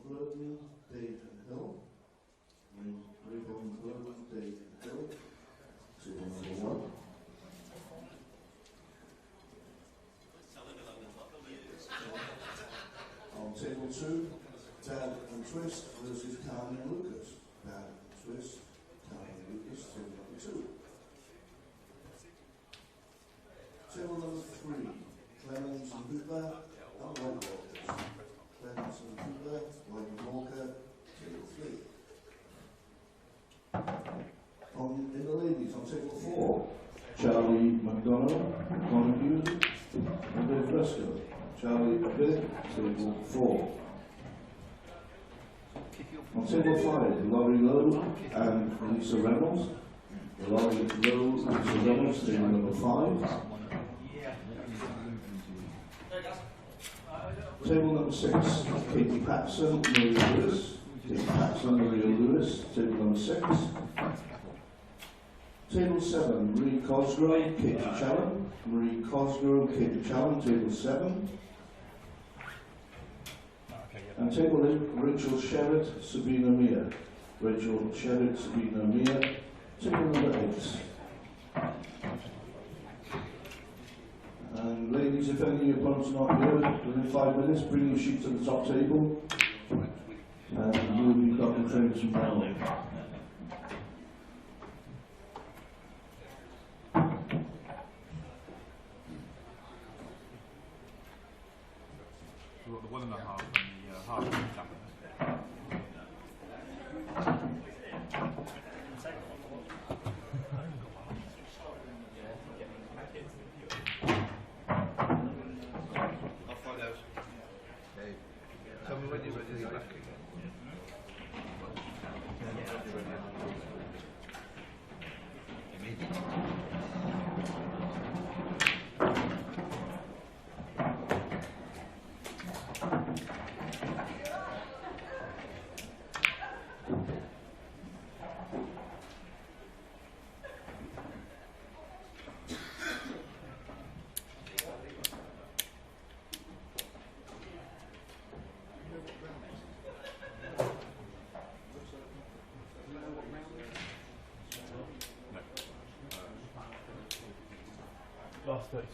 Grodin, Dave and Hill. Rayborn, Grodin, Dave and Hill. 2141. On table 2, Dad and Twist versus Carmen and Lucas. Dad and Twist, Carmen and Lucas, table number 2. Table number 3, Clemens and Hooper and White Walkers. Clemens and Hooper, White Walker, table 3. In the ladies, on table 4, Charlie McDonald, Montague, and Dave Fresco. Charlie Bill, table 4. On table 5, Laurie Lowe and Lisa Reynolds. Laurie Lowe, Lisa Reynolds, table number 5. Table number 6, Katie Patson, Maria Lewis. Katie Patson, Maria Lewis, table number 6. Table 7, Marie Cosgrove, Katie Challen. Marie Cosgrove, Katie Challen, table 7. And table 8, Rachel Sherritt, Sabina Meir. Rachel Sherritt, Sabina Meir, table number 8. And ladies, if any of your opponents are not here, within 5 minutes, bring your sheet to the top table. And we'll be Dr. Travis from Brownlee. We've got the 1.5 and the half chapter. I'll find out. Okay. Tell me when you're ready to get back again. Last 32.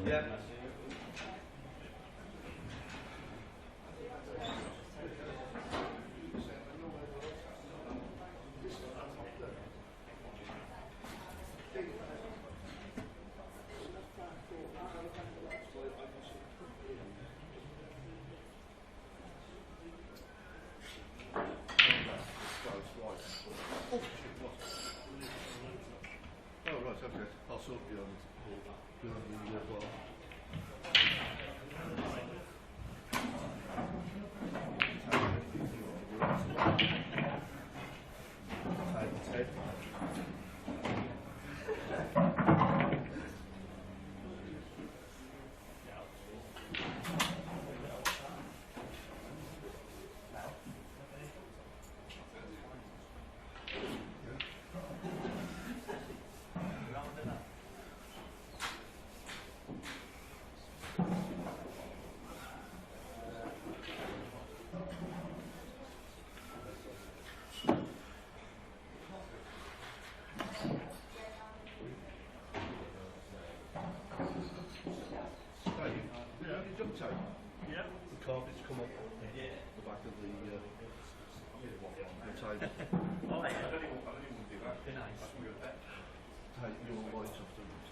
Yeah. Oh, right, okay. I'll sort you on the well. Jump tape. Yeah. The carpets come up the back of the table. Oh, I don't even want to do that. Be nice. Take your lights off the roof.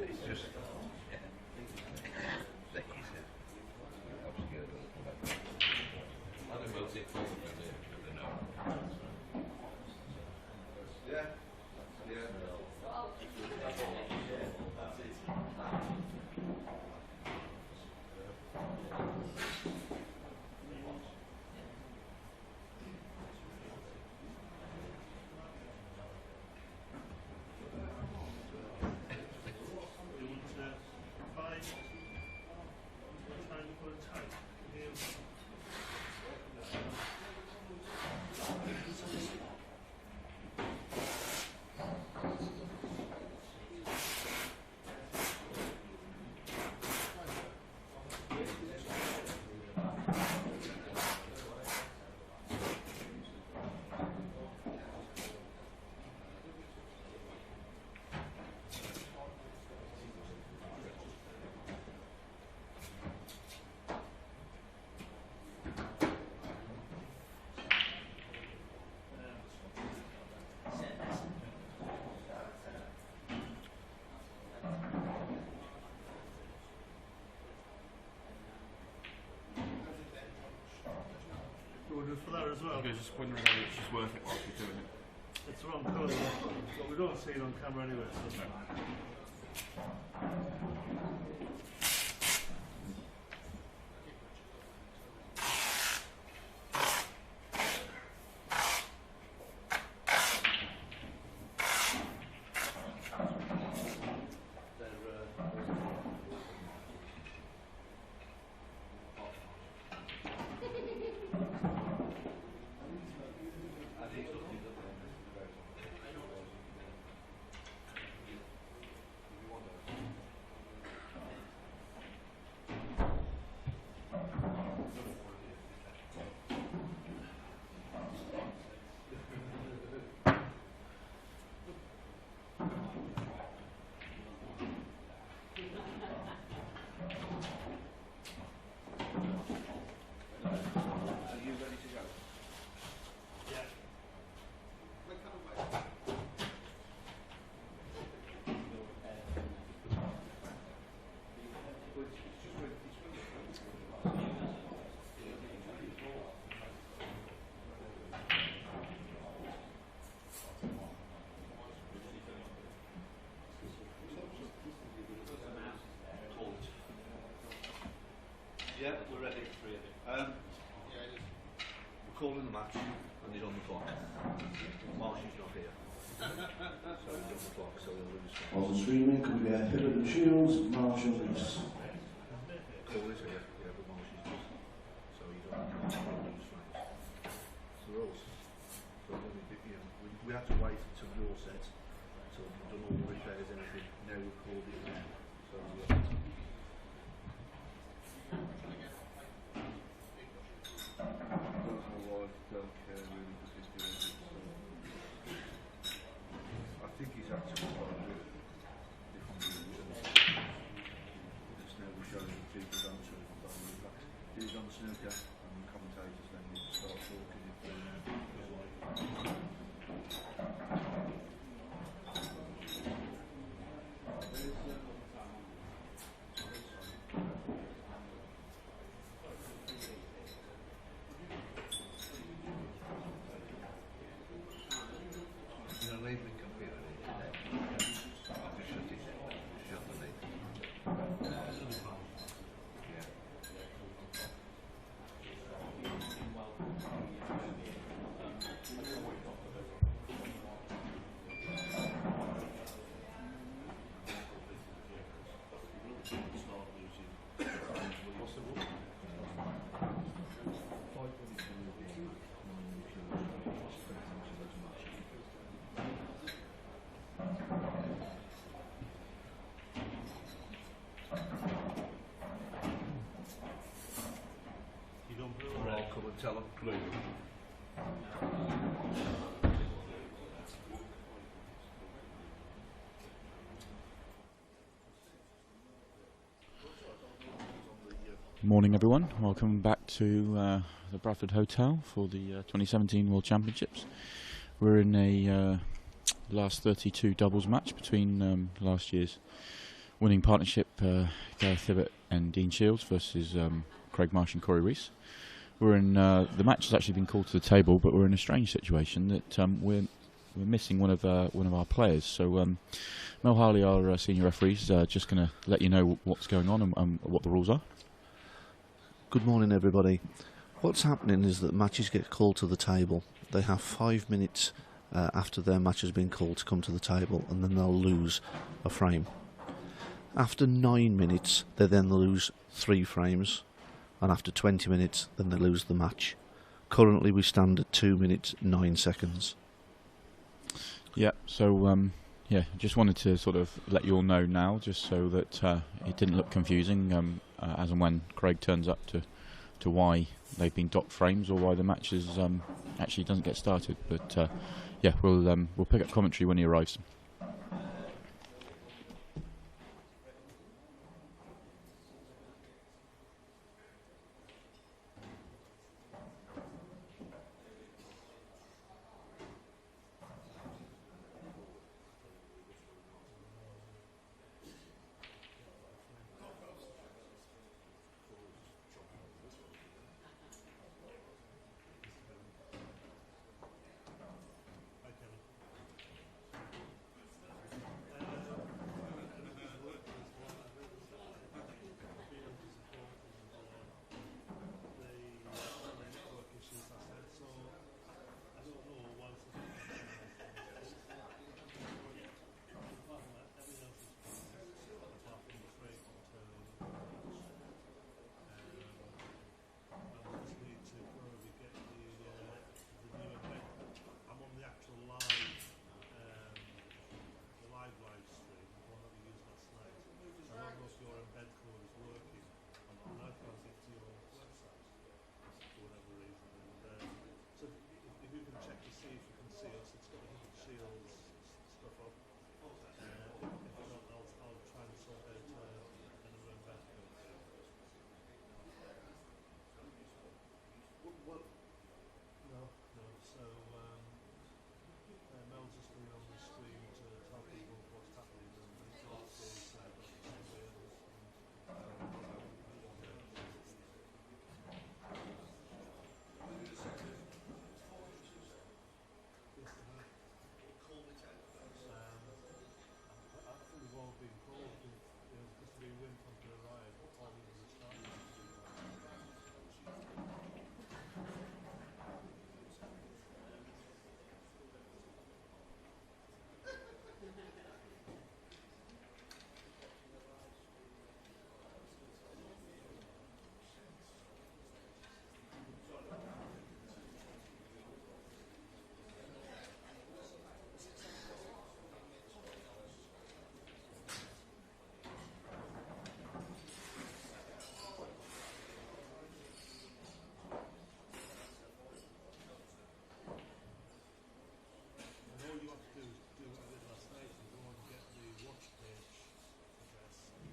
It's just yeah. as well. I was just wondering whether it's just worth it whilst you're doing it. It's the wrong colour, but we don't see it on camera anyway. So. Yeah, we're ready. We're calling the match and he's on the clock. Marshy's not here. So he's on the clock, so he'll lose. On the streaming, can we get Hibbert and Shields, Marsh and Reese? Cole is here, yeah, but Marshy's not. So he's on the clock, so he'll lose frames. It's the rules. So we had to wait until the all set, until we've done all the repairs and everything. Now we've called it now. So I think he's actually quite good. If I'm being honest. Just now we're showing the people on to he's on the snooker and the commentators then need to start talking if they labeling computer just shut the lid. Yeah. You don't blue Or already? I'll come and tell them. Blue. Morning everyone, welcome back to the Bradford Hotel for the 2017 World Championships. We're in a last 32 doubles match between last year's winning partnership Gareth Hibbert and Dean Shields versus Craig Marsh and Corey Reese. We're in the match has actually been called to the table, but we're in a strange situation that we're missing one of our players. So Mel Harley, our senior referee, is just going to let you know what's going on and what the rules are. Good morning, everybody. What's happening is that matches get called to the table. They have 5 minutes after their match has been called to come to the table, and then they'll lose a frame. After 9 minutes, they then lose 3 frames, and after 20 minutes, then they lose the match. Currently, we stand at 2 minutes 9 seconds. Yeah, so yeah, just wanted to sort of let you all know now, just so that it didn't look confusing as and when Craig turns up to why they've been docked frames or why the match is actually doesn't get started. But yeah, we'll pick up commentary when he arrives.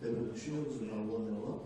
Everton Shields are now 1-0 up.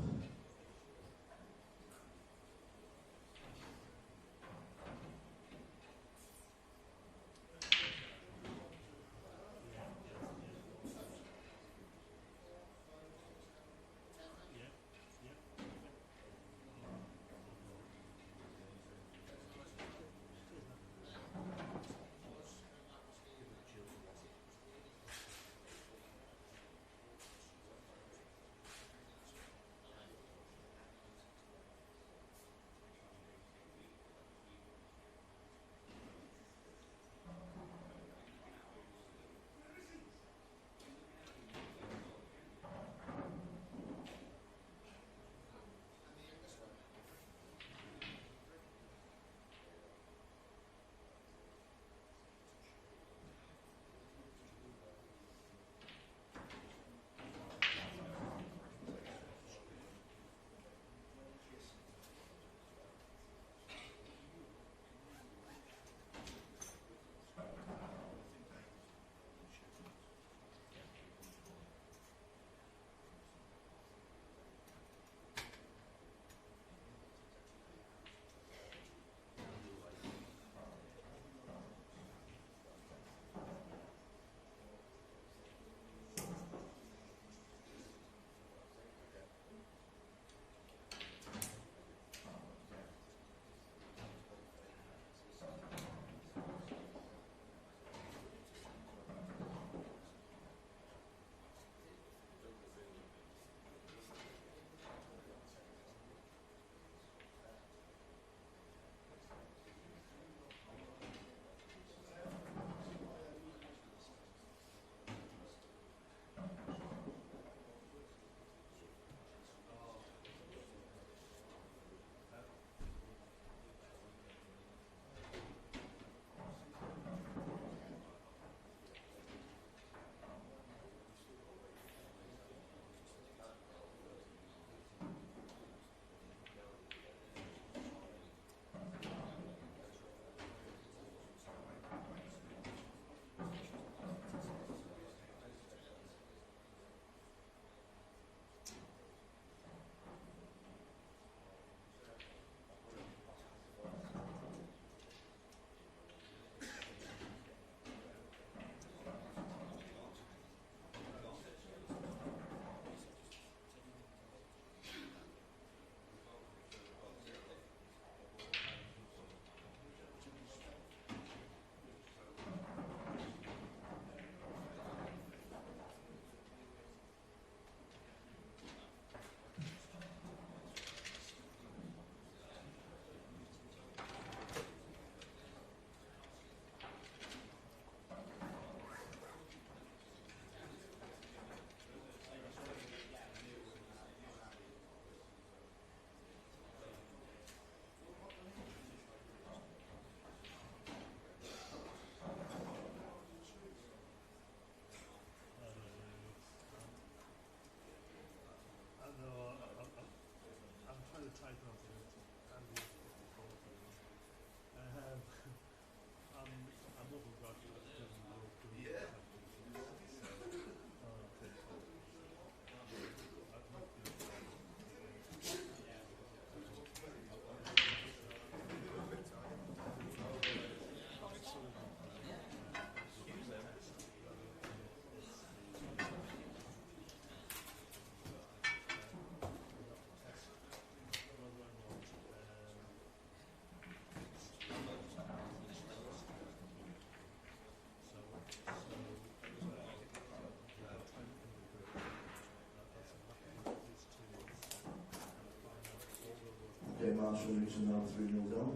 Marshall reaching now 3-0 down.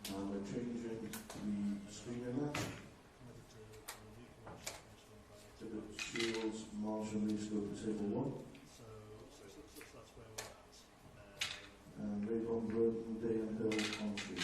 And we're changing the screening match. Tibbet Shields, Marshall Reese go to table 1. And Raycon Burton, Day and Hill on 3.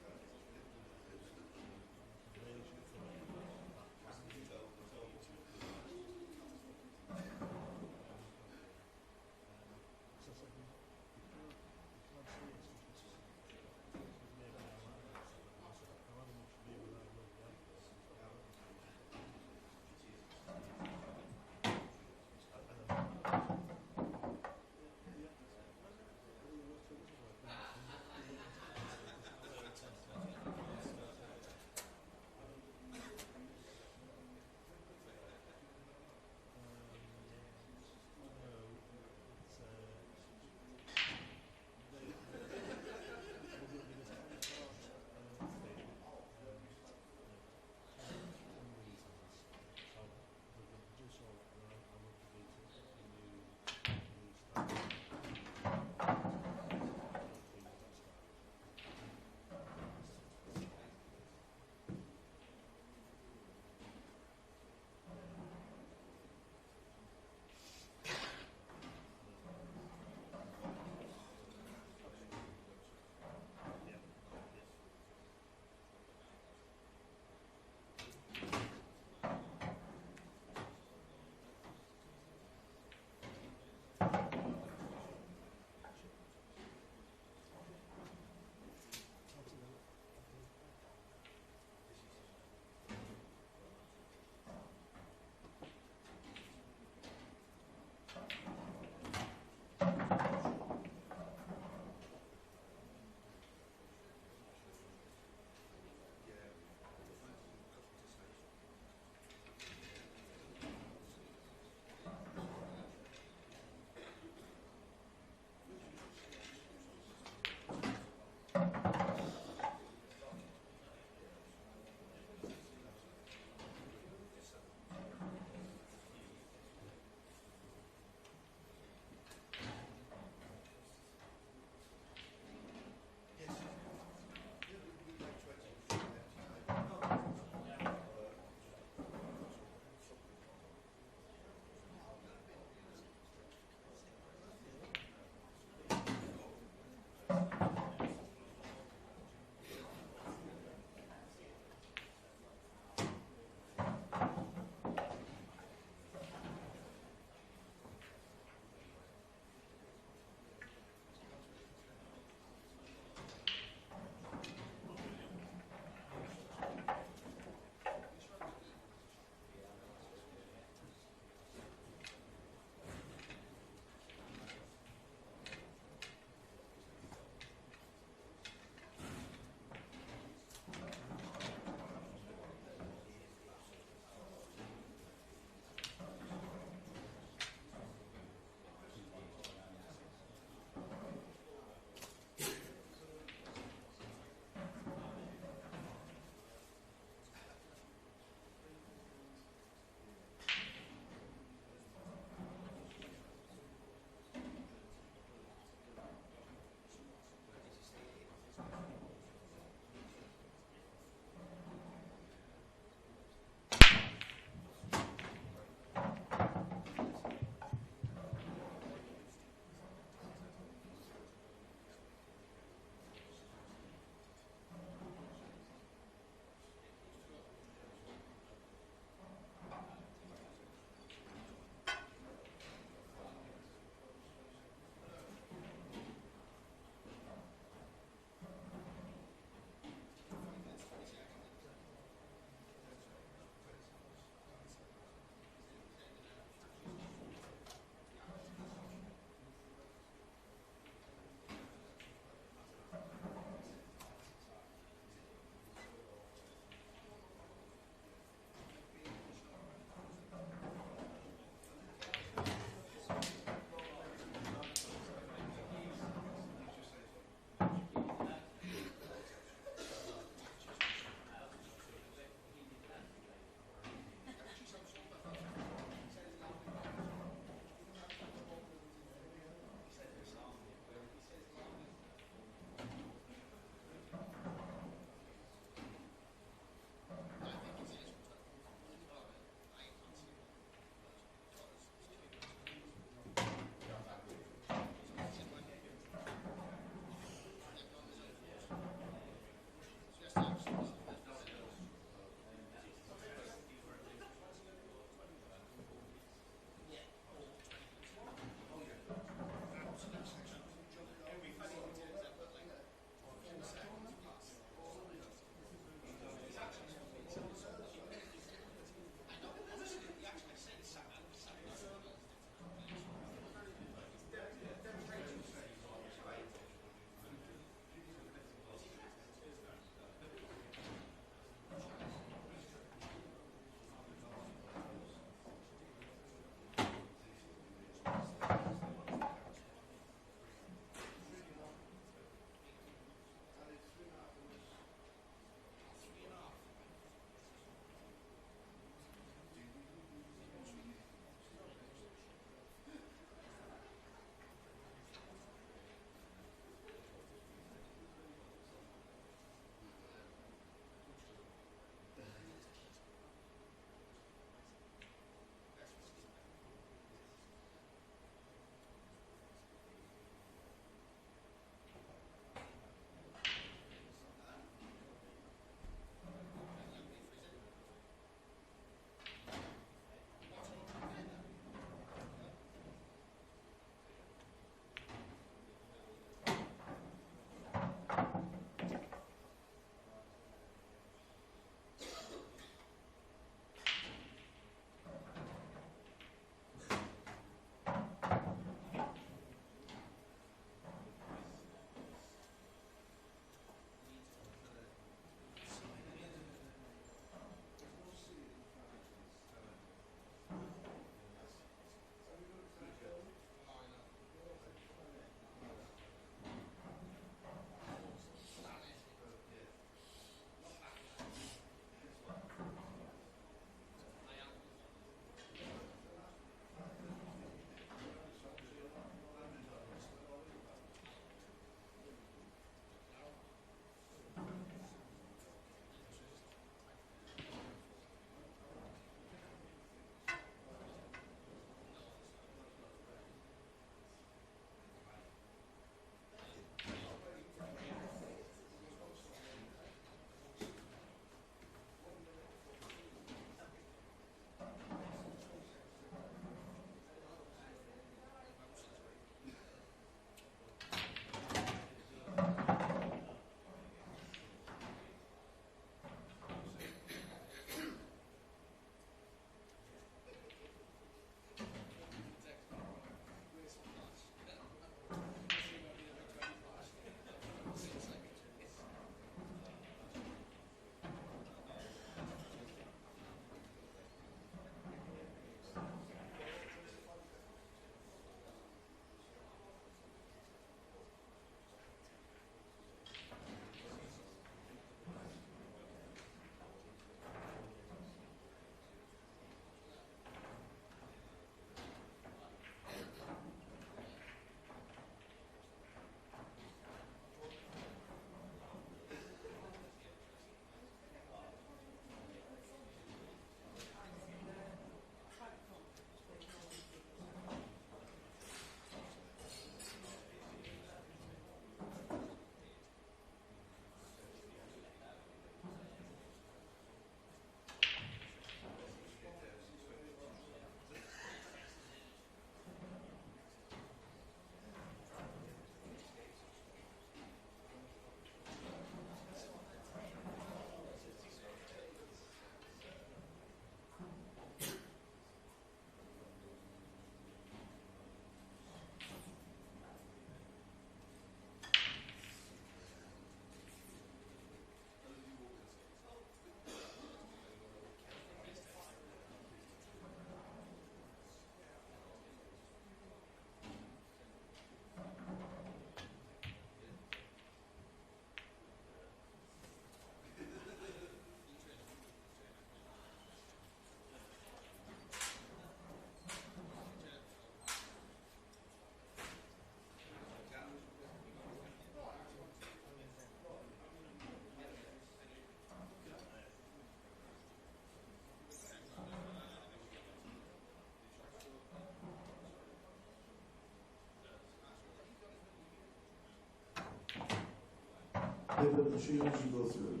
Hibbert and Shields, you go through.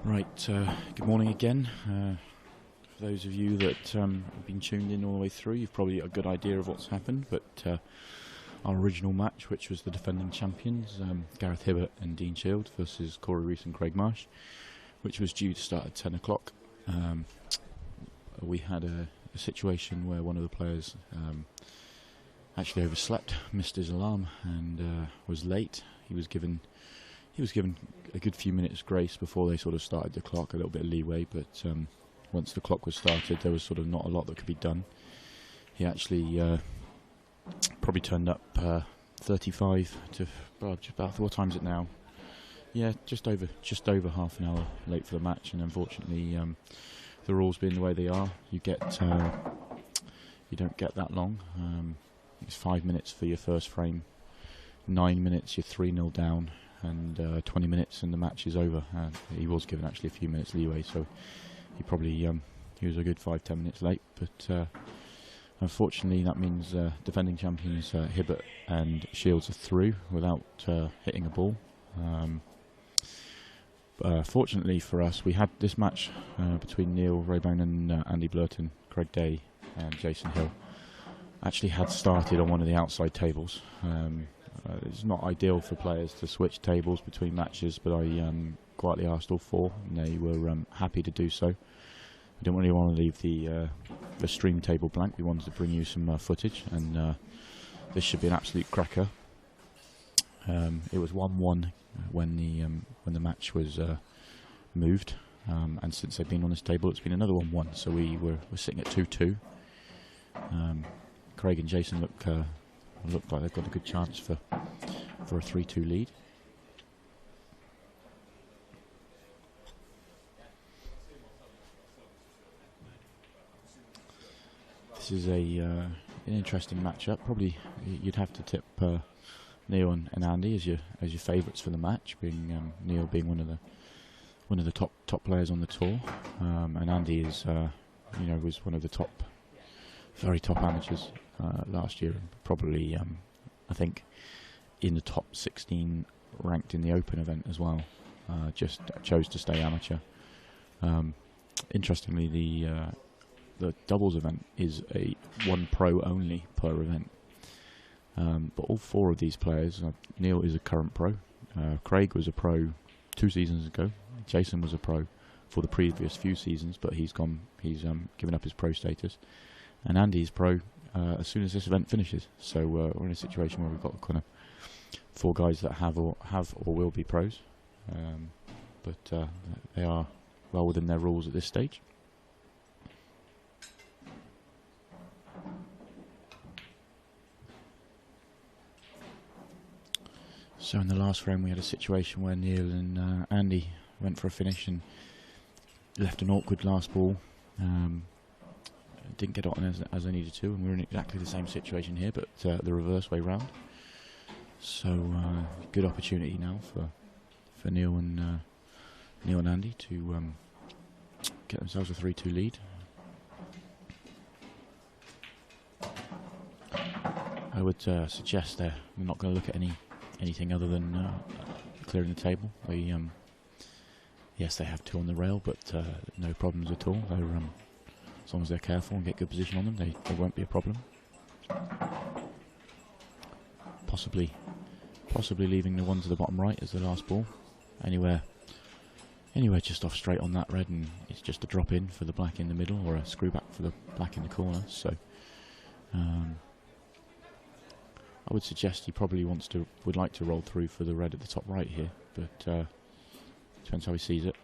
Right, good morning again. For those of you that have been tuned in all the way through, you've probably got a good idea of what's happened, but our original match, which was the defending champions, Gareth Hibbert and Dean Shields versus Corey Rees and Craig Marsh, which was due to start at 10 o'clock. We had a situation where one of the players actually overslept, missed his alarm, and was late. He was given a good few minutes grace before they sort of started the clock, a little bit of leeway, but once the clock was started there was sort of not a lot that could be done. He actually probably turned up 35 to just about, what time is it now? Yeah, just over half an hour late for the match, and unfortunately the rules being the way they are, you don't get that long. It's 5 minutes for your first frame, 9 minutes you're 3-0 down, and 20 minutes and the match is over. He was given actually a few minutes leeway, so he probably he was a good 5-10 minutes late, but unfortunately that means defending champions Hibbert and Shields are through without hitting a ball. Fortunately for us, we had this match between Neil Raybone and Andy Blurton, Craig Day and Jason Hill actually had started on one of the outside tables. it's not ideal for players to switch tables between matches, but I quietly asked all four, and they were happy to do so. I didn't really want to leave the stream table blank. We wanted to bring you some footage, and this should be an absolute cracker. It was 1-1 when the match was moved, and since they've been on this table, it's been another 1-1. So we're sitting at 2-2. Craig and Jason look like they've got a good chance for a 3-2 lead. This is an interesting matchup. Probably you'd have to tip Neil and Andy as your favourites for the match, being Neil being one of the top players on the tour, and Andy is was one of the very top amateurs last year, and probably I think in the top 16 ranked in the Open event as well. Just chose to stay amateur. Interestingly, the doubles event is a one pro only per event, but all four of these players, Neil is a current pro, Craig was a pro 2 seasons ago, Jason was a pro for the previous few seasons, but he's given up his pro status, and Andy's pro as soon as this event finishes. So we're in a situation where we've got kind of 4 guys that have or will be pros, but they are well within their rules at this stage. So in the last frame we had a situation where Neil and Andy went for a finish and left an awkward last ball. Didn't get on as I needed to, and we're in exactly the same situation here, but the reverse way round. So good opportunity now for Neil and Andy to get themselves a 3-2 lead. I would suggest they're not going to look at anything other than clearing the table. They yes, they have 2 on the rail, but no problems at all. They're as long as they're careful and get good position on them, they won't be a problem. Possibly leaving the one to the bottom right as the last ball. Anywhere just off straight on that red, and it's just a drop in for the black in the middle, or a screw back for the black in the corner. So I would suggest he probably would like to roll through for the red at the top right here, but depends how he sees it.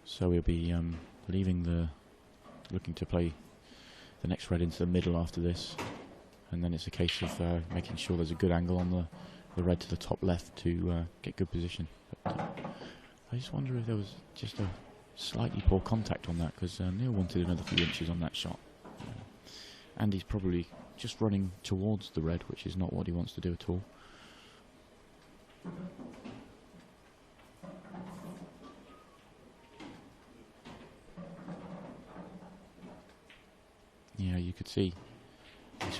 So we'll be looking to play the next red into the middle after this, and then it's a case of making sure there's a good angle on the red to the top left to get good position. But I just wonder if there was just a slightly poor contact on that, because Neil wanted another few inches on that shot. Andy's probably just running towards the red, which is not what he wants to do at all. Yeah, you could see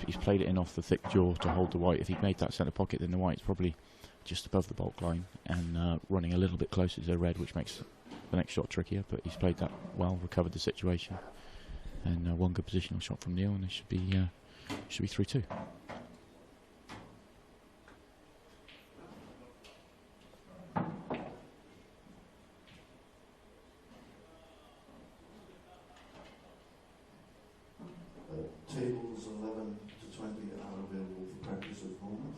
he's played it in off the thick jaw to hold the white. If he'd made that centre pocket, then the white's probably just above the bulk line and running a little bit closer to the red, which makes the next shot trickier. But he's played that well, recovered the situation, and one good positional shot from Neil, and it should be 3-2. Tables 11 to 20 are available for practice at the moment.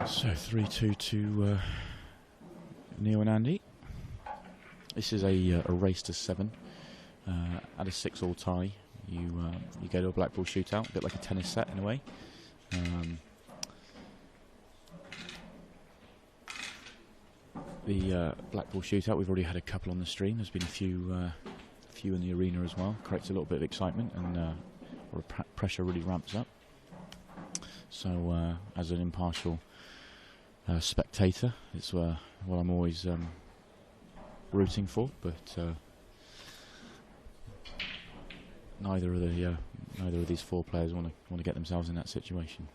So 3-2 to Neil and Andy. This is a race to 7 at a 6-all tie. You go to a black ball shootout, a bit like a tennis set in a way. The black ball shootout, we've already had a couple on the stream. There's been a few in the arena as well. Creates a little bit of excitement, and pressure really ramps up. So as an impartial spectator, it's what I'm always rooting for, but neither of these four players want to get themselves in that situation.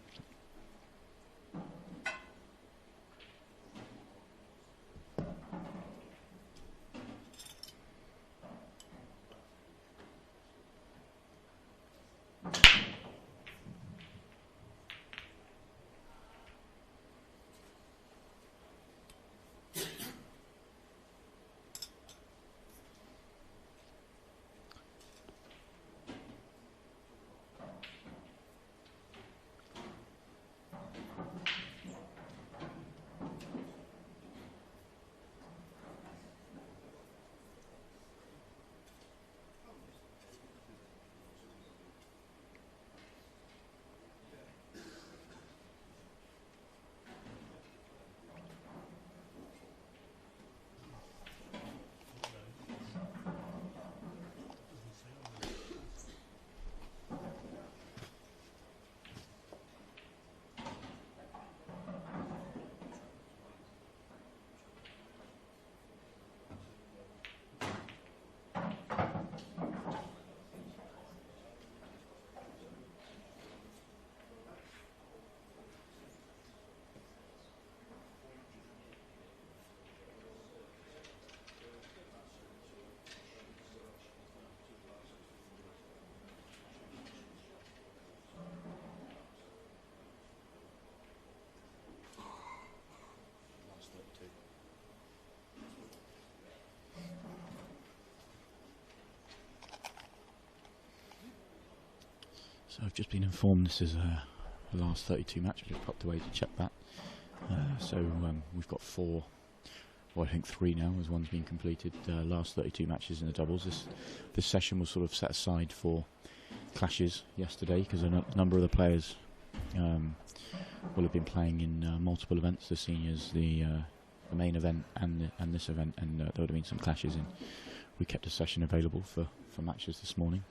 So I've just been informed this is the last 32 match. I've just popped away to check that. We've got four, well I think three now, as one's been completed. Last 32 matches in the doubles. This session was sort of set aside for clashes yesterday because a number of the players will have been playing in multiple events, the seniors, the main event and this event, and there would have been some clashes in. We kept a session available for matches this morning.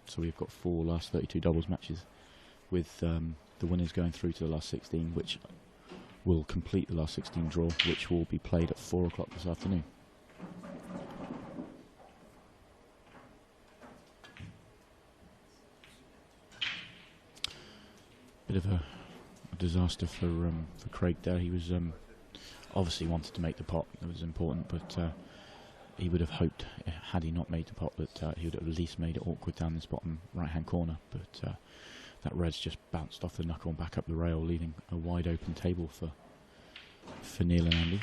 So we've got four last 32 doubles matches with the winners going through to the last 16, which will complete the last 16 draw, which will be played at 4 o'clock this afternoon. Bit of a disaster for Craig there. He was obviously wanted to make the pot. That was important, but he would have hoped, had he not made the pot, that he would have at least made it awkward down this bottom right-hand corner. But that red's just bounced off the knuckle and back up the rail, leaving a wide open table for Neil and Andy.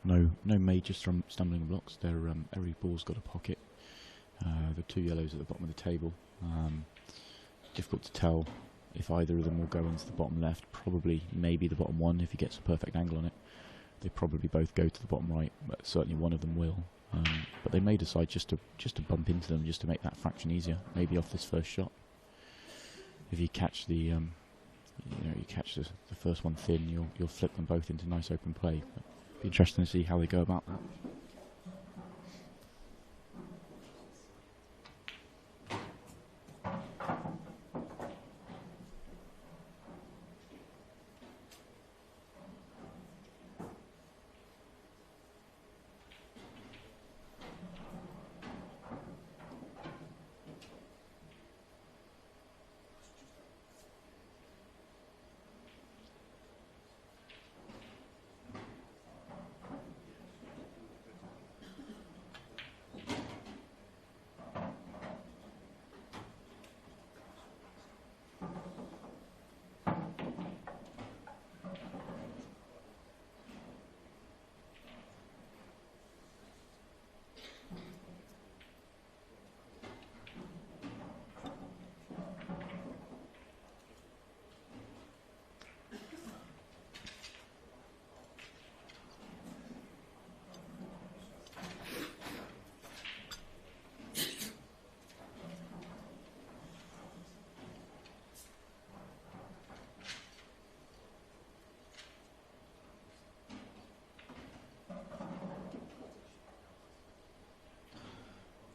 No major stumbling blocks. Every ball's got a pocket. The two yellows at the bottom of the table. Difficult to tell if either of them will go into the bottom left. Probably, maybe the bottom one if he gets a perfect angle on it. They probably both go to the bottom right, but certainly one of them will. But they may decide just to bump into them, just to make that fraction easier. Maybe off this first shot. If you catch the, you catch the first one thin, you'll flip them both into nice open play. But it'll be interesting to see how they go about that.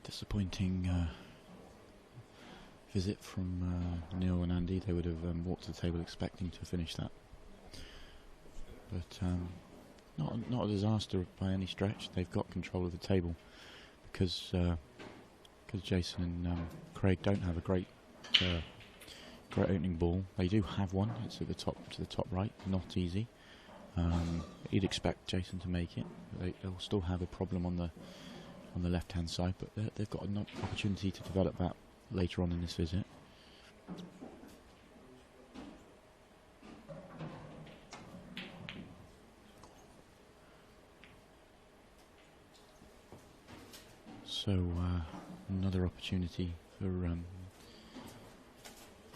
Disappointing visit from Neil and Andy. They would have walked to the table expecting to finish that, but not a disaster by any stretch. They've got control of the table because Jason and Craig don't have a great opening ball. They do have one. It's at the top, to the top right. Not easy. You'd expect Jason to make it. They'll still have a problem on the left-hand side, but they've got an opportunity to develop that later on in this visit. So another opportunity for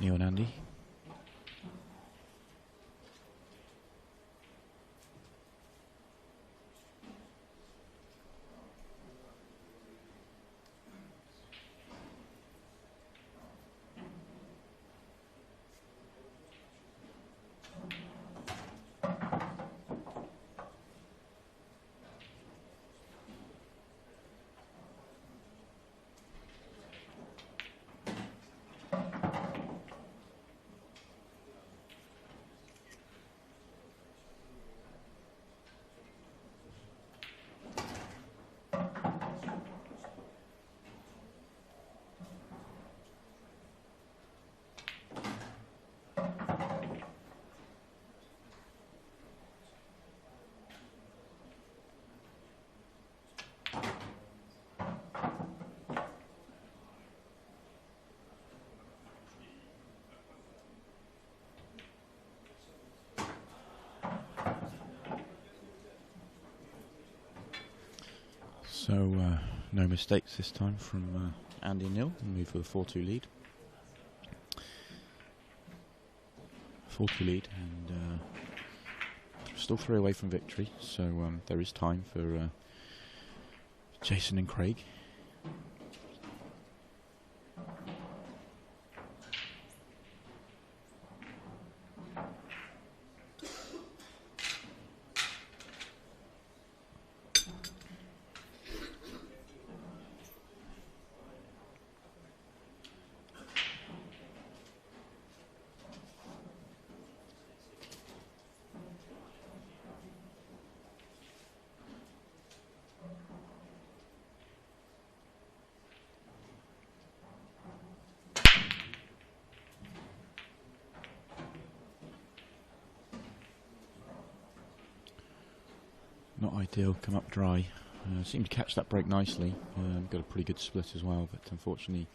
Neil and Andy. So no mistakes this time from Andy and Neil. Move for the 4-2 lead. 4-2 lead, and still 3 away from victory. So there is time for Jason and Craig. Not ideal, come up dry. Seemed to catch that break nicely. Got a pretty good split as well, but unfortunately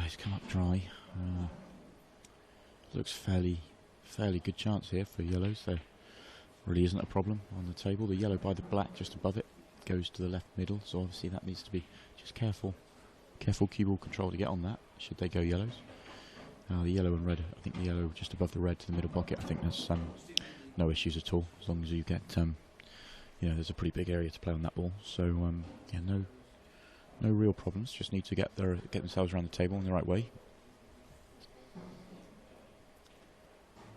he's come up dry. Looks fairly good chance here for yellows. There really isn't a problem on the table. The yellow by the black just above it goes to the left middle, so obviously that needs to be just careful cue ball control to get on that should they go yellows. The yellow and red, I think the yellow just above the red to the middle pocket, I think there's no issues at all as long as you get there's a pretty big area to play on that ball, so yeah, no real problems. Just need to get themselves around the table in the right way.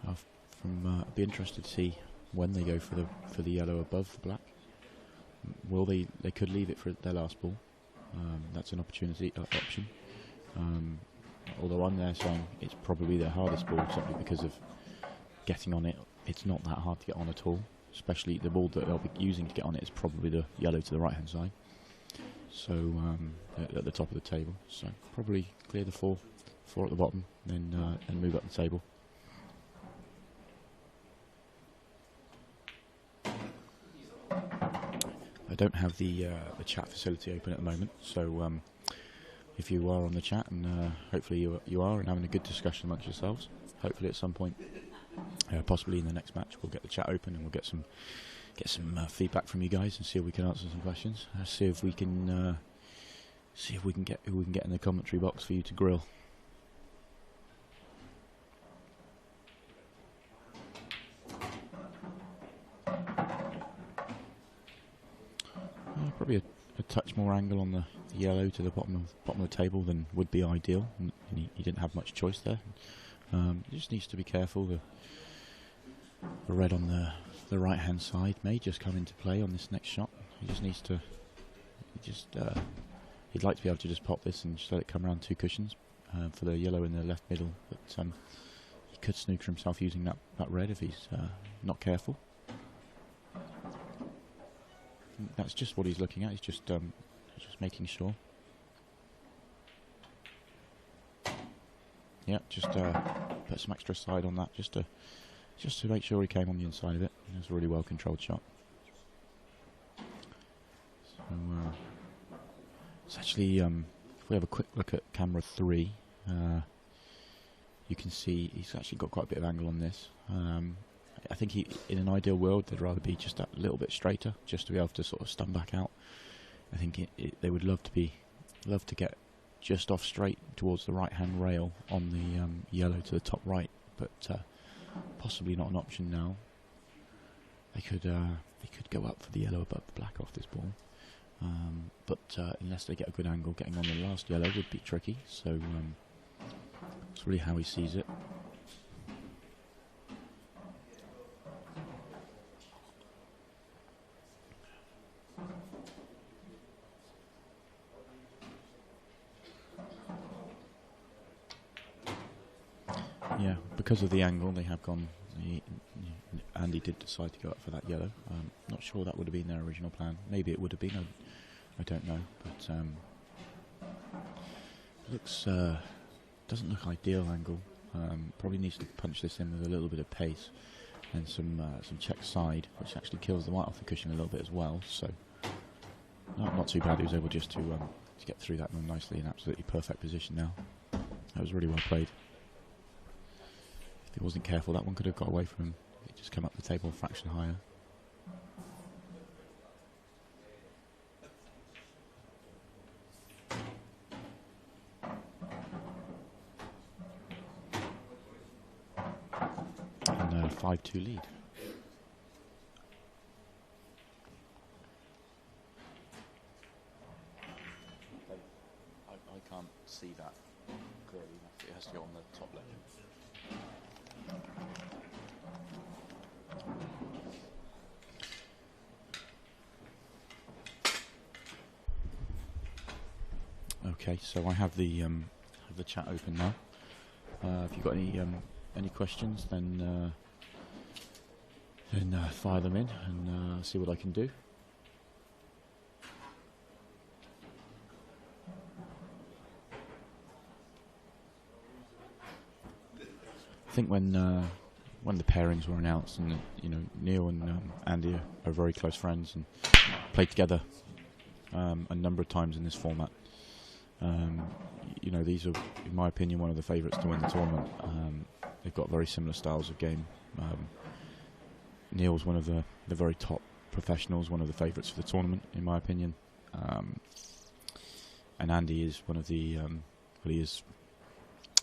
I'd be interested to see when they go for the yellow above the black. Will they could leave it for their last ball. That's an option. Although I'm there saying it's probably their hardest ball simply because of getting on it. It's not that hard to get on at all. Especially the ball that they'll be using to get on it is probably the yellow to the right hand side. So at the top of the table. So probably clear the four at the bottom, then and move up the table. I don't have the chat facility open at the moment, so if you are on the chat, and hopefully you are, and having a good discussion amongst yourselves, hopefully at some point. Possibly in the next match we'll get the chat open and we'll get some feedback from you guys and see if we can answer some questions. See if we can get in the commentary box for you to grill. Probably a touch more angle on the yellow to the bottom of the table than would be ideal. And he didn't have much choice there. He just needs to be careful. The red on the right hand side may just come into play on this next shot. He just needs to he'd like to be able to just pop this and just let it come around 2 cushions for the yellow in the left middle, but he could snooker himself using that red if he's not careful. That's just what he's looking at. He's just making sure. Yeah, just put some extra side on that, just to make sure he came on the inside of it. It was a really well controlled shot. So it's actually, if we have a quick look at camera 3, you can see he's actually got quite a bit of angle on this. I think in an ideal world, they'd rather be just that little bit straighter, just to be able to sort of stun back out. I think they would love to get just off straight towards the right-hand rail on the yellow to the top right, but possibly not an option now. They could go up for the yellow above the black off this ball, but unless they get a good angle, getting on the last yellow would be tricky. So it's really how he sees it. Yeah, because of the angle, they have gone. Andy did decide to go up for that yellow. Not sure that would have been their original plan. Maybe it would have been. I don't know. But looks doesn't look ideal angle. Probably needs to punch this in with a little bit of pace and some check side, which actually kills the white off the cushion a little bit as well. So not too bad. He was able just to get through that nicely in absolutely perfect position now. That was really well played. If he wasn't careful, that one could have got away from him. It just come up the table a fraction higher. And a 5-2 lead. I can't see that clearly enough. It has to go on the top left. Okay, so I have the chat open now. If you've got any questions, then fire them in and see what I can do. I think when the pairings were announced, and Neil and Andy are very close friends and played together a number of times in this format. These are, in my opinion, one of the favourites to win the tournament. They've got very similar styles of game. Neil's one of the very top professionals, one of the favourites for the tournament, in my opinion. And Andy is one of the, he is,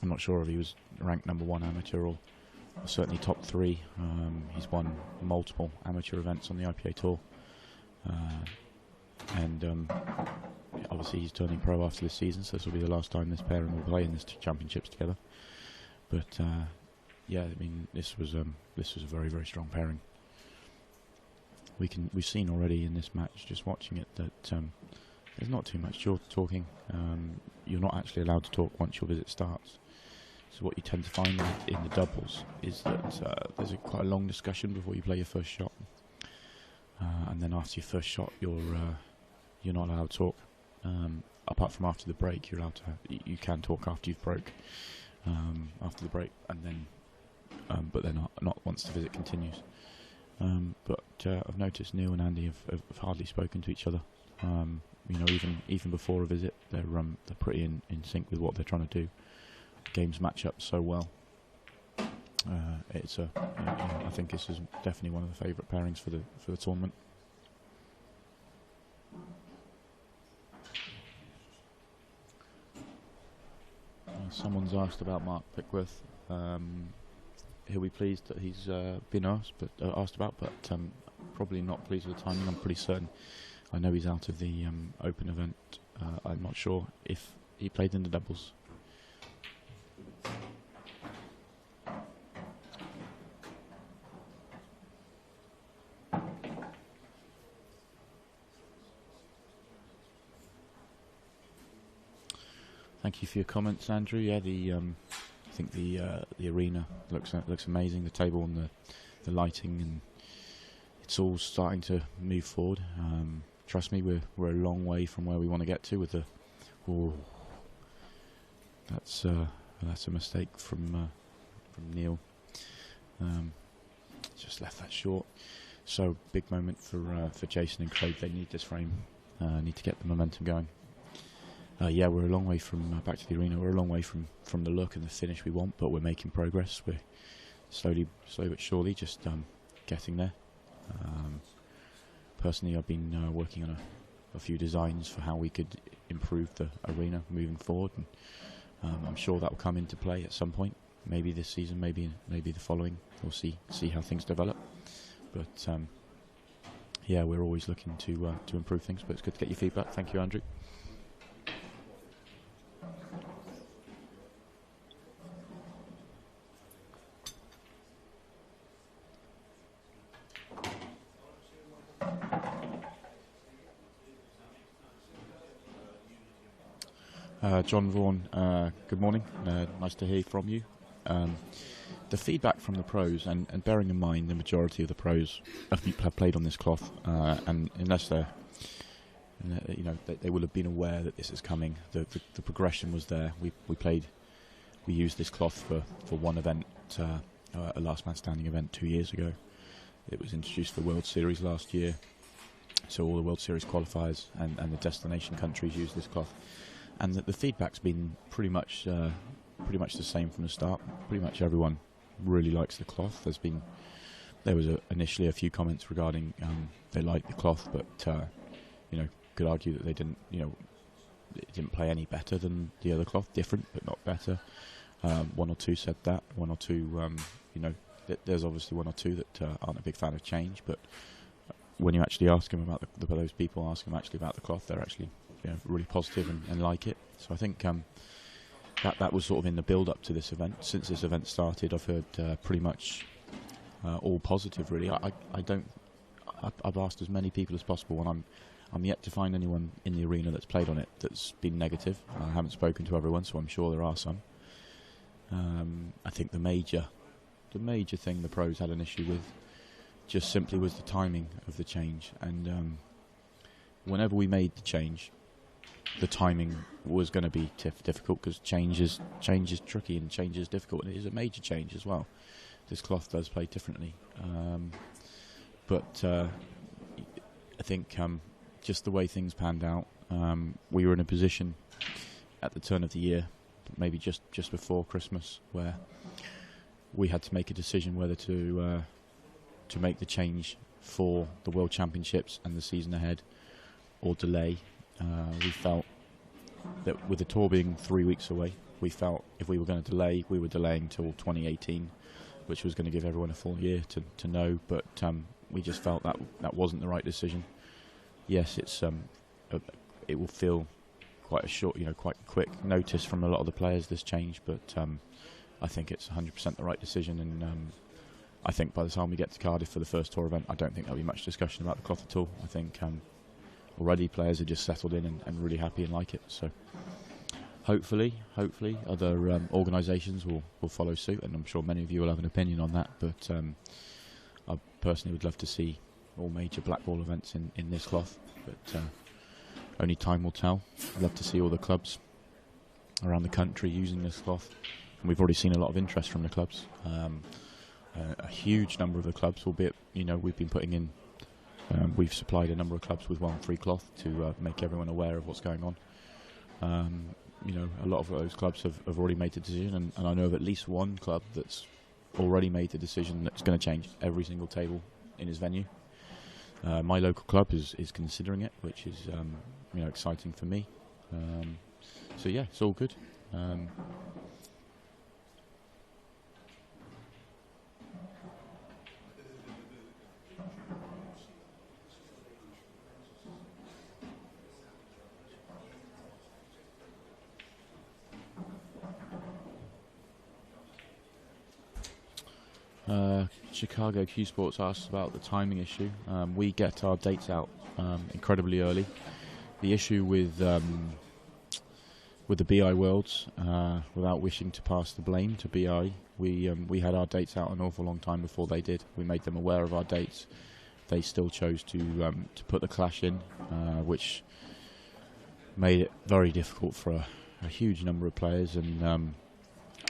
I'm not sure if he was ranked #1 amateur or certainly top 3. He's won multiple amateur events on the IPA Tour. And obviously he's turning pro after this season, so this will be the last time this pairing will play in this championships together. But yeah, I mean, this was a very, very strong pairing. We've seen already in this match, just watching it, that there's not too much talking. You're not actually allowed to talk once your visit starts. So what you tend to find in the doubles is that there's quite a long discussion before you play your first shot, and then after your first shot, you're not allowed to talk. Apart from after the break, you're allowed to. You can talk after you've broke, after the break, and then, but then not once the visit continues. But I've noticed Neil and Andy have hardly spoken to each other. Even before a visit, they're pretty in sync with what they're trying to do. Games match up so well. I think this is definitely one of the favourite pairings for the tournament. Someone's asked about Mark Pickworth. He'll be pleased that he's been asked about, but probably not pleased with the timing. I'm pretty certain. I know he's out of the Open event. I'm not sure if he played in the doubles. Thank you for your comments, Andrew. Yeah, I think the arena looks amazing. The table and the lighting, and it's all starting to move forward. Trust me, we're a long way from where we want to get to with the. Oh, that's a mistake from Neil. Just left that short. So big moment for Jason and Craig. They need this frame. Need to get the momentum going. Yeah, we're a long way from back to the arena. We're a long way from the look and the finish we want, but we're making progress. We're slowly but surely just getting there. Personally, I've been working on a few designs for how we could improve the arena moving forward, and I'm sure that will come into play at some point. Maybe this season, maybe the following. We'll see how things develop. But yeah, we're always looking to improve things. But it's good to get your feedback. Thank you, Andrew. John Vaughan, good morning. Nice to hear from you. The feedback from the pros, and bearing in mind the majority of the pros have played on this cloth, and unless they're, they will have been aware that this is coming. The progression was there. We used this cloth for one event, a last man standing event 2 years ago. It was introduced for World Series last year, so all the World Series qualifiers and the destination countries use this cloth. And the feedback's been pretty much the same from the start. Pretty much everyone really likes the cloth. There was initially a few comments regarding they like the cloth, but could argue that they didn't, it didn't play any better than the other cloth. Different, but not better. One or two said that. One or two, there's obviously one or two that aren't a big fan of change. But when you actually ask them about those people ask them actually about the cloth, they're actually really positive and like it. So I think that was sort of in the build-up to this event. Since this event started, I've heard pretty much all positive. Really, I've asked as many people as possible, and I'm yet to find anyone in the arena that's played on it that's been negative. I haven't spoken to everyone, so I'm sure there are some. I think the major thing the pros had an issue with just simply was the timing of the change, and whenever we made the change, the timing was going to be difficult because change is tricky and change is difficult, and it is a major change as well. This cloth does play differently, but I think just the way things panned out, we were in a position at the turn of the year, maybe just before Christmas, where we had to make a decision whether to make the change for the World Championships and the season ahead, or delay. We felt that with the tour being 3 weeks away, we felt if we were going to delay, we were delaying till 2018, which was going to give everyone a full year to know. But we just felt that wasn't the right decision. Yes, it will feel quite a short, quite quick notice from a lot of the players, this change. But I think it's 100% the right decision, and I think by the time we get to Cardiff for the first tour event, I don't think there'll be much discussion about the cloth at all. I think already players are just settled in and really happy and like it. So hopefully other organisations will follow suit, and I'm sure many of you will have an opinion on that. But I personally would love to see all major black ball events in this cloth, but only time will tell. I'd love to see all the clubs around the country using this cloth, and we've already seen a lot of interest from the clubs. A huge number of the clubs, albeit we've been putting in. We've supplied a number of clubs with one free cloth to make everyone aware of what's going on. A lot of those clubs have already made the decision, and I know of at least one club that's already made the decision that's going to change every single table in his venue. My local club is considering it, which is exciting for me. So yeah, it's all good. Chicago Q Sports asked about the timing issue. We get our dates out incredibly early. The issue with the BI Worlds, without wishing to pass the blame to BI, we had our dates out an awful long time before they did. We made them aware of our dates they still chose to put the clash in, which made it very difficult for a huge number of players, and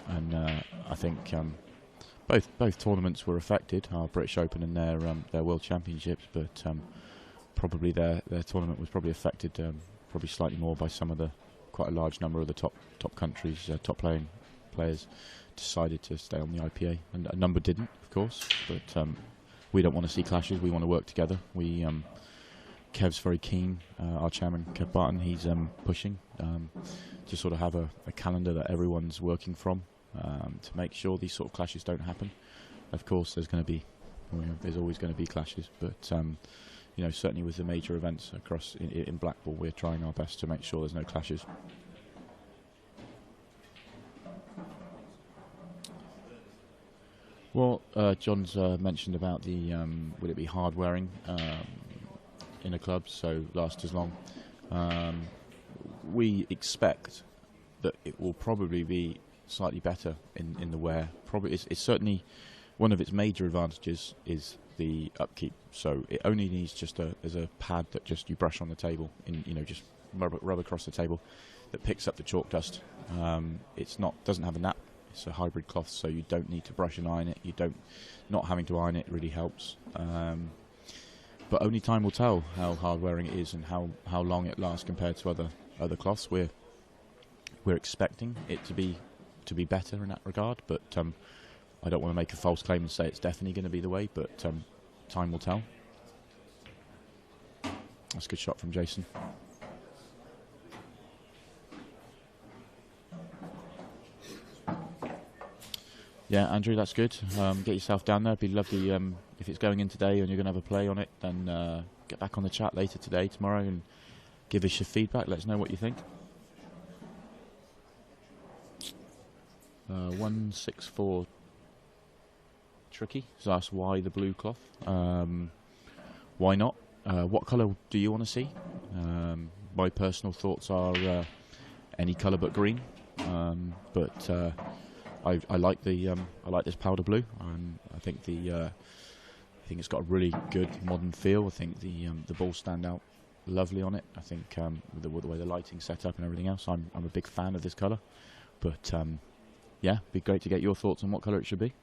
I think both tournaments were affected, our British Open and their World Championships, but probably their tournament was probably affected probably slightly more by quite a large number of the top countries, top players decided to stay on the IPA, and a number didn't, of course, but we don't want to see clashes, we want to work together. Kev's very keen, our chairman Kev Barton, he's pushing to sort of have a calendar that everyone's working from, to make sure these sort of clashes don't happen. Of course there's always going to be clashes, but certainly with the major events across in Blackpool, we're trying our best to make sure there's no clashes. Well, John's mentioned about the would it be hard wearing in a club, so last as long. We expect that it will probably be slightly better in the wear. Probably it's certainly one of its major advantages is the upkeep. So it only needs there's a pad that just you brush on the table, just rub across the table, that picks up the chalk dust. Doesn't have a nap. It's a hybrid cloth, so you don't need to brush and iron it. Not having to iron it really helps. But only time will tell how hard wearing it is and how long it lasts compared to other cloths. We're expecting it to be better in that regard, but I don't want to make a false claim and say it's definitely going to be the way, but time will tell. That's a good shot from Jason. Yeah, Andrew, that's good. Get yourself down there. It'd be lovely if it's going in today and you're going to have a play on it, then get back on the chat later today, tomorrow, and give us your feedback. Let us know what you think. 164 tricky. So that's why the blue cloth. Why not? What colour do you want to see? My personal thoughts are any colour but green. But I like this powder blue. I think it's got a really good modern feel. I think the balls stand out lovely on it. I think the way the lighting's set up and everything else, I'm a big fan of this colour. But yeah, it'd be great to get your thoughts on what colour it should be.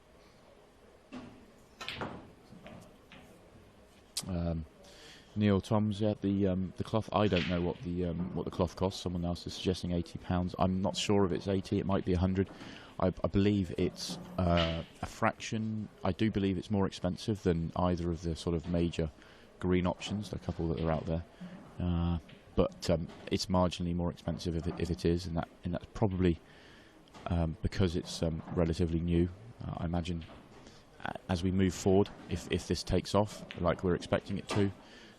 Neil Toms, yeah, the cloth. I don't know what the cloth costs. Someone else is suggesting £80. I'm not sure if it's 80. It might be 100. I believe it's a fraction. I do believe it's more expensive than either of the sort of major green options, the couple that are out there. But it's marginally more expensive if it is, and that's probably because it's relatively new. I imagine as we move forward, if this takes off like we're expecting it to,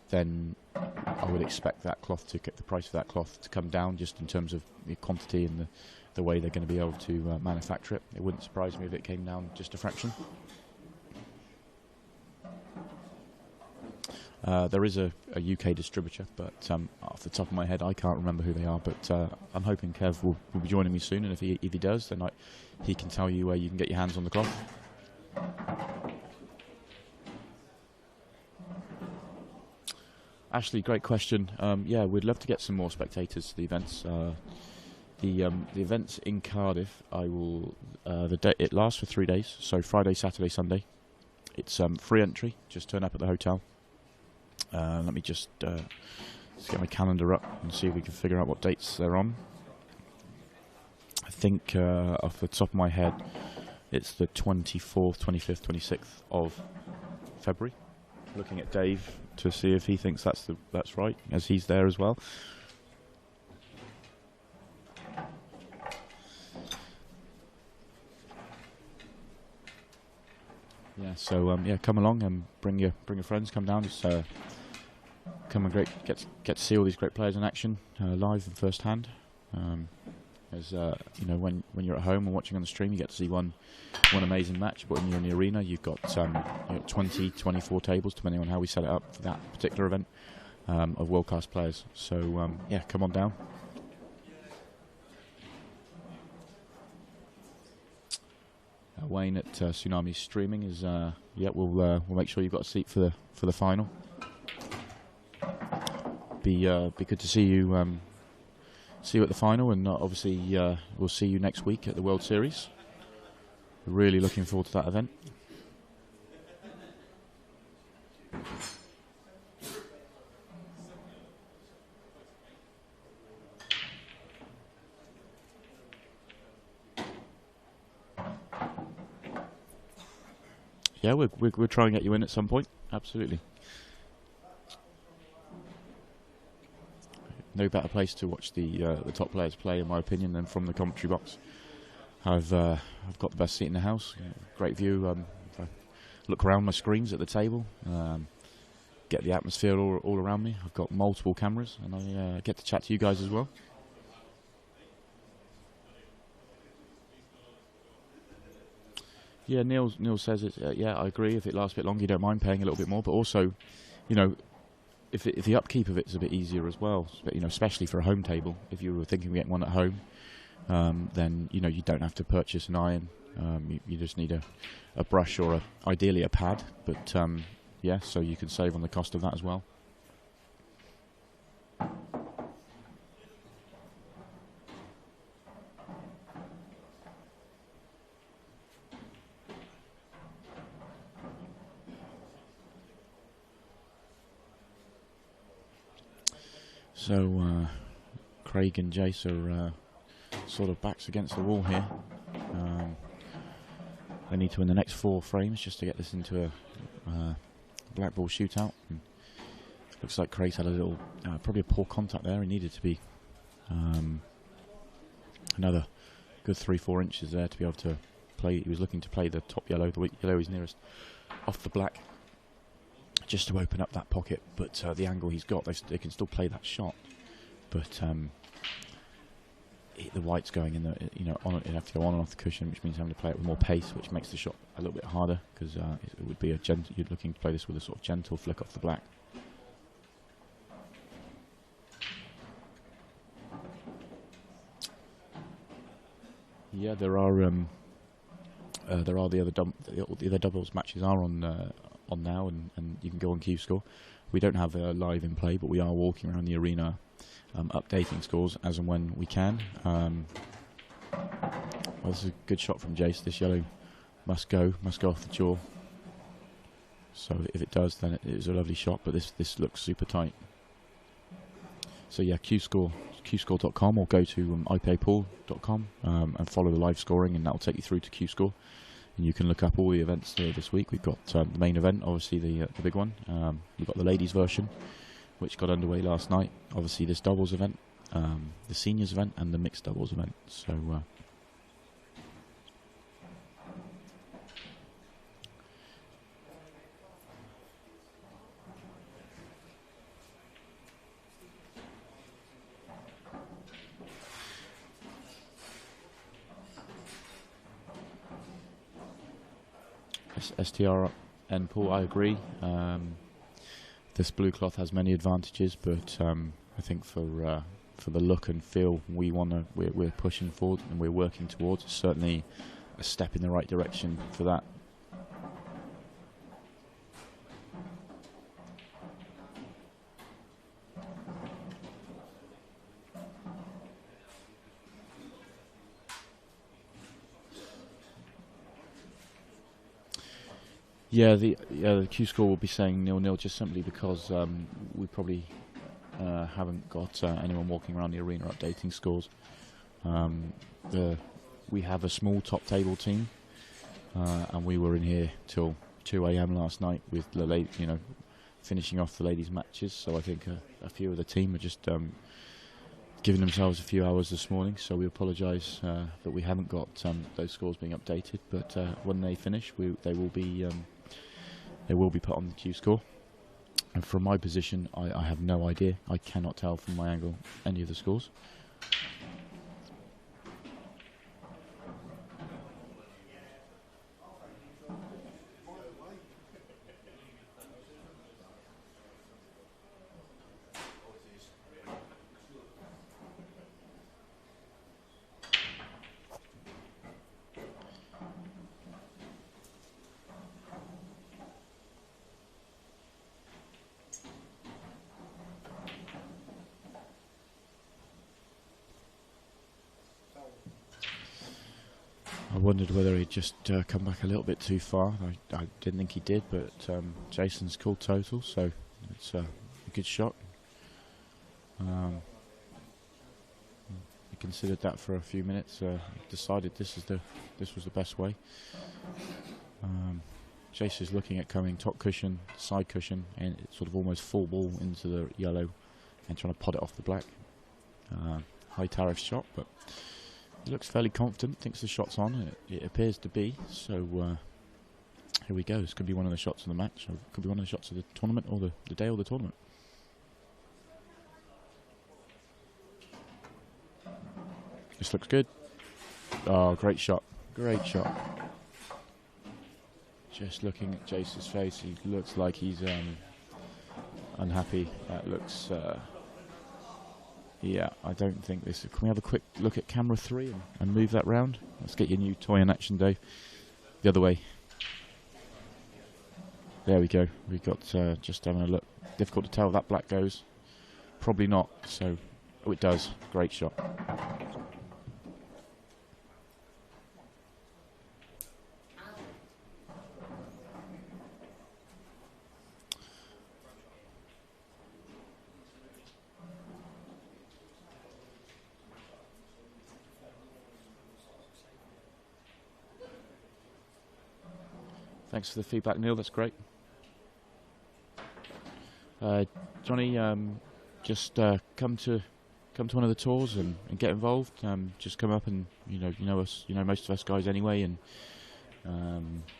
then I would expect the price of that cloth to come down, just in terms of the quantity and the way they're going to be able to manufacture it. It wouldn't surprise me if it came down just a fraction. There is a UK distributor, but off the top of my head I can't remember who they are, but I'm hoping Kev will be joining me soon, and if he does, then he can tell you where you can get your hands on the cloth. Ashley, great question. Yeah, we'd love to get some more spectators to the events. The events in Cardiff, it lasts for 3 days, so Friday, Saturday, Sunday. It's free entry, just turn up at the hotel. Let me just get my calendar up and see if we can figure out what dates they're on. I think off the top of my head, it's the 24th, 25th, 26th of February. Looking at Dave to see if he thinks that's right, as he's there as well. Yeah, so yeah, come along and bring your friends. Come down, just come and get to see all these great players in action live and first hand. As you know, when you're at home and watching on the stream, you get to see one amazing match. But when you're in the arena, you've got 20, 24 tables, depending on how we set it up for that particular event, of world-class players. So yeah, come on down. Wayne at Tsunami Streaming is yeah, we'll make sure you've got a seat for the final. Be good to see you at the final, and obviously we'll see you next week at the World Series. Really looking forward to that event. Yeah, we'll try and get you in at some point. Absolutely. No better place to watch the top players play, in my opinion, than from the commentary box. I've got the best seat in the house. Great view. If I look around my screens at the table, get the atmosphere all around me. I've got multiple cameras, and I get to chat to you guys as well. Yeah, Neil says it. Yeah, I agree. If it lasts a bit longer, you don't mind paying a little bit more. But also, you know, if the upkeep of it's a bit easier as well, you know, especially for a home table. If you were thinking of getting one at home, then you know you don't have to purchase an iron. You just need a brush or ideally a pad. But yeah, so you can save on the cost of that as well. So Craig and Jace are sort of backs against the wall here. They need to win the next 4 frames just to get this into a black ball shootout. And looks like Craig's had a little, probably a poor contact there. He needed to be another good 3-4 inches there to be able to play. He was looking to play the top yellow, the yellow he's nearest, off the black, just to open up that pocket. But the angle he's got, they can still play that shot. But the white's going in the, you know, it'd have to go on and off the cushion, which means having to play it with more pace, which makes the shot a little bit harder, because it would be you're looking to play this with a sort of gentle flick off the black. Yeah, there are the other doubles matches are on now, and you can go on CueScore. We don't have live in play, but we are walking around the arena updating scores as and when we can. Well, this is a good shot from Jace. This yellow must go off the jaw. So if it does, then it is a lovely shot, but this looks super tight. So yeah, CueScore.com, or go to ipaypool.com and follow the live scoring, and that will take you through to CueScore. And you can look up all the events this week. We've got the main event, obviously the big one. We've got the ladies version, which got underway last night. Obviously this doubles event, the seniors event, and the mixed doubles event. So STR and Paul, I agree. This blue cloth has many advantages, but I think for the look and feel we're pushing forward and we're working towards, it's certainly a step in the right direction for that. Yeah, the CueScore will be saying 0-0 just simply because we probably haven't got anyone walking around the arena updating scores. We have a small top table team, and we were in here till 2 a.m. last night with the finishing off the ladies' matches. So I think a few of the team are just giving themselves a few hours this morning. So we apologise that we haven't got those scores being updated. But when they finish, they will be put on the CueScore. And from my position, I have no idea. I cannot tell from my angle any of the scores. I wondered whether he'd just come back a little bit too far. I didn't think he did, but Jason's called total, so it's a good shot. He considered that for a few minutes. Decided this was the best way. Jace is looking at coming top cushion, side cushion, and it's sort of almost full ball into the yellow, and trying to pot it off the black. High tariff shot, but he looks fairly confident. Thinks the shot's on. It appears to be. So here we go. This could be one of the shots of the match. Or it could be one of the shots of the tournament, or the day of the tournament. This looks good. Oh, great shot. Great shot. Just looking at Jace's face, he looks like he's unhappy. That looks... yeah, I don't think this... Can we have a quick look at camera 3 and move that round? Let's get your new toy in action, Dave. The other way. There we go. We've got just having a look. Difficult to tell if that black goes. Probably not. So, oh, it does. Great shot. Thanks for the feedback, Neil. That's great. Johnny, just come to one of the tours and get involved. Just come up and you know us, most of us guys anyway. And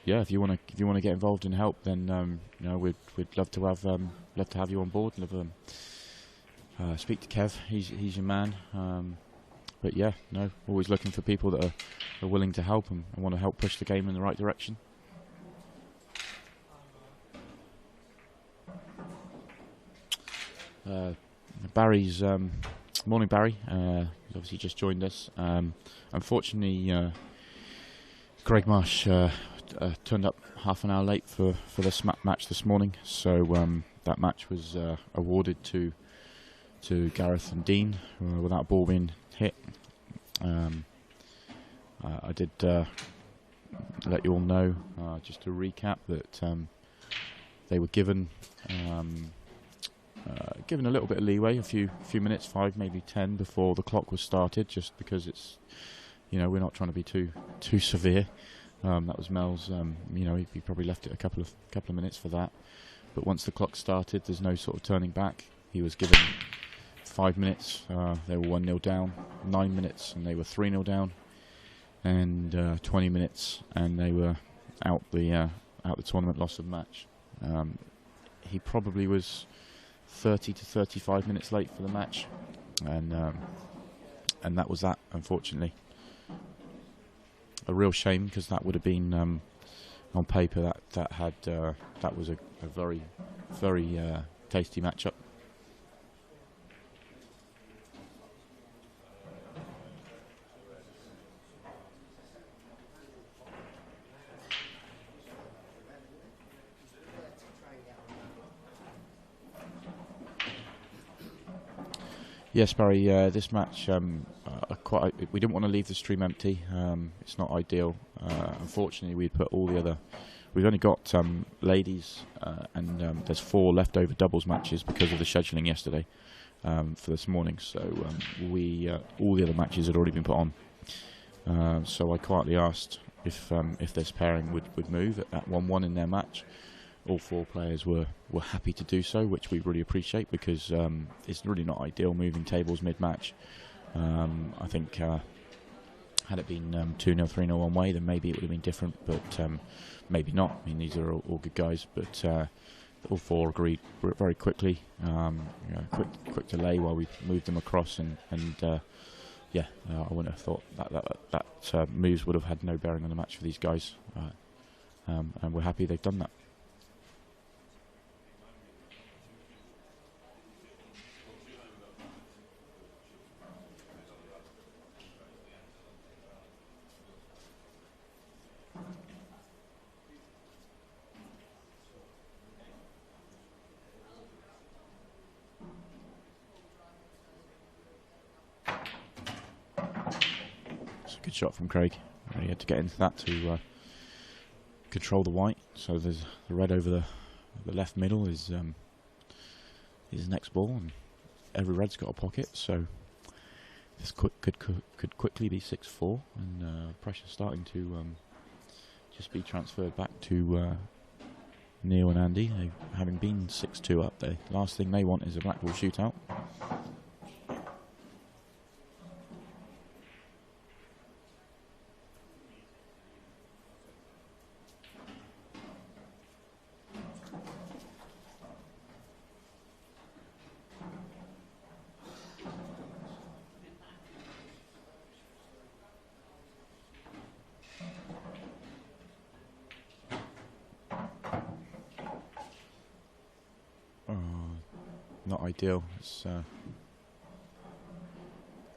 yeah, if you want to get involved and help, then we'd love to have you on board. Speak to Kev. He's your man. But yeah, always looking for people that are willing to help and want to help push the game in the right direction. Barry's morning, Barry. He's obviously just joined us. Unfortunately, Greg Marsh turned up half an hour late for the SMAP match this morning, so that match was awarded to Gareth and Dean without a ball being hit. I did let you all know, just to recap, that they were given a little bit of leeway, a few minutes, 5 maybe 10 before the clock was started, just because it's, we're not trying to be too severe. That was Mel's. He probably left it a couple of minutes for that. But once the clock started, there's no sort of turning back. He was given 5 minutes. They were 1-0 down. 9 minutes, and they were 3-0 down. And 20 minutes, and they were out the tournament, loss of match. He probably was 30 to 35 minutes late for the match, and that was that, unfortunately. A real shame, because that would have been on paper that was a very, very tasty matchup. Yes, Barry, this match, we didn't want to leave the stream empty. It's not ideal. Unfortunately, we'd put all the other... We've only got ladies, and there's 4 leftover doubles matches because of the scheduling yesterday for this morning. So all the other matches had already been put on. So I quietly asked if this pairing would move at 1-1 in their match. All 4 players were happy to do so, which we really appreciate, because it's really not ideal moving tables mid-match. I think had it been 2-0, 3-0 one way, then maybe it would have been different, but maybe not. I mean, these are all good guys, but all 4 agreed very quickly. Quick delay while we moved them across, and yeah, I wouldn't have thought that moves would have had no bearing on the match for these guys, and we're happy they've done that. Good shot from Craig. He had to get into that to control the white. So there's the red over the left middle is his next ball, and every red's got a pocket. So this could quickly be 6-4, and pressure starting to just be transferred back to Neil and Andy. They, having been 6-2 up, the last thing they want is a black ball shootout. Not ideal. It's,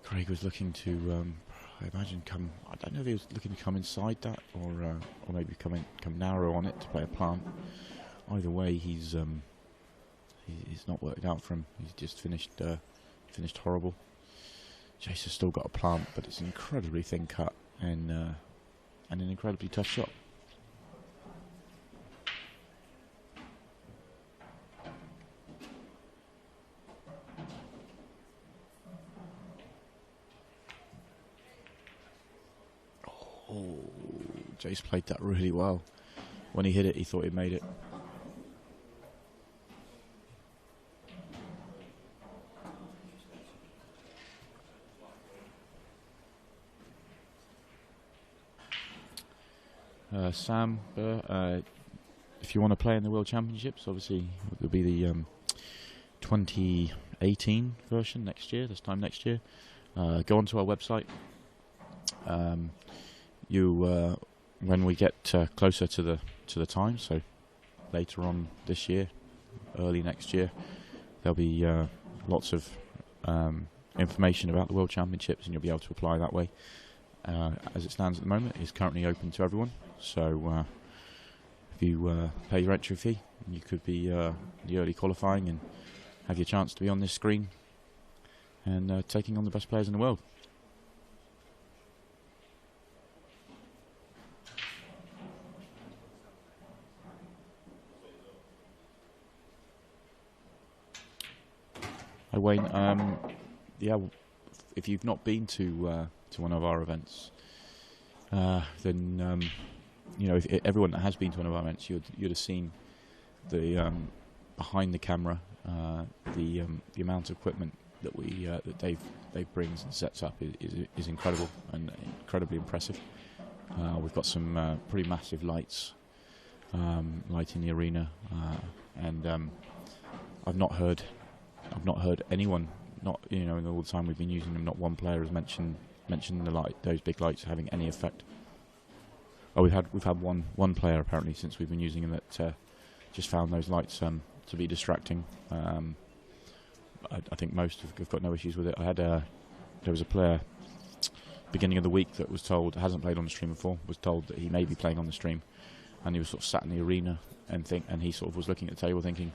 Craig was looking to, I imagine, come. I don't know if he was looking to come inside that, or maybe come narrow on it to play a plant. Either way, he's not worked out for him. He's just finished horrible. Jace has still got a plant, but it's an incredibly thin cut and an incredibly tough shot. Oh, Jace played that really well. When he hit it, he thought he made it. Sam, if you want to play in the World Championships, obviously it'll be the 2018 version next year, this time next year. Go onto our website. When we get closer to the time, so later on this year, early next year, there'll be lots of information about the World Championships, and you'll be able to apply that way. As it stands at the moment, it's currently open to everyone. So if you pay your entry fee, you could be the early qualifying and have your chance to be on this screen and taking on the best players in the world. Hi Wayne, if you've not been to one of our events, then if everyone that has been to one of our events, you'd have seen the behind the camera, the amount of equipment that that Dave brings and sets up is incredible and incredibly impressive. We've got some pretty massive lights lighting the arena, and I've not heard anyone, not in all the time we've been using them, not one player has mentioned those big lights having any effect. Oh, we've had one player apparently since we've been using them that just found those lights to be distracting. I think most have got no issues with it. There was a player beginning of the week that was told, hasn't played on the stream before, was told that he may be playing on the stream, and he was sort of sat in the arena and he sort of was looking at the table thinking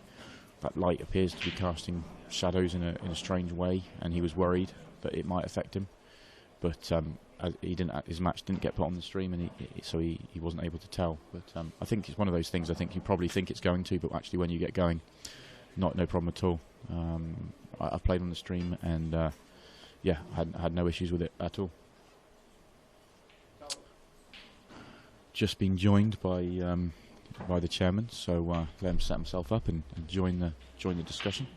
that light appears to be casting shadows in a strange way, and he was worried that it might affect him. But his match didn't get put on the stream, and so he wasn't able to tell. But I think it's one of those things. I think you probably think it's going to, but actually when you get going, no problem at all. I've played on the stream, and I had no issues with it at all. Just been joined by the chairman, so let him set himself up and join the discussion.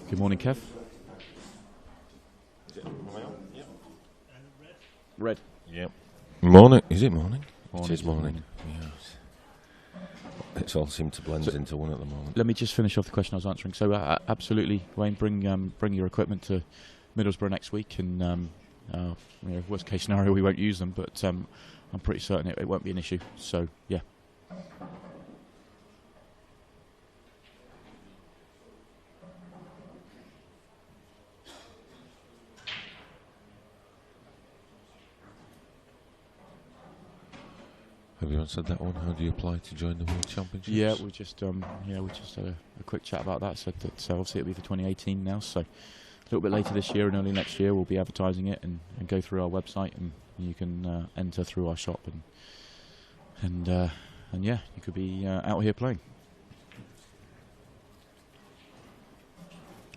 Good morning, Kev. Red. Yep. Morning. Is it morning? Morning. It is morning. Yes. It's all seemed to blend into one at the moment. Let me just finish off the question I was answering. So absolutely, Wayne, bring your equipment to Middlesbrough next week, and worst case scenario we won't use them, but I'm pretty certain it won't be an issue. So yeah. Have you answered that one? How do you apply to join the World Championships? Yeah, we just had a quick chat about that. Said that obviously it'll be for 2018 now, so little bit later this year and early next year, we'll be advertising it and go through our website, and you can enter through our shop, and yeah, you could be out here playing.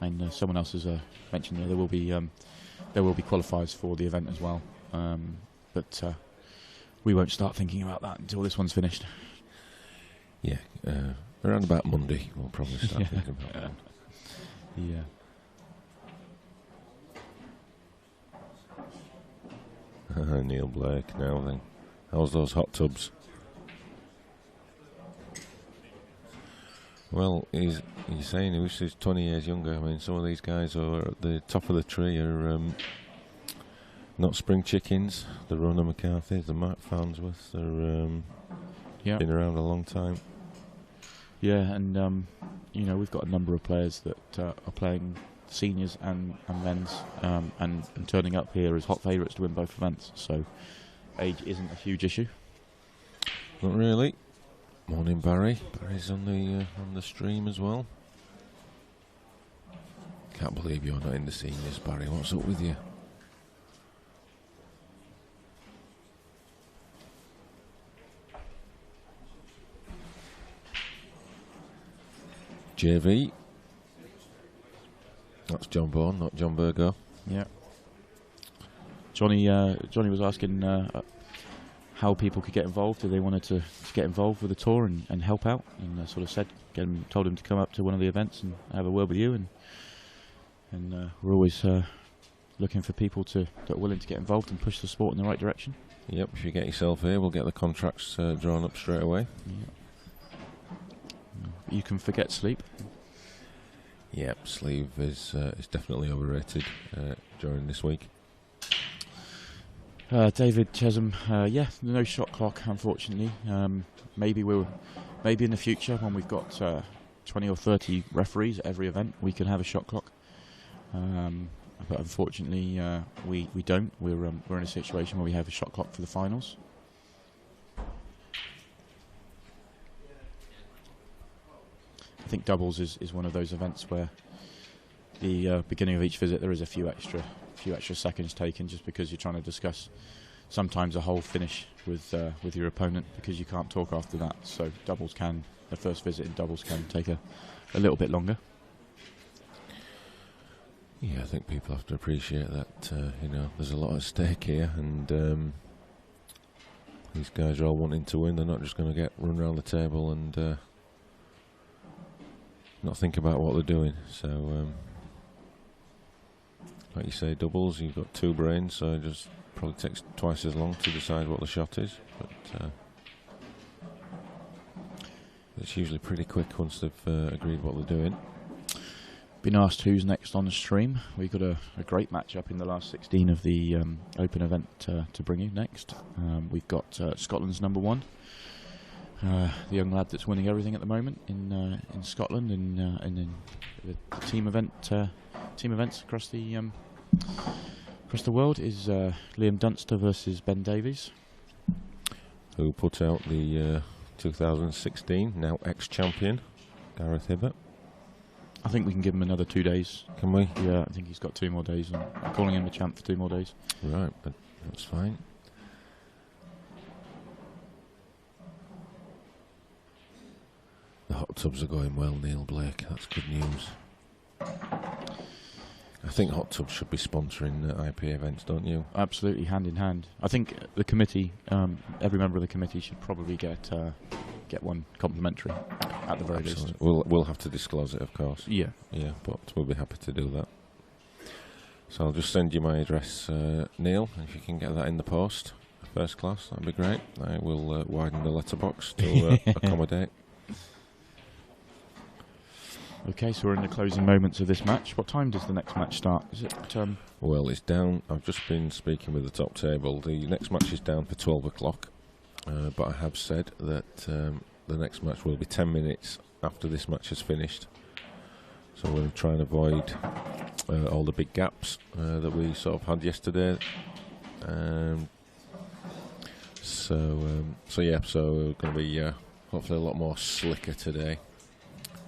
And someone else has mentioned there will be qualifiers for the event as well, but we won't start thinking about that until this one's finished. Yeah, around about Monday we'll probably start thinking about that. Yeah. Neil Blake now then. How's those hot tubs? Well, he's saying he wishes he's 20 years younger. I mean, some of these guys who are at the top of the tree are not spring chickens. The Rona McCarthy, the Mark Farnsworth, they're been around a long time. Yeah, and we've got a number of players that are playing seniors and men's, and turning up here as hot favourites to win both events. So age isn't a huge issue. Not really. Morning, Barry. Barry's on the stream as well. Can't believe you're not in the seniors, Barry. What's up with you? JV. That's John Bourne, not John Burgo. Yeah. Johnny was asking how people could get involved, if they wanted to get involved with the tour and help out, and sort of told him to come up to one of the events and have a word with you, and we're always looking for people that are willing to get involved and push the sport in the right direction. Yep, if you get yourself here, we'll get the contracts drawn up straight away. Yeah. You can forget sleep. Yep, sleep is definitely overrated during this week. David Chesham, no shot clock, unfortunately. Maybe in the future, when we've got 20 or 30 referees at every event, we can have a shot clock. But unfortunately, we don't. We're in a situation where we have a shot clock for the finals. I think doubles is one of those events where the beginning of each visit there is a few extra seconds taken, just because you're trying to discuss sometimes a whole finish with your opponent, because you can't talk after that. So the first visit in doubles can take a little bit longer. Yeah, I think people have to appreciate that. There's a lot at stake here, and these guys are all wanting to win. They're not just going to get run around the table and not think about what they're doing. So, like you say, doubles, you've got two brains, so it just probably takes twice as long to decide what the shot is. But it's usually pretty quick once they've agreed what they're doing. Been asked who's next on the stream. We've got a great match up in the last 16 of the Open event to bring you next. We've got Scotland's number one, the young lad that's winning everything at the moment in Scotland, and in the team events across the world is Liam Dunster versus Ben Davies, who put out the 2016 now ex-champion Gareth Hibbert. I think we can give him another 2 days. Can we? Yeah, I think he's got 2 more days. I'm calling him the champ for 2 more days. Right, but that's fine. The hot tubs are going well, Neil Blake. That's good news. I think hot tubs should be sponsoring IP events, don't you? Absolutely, hand in hand. I think the committee, every member of the committee should probably get one complimentary at the very least. We'll have to disclose it, of course. Yeah, but we'll be happy to do that. So I'll just send you my address, Neil. If you can get that in the post, first class, that'd be great. I will widen the letterbox to accommodate. Okay, so we're in the closing moments of this match. What time does the next match start? Is it? Well, it's down. I've just been speaking with the top table. The next match is down for 12 o'clock. But I have said that the next match will be 10 minutes after this match is finished. So we'll try and avoid all the big gaps that we sort of had yesterday. So we're going to be hopefully a lot more slicker today.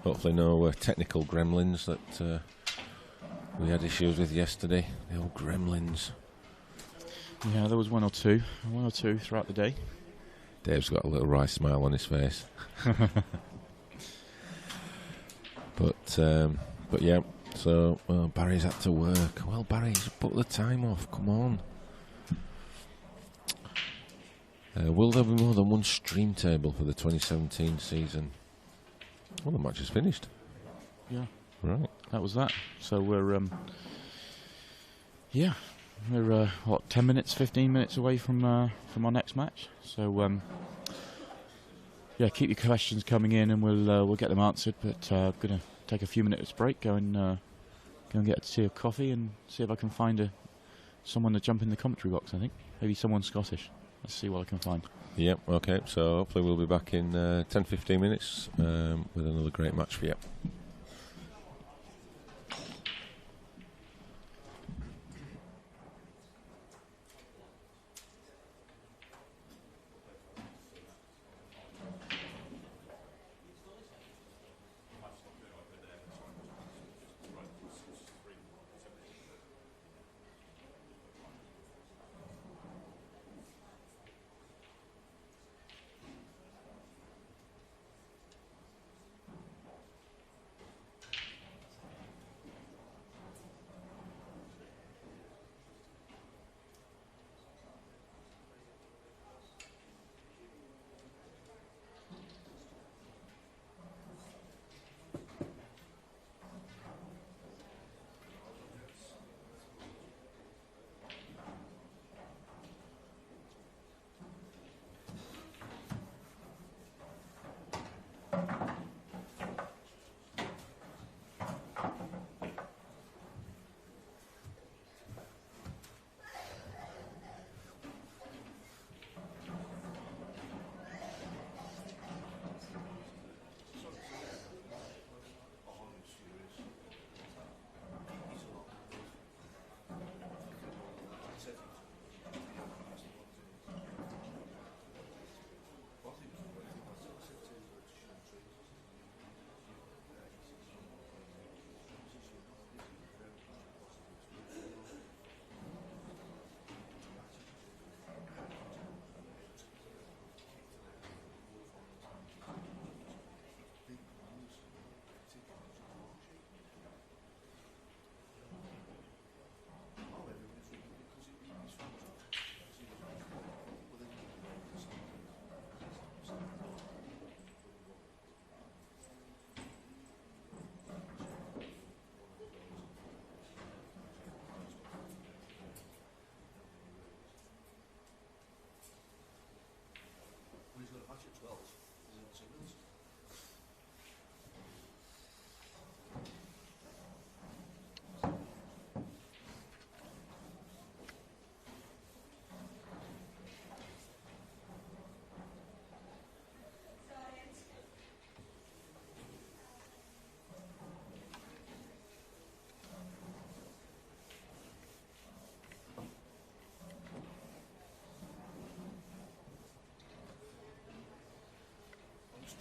Hopefully no technical gremlins that we had issues with yesterday, the old gremlins. Yeah, there was one or two throughout the day. Dave's got a little wry smile on his face. But yeah, so Barry's had to work. Well, Barry, just put the time off, come on. Will there be more than one stream table for the 2017 season? Well, the match is finished. Yeah. Right. That was that. So we're 10 minutes, 15 minutes away from our next match. So yeah, keep your questions coming in, and we'll get them answered. But I'm gonna take a few minutes break, go and get a tea or coffee, and see if I can find someone to jump in the commentary box. I think maybe someone Scottish. Let's see what I can find. Yep. Okay. So hopefully we'll be back in 10-15 minutes with another great match for you.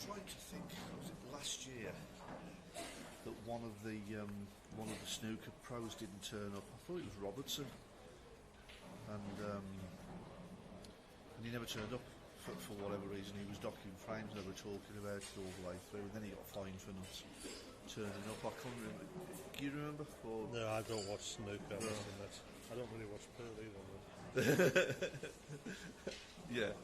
Trying to think, was it last year that one of the snooker pros didn't turn up? I thought it was Robertson, and he never turned up for whatever reason. He was docking frames, they were talking about it all the way through, and then he got fined for not turning up. I can't remember. Do you remember? Or? No, I don't watch snooker. I don't really watch pool either. Yeah.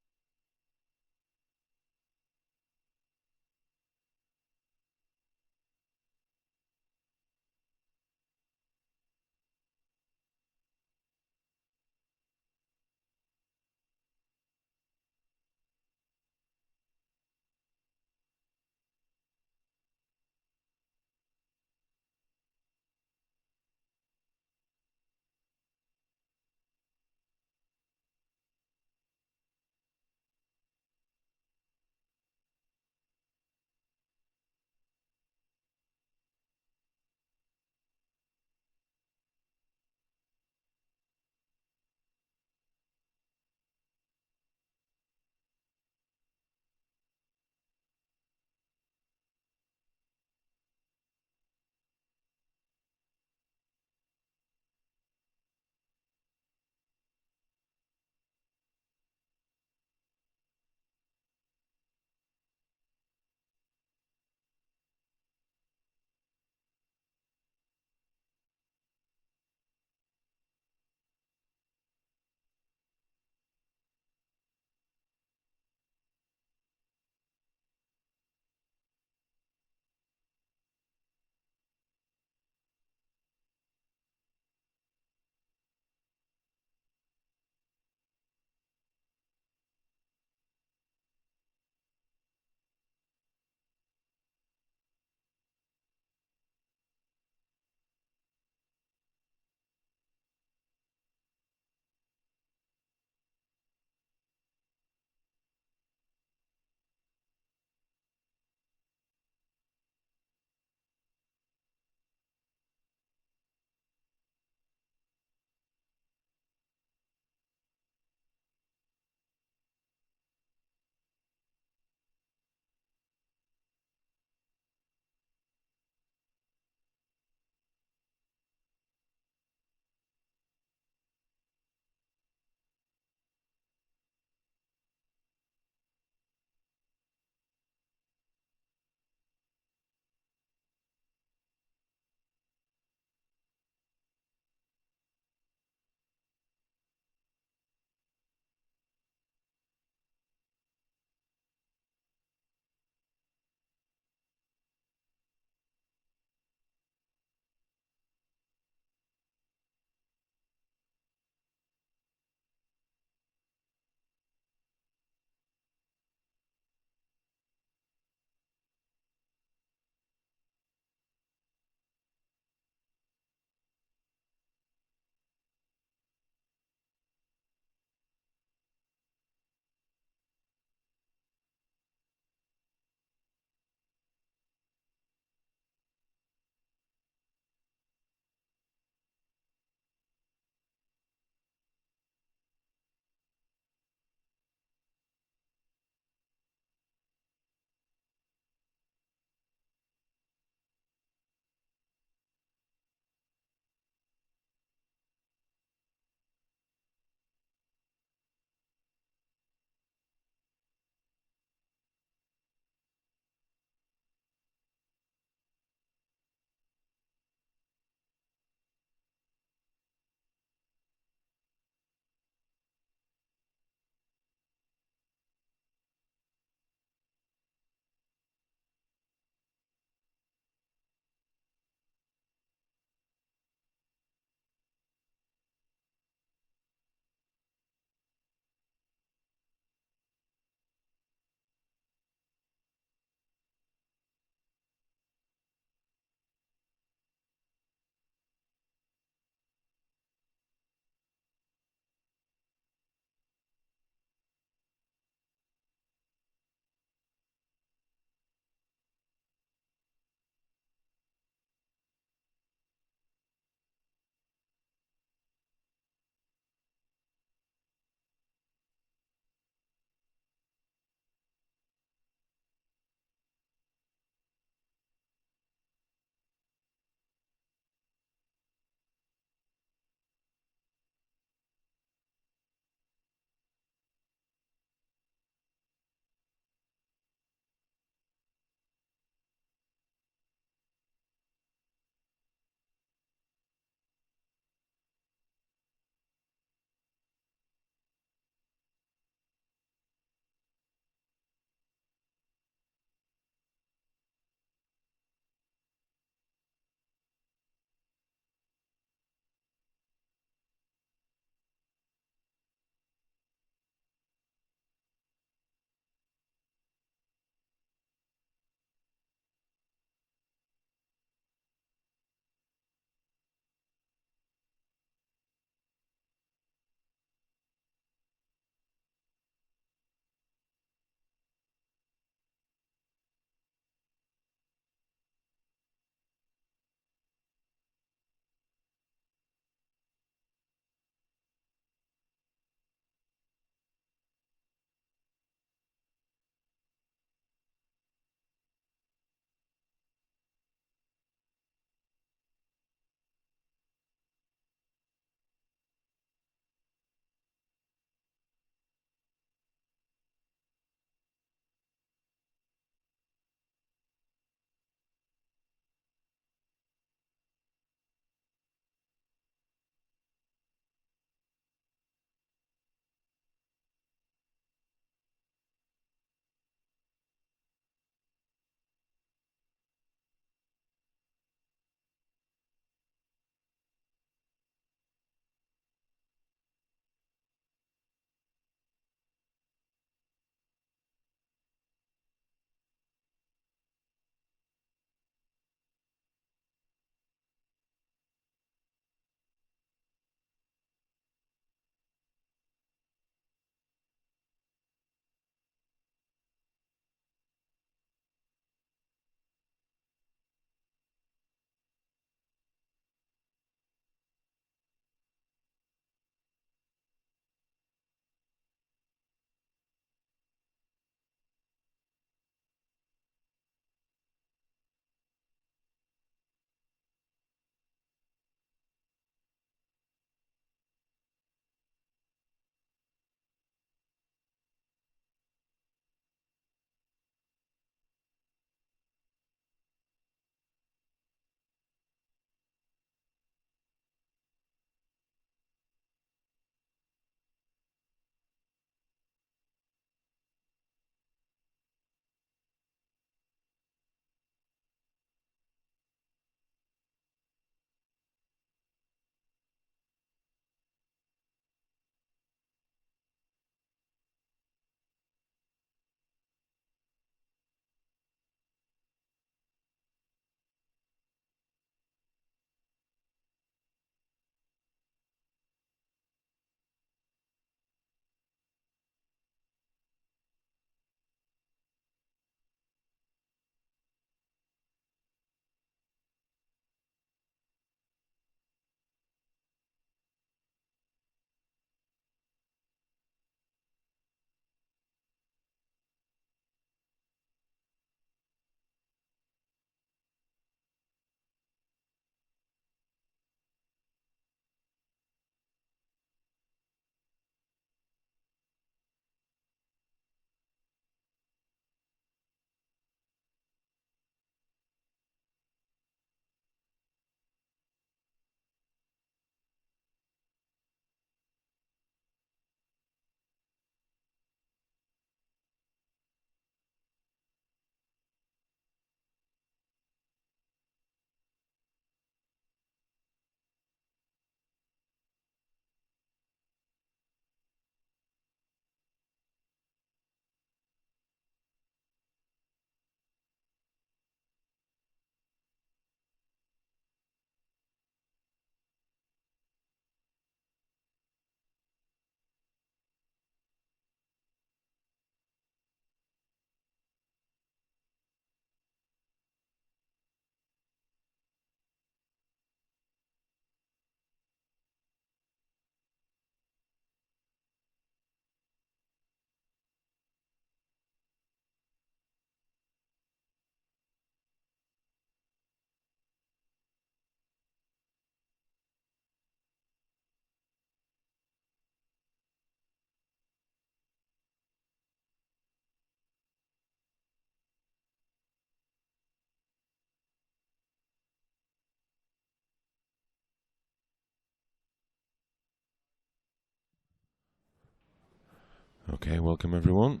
Okay, welcome everyone.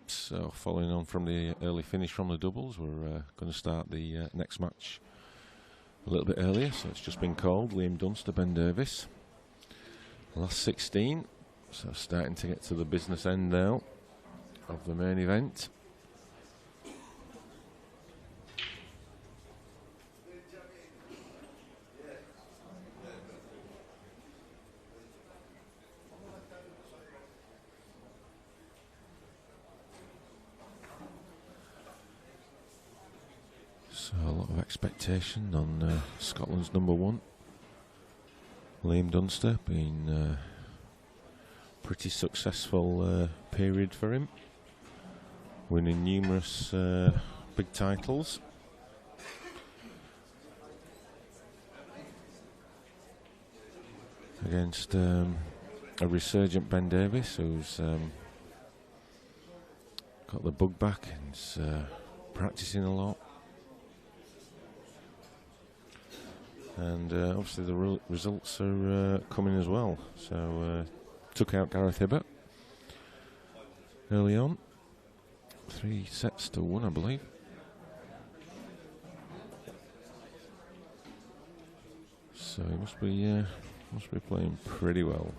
So, following on from the early finish from the doubles, we're going to start the next match a little bit earlier. So, it's just been called. Liam Dunster, Ben Davis. Last 16. So, starting to get to the business end now of the main event. So a lot of expectation on Scotland's number one, Liam Dunster, being a pretty successful period for him, winning numerous big titles. Against a resurgent Ben Davis, who's got the bug back and is practicing a lot. And obviously the results are coming as well. So took out Gareth Hibbert early on, 3-1, I believe. So he must be playing pretty well.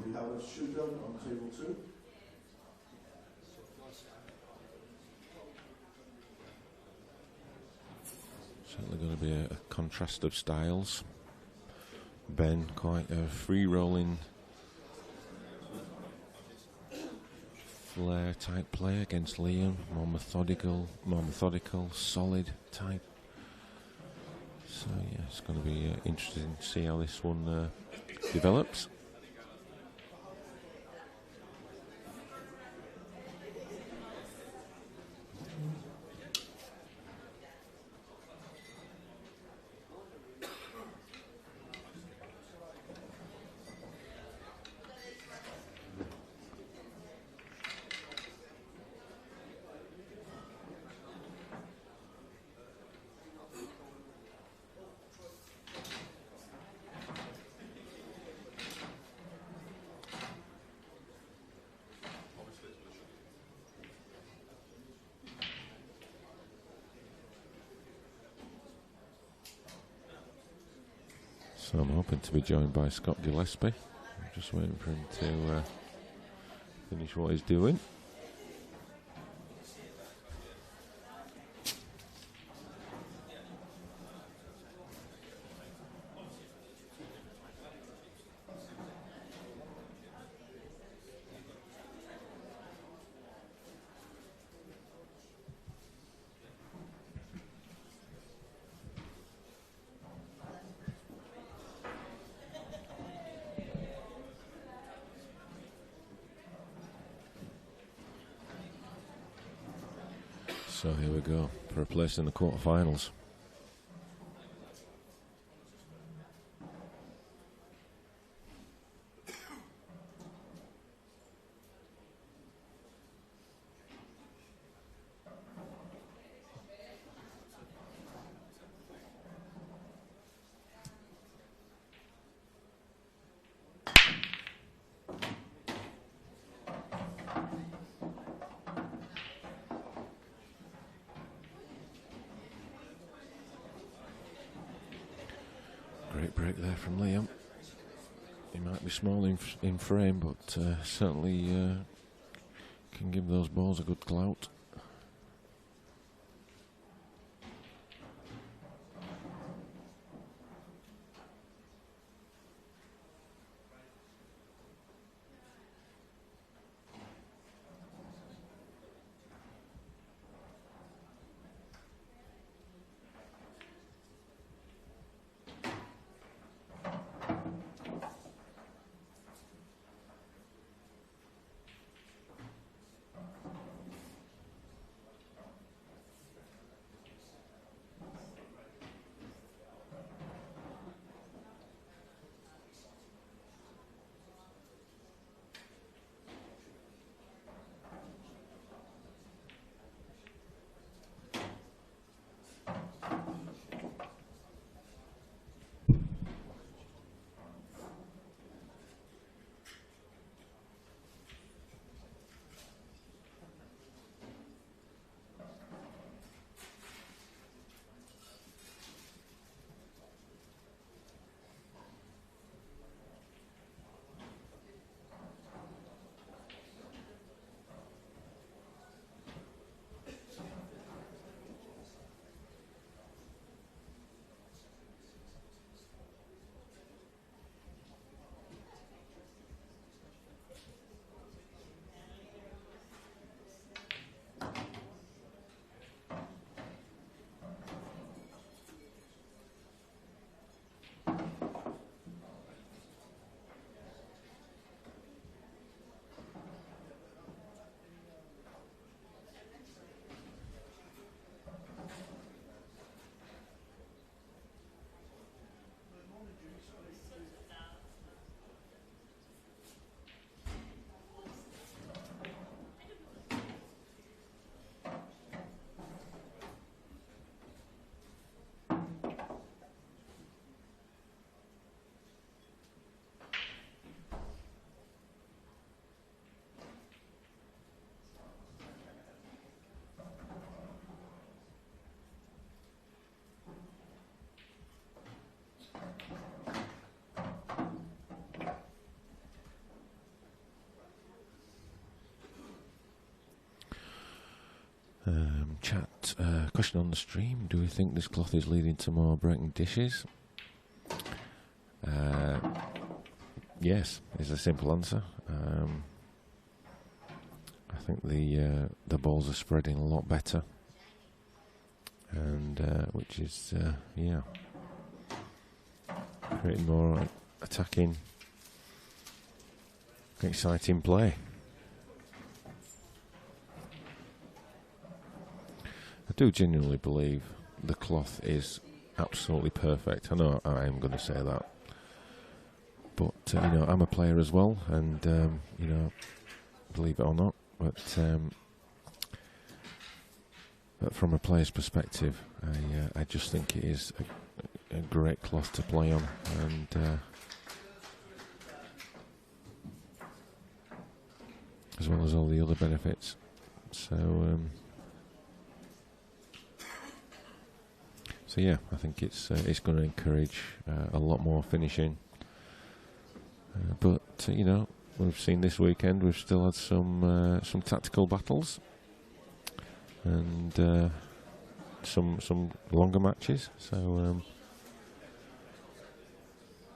We have a shootout on table 2. Certainly going to be a contrast of styles. Ben, quite a free-rolling flair type play against Liam, more methodical, solid type. So yeah, it's going to be interesting to see how this one develops. So I'm hoping to be joined by Scott Gillespie. I'm just waiting for him to finish what he's doing. So here we go for a place in the quarterfinals. Great break there from Liam. He might be small in frame, but certainly can give those balls a good clout. Chat question on the stream: do we think this cloth is leading to more breaking dishes? Yes, is a simple answer. I think the balls are spreading a lot better, and which is creating more attacking, exciting play. I do genuinely believe the cloth is absolutely perfect. I know I am going to say that, but I'm a player as well, and believe it or not, but from a player's perspective, I just think it is a great cloth to play on, and as well as all the other benefits. So yeah, I think it's going to encourage a lot more finishing. But we've seen this weekend we've still had some tactical battles and some longer matches. So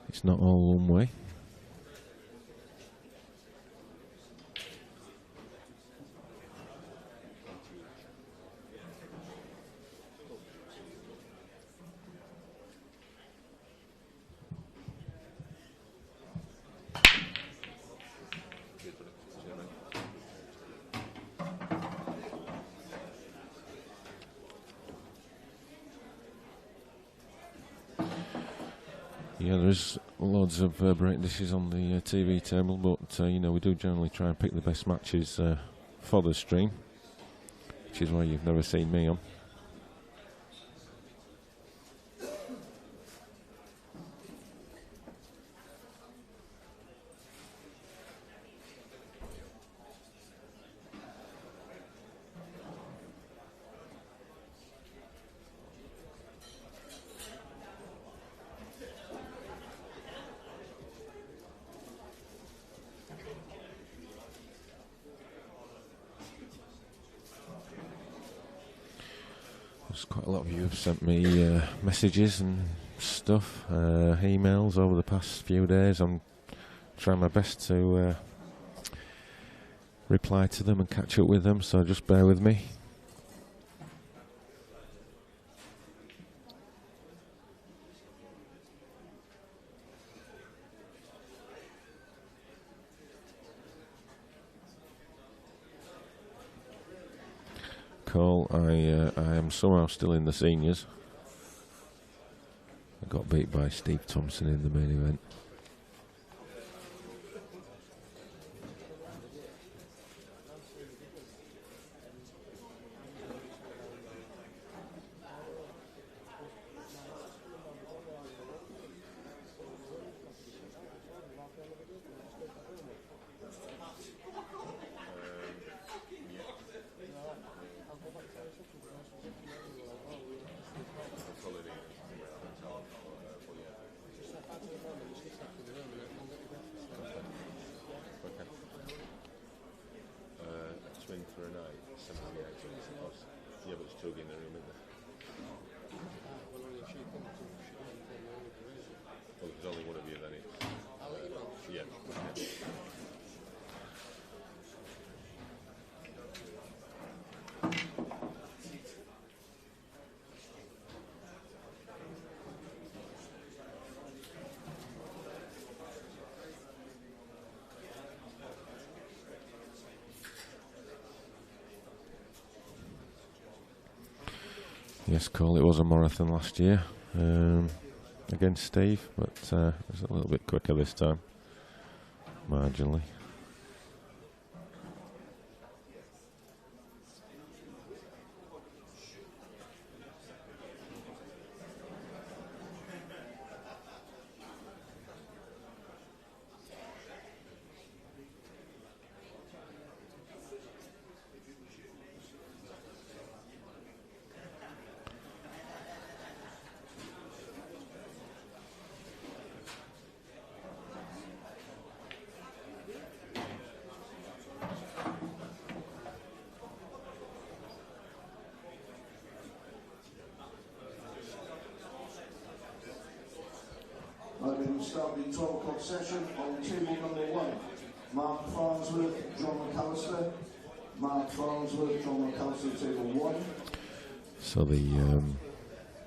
it's not all one way. Yeah, there's loads of break dishes on the TV table, but we do generally try and pick the best matches for the stream, which is why you've never seen me on. Quite a lot of you have sent me messages and stuff, emails over the past few days. I'm trying my best to reply to them and catch up with them, so just bear with me. Cole, I am somehow still in the seniors. I got beat by Steve Thompson in the main event. Yes, Cole, it was a marathon last year against Steve, but it was a little bit quicker this time, marginally. start the 12 o'clock session on table number 1. Mark Farnsworth, John McAllister. Mark Farnsworth, John McAllister, table 1. So the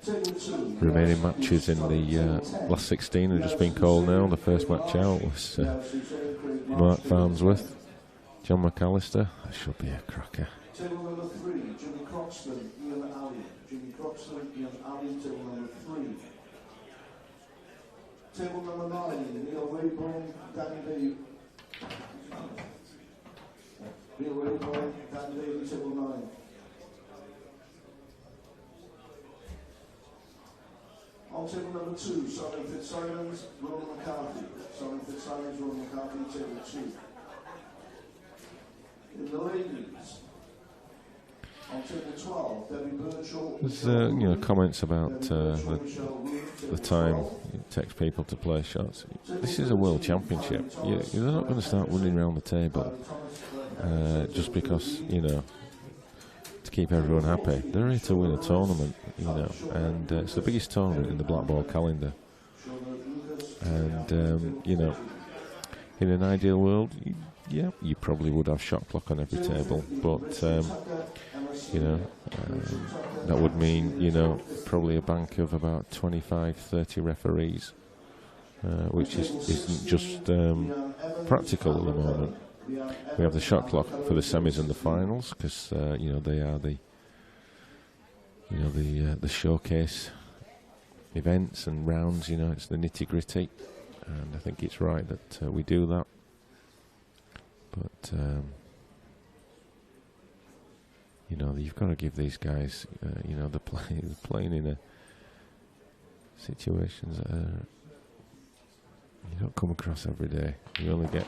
Table 2. remaining matches in the last 16 have just been called now. The first match out was Mark Farnsworth, John McAllister. That should be a cracker. Table number 3, Jimmy Croxton, Ian Alley. Jimmy Croxton, Ian Alley, table number 3. Table number 9, Neil Rayburn, Dan Davey. Neil Rayburn, Dan Davey, table 9. On table number 2, Simon Fitzsimons, Ronan McCarthy. Simon Fitzsimons, Ronan McCarthy, table 2. In the ladies, on table 12, Debbie Birchall. There's comments about the time it takes people to play shots. This is a world championship. You're not going to start running around the table just because, to keep everyone happy. They're here to win a tournament, and it's the biggest tournament in the black ball calendar. And, in an ideal world, you probably would have shot clock on every table, but that would mean probably a bank of about 25-30 referees, which isn't just practical at the moment. We have the shot clock for the semis and the finals because they are the showcase events and rounds. It's the nitty gritty, and I think it's right that we do that. But you've got to give these guys, they're playing in situations that you don't come across every day. You only get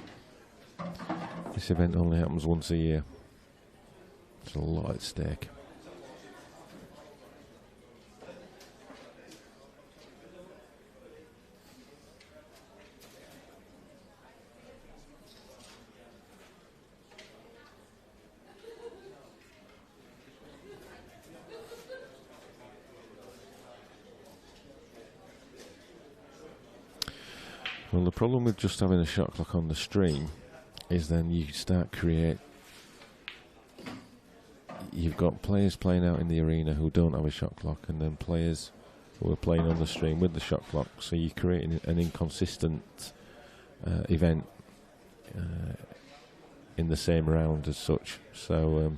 this event only happens once a year. There's a lot at stake. Well, the problem with just having a shot clock on the stream is then you start you've got players playing out in the arena who don't have a shot clock, and then players who are playing on the stream with the shot clock, so you're creating an inconsistent event in the same round as such. So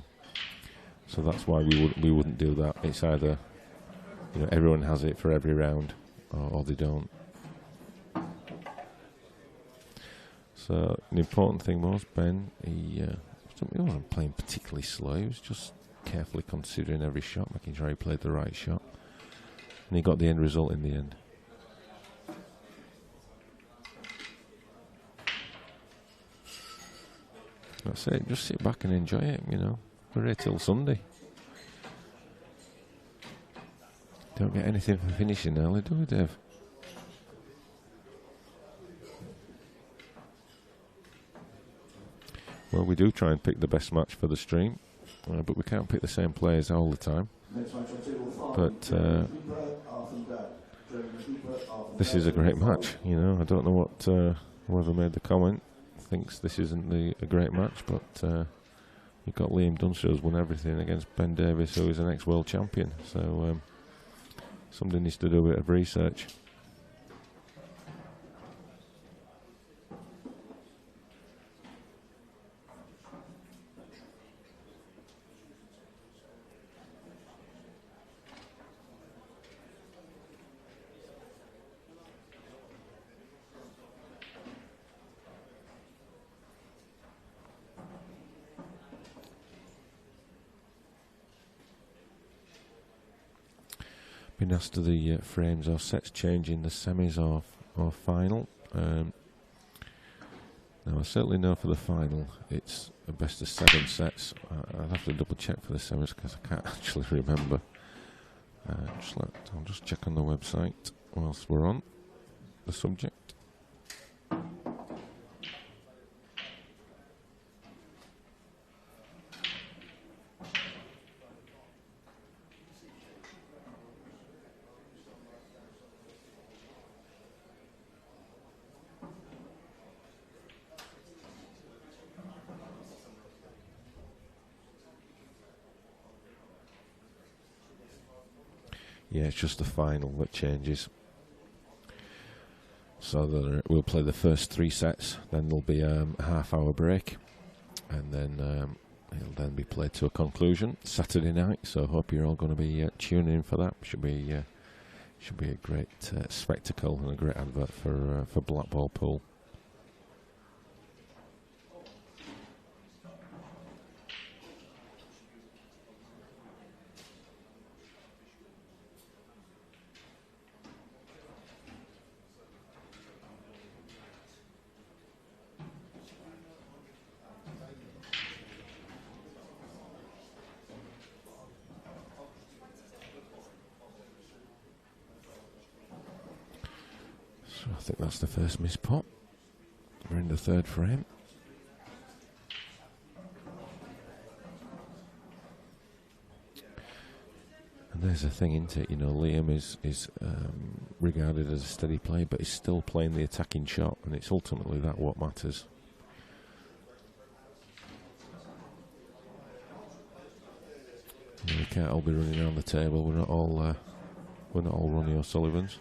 that's why we wouldn't do that. It's either everyone has it for every round, or they don't. So the important thing was Ben. He wasn't playing particularly slow. He was just carefully considering every shot, making sure he played the right shot, and he got the end result in the end. That's it. Just sit back and enjoy it. We're here till Sunday. Don't get anything for finishing early, do we, Dave? Well, we do try and pick the best match for the stream, but we can't pick the same players all the time. But this is a great match. I don't know what whoever made the comment thinks this isn't a great match, but you've got Liam Dunster who's won everything against Ben Davis, who is an ex-world champion. So somebody needs to do a bit of research. Been asked to the frames or sets changing the semis or final. Now I certainly know for the final it's a best of 7 sets. I'll have to double check for the semis because I can't actually remember. I'll just check on the website whilst we're on the subject. yeah, it's just the final that changes. So we'll play the first 3 sets, then there'll be a half-hour break, and then it'll then be played to a conclusion Saturday night. So I hope you're all going to be tuning in for that. Should be a great spectacle and a great advert for Blackball Pool. So I think that's the first missed pot. We're in the 3rd frame. And there's the thing, isn't it? You know, Liam is regarded as a steady player, but he's still playing the attacking shot, and it's ultimately that what matters. You know, we can't all be running around the table. We're not all Ronnie O'Sullivans.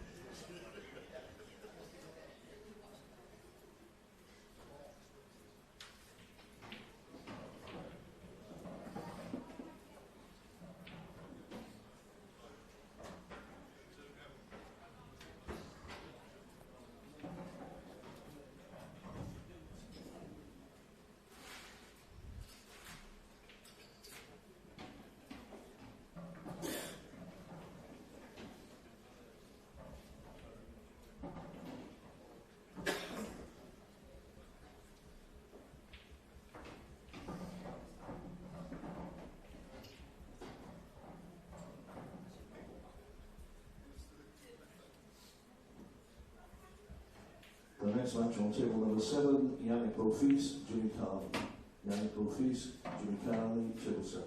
The next match on table number 7, Yannick Beaufils, Jimmy Carney. Yannick Beaufils, Jimmy Carney, table 7.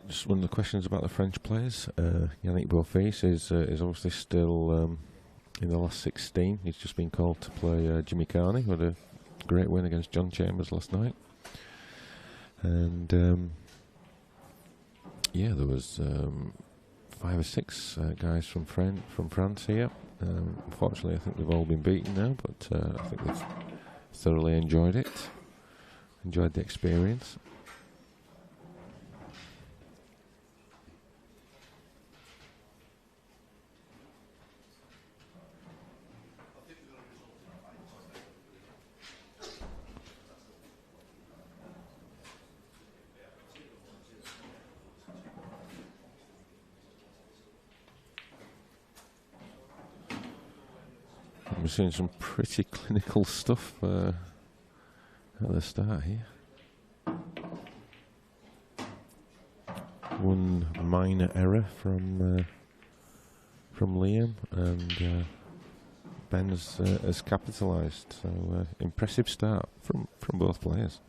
Just one of the questions about the French players. Yannick Beaufils is obviously still in the last 16. He's just been called to play Jimmy Carney, who had a great win against John Chambers last night. And yeah, there was 5 or 6 guys from France here. Unfortunately, I think they've all been beaten now, but I think they've thoroughly enjoyed it, enjoyed the experience. We're seeing some pretty clinical stuff at the start here. One minor error from Liam, and Ben has capitalised. So impressive start from both players.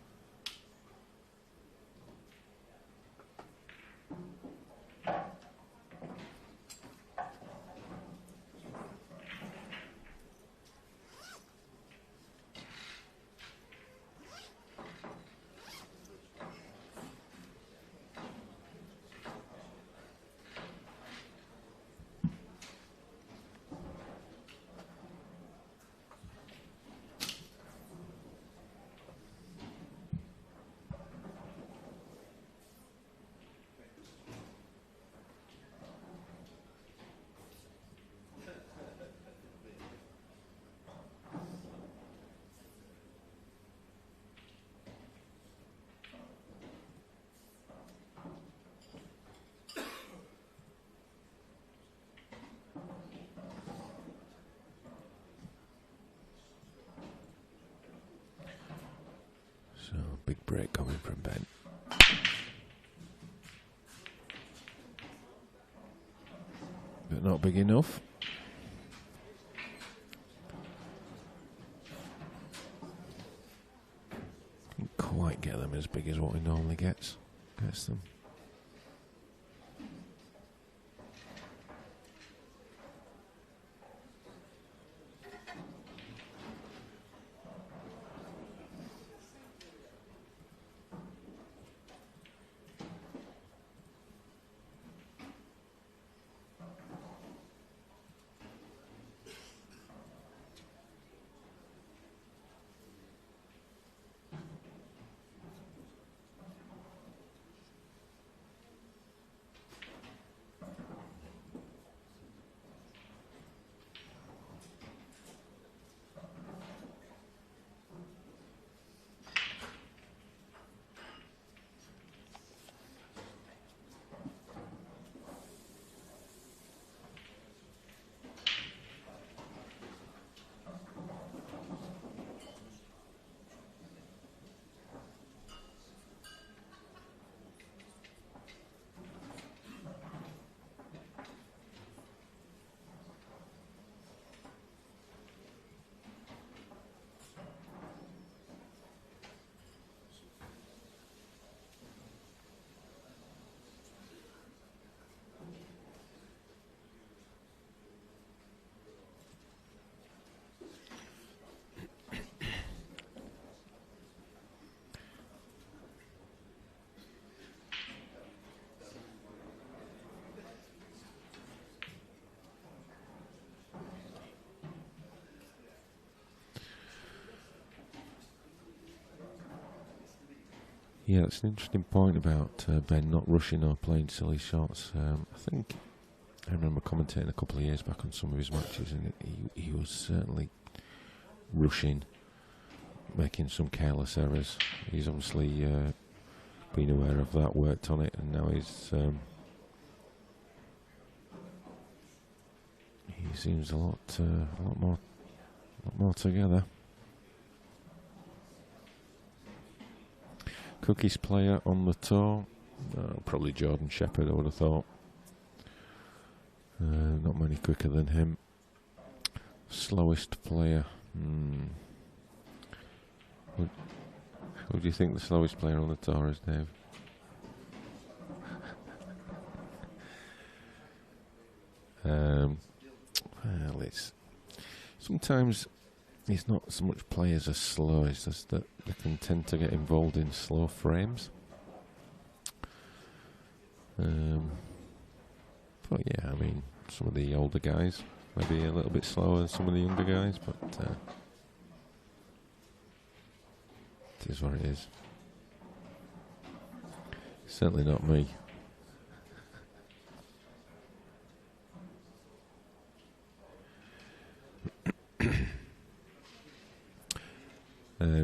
So, big break coming from Ben. But not big enough. Can't quite get them as big as what he normally gets them. Yeah, that's an interesting point about Ben not rushing or playing silly shots. I think I remember commentating a couple of years back on some of his matches, and he was certainly rushing, making some careless errors. He's obviously been aware of that, worked on it, and now he seems a lot more together. Quickest player on the tour, probably Jordan Shepherd, I would have thought. Not many quicker than him. Slowest player. Who do you think the slowest player on the tour is, Dave? Well, it's sometimes it's not so much players are slow, it's just that they can tend to get involved in slow frames. But yeah, I mean, some of the older guys maybe a little bit slower than some of the younger guys, but it is what it is. Certainly not me.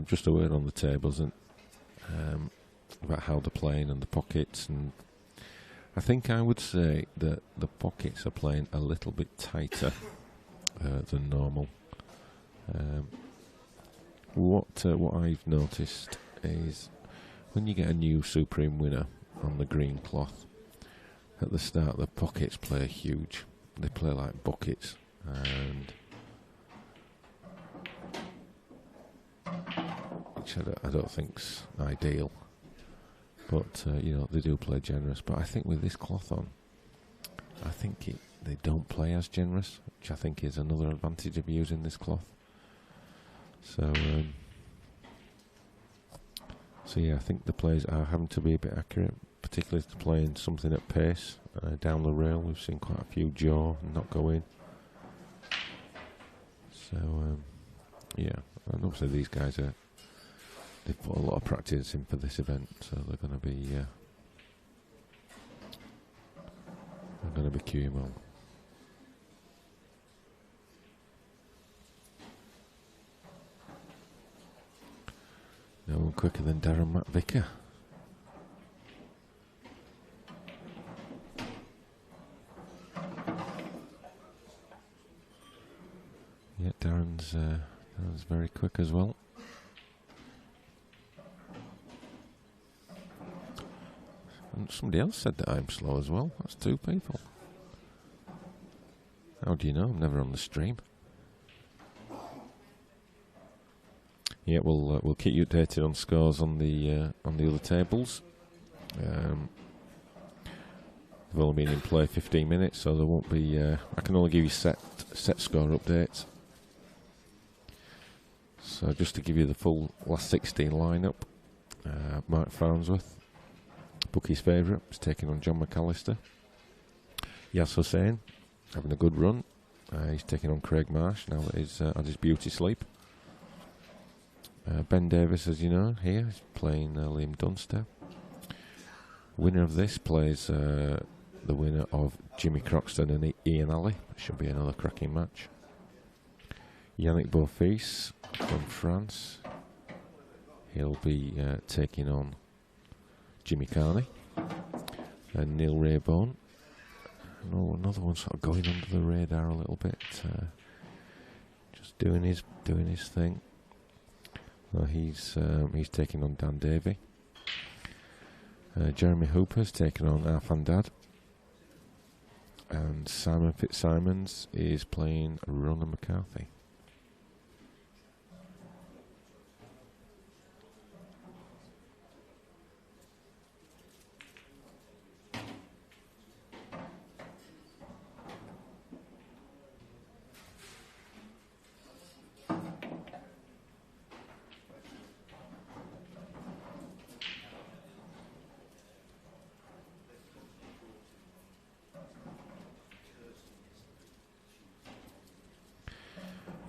Just a word on the tables and about how they're playing and the pockets, and I think I would say that the pockets are playing a little bit tighter than normal. What I've noticed is when you get a new Supreme winner on the green cloth, at the start the pockets play huge. They play like buckets, and which I don't think's ideal. But they do play generous. But I think with this cloth on, I think they don't play as generous, which I think is another advantage of using this cloth. So yeah, I think the players are having to be a bit accurate, particularly if they're playing something at pace down the rail. We've seen quite a few jaw and not go in. So yeah, and obviously these guys they've put a lot of practice in for this event, so they're going to be queuing well. No one quicker than Darren McVicker. Yeah, Darren's very quick as well. And somebody else said that I'm slow as well. That's two people. How do you know? I'm never on the stream. Yeah, we'll keep you updated on scores on the other tables. They've only been in play 15 minutes, so there won't be. I can only give you set score updates. So just to give you the full last 16 lineup, Mark Farnsworth, Bookie's favourite, is taking on John McAllister. Yas Hussain having a good run. He's taking on Craig Marsh now that he's had his beauty sleep. Ben Davis, as you know, here is playing Liam Dunster. Winner of this plays the winner of Jimmy Croxton and Ian Alley. Should be another cracking match. Yannick Beaufils from France. He'll be taking on Jimmy Carney. And Neil Rayborn. Oh, another one sort of going under the radar a little bit. Just doing his thing. He's taking on Dan Davey. Jeremy Hooper's taking on Arfan Dad. And Simon Fitzsimons is playing Ronan McCarthy.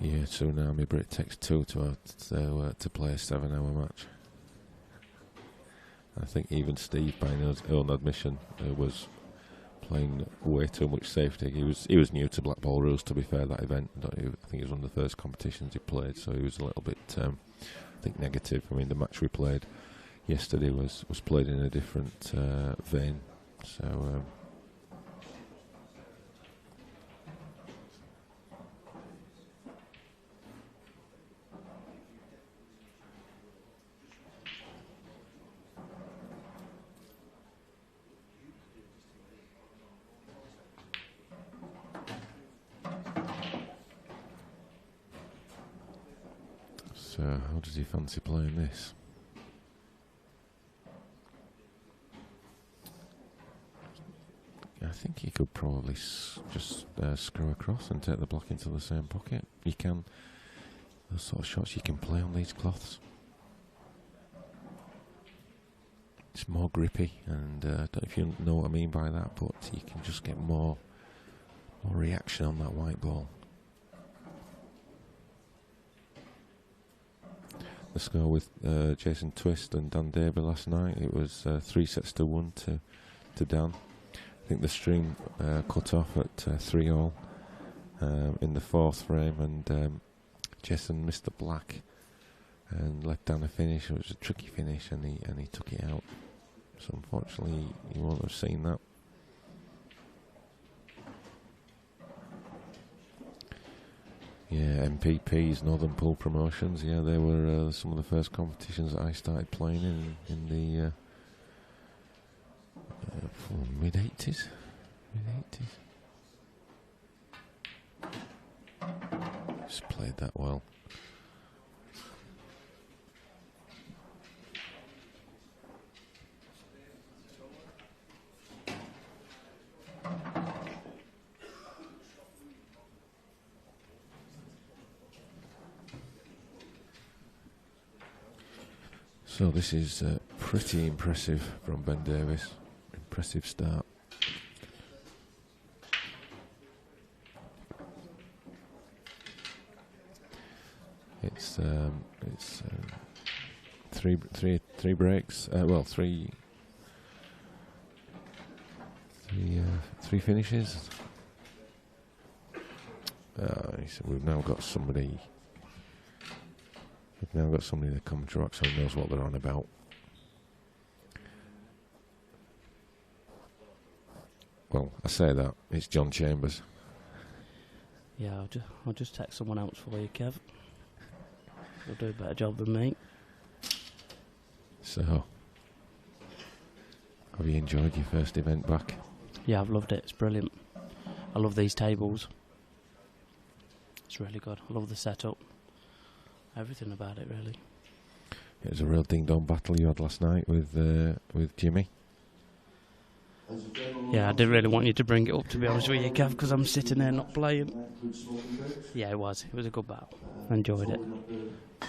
Yeah, Tsunami, but it takes two to play a 7-hour match. I think even Steve, by his own admission, was playing way too much safety. He was new to Black Ball rules, to be fair, that event. I think it was one of the first competitions he played, so he was a little bit, I think, negative. I mean, the match we played yesterday was played in a different vein, so... So, how does he fancy playing this? I think he could probably just screw across and take the block into the same pocket. You can, those sort of shots you can play on these cloths. it's more grippy, and I don't know if you know what I mean by that, but you can just get more reaction on that white ball. The score with Jason Twist and Dan Davey last night, it was 3-1 to Dan. I think the stream cut off at 3-all in the fourth frame, and Jason missed the black and let Dan a finish. It was a tricky finish, and he took it out. So unfortunately, you won't have seen that. Yeah, MPPs, Northern Pool Promotions. Yeah, they were some of the first competitions that I started playing in the mid-80s. Just played that well. So this is pretty impressive from Ben Davis. Impressive start. It's three breaks. Three finishes. So we've now got somebody. We've now got somebody in the commentary box who knows what they're on about. Well, I say that it's John Chambers. Yeah, I'll just text someone else for you, Kev. You'll do a better job than me. So, have you enjoyed your first event back? Yeah, I've loved it. It's brilliant. I love these tables. It's really good. I love the setup. Everything about it, really. It was a real ding-dong battle you had last night with Jimmy. Yeah, I didn't really want you to bring it up, to be honest with you, Kev, because I'm sitting there not playing. Yeah, it was. It was a good battle. I enjoyed it.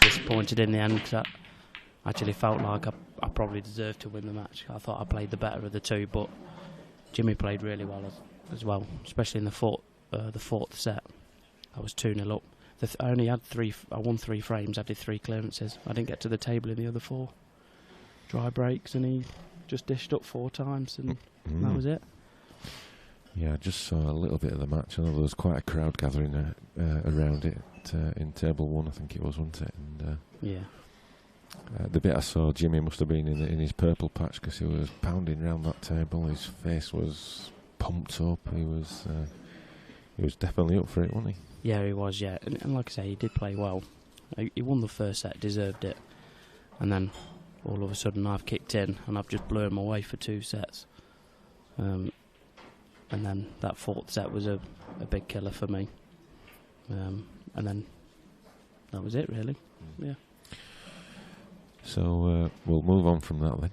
Disappointed in the end because I actually felt like I probably deserved to win the match. I thought I played the better of the two, but Jimmy played really well as well, especially in the fourth set. I was 2-0 up. I only had I won 3 frames. I did 3 clearances. I didn't get to the table in the other 4. Dry breaks, and he just dished up 4 times, and that was it. Yeah, I just saw a little bit of the match. I know there was quite a crowd gathering around it in table 1, I think it was, wasn't it? And yeah. The bit I saw, Jimmy must have been in his purple patch because he was pounding round that table. His face was pumped up. He was definitely up for it, wasn't he? Yeah, he was, yeah. And like I say, he did play well. He won the first set, deserved it. And then all of a sudden I've kicked in and I've just blew him away for 2 sets. And then that 4th set was a big killer for me. And then that was it, really. Yeah. So we'll move on from that then.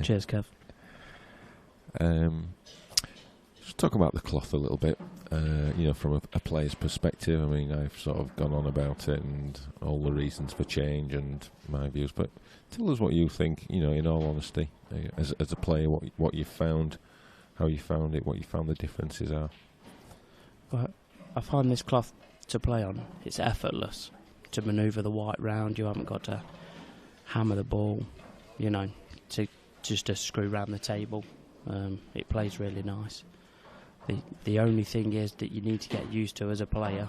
Cheers, Kev. Just talk about the cloth a little bit. From a player's perspective. I mean, I've sort of gone on about it and all the reasons for change and my views. But tell us what you think. In all honesty, as a player, what you found, how you found it, what you found the differences are. Well, I find this cloth to play on. It's effortless to manoeuvre the white round. You haven't got to hammer the ball, to screw round the table. It plays really nice. The only thing is that you need to get used to as a player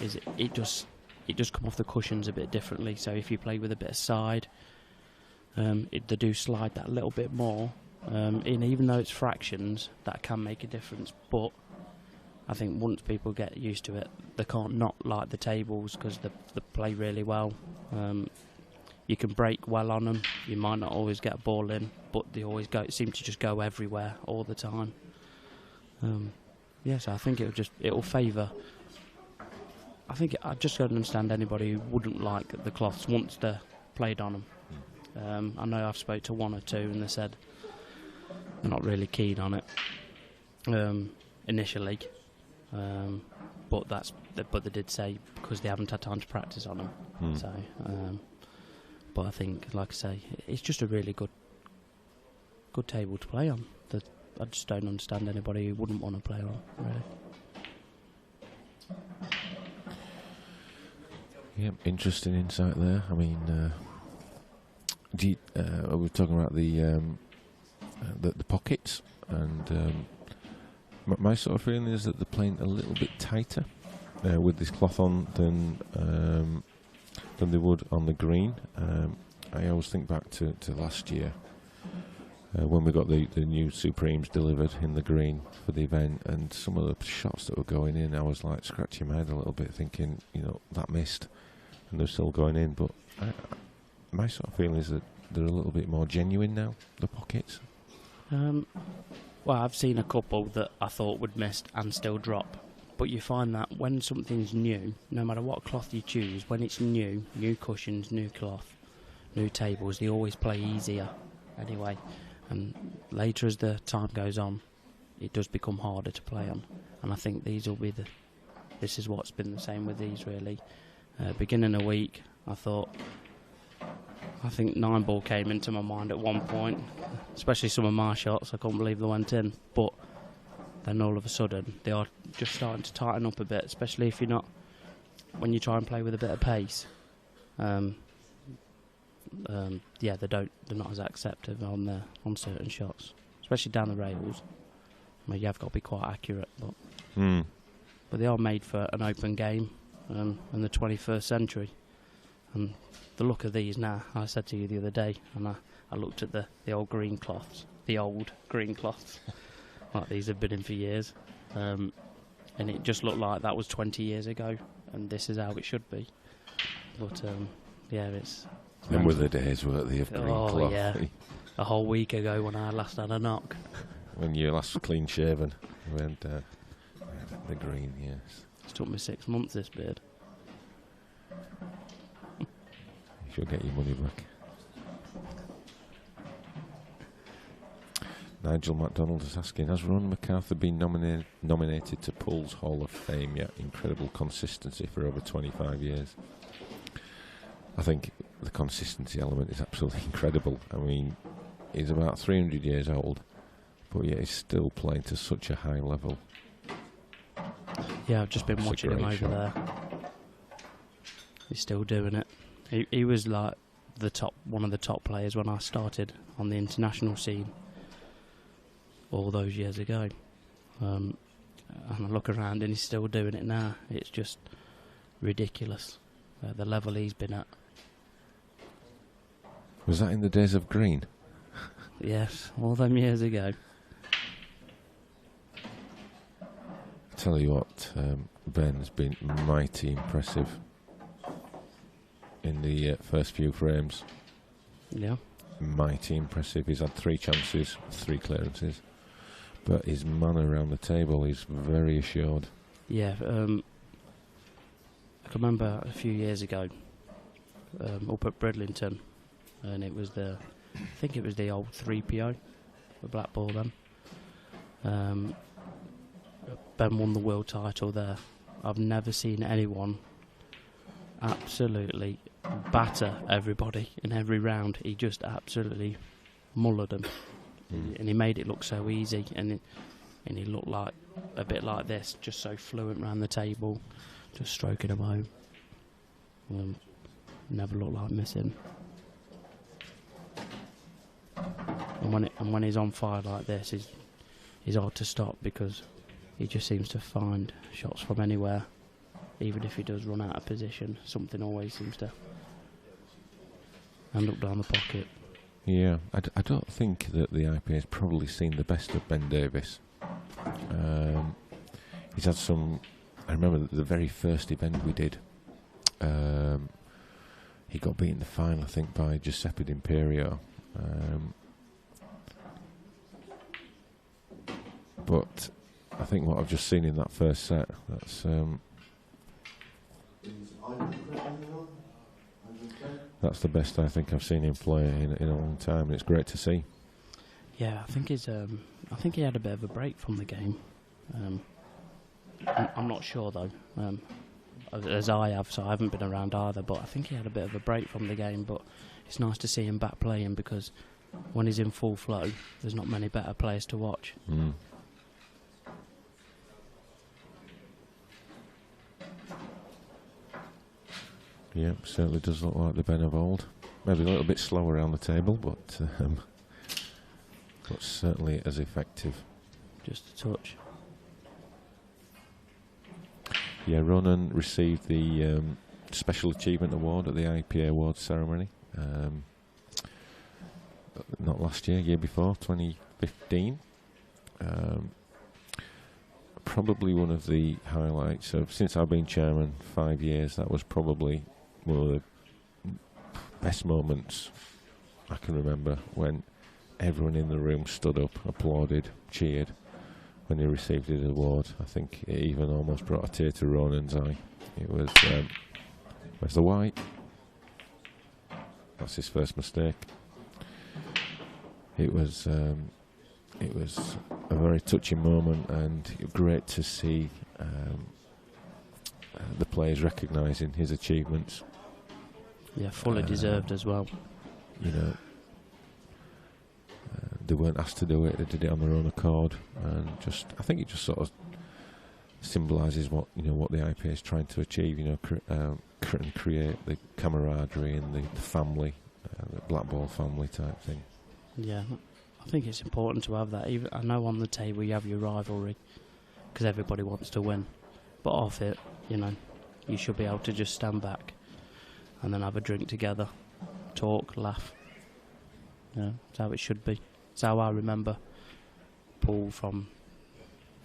is it just come off the cushions a bit differently. So if you play with a bit of side, they do slide that little bit more. And even though it's fractions, that can make a difference. But I think once people get used to it, they can't not like the tables because they play really well. You can break well on them. You might not always get a ball in, but they always seem to just go everywhere all the time. So I think it'll favour. I think I just don't understand anybody who wouldn't like the cloths once they're played on them. I know I've spoke to 1 or 2 and they said they're not really keen on it initially, but they did say because they haven't had time to practice on them. So, but I think, like I say, it's just a really good good table to play on. I just don't understand anybody who wouldn't want to play on, really. Yeah, interesting insight there. I mean, we're talking about the pockets, and my sort of feeling is that they're playing a little bit tighter with this cloth on than they would on the green. I always think back to last year when we got the new Supremes delivered in the green for the event, and some of the shots that were going in, I was like scratching my head a little bit, thinking, that missed, and they're still going in. But my sort of feeling is that they're a little bit more genuine now, the pockets. Well, I've seen a couple that I thought would miss and still drop. But you find that when something's new, no matter what cloth you choose, when it's new cushions, new cloth, new tables, they always play easier anyway. And later as the time goes on, it does become harder to play on. And I think this is what's been the same with these, really. Beginning of the week, I think 9-ball came into my mind at one point, especially some of my shots. I couldn't believe they went in. But then all of a sudden, they are just starting to tighten up a bit, especially if when you try and play with a bit of pace. They're not as acceptive on certain shots, especially down the rails. I mean, you have got to be quite accurate, but they are made for an open game in the 21st century. And the look of these now, I said to you the other day, and I looked at the old green cloths, like these have been in for years, and it just looked like that was 20 years ago, and this is how it should be. But it's. Them were the days, weren't they, of green cloth? Oh yeah, a whole week ago when I last had a knock. When you last clean shaven, we had the green, yes. It took me 6 months, this beard. You should get your money back. Nigel MacDonald is asking, has Ron MacArthur been nominated to Pulls Hall of Fame yet? Incredible consistency for over 25 years. I think the consistency element is absolutely incredible. I mean, he's about 300 years old, but yet he's still playing to such a high level. Yeah, I've just been watching him over there. He's still doing it. He was like one of the top players when I started on the international scene all those years ago. And I look around and he's still doing it now. It's just ridiculous, the level he's been at. Was that in the days of green? Yes, all them years ago. I tell you what, Ben's been mighty impressive in the first few frames. Yeah. Mighty impressive. He's had 3 chances, 3 clearances. But his manner around the table is very assured. Yeah, I can remember a few years ago up at Bridlington, and I think it was the old 3PO, the Black Ball then. Ben won the world title there. I've never seen anyone absolutely batter everybody in every round. He just absolutely mullered them. And he made it look so easy, and he looked like a bit like this, just so fluent around the table, just stroking them home. Never looked like missing. And when he's on fire like this, he's hard to stop, because he just seems to find shots from anywhere. Even if he does run out of position, something always seems to end up down the pocket. Yeah, I don't think that the IPA has probably seen the best of Ben Davis. He's had some. I remember the very first event we did. He got beaten in the final, I think, by Giuseppe D'Imperio. But I think what I've just seen in that first set, that's the best I think I've seen him play in a long time, and it's great to see. Yeah, I think he had a bit of a break from the game. I'm not sure though, as I have, so I haven't been around either. But I think he had a bit of a break from the game. But it's nice to see him back playing, because when he's in full flow, there's not many better players to watch. Mm. Yeah, certainly does look like the Ben of old. Maybe a little bit slower around the table, but certainly as effective. Just a touch. Yeah, Ronan received the Special Achievement Award at the IPA Awards ceremony. Not last year, year before, 2015. Probably one of the highlights of, since I've been chairman 5 years, that was probably one of the best moments I can remember, when everyone in the room stood up, applauded, cheered when he received his award. I think it even almost brought a tear to Ronan's eye. It was, where's the white? That's his first mistake. It was a very touching moment, and great to see the players recognising his achievements. Yeah, fully deserved as well. You know, they weren't asked to do it; they did it on their own accord, and I think it just sort of symbolises what the IPA is trying to achieve. You know, and create the camaraderie and the family, the Black Ball family type thing. Yeah, I think it's important to have that. Even I know on the table you have your rivalry because everybody wants to win, but off it, you should be able to just stand back and then have a drink together, talk, laugh. That's how it should be. It's how I remember Paul from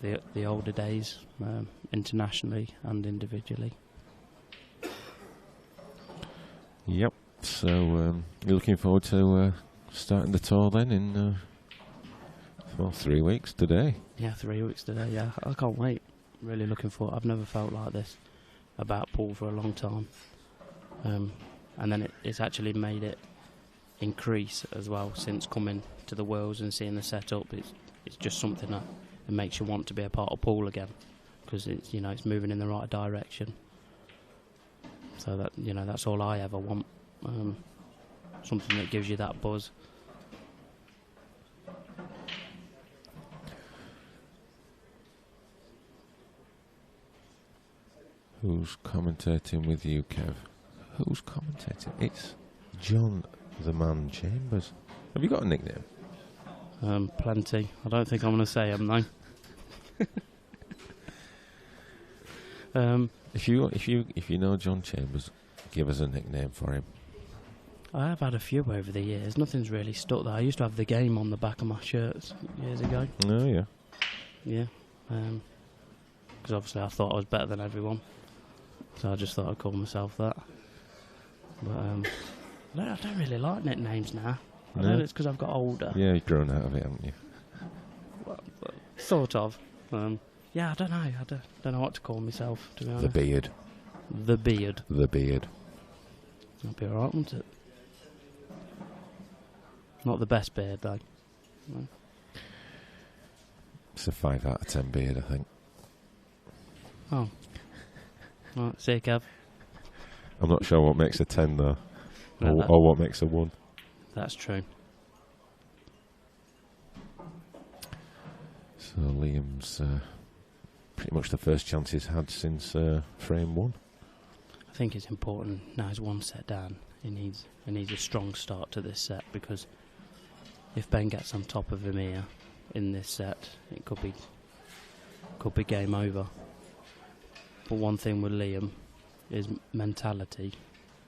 the older days, internationally and individually. Yep. So you're looking forward to starting the tour then in 3 weeks today. Yeah, 3 weeks today. Yeah, I can't wait. Really looking forward. I've never felt like this about Paul for a long time, and then it's actually made it increase as well since coming to the Worlds and seeing the setup. It's just something that it makes you want to be a part of Paul again, because it's moving in the right direction. So that that's all I ever want. Something that gives you that buzz. Who's commentating with you, Kev? Who's commentating? It's John the Man Chambers. Have you got a nickname? Plenty. I don't think I'm going to say them though. If you know John Chambers, give us a nickname for him. I have had a few over the years. Nothing's really stuck there. I used to have the game on the back of my shirts years ago. Oh yeah. Yeah. Because obviously I thought I was better than everyone, so I just thought I'd call myself that. But I don't really like nicknames now. I know it's because I've got older. Yeah, you've grown out of it, haven't you? Well, sort of. Yeah, I don't know. I don't know what to call myself, to be honest. The beard. The beard. The beard. That'll be alright, won't it? Not the best beard, though. No. It's a 5 out of 10 beard, I think. Oh. Right, see you, Kev. I'm not sure what makes a 10, though. Or what makes a 1. That's true. So Liam's pretty much the first chance he's had since frame 1. I think it's important now he's one set down. He needs a strong start to this set, because if Ben gets on top of him here in this set, it could be game over. But one thing with Liam is mentality.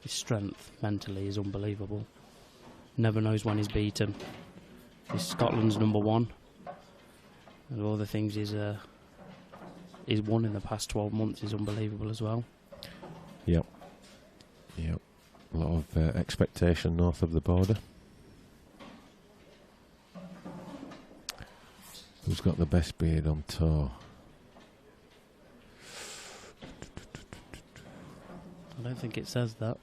His strength mentally is unbelievable. Never knows when he's beaten. He's Scotland's #1, and all the things he's won in the past 12 months is unbelievable as well. Yep. A lot of expectation north of the border. Who's got the best beard on tour? I don't think it says that.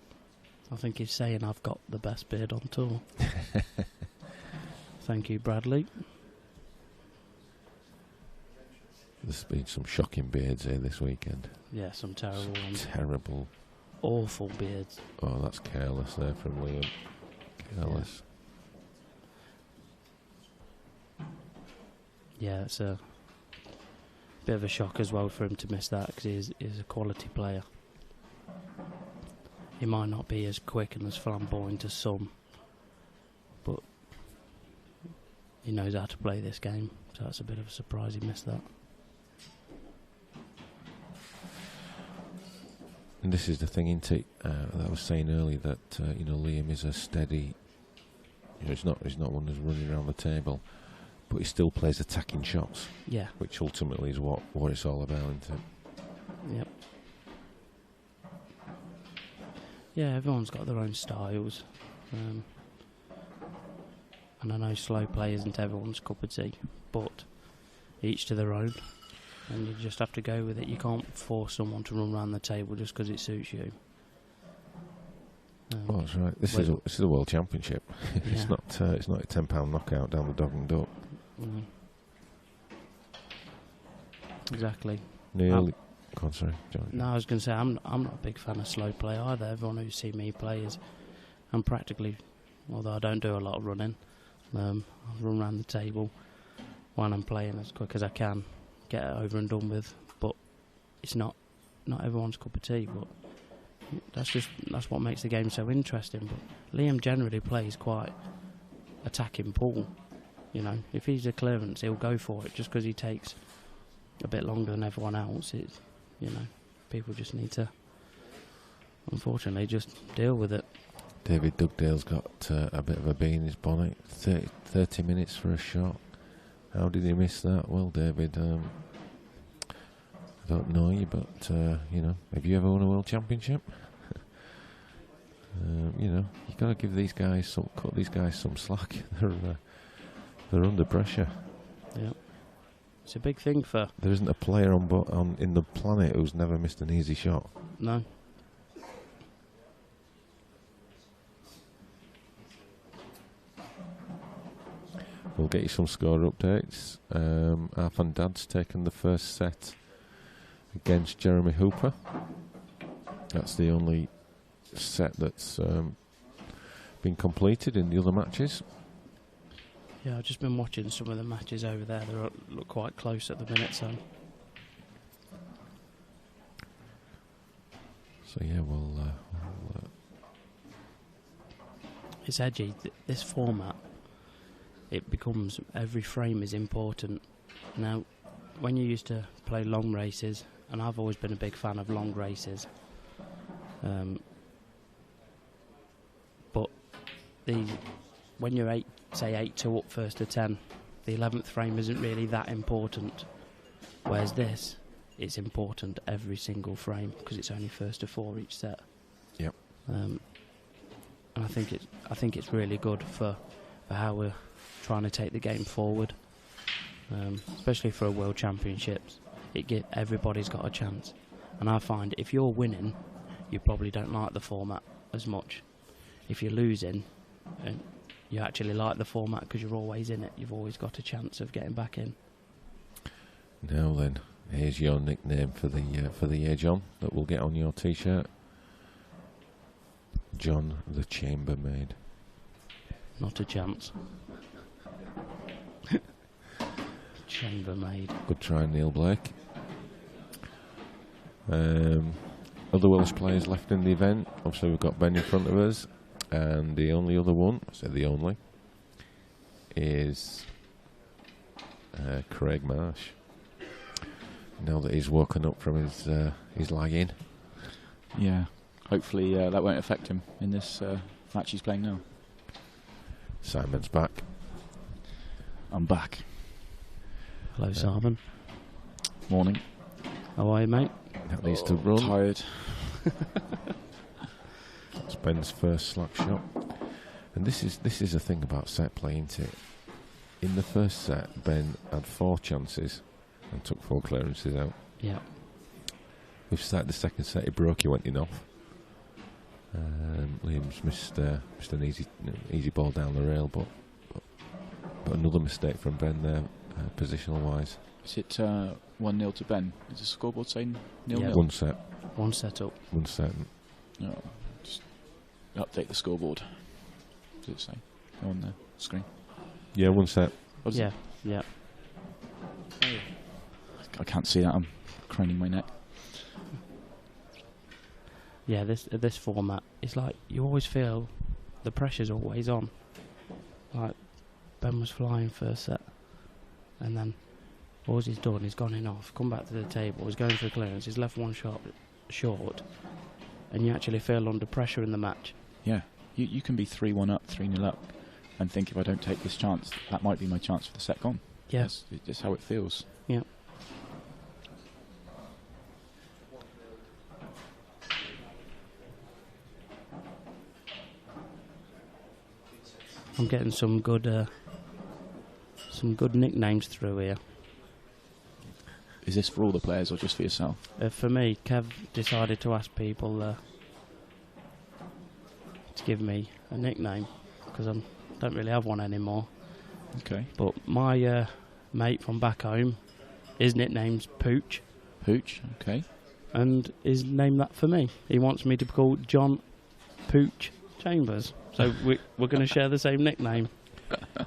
I think he's saying I've got the best beard on tour. Thank you, Bradley. There's been some shocking beards here this weekend. Yeah, some terrible ones. Terrible. Awful beards. Oh, that's careless there from Liam. Careless. yeah, it's a bit of a shock as well for him to miss that, because he's a quality player. He might not be as quick and as flamboyant as some, but he knows how to play this game, so that's a bit of a surprise he missed that. And this is the thing, isn't it? That I was saying earlier, that Liam is a steady. He's not one that's running around the table, but he still plays attacking shots. Yeah. Which ultimately is what it's all about, isn't it? Yep. Yeah, everyone's got their own styles, and I know slow play isn't everyone's cup of tea, but each to their own. And you just have to go with it. You can't force someone to run around the table just because it suits you. Well, that's right. This is a world championship. It's not a £10 knockout down the dog and duck. Exactly. Neil, go on, sorry, John. No, I was going to say I'm not a big fan of slow play either. Everyone who's seen me play I'm practically, although I don't do a lot of running, I run around the table while I'm playing as quick as I can. Get it over and done with, but it's not everyone's cup of tea. But that's what makes the game so interesting. But Liam generally plays quite attacking pool. If he's a clearance, he'll go for it. Just because he takes a bit longer than everyone else, people just need to, unfortunately, just deal with it. David Dugdale's got a bit of a bee in his bonnet. 30 minutes for a shot. How did he miss that? Well, David, I don't know you, but have you ever won a world championship? You got to give these guys cut these guys some slack. They're under pressure. Yeah, it's a big thing for. There isn't a player in the planet who's never missed an easy shot. No. We'll get you some score updates. Arfan Dad's taken the first set against Jeremy Hooper. That's the only set that's been completed in the other matches. Yeah, I've just been watching some of the matches over there. They look quite close at the minute, so. So yeah, we'll it's edgy. This format, it becomes every frame is important. Now, when you used to play long races, and I've always been a big fan of long races, but when you're 8-2 up first to 10, the 11th frame isn't really that important. Whereas this, it's important every single frame because it's only first to 4 each set. Yep. And I think it's really good for how we're trying to take the game forward, especially for a World Championships. Everybody's got a chance, and I find if you're winning, you probably don't like the format as much. If you're losing, you actually like the format because you're always in it. You've always got a chance of getting back in. Now then, here's your nickname for the year, John, that we'll get on your T-shirt. John the Chambermaid. Not a chance. Chambermaid. Good try, Neil Blake. Other Welsh players left in the event. Obviously, we've got Ben in front of us, and the only other one, I say the only, is Craig Marsh. Now that he's woken up from his lie-in. Yeah, hopefully that won't affect him in this match he's playing now. Simon's back. I'm back. Hello, Simon. Morning. How are you, mate? That needs to run. Tired. That's Ben's first slack shot. And this is the thing about set play, isn't it? In the first set, Ben had 4 chances and took 4 clearances out. Yeah. We've started the second set, he broke, he went in off. Liam's missed an easy ball down the rail, but another mistake from Ben there, positional wise. Is it 1-0 to Ben? Is the scoreboard saying 0-0? Yeah. One set. One set up. One set. No, just update the scoreboard. Does it say on the screen? Yeah, one set. What is Yeah, it? yeah. I can't see that. I'm craning my neck. Yeah, this format, it's like you always feel the pressure's always on. Like Ben was flying first set, and then all he's done, he's gone in off, come back to the table, he's going for clearance, he's left one shot short, and you actually feel under pressure in the match. Yeah, you can be 3-1 up, 3-0 up, and think if I don't take this chance, that might be my chance for the set gone. Yeah. That's just how it feels. Yeah. I'm getting some good nicknames through here. Is this for all the players or just for yourself? For me, Kev decided to ask people to give me a nickname because I don't really have one anymore. Okay. But my mate from back home, his nickname's Pooch, Pooch, okay. and he's named that for me. He wants me to be called John Pooch Chambers. So we're going to share the same nickname.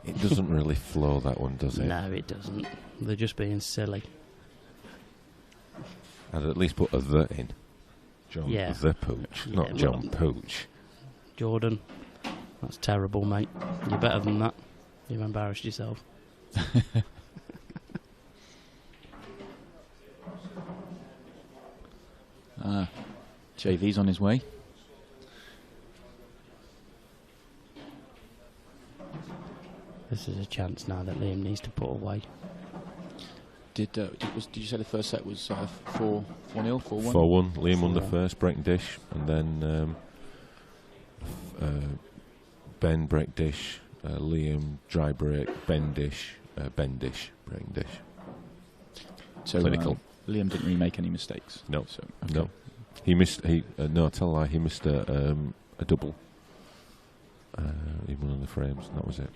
It doesn't really flow, that one, does it? No, it doesn't. They're just being silly. I'd at least put a "the" in. John Yeah. the Pooch, Yeah, not John well, Pooch. Jordan, that's terrible, mate. You're better than that. You've embarrassed yourself. JV's on his way. This is a chance now that Liam needs to put away. Did you say the first set was 4-0, 4-1? 4-1. Liam won the 4-1. first, break dish, and then Ben break dish, Liam dry break, Ben dish, break dish. So Clinical. Liam didn't really make any mistakes. No, So, okay. no. He missed. No, tell a lie. He missed a double. He won on the frames, and that was it.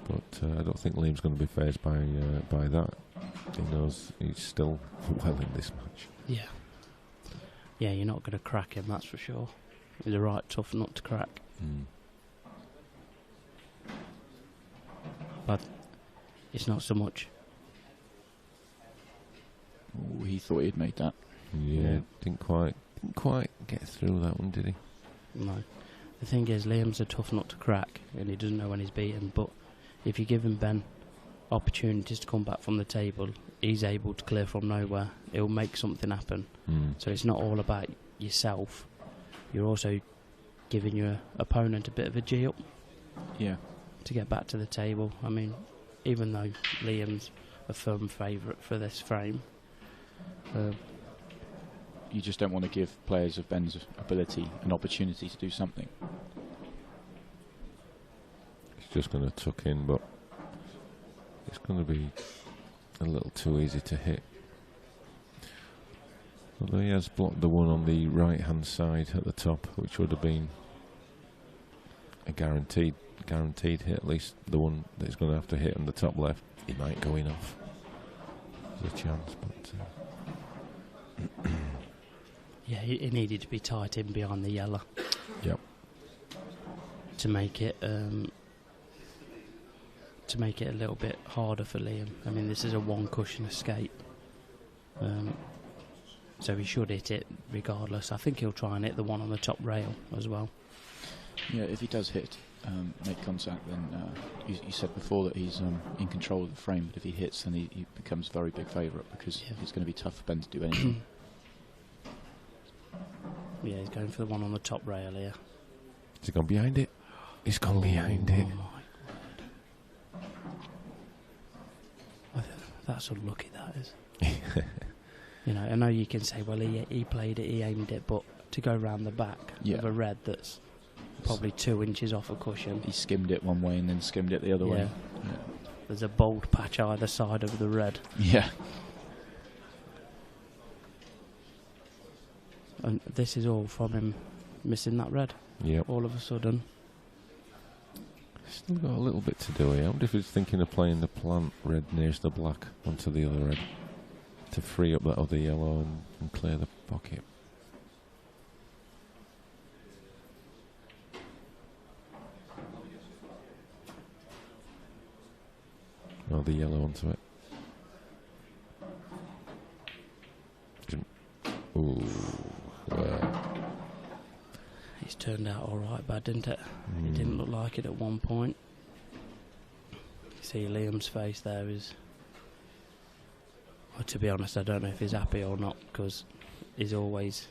But I don't think Liam's going to be fazed by that. He knows he's still well in this match. Yeah. Yeah, you're not going to crack him, that's for sure. He's a right tough nut to crack. But it's not so much. Ooh, he thought he'd made that. Yeah, didn't quite get through that one, did he? No. The thing is, Liam's a tough nut to crack, and he doesn't know when he's beaten. But if you give him Ben opportunities to come back from the table, he's able to clear from nowhere. He'll make something happen. So it's not all about yourself. You're also giving your opponent a bit of a G up Yeah. to get back to the table. I mean, even though Liam's a firm favourite for this frame, You just don't want to give players of Ben's ability an opportunity to do something. He's just going to tuck in, but it's going to be a little too easy to hit. Although he has blocked the one on the right hand side at the top, which would have been a guaranteed hit, at least the one that he's going to have to hit on the top left. He might go in off. There's a chance, but yeah, he needed to be tight in behind the yellow. Yep. To make it a little bit harder for Liam. I mean, this is a one cushion escape, so he should hit it regardless. I think he'll try and hit the one on the top rail as well. Yeah, if he does hit, make contact, then you said before that he's in control of the frame, but if he hits, then he becomes a very big favourite because it's going to be tough for Ben to do anything. Yeah, he's going for the one on the top rail here. has he gone behind it? He's gone behind it. Oh my God. That's unlucky, that is. You know, I know you can say, well, he played it, he aimed it, but to go round the back of a red that's probably 2 inches off a cushion. He skimmed it one way and then skimmed it the other way. Yeah. There's a bold patch either side of the red. Yeah. And this is all from him missing that red. Yep. All of a sudden. Still got a little bit to do here. I wonder if he's thinking of playing the plant red nearest the black onto the other red to free up that other yellow and clear the pocket. or the yellow onto it. Ooh, It's turned out all right, bad, didn't it? It didn't look like it at one point. You see Liam's face there is... Well, to be honest, I don't know if he's happy or not, because he's always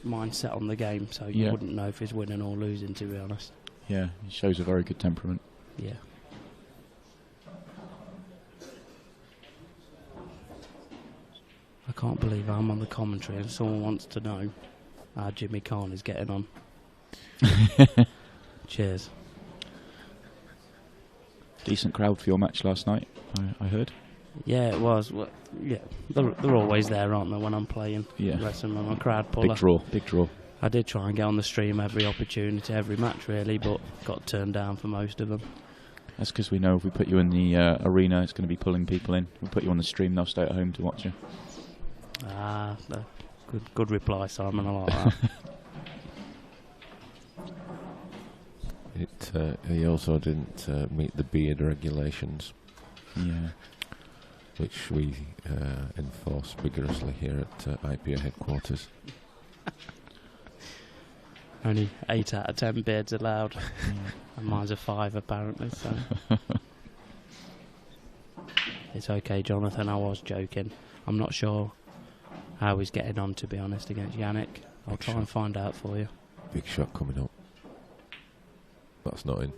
mindset on the game, so you wouldn't know if he's winning or losing, to be honest. Yeah, he shows a very good temperament. Yeah. I can't believe I'm on the commentary and someone wants to know how Jimmy Kahn is getting on. Cheers. Decent crowd for your match last night, I heard. Yeah, it was. Well, yeah, they're always there, aren't they, when I'm playing? Yeah. Wrestling, I'm a crowd puller. Big draw. I did try and get on the stream every opportunity, every match really, but got turned down for most of them. That's because we know if we put you in the arena, it's going to be pulling people in. We put you on the stream, they'll stay at home to watch you. Ah, good reply, Simon. I like that. He also didn't meet the beard regulations. Yeah. Which we enforce vigorously here at IPA headquarters. Only 8 out of 10 beards allowed. And mine's a 5 apparently, so... It's okay, Jonathan, I was joking. I'm not sure how he's getting on, to be honest, against Yannick. I'll try and find out for you. Big shot coming up. That's not in.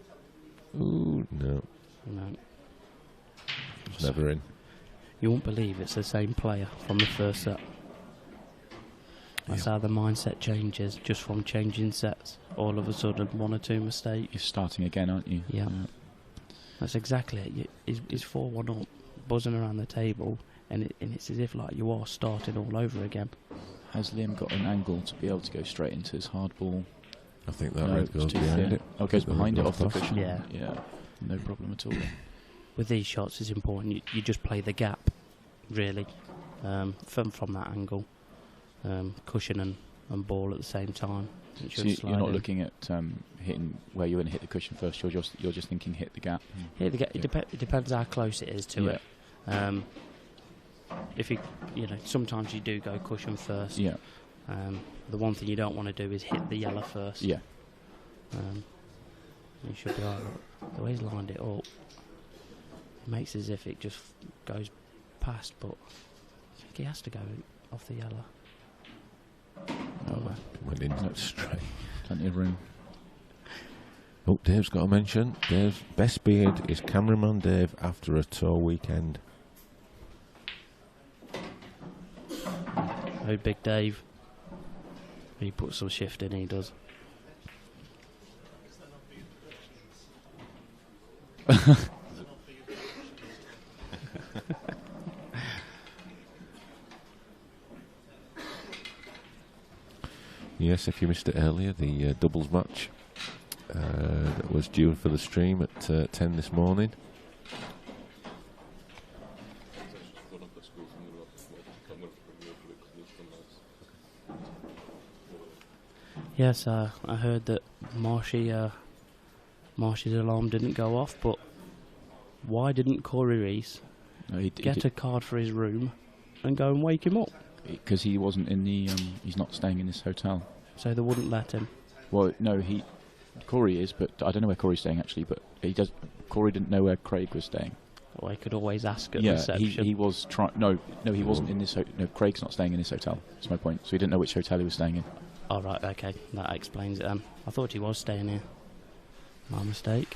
Ooh, no. No. It's never in. You won't believe it's the same player from the first set. That's how the mindset changes, just from changing sets. All of a sudden, 1 or 2 mistakes. You're starting again, aren't you? Yeah. That's exactly it. He's 4-1 up, buzzing around the table, and it's as if like you are starting all over again. Has Liam got an angle to be able to go straight into his hard ball? I think that red goes behind it. Oh, it goes behind it off the off. cushion? Yeah. Yeah, no problem at all. With these shots, it's important you just play the gap, really, from that angle. Cushion and ball at the same time. So you're not looking at hitting where you're going to hit the cushion first. You're just thinking hit the gap. Hit the gap. It depends how close it is to it. If sometimes you do go cushion first. Yeah. The one thing you don't want to do is hit the yellow first. Yeah. You should be alright. The way he's lined it up, it makes as if it just goes past, but I think he has to go off the yellow. Went in straight. Plenty of room. Oh, Dave's got a mention. Dave's best beard is cameraman Dave after a tour weekend. Oh, Big Dave. He puts some shift in, he does. Yes, if you missed it earlier, the doubles match that was due for the stream at 10 this morning. Yes, I heard that Marshy's alarm didn't go off, but why didn't Corey Reese get a card for his room and go and wake him up? Because he wasn't in the... he's not staying in this hotel. So they wouldn't let him? Well, no, Corey is, but I don't know where Corey's staying actually, but Corey didn't know where Craig was staying. Well, he could always ask at yeah, reception. he was trying... No, he wasn't in this... No, Craig's not staying in this hotel. That's my point. So he didn't know which hotel he was staying in. Oh, right, okay. That explains it then. I thought he was staying here. My mistake.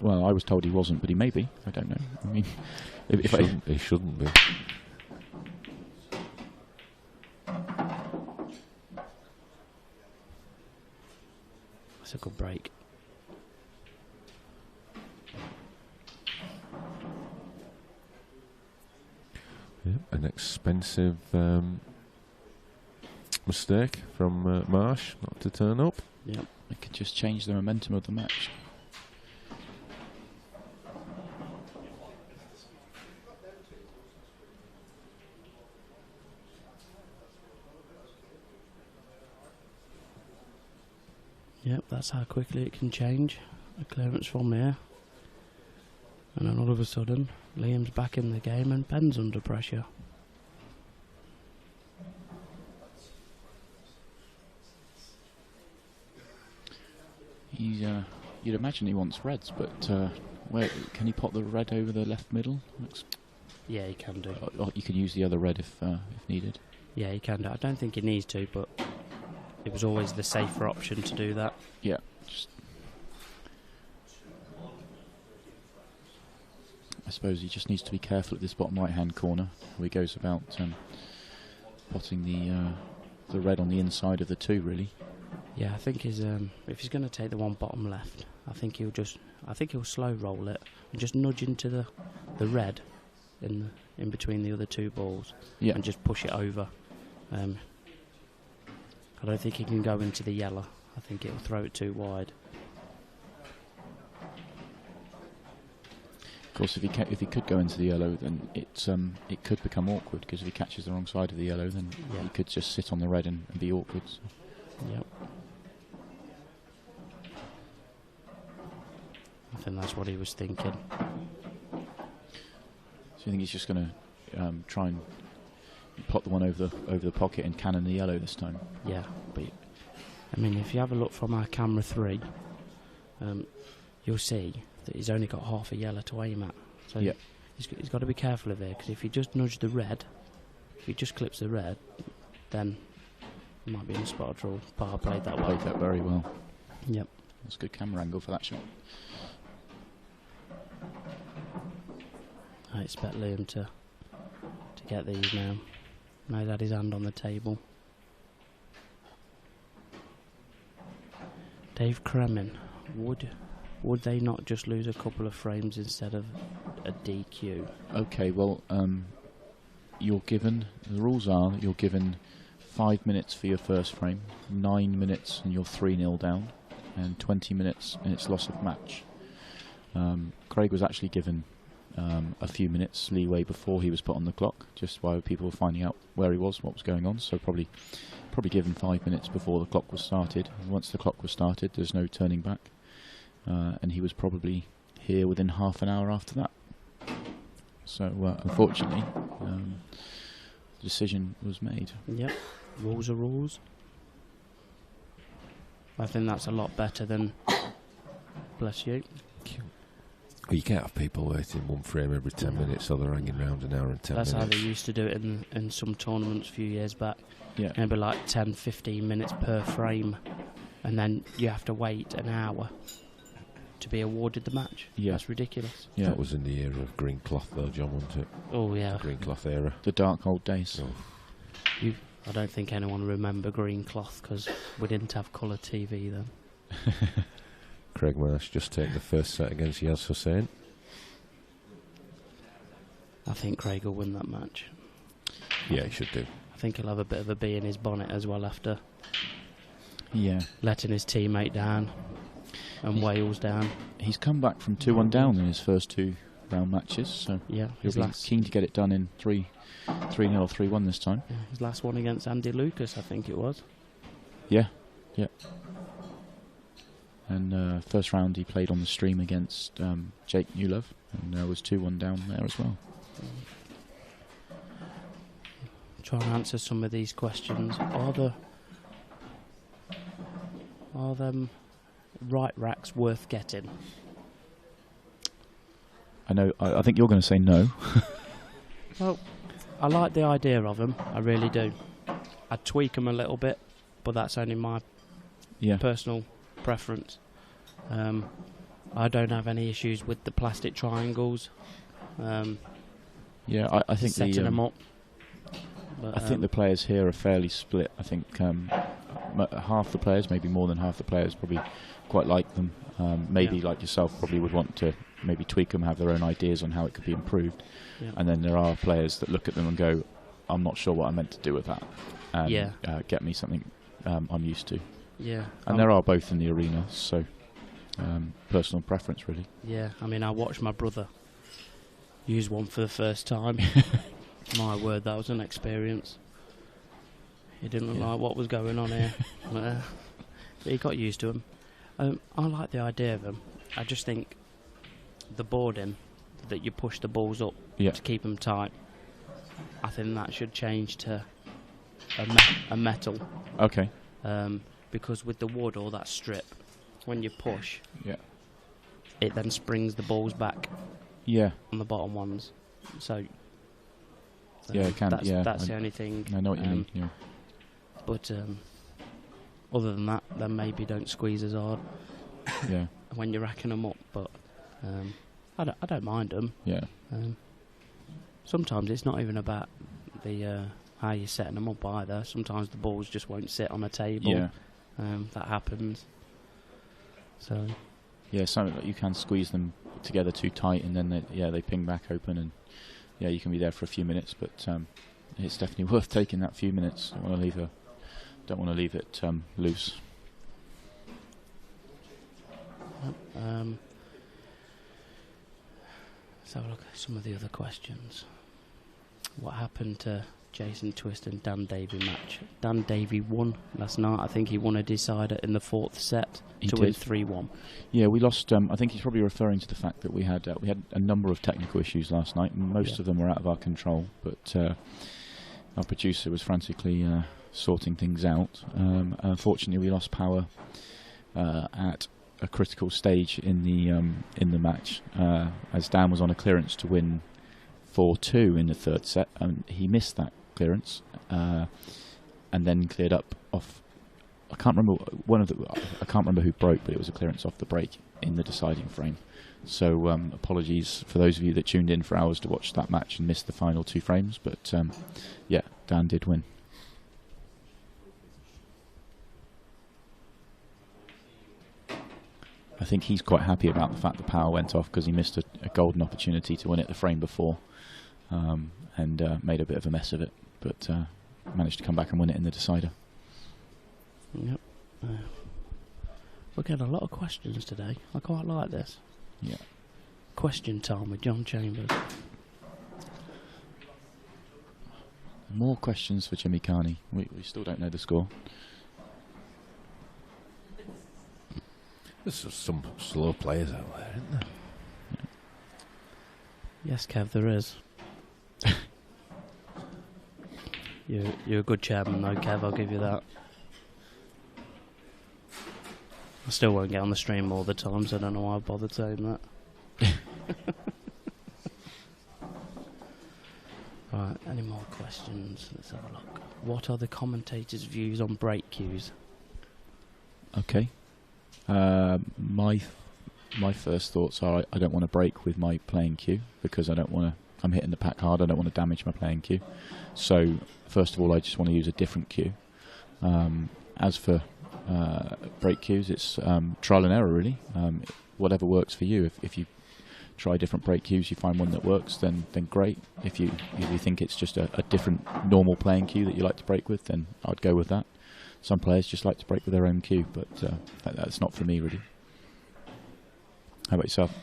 Well, I was told he wasn't, but he may be. I don't know. I mean... He shouldn't be. That's a good break. Yeah, an expensive mistake from Marsh not to turn up. Yep. It could just change the momentum of the match. Yep, that's how quickly it can change. A clearance from here. And then all of a sudden, Liam's back in the game and Ben's under pressure. He's, you'd imagine he wants reds, but where can he pop the red over the left middle? Yeah, he can do. Or you can use the other red if needed. Yeah, he can do. I don't think he needs to, but it was always the safer option to do that. Yeah. I suppose he just needs to be careful at this bottom right-hand corner where he goes about potting the red on the inside of the two, really. Yeah, I think his if he's going to take the one bottom left, I think he'll slow roll it and just nudge into the red in between the other two balls, yeah, and just push it over. I don't think he can go into the yellow. I think it'll throw it too wide. Of course, if he could go into the yellow, then it could become awkward, because if he catches the wrong side of the yellow, then he could just sit on the red and be awkward. So. Yep. I think that's what he was thinking. So you think he's just going to try and plot the one over the pocket and cannon the yellow this time? Yeah, but I mean, if you have a look from our camera 3, you'll see that he's only got half a yellow to aim at. So yeah, he's got to be careful of it, because if he just nudge the red, if he just clips the red, then he might be in a spot draw. But I played that well. Played that very well. Yep. That's a good camera angle for that shot. I expect Liam to get these now. Now he's had his hand on the table. Dave Kremen, would they not just lose a couple of frames instead of a DQ? Okay, well, you're given, the rules are that you're given 5 minutes for your first frame, 9 minutes and you're 3-0 down, and 20 minutes and it's loss of match. Craig was actually given a few minutes leeway before he was put on the clock, just while people were finding out where he was, what was going on, so probably given 5 minutes before the clock was started. And once the clock was started, there's no turning back, and he was probably here within half an hour after that. So unfortunately, the decision was made. Yep, rules are rules. I think that's a lot better than, bless you. Well, you can't have people waiting one frame every 10 minutes, so they're hanging around an hour and 10 That's minutes. how they used to do it in some tournaments a few years back. Yeah. Maybe like 10, 15 minutes per frame, and then you have to wait an hour to be awarded the match. Yeah. That's ridiculous. Yeah. That was in the era of green cloth, though, John, wasn't it? Oh, yeah. The green cloth era. The dark old days. Oh. I don't think anyone remember green cloth, because we didn't have colour TV then. Craig Marsh just taking the first set against Yaz Hussain. I think Craig will win that match. Yeah, he should do. I think he'll have a bit of a bee in his bonnet as well after letting his teammate down and Wales down. He's come back from 2-1 down in his first 2 round matches, so Yeah, he'll be keen to get it done in 3-0 or 3-1 this time. Yeah, his last one against Andy Lucas, I think it was. Yeah. And first round he played on the stream against Jake Newlove, and was 2-1 down there as well. Try and answer some of these questions. Are them right racks worth getting? I think you're going to say no. Well, I like the idea of them. I really do. I'd tweak them a little bit, but that's only my personal preference. I don't have any issues with the plastic triangles. I think setting them up. But, I think the players here are fairly split. I think half the players, maybe more than half the players, probably quite like them. Maybe like yourself, probably would want to maybe tweak them, have their own ideas on how it could be improved. Yeah. And then there are players that look at them and go, I'm not sure what I meant to do with that. And get me something I'm used to. Yeah. And there are both in the arena, so personal preference really. Yeah, I mean, I watched my brother use one for the first time. My word, that was an experience. He didn't look like what was going on here. He got used to them. I like the idea of them. I just think the boarding, that you push the balls up Yeah. to keep them tight, I think that should change to a metal. Okay. Because with the wood or that strip, when you push, Yeah. it then springs the balls back Yeah. on the bottom ones. So Yeah, it can. That's, yeah. that's the only thing. I know what you mean. Yeah. But other than that, then maybe don't squeeze as hard Yeah. when you're racking them up. But I don't mind them. Yeah. Sometimes it's not even about the how you're setting them up either. Sometimes the balls just won't sit on a table. Yeah. That happens. So Yeah, something that you can squeeze them together too tight, and then they ping back open, and yeah, you can be there for a few minutes. But it's definitely worth taking that few minutes. Don't want to leave it loose. Let's have a look at some of the other questions. What happened to Jason Twist and Dan Davey match? Dan Davey won last night. I think he won a decider in the fourth set to win 3-1. Yeah, we lost. I think he's probably referring to the fact that we had a number of technical issues last night. Most of them were out of our control, but our producer was frantically sorting things out. Unfortunately, we lost power at a critical stage in the match, as Dan was on a clearance to win 4-2 in the third set, and he missed that clearance, and then cleared up off. I can't remember who broke, but it was a clearance off the break in the deciding frame. So apologies for those of you that tuned in for hours to watch that match and missed the final two frames. But yeah, Dan did win. I think he's quite happy about the fact the power went off, because he missed a golden opportunity to win it the frame before, and made a bit of a mess of it, but managed to come back and win it in the decider. Yep. We're getting a lot of questions today. I quite like this. Yeah. Question time with John Chambers. More questions for Jimmy Carney. We still don't know the score. There's some slow players out there, isn't there? Yes, Kev, there is. You're a good chairman though, Kev, I'll give you that. I still won't get on the stream all the time, so I don't know why I bothered saying that. Right, any more questions? Let's have a look. What are the commentators' views on break cues? Okay. My first thoughts are I don't want to break with my playing cue, because I'm hitting the pack hard. I don't want to damage my playing cue. So first of all, I just want to use a different cue. As for break cues, it's trial and error really. Whatever works for you. If you try different break cues, you find one that works, then great. If you think it's just a different normal playing cue that you like to break with, then I'd go with that. Some players just like to break with their own cue, but that's not for me really. How about yourself?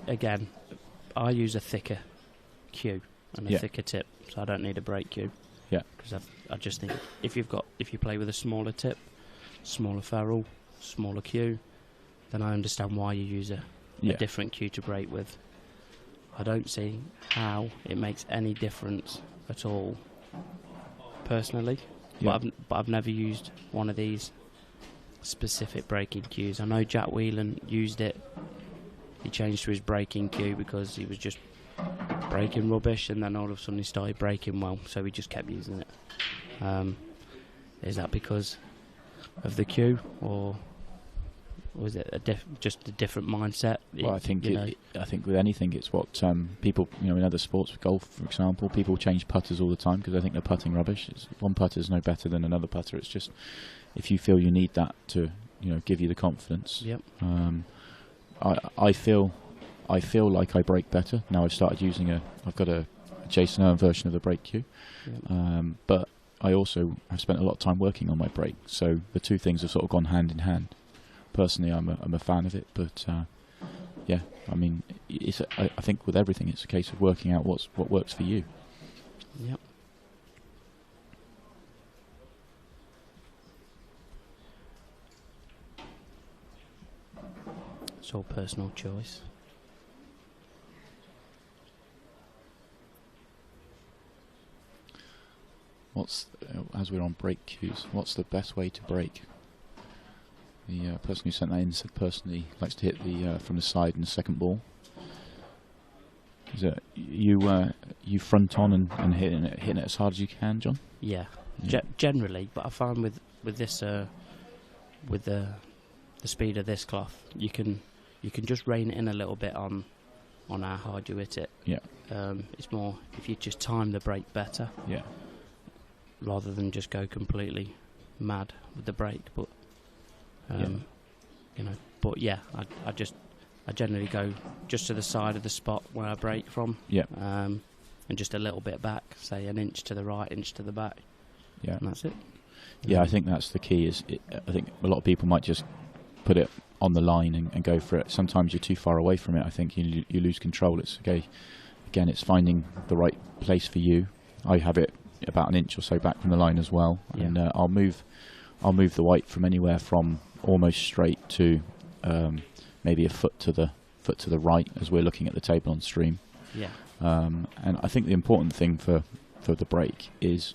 Again, I use a thicker cue and a thicker tip, so I don't need a break cue. Yeah. Because I just think if you play with a smaller tip, smaller ferrule, smaller cue, then I understand why you use a different cue to break with. I don't see how it makes any difference at all, personally. Yeah. But I've never used one of these specific breaking cues. I know Jack Whelan used it. He changed to his breaking cue because he was just breaking rubbish, and then all of a sudden he started breaking well, so he just kept using it. Is that because of the cue, or was it just a different mindset? Well, I think with anything, it's what people, in other sports, golf for example, people change putters all the time because they think they're putting rubbish. One putter is no better than another putter. It's just if you feel you need that to give you the confidence. Yep. I feel like I break better now. I've started using I've got a Jason Owen version of the break cue, but I also have spent a lot of time working on my break, so the two things have sort of gone hand in hand. Personally, I'm a fan of it, but yeah, I mean, I think with everything, it's a case of working out what works for you. Yep. It's all personal choice. As we're on break cues, what's the best way to break? The person who sent that in said personally likes to hit the from the side in the second ball. Is it you front on and hitting it as hard as you can, John? Yeah, Yeah. Generally, but I find with this with the speed of this cloth, you can just rein it in a little bit on how hard you hit it. Yeah. It's more if you just time the break better, Yeah. rather than just go completely mad with the break. But you know, but yeah, I generally go just to the side of the spot where I break from. Yeah. And just a little bit back, say an inch to the right, inch to the back. Yeah. And that's it. Yeah, I think that's the key. I think a lot of people might just put it on the line and go for it. Sometimes you're too far away from it. I think you lose control. It's okay. Again, it's finding the right place for you. I have it about an inch or so back from the line as well, Yeah. and I'll move the white from anywhere from almost straight to maybe a foot to the right as we're looking at the table on stream. Yeah. And I think the important thing for the break is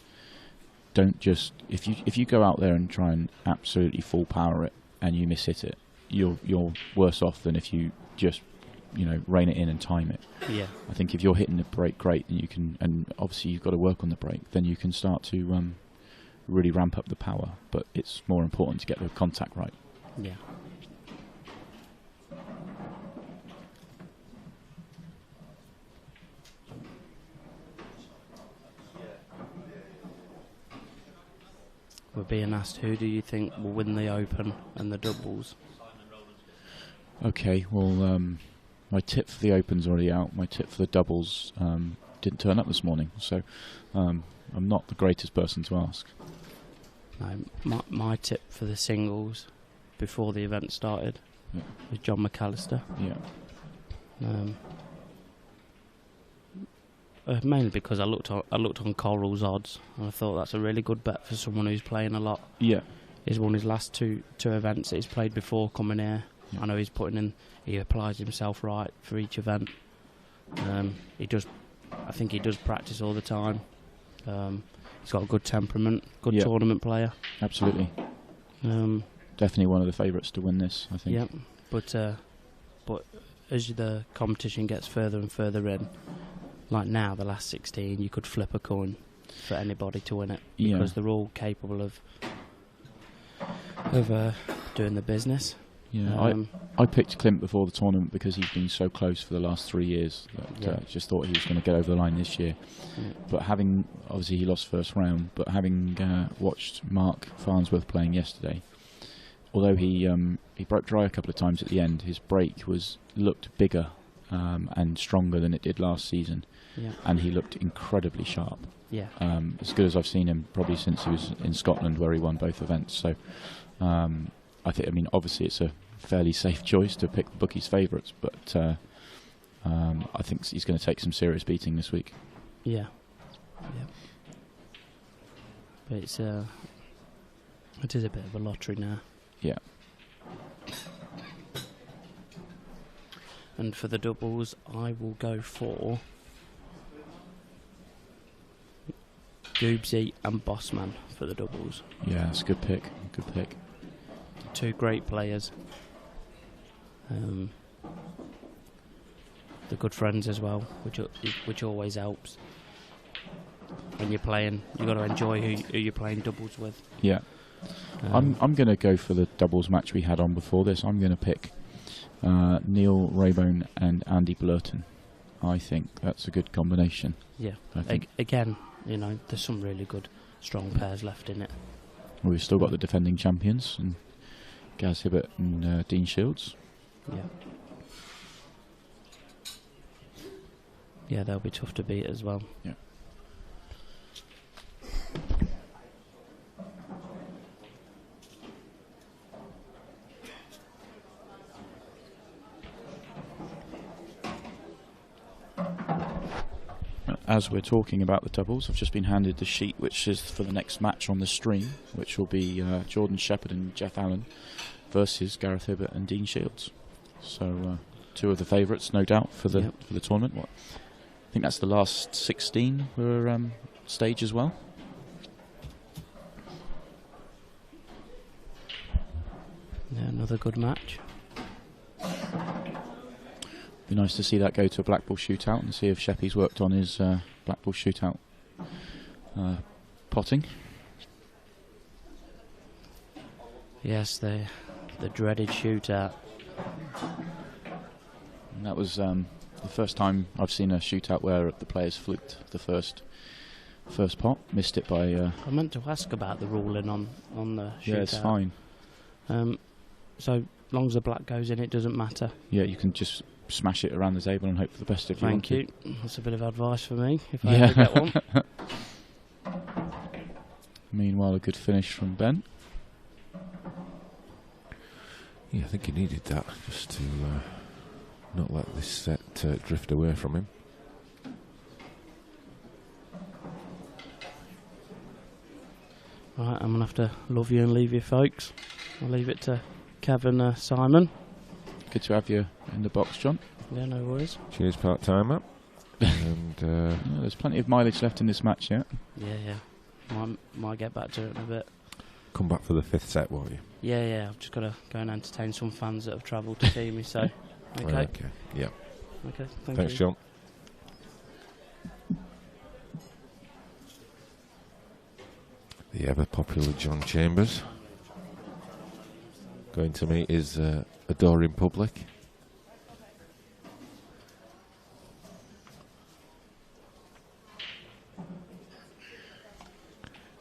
don't just if you go out there and try and absolutely full power it and you miss hit it, you're worse off than if you just rein it in and time it. Yeah. I think if you're hitting the break great, then you can, and obviously you've got to work on the break, then you can start to really ramp up the power. But it's more important to get the contact right. Yeah. We're being asked, who do you think will win the Open and the doubles? Okay, well, my tip for the Open's already out. My tip for the doubles didn't turn up this morning, so I'm not the greatest person to ask. No, my tip for the singles before the event started was John McAllister. Yeah. Mainly because I looked on Coral's odds and I thought that's a really good bet for someone who's playing a lot. Yeah. He's won his last two events that he's played before coming here. Yeah. I know he applies himself right for each event. I think he does practice all the time. He's got a good temperament, good tournament player. Absolutely. Definitely one of the favourites to win this, I think. Yeah, but as the competition gets further and further in, like now, the last 16, you could flip a coin for anybody to win it because they're all capable of doing the business. Yeah, I picked Klimt before the tournament because he's been so close for the last 3 years that just thought he was going to get over the line this year. Yeah. But obviously he lost first round, but having watched Mark Farnsworth playing yesterday, although he broke dry a couple of times at the end, his break looked bigger and stronger than it did last season. Yeah. And he looked incredibly sharp. Yeah. As good as I've seen him probably since he was in Scotland where he won both events. So obviously it's a fairly safe choice to pick the bookies' favourites, but I think he's going to take some serious beating this week. Yeah. Yeah. But it is a bit of a lottery now. Yeah. And for the doubles, I will go for Goobsy and Bossman for the doubles. Yeah, that's a good pick. Good pick. Two great players. They're good friends as well, which always helps. When you're playing, you've got to enjoy who you're playing doubles with. Yeah. I'm going to go for the doubles match we had on before this. I'm going to pick Neil Raybone and Andy Blurton. I think that's a good combination. Yeah. I think. Again, there's some really good, strong pairs left in it. We've still got the defending champions, and Gaz Hibbert and Dean Shields. Yeah. Yeah, they'll be tough to beat as well. Yeah. As we're talking about the doubles, I've just been handed the sheet which is for the next match on the stream, which will be Jordan Shepherd and Jeff Allen versus Gareth Hibbert and Dean Shields. So 2 of the favourites, no doubt, for the tournament. I think that's the last 16 were stage as well. Yeah, another good match. Be nice to see that go to a black ball shootout and see if Sheppy's worked on his black ball shootout potting. Yes, the dreaded shootout. And that was the first time I've seen a shootout where the players fluked the first pot, missed it by... I meant to ask about the ruling on the shootout. Yeah, it's fine. So long as the black goes in, it doesn't matter. Yeah, you can just smash it around the table and hope for the best if you want to. Thank you. That's a bit of advice for me, if I ever get one. Meanwhile, a good finish from Ben. Yeah, I think he needed that just to not let this set drift away from him. Right, I'm going to have to love you and leave you, folks. I'll leave it to Kevin, Simon. Good to have you in the box, John. Yeah, no worries. Cheers, part-timer. And yeah, there's plenty of mileage left in this match yet. Yeah. Might get back to it in a bit. come back for the 5th set, won't you? Yeah. I've just got to go and entertain some fans that have travelled to see me. So, okay. Yeah. Okay. Thanks, you. John. The ever popular John Chambers going to meet his adoring public.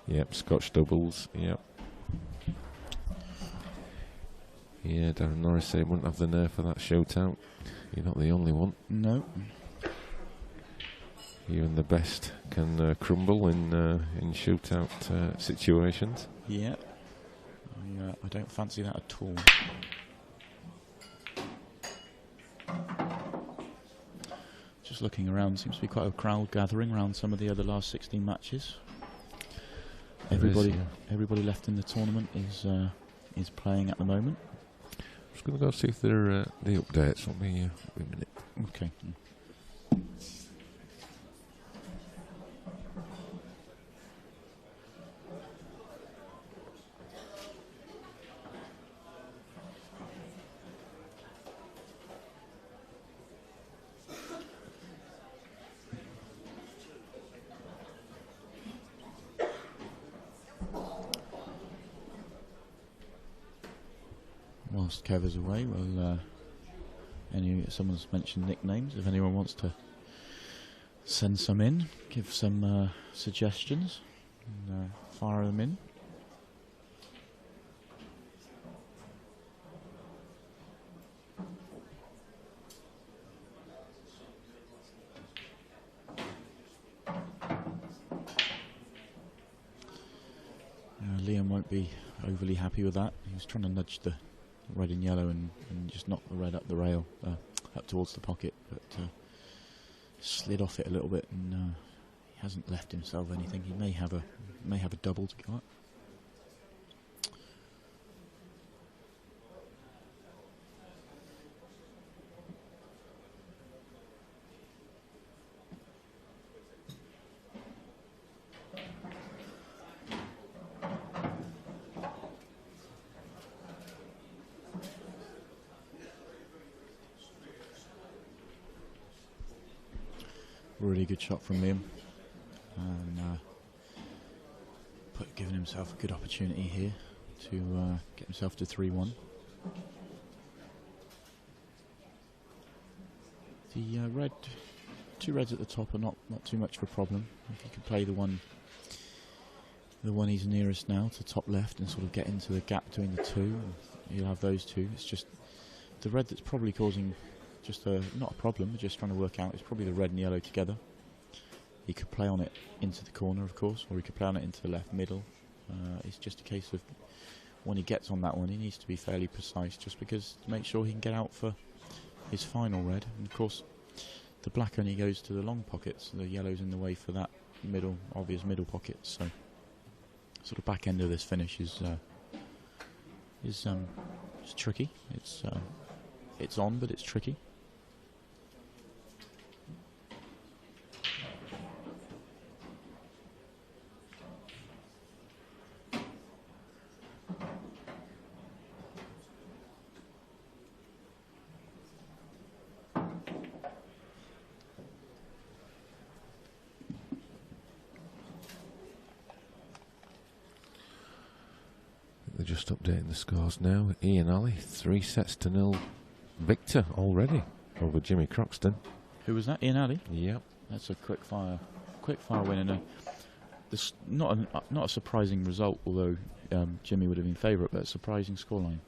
Yep, Scotch doubles, yep. Yeah, Darren Norris said he wouldn't have the nerve for that shootout. You're not the only one. No. You and the best can crumble in shootout situations. Yeah. I don't fancy that at all. Just looking around, seems to be quite a crowd gathering around some of the other last 16 matches. Everybody left in the tournament is playing at the moment. I'm just going to go see if they're the updates. Let me a minute. Okay. Whilst Kev is away, well, someone's mentioned nicknames. If anyone wants to send some in, give some suggestions, and, fire them in. Liam won't be overly happy with that. He was trying to nudge the red and yellow and just knock the red up the rail, up towards the pocket, but slid off it a little bit, and he hasn't left himself anything. He may have a double to go up. Really good shot from Liam, and giving himself a good opportunity here to get himself to 3-1. The two reds at the top are not too much of a problem. If you can play the one he's nearest now to top left and sort of get into the gap between the two, you'll have those two. It's just the red that's probably causing not a problem, we're just trying to work out, it's probably the red and yellow together. He could play on it into the corner, of course, or he could play on it into the left middle. It's just a case of when he gets on that one, he needs to be fairly precise, just because to make sure he can get out for his final red. And of course, the black only goes to the long pockets, the yellow's in the way for that obvious middle pocket. So, sort of back end of this finish is tricky. It's it's on, but it's tricky. They're just updating the scores now. Ian Alley, 3-0 victor already over Jimmy Croxton. Who was that? Ian Alley? Yep. That's a quick fire win, and this not a surprising result, although Jimmy would have been favourite, but a surprising scoreline.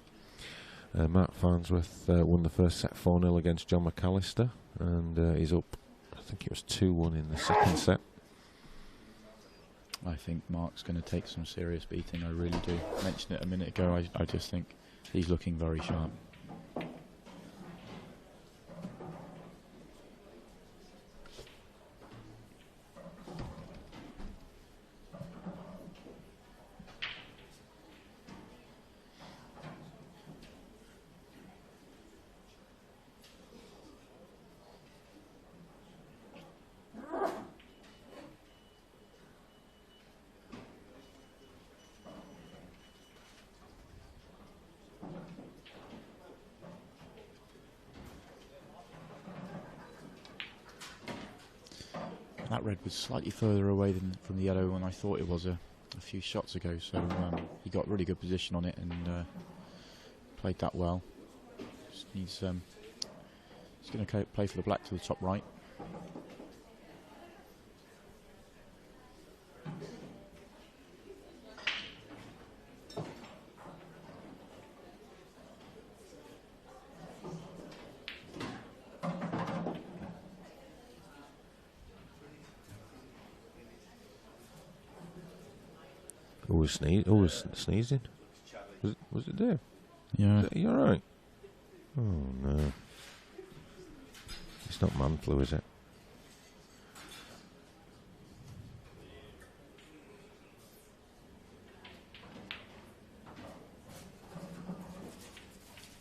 Mark Farnsworth won the first set 4-0 against John McAllister, and he's up, I think it was 2-1 in the second set. I think Mark's going to take some serious beating, I really do. Mentioned it a minute ago, I just think he's looking very sharp. That red was slightly further away from the yellow than I thought it was a few shots ago, so he got really good position on it and played that well. He's going to play for the black to the top right. Who was sneezing? Was it Dave? Yeah. Are you alright? Oh no. It's not man flu, is it?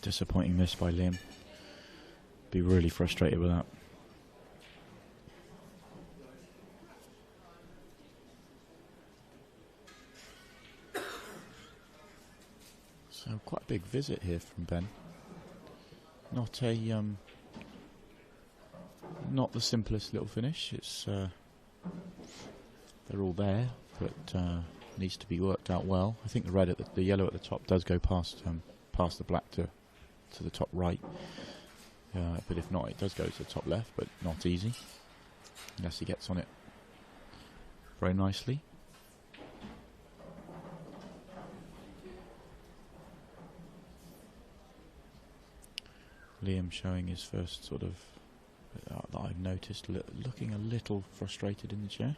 Disappointing miss by Liam. Be really frustrated with that. So quite a big visit here from Ben. Not the simplest little finish. It's they're all there, but needs to be worked out well. I think the yellow at the top does go past the black to the top right. But if not, it does go to the top left, but not easy unless he gets on it very nicely. Liam showing his first sort of, that I've noticed, looking a little frustrated in the chair.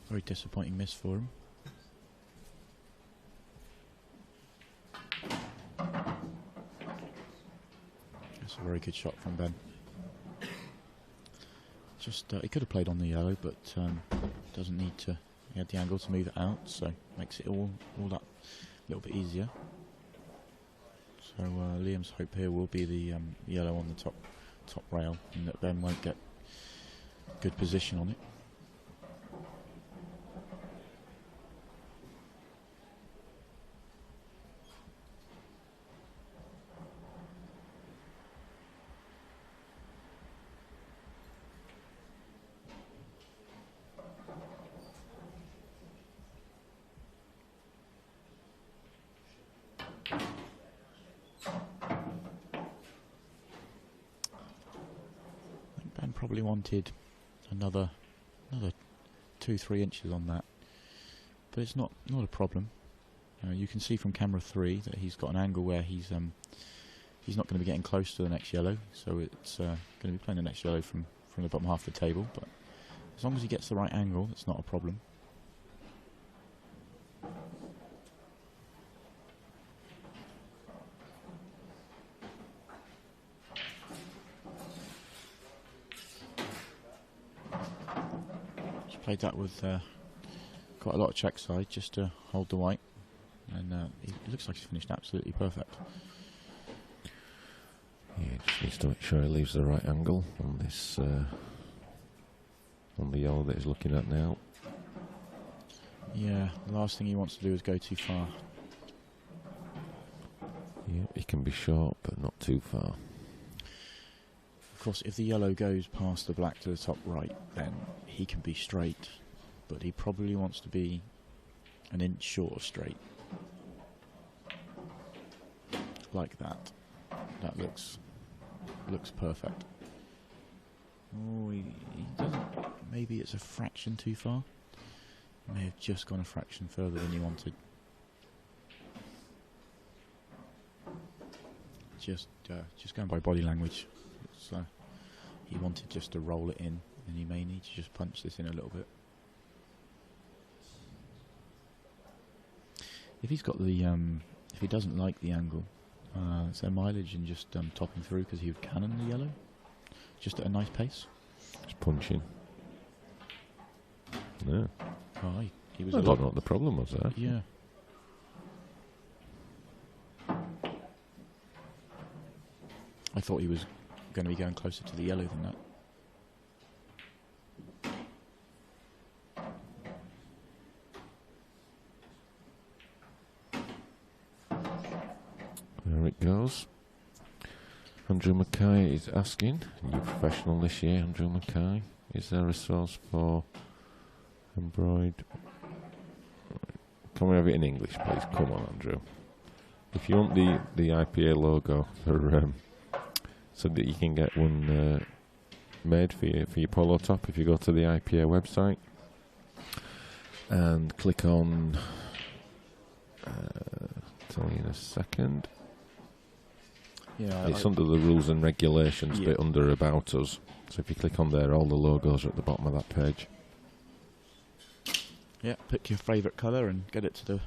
Very disappointing miss for him. That's a very good shot from Ben. Just he could have played on the yellow, but doesn't need to. He had the angle to move it out, so makes it all that little bit easier. So Liam's hope here will be the yellow on the top rail, and that Ben won't get good position on it. Probably wanted another 2-3 inches on that, but it's not a problem. You can see from camera 3 that he's got an angle where he's not going to be getting close to the next yellow, so it's going to be playing the next yellow from the bottom half of the table. But as long as he gets the right angle, it's not a problem. Played that with quite a lot of check side just to hold the white, and it looks like he's finished absolutely perfect. Yeah, just needs to make sure he leaves the right angle on this, on the yellow that he's looking at now. Yeah, the last thing he wants to do is go too far. Yeah, he can be short, but not too far. Of course, if the yellow goes past the black to the top right, then he can be straight, but he probably wants to be an inch short of straight. Like that. That looks perfect. Oh, he doesn't. Maybe it's a fraction too far. May have just gone a fraction further than he wanted. Just going by body language. It's, he wanted just to roll it in, and he may need to just punch this in a little bit. If he's got the, if he doesn't like the angle, is there mileage in just topping through because he would cannon the yellow, just at a nice pace? Just punching. No. Oh, he was. I a don't lot. know what the problem was there. Yeah. I thought he was going to be going closer to the yellow than that. There it goes. Andrew Mackay is asking, new professional this year, Andrew Mackay, is there a source for embroidered? Can we have it in English, please? Come on, Andrew. If you want the IPA logo for so that you can get one made for your polo top, if you go to the IPA website and click on, tell you in a second. Yeah, It's under the rules and regulations bit under About Us. So if you click on there, all the logos are at the bottom of that page. Yeah, pick your favourite colour and get it to the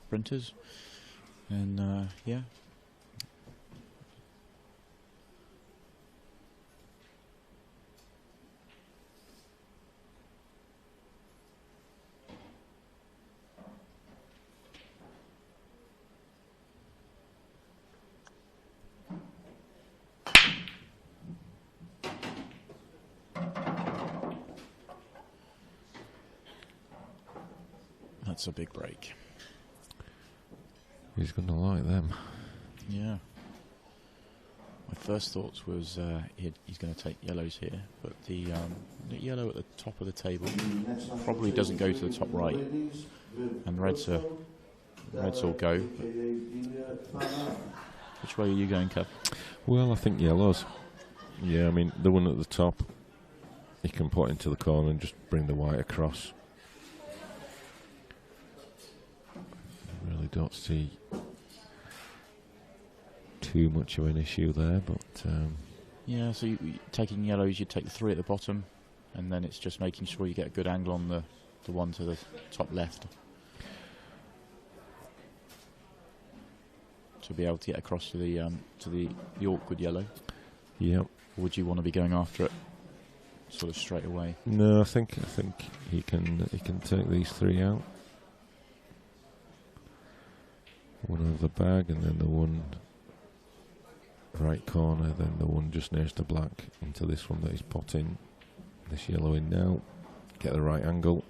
printers. And yeah. That's a big break. He's going to like them. Yeah. My first thoughts was he's going to take yellows here, but the yellow at the top of the table probably doesn't go to the top right, and reds will go. Which way are you going, Kev? Well, I think yellows. Yeah, I mean, the one at the top, you can put into the corner and just bring the white across. Really don't see too much of an issue there, but yeah, so taking yellows, you take the three at the bottom, and then it's just making sure you get a good angle on the one to the top left to be able to get across to the awkward yellow. Yeah. Or would you want to be going after it sort of straight away? No, I think he can take these three out. One over the bag, and then the one right corner, then the one just nearest the black into this one that he's potting this yellow in now. Get the right angle.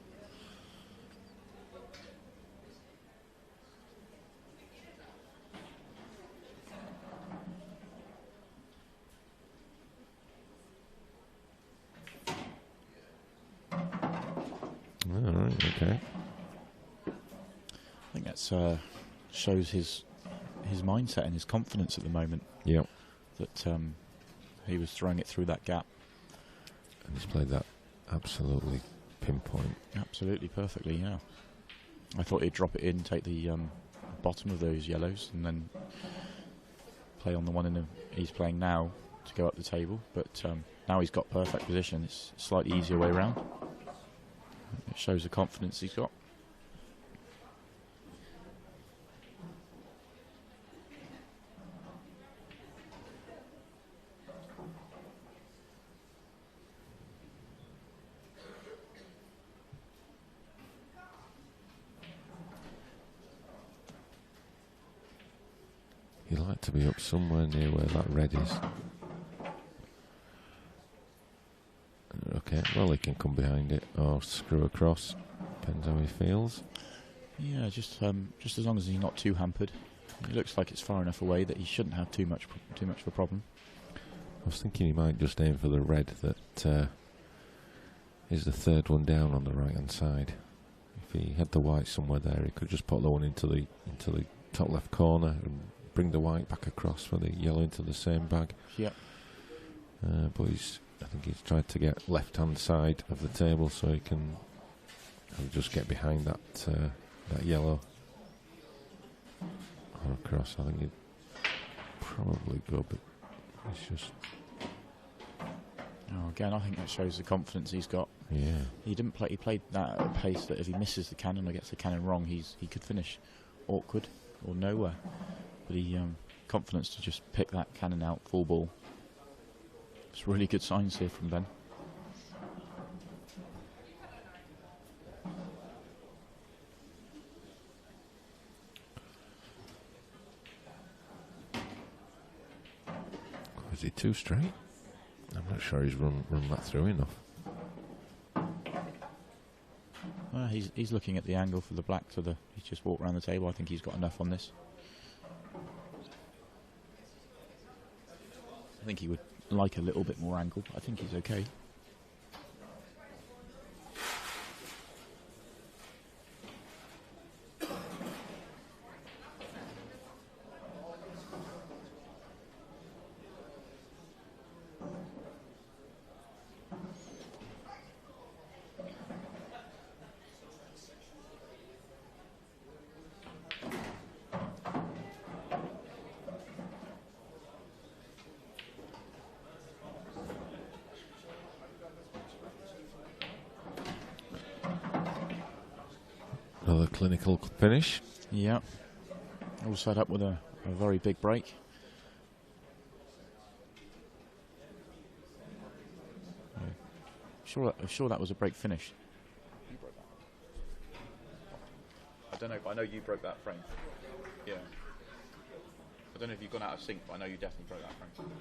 Alright, okay. I think that's shows his mindset and his confidence at the moment. Yep. That he was throwing it through that gap. And he's played that absolutely pinpoint. Absolutely perfectly, yeah. I thought he'd drop it in, take the bottom of those yellows, and then play on the one he's playing now to go up the table. But now he's got perfect position. It's a slightly easier way around. It shows the confidence he's got. He'd like to be up somewhere near where that red is. Okay, well, he can come behind it or screw across. Depends how he feels. Yeah, just as long as he's not too hampered. It looks like it's far enough away that he shouldn't have too much of a problem. I was thinking he might just aim for the red that is the third one down on the right hand side. If he had the white somewhere there, he could just put the one into the top left corner and bring the white back across for the yellow into the same bag. Yeah. But I think he's tried to get left hand side of the table so he can just get behind that yellow or across. I think he'd probably go, but it's just. Oh, again, I think that shows the confidence he's got. Yeah. He didn't play. He played that at a pace that if he misses the cannon or gets the cannon wrong, he could finish awkward or nowhere. But he confidence to just pick that cannon out full ball. It's really good signs here from Ben. Is he too straight? I'm not sure he's run that through enough. Well, he's looking at the angle for the black to the. He's just walked around the table. I think he's got enough on this. I think he would like a little bit more angle. I think he's okay. Another clinical finish. Yeah. All set up with a very big break. Yeah. Sure that was a break finish. You broke that. I don't know, but I know you broke that frame. Yeah. I don't know if you've gone out of sync, but I know you definitely broke that frame.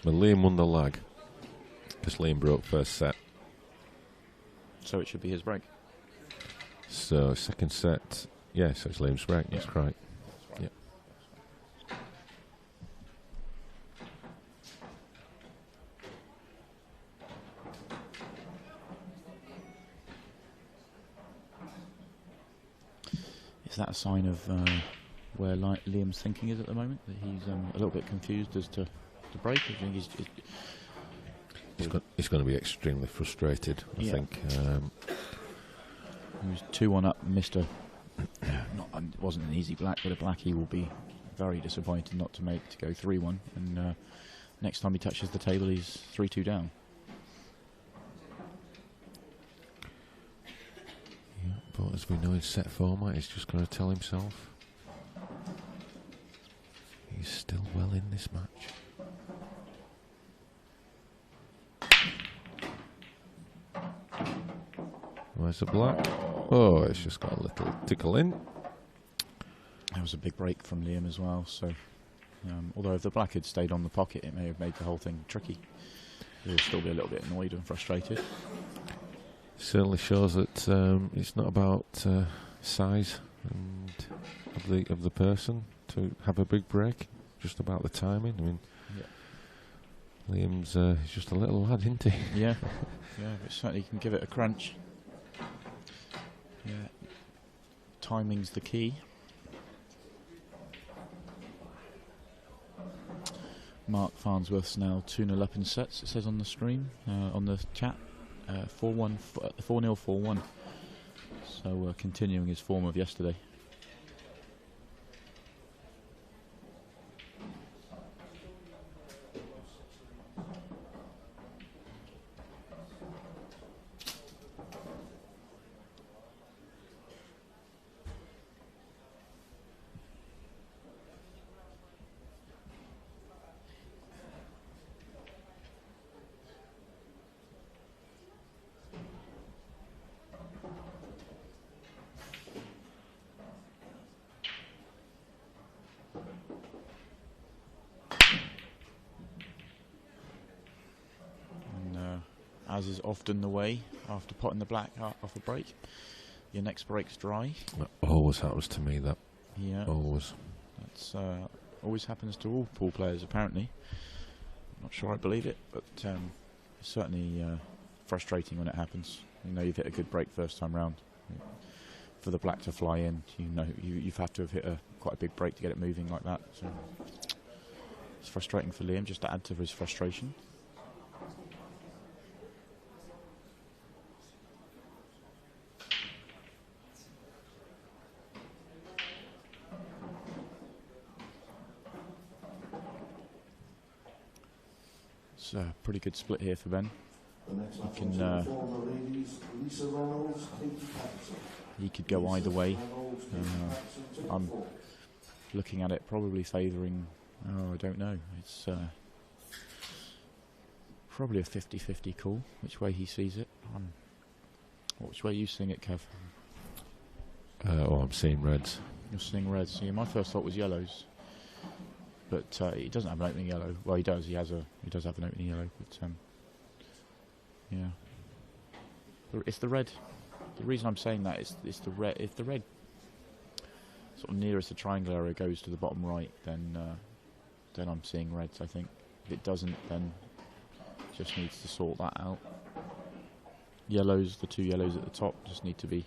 Well, Liam won the lag because Liam broke first set. So it should be his break. So second set, yeah, so it's Liam's break. Yeah. That's right. That's right. Yeah. Is that a sign of where Liam's thinking is at the moment? That he's a little bit confused as to the break? I think He's going to be extremely frustrated, I think. He was 2-1 up, missed a. It wasn't an easy black, but a black he will be very disappointed not to make to go 3-1. And next time he touches the table, he's 3-2 down. Yeah, but as we know in set format, he's just going to tell himself he's still well in this match. Where's the black? Oh, it's just got a little tickle in. That was a big break from Liam as well. So, although if the black had stayed on the pocket, it may have made the whole thing tricky. He'll still be a little bit annoyed and frustrated. Certainly shows that it's not about size and of the person to have a big break. Just about the timing. I mean, Liam's he's just a little lad, isn't he? Yeah, but certainly can give it a crunch. Yeah, timing's the key. Mark Farnsworth's now 2-0 up in sets, it says on the stream, on the chat. 4-1, 4-0, 4-1. So continuing his form of yesterday. as is often the way after potting the black off a break, your next break's dry. That always happens to me, that. Yeah. Always. That's always happens to all pool players, apparently. Not sure I believe it, but it's certainly frustrating when it happens. You know you've hit a good break first time round. For the black to fly in, you know you've had to have hit quite a big break to get it moving like that. So it's frustrating for Liam, just to add to his frustration. It's a pretty good split here for Ben. He could go either way. I'm looking at it probably favouring, I don't know, it's probably a 50-50 call, which way he sees it. Which way are you seeing it, Kev? I'm seeing reds. You're seeing reds. Yeah, my first thought was yellows, but he doesn't have an opening yellow. Well, he does. He does have an opening yellow, but yeah. It's the red. The reason I'm saying that is it's the red. If the red sort of nearest the triangle area goes to the bottom right, then I'm seeing reds, I think. If it doesn't, then just needs to sort that out. Yellows, the two yellows at the top, just need to be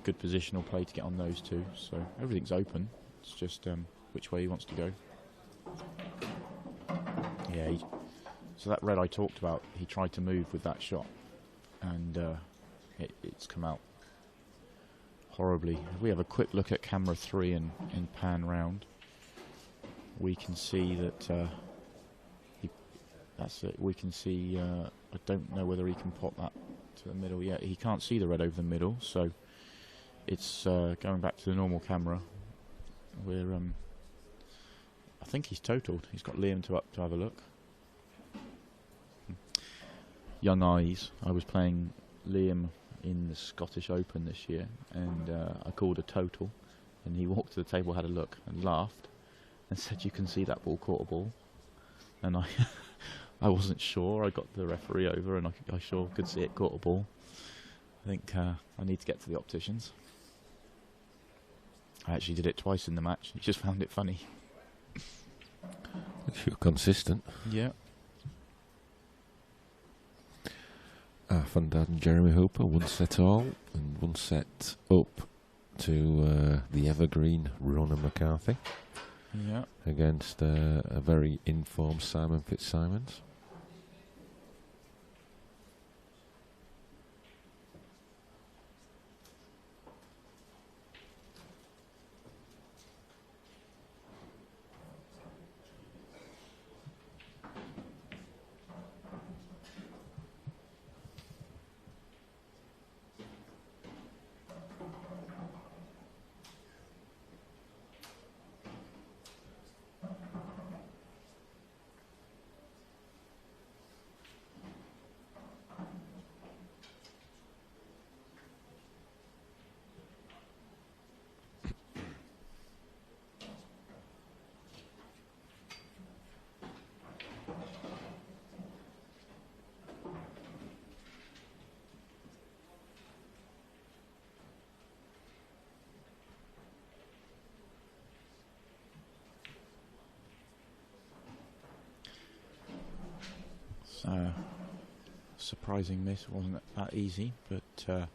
good positional play to get on those two. So everything's open. It's just which way he wants to go. Yeah. So that red I talked about, he tried to move with that shot, and it's come out horribly. If we have a quick look at camera 3 and pan round, we can see that that's it. We can see. I don't know whether he can pop that to the middle yet. He can't see the red over the middle, so it's going back to the normal camera. We're I think he's totaled. He's got Liam to have a look. Young eyes. I was playing Liam in the Scottish Open this year, and I called a total, and he walked to the table, had a look, and laughed, and said, "You can see that ball caught a ball," and I wasn't sure. I got the referee over, and I sure could see it caught a ball. I think I need to get to the opticians. I actually did it twice in the match. He just found it funny. You're consistent. Yeah. Van Dad and Jeremy Hooper, 1 set all, and 1 set up to the evergreen Ronan McCarthy. Yeah. Against a very informed Simon Fitzsimons. Surprising miss. Wasn't that easy, but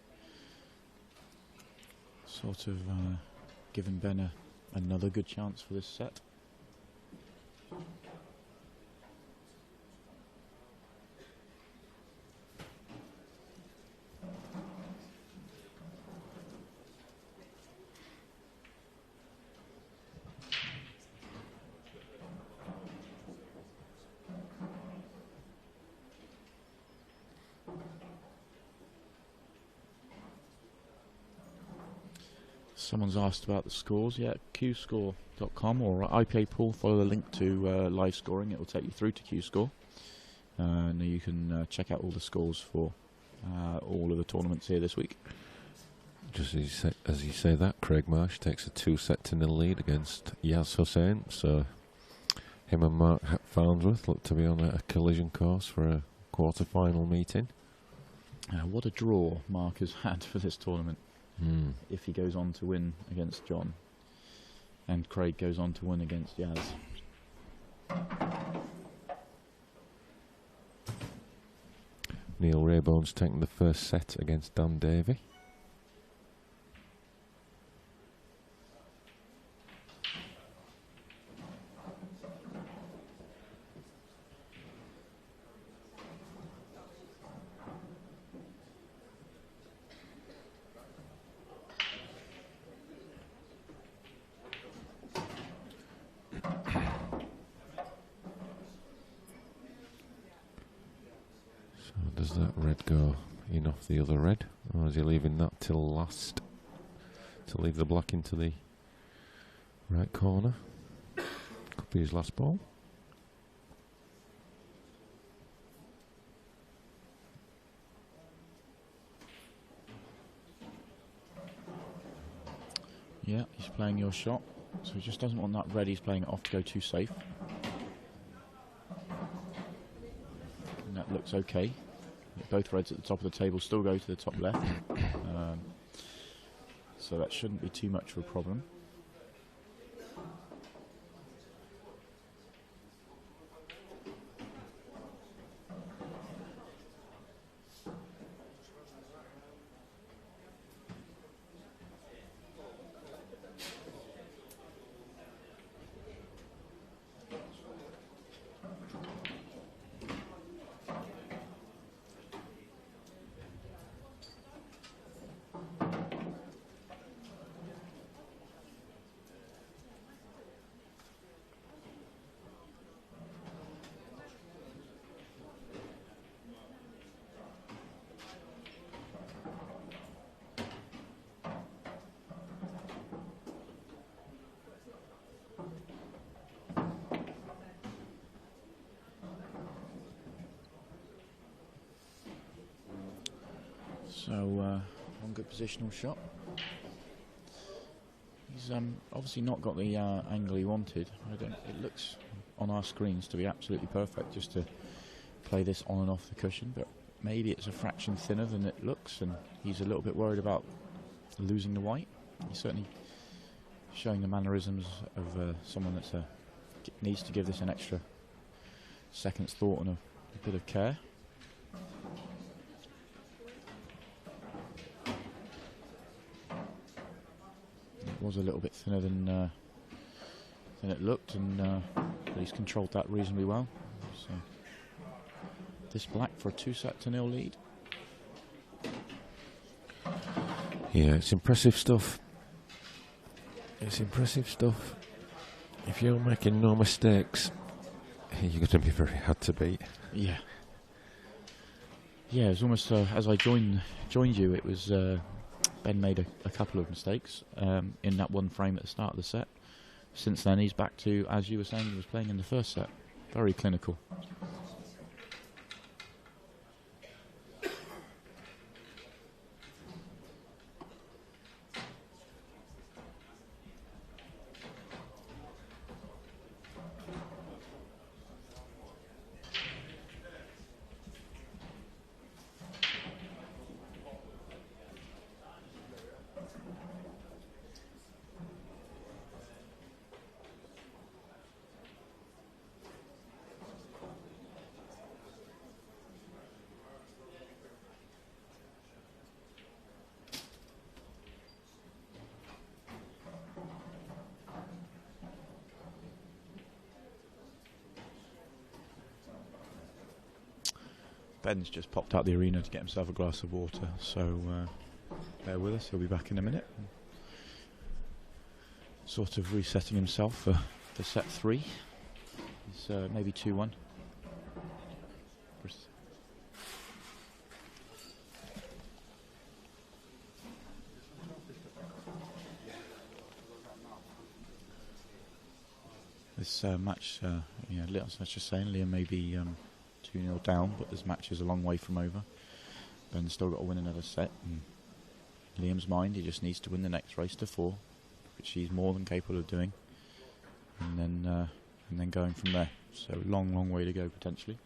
sort of given Ben another good chance for this set. Someone's asked about the scores. Yeah, qscore.com or IPA Pool. Follow the link to live scoring. It will take you through to QScore. And you can check out all the scores for all of the tournaments here this week. Just as you say that, Craig Marsh takes a 2-0 lead against Yaz Hussain. So him and Mark Farnsworth look to be on a collision course for quarter-final meeting. What a draw Mark has had for this tournament. If he goes on to win against John, and Craig goes on to win against Yaz. Neil Raybone's taking the first set against Dan Davey. Does that red go in off the other red, or is he leaving that till last to leave the black into the right corner? Could be his last ball. Yeah, he's playing your shot, so he just doesn't want that red. He's playing it off to go too safe. And that looks okay. Both reds at the top of the table still go to the top left, so that shouldn't be too much of a problem. So, one good positional shot. He's obviously not got the angle he wanted. It looks on our screens to be absolutely perfect just to play this on and off the cushion, but maybe it's a fraction thinner than it looks, and he's a little bit worried about losing the white. He's certainly showing the mannerisms of someone that needs to give this an extra second's thought and a bit of care. Was a little bit thinner than it looked, and but he's controlled that reasonably well. So this black for a 2-0 lead. Yeah, it's impressive stuff. It's impressive stuff. If you're making no mistakes, you're going to be very hard to beat. Yeah. Yeah, it was almost as I joined you. It was. Ben made a couple of mistakes in that one frame at the start of the set. Since then, he's back to, as you were saying, he was playing in the first set. Very clinical. Ben's just popped out the arena to get himself a glass of water, so bear with us, he'll be back in a minute. Sort of resetting himself for set 3. It's maybe 2-1. This match, as I was just saying, Liam may be 2-0 down, but this match is a long way from over. Ben's still got to win another set. In Liam's mind, he just needs to win the next race to 4, which he's more than capable of doing, and then going from there. So long way to go potentially.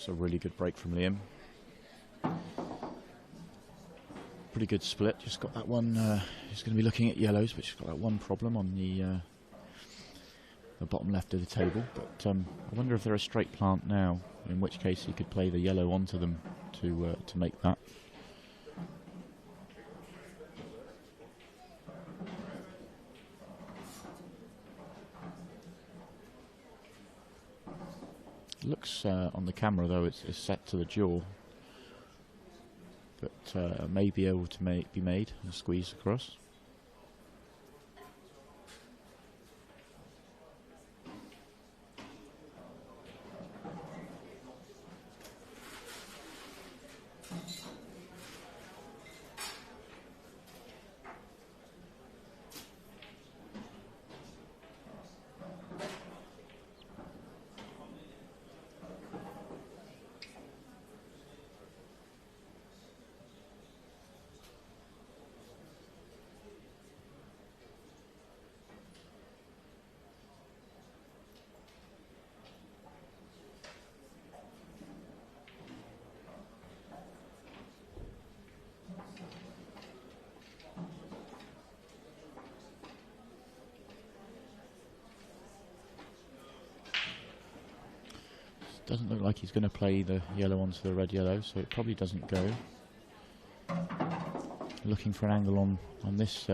It's a really good break from Liam. Pretty good split. Just got that one. He's going to be looking at yellows, but he's got that one problem on the bottom left of the table. But I wonder if they're a straight plant now, in which case he could play the yellow onto them to make that. Looks on the camera though it's set to the jaw, but may be able to be made and squeezed across. Doesn't look like he's going to play the yellow onto the red-yellow, so it probably doesn't go. Looking for an angle on this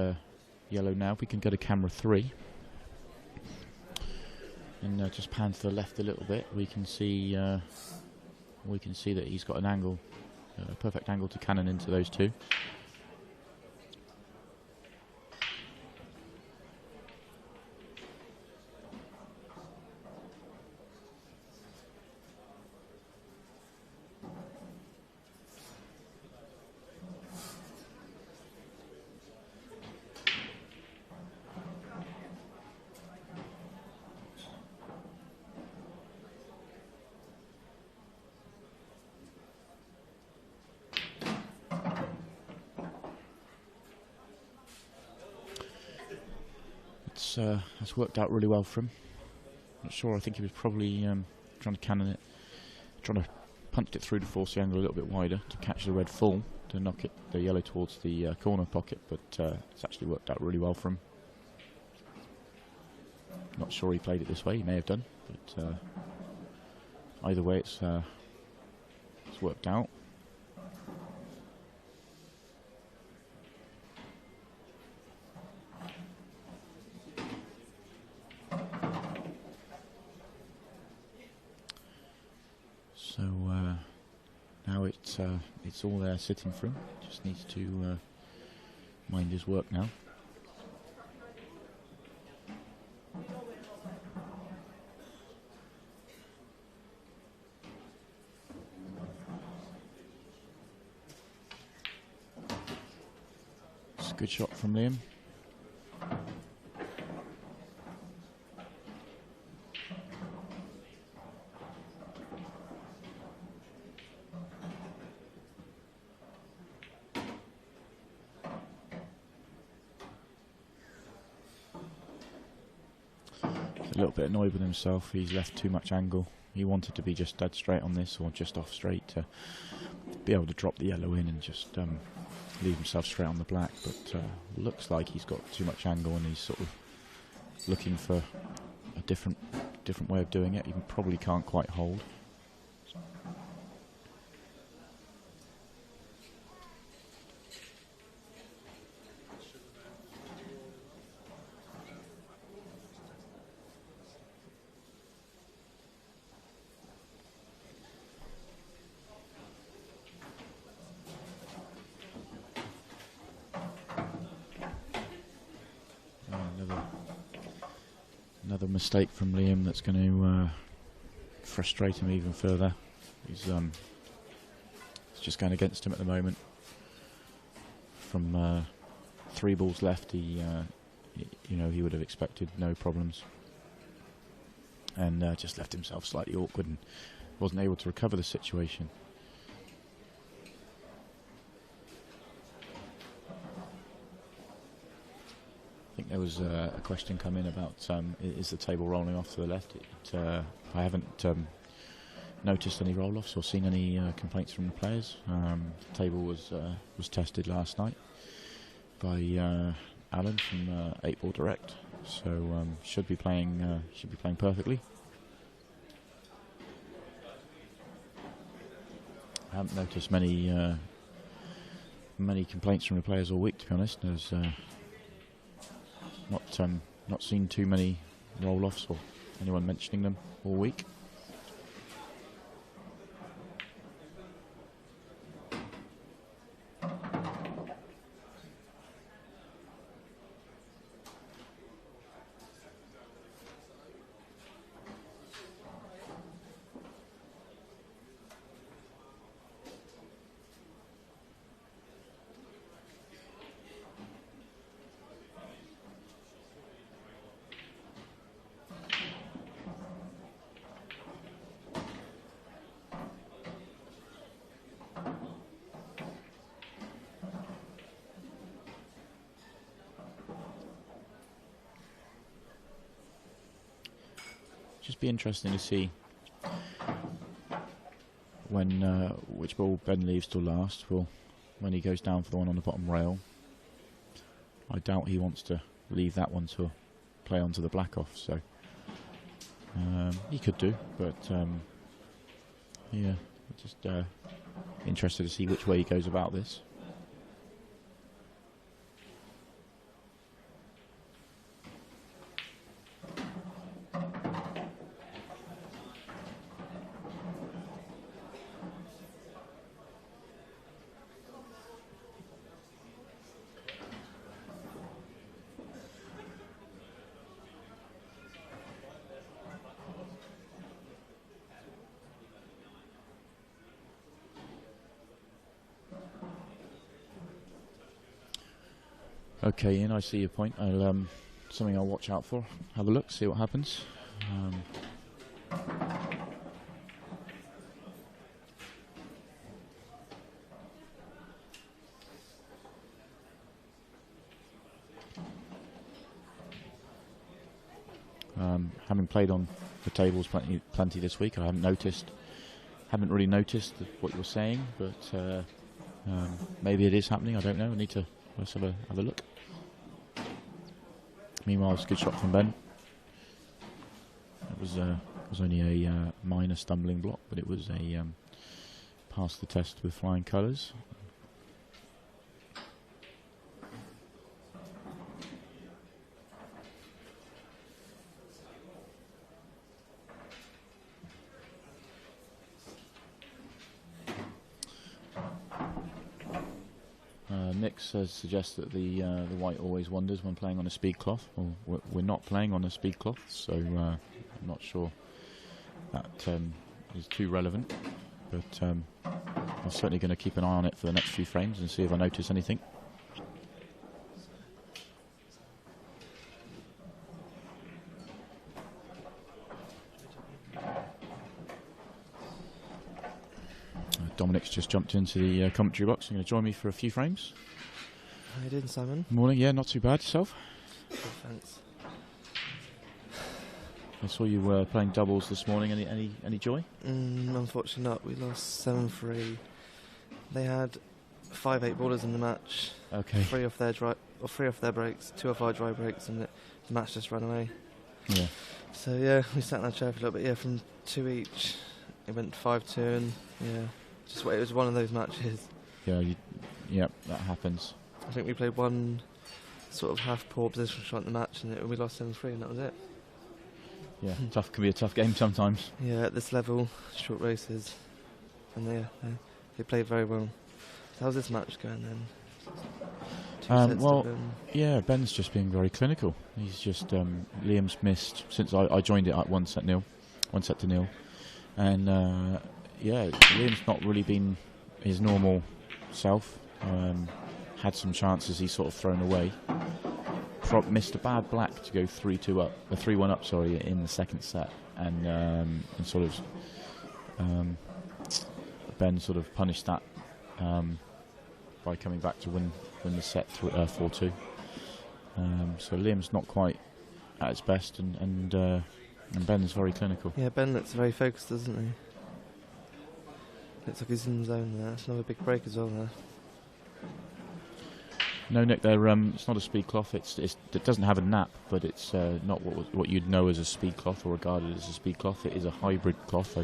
yellow now. We can go to camera 3 and just pan to the left a little bit. We can see that he's got an angle, a perfect angle to cannon into those two. It's worked out really well for him. Not sure, I think he was probably trying to cannon it, trying to punch it through to force the angle a little bit wider to catch the red full, to knock the yellow towards the corner pocket, but it's actually worked out really well for him. Not sure he played it this way, he may have done, but either way it's worked out. So now it's all there sitting for him. Just needs to mind his work now. It's a good shot from Liam. A little bit annoyed with himself. He's left too much angle. He wanted to be just dead straight on this, or just off straight, to be able to drop the yellow in and just leave himself straight on the black. But looks like he's got too much angle, and he's sort of looking for a different way of doing it. He probably can't quite hold. Another mistake from Liam that's going to frustrate him even further. He's it's just going against him at the moment. From 3 balls left, he would have expected no problems, and just left himself slightly awkward and wasn't able to recover the situation. I think there was a question come in about is the table rolling off to the left. I haven't noticed any roll-offs or seen any complaints from the players. The table was tested last night by Alan from 8 Ball Direct, so should be playing perfectly. I haven't noticed many complaints from the players all week, to be honest. There's not seen too many roll-offs or anyone mentioning them all week. Just be interesting to see when which ball Ben leaves till last. Well, when he goes down for the one on the bottom rail, I doubt he wants to leave that one to play onto the black off. So he could do, but yeah, just interested to see which way he goes about this. Okay, Ian, I see your point. Something I'll watch out for. Have a look, see what happens. Having played on the tables plenty this week, I haven't really noticed what you're saying, but maybe it is happening. I don't know. I need to let's have a look. Meanwhile, it's a good shot from Ben. It was only a minor stumbling block, but it was a pass the test with flying colours. Nick suggests that the white always wonders when playing on a speed cloth. Well, we're not playing on a speed cloth, so I'm not sure that is too relevant. But I'm certainly going to keep an eye on it for the next few frames and see if I notice anything. Dominic's just jumped into the commentary box. You're going to join me for a few frames. How you doing, Simon? Morning, yeah, not too bad. Yourself? Good, thanks. I saw you were playing doubles this morning. Any joy? Unfortunately not. We lost 7-3. They had 5 8-ballers in the match. Okay. 3 off their breaks, 2 off our dry breaks, and the match just ran away. Yeah. So yeah, we sat in our chair for a little bit. Yeah, from 2 each, it went 5-2, and yeah, it was one of those matches. Yeah, that happens. I think we played one sort of half poor position shot in the match, and we lost 7-3, and that was it. Yeah, can be a tough game sometimes. Yeah, at this level, short races, and they played very well. So how's this match going then? 2 sets well, to Ben. yeah, Ben's just being very clinical. He's just Liam's missed since I joined it at 1 set to nil, and yeah, Liam's not really been his normal self. Had some chances he's sort of thrown away. Missed a bad black to go 3-1 up, sorry, in the second set, and sort of Ben sort of punished that by coming back to win the set 4-2. So Liam's not quite at its best, and Ben's very clinical. Yeah, Ben looks very focused, doesn't Looks like he's in the zone there. That's another big break as well there. No, Nick, it's not a speed cloth. It doesn't have a nap, but it's not what you'd know as a speed cloth or regarded as a speed cloth. It is a hybrid cloth.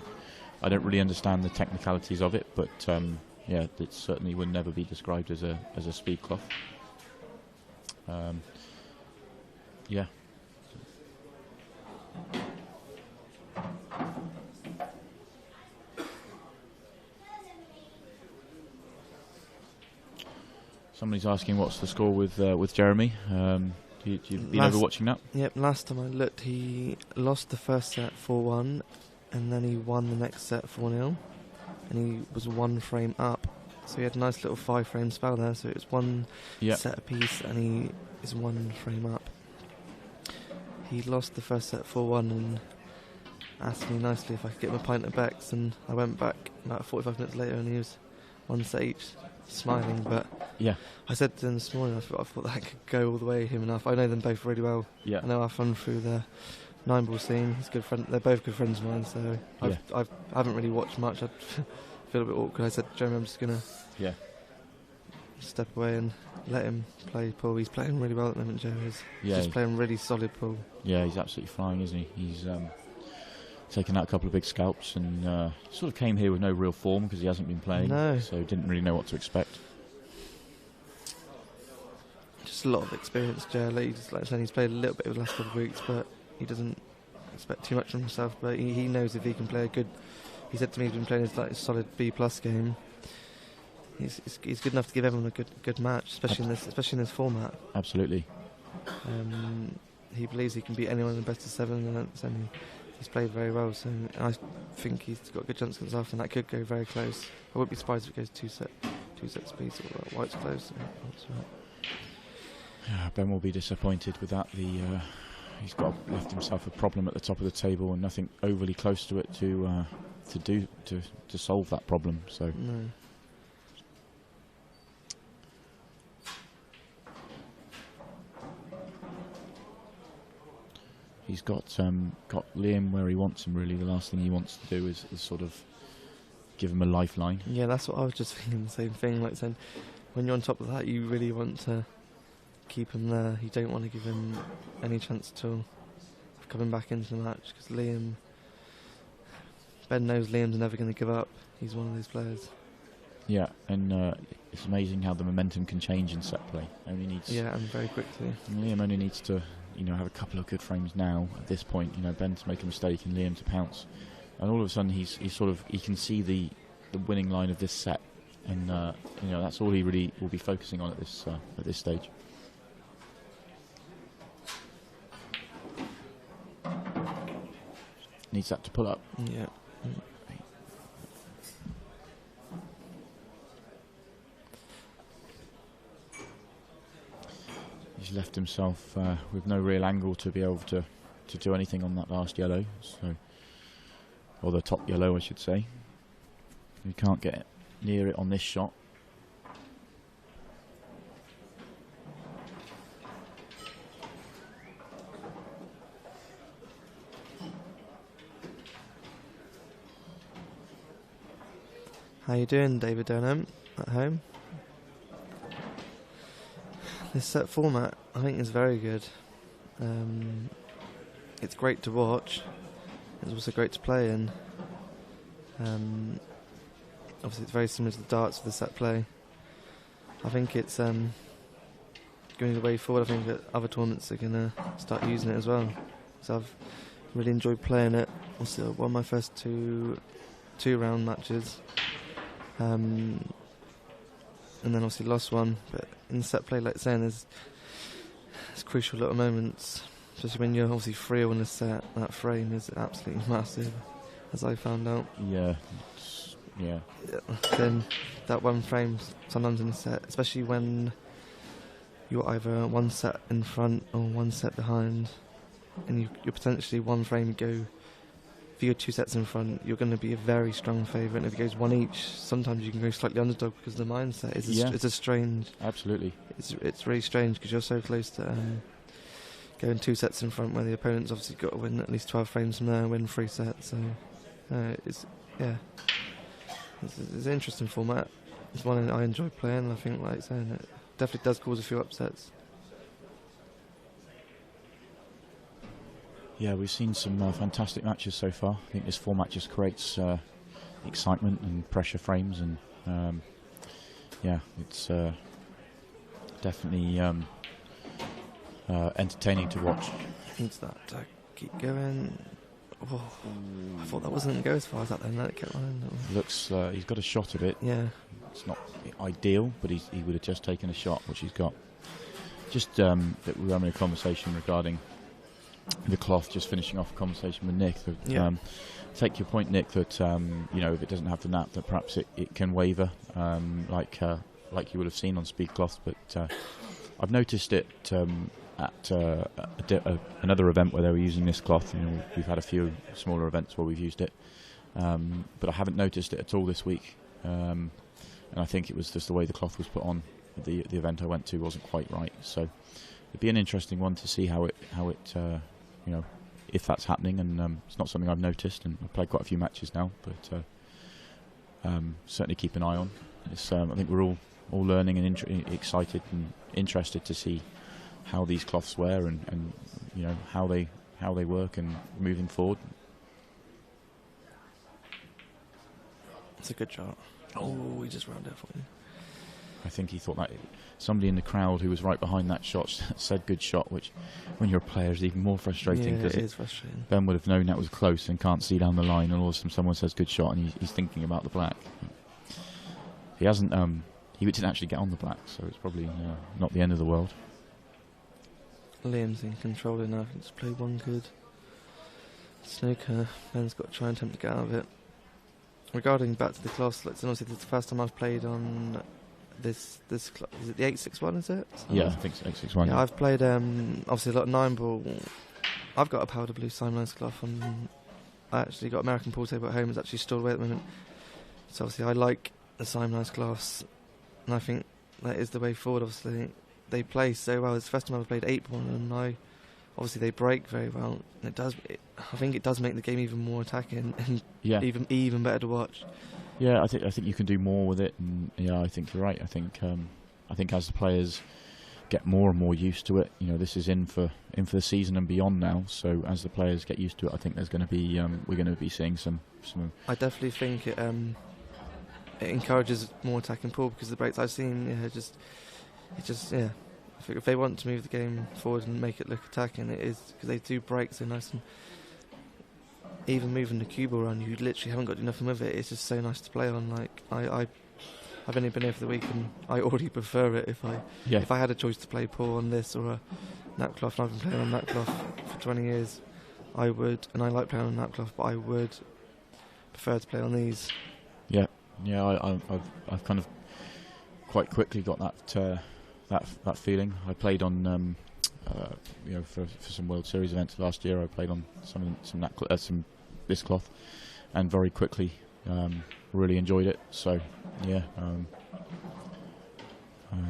I don't really understand the technicalities of it, but yeah, it certainly would never be described as a speed cloth. Yeah. Somebody's asking what's the score with Jeremy. You've been over watching that? Yep, last time I looked, he lost the first set 4-1, and then he won the next set 4-0, and he was 1 frame up. So he had a nice little 5-frame spell there, so it was 1 set apiece, and he is 1 frame up. He lost the first set 4-1 and asked me nicely if I could get him a pint of Beck's, and I went back about 45 minutes later and he was 1 set each, smiling. But yeah, I said to him this morning, I thought that could go all the way, him and I know them both really well. Yeah. I know our fun through the 9-ball scene. He's a good friend. They're both good friends of mine, so I haven't really watched much. I feel a bit awkward. I said, Jeremy, I'm just going to step away and let him play pool. He's playing really well at the moment, Joe. He's just playing really solid pool. Yeah, he's absolutely flying, isn't he? He's taken out a couple of big scalps and sort of came here with no real form because he hasn't been playing, so didn't really know what to expect. Just a lot of experience, Joe. He's played a little bit over the last couple of weeks, but he doesn't expect too much from himself. But he knows if he can play a good. He said to me he's been playing his solid B+ game. He's good enough to give everyone a good match, especially in this format. Absolutely. He believes he can beat anyone in the best of 7, and he's played very well. So I think he's got a good chance against Arthur, and that could go very close. I wouldn't be surprised if it goes two set speeds or White's close. Yeah, Ben will be disappointed with that. He's got left himself a problem at the top of the table, and nothing overly close to it to solve that problem. So. No. He's got Liam where he wants him, really. The last thing he wants to do is sort of give him a lifeline. Yeah, that's what I was just thinking, the same thing. Like saying, when you're on top of that, you really want to keep him there. You don't want to give him any chance at all of coming back into the match, because Ben knows Liam's never going to give up. He's one of these players. Yeah, and it's amazing how the momentum can change in set play. Only needs and very quickly. Liam only needs to have a couple of good frames now at this point. Ben to make a mistake and Liam to pounce, and all of a sudden he can see the winning line of this set, and that's all he really will be focusing on at this stage. Needs that to pull up. Yeah. He's left himself with no real angle to be able to do anything on that last yellow, or the top yellow, I should say. He can't get near it on this shot. How you doing, David Dunham, at home? This set format, I think, is very good. It's great to watch. It's also great to play in. Obviously, it's very similar to the darts of the set play. I think it's going the way forward. I think that other tournaments are going to start using it as well. So I've really enjoyed playing it. Also, won my first two round matches. And then obviously lost one, but in set play, like saying, there's crucial little moments, especially when you're obviously 3-0 in a set. That frame is absolutely massive, as I found out. Yeah. Then that one frame sometimes in a set, especially when you're either 1 set in front or 1 set behind, and you're potentially 1 frame go. If you're 2 sets in front, you're going to be a very strong favourite. And if it goes 1 each, sometimes you can go slightly underdog because the mindset is it's a strange. Absolutely. It's really strange because you're so close to going 2 sets in front, where the opponent's obviously got to win at least 12 frames from there, win 3 sets. So it's an interesting format. It's one I enjoy playing, and I think, like saying, it definitely does cause a few upsets. Yeah, we've seen some fantastic matches so far. I think this format just creates excitement and pressure frames, and yeah, it's definitely entertaining to watch. Needs that to keep going. Oh, I thought that wasn't going to go as far as that then. That kept running. Looks, he's got a shot of it. Yeah. It's not ideal, but he would have just taken a shot, which he's got. Just that we were having a conversation regarding the cloth, just finishing off a conversation with Nick. That, Yeah. Take your point, Nick, that you know, if it doesn't have the nap, that perhaps it can waver, like you would have seen on speed cloths. But I've noticed it at another event where they were using this cloth. You know, we've had a few smaller events where we've used it, but I haven't noticed it at all this week. And I think it was just the way the cloth was put on. The event I went to wasn't quite right, so it'd be an interesting one to see how it you know, if that's happening. And it's not something I've noticed, and I've played quite a few matches now, but certainly keep an eye on. It's, I think we're all learning and excited and interested to see how these cloths wear, and you know, how they work and moving forward. It's a good shot. Oh, he just rounded it for me. I think he thought that somebody in the crowd who was right behind that shot said good shot, which when you're a player is even more frustrating. Yeah, it is frustrating. Ben would have known that was close and can't see down the line, and all of a sudden someone says good shot and he's thinking about the black. He hasn't. He didn't actually get on the black, so it's probably not the end of the world. Liam's in control now. I can just play one good snooker. Ben's got to try and attempt to get out of it. Regarding back to the cloths, obviously this is the first time I've played on this is it the 861, is it? Yeah, I think it's 861. Yeah, I've played obviously a lot of 9-ball. I've got a powder blue Simon cloth, and I actually got American pool table at home. It's actually stored away at the moment. So obviously I like the Simon glass, and I think that is the way forward. Obviously they play so well. It's the first time I've played 8-ball, and obviously they break very well. And I think it does make the game even more attacking and yeah, even better to watch. Yeah, I think you can do more with it, and yeah, I think you're right. I think as the players get more and more used to it, you know, this is in for the season and beyond now. So as the players get used to it, I think there's going to be we're going to be seeing some. I definitely think it encourages more attacking pool, because the breaks I've seen, I think if they want to move the game forward and make it look attacking, it is, because they do break so nice, and even moving the cue ball around, you literally haven't got to do nothing with it. It's just so nice to play on. Like I've only been here for the week, and I already prefer it. If I had a choice to play pool on this or a nap cloth, and I've been playing on nap cloth for 20 years, I would, and I like playing on nap cloth, but I would prefer to play on these. Yeah, I've kind of quite quickly got that feeling. I played on you know, for some World Series events last year. I played on some this cloth, and very quickly really enjoyed it. So yeah,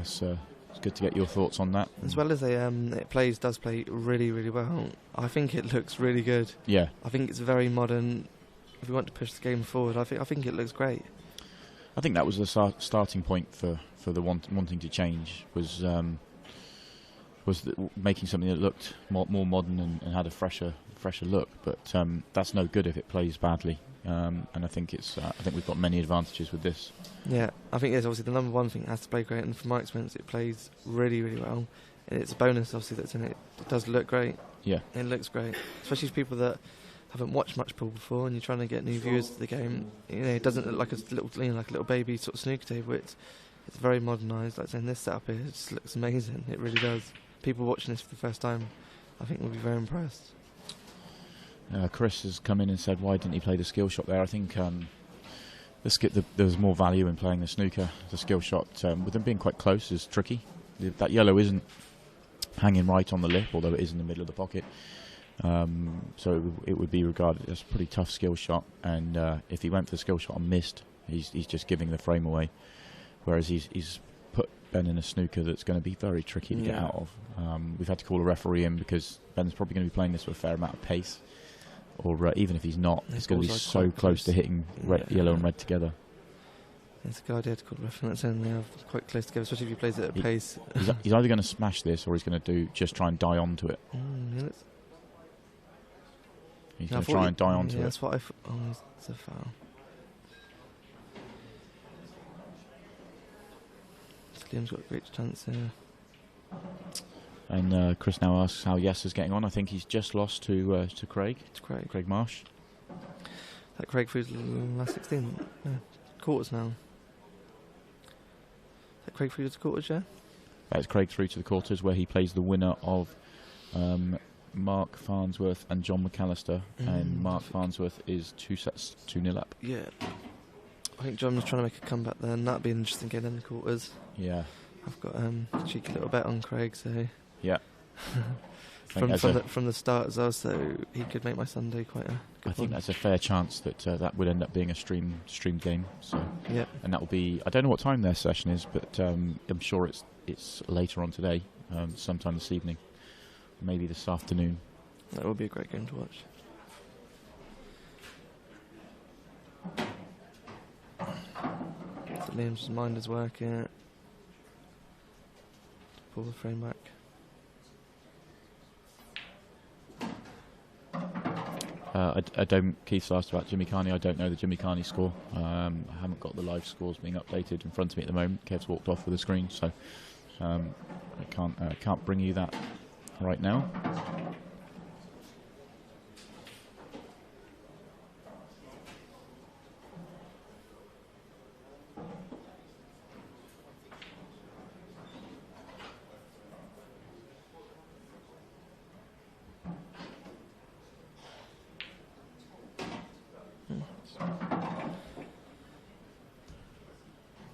it's good to get your thoughts on that. As well as it does play really, really well. I think it looks really good. Yeah, I think it's very modern. If we want to push the game forward, I think it looks great. I think that was the starting point for the wanting to change, was making something that looked more modern and had a fresher look. But that's no good if it plays badly. And I think we've got many advantages with this. Yeah, I think it's obviously the number one thing. It has to play great, and from my experience, it plays really, really well. And it's a bonus, obviously, that's in it. It does look great. Yeah, it looks great, especially for people that haven't watched much pool before, and you're trying to get new viewers to the game. You know, it doesn't look like a little baby sort of snooker table. It's very modernised. Like saying, this setup here just looks amazing. It really does. People watching this for the first time, I think, will be very impressed. Chris has come in and said, why didn't he play the skill shot there? I think there's more value in playing the snooker. The skill shot, with them being quite close, is tricky. That yellow isn't hanging right on the lip, although it is in the middle of the pocket. So it would be regarded as a pretty tough skill shot, and if he went for the skill shot and missed, he's just giving the frame away. Whereas he's put Ben in a snooker that's going to be very tricky to get out of. We've had to call a referee in because Ben's probably going to be playing this with a fair amount of pace, or even if he's not, it's going to be so close to hitting yellow and red together. It's a good idea to call reference and they are quite close together, especially if he plays it at He- pace. He's either going to smash this or he's going to just try and die onto it. Yeah, let's- He's I going to thought try he- and die onto yeah, it. That's what I thought. Oh, it's a foul. Liam's got a great chance here. And Chris now asks how Yes is getting on. I think he's just lost to Craig. It's Craig. Craig Marsh. That Craig through the last 16. Yeah. Quarters now. That Craig through to quarters, yeah? That's Craig through to the quarters, where he plays the winner of Mark Farnsworth and John McAllister. And Mark Farnsworth is 2-0 up. Yeah. I think John was trying to make a comeback there, and that'd be an interesting game in the quarters. Yeah. I've got a cheeky little bet on Craig, so Yeah. from the start as well, so he could make my Sunday quite a good I think one. that's a fair chance that that would end up being a stream game. So, Yeah. and that will be. I don't know what time their session is, but I'm sure it's later on today, sometime this evening, maybe this afternoon. That would be a great game to watch. So Liam's mind is working. Pull the frame back. I don't. Keith's asked about Jimmy Carney. I don't know the Jimmy Carney score. I haven't got the live scores being updated in front of me at the moment. Kev's walked off with the screen, so I can't bring you that right now.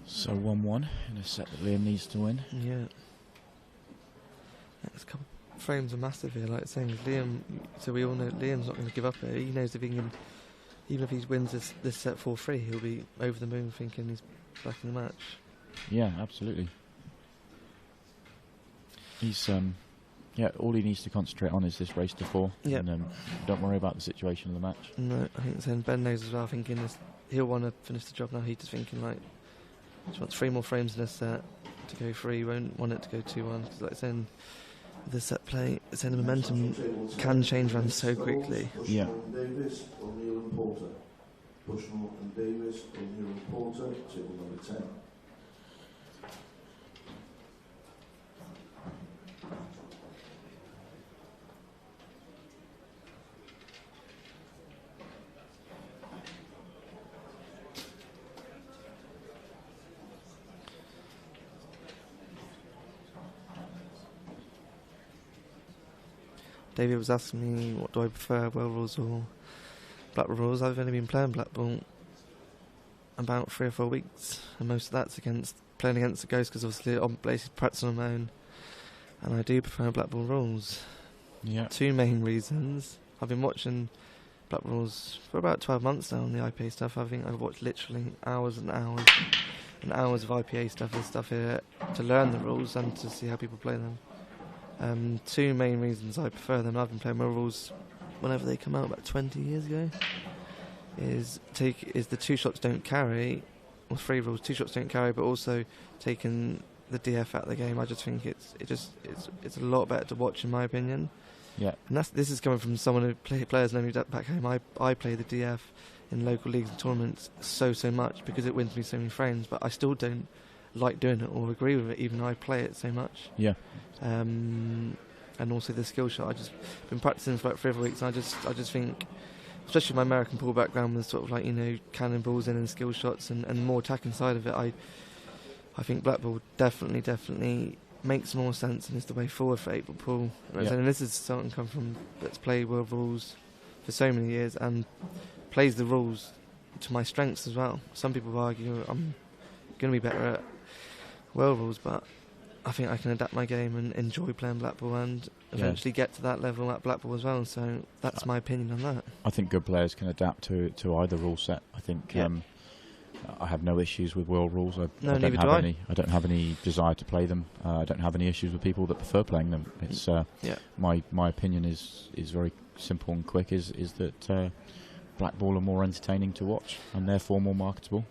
So 1-1 in a set that Liam needs to win. Yeah. Next couple frames are massive here, like saying Liam. So we all know Liam's not going to give up here. He knows if he can, even if he wins this set 4-3, he'll be over the moon, thinking he's back in the match. Yeah, absolutely. He's all he needs to concentrate on is this race to 4. Yep. And don't worry about the situation of the match. No, I think saying Ben knows as well, thinking he'll want to finish the job now. He's just thinking like, just wants 3 more frames in this set to go 3. He won't want it to go 2-1 because, like saying, the set play, saying the momentum can change around so quickly. Yeah. Davis, O'Neill and Porter. Bushnell and Davis, O'Neill and Porter, table number 10. David was asking me what do I prefer, World Rules or Blackpool Rules. I've only been playing Blackpool about 3 or 4 weeks, and most of that's playing against the Ghost because obviously on places practice on my own, and I do prefer Blackpool Rules. Yeah. 2 main reasons. I've been watching Blackpool Rules for about 12 months now on the IPA stuff. I think I've watched literally hours and hours and hours of IPA stuff and stuff here to learn the rules and to see how people play them. 2 main reasons I prefer them. I've been playing my rules whenever they come out about 20 years ago. Is the 2 shots don't carry, or 3 rules 2 shots don't carry, but also taking the DF out of the game. I just think it's a lot better to watch in my opinion. Yeah. And this is coming from someone who players know me back home. I play the DF in local leagues and tournaments so much because it wins me so many frames, but I still don't like doing it or agree with it, even though I play it so much. Yeah. And also the skill shot. I just been practicing for about 3 weeks, and I just think, especially my American pool background with sort of like, you know, cannonballs in and skill shots and more attacking side of it, I think Blackpool definitely makes more sense and is the way forward for 8-ball pool. Yeah. And this is something come from that's played World Rules for so many years and plays the rules to my strengths as well. Some people argue I'm going to be better at World Rules, but I think I can adapt my game and enjoy playing Blackpool and eventually get to that level at Blackpool as well. So that's my opinion on that. I think good players can adapt to either rule set. I think I have no issues with World Rules. I don't have any desire to play them. I don't have any issues with people that prefer playing them. It's my opinion is very simple and quick. Is that black ball are more entertaining to watch and therefore more marketable.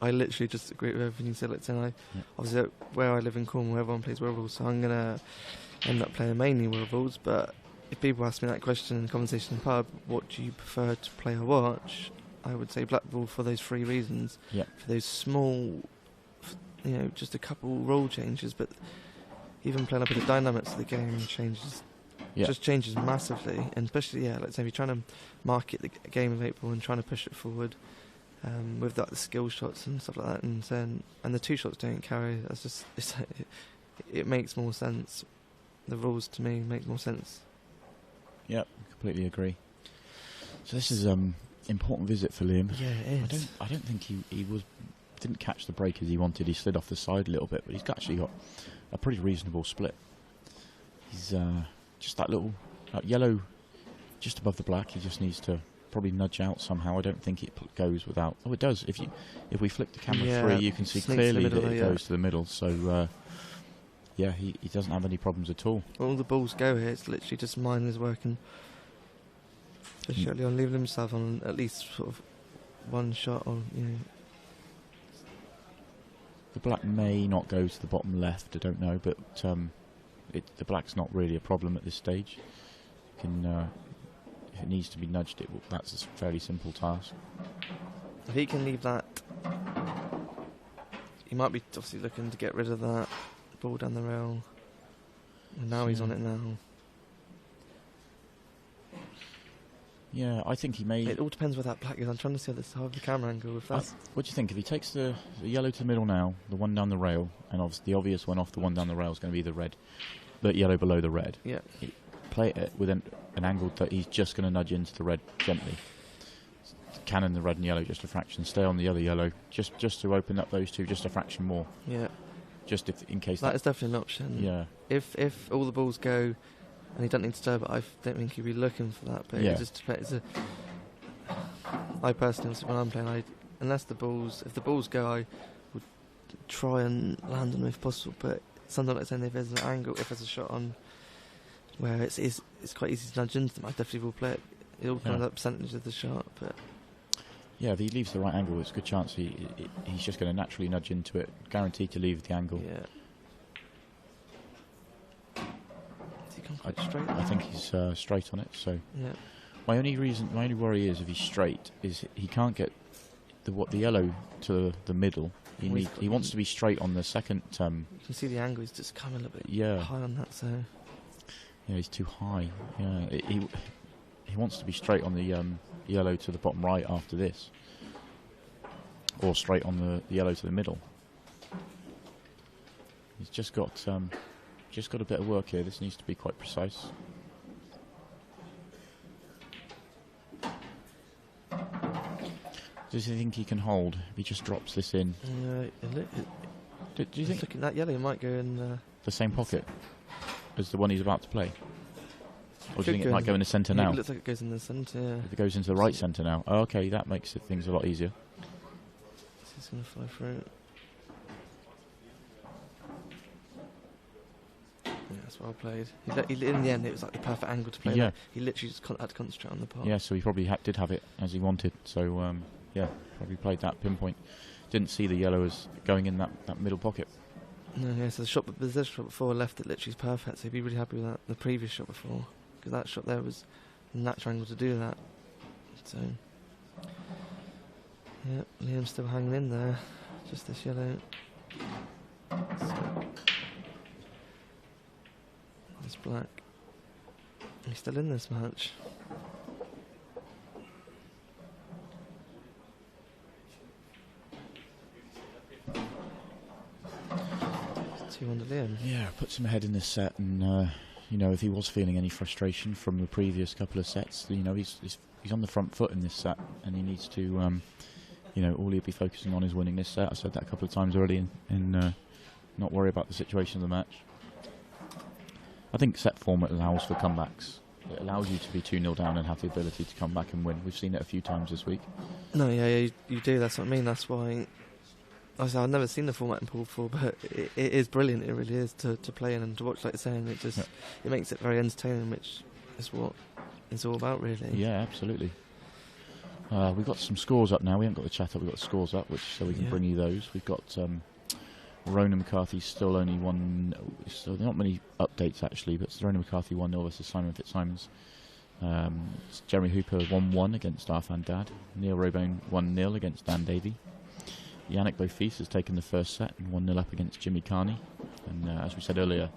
I literally just agree with everything you said. Like, obviously, where I live in Cornwall, everyone plays Wirral, so I'm going to end up playing mainly Wirrals. But if people ask me that question in conversation in the pub, what do you prefer to play or watch? I would say black ball for those 3 reasons. Yeah. For those small, just a couple rule changes, but even playing up with the dynamics of the game changes. Yeah. Just changes massively, and especially like say if you're trying to market the game of 8 ball and trying to push it forward with the skill shots and stuff like that, and the 2 shots don't carry. That's just it makes more sense. The rules to me make more sense. Yep, completely agree. So this is important visit for Liam. Yeah, it is. I don't think he didn't catch the break as he wanted. He slid off the side a little bit, but he's actually got a pretty reasonable split. He's just that little yellow just above the black. He just needs to probably nudge out somehow. I don't think it goes without. Oh, it does. If we flick the camera 3, you can see clearly that it goes to the middle. So yeah, he doesn't have any problems at all. All the balls go here. It's literally just mine is working. Especially on leaving himself on at least sort of 1 shot on. The black may not go to the bottom left. I don't know, but the black's not really a problem at this stage. You can, if it needs to be nudged, that's a fairly simple task. If he can leave that, he might be obviously looking to get rid of that ball down the rail. And now he's on it now. Yeah, I think he may. It all depends where that black is. I'm trying to see the camera angle. If that's what do you think? If he takes the yellow to the middle now, the one down the rail, and obviously the obvious one off the one down the rail is going to be the red, the yellow below the red. Yeah. Play it with an angle that he's just going to nudge into the red gently. Cannon the red and yellow just a fraction. Stay on the other yellow just to open up those 2 just a fraction more. Yeah. Just in case that is definitely an option. Yeah. If all the balls go. And he doesn't need to stir, but I don't think he'd be looking for that. But yeah. it just depends. I personally, when I'm playing, if the balls go, I would try and land them if possible. But sometimes, like saying, if there's an angle, if there's a shot on where it's quite easy to nudge into them, I definitely will play it. It all comes up percentage of the shot, but yeah, if he leaves the right angle, it's a good chance he's just going to naturally nudge into it, guaranteed to leave the angle. Yeah. Straight. I think he's straight on it. So yeah. My only worry is if he's straight is he can't get the yellow to the middle. He wants to be straight on the second. You can see the angle. He's just coming a little bit high on that. So yeah, he's too high. Yeah, he wants to be straight on the yellow to the bottom right after this, or straight on the yellow to the middle. He's just got a bit of work here. This needs to be quite precise. Does he think he can hold if he just drops this in? Do you think looking at that yellow might go in the same pocket as the one he's about to play? Or do you think it might go in the centre now? It looks like it goes in the centre, yeah. If it goes into the right centre now. Oh, okay, that makes things a lot easier. He's going to fly through. Yeah, that's well played. In the end, it was like the perfect angle to play. Yeah. Like, he literally just had to concentrate on the part. Yeah, so he probably did have it as he wanted. So, yeah, probably played that pinpoint. Didn't see the yellow as going in that middle pocket. No, yeah, so the shot before left it literally is perfect, so he'd be really happy with that. The previous shot before, because that shot there was a natural angle to do that. So, yeah, Liam's still hanging in there, just this yellow. So, this black. He's still in this match. 2-1 to Liam. Yeah, puts him ahead in this set, and you know, if he was feeling any frustration from the previous couple of sets, you know, he's on the front foot in this set, and he needs to, you know, all he'll be focusing on is winning this set. I said that a couple of times already, and not worry about the situation of the match. I think set format allows for comebacks. It allows you to be 2-0 down and have the ability to come back and win. We've seen it a few times this week. No, yeah, you do. That's what I mean. That's why. I've never seen the format in pool before, but it is brilliant. It really is to play in and to watch. Like you're saying, it just it makes it very entertaining, which is what it's all about, really. Yeah, absolutely. We've got some scores up now. We haven't got the chat up. We've got the scores up, so we can Yeah. bring you those. We've got Ronan McCarthy still only one. So not many updates actually, but Ronan McCarthy 1-0 versus Simon Fitzsimons. Jeremy Hooper 1-1 against Arfan Dad. Neil Robone 1-0 against Dan Davey. Yannick Beaufils has taken the first set and 1-0 up against Jimmy Carney. And as we said earlier,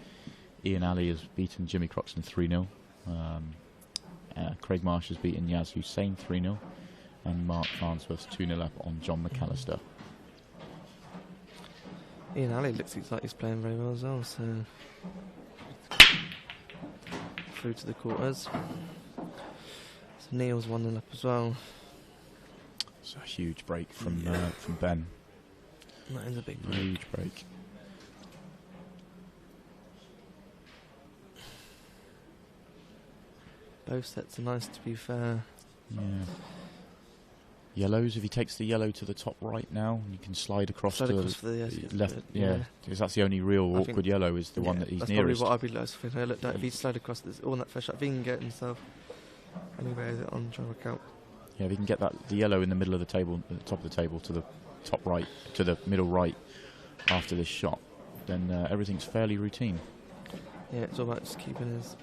Ian Alley has beaten Jimmy Croxton 3-0. Craig Marsh has beaten Yaz Hussein 3-0. And Mark Farnsworth 2-0 up on John McAllister. Ian Alley looks like he's playing very well as well, so through to the quarters. So Neil's 1-0 up as well. It's a huge break from Ben. That is a big break. Huge break. Both sets are nice, to be fair. Yeah. Yellows, if he takes the yellow to the top right now, you can slide across Slide to across for the left. yeah. Yeah, because that's the only real I awkward think- yellow is the one that he's that's nearest. probably what I'd be last thinking. I looked at if he slide across this, all that first shot, if he can get himself anywhere on trying to work out. Yeah, if he can get the yellow in the middle of the table, at the top of the table, to the top right, to the middle right after this shot, then everything's fairly routine. Yeah, it's all about just keeping his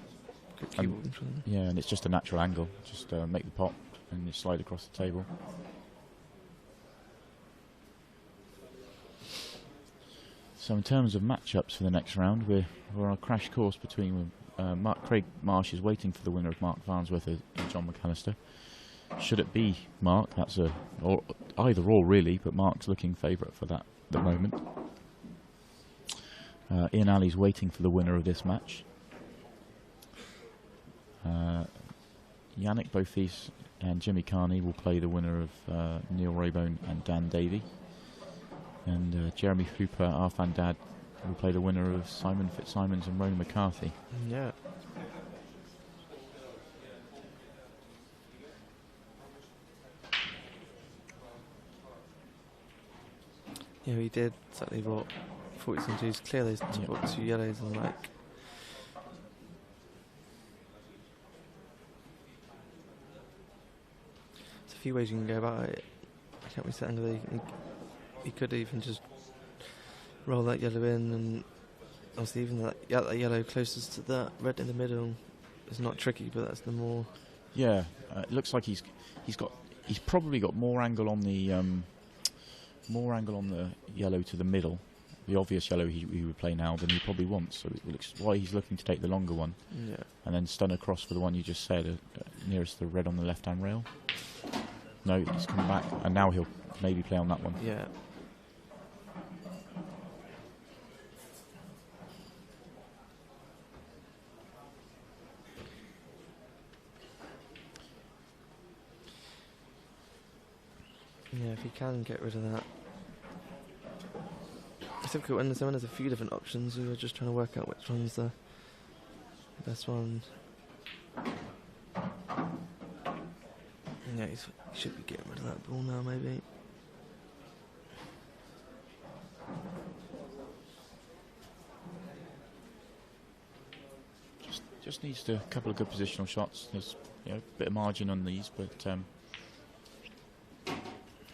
good cue ball in front of him. Yeah, and it's just a natural angle. Just make the pot and you slide across the table. So in terms of matchups for the next round, we're on a crash course between Craig Marsh is waiting for the winner of Mark Farnsworth and John McAllister. Should it be Mark, that's either or really, but Mark's looking favourite for that at the moment. Ian Alley's waiting for the winner of this match. Yannick Beaufils and Jimmy Carney will play the winner of Neil Robone and Dan Davey. And Jeremy Hooper, Arfan Dad will play the winner of Simon Fitzsimons and Ronan McCarthy. Yeah. Yeah, he did. Certainly brought 40s and 2s. Clear those two yellows and like. There's a few ways you can go about it. I can't really set angle. He could even just roll that yellow in, and obviously even that yellow closest to that red in the middle is not tricky, but that's the more. Yeah, it looks like he's probably got more angle on the yellow to the middle, the obvious yellow he would play now, than he probably wants. So it looks why he's looking to take the longer one, Yeah. and then stun across for the one you just said, nearest the red on the left-hand rail. No, he's come back, and now he'll maybe play on that one. Yeah. Yeah, if you can get rid of that. It's difficult when there's a few different options. We were just trying to work out which one's the best one. Yeah, he should be getting rid of that ball now, maybe. Just needs a couple of good positional shots. There's a bit of margin on these, but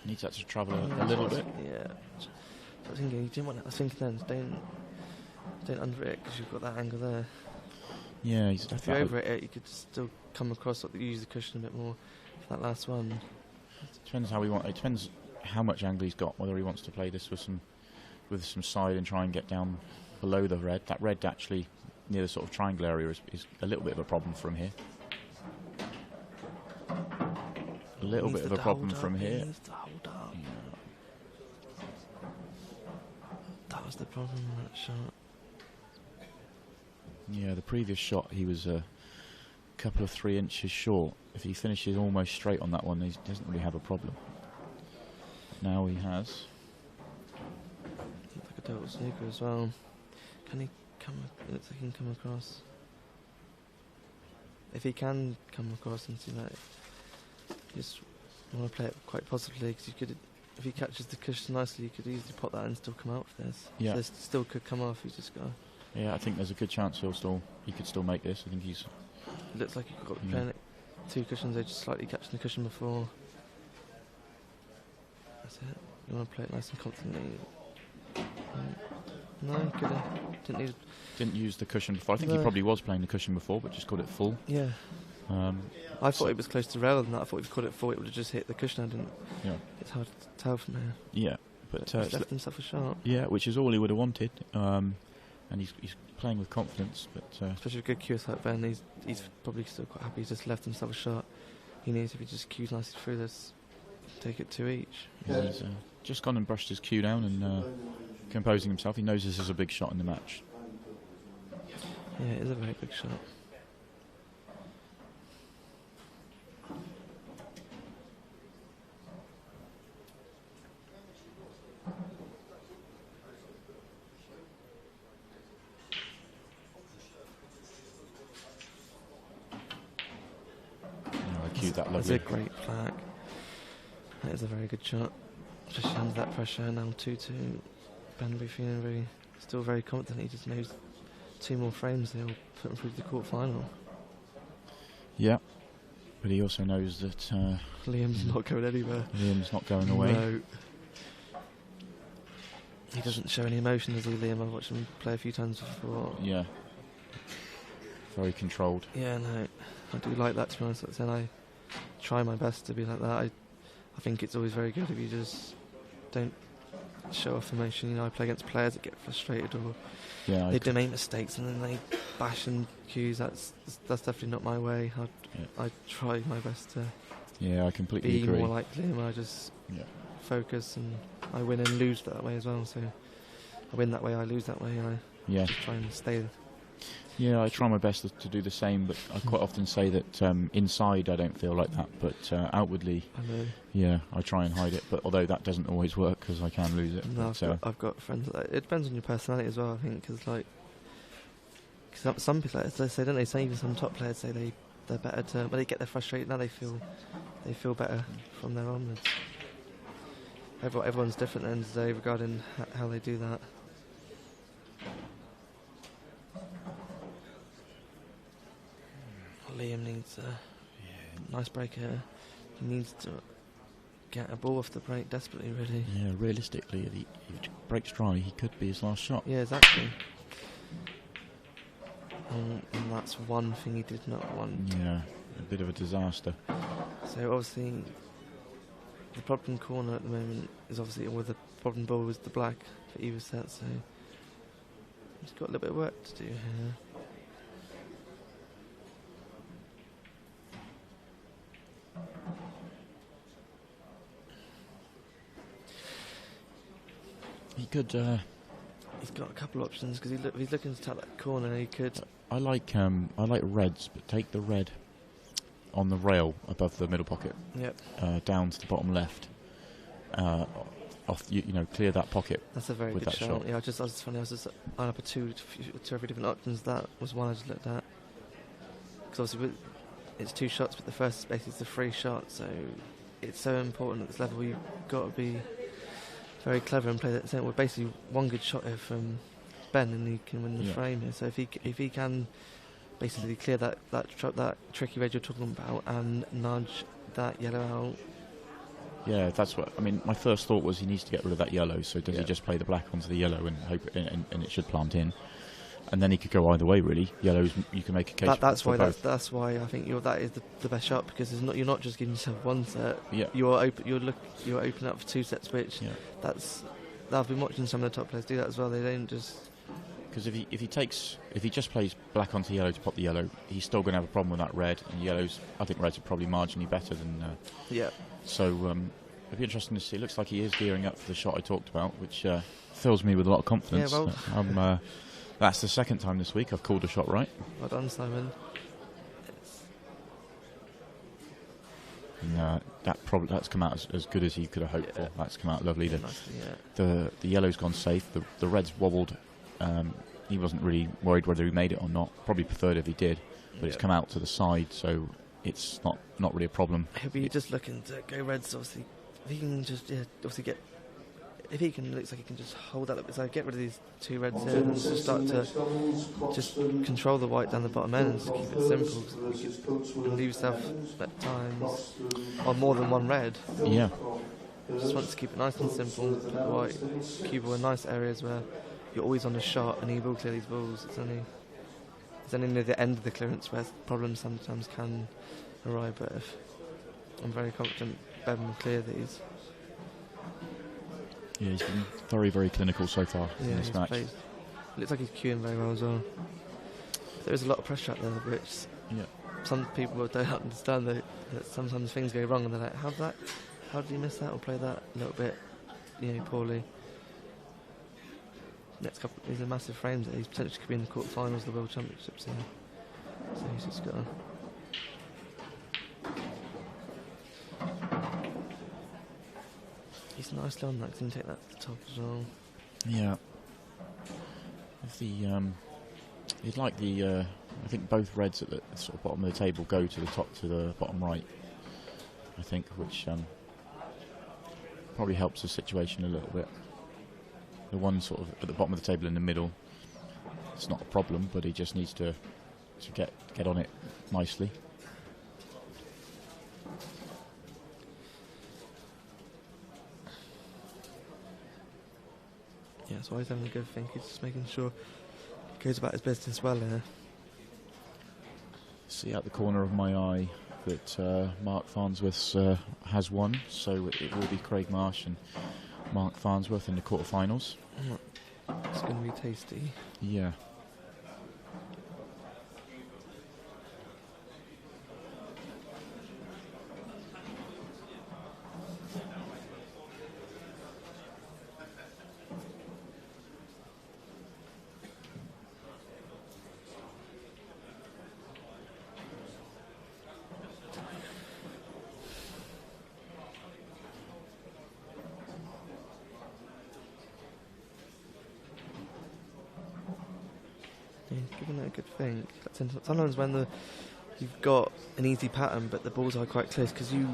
needs that to travel a little bit. Yeah. So I was thinking, you didn't want. I was thinking then, don't under it because you've got that angle there. Yeah, If you over it, you could still come across, use the cushion a bit more for that last one. Depends how we want. It depends how much angle he's got. Whether he wants to play this with some side and try and get down below the red. That red actually near the sort of triangle area is a little bit of a problem from here. A little bit of a problem from here. That was the problem in that shot. Yeah, the previous shot he was a couple of 3 inches short. If he finishes almost straight on that one, he doesn't really have a problem. Now he has. Looks like a total snooker as well. Can he come? It looks like he can come across. If he can come across and see that, you just want to play it quite positively because you could. If he catches the cushion nicely, you could easily pop that and still come out for this. Yeah. So this still could come off. You just got. Yeah, I think there's a good chance he could still make this. I think he's. It looks like you've got playing it 2 cushions. They just slightly catching the cushion before. That's it. You want to play it nice and confidently. No, didn't need. Didn't use the cushion before. I think he No. probably was playing the cushion before, but just got it full. Yeah. I so- thought it was close to rail than that. I thought if he caught it full, it would have just hit the cushion. I didn't. Yeah. It's hard to tell from here. Yeah, but He's left himself a shot. yeah, which is all he would have wanted. And he's playing with confidence, but Especially with good cues like Ben, he's probably still quite happy. He's just left himself a shot. He needs, if he just cues nicely through this, take it 2 each. he's just gone and brushed his cue down and composing himself. He knows this is a big shot in the match. Yeah, it is a very big shot. I cued that It's lovely. a great flag. That is a very good shot. Just under that pressure, now 2-2. Ben will be feeling still very confident. He just knows 2 more frames, they'll put him through to the quarter final. Yeah, but he also knows that Liam's not going anywhere. Liam's not going away. No. He doesn't show any emotion, does he, Liam? I've watched him play a few times before. Yeah, very controlled. Yeah, no, I do like that, to be honest. And I try my best to be like that. I think it's always very good if you just don't show off emotion. You know, I play against players that get frustrated or Yeah, they do make mistakes and then they bash and cues. That's definitely not my way. I try my best to yeah, I completely be agree. more like Liam. I just focus and I win and lose that way as well. So I win that way, I lose that way. I Yeah, try and stay. yeah, I try my best to do the same, but I quite often say that inside I don't feel like that, but outwardly, I know. yeah, I try and hide it. But although that doesn't always work because I can lose it. No, But, I've got friends. It depends on your personality as well, I think, because some people, they say, don't they? Say even some top players say they're better to, when they get their frustrated, now they feel better from there onwards. Everyone's different at the end of the day regarding how they do that. Liam needs a nice break here. He needs to get a ball off the break desperately, really. yeah, realistically, if he breaks dry, he could be his last shot. Yeah, exactly. And that's one thing he did not want. Yeah, a bit of a disaster. So obviously, the problem corner at the moment is obviously, or the problem ball was the black for either set. So he's got a little bit of work to do here. He could. He's got a couple options because he's looking to tap that corner. He could. I like reds, but take the red on the rail above the middle pocket. Yep. Down to the bottom left. Off, clear that pocket. That's a very with good that shot. shot. Yeah, I was just eyeing up two every different options. That was one I just looked at. Because obviously it's 2 shots, but the first space is the free shot. So it's so important at this level. You've got to be very clever and play that same. Well, basically one good shot here from Ben, and he can win the frame here. So if he can basically clear that tricky red you're talking about and nudge that yellow out. Yeah, that's what I mean. My first thought was he needs to get rid of that yellow. So does he Yeah. just play the black onto the yellow and hope and it should plant in, and then he could go either way really. Yellows, you can make a case. That's for why both. that's why I think that is the best shot, because you're not just giving yourself one set. Yeah. You're open up for 2 sets, which Yeah. I've been watching some of the top players do that as well. They don't just. Because if he just plays black onto yellow to pop the yellow, he's still going to have a problem with that red. And yellows, I think reds are probably marginally better than. Yeah. So it'd be interesting to see. It looks like he is gearing up for the shot I talked about, which fills me with a lot of confidence. Yeah, well. That's the second time this week I've called a shot right. Well done, Simon. And, that's come out as good as he could have hoped for. That's come out lovely. Nicely, yeah. The yellow's gone safe. The red's wobbled. He wasn't really worried whether he made it or not. Probably preferred if he did, but it's come out to the side, so it's not really a problem. He'll be just looking to go reds. Obviously, if he can just obviously get. If he can, looks like he can just hold that up. So get rid of these 2 reds here and just start to just control the white down the bottom end and just keep it simple. You can leave yourself at times on more than one red. Yeah. just wants to keep it nice and simple. Put the white cue ball in nice areas where you're always on a shot and he will clear these balls. It's only near the end of the clearance where problems sometimes can arise, but I'm very confident Ben will clear these. Yeah, he's been very, very clinical so far in this match. Played. Looks like he's cueing very well as well. There is a lot of pressure out there, which some people don't understand that sometimes things go wrong and they're like, how did he miss that or play that a little bit, poorly? Next couple, these are massive frames that he's potentially could be in the quarterfinals of the World Championships here. So he's just got to. He's nicely on that, because he can take that to the top as well. Yeah. If you'd like I think both reds at the sort of bottom of the table go to the top to the bottom right, I think, which probably helps the situation a little bit. The one sort of at the bottom of the table in the middle, it's not a problem, but he just needs to get on it nicely. Yeah, so he's having a good think. He's just making sure he goes about his business well here. See out the corner of my eye that Mark Farnsworth has won, so it will be Craig Marsh and Mark Farnsworth in the quarterfinals. It's going to be tasty. Yeah. Giving that a good think. Sometimes when you've got an easy pattern, but the balls are quite close, because you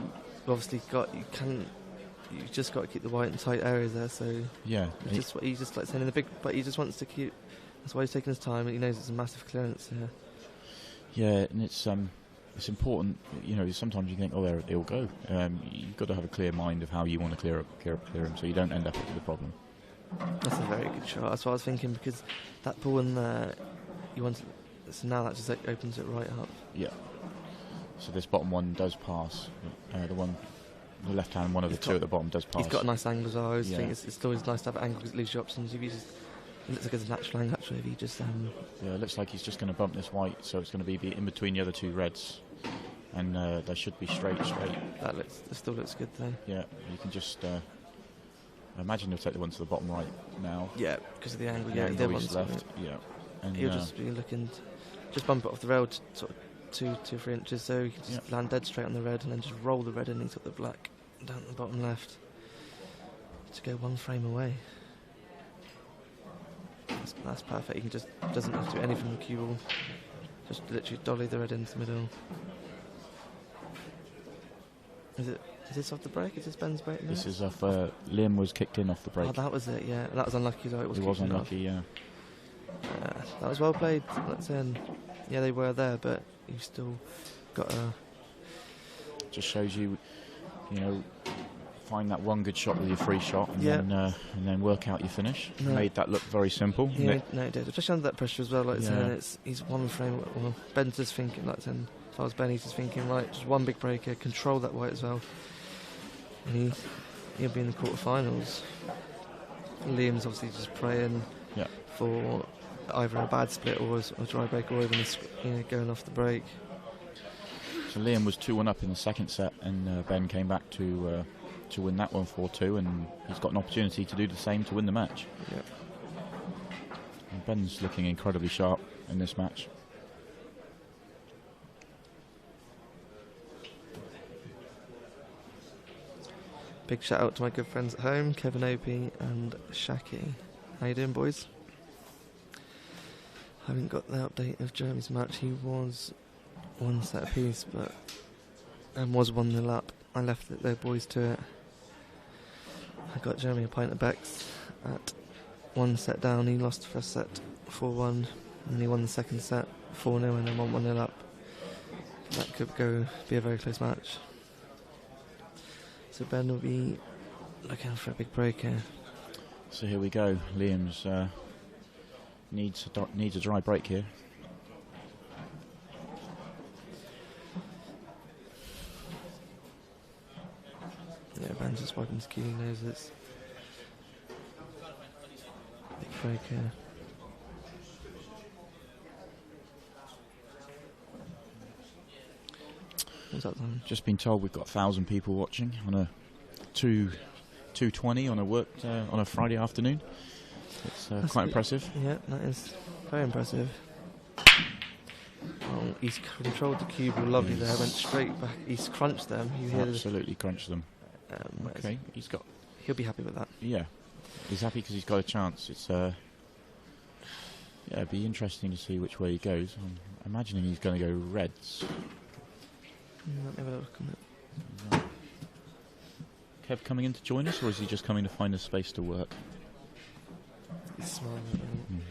just got to keep the white and tight areas there. So yeah, he's just like saying in the big, but he just wants to keep. That's why he's taking his time. He knows it's a massive clearance here. Yeah, and it's important. Sometimes you think, oh, there it'll go. You've got to have a clear mind of how you want to clear them, so you don't end up with a problem. That's a very good shot. That's what I was thinking, because that ball in there, so now that just opens it right up. Yeah. So this bottom one does pass. The left hand one of the two at the bottom does pass. He's got a nice angle as well. I always think it's always nice to have angles that leaves you options. It looks like it's a natural angle actually. If you just yeah, it looks like he's just going to bump this white, so it's going to be in between the other two reds, and they should be straight. That still looks good though. Yeah, you can just. Imagine he'll take the one to the bottom right now. Yeah, because of the angle. Yeah, the one's left. Yeah, and he'll just be looking, just bump it off the rail to sort of 2-3 inches, so he can just land dead straight on the red, and then just roll the red underneath up the black down the bottom left to go one frame away. That's perfect. He can just doesn't have to do anything with the cue ball. Just literally dolly the red into the middle. Is this off the break? Is this Ben's break now? This is off. Liam was kicked in off the break. Oh, that was it. Yeah, that was unlucky though. It was unlucky. Yeah. That was well played. That's in. Yeah, they were there, but you still got a. Just shows you, find that one good shot with your free shot, and then work out your finish. No. Made that look very simple. Yeah, no, it did. Especially under that pressure as well. Like saying, he's one frame. Well, Ben's just thinking like saying. If I was Ben, he's just thinking, right, just one big breaker, control that white as well. And he'll be in the quarterfinals. Liam's obviously just praying for either a bad split or a dry break, or even going off the break. So Liam was 2-1 up in the second set, and Ben came back to win that one 4-2, and he's got an opportunity to do the same to win the match. Yeah. And Ben's looking incredibly sharp in this match. Big shout out to my good friends at home, Kevin Opie and Shaki. How you doing, boys? Haven't got the update of Jeremy's match. He was one set apiece, but was 1-0 up. I left the boys to it. I got Jeremy a pint of Beck's at one set down. He lost the first set 4-1, and he won the second set 4-0, and then 1-0 up. That could be a very close match. So Ben will be looking for a big break here. So here we go. Liam's needs a dry break here. Yeah, Ben's just wiping his cue, knows it's big break here. What's that time? Just been told we've got 1,000 people watching on a 2:20 on a Friday afternoon. It's quite impressive. Yeah, that is very impressive. Oh, he's controlled the cube lovely there, went straight back. He's crunched them. You hear Absolutely crunched them. Okay, he'll be happy with that. Yeah, he's happy because he's got a chance. It's yeah, it'd be interesting to see which way he goes. I'm imagining he's going to go reds. Let me have a look on it. Kev coming in to join us, or is he just coming to find a space to work? He's smiling at me.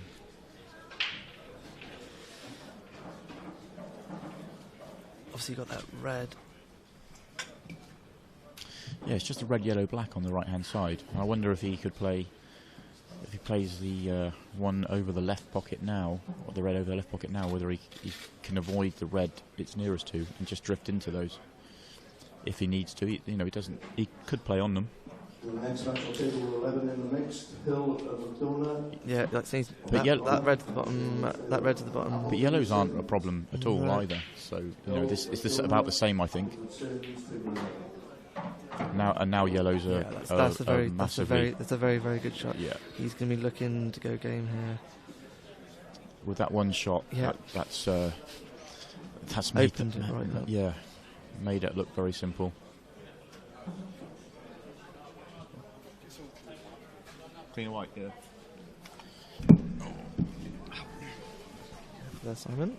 Obviously, you got that red. Yeah, it's just a red, yellow, black on the right-hand side. I wonder if he could play, if he plays the one over the left pocket now, or the red over the left pocket now, whether he can avoid the red it's nearest to and just drift into those. If he needs to, he doesn't. He could play on them. The next match on table 11 in the mixed, Hill of McDonough. Yeah, that red to the bottom. That red to the bottom. But yellows aren't a problem at all either. So it's about the same, I think. Now yellows are that's a very very good shot. Yeah, he's going to be looking to go game here with that one shot. Yeah, that's made opened it right up. Yeah, made it look very simple. Clean white, yeah. There, Simon.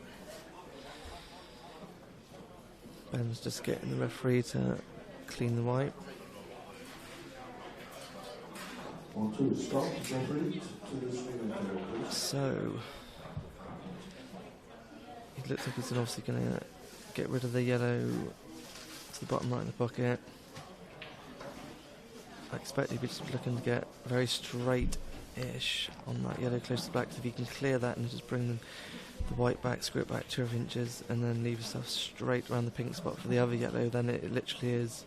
Ben's just getting the referee to clean the white. 1-2, stop, referee to the screen. So it looks like he's obviously going to get rid of the yellow to the bottom right of the pocket. I expect he'd be just looking to get very straight-ish on that yellow close to the black. So if you can clear that and just bring the white back, screw it back 2 inches, and then leave yourself straight around the pink spot for the other yellow, then it literally is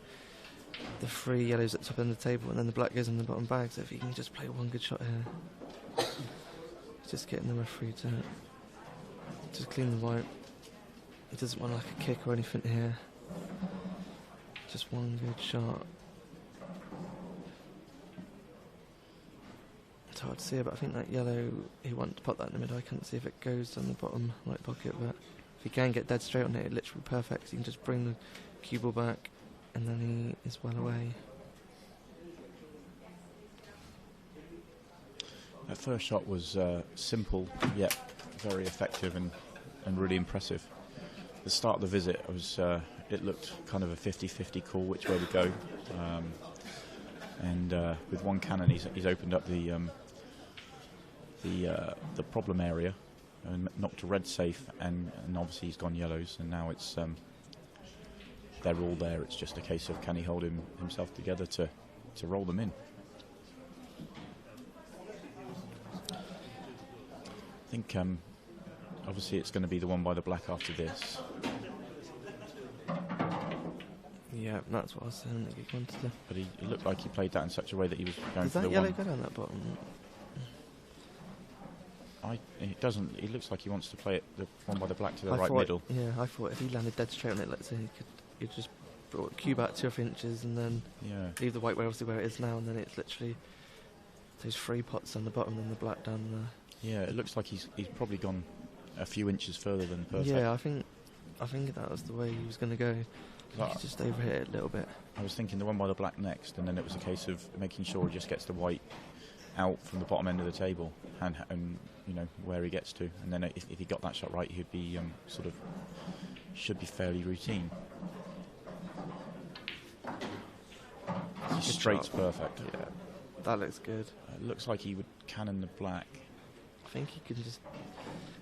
the 3 yellows at the top end of the table, and then the black goes in the bottom bag. So if you can just play one good shot here, just getting the referee to just clean the white. He doesn't want like a kick or anything here. Just one good shot. It's hard to see it, but I think that yellow, he wants to put that in the middle. I can't see if it goes on the bottom right pocket, but if he can get dead straight on it, it's literally perfect. So you can just bring the cue ball back, and then he is well away. That first shot was simple, yet very effective and really impressive. The start of the visit, it looked kind of a 50-50 call which way to go. And with one cannon, he's opened up the problem area and knocked a red safe, and obviously he's gone yellows, and now it's they're all there. It's just a case of can he hold himself together to roll them in. I think obviously it's going to be the one by the black after this. Yeah, that's what I was saying. That he wanted to. But it looked like he played that in such a way that he was going Does for the that yellow one. go down that bottom? It doesn't. It looks like he wants to play it the one by the black to the I right thought, middle. Yeah, I thought if he landed dead straight on it, let's say he'd just brought the cube out 2 inches and then leave the white where obviously where it is now, and then it's literally those 3 pots on the bottom and the black down there. Yeah, it looks like he's probably gone a few inches further than perfect. Yeah, I think that was the way he was going to go. He just overhit it a little bit. I was thinking the one by the black next, and then it was a case of making sure he just gets the white out from the bottom end of the table and where he gets to, and then if he got that shot right, he'd be should be fairly routine. Straight's perfect. Yeah, that looks good. It looks like he would cannon the black. I think he could just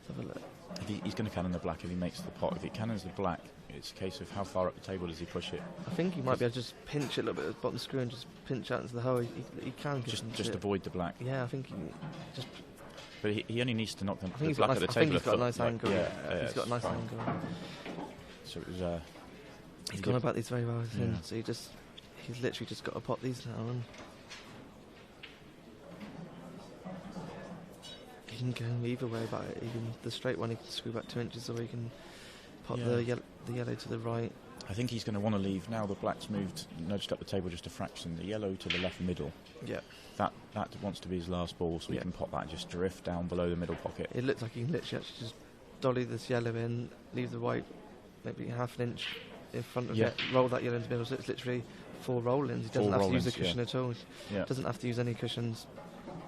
have a look. He's going to cannon the black if he makes the pot. If he cannons the black, it's a case of how far up the table does he push it. I think he might be able to just pinch it a little bit at the bottom screw and just pinch out into the hole. He can Just avoid the black. Yeah, I think he just. But he only needs to knock the I think black at the table. he's got a nice angle. Yeah, he's got a nice fine. angle. So it was. He's gone about these very well, I think. Yeah. So he's literally just got to pop these now, and he can go either way about it. Even the straight one, he can screw back 2 inches, or he can pop the yellow to the right. I think he's going to want to leave now. The black's nudged up the table just a fraction. The yellow to the left middle. Yeah. That wants to be his last ball, so he can pop that and just drift down below the middle pocket. It looks like he can literally actually just dolly this yellow in, leave the white maybe half an inch in front of it, roll that yellow into the middle. So it's literally 4 roll-ins. He doesn't have to use a cushion at all. Yeah. Doesn't have to use any cushions.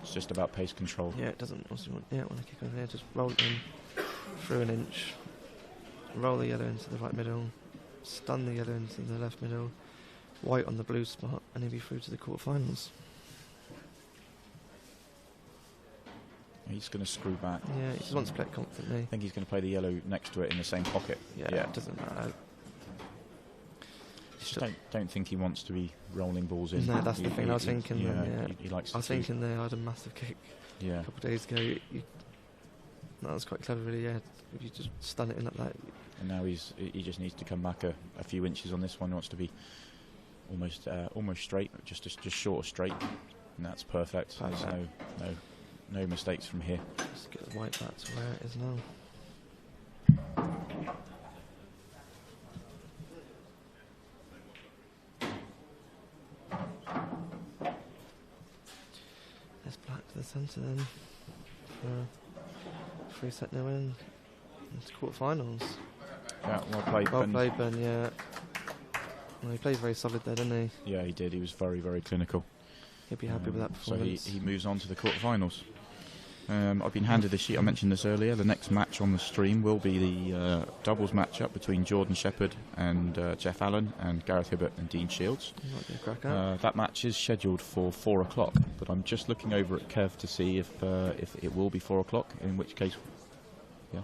It's just about pace control. Yeah, it doesn't. Also want to kick on here. Just roll it in through an inch. Roll the yellow into the right middle. Stun the yellow into the left middle. White on the blue spot, and he'll be through to the quarterfinals. He's going to screw back. Yeah, he just wants to play it confidently. I think he's going to play the yellow next to it in the same pocket. Yeah, it doesn't matter. Just don't think he wants to be rolling balls in. No, that's the thing. I was thinking. He likes. I was thinking they had a massive kick. Yeah. A couple of days ago. That was quite clever, really. Yeah, if you just stun it in like that. And now he just needs to come back a few inches on this one. He wants to be almost straight, just short of straight, and that's perfect. There's no mistakes from here. Just get the white back to where it is now. There's black to the centre then. For 3-set no win. It's quarterfinals. Yeah, well played. Well played, Ben. Yeah. Well, he played very solid there, didn't he? Yeah, he did. He was very, very clinical. He'll be happy with that performance. So he moves on to the quarterfinals. I've been handed the sheet. I mentioned this earlier. The next match on the stream will be the doubles matchup between Jordan Shepherd and Jeff Allen and Gareth Hibbert and Dean Shields. Might be a cracker. That match is scheduled for 4 o'clock, but I'm just looking over at Kev to see if it will be 4 o'clock. In which case, yeah.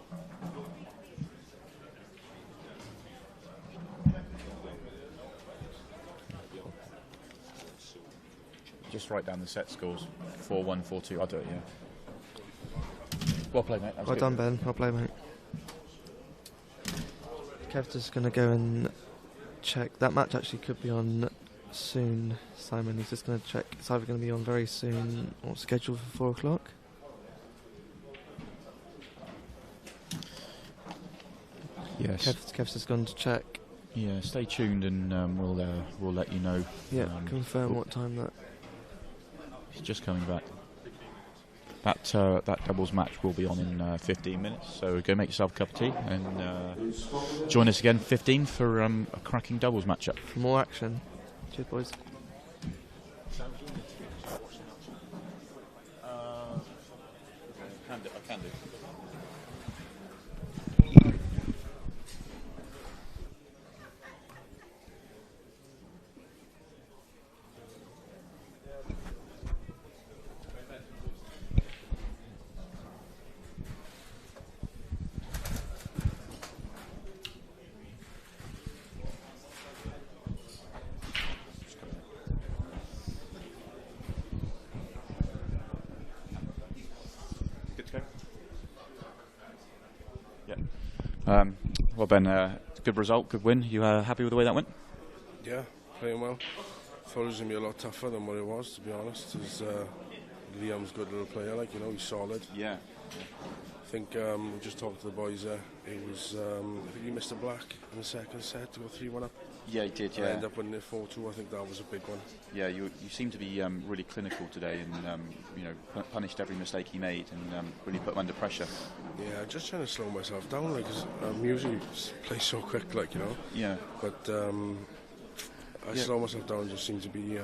Just write down the set scores. 4-1, 4-2. I'll do it, yeah. Well played, mate. Well done, Ben. Well played, mate. Kev's just going to go and check. That match actually could be on soon, Simon. He's just going to check. It's either going to be on very soon or scheduled for 4 o'clock. Yes. Kev's just gone to check. Yeah, stay tuned and we'll let you know. Yeah, confirm what time that. He's just coming back. That doubles match will be on in 15 minutes, so go make yourself a cup of tea and join us again 15 for a cracking doubles matchup. For more action. Cheers, boys. I can do. Well, Ben, good result, good win. You happy with the way that went? Yeah, playing well. Thought it was going to be a lot tougher than what it was, to be honest. Liam's a good little player, he's solid. Yeah. I think we just talked to the boys there. It was, I think he missed a black in the second set to go 3-1 up. Yeah, he did, yeah. Ended up winning it 4-2. I think that was a big one. Yeah, you seem to be really clinical today and, punished every mistake he made and really put him under pressure. Yeah, just trying to slow myself down, because I'm usually play so quick, Yeah. But I slow myself down, just seem to be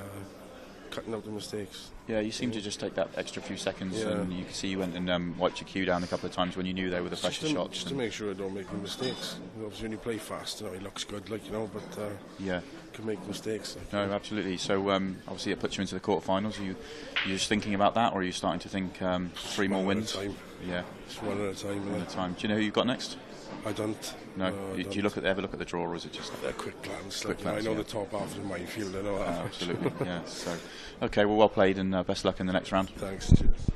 cutting out the mistakes. Yeah, you seem to just take that extra few seconds, and you can see you went and wiped your cue down a couple of times when you knew they were the pressure shots. Just to make sure I don't make any mistakes. Obviously, when you play fast, he looks good, but yeah, can make mistakes. No, absolutely. So obviously, it puts you into the quarterfinals. Are you just thinking about that, or are you starting to think 3 more wins? Time. Yeah, just one at a time. One at a time. Do you know who you've got next? I don't. No. I Do you ever look at the draw, or is it just a quick glance? Quick Like, I glance, know yeah. the top half of the minefield. I know that. absolutely. Yeah. So, okay. Well played, and best luck in the next round. Thanks. Cheers.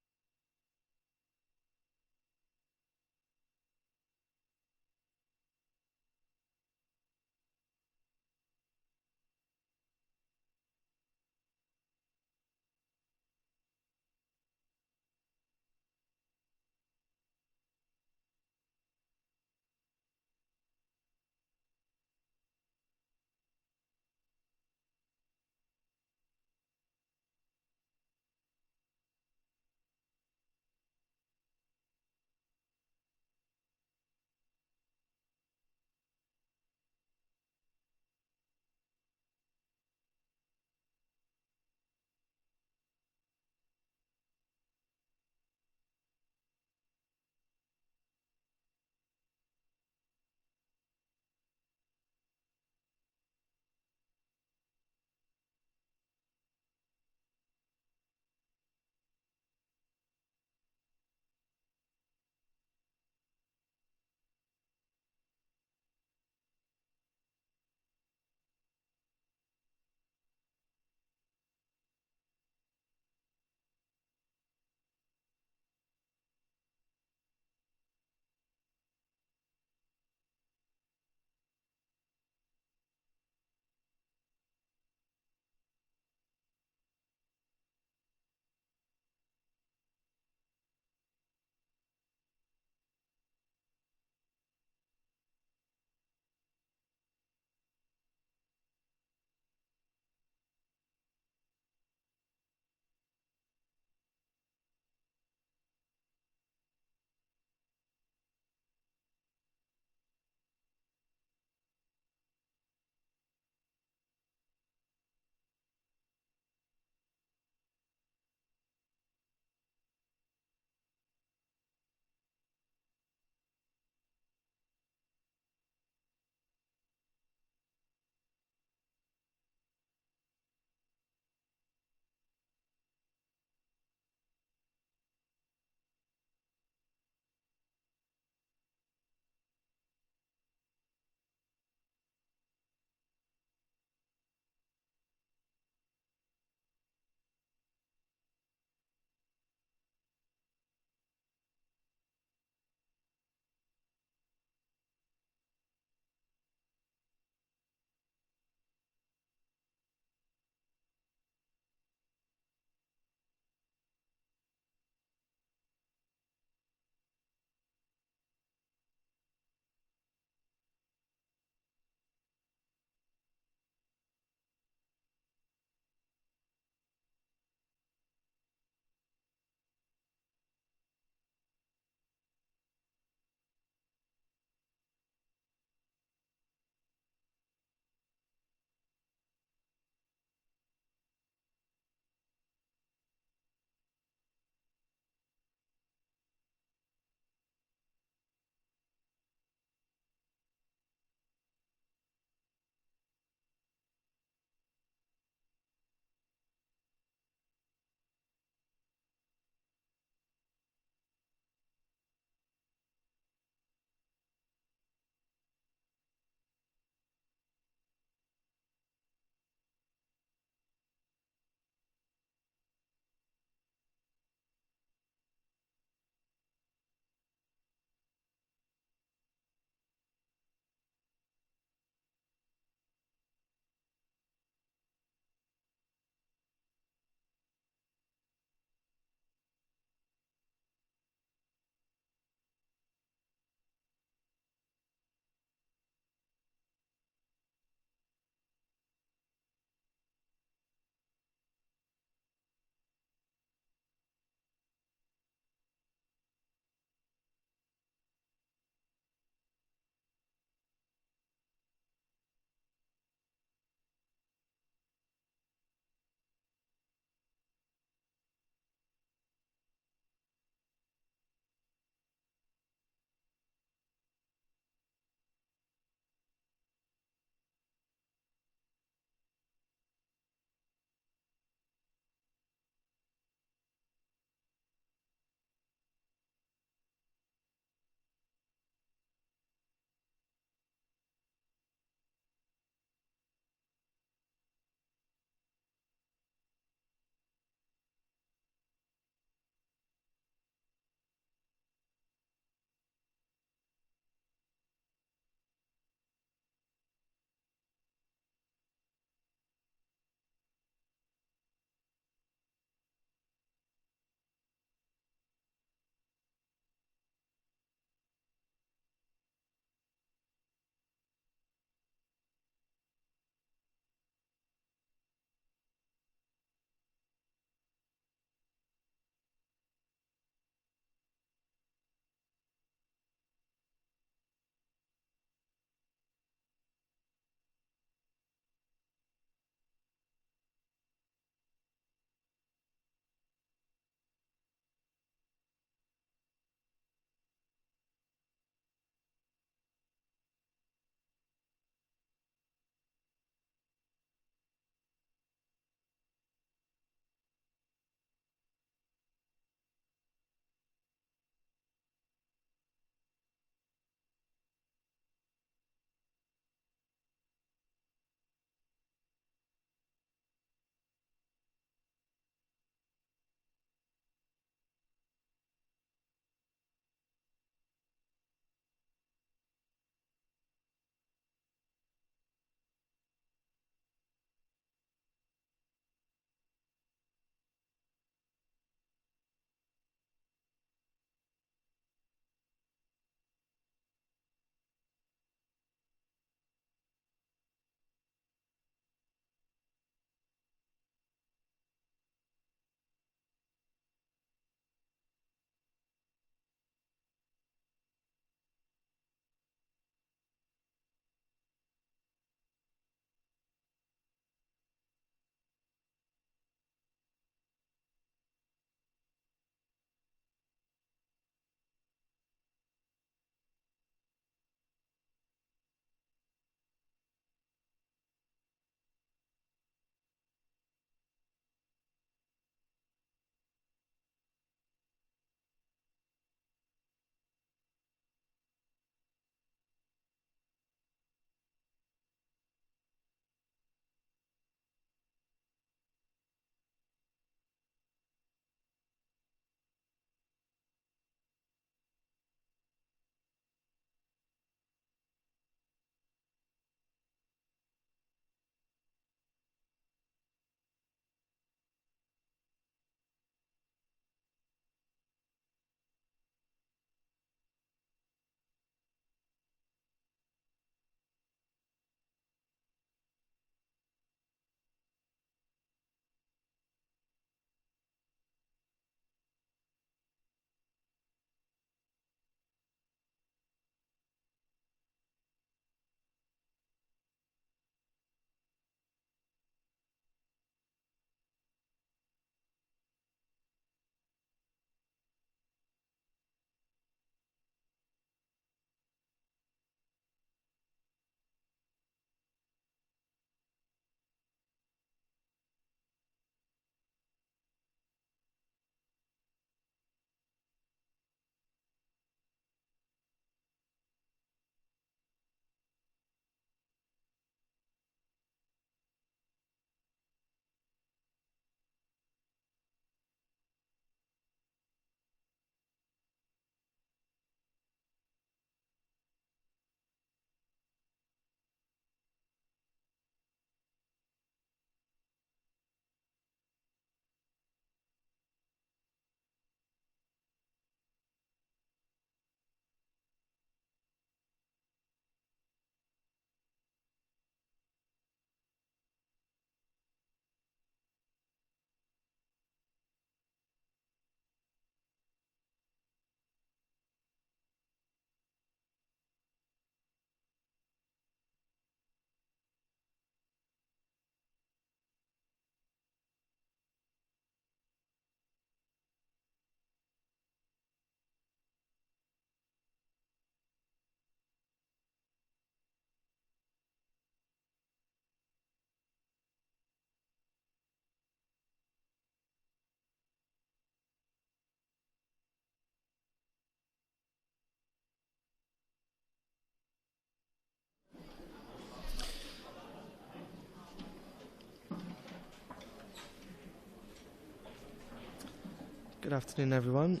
Good afternoon, everyone.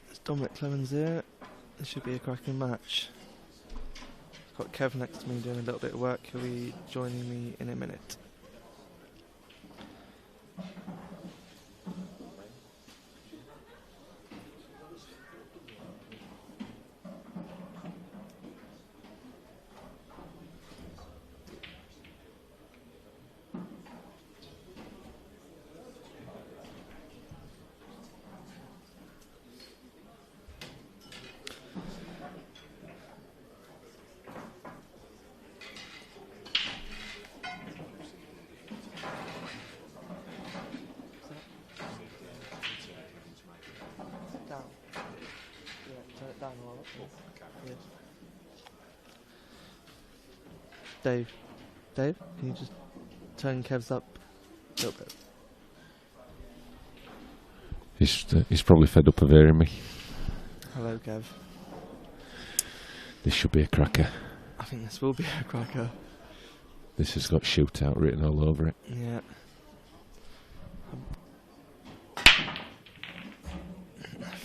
It's Dominic Clemens here. This should be a cracking match. I've got Kev next to me doing a little bit of work. He'll be joining me in a minute. Down. Yeah, turn it down a little bit. Yes. Dave, can you just turn Kev's up a little bit? He's probably fed up of hearing me. Hello, Kev. This should be a cracker. I think this will be a cracker. This has got shootout written all over it. Yeah.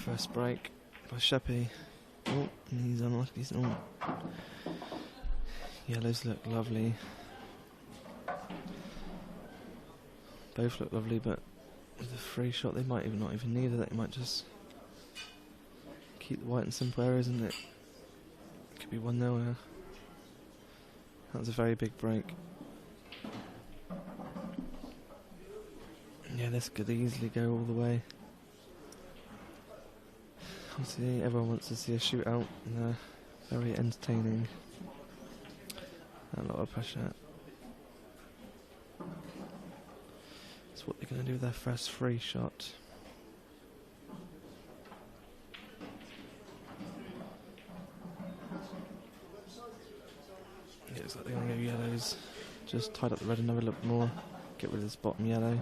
First break by Sheppy. Oh, and he's unlucky. Yellows look lovely. Both look lovely, but with a free shot, they might not even need it. They might just keep the white and simple areas, and it could be 1-0 here. That was a very big break. Yeah, this could easily go all the way. Obviously, everyone wants to see a shootout, and they're very entertaining. A lot of pressure. That's what they're going to do with their first free shot. Yeah, looks like they're going to go yellows. Just tied up the red another little more. Get rid of this bottom yellow.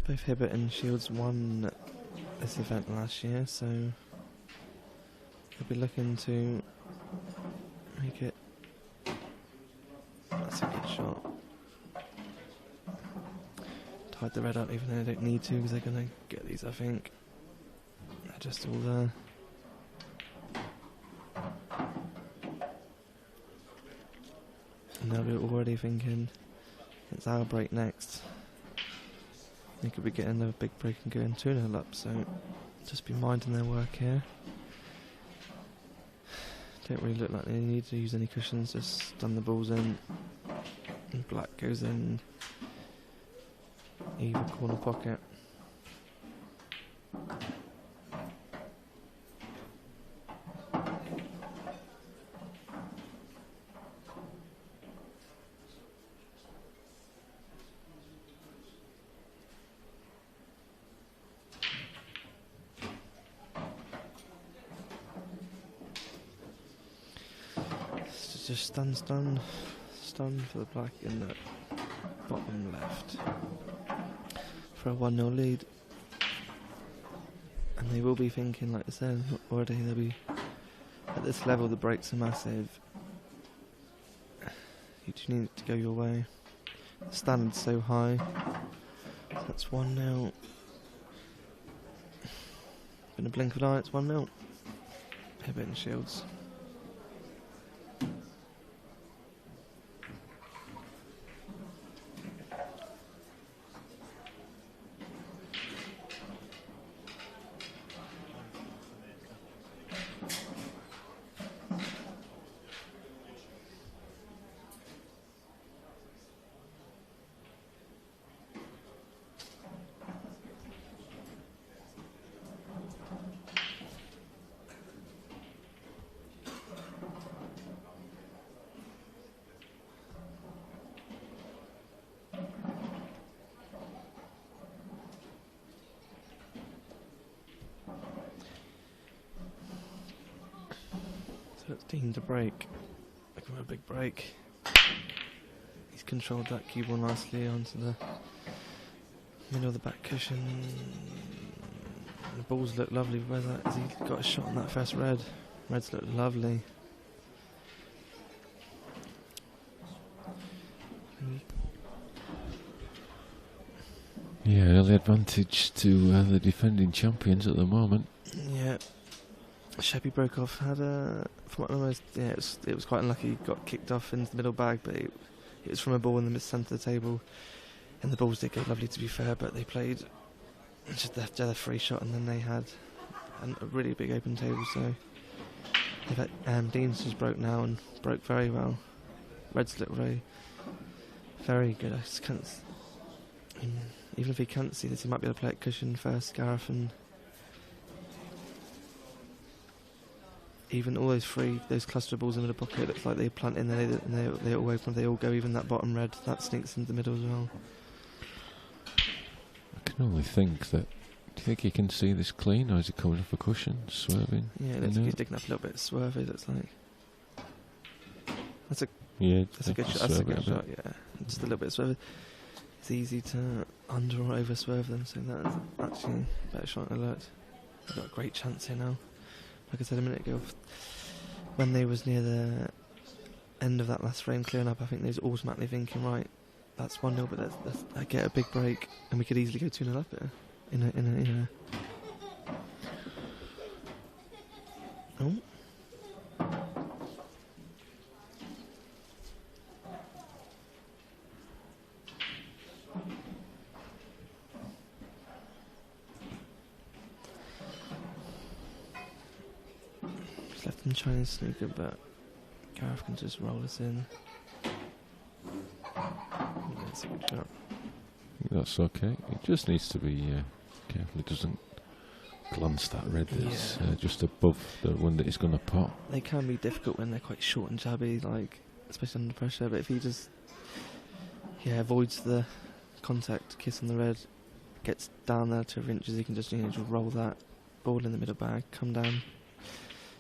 Both Hibbert and Shields won this event last year, so they'll be looking to make it. That's a good shot. Tied the red up, even though they don't need to, because they're going to get these, I think. They're just all there. And they'll be already thinking it's our break next. They could be getting another big break and going 2-0 up, so just be minding their work here. Don't really look like they need to use any cushions, just stun the balls in. And black goes in either corner pocket. Just stun for the black in the bottom left for a 1-0 lead. And they will be thinking, like I said already, they'll be at this level. The breaks are massive. You do need it to go your way. The standard's so high. So that's 1-0. In a blink of an eye, it's 1-0. Hibbert and Shields. So it's Dean to break. Looking for a big break. He's controlled that cue ball nicely onto the middle of the back cushion. The balls look lovely. Where's that? Has he got a shot on that first red? Reds look lovely. Yeah, early advantage to the defending champions at the moment. Yeah. Sheppy broke off. Had a, from what I know, it was quite unlucky. He got kicked off into the middle bag, but it was from a ball in the centre of the table. And the balls did go lovely, to be fair, but they played just the free shot, and then they had a really big open table. So they've had, Dean's just broke now and broke very well. Reds look very good. I just can't. Even if he can't see this, he might be able to play at cushion first, Gareth, and even all those cluster balls in the middle pocket, looks like they plant in there and they all open, they all go, even that bottom red, that sneaks into the middle as well. I can only think that, do you think he can see this clean, or is he coming off a cushion, swerving? Yeah, it looks like he's digging up a little bit swervy, looks like. That's a good shot, yeah. Just a little bit swervy. It's easy to under or over swerve them, so that's actually a better shot than I looked. They've got a great chance here now. Like I said a minute ago, when they was near the end of that last frame clearing up, I think they was automatically thinking, right, that's 1-0, but let's get a big break, and we could easily go 2-0 up here. Oh. Left them trying to snooker, but Gareth can just roll us in. That's a good shot. That's okay. It just needs to be careful it doesn't glance that red that's just above the one that he's going to pot. They can be difficult when they're quite short and jabby, like especially under pressure, but if he just avoids the contact, kiss on the red, gets down there 2 inches, he can just just roll that ball in the middle bag, come down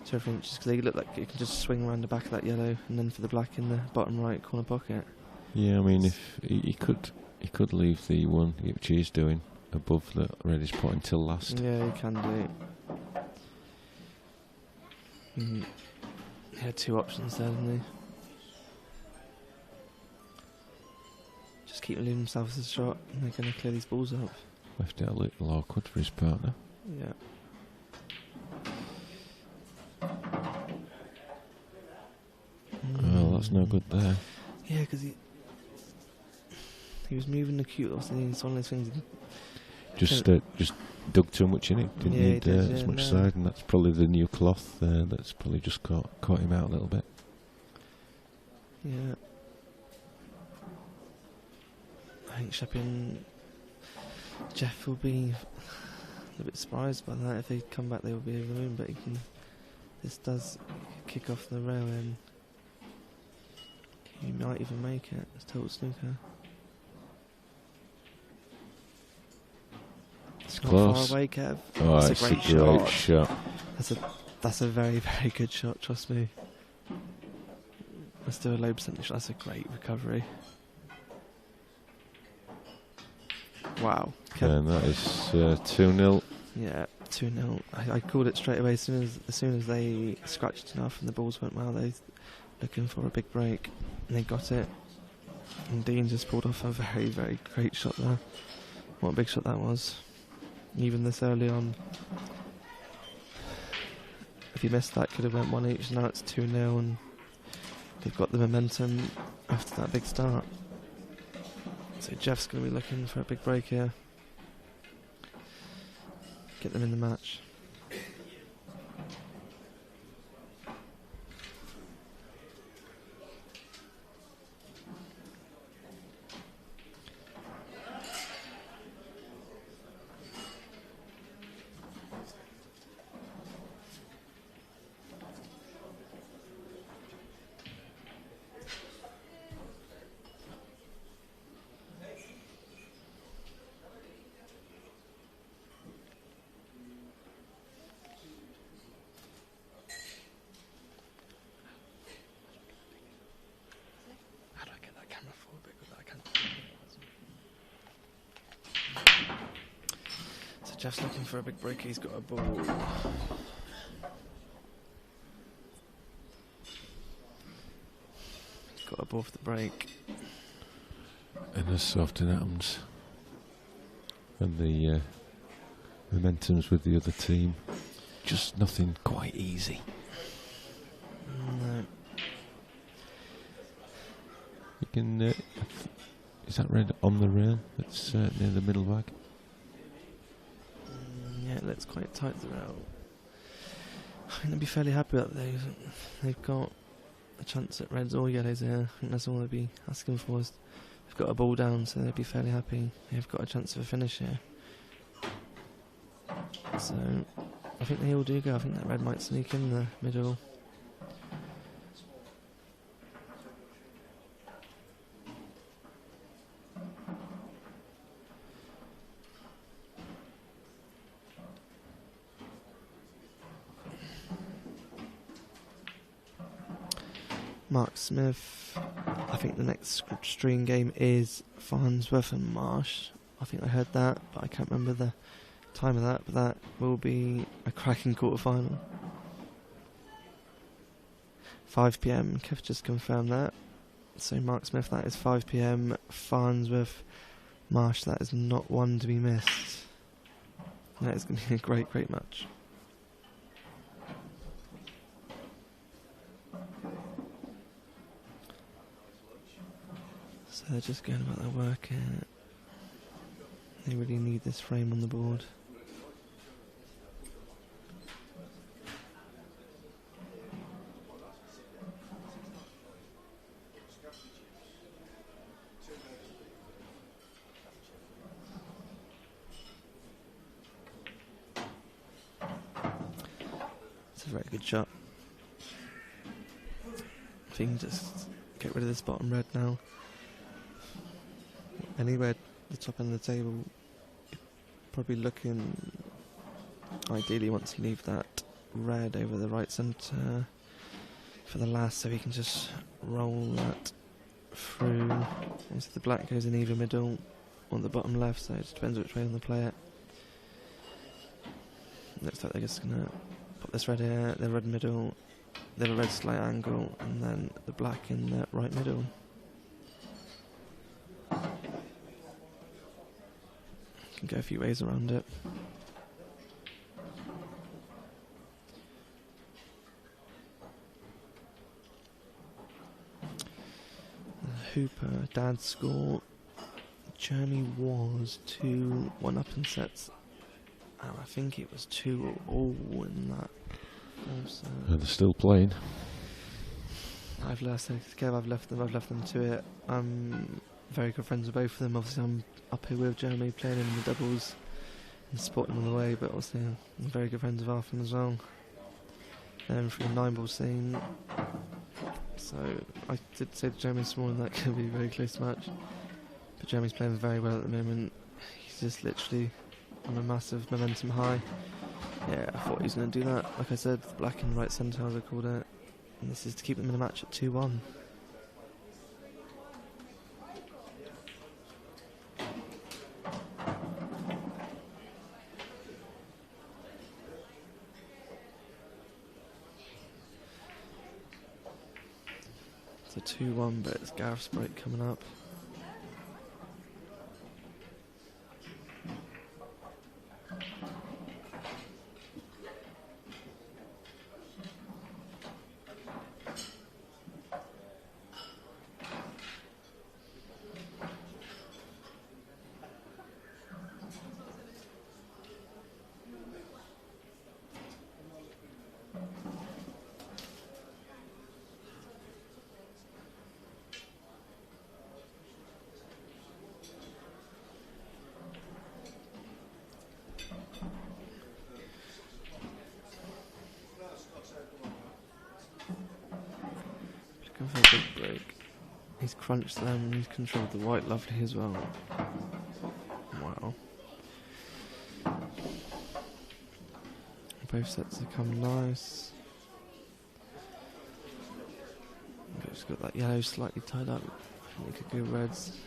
2 inches, because they look like you can just swing around the back of that yellow and then for the black in the bottom right corner pocket. Yeah, I mean, if he could leave the one which he's doing above the red is pot until last. Yeah, he can do. He had 2 options there, didn't he? Just keep leaving himself as a shot, and they're going to clear these balls up. Left it a little awkward for his partner. Yeah. Well, that's no good there. Yeah, because he was moving the cue. Obviously, it's one of those things. Just dug too much in it. Didn't need as much side, and that's probably the new cloth that's probably just caught him out a little bit. Yeah. I think Sheppy and Jeff will be a bit surprised by that. If they come back, they will be over the moon. But this does kick off the rail, and he might even make it. It's total snooker. It's not close. far away, Kev. Oh, that's it's a great shot. That's a very, very good shot, trust me. Let's do a low percentage. That's a great recovery. Wow. And that is 2-0. Yeah, 2-0. I called it straight away as soon as they scratched enough and the balls went well. They looking for a big break, and they got it. And Dean just pulled off a very, very great shot there. What a big shot that was. Even this early on. If he missed that, could have went 1 each. Now it's 2-0, and they've got the momentum after that big start. So Jeff's going to be looking for a big break here. Get them in the match. Jeff's looking for a big break. He's got a ball. He's got a ball for the break. And as so often happens, and the momentum's with the other team, just nothing quite easy. No. You can. Is that red on the rail? It's near the middle bag. Yeah, it looks quite tight throughout. I think they'd be fairly happy that they've got a chance at reds or yellows here. I think that's all they'd be asking for. Is they've got a ball down, so they'd be fairly happy. They've got a chance of a finish here. So I think they all do go. I think that red might sneak in the middle. Mark Smith. I think the next stream game is Farnsworth and Marsh. I think I heard that, but I can't remember the time of that. But that will be a cracking quarter-final. 5 PM. Kev just confirmed that. So Mark Smith, that is 5 PM. Farnsworth, Marsh, that is not one to be missed. That is going to be a great, great match. So they're just going about their work here. They really need this frame on the board. It's a very good shot. If you can just get rid of this bottom red now. Anywhere at the top end of the table, probably looking, ideally want to leave that red over the right centre for the last, so he can just roll that through. And so the black goes in either middle or the bottom left, so it just depends which way on the play it. Looks like they're just going to pop this red here, the red middle, then a red slight angle, and then the black in the right middle. Can go a few ways around it. Hooper, dad's score. Jeremy was 2-1 up in sets. And I think it was 2-all in that. So They're still playing. I've left them to it. I'm very good friends with both of them. Obviously I'm up here with Jeremy playing in the doubles and supporting him on the way, but also I'm very good friends with Arthur as well. From the 9-ball scene. So I did say to Jeremy this morning that could be a very close match. But Jeremy's playing very well at the moment. He's just literally on a massive momentum high. Yeah, I thought he was going to do that. Like I said, black in the right centre as I called it. And this is to keep them in the match at 2-1. It's a 2-1, but it's Gareth's break coming up. Looking for a big break. He's crunched them and he's controlled the white lovely as well. Wow. Both sets have come nice. Just got that yellow slightly tied up. I think it could go reds.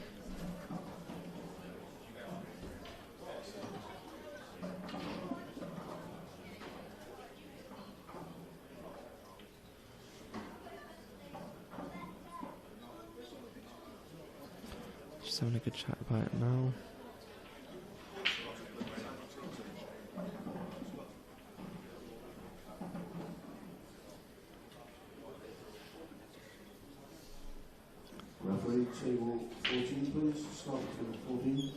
Just having a good chat about it now. Referee, table 14, please. Start table 14.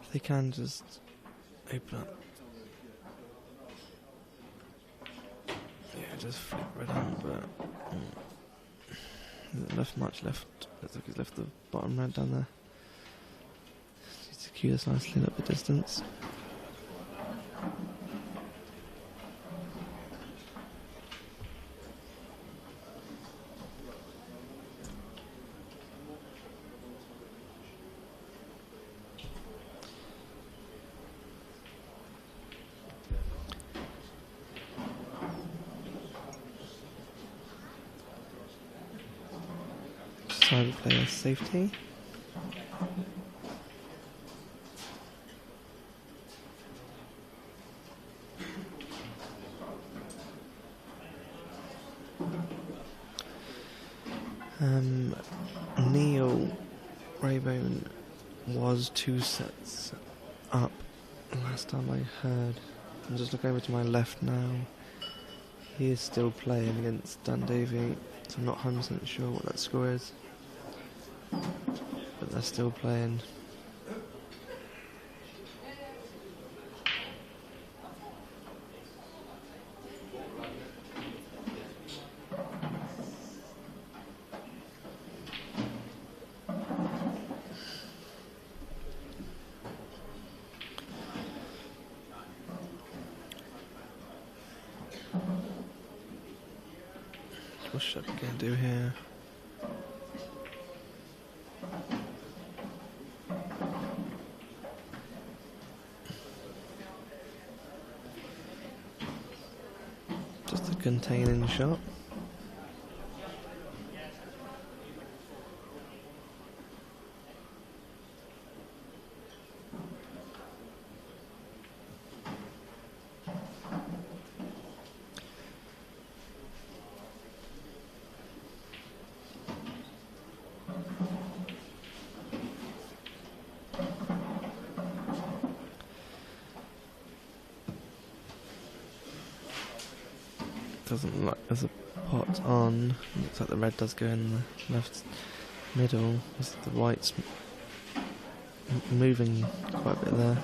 If they can just open up. Yeah, just flip red on, but isn't left much left. Looks like he's left the bottom red down there. Just secure this nicely up the distance. Side player safety. Neil Raybone was 2 sets up last time I heard. I'm just looking over to my left now. He is still playing against Dan Davey, so I'm not 100% sure what that score is. But they're still playing. What should I going to do here? Just a containing shot. Doesn't look like there's a pot on. Looks like the red does go in the left middle. The white's moving quite a bit there.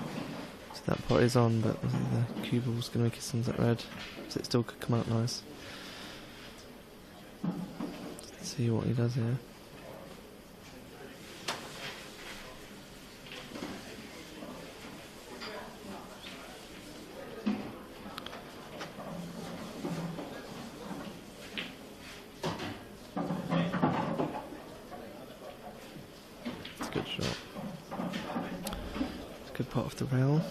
So that pot is on, but the cue ball's going to make it sunset red. So it still could come out nice. Let's see what he does here. Good shot. Good pot off the rail.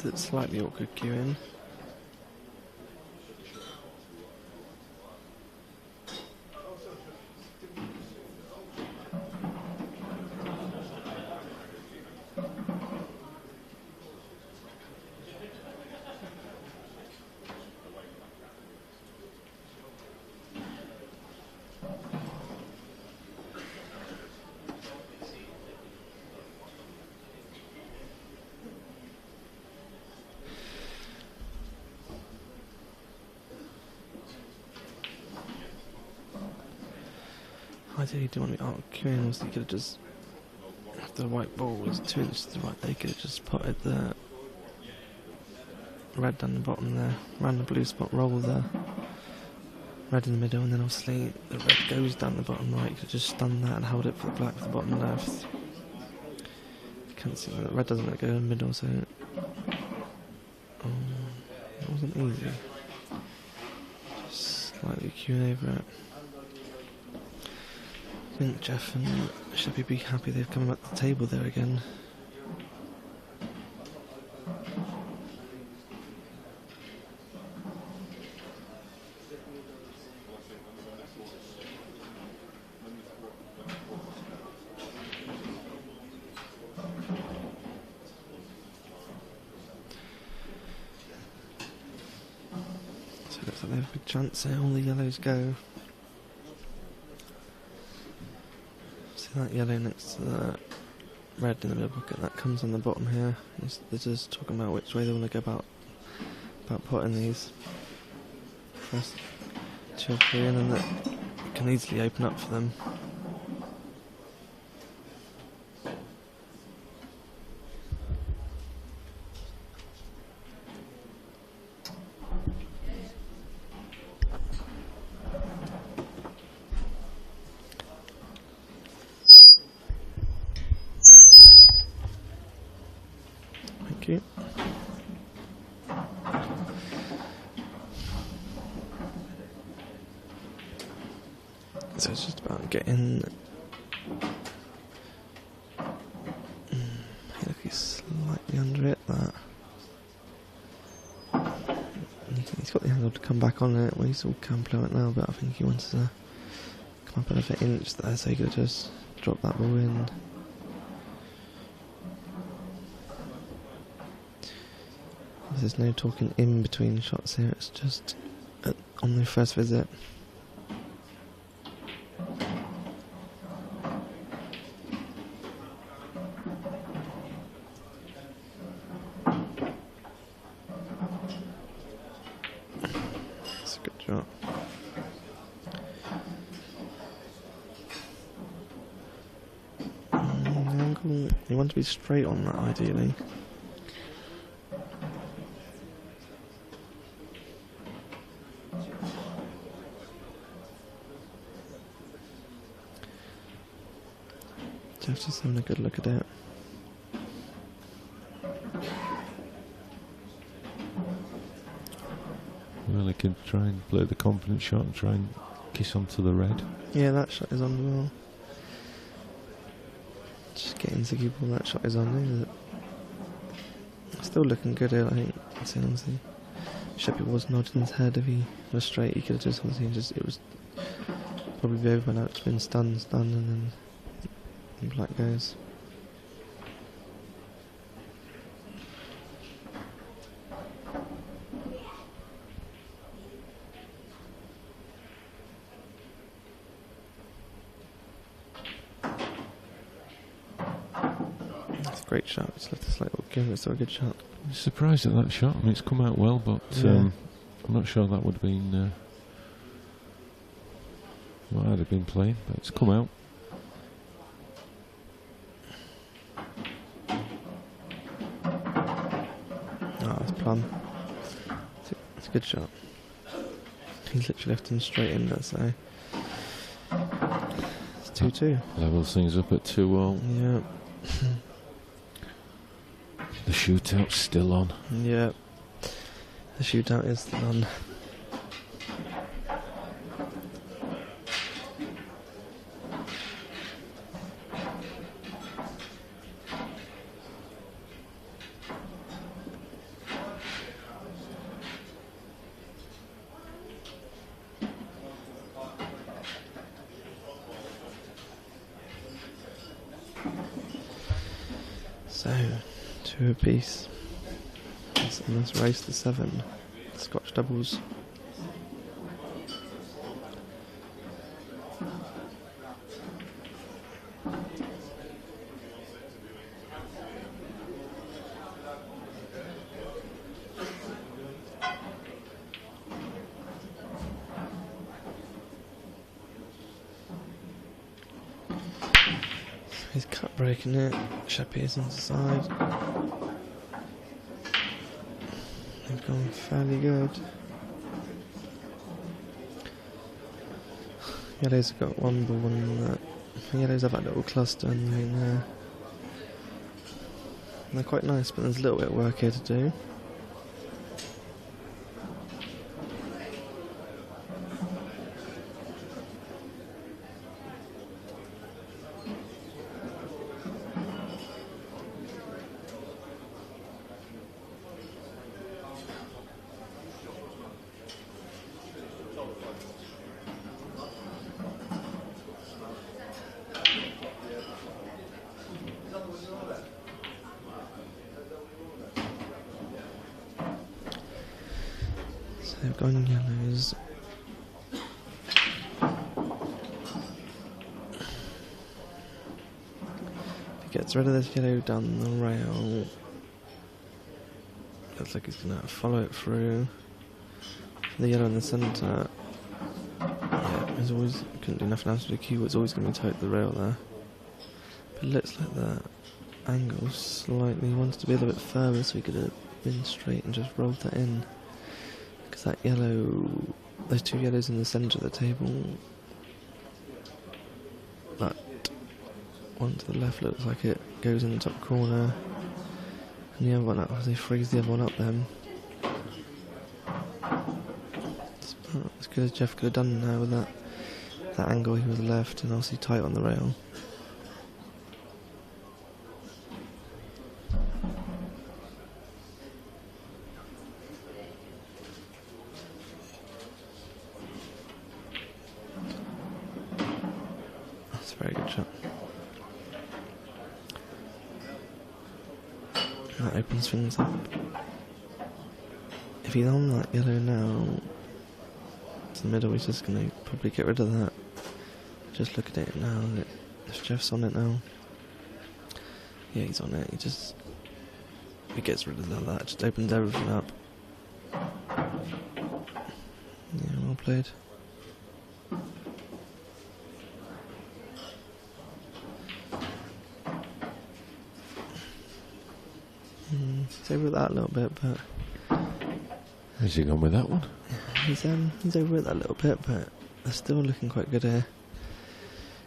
That's slightly awkward queuing. Ideally, you didn't want to be out queuing, so you could have just, if the white ball was 2 inches to the right, they could have just potted the red down the bottom there, ran the blue spot, roll the red in the middle, and then obviously the red goes down the bottom right. You could have just stunned that and held it for the black for the bottom left. You can't see that the red doesn't let go in the middle, so it wasn't wasn't easy. Just slightly queuing over it. I think Jeff and Sheppy be happy they've come up the table there again. So it looks like they have a big chance there, all the yellows go. See that yellow next to that red in the middle bucket, that comes on the bottom here. They're just talking about which way they want to go about putting these. First 2 or 3 in, and that can easily open up for them. Thank you. So it's just about getting. Look, he's slightly under it. That he's got the angle to come back on it. Well, he's all campfluent now, but I think he wants to come up another inch there, so he could just drop that ball in. There's no talking in between shots here, it's just on their first visit. That's a good shot. Angle, you want to be straight on that ideally. Jeff's just having a good look at it. Well, he can try and play the confident shot and try and kiss onto the red. Yeah, that shot is on as well. Just getting to keep all that shot is on there. Still looking good here, I think. Honestly, Sheppy was nodding his head. If he was straight, he could have just obviously it was probably be over by now. It's been stunned, and then black goes. That's a great shot. It's left a slight little give. It's still a good shot. I'm surprised at that shot. I mean, it's come out well, but Yeah. I'm not sure that would have been what I'd have been playing, but it's come out. Oh, that's plum. It's a good shot. He's literally left him straight in there, so it's 2-2. Levels things up at 2-all. Yeah. The shootout's still on. Yeah. The shootout is still on. So, 2 apiece. And let's race to 7. Scotch doubles. He's cut breaking it. Sheppy is on the side. They've gone fairly good. Yellows have got one ball in that. Yellows have that little cluster in there. They're quite nice, but there's a little bit of work here to do. So they've gone yellows. If he gets rid of this yellow down the rail, looks like he's going to follow it through. The yellow in the centre. Yeah, he's always couldn't do nothing else to the cue. It's always going to be tight to the rail there. But it looks like the angle slightly wanted to be a little bit further, so he could have been straight and just rolled that in. Because that yellow, those two yellows in the centre of the table, that one to the left looks like it goes in the top corner, and the other one up, they freeze the other one up then. It's about as good as Jeff could have done now with that angle he was left, and obviously tight on the rail. That's a very good shot. That opens things up. If he's on that yellow now to the middle, he's just going to probably get rid of that. Just look at it now. If Jeff's on it now, yeah, he's on it. He gets rid of that. Just opens everything up. Yeah, well played. He's over that a little bit, but Has he gone with that one? he's over it that little bit, but they're still looking quite good here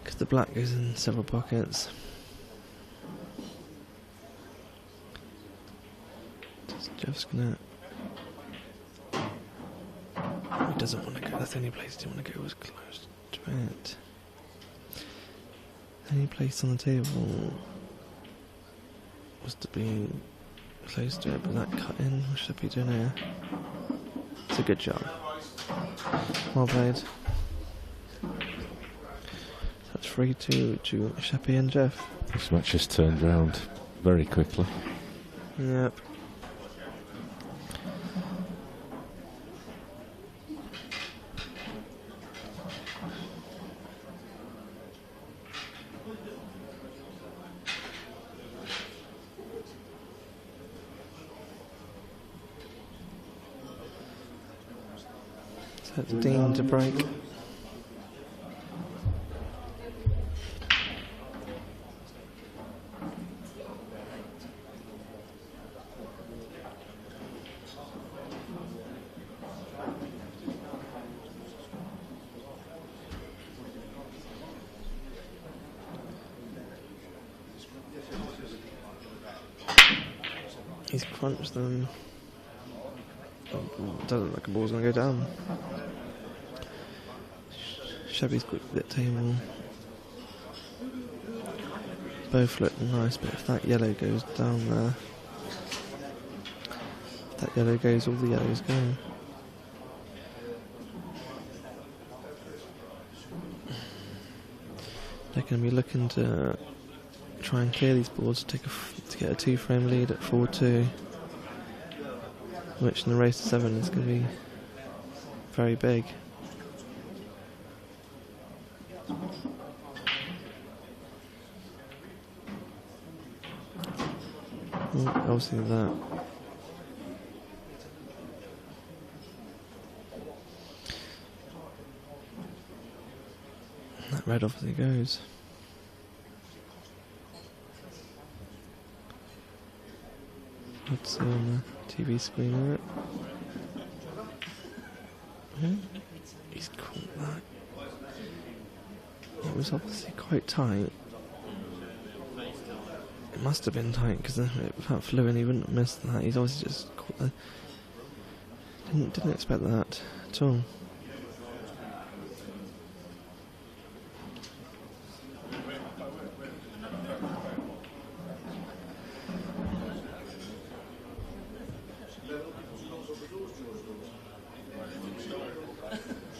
because the black goes in several pockets. Just Jeff's gonna. He doesn't want to go. That's the only place he didn't want to go was close to it. Any place on the table was to be close to it, but that cut in, what should I be doing here? It's a good job. Well played. So that's 3-2 to Sheppy and Jeff. This match has turned round very quickly. Yep. So it's Dean to break. He's crunched them. Doesn't look like a ball's going to go down. Chevy's quick bit table. Both look nice, but if that yellow goes down there, if that yellow goes, all the yellows go. They're going to be looking to try and clear these boards to get a 2-frame lead at 4-2, which in the race to 7 is going to be very big. Obviously that red obviously goes. Let's see on the TV screen of it. He's caught that. It was obviously quite tight. It must have been tight because if that flew in, he wouldn't have missed that. He's obviously just caught that. Didn't expect that at all.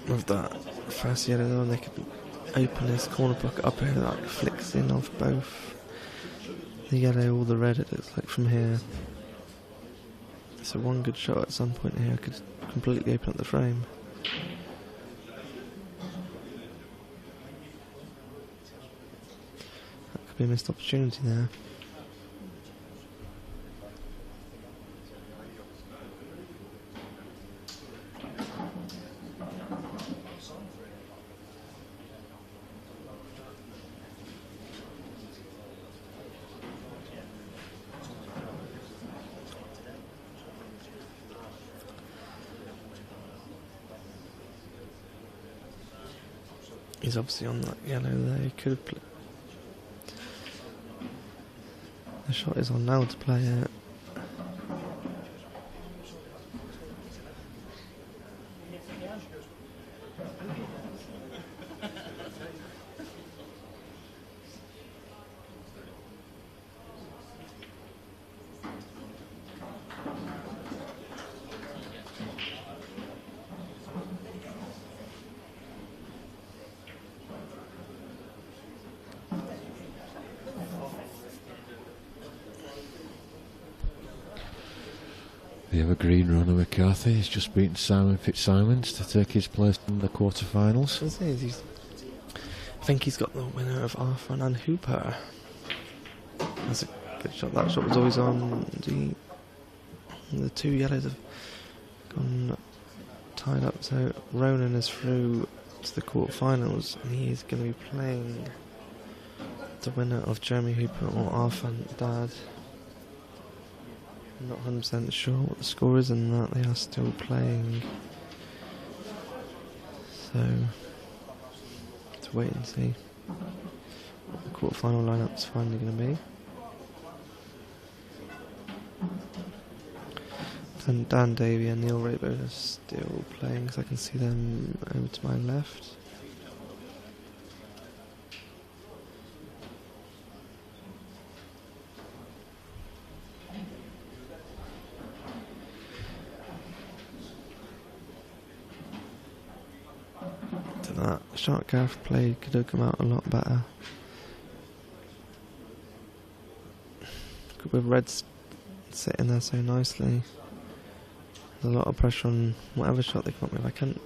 With that first yellow though, they could open this corner pocket up here that flicks in off both the yellow or the red, it looks like from here. So one good shot at some point here could completely open up the frame. That could be a missed opportunity there. He's obviously on that yellow there. He could have the shot is on now to play it. The evergreen Ronald McCarthy has just beaten Simon Fitzsimons to take his place in the quarterfinals. I think he's got the winner of Arthur and Hooper. That's a good shot. That shot was always on. The two yellows have gone tied up, so Ronan is through to the quarterfinals, and he is going to be playing the winner of Jeremy Hooper or Arthur and Dad. I'm not 100% sure what the score is in that. They are still playing, so to wait and see what the quarterfinal lineup is finally going to be. And Dan Davey and Neil Rayburn are still playing, because I can see them over to my left. That shot Gareth played could have come out a lot better. With Reds sitting there so nicely, there's a lot of pressure on whatever shot they come up with. I can't.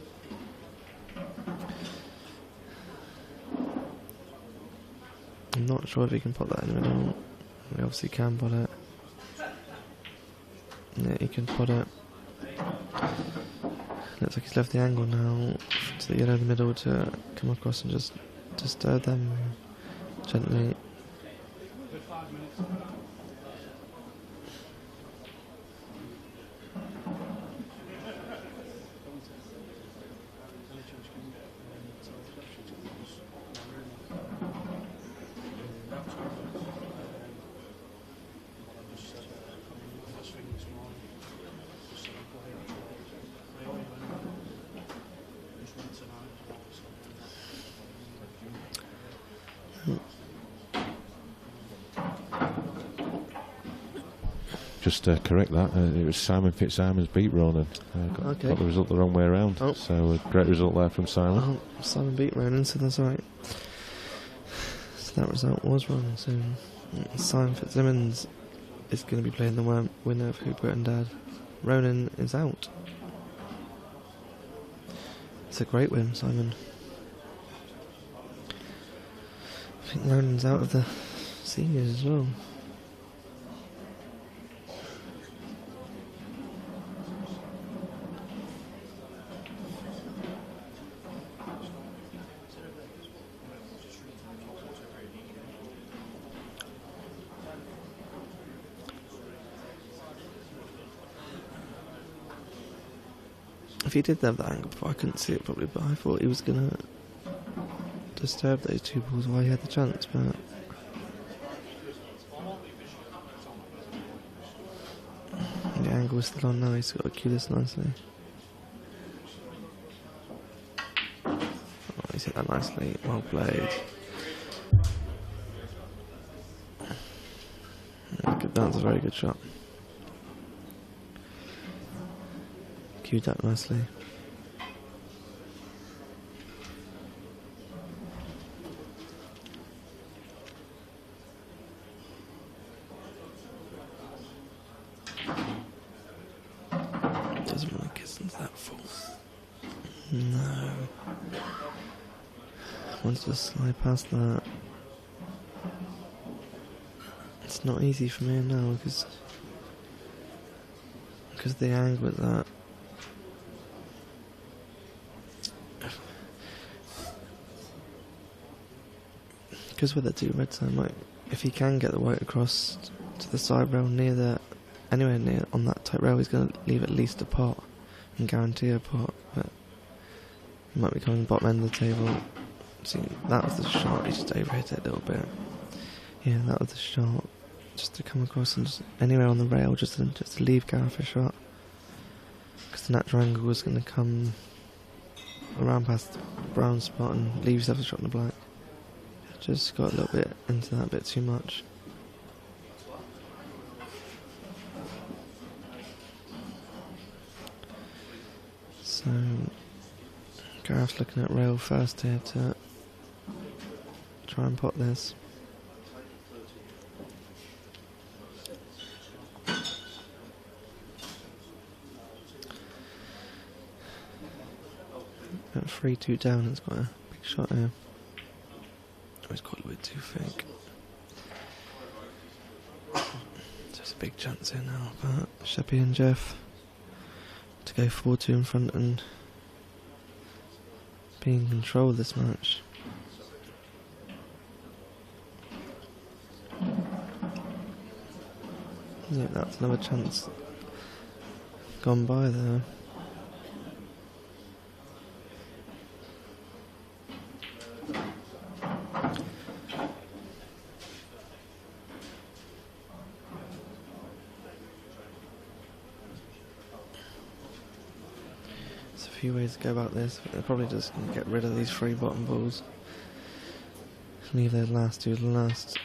I'm not sure if he can put that in the middle. He obviously can put it. Yeah, he can put it. Looks like he's left the angle now to the yellow in the middle to come across and just disturb them gently. Just correct that. It was Simon Fitzsimons beat Ronan. Got the result the wrong way around. Oh. So a great result there from Simon. Oh, Simon beat Ronan, so that's alright. So that result was wrong. So Simon Fitzsimmons is going to be playing the winner of Hooper and Dad. Ronan is out. It's a great win, Simon. I think Ronan's out of the seniors as well. If he did have that angle before, I couldn't see it probably, but I thought he was going to disturb those two balls while he had the chance, but the angle is still on now. He's got to cue this nicely. Oh, he's hit that nicely. Well played. That's a very good shot. Cued that nicely. doesn't want to kiss into that full. No. Wants to slide past that. It's not easy for me now because of the angle with that. Because with the two reds, I might, if he can get the white across to the side rail anywhere near on that tight rail, he's going to leave at least a pot and guarantee a pot. But he might be coming bottom end of the table. See, that was the shot. He just overhit it a little bit. Yeah, that was the shot. Just to come across and just anywhere on the rail, just to leave Gareth a shot. Because the natural angle was going to come around past the brown spot and leave yourself a shot in the black. Just got a little bit into that a bit too much. So Gareth's looking at rail first here to try and pot this. At 3-2 down, it's quite a big shot here. Oh, it's got a little bit too thick. There's a big chance here now, but Sheppy and Jeff to go 4-2 in front and be in control of this match. Yeah, that's another chance gone by there. Few ways to go about this. They're probably just going to get rid of these 3 bottom balls. Leave their last two last.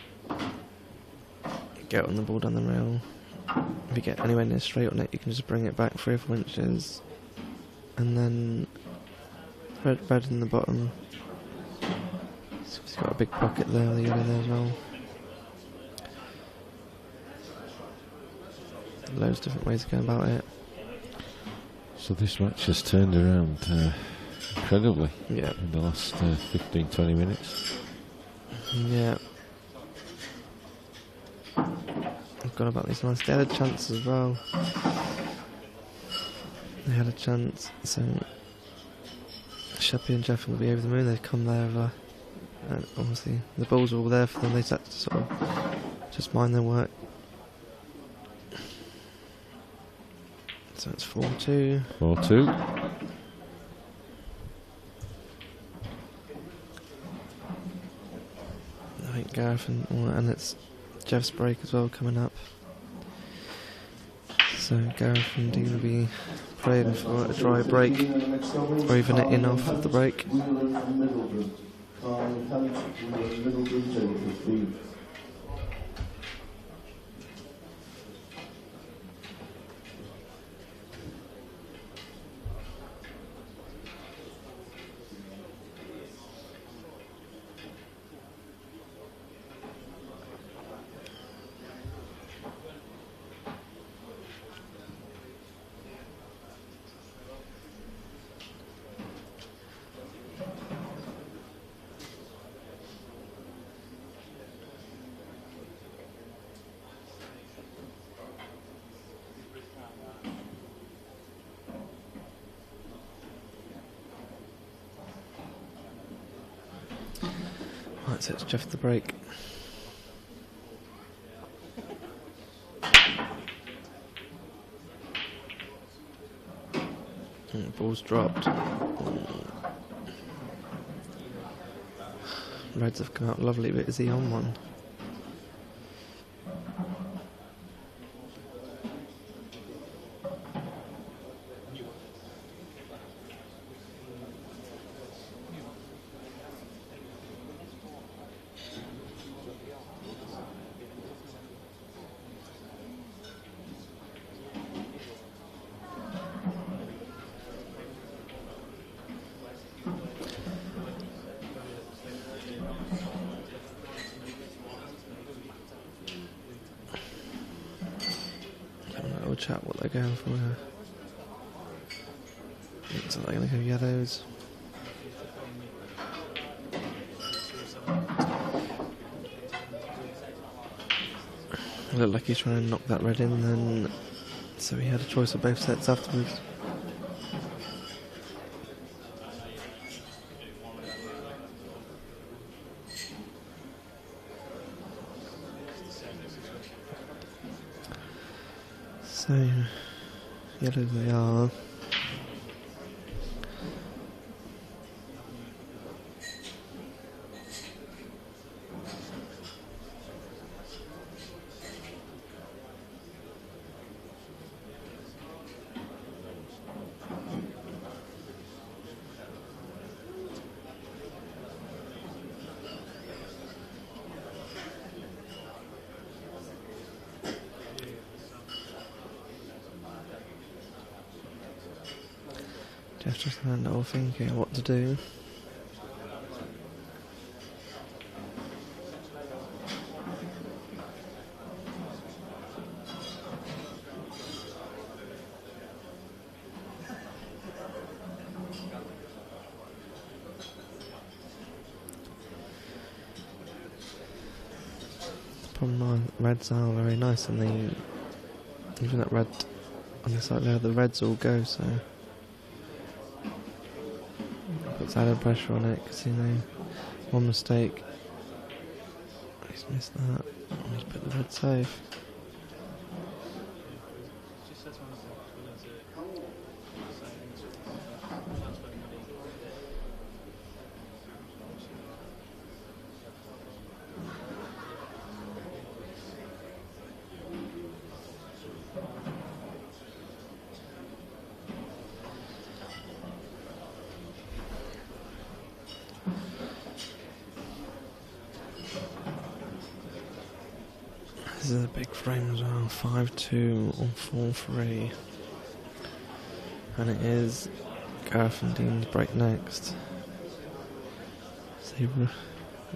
Get on the ball down the rail. If you get anywhere near straight on it, you can just bring it back 3 or 4 inches. And then red in the bottom. So he's got a big pocket there, the yellow there as well. Loads of different ways to go about it. So this match has turned around incredibly in the last 15-20 minutes. Yeah. I've gone about this nice. They had a chance as well. They had a chance, so Sheppy and Jeff will be over the moon. They've come there, and obviously the balls are all there for them. They had to sort of just mind their work. So it's 4-2. 4-2. I think Gareth and it's Jeff's break as well coming up. So Gareth and Dean will be praying for a dry break, or even an in-off of the break. Right, so it's Jeff the break. And the ball's dropped. Reds have come out lovely, but is he on one? Chat what they're going for here. So they're going to go yellows. It looked like he's trying to knock that red in then, so he had a choice of both sets afterwards. So, yellow they are. Jeff's just hand it off thinking what to do. The problem are reds are very nice, and they even that red on the side there, the reds all go, so puts added pressure on it because, you know, one mistake, he's missed that, and he's put the red safe. This is a big frame as well, 5-2 or 4-3. And it is Gareth and Dean's break next. So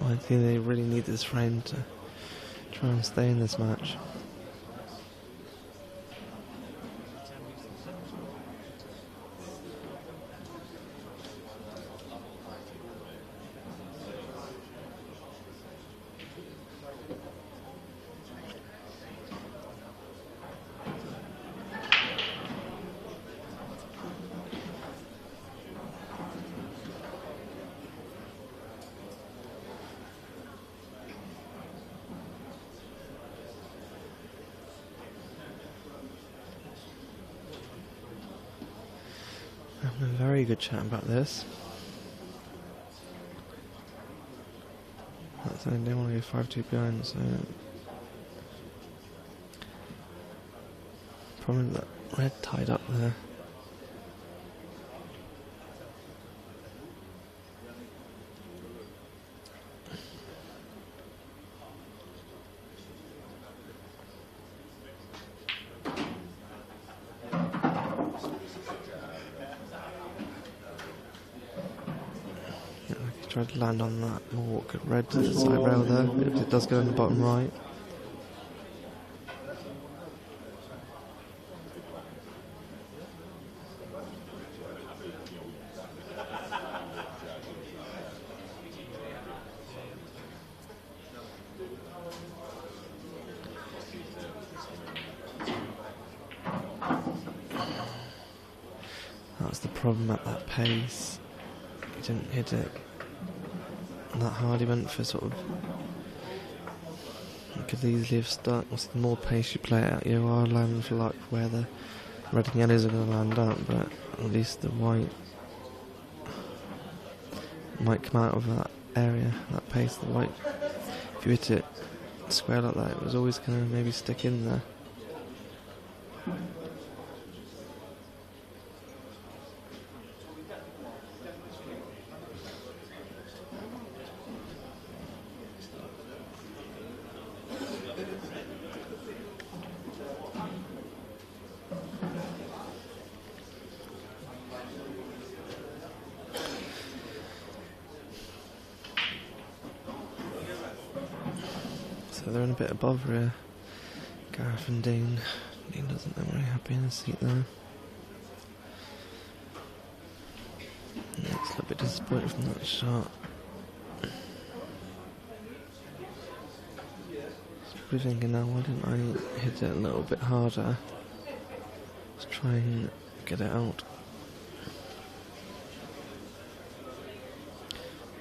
I think they really need this frame to try and stay in this match. Having a very good chat about this. That's they don't want to go 5-2 behind, so probably that red tied up there. Tried to land on that more awkward red to the side rail there, but it does go in the bottom right. That's the problem at that pace. He didn't hit it that hard. He went for sort of, you could easily have stuck. The more pace you play it at, you are landing for luck where the red and yellows are going to land up, but at least the white might come out of that area, that pace. The white, if you hit it square like that, it was always going to maybe stick in there. So they're in a bit above rear. Gareth and Dean. Dean doesn't look very happy in his seat there. disappointed from that shot. Probably thinking now, why didn't I hit it a little bit harder? Let's try and get it out.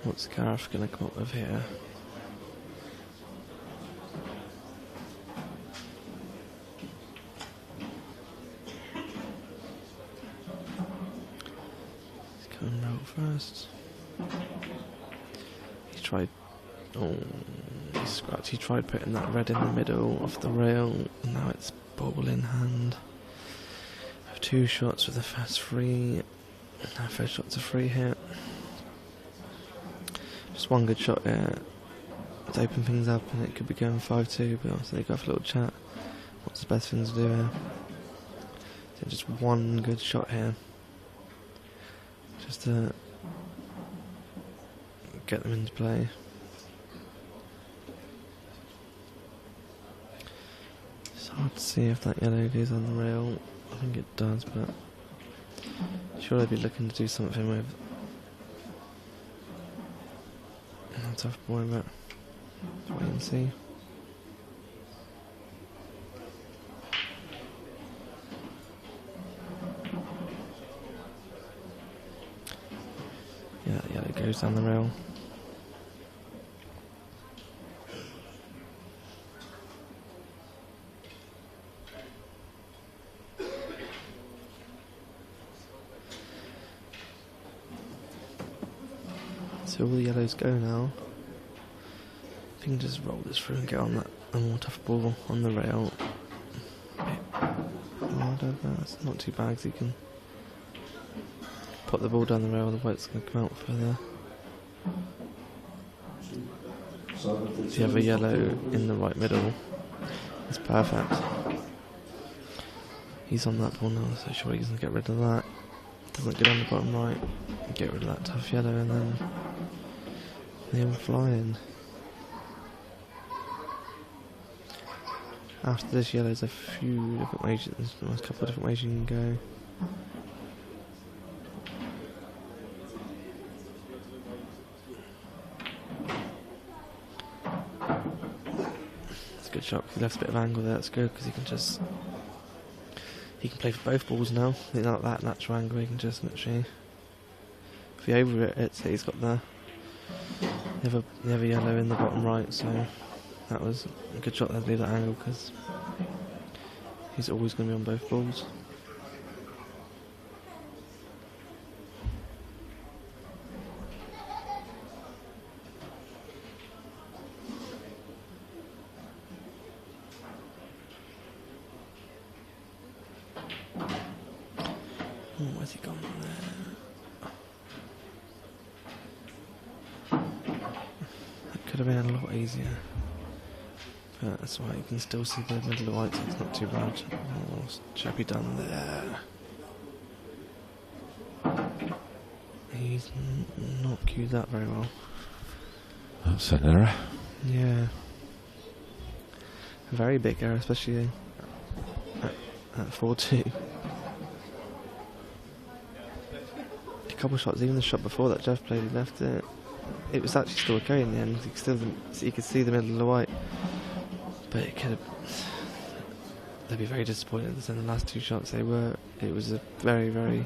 What's Gareth going to come up with here? He's going route first. He tried. Oh, he scratched. He tried putting that red in the middle off the rail. And now it's ball in hand. I have 2 shots with the first free. Now first shot's a free hit. Just one good shot here to open things up, and it could be going 5-2, but also they go for a little chat. What's the best thing to do here? So just one good shot here, just to get them into play. It's hard to see if that yellow goes on the rail. I think it does, but sure they'd be looking to do something with. Tough boy, but wait and see. Yeah, it goes down the rail. So all the yellows go now. I can just roll this through and get on that more tough ball on the rail. Harder, but it's not too bad, 'cause you can put the ball down the rail, the white's going to come out further. If you have a yellow in the right middle, it's perfect. He's on that ball now, so surely he's going to get rid of that. Doesn't get on the bottom right, get rid of that tough yellow, and then they all fly in. After this yellow, there's a few different ways, there's a couple of different ways you can go. It's a good shot, because he left a bit of angle there, that's good, because he can play for both balls now. He's not that natural angle, he can just literally, if he over it, so he's got the other yellow in the bottom right, so that was a good shot there to leave that angle, because he's always going to be on both balls. Oh, where's he gone there? That could have been a lot easier. But that's why you can still see the middle of the white, so it's not too bad. What's Chappie done there? He's not cued that very well. That's an error. Yeah. A very big error, especially at 4-2. A couple of shots, even the shot before that Jeff played, he left it. It was actually still okay in the end. You could see the middle of the white. But it could have. They'd be very disappointed in the last 2 shots. They were. It was a very, very.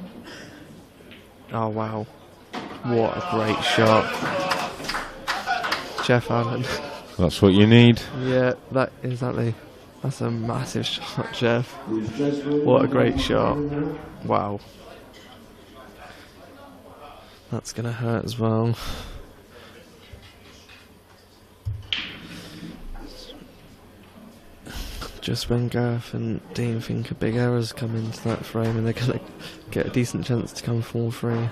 Oh wow! What a great shot, Jeff Allen. That's what you need. Yeah, that exactly. That's a massive shot, Jeff. What a great shot! Wow. That's gonna hurt as well. Just when Gareth and Dean think a big error's come into that frame and they're going to get a decent chance to come 4-3.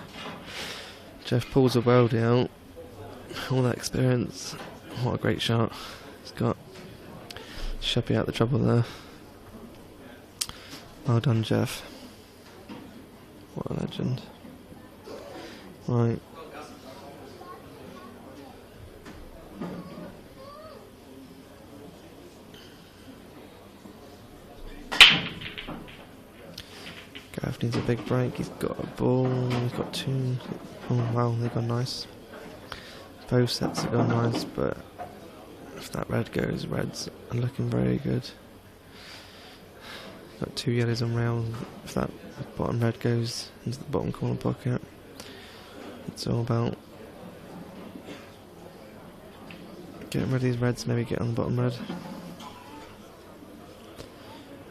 Jeff pulls a worldie out. All that experience. What a great shot. He's got Sheppy out the trouble there. Well done, Jeff. What a legend. Right. Gareth needs a big break. He's got a ball. He's got two. Oh wow, they've gone nice. Both sets have gone nice, but if that red goes, reds are looking very good. Got 2 yellows on rail. If that bottom red goes into the bottom corner pocket, it's all about getting rid of these reds, maybe get on the bottom red.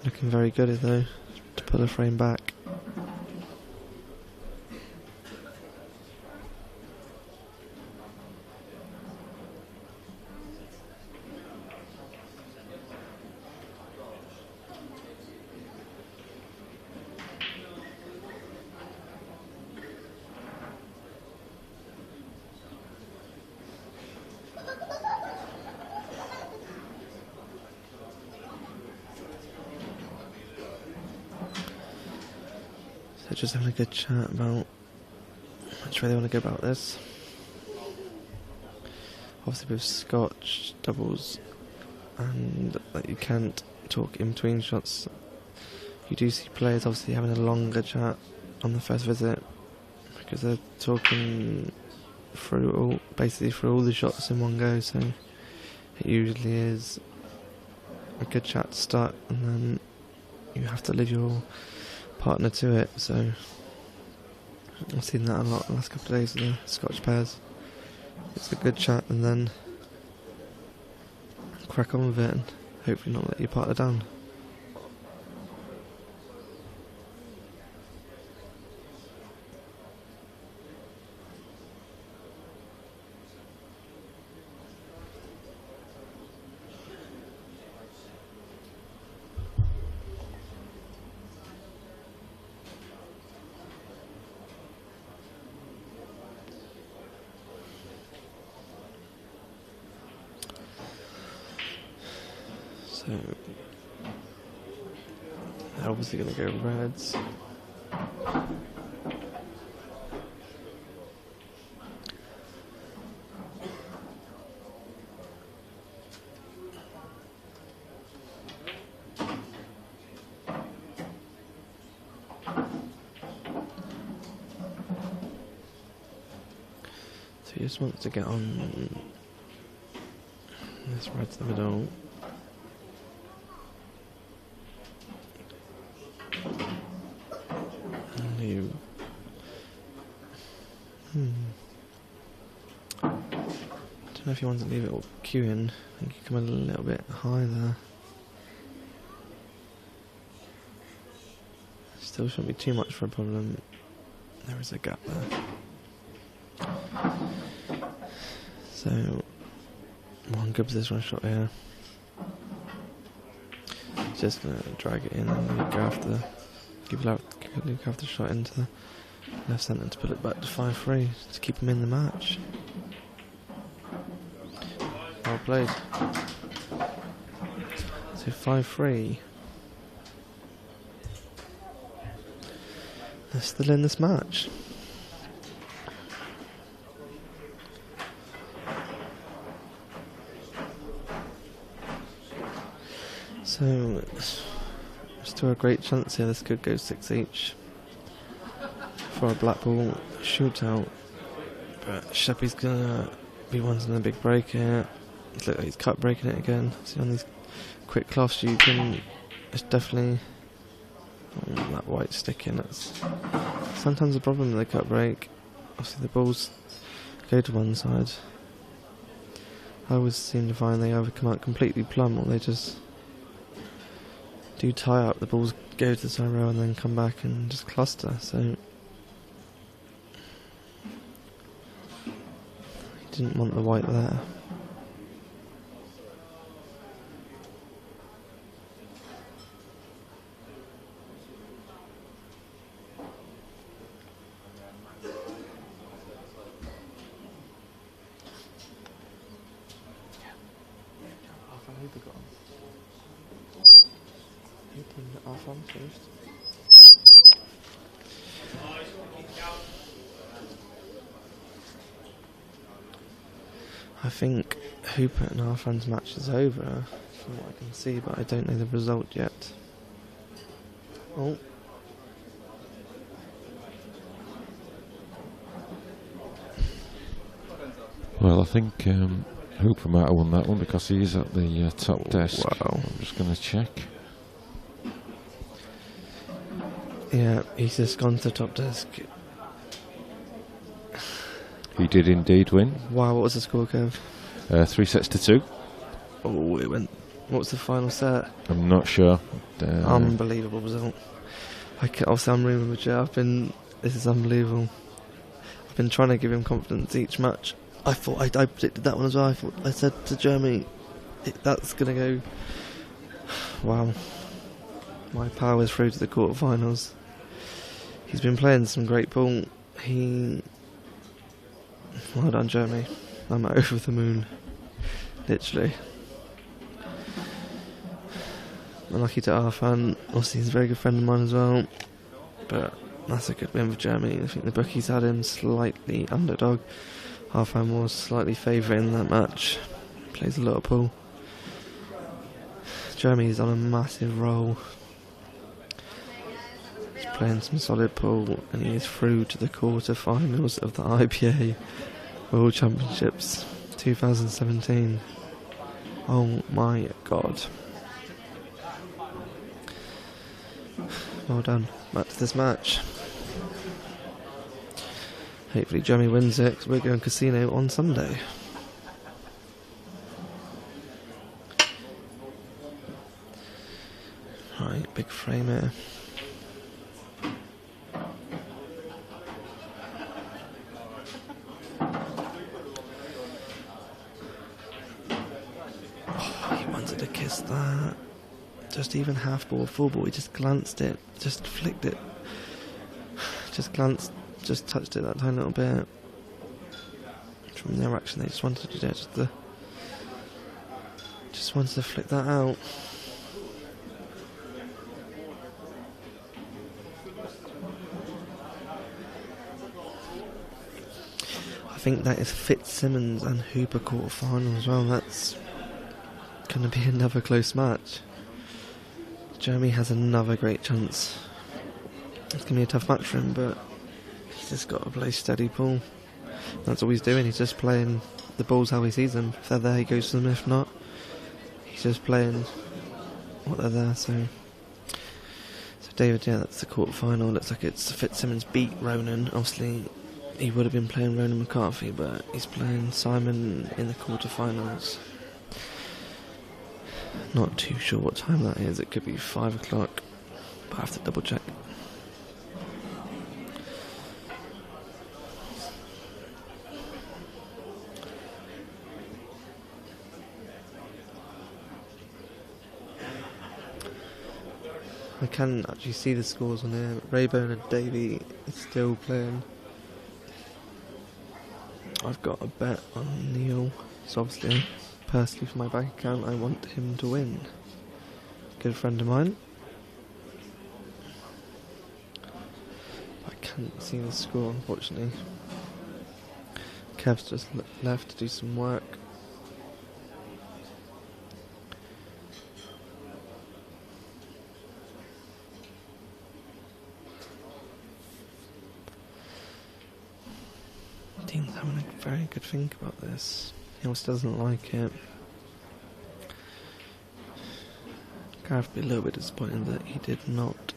Looking very good though, to pull a frame back. So just having a good chat about which way they want to go about this. Obviously with Scotch doubles, and that you can't talk in between shots. You do see players obviously having a longer chat on the first visit because they're talking through basically through all the shots in one go. So it usually is a good chat to start, and then you have to leave your partner to it. So I've seen that a lot the last couple of days with the Scotch pairs. It's a good chat and then crack on with it and hopefully not let your partner down. So they're obviously going to go reds. So he just wants to get on this red to the middle. Don't know if you want to leave it all queuing. I think you come a little bit high there. Still shouldn't be too much for a problem. There is a gap there. So one good position shot here. Just gonna drag it in and go after, look after the shot into the left centre to put it back to 5-3 to keep him in the match. Well played. So 5-3. They're still in this match. So still a great chance here. This could go 6 each for a black ball shootout. But Sheppy's gonna be wanting a big break here. Looks like he's cut breaking it again. See, on these quick cloths you can, it's definitely that white sticking. That's sometimes a problem with the cut break. Obviously the balls go to one side. I always seem to find they either come out completely plumb or they just do tie up. The balls go to the side row and then come back and just cluster. So he didn't want the white there. I think Hooper and Arfan's match is over, from what I can see, but I don't know the result yet. Oh. Well, I think Hooper might have won that one because he's at the top desk. Wow. I'm just going to check. Yeah, he's just gone to the top desk. He did indeed win. Wow, what was the score, Kev? 3-2. Oh, it went. What was the final set? I'm not sure. Unbelievable result. Obviously, I'm rooming with Joe. This is unbelievable. I've been trying to give him confidence each match. I thought I predicted that one as well. I said to Jeremy, that's going to go. Wow. My power is through to the quarterfinals. He's been playing some great pool. Well done, Jeremy. I'm over the moon. Literally. Unlucky to Arfan. Obviously, he's a very good friend of mine as well. But that's a good win for Jeremy. I think the bookies had him slightly underdog. Arfan was slightly favourite in that match. Plays a lot of pool. Jeremy's on a massive roll. He's playing some solid pool and he is through to the quarter-finals of the IPA World Championships 2017. Oh my god. Well done. Back to this match. Hopefully Jeremy wins it because we're going casino on Sunday. Right, big frame here. Oh, he wanted to kiss that. Just even half ball, full ball, he just glanced it, just flicked it. Just glanced, just touched it that tiny little bit. From their action, they just wanted to do it, just wanted to flick that out. I think that is Fitzsimmons and Hooper quarter-final as well. That's going to be another close match. Jeremy has another great chance. It's going to be a tough match for him, but he's just got to play steady pool. That's all he's doing. He's just playing the balls how he sees them. If they're there, he goes to them. If not, he's just playing what they're there. So David, yeah, that's the quarter-final. Looks like it's Fitzsimmons beat Ronan. Obviously, he would have been playing Ronan McCarthy, but he's playing Simon in the quarter-finals. Not too sure what time that is. It could be 5 o'clock, but I have to double check. I can actually see the scores on there. Raybone and Davey is still playing. I've got a bet on Neil, so obviously, personally for my bank account, I want him to win. Good friend of mine. I can't see the score, unfortunately. Kev's just left to do some work. Dean's having a very good think about this. He almost doesn't like it. I have to be a little bit disappointed that he did not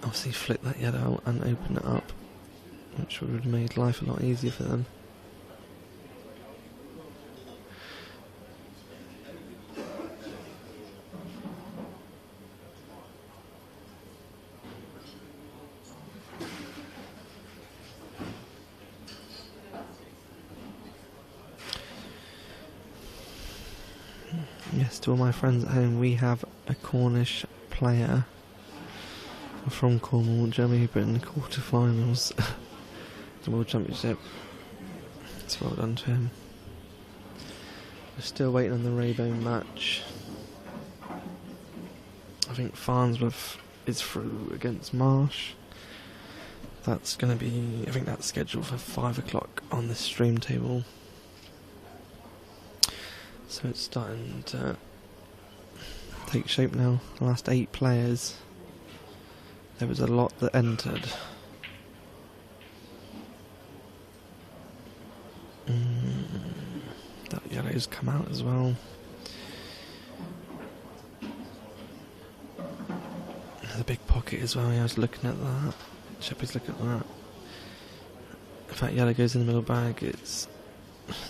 obviously flick that yet out and open it up, which would have made life a lot easier for them. Yes, to all my friends at home, we have a Cornish player from Cornwall, Jeremy Hooper, in the quarter-finals the World Championship. It's well done to him. We're still waiting on the Raybone match. I think Farnsworth is through against Marsh. That's going to be, I think that's scheduled for 5 o'clock on the stream table. So it's starting to take shape now. The last 8 players, there was a lot that entered. players come out as well. There's a big pocket as well. Yeah, I was looking at that. Sheppy's looking at that. If that yellow goes in the middle bag, it's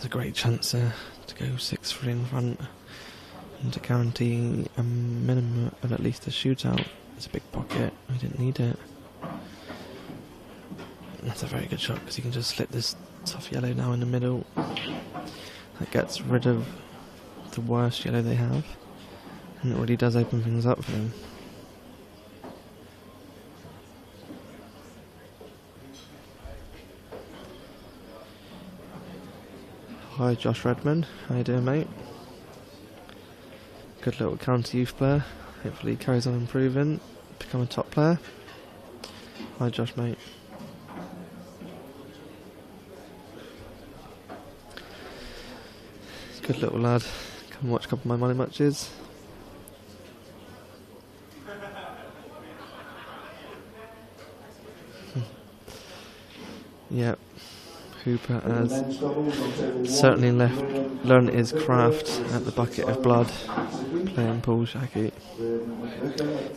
a great chance there to go 6-3 in front and to guarantee a minimum of at least a shootout. It's a big pocket. We didn't need it. That's a very good shot because you can just slip this tough yellow now in the middle. That gets rid of the worst yellow they have, and it really does open things up for them. Hi Josh Redmond, how you doing mate? Good little county youth player. Hopefully he carries on improving, become a top player. Hi Josh mate. Good little lad. Come watch a couple of my money matches. Yep. Hooper has certainly learned his craft at the Bucket of Blood, playing Paul Shackey.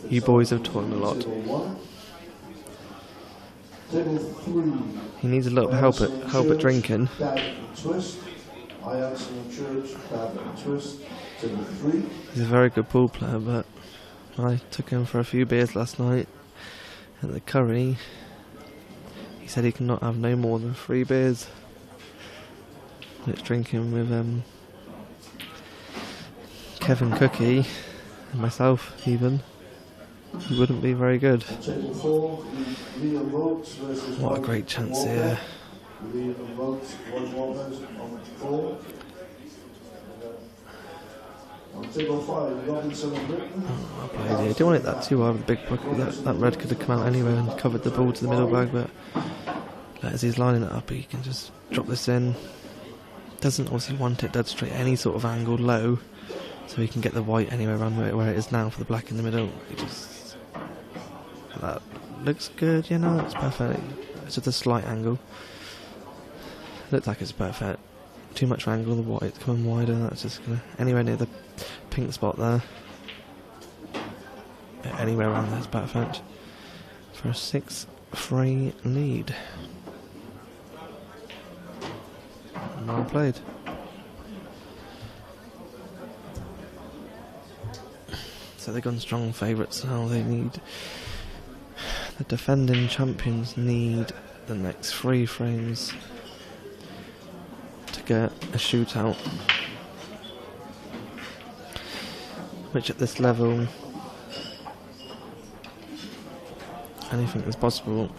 You boys have taught him a lot. He needs a little help at drinking. He's a very good pool player, but I took him for a few beers last night at the Curry. He said he cannot have no more than 3 beers. Let's drinking with Kevin Cookie and myself even. He wouldn't be very good. What a great chance here. I didn't want it that too hard with the big bucket. That red could have come out anywhere and covered the ball to the middle bag, but as he's lining it up, he can just drop this in. Doesn't obviously want it dead straight, any sort of angle low, so he can get the white anywhere around where it is now for the black in the middle. That looks good, yeah, no, that's perfect. It's just a slight angle. Looks like it's perfect. Too much angle, the white coming wider, that's just gonna anywhere near the pink spot there. Yeah, anywhere around there is perfect. For a 6-3 lead. Well played. So they've gone strong favourites now. They need, the defending champions need the next 3 frames to get a shootout, which at this level anything is possible.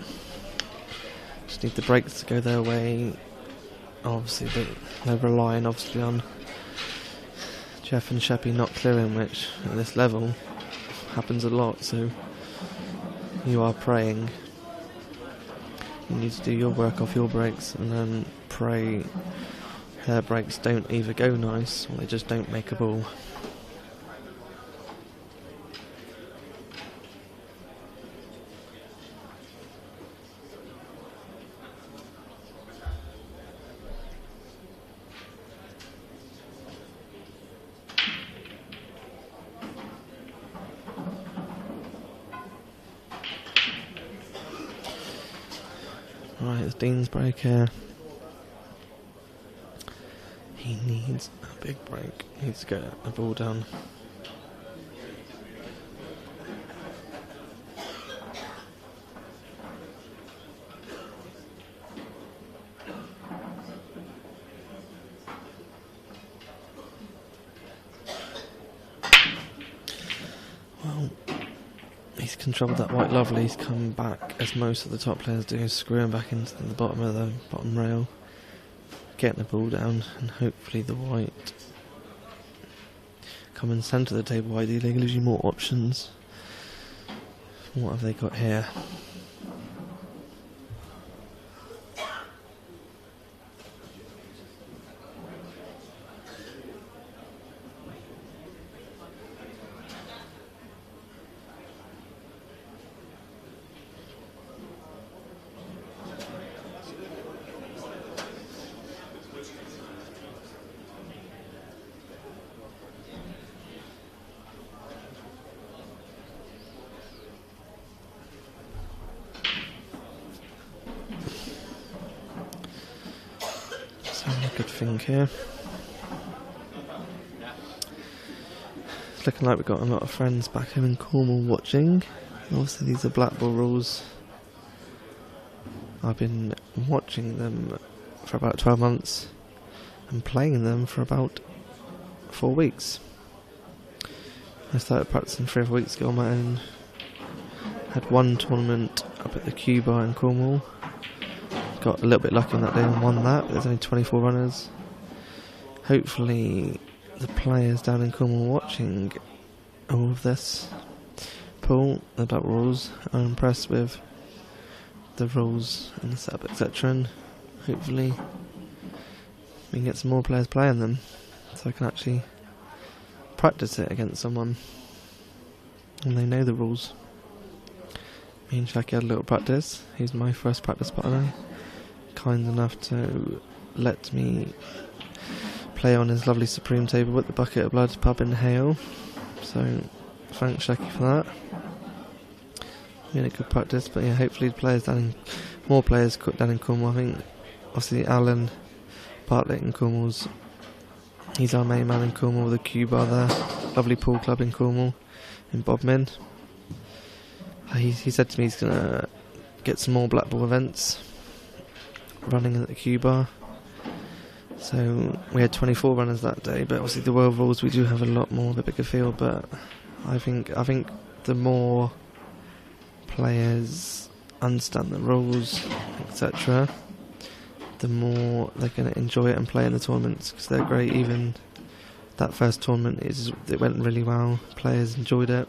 Just need the breaks to go their way. Obviously they're relying on Jeff and Sheppy not clearing, which at this level happens a lot, so you are praying. You need to do your work off your breaks and then pray their breaks don't either go nice or they just don't make a ball. Right, it's Dean's break here. He needs a big break. He needs to get the ball down. Well, he's controlled that white lovely. He's come back, as most of the top players do, screwing back into the bottom of the bottom rail, getting the ball down, and hopefully the white come and centre the table. Ideally, it gives you more options. What have they got here? good thing here. It's looking like we've got a lot of friends back home in Cornwall watching. Also, these are Black Ball rules. I've been watching them for about 12 months and playing them for about 4 weeks. I started practicing 3 or 4 weeks ago on my own. Had one tournament up at the Q Bar in Cornwall. Got a little bit lucky on that day and won that, but there's only 24 runners. Hopefully the players down in Cornwall watching all of this pool, the Black rules, are impressed with the rules and the setup, etc. And hopefully we can get some more players playing them, so I can actually practice it against someone and they know the rules. Me and Shaki had a little practice. He's my first practice partner, kind enough to let me play on his lovely Supreme table at the Bucket of Blood pub in Hale, so thanks Shaki for that. We had a good practice, but yeah, hopefully more players down in Cornwall. I think obviously Alan Bartlett in Cornwall's, he's our main man in Cornwall with a Q Bar there, lovely pool club in Cornwall, in Bodmin. He said to me he's going to get some more Black Ball events running at the Q Bar. So we had 24 runners that day, but obviously the world rules we do have a lot more of a bigger field, but I think the more players understand the rules, etc., the more they're going to enjoy it and play in the tournaments, because they're great. Even that first tournament, it went really well. Players enjoyed it.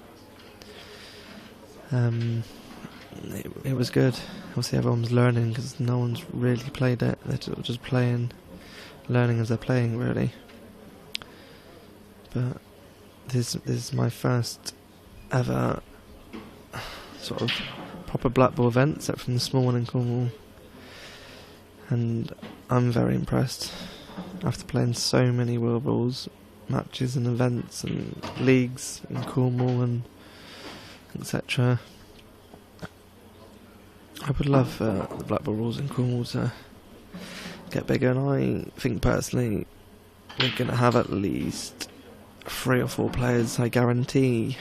It was good. Obviously everyone was learning because no one's really played it. They're just playing, learning as they're playing, really. But this is my first ever sort of proper Black Ball event, except from the small one in Cornwall, and I'm very impressed. After playing so many World Rules matches and events and leagues in Cornwall and etc., I would love the Black Ball rules in Cornwall to get bigger, and I think personally we're going to have at least 3 or 4 players, I guarantee,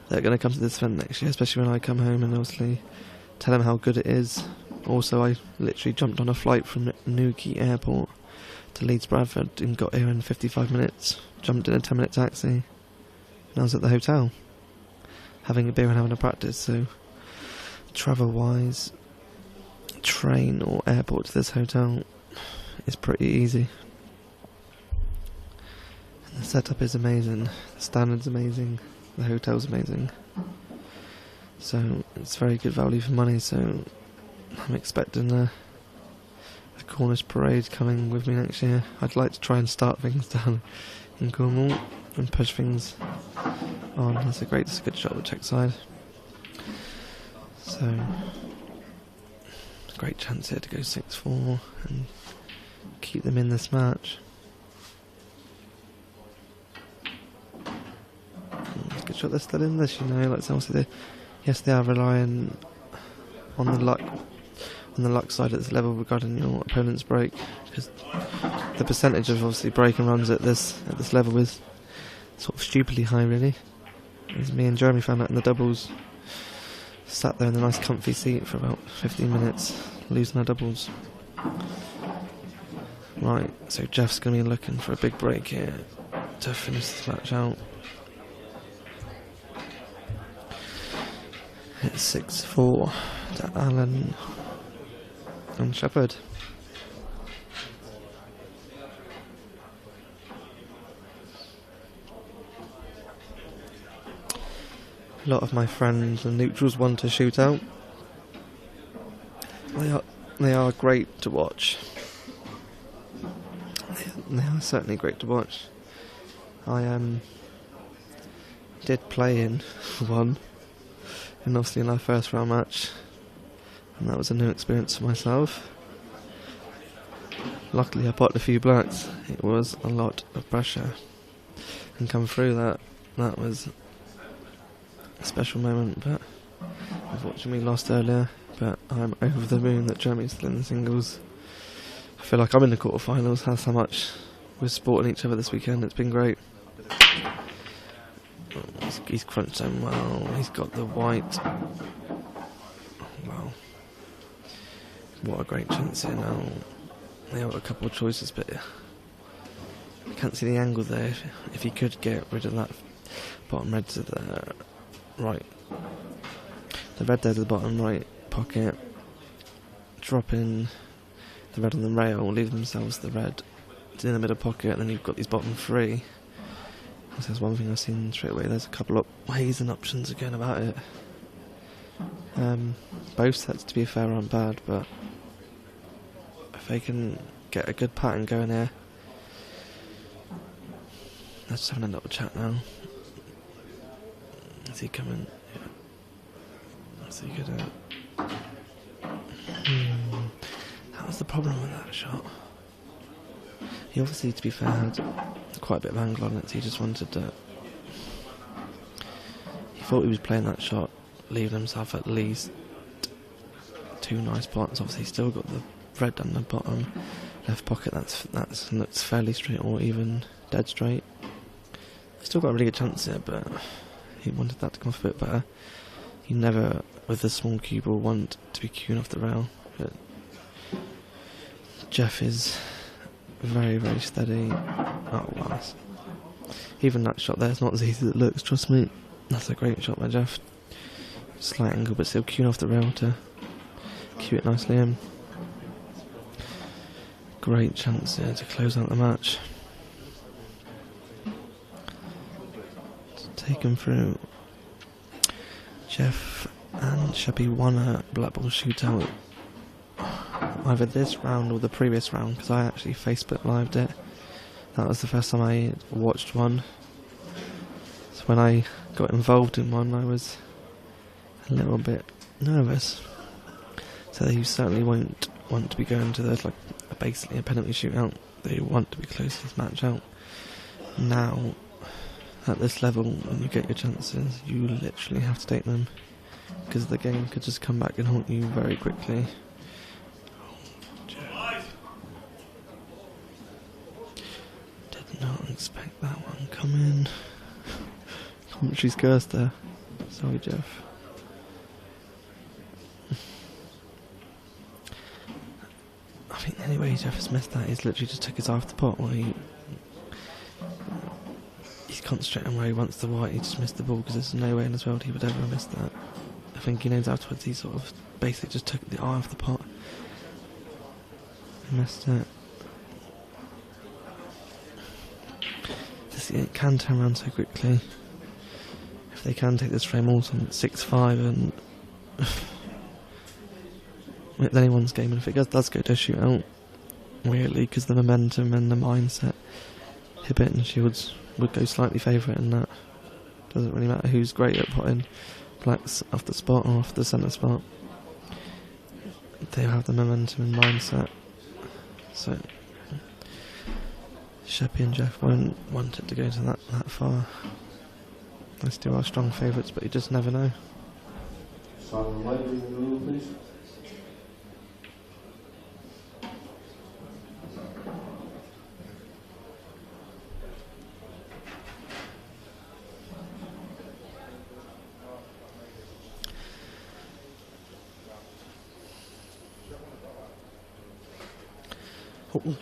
that are going to come to this event next year, especially when I come home and obviously tell them how good it is. Also, I literally jumped on a flight from Newquay Airport to Leeds Bradford and got here in 55 minutes, jumped in a 10-minute taxi, and I was at the hotel having a beer and having a practice. So travel wise, train or airport to this hotel is pretty easy. And the setup is amazing, the standard's amazing, the hotel's amazing, so it's very good value for money. So I'm expecting a Cornish parade coming with me next year. I'd like to try and start things down in Cornwall and push things on. It's a good shot of the check side. So, great chance here to go 6-4 and keep them in this match. Good shot, they're still in this, you know. Like, obviously yes, they are relying on the luck side at this level regarding your opponent's break, because the percentage of obviously break and runs at this level is sort of stupidly high, really. As me and Jeremy found out in the doubles, sat there in a nice comfy seat for about 15 minutes, losing our doubles. Right, so Jeff's going to be looking for a big break here to finish this match out. It's 6-4 to Alan and Shepherd. A lot of my friends and neutrals want to shoot out. They are great to watch. They are certainly great to watch. I did play in one, and obviously in our first round match, and that was a new experience for myself. Luckily I potted a few blacks. It was a lot of pressure, and come through that was a special moment. But unfortunately we lost earlier, but I'm over the moon that Jeremy's still in the singles. I feel like I'm in the quarterfinals. That's how much we're supporting each other this weekend. It's been great. He's crunched them well. He's got the white. Wow. What a great chance here now. They have a couple of choices, but I can't see the angle there. If he could get rid of that bottom red to the right. The red there to the bottom right pocket. Drop in the red on the rail, leave themselves the red in the middle pocket, and then you've got these bottom three. So that's one thing I've seen straight away. There's a couple of ways and options of going about it. Both sets, to be fair, aren't bad, but if they can get a good pattern going here. Let's just having a little chat now. Is he coming? Yeah. Is he good at? That was the problem with that shot. He obviously, to be fair, had quite a bit of angle on it, so he just wanted to... He thought he was playing that shot, leaving himself at least 2 nice pots. Obviously, he's still got the red down the bottom left pocket. That looks fairly straight, or even dead straight. He's still got a really good chance here, but he wanted that to come off a bit better. He never, with the small cue ball, want to be cueing off the rail. But Jeff is very, very steady. Oh, wow. Even that shot there is not as easy as it looks, trust me. That's a great shot by Jeff. Slight angle, but still cueing off the rail to cue it nicely in. Great chance here to close out the match. To take him through. Jeff and Sheppy won a Black Ball shootout either this round or the previous round, because I actually Facebook lived it. That was the first time I watched one. So when I got involved in one, I was a little bit nervous. So you certainly won't want to be going to the, basically a penalty shootout. They want to be close to this match out. Now, at this level, when you get your chances, you literally have to take them, because the game could just come back and haunt you very quickly. Did not expect that one coming. Commentary's cursed there. Sorry, Jeff. I think the only way Jeff has missed that is literally just took his eye off the pot, where he's concentrating where he wants the white. He just missed the ball, because there's no way in this world he would ever have missed that. I think he knows afterwards he sort of basically just took the eye off the pot. He missed it. It can turn around so quickly. If they can take this frame also on 6-5, and it's anyone's game. And if it does go to a shootout, weirdly, because the momentum and the mindset, Hibbett and Shields would go slightly favourite in that. Doesn't really matter who's great at potting blacks off the spot or off the centre spot. They have the momentum and mindset. So Sheppy and Jeff won't want it to go to that far. They still are strong favourites, but you just never know.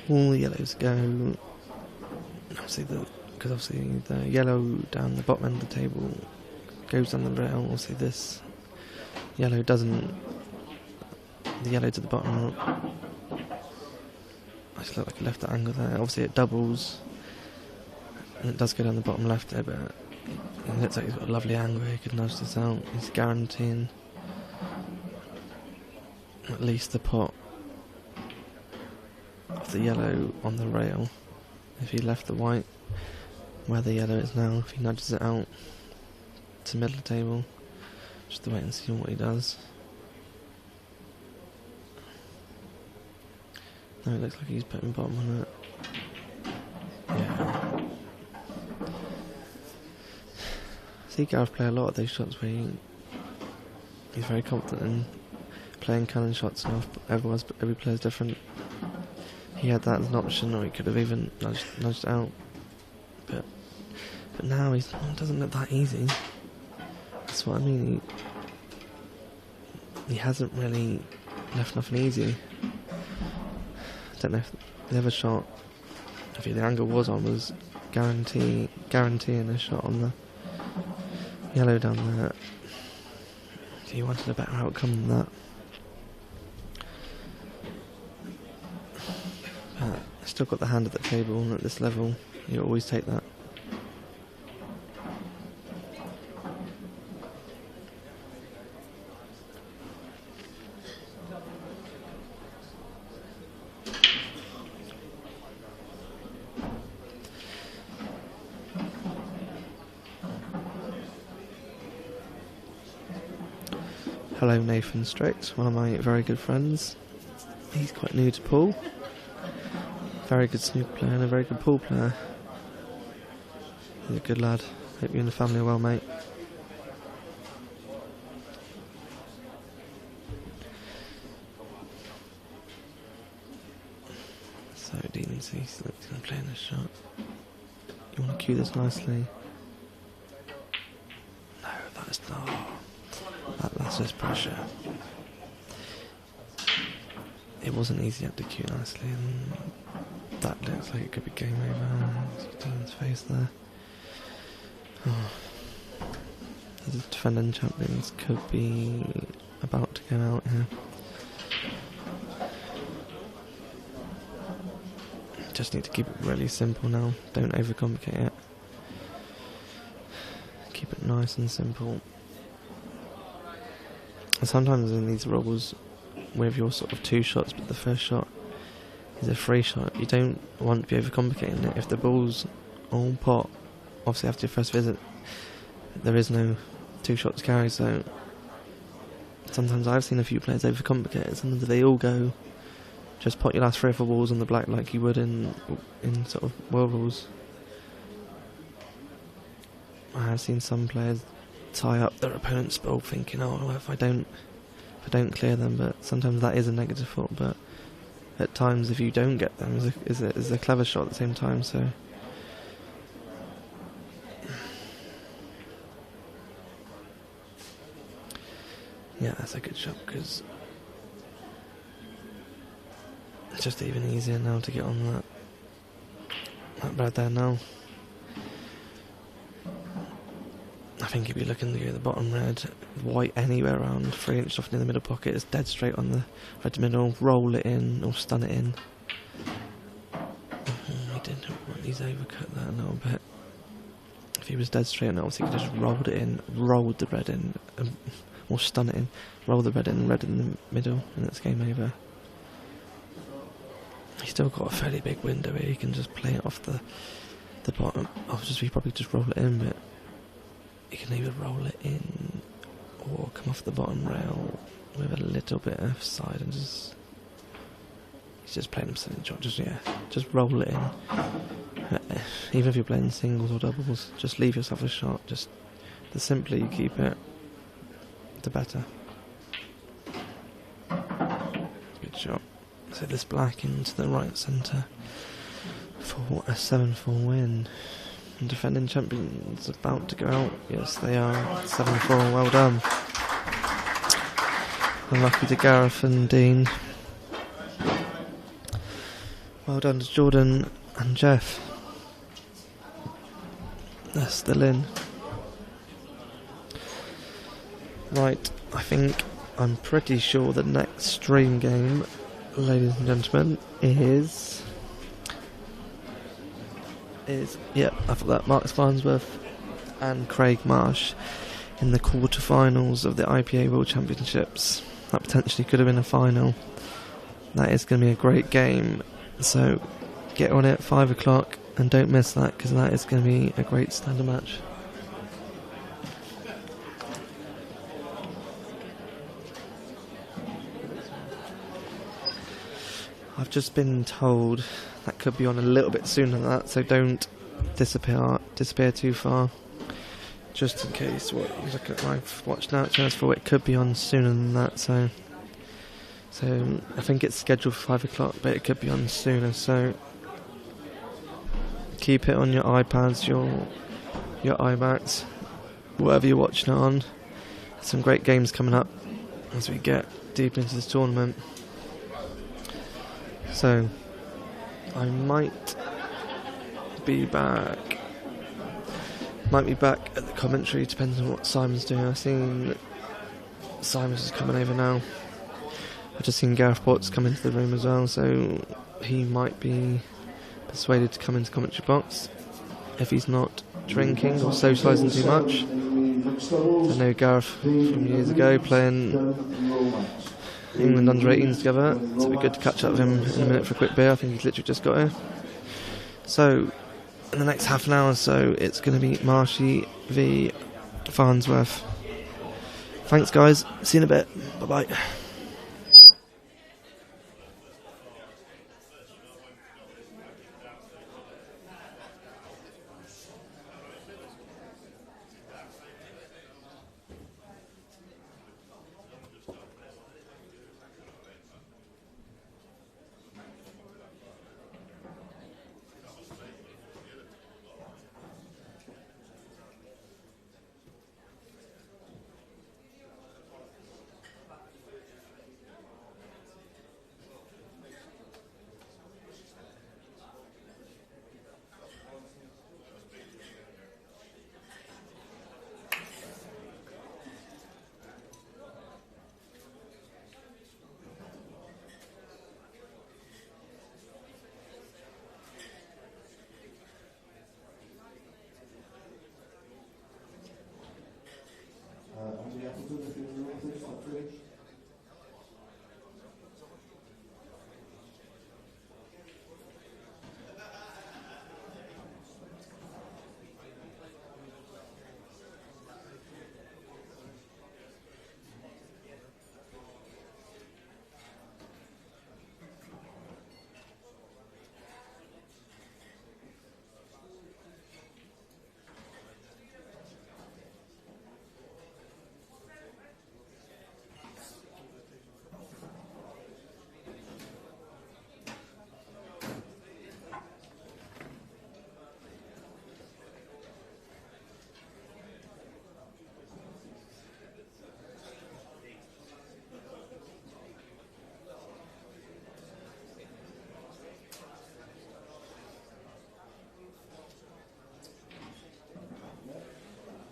All the yellows go. Because obviously the yellow down the bottom end of the table goes on the rail. Obviously this yellow doesn't. The yellow to the bottom. I just look like it left that angle there. Obviously it doubles, and it does go down the bottom left there, but it looks like he's got a lovely angle. He could nudge this out. He's guaranteeing at least the pot of the yellow on the rail. If he left the white where the yellow is now, if he nudges it out to middle of the table, just to wait and see what he does. No, it looks like he's putting bottom on it. Yeah. I see Gareth play a lot of those shots where he's very confident in playing cannon shots, and every player's different. he had that as an option, or he could have even nudged out. But now it doesn't look that easy. That's what I mean. He hasn't really left nothing easy. I don't know if the other shot, if the angle was on, was guaranteeing a shot on the yellow down there. So he wanted a better outcome than that. But I still got the hand at the table, and at this level, you always take that. Hello, Nathan Strix, one of my very good friends. He's quite new to pool. Very good snooker player and a very good pool player. He's a good lad. Hope you and the family are well, mate. So, Dean sees that he's going to play in this shot. You want to cue this nicely? No, that's not. That's just pressure. It wasn't easy to cue nicely, and that looks like it could be game over. Dean's face there. Oh. The defending champions could be about to go out here. Just need to keep it really simple now. Don't overcomplicate it. Keep it nice and simple. And sometimes in these rolls, with your sort of two shots, but the first shot is a free shot, you don't want to be overcomplicating it. If the ball's all pot, obviously after your first visit, there is no two shots carry, so sometimes I've seen a few players overcomplicate it. Sometimes they all go, just pot your last 3 or 4 balls on the black like you would in sort of world rules. I have seen some players tie up their opponent's ball thinking, oh, well, if I don't clear them, but sometimes that is a negative thought, but at times if you don't get them is a clever shot at the same time, so yeah, that's a good shot, because it's just even easier now to get on that red there now. I think if you're looking to go the bottom red, white anywhere around 3 inches off in the middle pocket, it's dead straight on the red middle, roll it in or stun it in. He didn't want these overcut that a little bit. If he was dead straight on it, obviously he could just rolled it in, rolled the red in, or stun it in, roll the red in the middle, and it's game over. He's still got a fairly big window here, he can just play it off the bottom. Obviously, probably just roll it in, but you can either roll it in or come off the bottom rail with a little bit of side and just... He's just playing himself in the shot, just roll it in. Even if you're playing singles or doubles, just leave yourself a shot. Just the simpler you keep it, the better. Good shot. So this black into the right centre for a 7-4 win. And defending champions about to go out. Yes, they are. 7-4. Well done. Unlucky to Gareth and Dean. Well done to Jordan and Jeff. They're still in. Right, I'm pretty sure the next stream game, ladies and gentlemen, is I thought that Mark Farnsworth and Craig Marsh in the quarterfinals of the IPA World Championships. That potentially could have been a final. That is going to be a great game, so get on it 5 o'clock and don't miss that, because that is going to be a great standard match. I've just been told that could be on a little bit sooner than that, so don't disappear too far. Just in case, look at my watch now, it turns 4, it could be on sooner than that, so So I think it's scheduled for 5 o'clock, but it could be on sooner. So keep it on your iPads, your iMacs, whatever you're watching it on. Some great games coming up as we get deep into this tournament. So I might be back at the commentary, depends on what Simon's doing. I've seen Simon's is coming over now. I've just seen Gareth Potts come into the room as well, so he might be persuaded to come into the commentary box if he's not drinking or socialising too much. I know Gareth from years ago playing England under-18s together, so it'd be good to catch up with him in a minute for a quick beer. I think he's literally just got here. So in the next half an hour or so, it's going to be Marshy v Farnsworth. Thanks guys, see you in a bit, bye bye.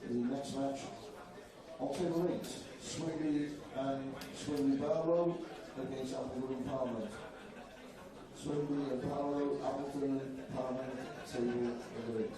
The next match, alternate Swingley and Swingley Barrow against Appleton Parliament. Swingley and Barrow, Appleton Parliament, table number 8.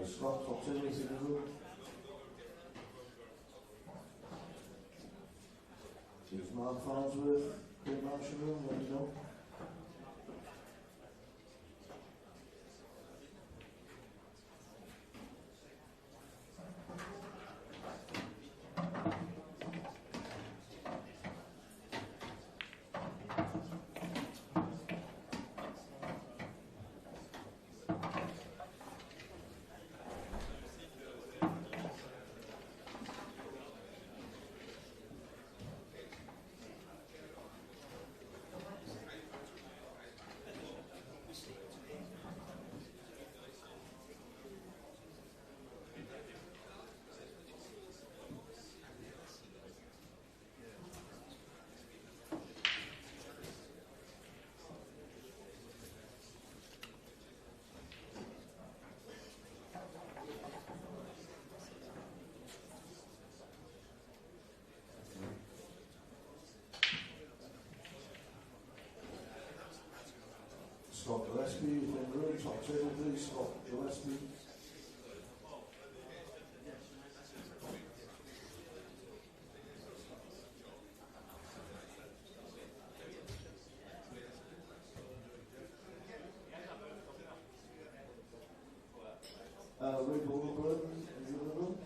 Scott Optimus in the room. Chief Mark Farnsworth, the emotion room, let me know. Scott Gillespie is in the room, top table please, Scott Gillespie. Ray Bullen, is in the room.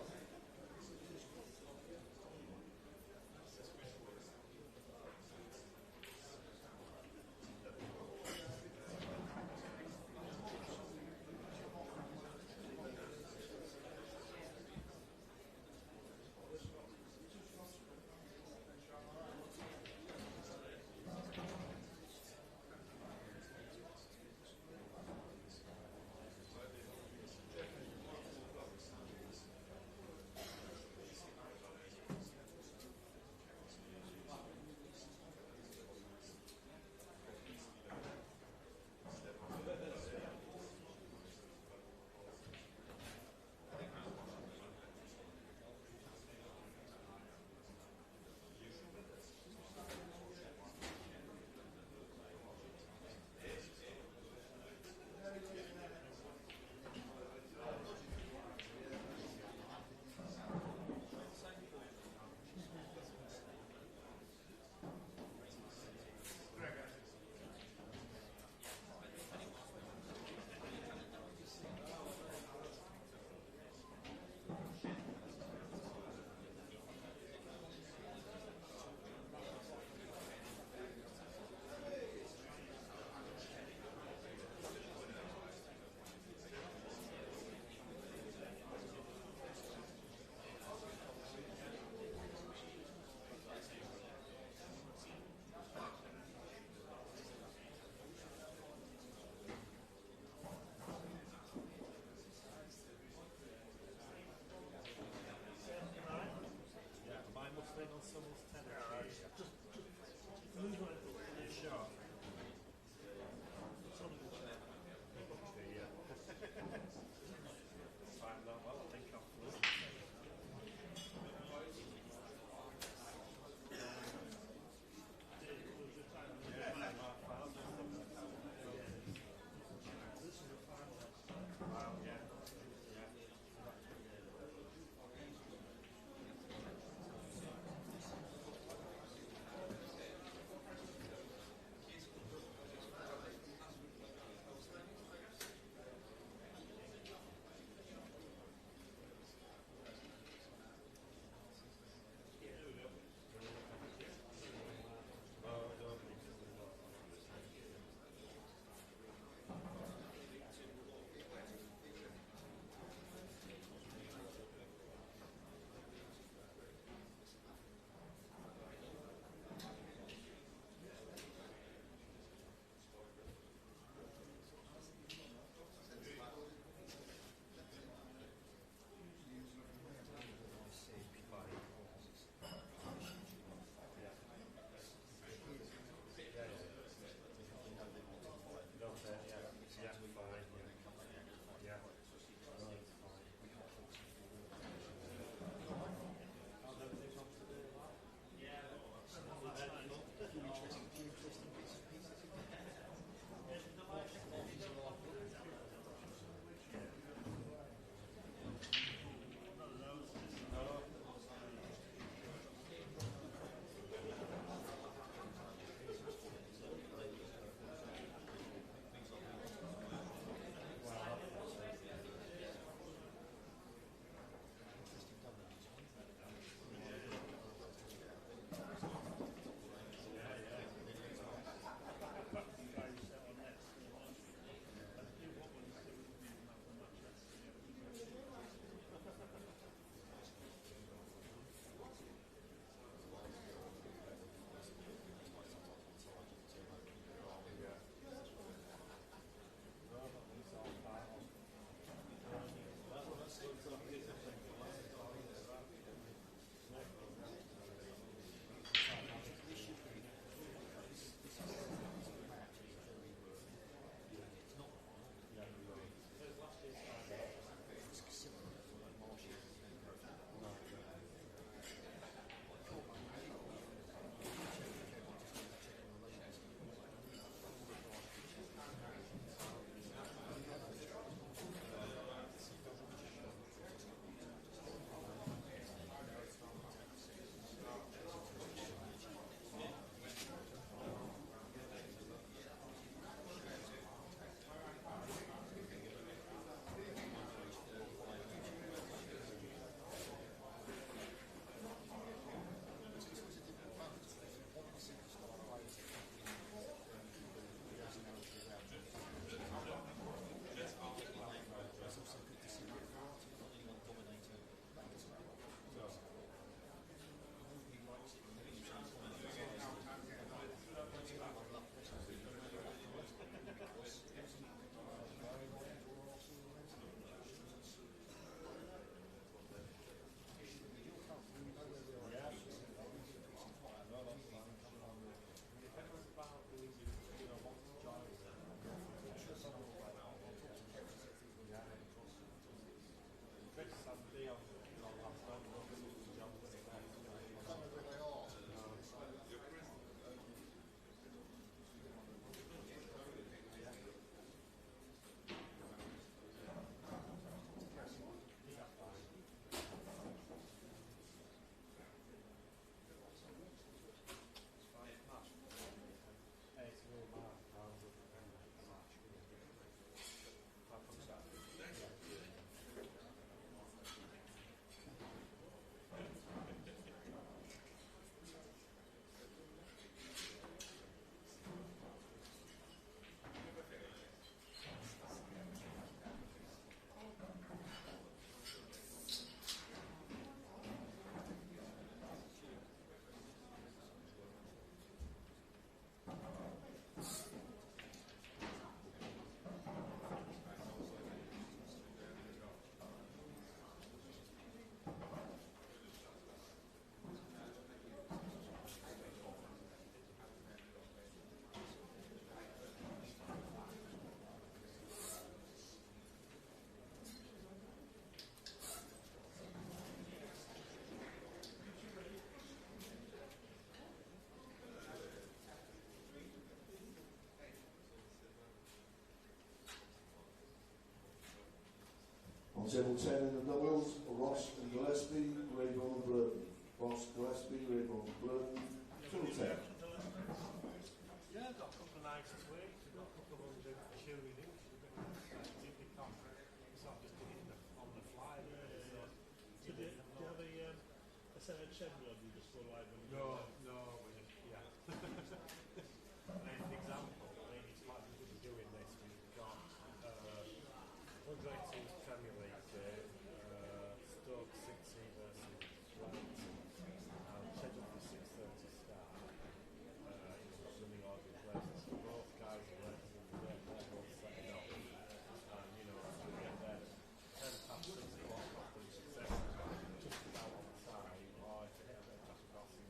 On table 10 in the doubles, Ross and Gillespie, Rayburn and Burton. Ross, Gillespie, Rayburn and Burton. Table 10. Yeah, I've got a couple of nights this week. I've got a couple of hundred cheerleading. It's not just getting on the fly, really. So, do you have a set of schedule, or do you just go live? No, yeah. An example, it's like we'll be doing this. We've got 118 Premier League day, Stoke City versus Brighton, and scheduled for 6:30 start. Running order in place. So both guys are ready to get their goals set up. And to get there 10 past 6 o'clock after the success, just about on time, or if they hit a bit of traffic crossing,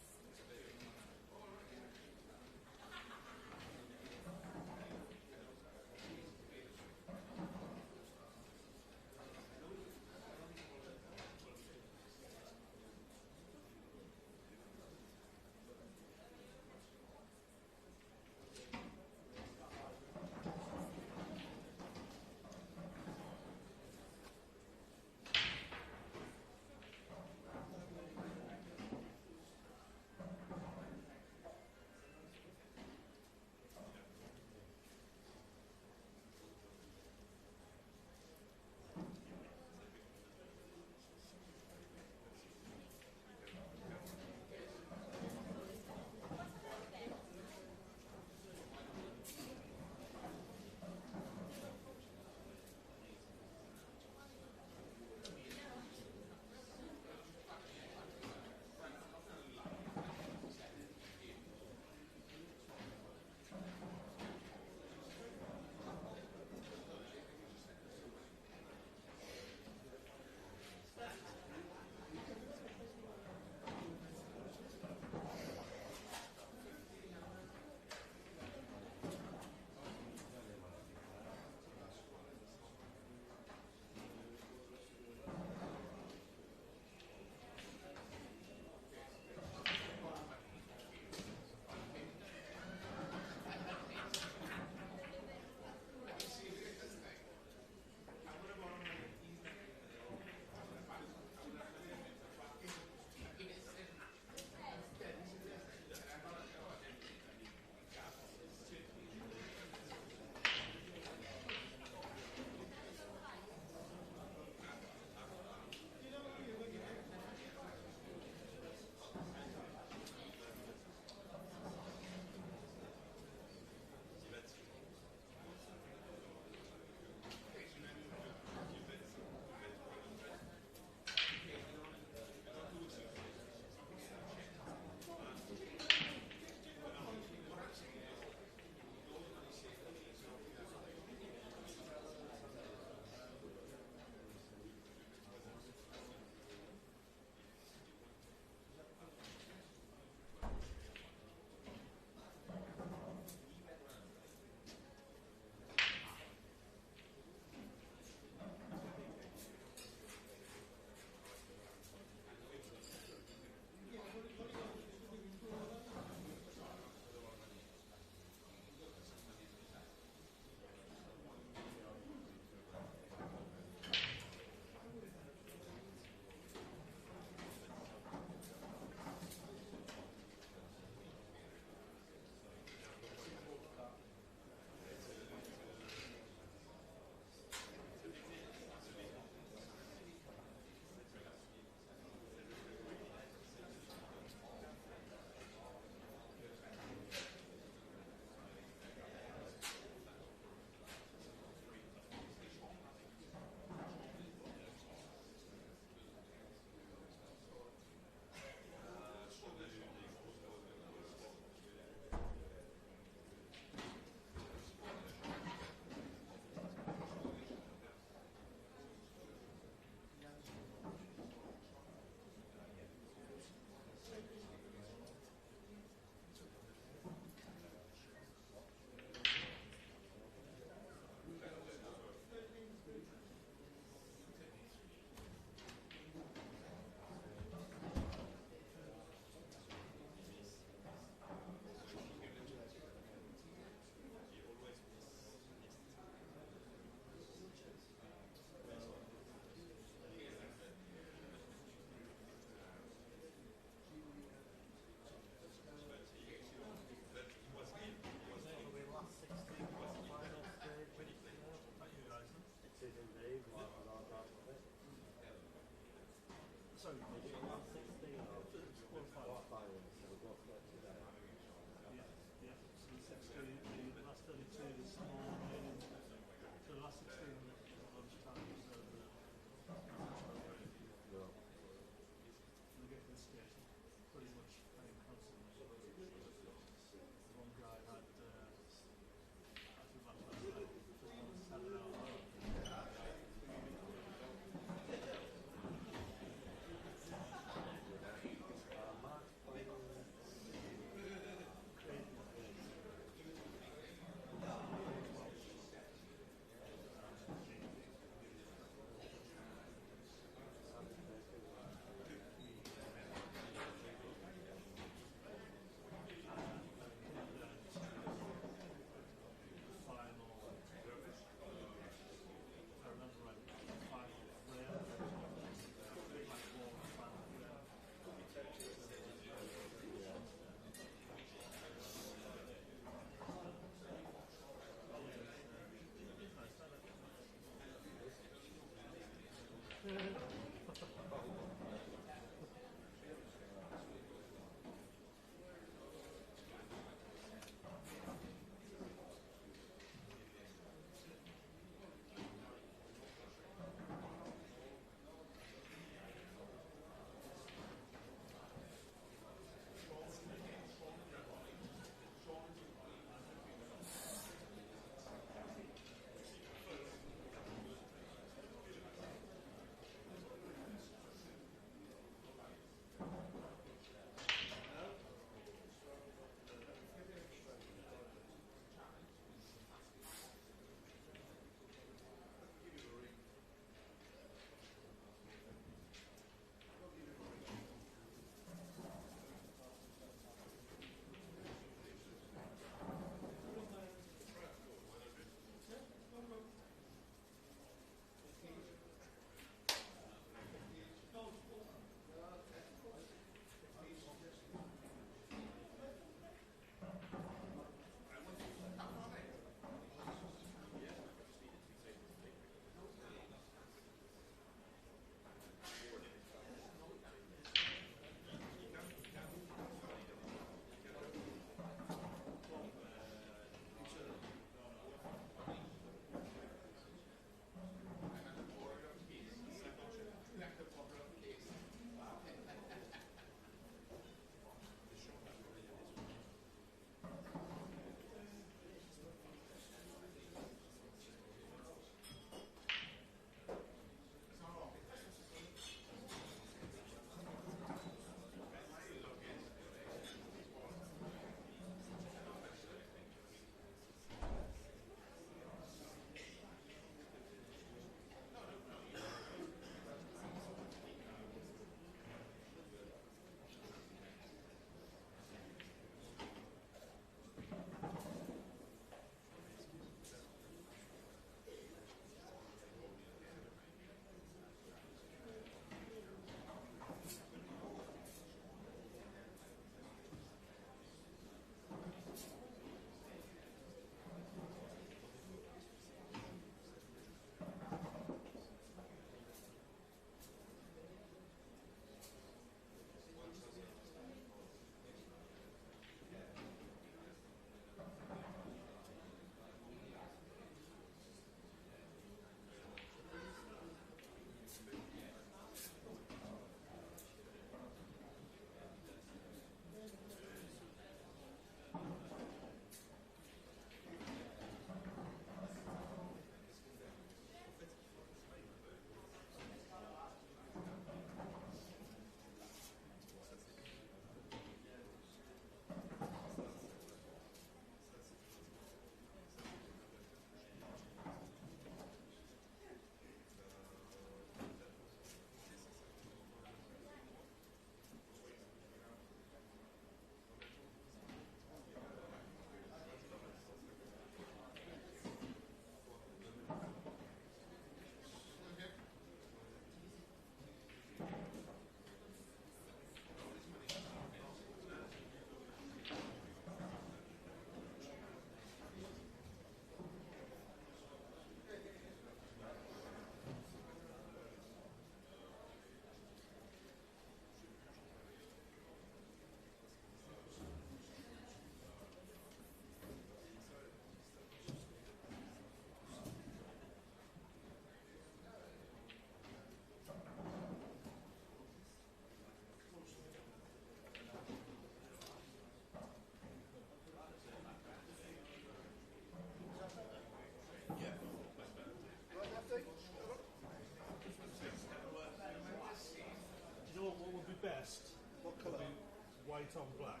white on black.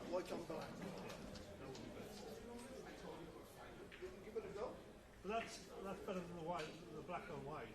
White on black. Give it a go. But that's better than the white, the black on white.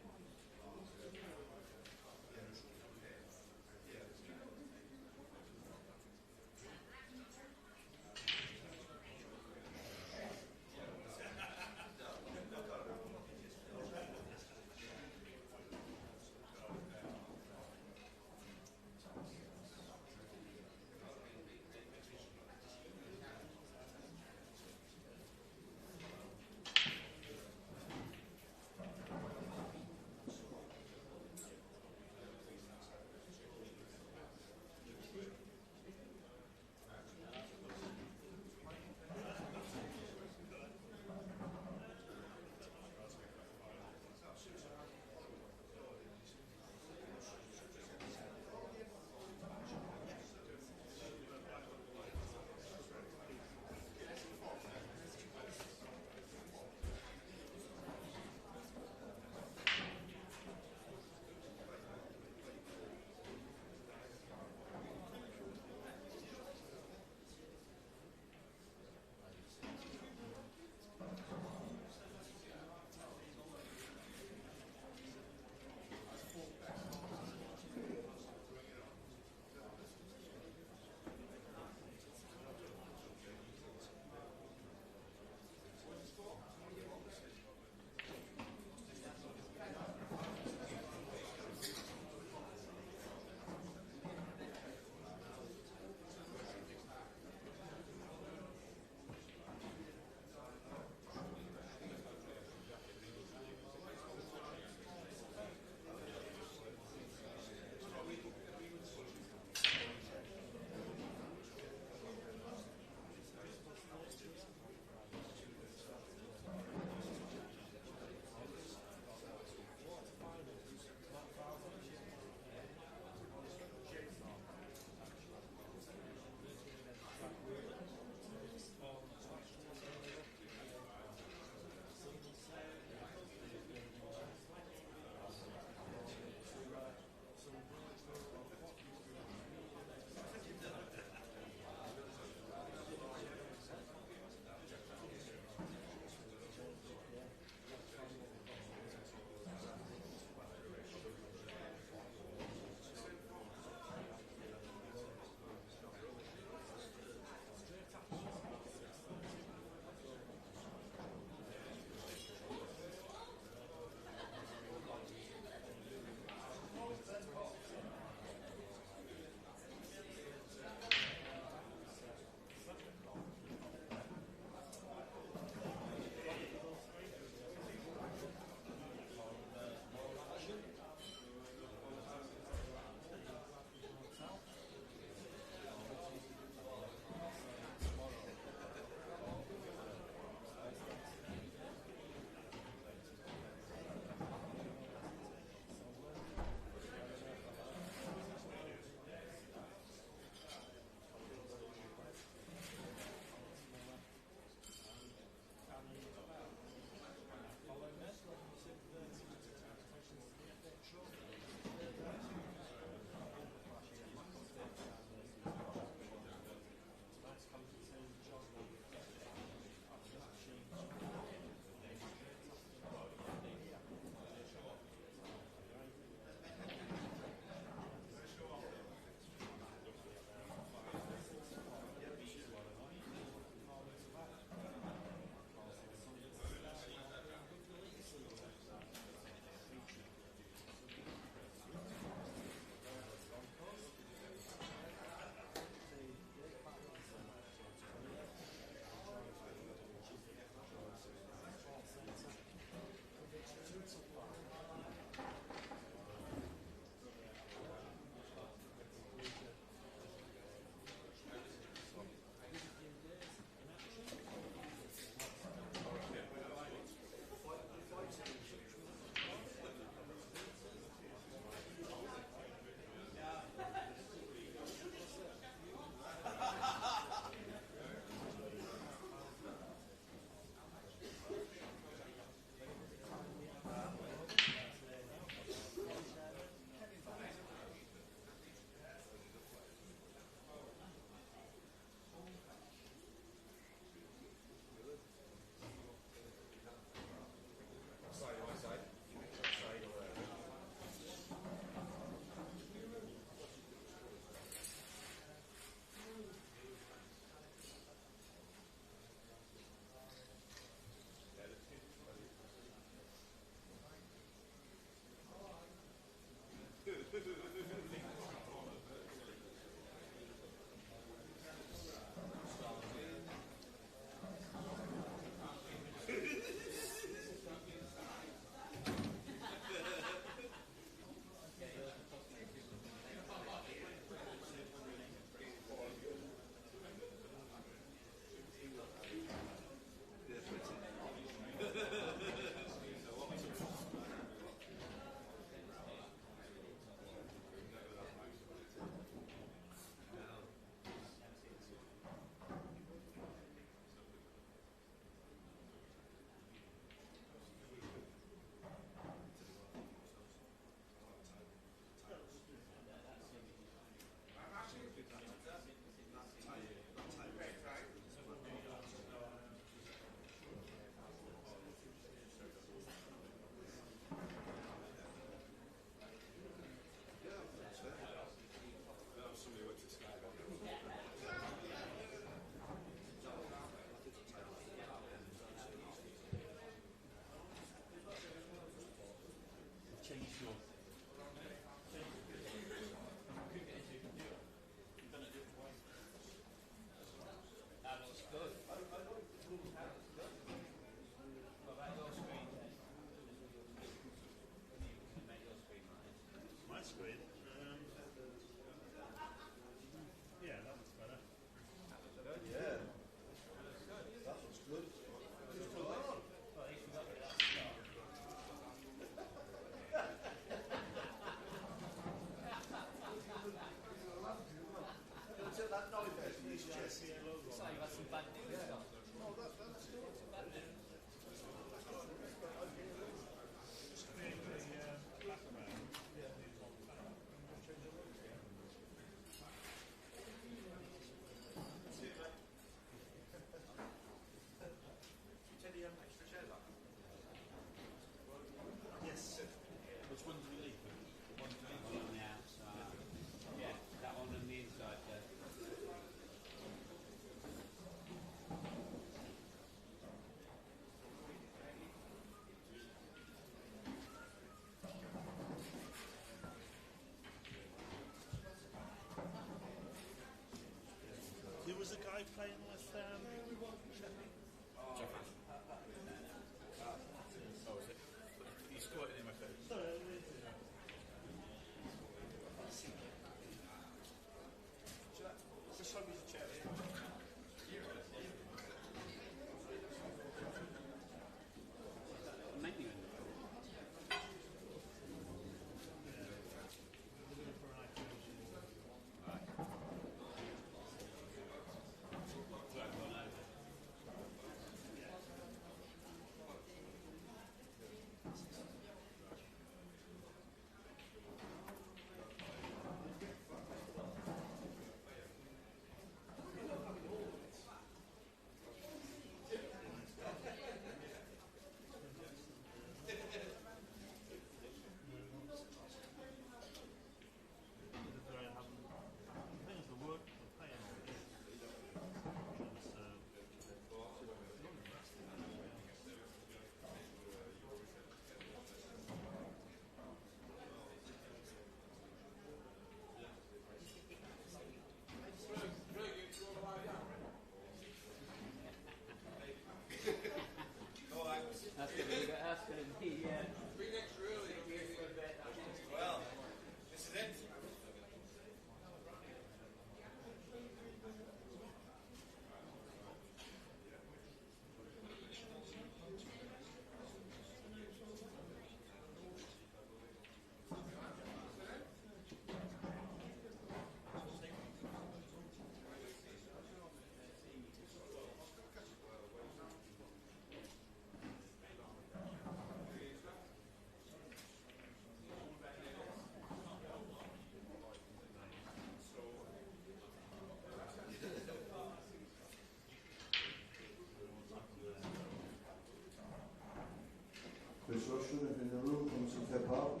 in the room from St. Keppel.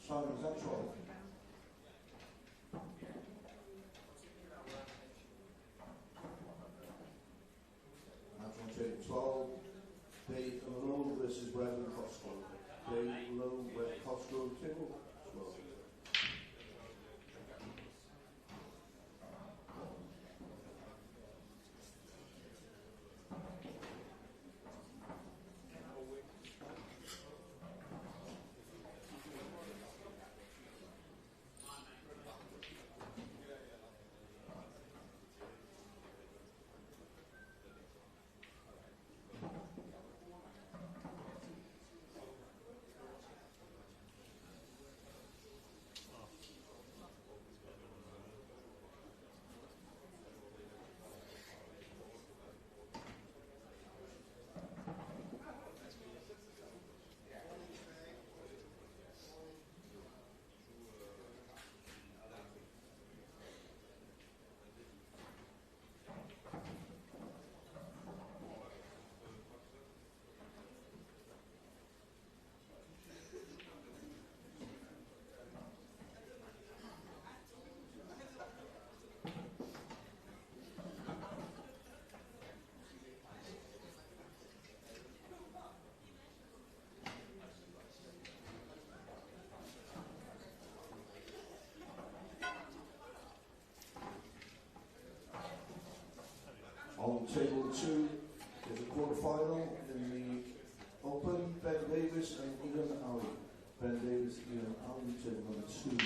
Simon, is that 12? Match on tape 12. Bay Low versus Webb and Costco. Bay Low, Webb, Costco, table 12. On table 2 is a quarter-final in the Open, Ben Davis and Ian Ali. Ben Davis, Ian Ali, table number 2.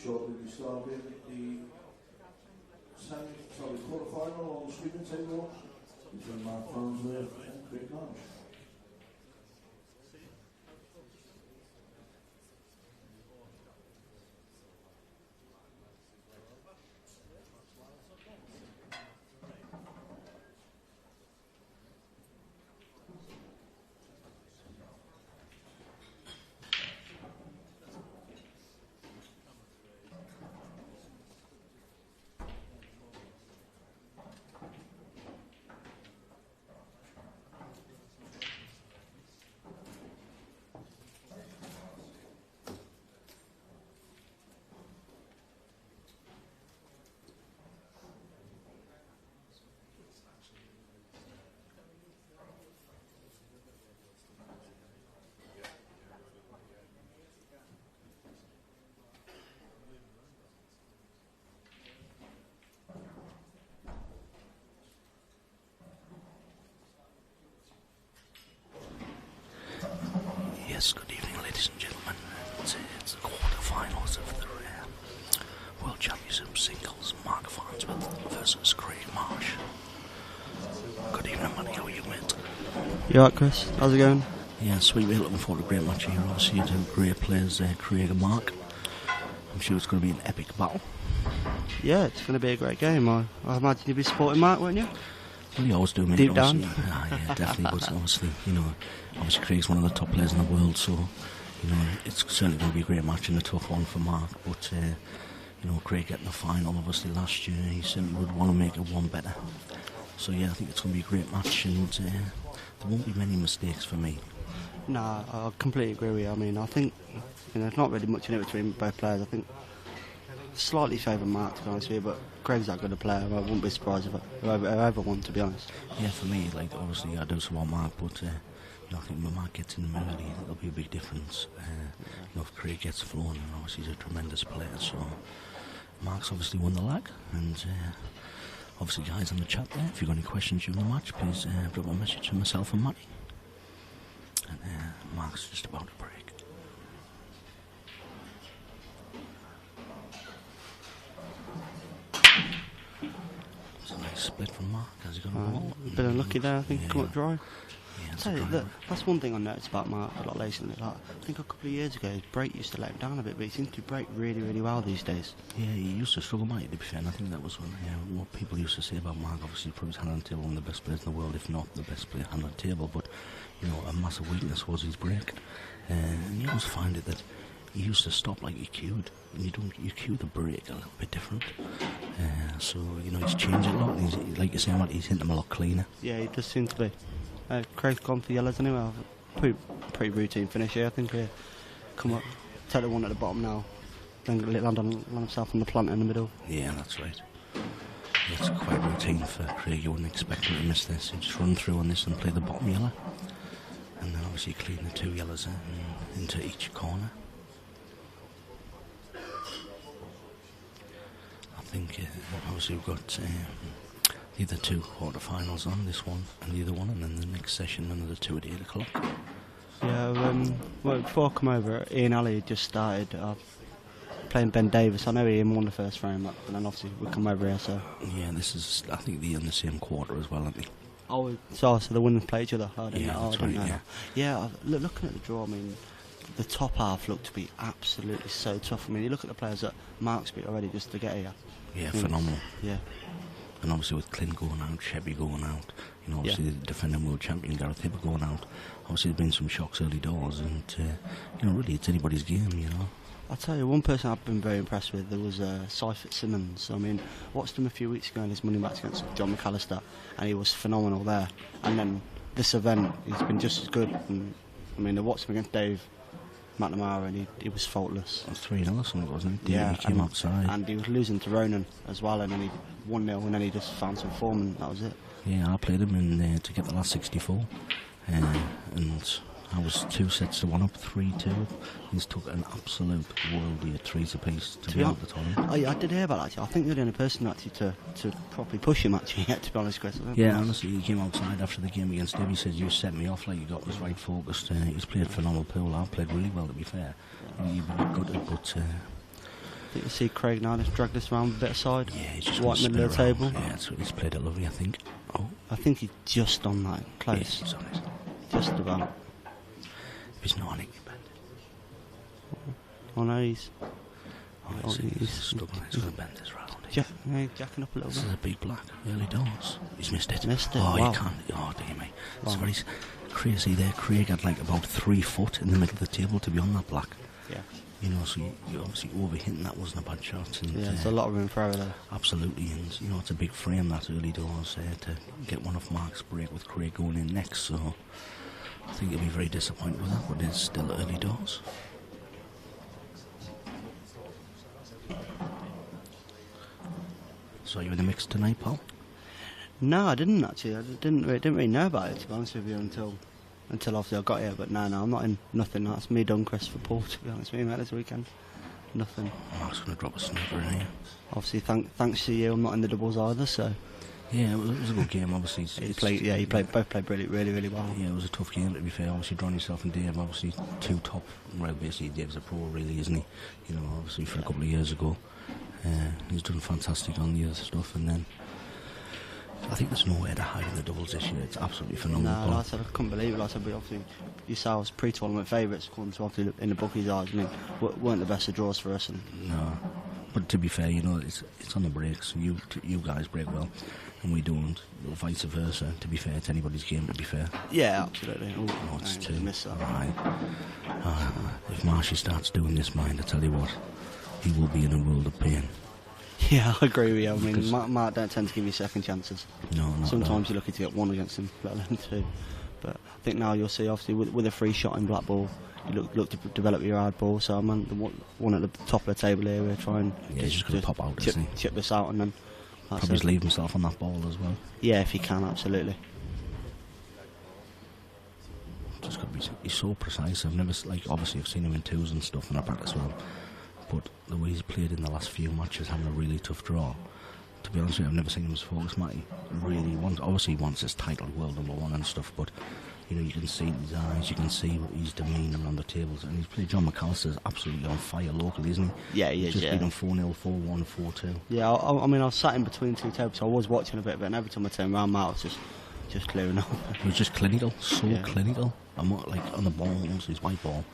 shortly be starting the quarter-final on the sweeping table between Mark Farnsworth and Craig Marsh. Yes, good evening, ladies and gentlemen. It's the quarter-finals of the World Championship Singles. Mark Farnsworth versus Craig Marsh. Good evening, Matty. How are you, mate? You alright, Chris? How's it going? Yeah, sweet, mate. Looking forward to a great match here. Obviously, two great players there, Craig and Mark. I'm sure it's going to be an epic battle. Yeah, it's going to be a great game. I imagine you'd be supporting Mark, wouldn't you? Well, you always do, mate. Deep down? Yeah, definitely. But obviously, obviously Craig's one of the top players in the world, so, it's certainly going to be a great match and a tough one for Mark. But, Craig getting the final, obviously, last year, he certainly would want to make it one better. So, yeah, I think it's going to be a great match, and there won't be many mistakes for me. Nah, I completely agree with you. I mean, I think, there's not really much in it between both players. I think slightly favour Mark, to be honest with you, but Craig's that good a player. I wouldn't be surprised if whoever won, to be honest. Yeah, for me, obviously I do support Mark, but I think when Mark gets in the middle, there'll be a big difference. If Craig gets flown, and obviously he's a tremendous player, so Mark's obviously won the leg, and obviously guys in the chat there, if you've got any questions during the match, please drop a message to myself and Matty. And Mark's just about to break. It's a nice split from Mark. Has he got a ball? A bit unlucky there, I think, Yeah, come up dry. Yeah, it's Tell you, a look, that's one thing I noticed about Mark a lot recently. I think a couple of years ago, his break used to let him down a bit, but he seems to break really, really well these days. Yeah, he used to struggle, mate, to be fair, and I think that was what people used to say about Mark. Obviously, he put his hand on the table, one of the best players in the world, if not the best player hand on the table, but, a massive weakness was his break. And you always find it that he used to stop like you cued, and you cue the break a little bit different. So, he's changed a lot, and he's, like you say, Matt, he's hitting them a lot cleaner. Yeah, he does seem to be. Craig's gone for yellows anyway. Pretty routine finish here. I think he'll come up, take the one at the bottom now, then land himself on the plant in the middle. Yeah, that's right. It's quite routine for Craig. You wouldn't expect him to miss this. He'd just run through on this and play the bottom yellow. And then obviously clean the two yellows into each corner. I think obviously we've got the other two quarter-finals on, this one and the other one, and then the next session another two at 8 o'clock. Yeah, before I come over, Ian Alley had just started playing Ben Davis. I know Ian won the first frame up, and then obviously we come over here, so... Yeah, this is, I think they're in the same quarter as well, aren't they? Oh, so the winners play each other? Yeah, that's right, yeah. Yeah, looking at the draw, I mean, the top half looked to be absolutely so tough. I mean, you look at the players that Mark's beat already just to get here. Yeah, phenomenal. Yeah. And obviously with Clint going out, Chevy going out, obviously the defending world champion Gareth Hipper going out, obviously there's been some shocks early doors, and really it's anybody's game, I'll tell you, one person I've been very impressed with, there was Seifert Simmons. I mean, watched him a few weeks ago in his money match against John McAllister, and he was phenomenal there. And then this event, he's been just as good. And, I mean, I watched him against Dave McNamara, and he was faultless. It was 3-0 or something, wasn't it? Yeah, he came outside. And he was losing to Ronan as well, and then he 1-0, and then he just found some form, and that was it. Yeah, I played him in to get the last 64, and I was 2 sets to 1 up, 3-2. He's took an absolute worldie at 3s apiece to be out the tournament. I did hear about that, actually. I think you're the only person actually to properly push him, actually, yet, to be honest, Chris. Yeah, honestly, he came outside after the game against Dave. He said, you set me off, like you got us right focused. He was playing phenomenal pool. I played really well, to be fair. He was good, but... think you see Craig now just drag this around a bit aside. Yeah, he's just right gonna middle of the spin table. around. Yeah, he's played it lovely, I think. Oh, I think he's just on that, close. yeah, he's on it. Just about. If he's not on it, Oh no, he's. oh, he's struggling. He's going to bend this round. Jacking up a little This bit. is a big black, early doors. He's missed it. Missed it, Oh, wow. you can't. Oh, dear me. It's Wow. very crazy there. Craig had like about 3 foot in the middle of the table to be on that black. Yeah. You know, so you obviously overhitting that wasn't a bad shot. And, Yeah, there's a lot of room for error there. Absolutely, and you know, it's a big frame, that early doors to get one off Mark's break with Craig going in next, so I think he'll be very disappointed with that, but it's still early doors. So you in the mix tonight, Paul? No, I didn't actually. I didn't really know about it, to be honest with you, until obviously I got here. But no, I'm not in nothing. That's me done, Christopher Paul, to be honest with you, mate, this weekend. Nothing. Mark's going to drop a sniper in here. Obviously, thanks to you, I'm not in the doubles either, so. Yeah, it was a good game, obviously. Both played really well. Yeah, it was a tough game, to be fair. Obviously, John yourself and Dave, obviously, two top. Well, basically, Dave's a pro, really, isn't he? You know, obviously, for a couple of years ago. He's done fantastic on the other stuff, and then I think there's nowhere to hide in the doubles this year. It's absolutely phenomenal. No, like I said, I couldn't believe it. Like I said, we obviously, yourselves pre-tournament favourites, according to obviously in the bookies' eyes, I mean, weren't the best of draws for us. And no, but to be fair, you know, it's on the breaks. You guys break well, and we don't. Vice versa. To be fair, it's anybody's game. To be fair. Yeah, absolutely. Oh, it's two. Miss that. Right. If Marshy starts doing this, mind, I tell you what, he will be in a world of pain. Yeah, I agree with you. I mean, Because- Mark don't tend to give you second chances. No, not Sometimes you're lucky to get one against him, let alone two. But I think now you'll see, obviously, with a free shot in black ball, you look to develop your hard ball. So I'm on the one at the top of the table here. We're trying. Yeah, he's just going to pop out, isn't he? Chip this out, and then Probably just leave himself on that ball as well. Yeah, if he can, absolutely. Just got to be. He's so precise. I've never obviously I've seen him in twos and stuff, and I practice well. But the way he's played in the last few matches, having a really tough draw. To be honest with you, I've never seen him as focused, Matty. Really wants. Obviously, he wants his title, world #1 and stuff. But you know, you can see in his eyes, you can see his demeanour on the tables, and he's played. John McAllister's absolutely on fire locally, isn't he? Yeah, he is. Just Yeah. beat him 4-0, 4-1, 4-2. Yeah, I mean, I was sat in between two tables, so I was watching a bit of it, and every time I turned around, Matt was just clearing up. He was just clinical, so Yeah. clinical. And what, like on the ball, his white ball.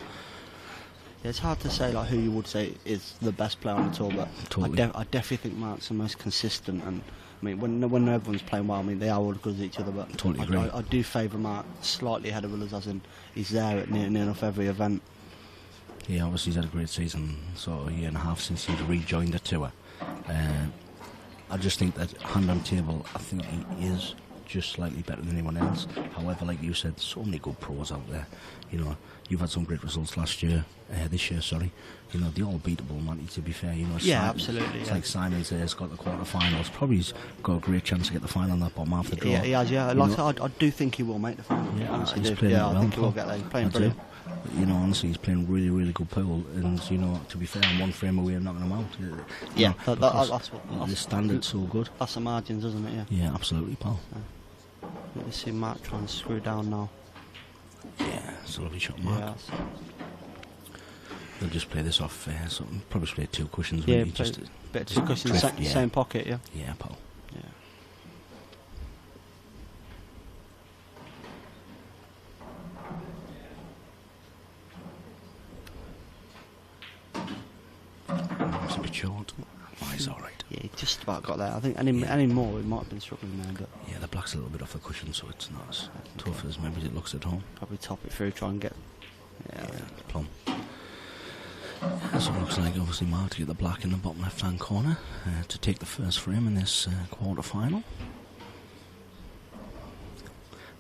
Yeah, it's hard to say like who you would say is the best player on the tour, but Totally. I definitely think Mark's the most consistent. And I mean, when everyone's playing well, I mean they are all good at each other, but Totally agree. I do favour Mark slightly ahead of others, as in he's there at near enough every event. Yeah, obviously he's had a great season, sort of a year and a half since he's rejoined the tour. I just think that hand on table, I think he is just slightly better than anyone else. However, like you said, so many good pros out there. You know, you've had some great results this year. You know, they're all beatable, Matty, to be fair. You know, Yeah, absolutely, It's yeah. like Simon's there's got the quarter-finals. Probably he's got a great chance to get the final on that bottom half of the draw. Yeah, he has. Yeah, You like know, I do think he will make the final. yeah, honestly, he's do. playing Yeah, well, I think he will Paul. get there. He's playing I do. brilliant. You know, honestly, he's playing really, really good pool, and you know, to be fair, I'm one frame away of knocking him out. Yeah, You know, because that's the standard's so good. That's the margins, isn't it? Yeah. Yeah, absolutely, pal. Let's see Mark trying to screw down now. Yeah, it's a lovely shot, Mark. Yeah, They'll just play this off probably play two cushions. yeah, really, play, just bit of just discussion, drift, yeah. same pocket, yeah. Yeah, pal. Yeah. It's a bit short. Oh, he's alright. Yeah, he just about got there. I think any more, he might have been struggling there, but Yeah, the black's a little bit off the cushion, so it's not as tough as maybe it looks at home. probably top it through, try and get. Yeah, Plum. That's what it looks like. Obviously, Mark to get the black in the bottom left-hand corner to take the first frame in this quarter-final.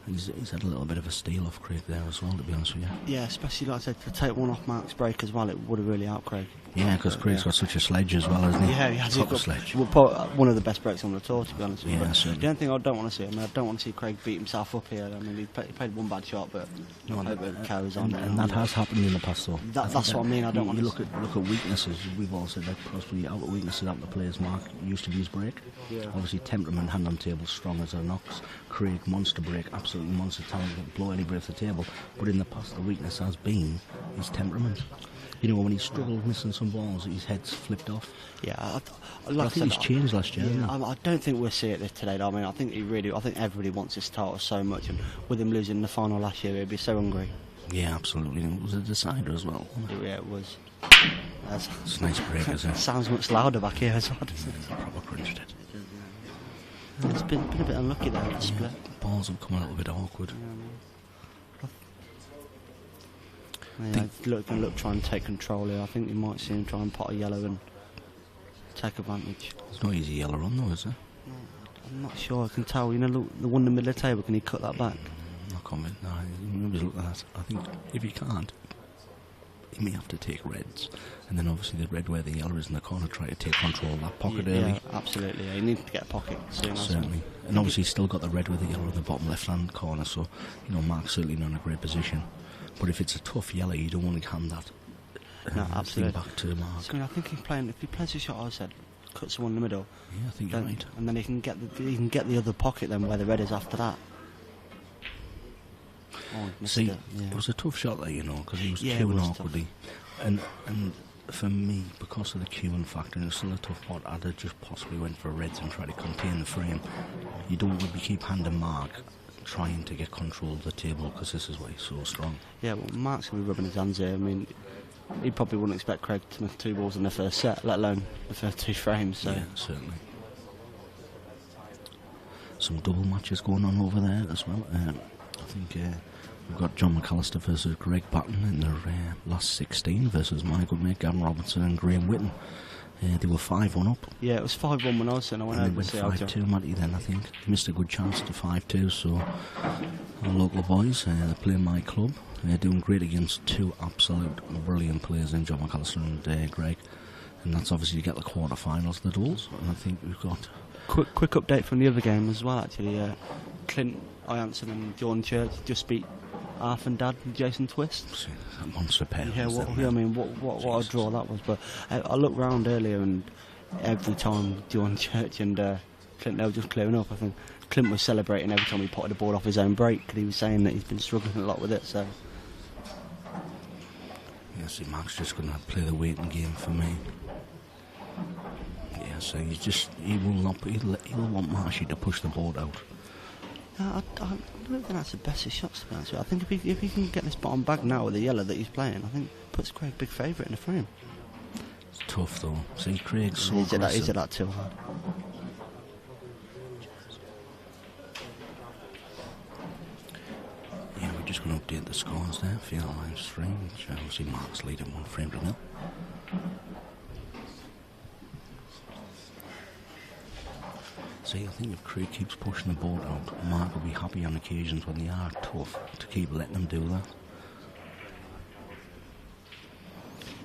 He's had a little bit of a steal off Craig there as well, to be honest with you. Yeah, especially like I said, to take one off Mark's break as well, it would have really helped Craig. Yeah, because Craig's got such a sledge as well, hasn't he? Yeah, he has. Proper sledge. Well, probably one of the best breaks on the tour, to be honest with you. Yeah, But certainly. the only thing I don't want to see, I don't want to see Craig beat himself up here. I mean, he played one bad shot, but I hope it carries on. And that has happened in the past, though. That's what I mean. I don't want to look at weaknesses. We've all said that possibly outer weaknesses out the players. Mark used to be his break. Yeah. Obviously, temperament, hand on table, strong as a Knox. Craig, monster break, absolutely monster talent, can blow anybody off the table. But in the past, the weakness has been his temperament. You know, when he struggled missing some balls, his head's flipped off. Yeah, I think he's changed last year. Yeah, hasn't he? I don't think we'll see it today. Though. I mean, I think everybody wants this title so much, and with him losing the final last year, he'd be so hungry. Yeah, absolutely. And it was a decider as well. Yeah, it was. It's a nice break, isn't it? Sounds much louder back here as well. Proper cringed it. It's been a bit unlucky there with the split. Balls have come a little bit awkward. Look, try and take control here. I think you might see him try and pot a yellow and take advantage. There's no easy yellow on though, is there? I'm not sure. I can tell. You know, look, the one in the middle of the table. Can he cut that back? Not comment. No, nobody's looked at that. I think if he can't, he may have to take reds, and then obviously the red where the yellow is in the corner, try to take control of that pocket early. Yeah, absolutely. Yeah, you need to get a pocket soon. Certainly. And obviously he's still got the red with the yellow in the bottom left-hand corner, so you know Mark's certainly not in a great position. But if it's a tough yellow, you don't want to hand that. No, absolutely. Back to Mark. So, I think if he plays a shot, I said, cuts the one in the middle. Yeah, I think you're right. And then he can get the other pocket then where the red is after that. See, it was a tough shot there, you know, because he was queuing awkwardly. And for me, because of the queuing factor, and it's still a tough pot, I'd have just possibly went for reds and tried to contain the frame. You don't want to keep handing Mark trying to get control of the table, because this is why he's so strong. Yeah, well, Mark's going to be rubbing his hands here. I mean, he probably wouldn't expect Craig to miss 2 balls in the first set, let alone the first 2 frames. So. Yeah, certainly. Some double matches going on over there as well. I think we've got John McAllister versus Greg Batten in their last 16 versus my good mate Gavin Robertson and Graham Whitten. They were 5-1 up. Yeah, it was 5-1 when I was in. I went over to see how 5-2, Matty, then I think. Missed a good chance to 5-2, so our local boys, they're playing my club. They're doing great against 2 absolute brilliant players in John McAllister and Greg. And that's obviously to get the quarter-finals, the doubles. And I think we've got... Quick update from the other game as well, actually. Clint Ianson and Jordan Church just beat Arth and Dad and Jason Twist. A monster pair. Yeah, I mean, what a draw that was. But I looked round earlier, and every time Jordan Church and Clint, they were just clearing up. I think Clint was celebrating every time he potted the ball off his own break, because he was saying that he's been struggling a lot with it. So. Yeah, see, Mark's just going to play the waiting game for me. Yeah, so he will want Marshy to push the board out. I don't think that's the best of shots, to be honest with you. I think if he can get this bottom bag now with the yellow that he's playing, I think puts Craig big favourite in the frame. It's tough though. See, Craig's so Is it that too hard? Yeah, we're just going to update the scores there. Final lines 3, which obviously Mark's leading 1-0. See, I think if Craig keeps pushing the ball out, Mark will be happy on occasions when they are tough to keep letting them do that.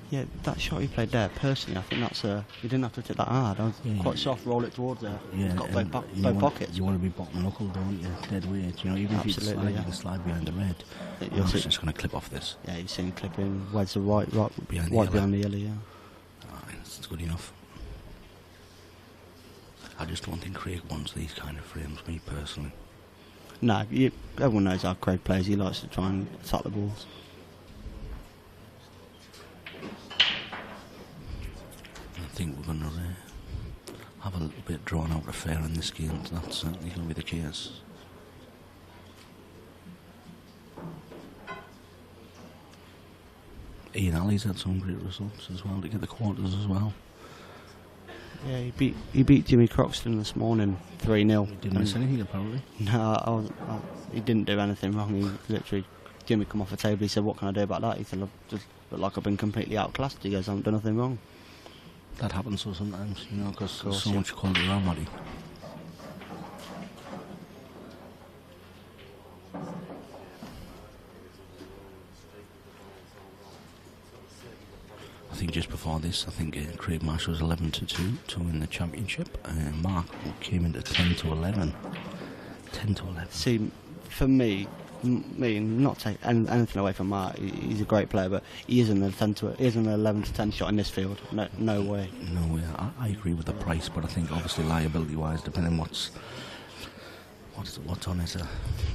Yeah, that shot he played there, personally, I think that's he didn't have to take that hard. I was quite soft, roll it towards there. Yeah, got both pockets. You want to be bottom knuckle, don't you? Dead weight, you know, even if you slide behind the red. You're just going to clip off this. Yeah, you've seen him clip in, wedge the right behind the yellow, yeah. It's good enough. I just don't think Craig wants these kind of frames, me personally. No, everyone knows how Craig plays. He likes to try and attack the balls. I think we're going to have a little bit drawn out affair in this game. That's certainly going to be the case. Ian Alley's had some great results as well to get the quarters as well. Yeah, he beat Jimmy Croxton this morning 3-0. He didn't miss anything apparently. No, he didn't do anything wrong. He literally, Jimmy come off the table. He said, "What can I do about that?" He said, "I just look like I've been completely outclassed." He goes, "I haven't done nothing wrong." That happens so sometimes, you know, because there's so much quality around, Matty. I think just before this, I think Craig Marshall was 11-2 to win the championship, and Mark came into 10-11. 10-11. See, for me, not take anything away from Mark. He's a great player, but he isn't an 11-10 shot in this field. No way. No way. I agree with the price, but I think obviously liability-wise, depending What's on it?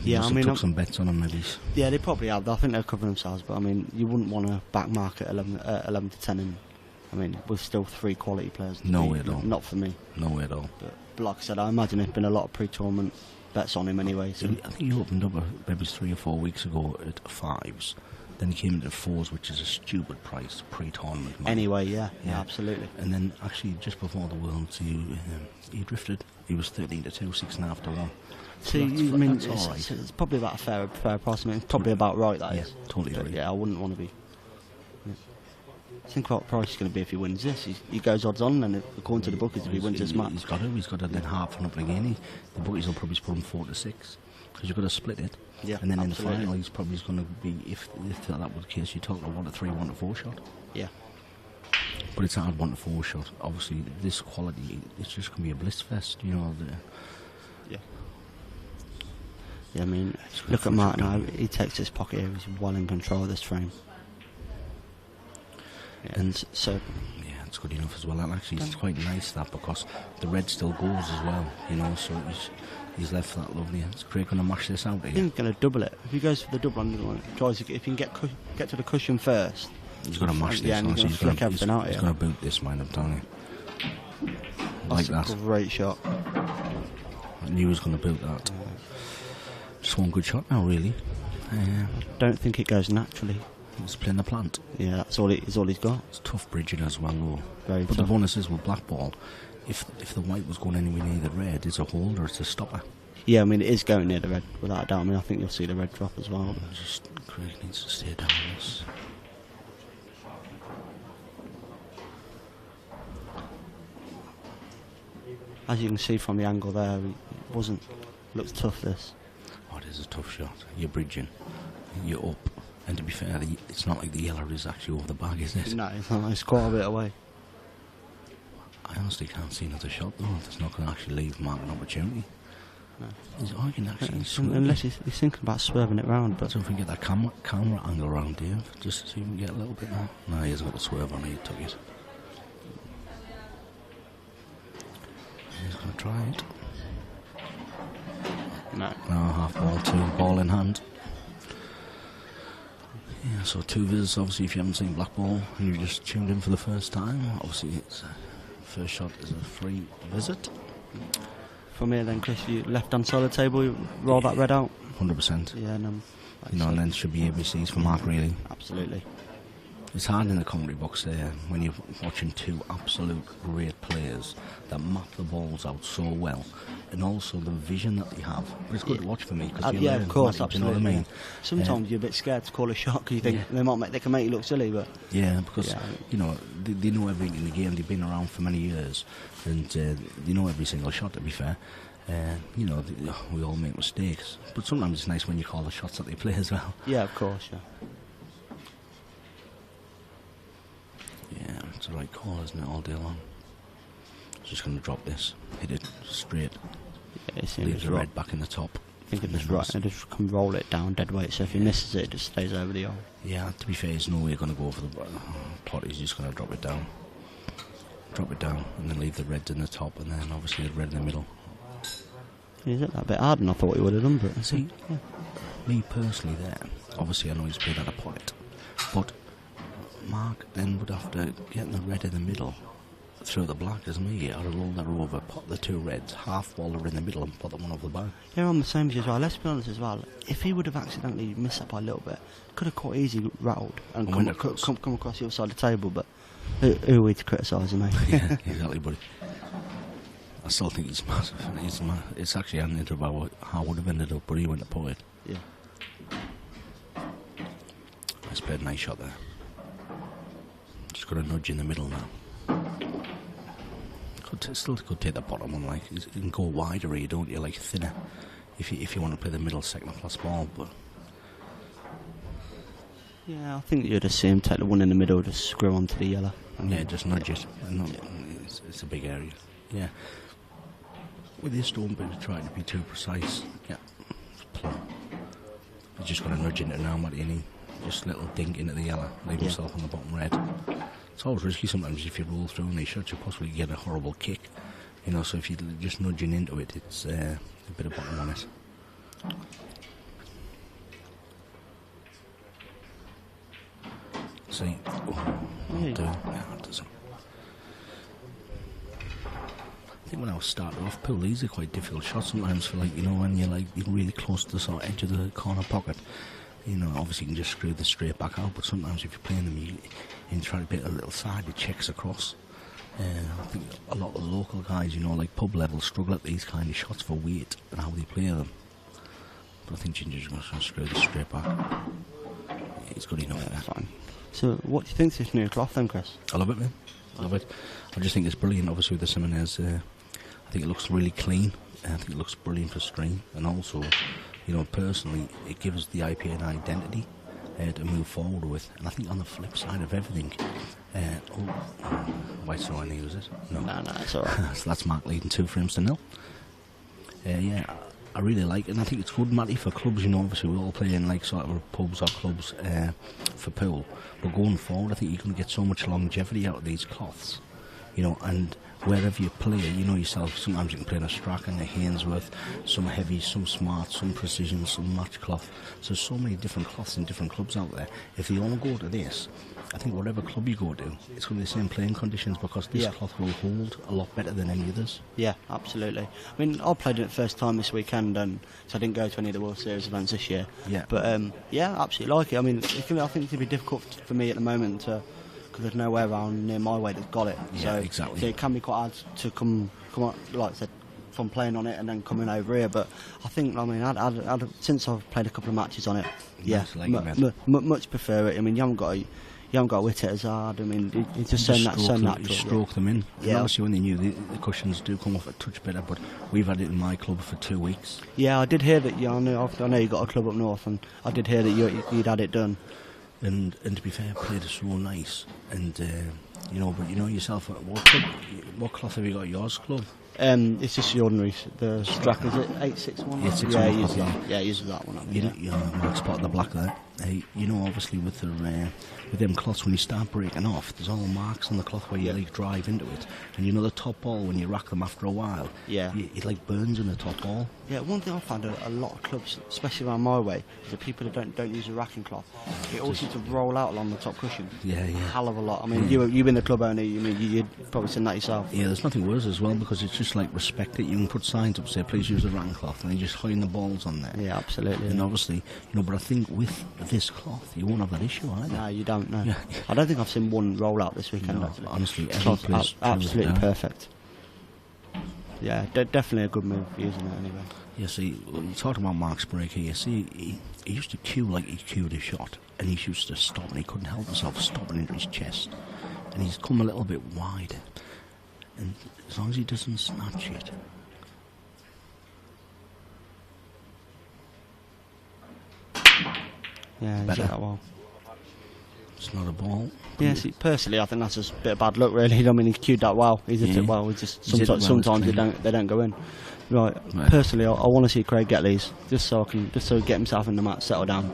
Yeah, must I have mean, took some bets on them maybe. Yeah, they probably have. I think they're covering themselves, but I mean, you wouldn't want to back market 11 to 10, and I mean, we're still 3 quality players. No way at all. Not for me. No way at all. But like I said, I imagine there's been a lot of pre-tournament bets on him anyway. So. I think he opened up maybe 3 or 4 weeks ago at 5s. Then he came into 4s, which is a stupid price, pre-tournament money. Anyway, yeah, absolutely. And then actually just before the Worlds, he drifted. He was 13 to 2, 6.5 to 1. So that's, I mean, that's all right. it's probably about a fair price. I mean, it's probably about right. That is. Totally right. Yeah, I wouldn't want to be. Yeah. Think what price is going to be if he wins this. He goes odds on, and according to the bookies, if he wins this match, he's got to then half and up again. The bookies will probably put him 4 to 6 because you've got to split it. Yeah, and then absolutely. in the final, he's probably going to be, if that was the case, you talk about 1 to 3, 1 to 4 shot. Yeah. But it's a hard 1 to 4 shot. Obviously, this quality, it's just going to be a bliss fest, you know. Yeah. Yeah, I mean, look at Mark now. He takes his pocket here. He's well in control of this frame. Yeah. And so. Yeah, it's good enough as well. And actually, it's quite nice that because the red still goes as well, you know. So he's left that lovely. Is Craig going to mash this out I again? think he's going to double it. If he goes for the double on the one, tries to, if he can get to the cushion first. He's going to mash this. Yeah, and he's going to flick everything out. He's going to boot this, man. I'm telling you. Like That's a great shot. I knew he was going to boot that. Just one good shot now, really. I don't think it goes naturally. He's playing the plant. Yeah, that's all he's got. It's tough bridging as well, though. Very but tough. the bonus is with black ball, if the white was going anywhere near the red, it's a hold or it's a stopper. Yeah, I mean, it is going near the red, without a doubt. I mean, I think you'll see the red drop as well. Just Craig needs to stay down this. As you can see from the angle there, it wasn't. Looks tough, this. Oh, it is a tough shot. You're bridging. You're up. And to be fair, it's not like the yellow is actually over the bag, is it? No, it's not. It's quite a bit away. I honestly can't see another shot, though. That's not going to actually leave Mark an opportunity. No. I can actually unless he's thinking about swerving it round. But so if we get that camera angle around here, just so you can get a little bit more. No, he hasn't got a swerve on it. He took it. He's going to try it. No. No, half ball, 2, ball in hand. Yeah, so 2 visits. Obviously, if you haven't seen black ball and you just tuned in for the first time, obviously it's first shot is a free visit. From here then, Chris, you left hand side of the table, you roll that red out. 100%. Yeah, no. You know, and then it should be ABCs for Mark, really. Absolutely. It's hard in the commentary box there when you're watching 2 absolute great players that map the balls out so well, and also the vision that they have. But it's good to watch for me because yeah, of course, absolutely. You know what I mean? Sometimes you're a bit scared to call a shot because you think they can make you look silly, but yeah, because you know they know everything in the game. They've been around for many years, and they know every single shot. To be fair, you know we all make mistakes, but sometimes it's nice when you call the shots that they play as well. Yeah, of course, yeah. Yeah, it's the right call, isn't it, all day long? Just going to drop this, hit it straight, leave the red back in the top. I think it just right, and just can roll it down dead weight, so if he misses it, it just stays over the hole. Yeah, to be fair, there's no way going to go for the plot, he's just going to drop it down, and then leave the reds in the top, and then obviously the red in the middle. He's hit that a bit harder than I thought he would have done, but... See, me personally there, obviously I know he's played at a point, but Mark then would have to get the red in the middle, throw the black as me. I'd roll that over, put the 2 reds, half waller in the middle, and put the one over the bag. Yeah, I'm the same as well. Let's be honest as well. If he would have accidentally missed that by a little bit, could have quite easily rattled and come across the other side of the table. But who are we to criticise him, mate? Yeah, exactly, buddy. I still think he's massive. It's actually ended about how it would have ended up, but he went to pull it. Yeah. He's played a nice shot there. Just got a nudge in the middle now. Still could take the bottom one, like you can go wider here, don't you? Like thinner, if you want to play the middle second class ball. But yeah, I think you'd just see him take the one in the middle, just screw onto the yellow. Yeah, just nudge it. It's a big area. Yeah. With this, don't be trying to be too precise. Yeah. Plumb. You're just going to nudge into now, Martini. Just a little dink into the yellow. Leave yourself on the bottom red. It's always risky sometimes if you roll through and they shot, you possibly get a horrible kick. You know, so if you're just nudging into it, it's a bit of bottom on it. See, that'll do. Yeah, that doesn't. I think when I was starting off, Pool, these are quite difficult shots sometimes for, like, you know, when you're really close to the sort of edge of the corner pocket. You know, obviously you can just screw this straight back out, but sometimes if you're playing them, you try to put a little side, it checks across. I think a lot of the local guys, you know, like pub level, struggle at these kind of shots for weight and how they play them. But I think Ginger's going to screw this straight back. It's good enough. That's fine. So, what do you think of this new cloth then, Chris? I love it, man. I love it. I just think it's brilliant, obviously, with the Simonez. I think it looks really clean. I think it looks brilliant for stream. And also, you know, personally, it gives the IPA an identity to move forward with. And I think on the flip side of everything, wait, so I use it? No, it's alright. So that's Mark leading 2-0. Yeah, I really like it, and I think it's good, Matty, for clubs. You know, obviously we all play in like sort of pubs or clubs for pool, but going forward, I think you're going to get so much longevity out of these cloths. You know, and wherever you play, you know yourself, sometimes you can play in a Strachan, a Hainsworth, some heavy, some smart, some precision, some match cloth. So there's so many different cloths in different clubs out there. If you all go to this, I think whatever club you go to, it's going to be the same playing conditions, because this cloth will hold a lot better than any others. Yeah, absolutely. I mean, I played it first time this weekend, and so I didn't go to any of the World Series events this year. Yeah. But yeah, absolutely like it. I mean, I think it's going to be difficult for me at the moment because there's nowhere around near my way that's got it. Yeah, so, exactly. So it can be quite hard to come on, like I said, from playing on it and then coming over here. But I think, I mean, since I've played a couple of matches on it, much prefer it. I mean, you haven't got to hit it as hard. I mean, it's just so natural. You stroke them in. Yeah. Obviously, when they're new, the cushions do come off a touch better, but we've had it in my club for 2 weeks. Yeah, I did hear that. Yeah, I know you got a club up north, and I did hear that you'd had it done. And to be fair, played it so nice, and you know, but you know yourself, what cloth have you got at yours club? It's just the ordinary, the Strachan, is it 861? Yeah, 661. Yeah, use that one. You know, Mark spotted the black there. You know, obviously with them cloths, when you start breaking off, there's all marks on the cloth where you like drive into it, and you know the top ball, when you rack them after a while, it like burns in the top ball. Yeah, one thing I found a lot of clubs, especially around my way, is that people that don't use a racking cloth, it all seems to roll out along the top cushion. Yeah. A hell of a lot. I mean, you've been the club owner, you'd probably seen that yourself. Yeah, there's nothing worse as well, because it's just like, respect it. You can put signs up, say, please use the racking cloth, and you just hide the balls on there. Yeah, absolutely. And obviously, you know, but I think with this cloth, you won't have that issue either. No, you don't, no. Yeah. I don't think I've seen one roll out this weekend, no, actually. Honestly, absolutely perfect. Yeah, definitely a good move using it anyway. Yeah, see, you talked about Mark's break here. See, he used to cue like he cued a shot, and he used to stop, and he couldn't help himself stopping into his chest. And he's come a little bit wider. And as long as he doesn't snatch it. Yeah, better. That well. It's not a ball. Yeah, see, personally, I think that's just a bit of bad luck, really. I mean, he's cued that well. He's hit it well. It's just sometimes they don't go in. Right. Personally, I want to see Craig get these, just so he get himself in the match, settle down.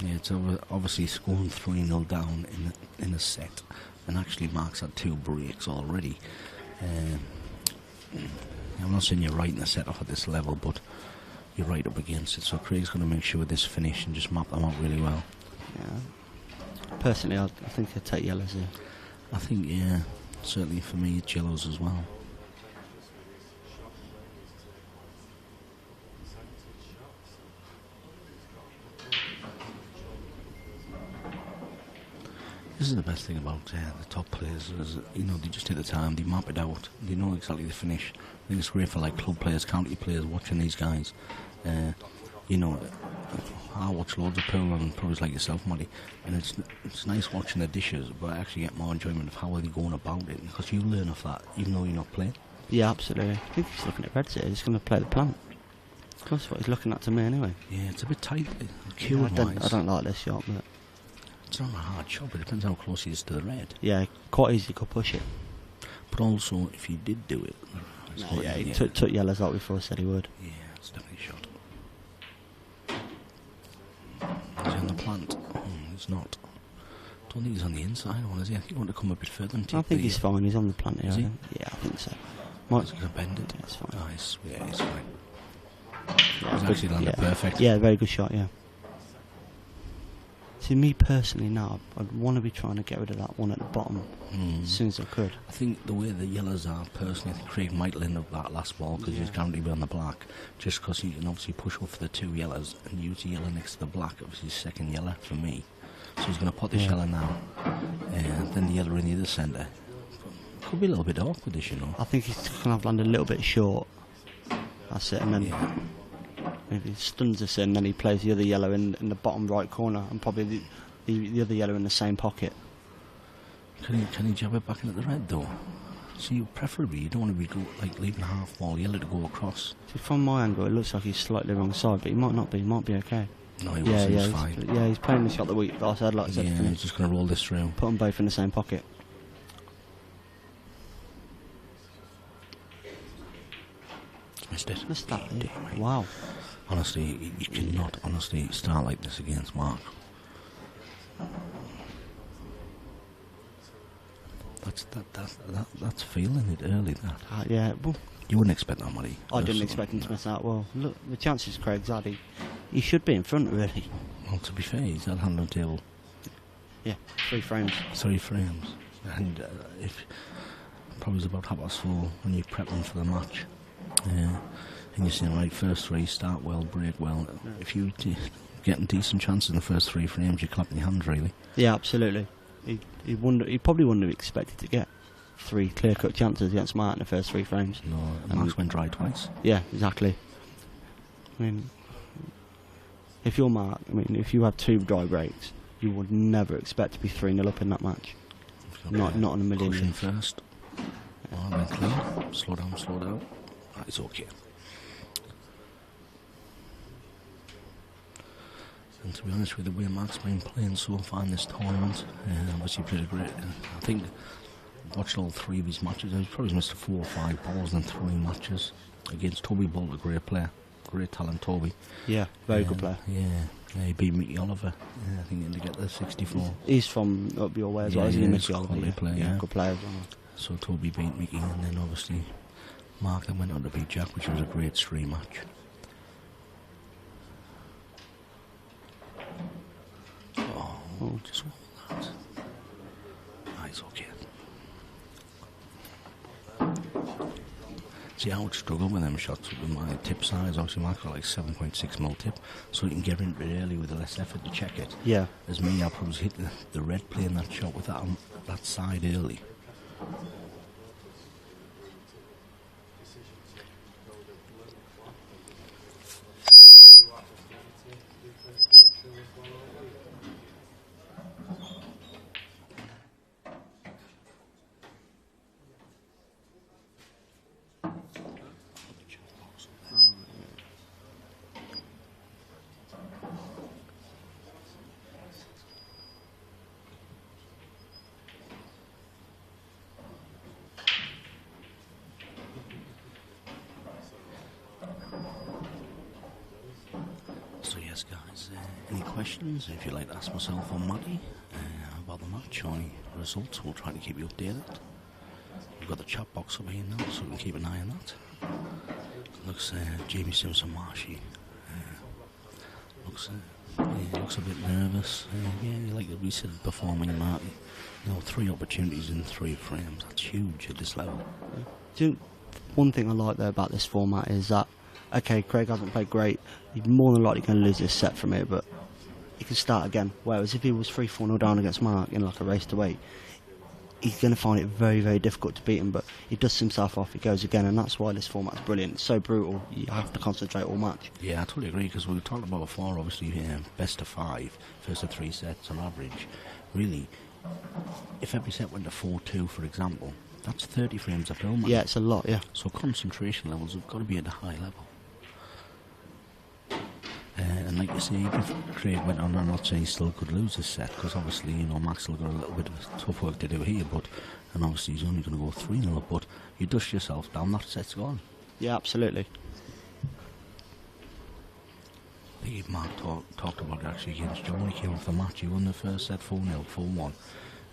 Yeah, it's obviously scoring 3-0 down in a set, and actually Mark's had 2 breaks already. I'm not saying you're right in the set off at this level, but you're right up against it. So Craig's going to make sure this finish and just map them out really well. Yeah. Personally, I think he'd take yellows here. I think, yeah, certainly for me, it's yellows as well. This is the best thing about the top players, is, you know, they just take the time, they map it out, they know exactly the finish. I think it's great for like club players, county players watching these guys. You know, I watch loads of pool and probably like yourself, Matty, and it's nice watching the dishes, but I actually get more enjoyment of how are they going about it, because you learn off that even though you're not playing. Yeah, absolutely. I think he's looking at reds here. He's going to play the plant. That's what he's looking at to me anyway. Yeah, it's a bit tight. Yeah, I don't like this shot, but it's not a hard shot, but it depends how close he is to the red. Yeah, quite easy, could push it. But also, if he did do it, he took yellows like before, said he would. Yeah, it's definitely a shot. He's on the plant. He's not. don't think he's on the inside one, is he? I think he wanted to come a bit further and take I think he's fine. He's on the plant here. Is he? Yeah, I think so. He's going to bend it. That's fine. Nice. Yeah, he's fine. Yeah, He's actually landed perfect. Yeah, very good shot, yeah. See, me personally now, I'd want to be trying to get rid of that one at the bottom as soon as I could. I think the way the yellows are, personally, I think Craig might end up that last ball because he's guaranteed to be on the black, just because he can obviously push off the two yellows and use the yellow next to the black, obviously second yellow for me. So he's going to put this yellow now, and then the yellow in the other centre. Could be a little bit awkward, this, you know. I think he's going to have landed a little bit short. That's it, and then maybe he stuns us in, and then he plays the other yellow in the bottom right corner, and probably the other yellow in the same pocket. Can he jab it back into the red though? See, preferably you don't want to be leaving half ball yellow to go across. See, from my angle, it looks like he's slightly wrong side, but he might not be. He might be okay. No, he wasn't. He's fine. Yeah, he's playing the shot that I said. Like I said, he's just going to roll this through. Put them both in the same pocket. Missed it. Missed that. Wow. Honestly, you cannot start like this against Mark. That's feeling it early. That. Yeah. Well, you wouldn't expect that, Muddy. I didn't expect him to miss out. Well, look, the chances Craig's had, he should be in front, really. Well, to be fair, he's had hand on table. Yeah, 3 frames. 3 frames. And if probably was about 4:30 when you're prepping for the match. And you're saying, right, first 3, start well, break well. If you getting decent chances in the first 3 frames, you're clapping your hands, really. Yeah, absolutely. He probably wouldn't have expected to get 3 clear-cut chances against Mark in the first 3 frames. No, and Mark's went dry twice. Yeah, exactly. I mean, if you're Mark, if you have 2 dry breaks, you would never expect to be 3-0 up in that match. Not in a million Cushion years. first. Oh, went clean. Slow down. It's okay. And to be honest with the way Mark's been playing so far in this tournament, obviously played a great. I think watched all 3 of his matches. He's probably missed 4 or 5 balls in 3 matches against Toby Bolt, a great player, great talent, Toby. Yeah, very good player. Yeah, he beat Mickey Oliver. Yeah, I think to get the 64. He's from up your way as well, isn't he, Mickey Oliver? Player, good player as well. So Toby beat Mickey, and then obviously Mark then went on to beat Jack, which was a great 3 match. Oh, just all that. It's okay. See, I would struggle with them shots with my tip size. Obviously, Mark's got 7.6mm tip, so you can get into it early with less effort to check it. Yeah. As me, I'll probably hit the red playing that shot with that side early. So yes, guys, any questions? If you'd like to ask myself or Matty about the match or any results, we'll try to keep you updated. We've got the chat box over here now, so we can keep an eye on that. Looks Jamie Simpson Marshy looks a bit nervous. Like we said before, Marty, 3 opportunities in 3 frames. That's huge at this level. One thing I like though about this format is that, okay, Craig hasn't played great. He's more than likely going to lose this set from it, but he can start again. Whereas if he was 3-4-0 down against Mark in a race to 8, he's going to find it very, very difficult to beat him. But he dusts himself off, he goes again, and that's why this format's brilliant. It's so brutal, you have to concentrate all match. Yeah, I totally agree, because we talked about before, obviously, best of 5, first of 3 sets on average. Really, if every set went to 4-2, for example, that's 30 frames of film. Yeah, it's a lot, yeah. So concentration levels have got to be at a high level. And like you say, even if Craig went on, I'm not saying he still could lose this set, because obviously, Max still got a little bit of tough work to do here, and obviously he's only going to go 3-0 up, but you dust yourself down, that set's gone. Yeah, absolutely. I think Mark talked about it actually against John when he came off the match. He won the first set 4-0, 4-1.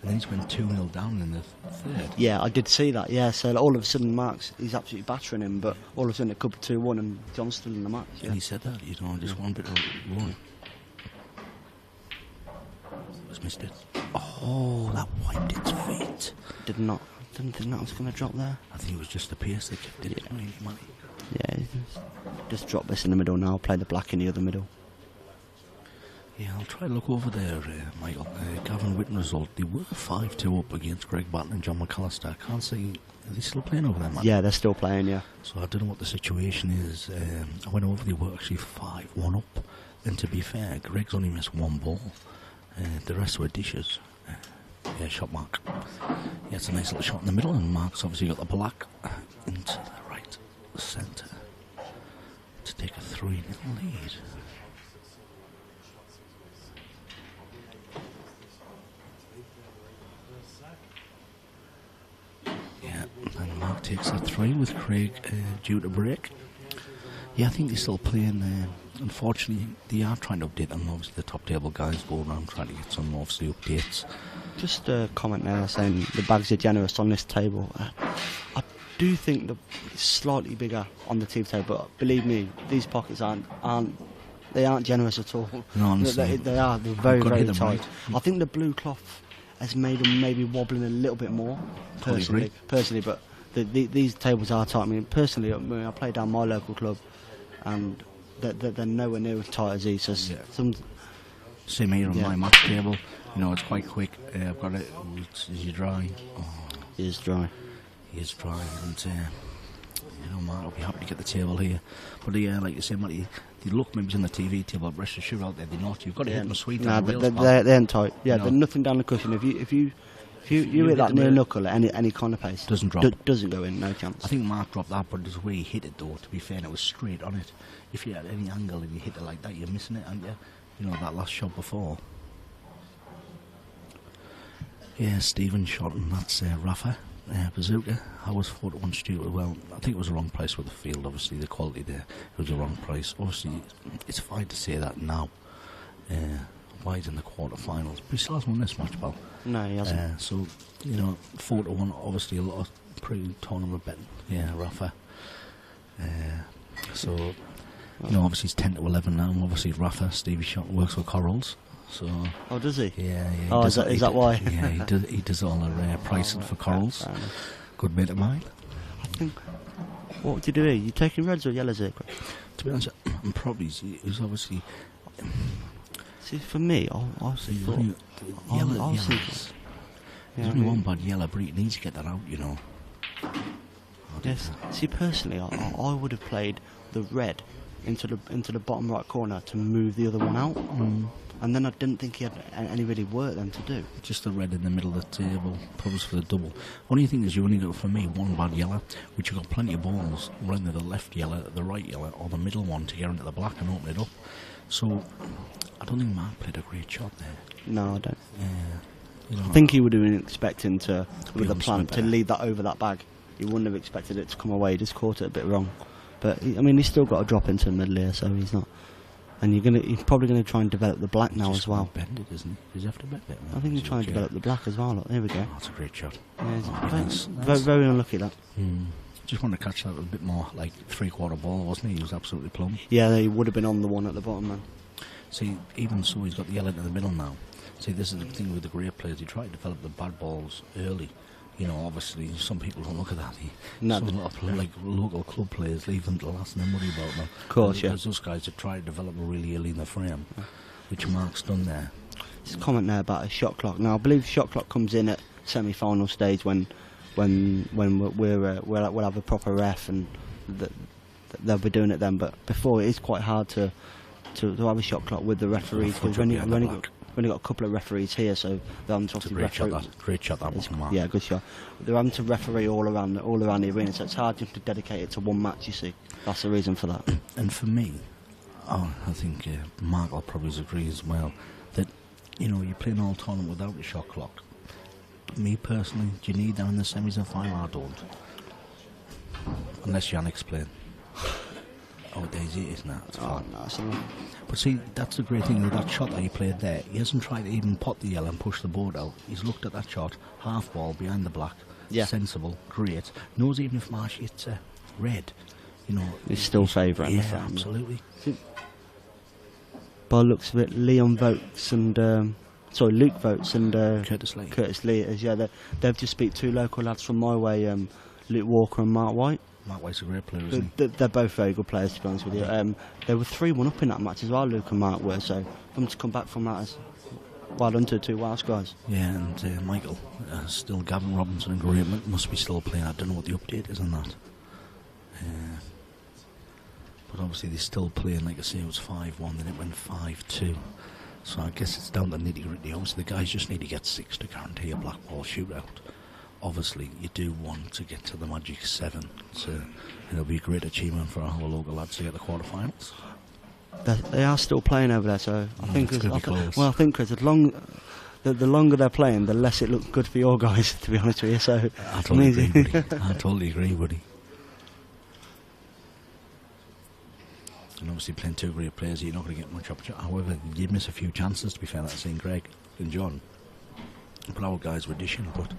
And then he's went 2-0 down in the third. Yeah, I did see that, yeah. So all of a sudden Mark's, he's absolutely battering him, but all of a sudden it could be 2-1 and John's still in the match. Yeah. And he said that, just one bit of run. Just missed it. Oh, that wiped its feet. Didn't think that was going to drop there. I think it was just the pace that kept it. Yeah, just drop this in the middle now, play the black in the other middle. Yeah, I'll try to look over there, Michael. Gavin Whitten result. They were 5-2 up against Greg Batten and John McAllister. I can't see. Are they still playing over there, man? Yeah, they're still playing, yeah. So I don't know what the situation is. I went over, they were actually 5-1 up. And to be fair, Greg's only missed one ball. The rest were dishes. Yeah, shot Mark. Yeah, it's a nice little shot in the middle, and Mark's obviously got the black into the right centre to take a 3-0 lead. Yeah, and Mark takes a 3 with Craig due to break. Yeah, I think they're still playing there. Unfortunately, they are trying to update them. Obviously, the top table guys go around trying to get some obviously updates. Just a comment there saying the bags are generous on this table. I do think it's slightly bigger on the team table, but believe me, these pockets aren't generous at all. No, honestly. They're very, very tight. Right. I think the blue cloth has made them maybe wobbling a little bit more, personally, but these tables are tight. I mean, personally, I play down my local club, and they're nowhere near as tight as these. So yeah. Same here on my match table. It's quite quick. I've got it. Is he dry? Oh. He is dry. He is dry, and Mark will be happy to get the table here. But like you say, Matt, they look maybe on the TV table, but rest assured out there they're not. You've got to hit them sweet. Nah, they ain't tight. Yeah, they're nothing down the cushion. If you hit that near knuckle at any kind of pace, doesn't drop. Doesn't go in. No chance. I think Mark dropped that, but the way he hit it though, to be fair, and it was straight on it. If you had any angle and you hit it like that, you're missing it, aren't you? That last shot before. Yeah, Stephen shot, and that's Rafa. Bazooka. I was 4-1 Stuart. Well, I think it was the wrong price with the field, obviously, the quality there. It was the wrong price. Obviously, it's fine to say that now. Why he's in the quarterfinals. But he still hasn't won this match, pal. No, he hasn't. So, 4-1, obviously a lot of pre-tournament betting. Yeah, Rafa. So, obviously it's 10-11 now. Obviously, Rafa, Stevie Shot, works with Corals. So, does he? Yeah. Oh, is that why? Yeah, he does all the pricing for Corals. Good mate of mine. I think. What would you do here? You taking reds or yellows here? To be honest, I'm probably. He's obviously. See, for me, I see yellow. There's only one bad yellow, but he needs to get that out. Yes. See, personally, I would have played the red into the bottom right corner to move the other one out. And then I didn't think he had any really work then to do. Just the red in the middle of the table, probably for the double. Only thing is you only got, for me, one bad yellow, which you've got plenty of balls around the left yellow, the right yellow, or the middle one to get into the black and open it up. So, I don't think Mark played a great shot there. No, I don't. Yeah. I think he would have been expecting with a plan, to lead that over that bag. He wouldn't have expected it to come away, he just caught it a bit wrong. But, he's still got to drop into the middle here, so he's not... And he's probably going to try and develop the black now as well. Bend it, isn't he? Does he have to bend it? I think he's trying to develop the black as well. Look, there we go. That's a great shot. Yeah, very unlucky, that. Just wanted to catch that a bit more, like 3/4 ball, wasn't he? He was absolutely plumb. Yeah, he would have been on the one at the bottom, man. See, even so, he's got the yellow in the middle now. See, this is the thing with the great players. They try to develop the bad balls early. Obviously, some people don't look at that. Some local club players leave them to last and then worry about them. Of course, Because those guys that try to develop them really early in the frame, which Mark's done there. There's a comment there about a shot clock. Now, I believe shot clock comes in at semi-final stage when we'll have a proper ref and they'll be doing it then. But before, it is quite hard to have a shot clock with the referees, because we've only got a couple of referees here, so they're having to referee. Great shot that was, Mark. Yeah, good shot. They're having to referee all around the arena, so it's hard just to dedicate it to one match. You see, that's the reason for that. And for me, I think Mark will probably agree as well that you're playing all tournament without a shot clock. Me personally, do you need that in the semis and final? I don't, unless Jan explain. Oh, Daisy, isn't that? It's fine. No, it's all right. But see, that's the great thing with that shot that he played there. He hasn't tried to even pot the yellow and push the board out. He's looked at that shot, half ball behind the black, sensible, great. Knows even if Marsh hits red, you know, He's still favouring. Yeah, absolutely. By the looks of it, Leon Votes and Luke Votes and Curtis Lee. Curtis Lee is, yeah. They've just beat two local lads from my way, Luke Walker and Mark White. Mark White's a great player, isn't he? They're both very good players, to be honest with you. They were 3-1 up in that match as well, Luke and Mark were, so for them to come back from that is well done to two Welsh guys. Yeah, and Michael, still Gavin Robinson and Graham must be still playing. I don't know what the update is on that. But obviously they're still playing, like I say, it was 5-1, then it went 5-2. So I guess it's down to nitty-gritty. Obviously the guys just need to get 6 to guarantee a black ball shootout. Obviously you do want to get to the magic 7, so it'll be a great achievement for our local lads to get the quarterfinals. They are still playing over there, so I think it's gonna be close. I think Chris, the longer they're playing, the less it looks good for your guys, to be honest with you. So I totally agree, buddy. I totally agree, buddy. And obviously playing two great players, you're not going to get much opportunity. However, you miss a few chances, to be fair, that's saying Greg and John. But our guys were dishing, but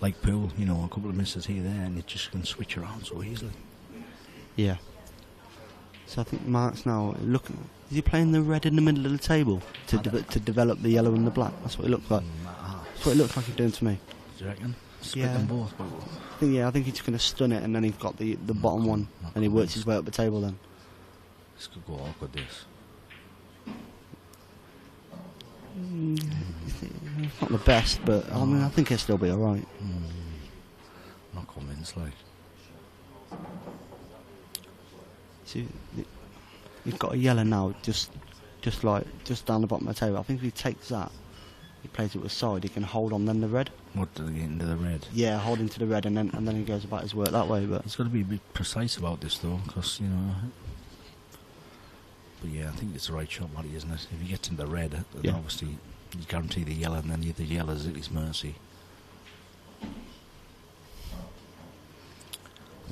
like Poole, you know, a couple of misses here, there, and it just can switch around so easily. Yeah. So I think Mark's now looking. Is he playing the red in the middle of the table to develop the yellow and the black? That's what it looks like. That's what it looks like he's doing to me. Do you reckon? Split them both? I think he's just going to stun it, and then he's got the bottom one, and he works his way up the table then. This could go awkward, this. It's not the best, but I mean, I think he'll still be alright. Not convinced, like. See, you've got a yellow now, just down the bottom of the table. I think if he takes that, he plays it with side, he can hold on then the red. What, to get into the red? Yeah, hold into the red, and then he goes about his work that way. But he's got to be a bit precise about this, though, because, you know. But yeah, I think it's the right shot, Matty, isn't it? If he gets into the red, then obviously you guarantee the yellow, and then the yellow's at his mercy. I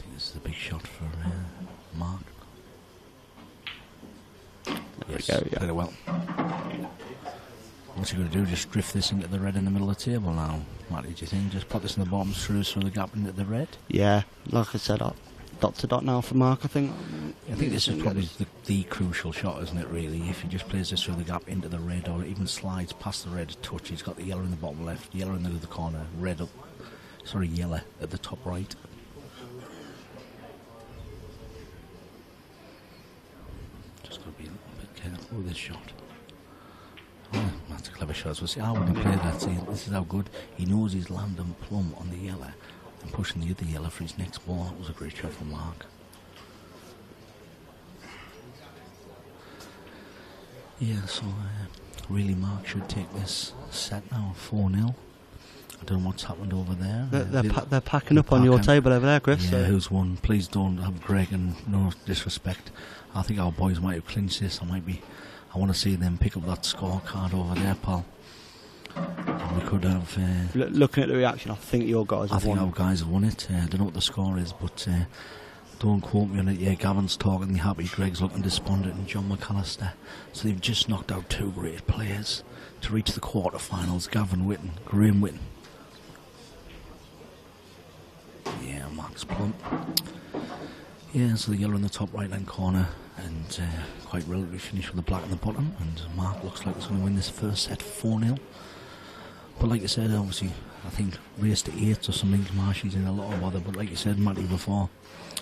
think this is a big shot for Mark. Yes, played it well. What's he going to do? Just drift this into the red in the middle of the table now, Matty, do you think? Just put this in the bottom through the gap into the red? Yeah, like I said, dot to dot now for Mark, I think. I think this is probably the crucial shot, isn't it, really? If he just plays this through the gap into the red, or even slides past the red a touch, he's got the yellow in the bottom left, yellow in the other corner, yellow at the top right. Just got to be a little bit careful with this shot. Oh, that's a clever shot. So see how we can play that. See, this is how good. He knows he's landing plumb on the yellow and pushing the other yellow for his next ball. That was a great shot from Mark. Yeah, so really Mark should take this set now, 4-0. I don't know what's happened over there. They're packing up on your table over there, Chris. Yeah, who's won? Please don't have Greg, and no disrespect. I think our boys might have clinched this. I want to see them pick up that scorecard over there, pal. And we could have... looking at the reaction, I think your guys have won. I think our guys have won it. I don't know what the score is, but don't quote me on it. Yeah, Gavin's talking, happy, Greg's looking despondent, and John McAllister. So they've just knocked out two great players to reach the quarterfinals. Gavin Whitten, Graham Whitten. Yeah, Mark's plump. Yeah, so the yellow in the top right-hand corner, and quite relatively finished with the black in the bottom, and Mark looks like he's going to win this first set 4-0. But like I said, obviously, I think race to 8 or something, Marshy's in a lot of bother, but like you said, Matty, before,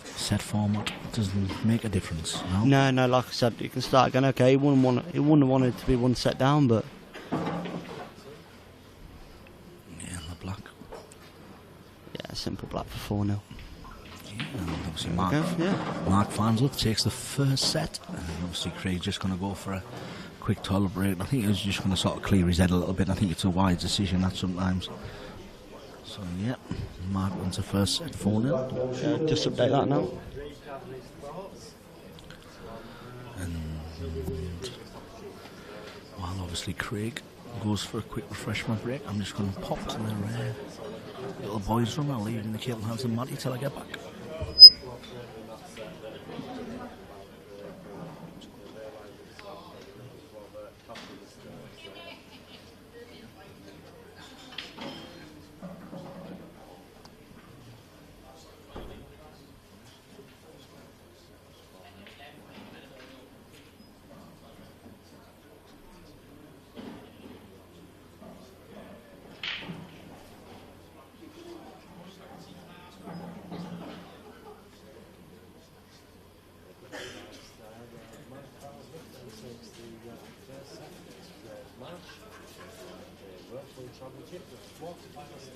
set format doesn't make a difference, no? No, like I said, you can start again. Okay, he wouldn't have wanted to be one set down, but... Yeah, the black. Yeah, simple black for 4-0. And obviously Mark Farnsworth takes the first set, and obviously Craig's just going to go for a quick toilet break. I think he was just going to sort of clear his head a little bit. I think it's a wise decision that sometimes. So yeah, Mark wins the first set 4-0. Just update that now. And while obviously Craig goes for a quick refreshment break, I'm just going to pop to the little boys' room. I'll leave in the capable hands of Matty till I get back.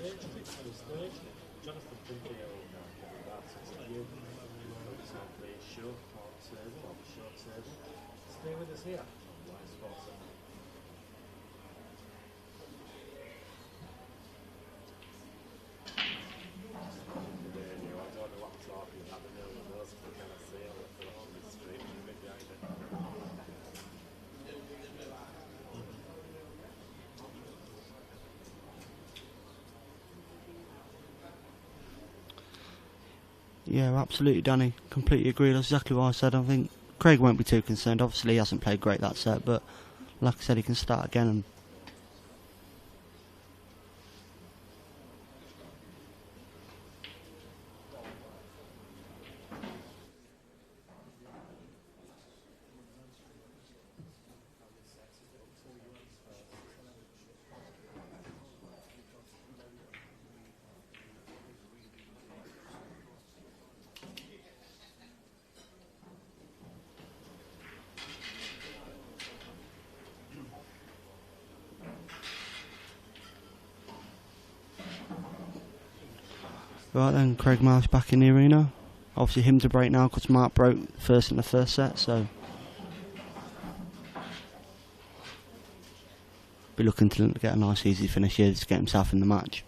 stage. Jonathan Pinfield now getting that. It's you. Focus on the short table or the short table. Stay with us here on Live Sports. I don't know what I'm talking about. The middle of those, if we cannot see it on the street, a bit behind it. Yeah, absolutely, Danny. Completely agree. That's exactly what I said. I think Craig won't be too concerned. Obviously, he hasn't played great that set, but like I said, he can start again. And right then, Craig Marsh back in the arena. Obviously him to break now because Mark broke first in the first set, so be looking to get a nice easy finish here to get himself in the match.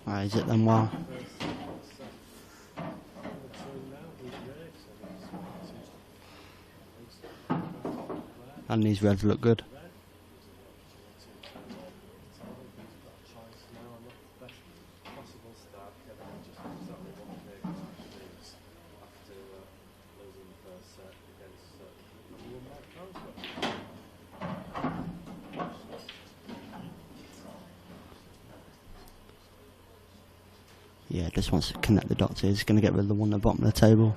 Is it then? Well, and these reds look good. Yeah, just wants to connect the dots here. He's going to get rid of the one at the bottom of the table.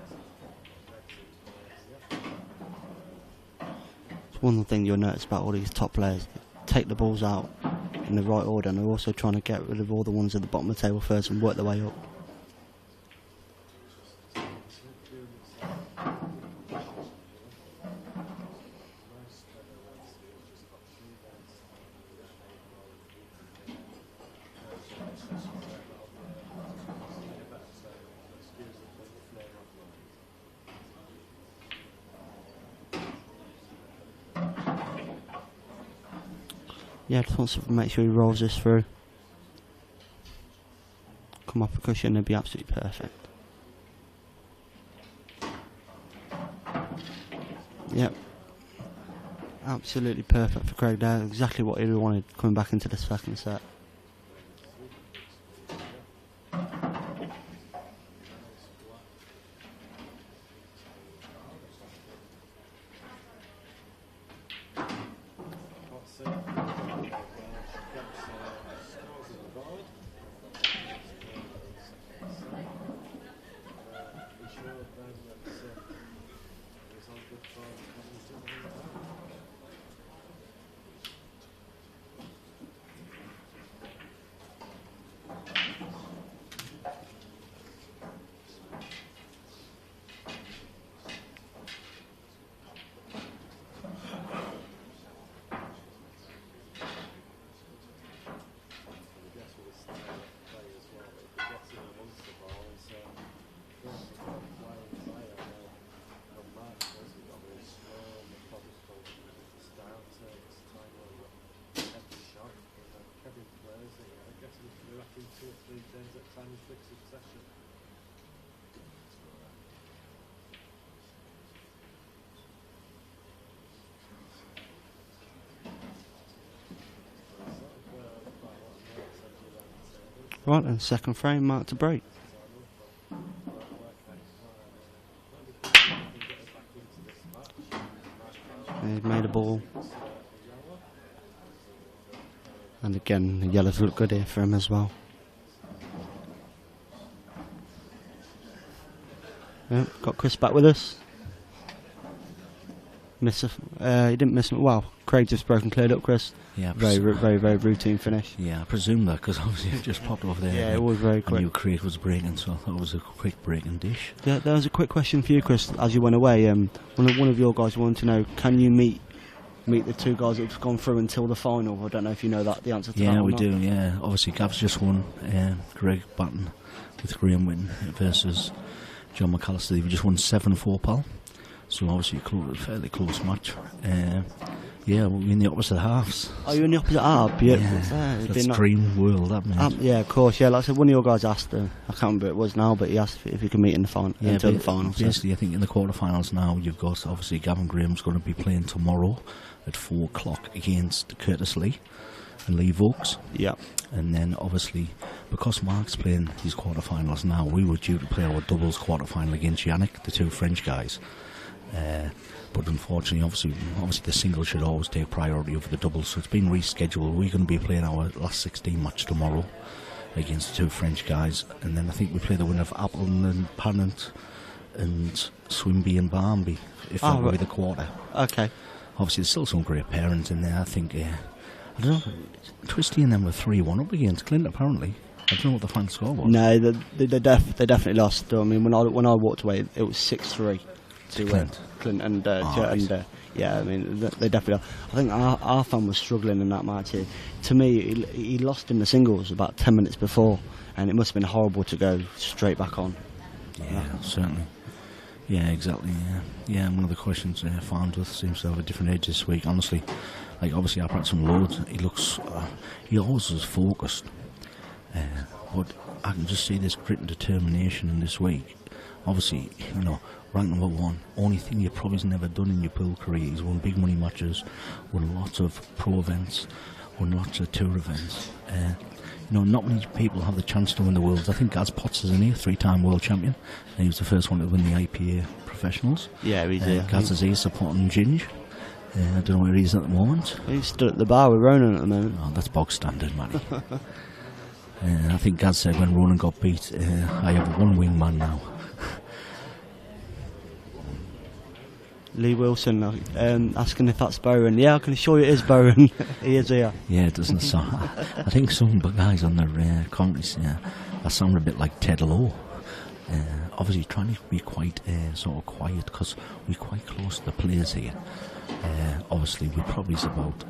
It's one thing you'll notice about all these top players. Take the balls out in the right order, and they're also trying to get rid of all the ones at the bottom of the table first and work their way up. Yeah, just wants to make sure he rolls this through. Come off a cushion and be absolutely perfect. Yep. Absolutely perfect for Craig there. Exactly what he wanted coming back into the second set. Right then, second frame, Mark to break. He's made a ball. And again, the yellows look good here for him as well. Yep, got Chris back with us. He didn't miss him. Wow, Craig just broke and cleared up Chris. Yeah, very routine finish. Yeah, I presume that because obviously it just popped off there. Yeah, it was very I quick. knew Craig was breaking, so I thought it was a quick breaking dish. Yeah, there was a quick question for you, Chris. As you went away, one of your guys wanted to know: can you meet the two guys that have gone through until the final? I don't know if you know the answer to that. Yeah, or we not. do. Yeah, obviously Gav's just won. Greg Batten with Graham Whitten versus John McAllister. They've just won 7-4, pal. So obviously a fairly close match. Yeah, we're in the opposite halves. Are you in the opposite half? Yeah, it's that's been dream world, that man. yeah, of course. Yeah, like I said, one of your guys asked. I can't remember who it was now, but he asked if he could meet in the final until the final. Basically, I think in the quarterfinals now, you've got obviously Gavin Graham's going to be playing tomorrow at 4 o'clock against Curtis Lee and Lee Vokes. Yeah. And then obviously, because Mark's playing his quarterfinals now, we were due to play our doubles quarterfinal against Yannick, the two French guys. But unfortunately, obviously the singles should always take priority over the doubles, so it's been rescheduled. We're going to be playing our last 16 match tomorrow against the two French guys, and then I think we play the winner of Appleton and Pannant and Swinby and Barnby, if that will be the quarter. Okay. Obviously, there's still some great parents in there. I think, I don't know, Twisty and them were 3-1 up against Clint, apparently. I don't know what the final score was. No, they definitely lost. I mean, when I walked away, it was 6-3 to Clint. Clint and yeah, I mean, they definitely lost. I think our fan was struggling in that match here. To me, he lost in the singles about 10 minutes before, and it must have been horrible to go straight back on. Yeah, certainly. Yeah, exactly. Yeah. One of the questions Farnsworth seems to have a different age this week. Honestly, like obviously I practice him loads. He looks, he always is focused. But I can just see this grit and determination in this week. Obviously, rank number 1. Only thing you probably never done in your pool career. He's won big money matches, won lots of pro events, won lots of tour events. Not many people have the chance to win the Worlds. I think Gaz Potts is in here, 3-time world champion. And he was the first one to win the IPA professionals. Yeah, he did. Gaz is here supporting Ginge. I don't know where he is at the moment. He's stood at the bar with Ronan at the moment. Oh, that's bog standard, man. I think Gaz said when Ronan got beat, I have one wingman now. Lee Wilson asking if that's Bowen. Yeah, I can assure you it is Bowen. He is here. Yeah, it doesn't sound. I think some guys on the commentaries are sounding a bit like Ted Lowe. Obviously, trying to be quite sort of quiet because we're quite close to the players here. Obviously, we're probably about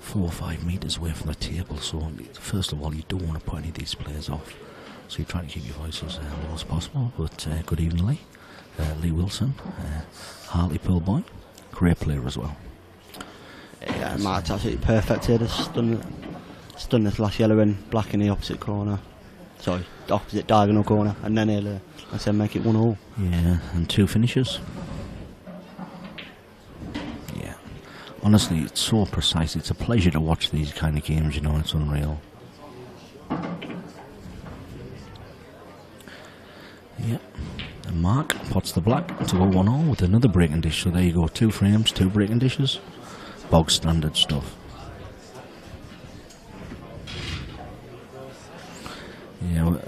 4 or 5 metres away from the table. So, first of all, you don't want to put any of these players off. So, you try to keep your voice as low as possible. But good evening, Lee. Lee Wilson, Hartley Pillboy, great player as well. Yeah, Mark's absolutely perfect here. Just done this last yellow and black in the opposite corner. Sorry, opposite diagonal corner, and then he'll, like I said, make it 1-1. Yeah, and 2 finishes. Yeah, honestly, it's so precise. It's a pleasure to watch these kind of games. It's unreal. Yeah. And Mark pots the black to go 1-0 with another breaking dish. So there you go, 2 frames, 2 breaking dishes. Bog standard stuff. Yeah,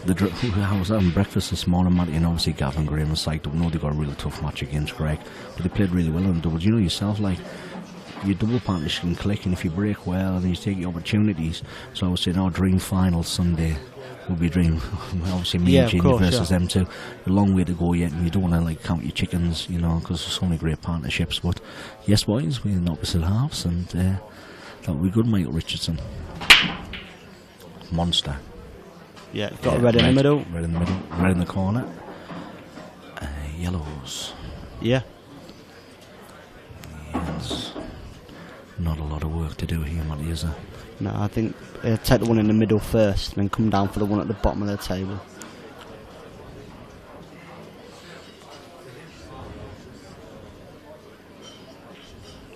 I was having breakfast this morning, Matty, and obviously Gavin Graham was psyched up. No, they got a really tough match against Greg, but they played really well on doubles. You know yourself, like, your double partners can click, and if you break well and you take your opportunities. So I was saying, dream final Sunday will be dream. Obviously, me and Jamie versus them two. A long way to go yet, and you don't want to count your chickens, because there's so many great partnerships. But yes, boys, we're in opposite halves, and that'll be good, Michael Richardson. Monster. Yeah, got a red in the middle. Red in the middle, red in the corner. Yellows. Yeah. Yes. Not a lot of work to do here, Matty, is there? No, I think take the one in the middle first, and then come down for the one at the bottom of the table.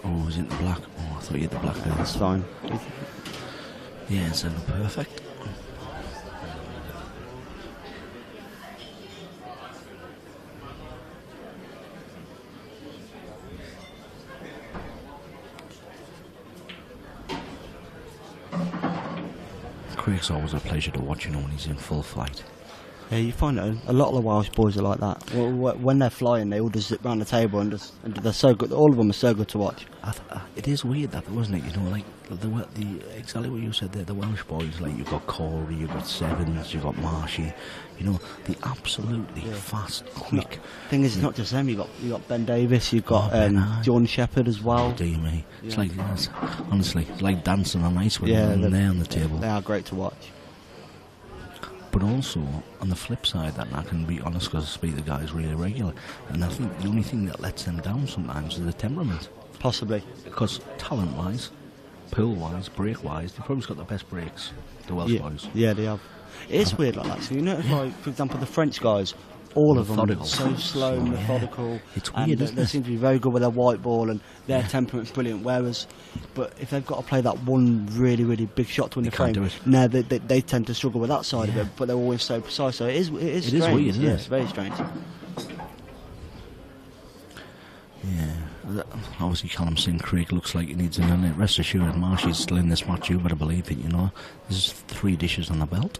Oh, is it the black? Oh, I thought you had the black there. That's fine. Yeah, it's perfect. Craig's always a pleasure to watch, when he's in full flight. Yeah, you find that a lot of the Welsh boys are like that. When they're flying, they all just zip round the table and they're so good. All of them are so good to watch. It is weird that, wasn't it? You know, like exactly what you said there. The Welsh boys, like you've got Corey, you've got Sevens, you've got Marshy. You know, the absolutely fast, quick. Thing is, it's not just them. You got Ben Davis. You've got John Shepherd as well. Dear me, it's like honestly, it's like dancing on ice with them there on the table. They are great to watch. But also, on the flip side, that I can be honest because I speak to guys really regular, and I think the only thing that lets them down sometimes is the temperament. Possibly. Because talent-wise, pool-wise, break-wise, they've probably got the best breaks, the Welsh boys. Yeah, they have. It is weird like that. So you know, like, for example, the French guys, all of them are so slow, methodical. It's weird, and they seem to be very good with their white ball, and their temperament's brilliant. Whereas, but if they've got to play that one really, really big shot to win the frame, now they tend to struggle with that side of it. But they're always so precise. So it is strange. Weird, isn't it? It's very strange. Yeah, obviously Callum St. Craig looks like he needs an in it. Rest assured, Marshy's still in this match. You better believe it. You know, there's 3 dishes on the belt.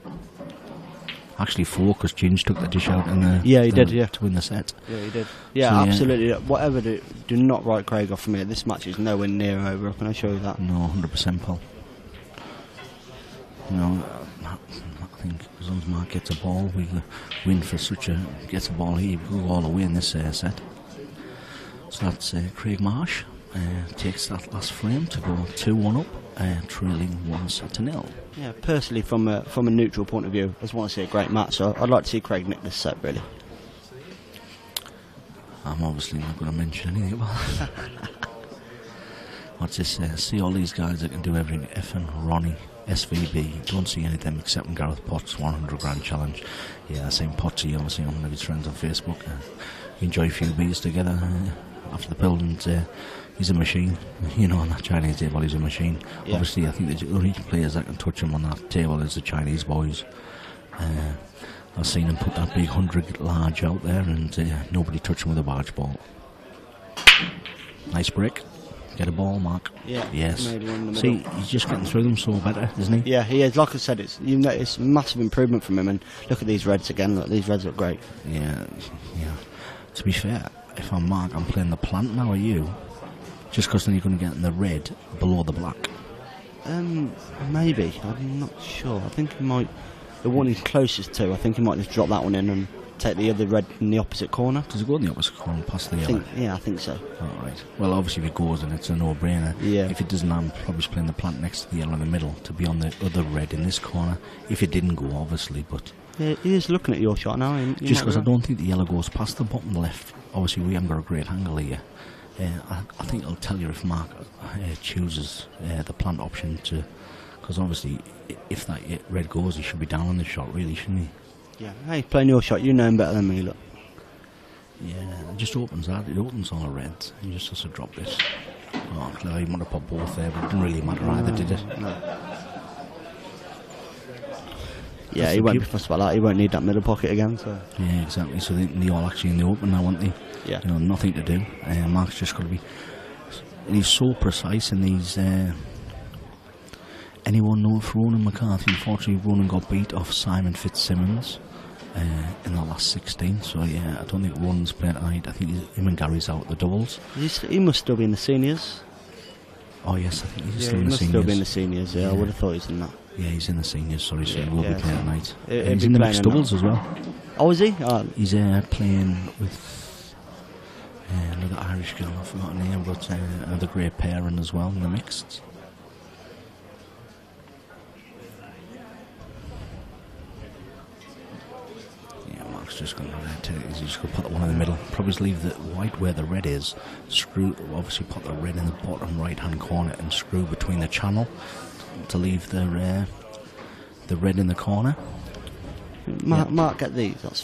Actually 4, because Ginge took the dish out in the to win the set. Yeah, he did. Yeah, so, absolutely. Whatever, do not write Craig off for me. This match is nowhere near over. I can assure you that. No, 100%, Paul. You know, I think as long as Mark gets a ball, we win for gets a ball here, we go all the way in this set. So that's Craig Marsh takes that last frame to go 2-1 up, trailing 1-0. Yeah, personally, from a neutral point of view, I just want to see a great match. So I'd like to see Craig nick this set, really. I'm obviously not going to mention anything about that. What's this? See all these guys that can do everything. Effin, Ronnie, SVB. Don't see any of them except in Gareth Potts' 100 grand challenge. Yeah, same Pottsy, obviously, I'm one of his friends on Facebook. We enjoy a few beers together after the build, and he's a machine. You know, on that Chinese table, he's a machine. Yeah. Obviously, I think the only players that can touch him on that table is the Chinese boys. I've seen him put that big 100 large out there, and nobody touched him with a barge ball. Nice break. Get a ball, Mark. Yeah. Yes. See, he's just getting through them so better, isn't he? Yeah, he is. Like I said, it's massive improvement from him. And look at these reds again. Look, these reds look great. Yeah. To be fair, if I'm Mark, I'm playing the plant now. Are you? Just because then you're going to get in the red below the black. Maybe. I'm not sure. I think he might. The one he's closest to, I think he might just drop that one in and take the other red in the opposite corner. Does it go in the opposite corner past the yellow? I think so. Alright. Well, obviously if it goes, then it's a no-brainer. Yeah. If it doesn't, I'm probably playing the plant next to the yellow in the middle to be on the other red in this corner. If it didn't go, obviously, but... Yeah, he is looking at your shot now. Just because I don't think the yellow goes past the bottom left. Obviously, we haven't got a great angle here. I think I'll tell you if Mark chooses the plant option to... Because obviously, if that red goes, he should be down on the shot, really, shouldn't he? Yeah, hey, playing your shot, you know him better than me, look. Yeah, it just opens that, it opens all the reds, he just has to drop this. Oh, clearly he might have put both there, but it didn't really matter either, did it? No. Yeah, he won't be fussed about that, he won't need that middle pocket again, so... Yeah, exactly, so they're all actually in the open now, aren't they? Yeah. You know, nothing to do, Mark's just got to be... And he's so precise in these... Anyone know if Ronan McCarthy? Unfortunately, Ronan got beat off Simon Fitzsimmons in the last 16. So yeah, I don't think Ronan's playing tonight. I think him and Gary's out at the doubles. He must still be in the seniors. Oh yes, I think he's still in the seniors. He must still be in the seniors. Yeah, I would have thought he's in that. Yeah, he's in the seniors. Sorry, so he will be playing tonight. He's in the mixed doubles as well. Oh, is he? He's playing with another Irish girl. I forgot her name, but another great pairing as well in the mixed. Just going to put the one in the middle. Probably just leave the white where the red is. Screw. Obviously, put the red in the bottom right-hand corner and screw between the channel to leave the red in the corner. Mark, get these. That's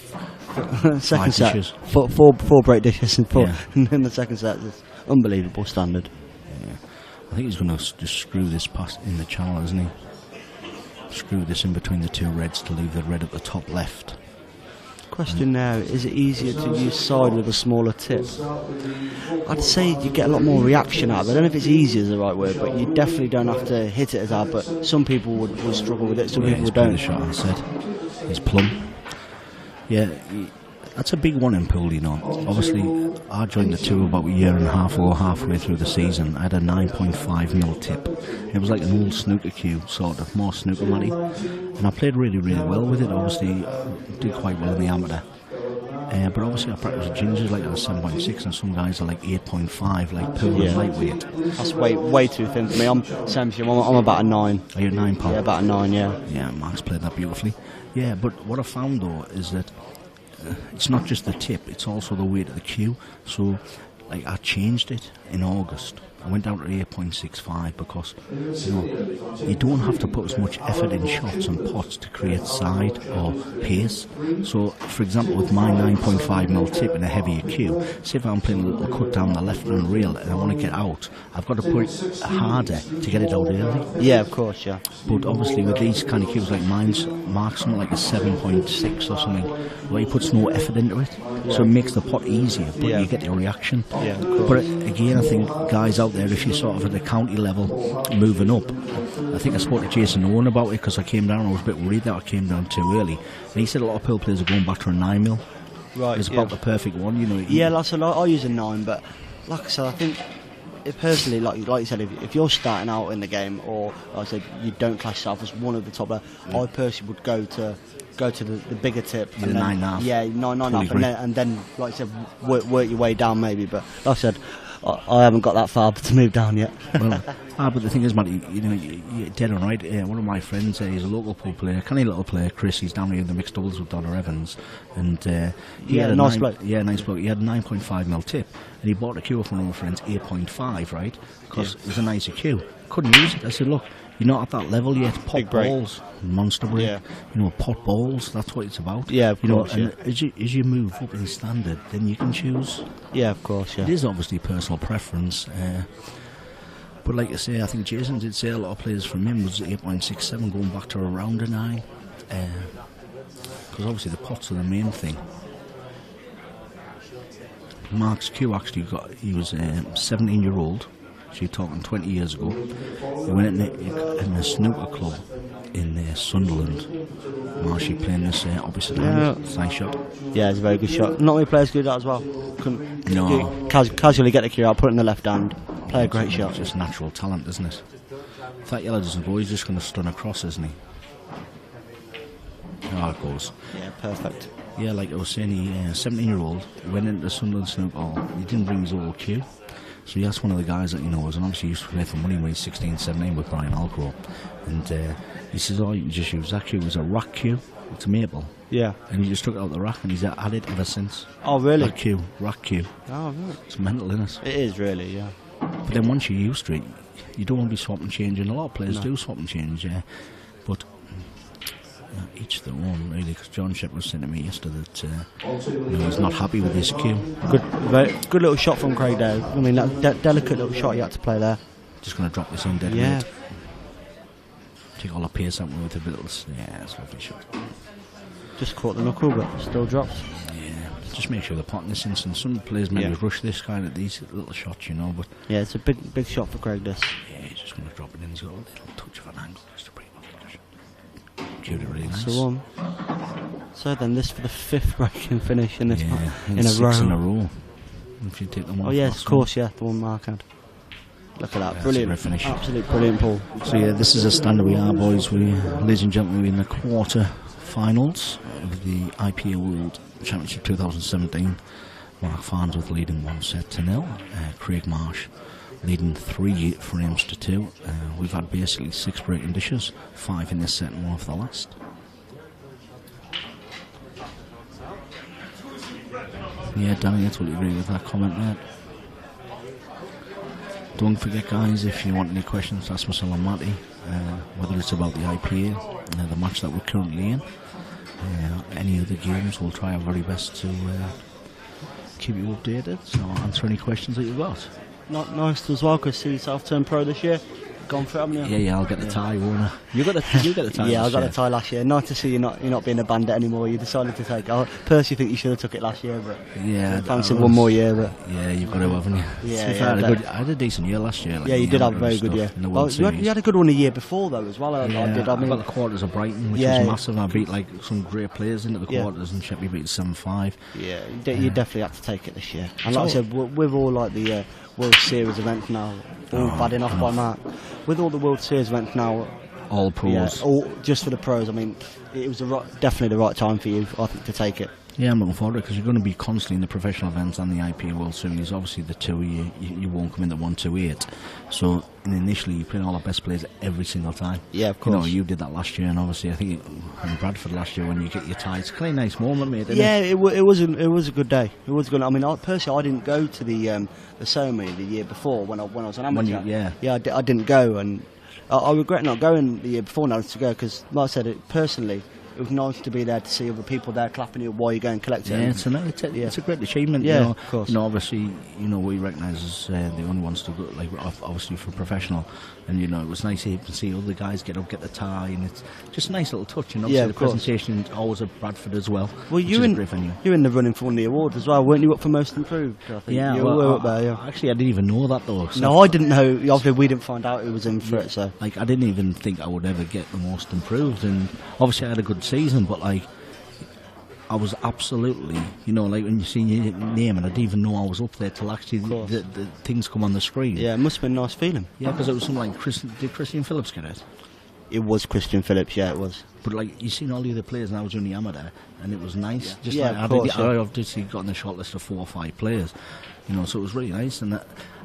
second 5 set. Dishes. Four break dishes and 4. And then the second set is unbelievable standard. Yeah. I think he's going to just screw this past in the channel, isn't he? Screw this in between the 2 reds to leave the red at the top left. Question now, is it easier to use side with a smaller tip? I'd say you get a lot more reaction out of it. I don't know if it's easy is the right word, but you definitely don't have to hit it as hard, but some people would struggle with it, some people don't. The shot, I said. He's plumb. Yeah, that's a big one in pool, you know. Obviously, I joined the tour about a year and a half or halfway through the season. I had a 9.5 mil tip. It was like an old snooker cue, sort of, more snooker money. And I played really, really well with it. Obviously, did quite well in the amateur. But obviously I practice with gingers like at a 7.6 and some guys are like 8.5, like pool and lightweight. That's way too thin for me. I'm same as you. I'm about a 9. Are you a 9 pound? Yeah, about a 9, yeah. Yeah, Mark's played that beautifully. Yeah, but what I found though is that it's not just the tip, it's also the weight of the cue. So like I changed it in August. I went down to 8.65 because you don't have to put as much effort in shots and pots to create side or pace. So, for example, with my 9.5 mil tip and a heavier cue, say if I'm playing a little cut down the left-hand rail and I want to get out, I've got to put it harder to get it out early. Yeah, of course, yeah. But obviously with these kind of cues like mine's marks something like a 7.6 or something, where he puts no effort into it, so it makes the pot easier, but you get the reaction. Yeah, of course. But again, I think guys out there, if you're sort of at the county level moving up, I think I spoke to Jason Owen about it because I came down, I was a bit worried that I came down too early, and he said a lot of pool players are going back to a 9 mil. Right, it's about the perfect one, you know. Yeah, like I said, I use a 9, but like I said, I think personally, like you said, if you're starting out in the game, or like I said, you don't class yourself as one of the top, I personally would go to the bigger tip. Yeah, 9.5. Yeah, 9.5, and then like I said, work your way down maybe. But like I said, I haven't got that far to move down yet. Well, but the thing is, Matty, you're dead on right. One of my friends, he's a local pool player, canny little player, Chris. He's down here in the mixed doubles with Donna Evans, and he had a nice bloke. Yeah, nice bloke. He had a 9.5 mil tip, and he bought a cue off one of my friends, 8.5, right? Because it was a nicer cue. Couldn't use it. I said, look, you're not at that level yet. Pot balls, monster break. Yeah. Pot balls. That's what it's about. Yeah, of course. And as you move up in standard, then you can choose. Yeah, of course. Yeah. It is obviously personal preference. But like I say, I think Jason did say a lot of players from him was 8.67 going back to around a 9. Because obviously the pots are the main thing. Mark's cue actually he was 17-year-old. So you're talking 20 years ago. He went in a snooker club in Sunderland. Marshy playing this opposite hand. It's a nice shot. Yeah, it's a very good shot. Not many players do that as well. No. Casually get the cue out, put it in the left hand, play a great shot. It's just natural talent, isn't it? If that yellow doesn't go, he's just going to stun across, isn't he? Oh, it goes. Yeah, perfect. Yeah, like I was saying, he 17-year-old, went into the Sunderland snooker hall. He didn't bring his old cue. So he asked one of the guys that he knows, and obviously he used to play for money when he was 16, 17 with Brian Alcrow. And he says, you can just use that cue. It was a rack cue. It's a maple. Yeah. And he just took it out of the rack and he's had it ever since. Oh, really? That cue, rack cue. Oh, right. It's mental, isn't it? It is, really, yeah. But then once you're used to it, you don't want to be swapping and changing. A lot of players do swap and change, but each their own, really, because John Shep was saying to me yesterday that he's not happy with his cue. Good little shot from Craig there. I mean, that delicate little shot you had to play there. Just going to drop this in dead weight. Take all the pace out with a bit of... Yeah, it's a lovely shot. Just caught the knuckle, but still drops. Yeah, just make sure they're potting this instance. Some players maybe rush this kind of these little shots, but... Yeah, it's a big shot for Craig, this. Yeah, he's just going to drop it in. He's got a little touch of an angle just to bring it. Cued it really nice. So then this for the 5th breaking finish in this in a row. 6 in a row. If you take them off. Oh yes, of course, the one Mark had. Look at that, brilliant finish. Absolute brilliant pull. So yeah, this is a standard we are, boys. Ladies and gentlemen, we're in the quarter finals of the IPA World Championship 2017. Mark Farnsworth leading 1-0. Craig Marsh leading 3 frames to 2. We've had basically 6 breaking dishes, 5 in this set and 1 off the last. Yeah, Danny, I totally agree with that comment, mate. Don't forget, guys, if you want any questions, ask myself and Matty, whether it's about the IPA, the match that we're currently in, any other games, we'll try our very best to keep you updated, so answer any questions that you've got. Not nice as well, because see yourself turn pro this year. gone for it, haven't you? Yeah, I'll get the tie, won't I? You get the tie. Yeah, I last got year. the tie last year. Nice to see you're not being a bandit anymore. You decided to take. I personally think you should have took it last year, but Yeah, fancy I one was- more year. But Yeah, you've got to, haven't you? Yeah, To be yeah, fair, that- I had a decent year last year. Like yeah, you in did the have a amateur very and good stuff year. in the Well, World you Series. had a good one the year before though as well. I did. I mean, got the quarters of Brighton, which Yeah. was massive. I beat like some great players into the Yeah. quarters, and Sheppey beat 7-5. yeah, you definitely had to take it this year. And like I So- said, with all like the World Series events now, all batting off by Mark. With all the World Series events now, All pros. yeah, all just for the pros. I mean, it was definitely the right time for you, I think, to take it. Yeah, I'm looking forward to it because you're going to be constantly in the professional events and the IP World Series. Obviously, the two you won't come in the 1-2-8. So initially, you're playing all the best players every single time. Yeah, of You know, course. you did that last year, and obviously, I think in Bradford last year when you get your ties, it's quite a nice moment, mate. Isn't Yeah, it? it was a good day. It was good. I mean, personally, I didn't go to the ceremony the year before when I was an amateur. I didn't go, and I regret not going the year before now to go because, like I said, personally, it was nice to be there to see other people there clapping you while you go and collect it. Yeah, it's a great achievement. Yeah, you know. of course. You know, obviously, we recognise as the only ones to go, like obviously for professional, and it was nice to see other guys get up, get the tie, and it's just a nice little touch. And obviously Yeah, the of course. presentation is always at Bradford as well. Well, which is a great venue. you're in the running for one of the awards as well, weren't you? Up for most improved, I think. Yeah, you well, were up there. Yeah. Actually, I didn't even know that though. So No, I didn't know. Obviously, we didn't find out who was in for it. So like, I didn't even think I would ever get the most improved, and obviously I had a good season, but like, I was absolutely, like when you see your name, and I didn't even know I was up there till actually the things come on the screen. yeah, it must have been a nice feeling. Yeah, because it was something like did Christian Phillips get it? It was Christian Phillips. Yeah, it was. But like, you seen all the other players, and I was only amateur, and it was nice. Yeah. Just Yeah, like of course, I obviously got on the short list of 4 or 5 players, so it was really nice. And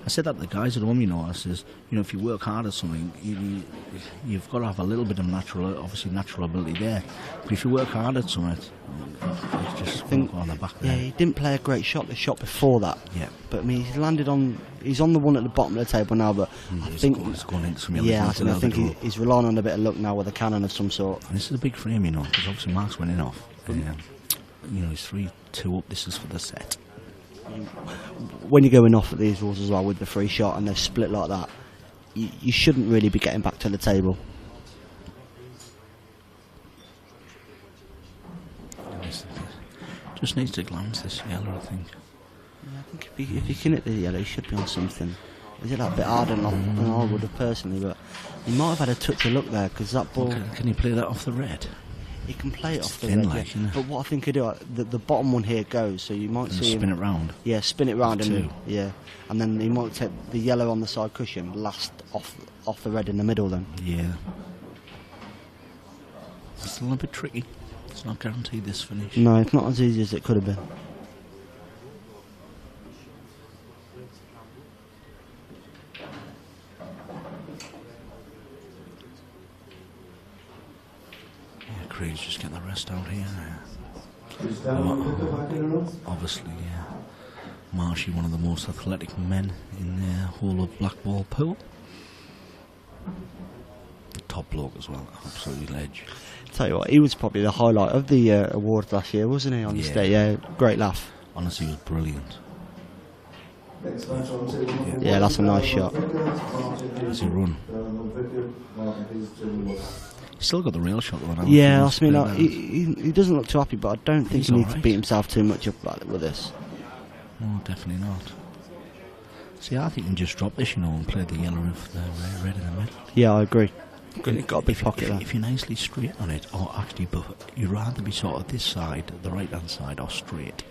I said that to the guys at home, I says, if you work hard at something, you've got to have a little bit of natural ability there. But if you work hard at something, it's just go on the back Yeah, there. he didn't play a great shot the shot before that. Yeah. But I mean, he's on the one at the bottom of the table now, but I think It's going into some yeah, elements, a I think little bit he's relying on a bit of luck now with a cannon of some sort. And this is a big frame, because obviously Mark's winning off. He's 3-2 up. This is for the set. When you're going off at these rules as well with the free shot and they're split like that, you shouldn't really be getting back to the table. Just needs to glance this yellow, I think. Yeah, I think if he can hit the yellow, he should be on something. Is it that bit harder than I would have personally, but he might have had a touch of luck there because that ball. Can he play that off the red? He can play it off the thin red, like, isn't it? But what I think he'd do, the bottom one here goes, so you might And see spin him, it round. Yeah, spin it round, Two. and then he might take the yellow on the side cushion last off the red in the middle. Then Yeah. It's still a bit tricky. It's not guaranteed this finish. no, it's not as easy as it could have been. Yeah, Craig's just getting the rest out here. Is down on the back in a row? Obviously, Marshy, one of the most athletic men in the whole of Blackball pool. Top bloke as well, absolutely ledge. Tell you what, he was probably the highlight of the awards last year, wasn't he? On the stage, yeah, great laugh. Honestly, he was brilliant. Next match on table. Yeah, that's a nice shot. Does he run? He's still got the real shot though. Yeah, I mean, he doesn't look too happy, but I don't think He's he needs to alright. beat himself too much up like with this. No, definitely not. See, I think you can just drop this, and play the yellow with the red in the middle. Yeah, I agree. It's got a big pocket there. If you're nicely straight on it, or actually, you'd rather be sort of this side, the right hand side, or straight.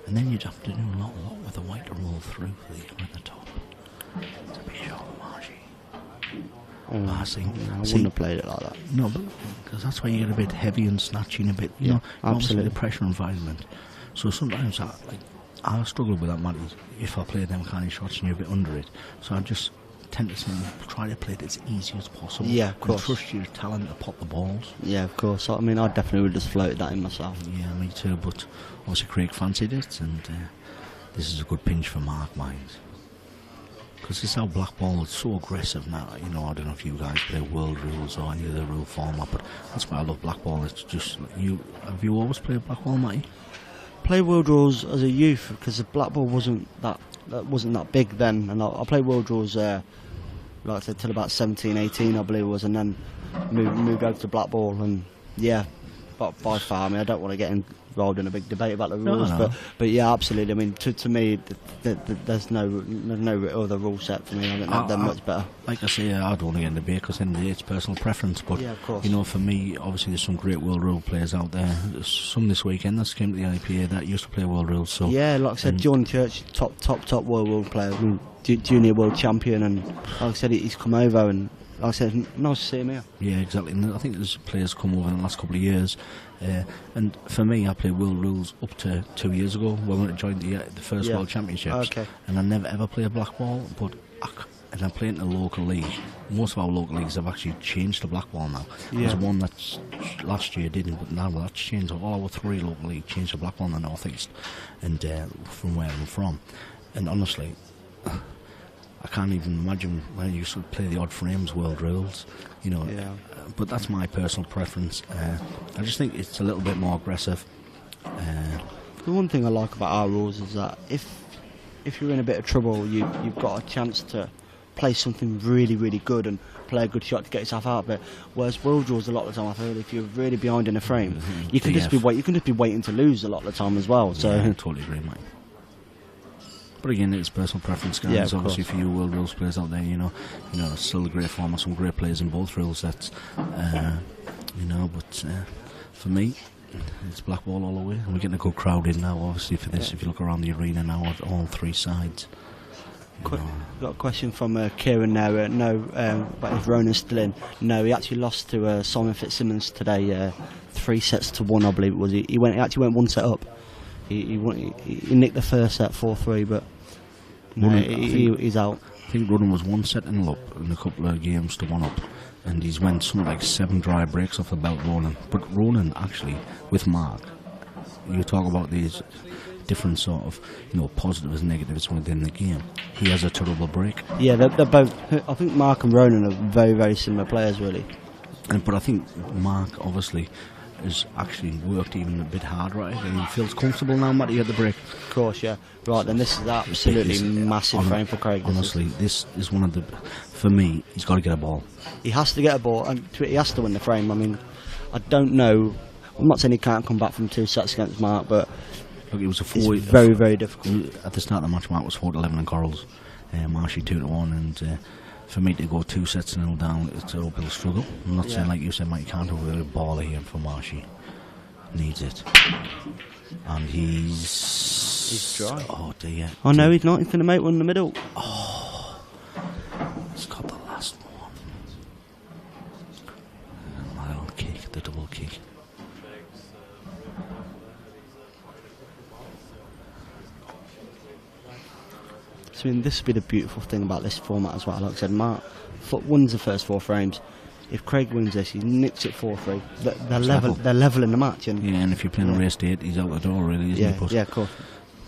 And then you'd have to do a lot with the white to roll through for the yellow at the top. It's a big shot, Marshy. I wouldn't have played it like that. No, because that's why you get a bit heavy and snatching a bit. You know, absolutely. The pressure environment. So sometimes I struggle with that, Matty, if I play them kind of shots and you're a bit under it. So I just tend to try to play it as easy as possible. Yeah, of course. And trust your talent to pop the balls. Yeah, of course. I mean, I definitely would have just floated that in myself. Yeah, me too. But obviously Craig fancied it, and this is a good pinch for Mark Mines. Because it's how Blackball is so aggressive now. I don't know if you guys play World Rules or any other rule format, but that's why I love Blackball. It's just have you always played Blackball, Matty? Play World Rules as a youth because the Blackball wasn't that big then, and I played World Rules like I said, till about 17, 18, I believe it was, and then moved over to black ball, and yeah, but by far, I mean, I don't want to get involved in a big debate about the rules, No. but yeah, absolutely. I mean, to me, there's no other rule set for me. I think they're much better. Like I say, I don't want to get in the debate because in the day it's personal preference. But yeah, of course. you know, for me, obviously there's some great world rule players out there. There's some this weekend that came to the IPA that used to play world rules. So yeah, like I said, John Church, top world rule player, I mean, junior world champion, and like I said, he's come over, and like I said, nice to see him here. Yeah, exactly. And I think there's players come over in the last couple of years. And for me, I played world rules up to 2 years ago when I joined the first World Championships. Okay. And I never ever played black ball, and I played in a local league. Most of our local leagues have actually changed to black ball now. Yeah. There's one that's last year didn't, but now that's changed. All our 3 local leagues changed to black ball in the North East, and from where I'm from. And honestly, I can't even imagine when I used to play the odd frames world rules, you know. Yeah. But that's my personal preference. I just think it's a little bit more aggressive. The one thing I like about our rules is that if you're in a bit of trouble, you've got a chance to play something really, really good and play a good shot to get yourself out of it. Whereas world rules, a lot of the time, I feel if you're really behind in a frame, you can just be waiting to lose a lot of the time as well. So yeah, I totally agree, mate. But again, it's personal preference, guys. Yeah, obviously, for you world rules players out there, you know, it's still a great format. Some great players in both rule sets, But for me, it's black ball all the way. And we're getting a good crowd in now, obviously, for this. If you look around the arena now, at all 3 sides. Got a question from Kieran now. But if Ronan's still in? No, he actually lost to Simon Fitzsimmons today, 3 sets to 1, I believe it was. He actually went 1 set up. He nicked the first set 4-3, but no, he's out. I think Ronan was 1 set and up in a couple of games to 1 up, and he's went something like 7 dry breaks off the belt, Ronan. But Ronan actually, with Mark, you talk about these different sort of positives and negatives within the game. He has a terrible break. Yeah, they're both. I think Mark and Ronan are very, very similar players, really. But I think Mark obviously has actually worked even a bit harder at it, and he feels comfortable now, Matty, at the break. Of course, yeah. Right, then this is absolutely massive frame for Craig. Honestly, this is one of the... For me, he's got to get a ball. He has to get a ball, and he has to win the frame. I mean, I don't know... I'm not saying he can't come back from 2 sets against Mark, but... Look, it was it's very, very difficult. At the start of the match, Mark was 4-11 in Corals. Marshy 2-1, and... for me to go 2 sets 0 down, it's an uphill struggle. I'm not saying, like you said, Mike, you can't have a ball here for Marshy. Needs it. And he's dry. Oh dear. Oh no, he's not. He's going to make one in the middle. Oh, he's got the last one. My little kick, the double kick. So, I mean, this would be the beautiful thing about this format as well. Like I said, Mark wins the first 4 frames. If Craig wins this, he nicks it 4-3. They're level in the match. And yeah, and if you're playing a race date, he's out the door, really, isn't he? But, yeah, of course.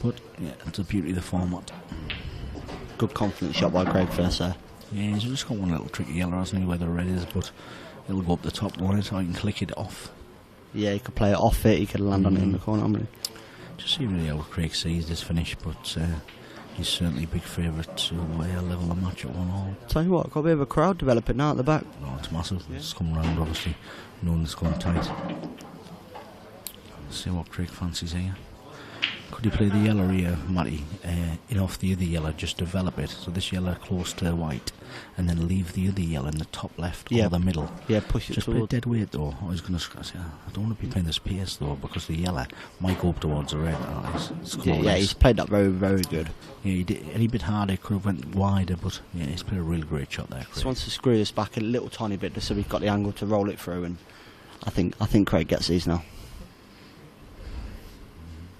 But yeah, it's the beauty of the format. Good confident shot by Craig first there. Yeah, he's just got one little tricky yellow, hasn't he, where the red is, but it'll go up the top line so I can click it off. Yeah, he could play it off it, he could land on it in the corner. I mean. Just see really how Craig sees this finish, but he's certainly a big favourite to level the match at 1-1. Tell you what, got a bit of a crowd developing now at the back. No, it's massive. Yeah. It's come round, obviously, knowing it's going tight. Let's see what Craig fancies here. Could you play the yellow here, Matty, off the other yellow, just develop it, so this yellow close to white, and then leave the other yellow in the top left or the middle. Yeah, push it just towards. Play dead weight though. I was going to say, I don't want to be playing this pace though, because the yellow might go up towards the red. Yeah, he's played that very, very good. Yeah, he did any bit harder, could have went wider, but yeah, he's played a really great shot there. Just wants to screw this back a little tiny bit, just so he's got the angle to roll it through, and I think Craig gets these now.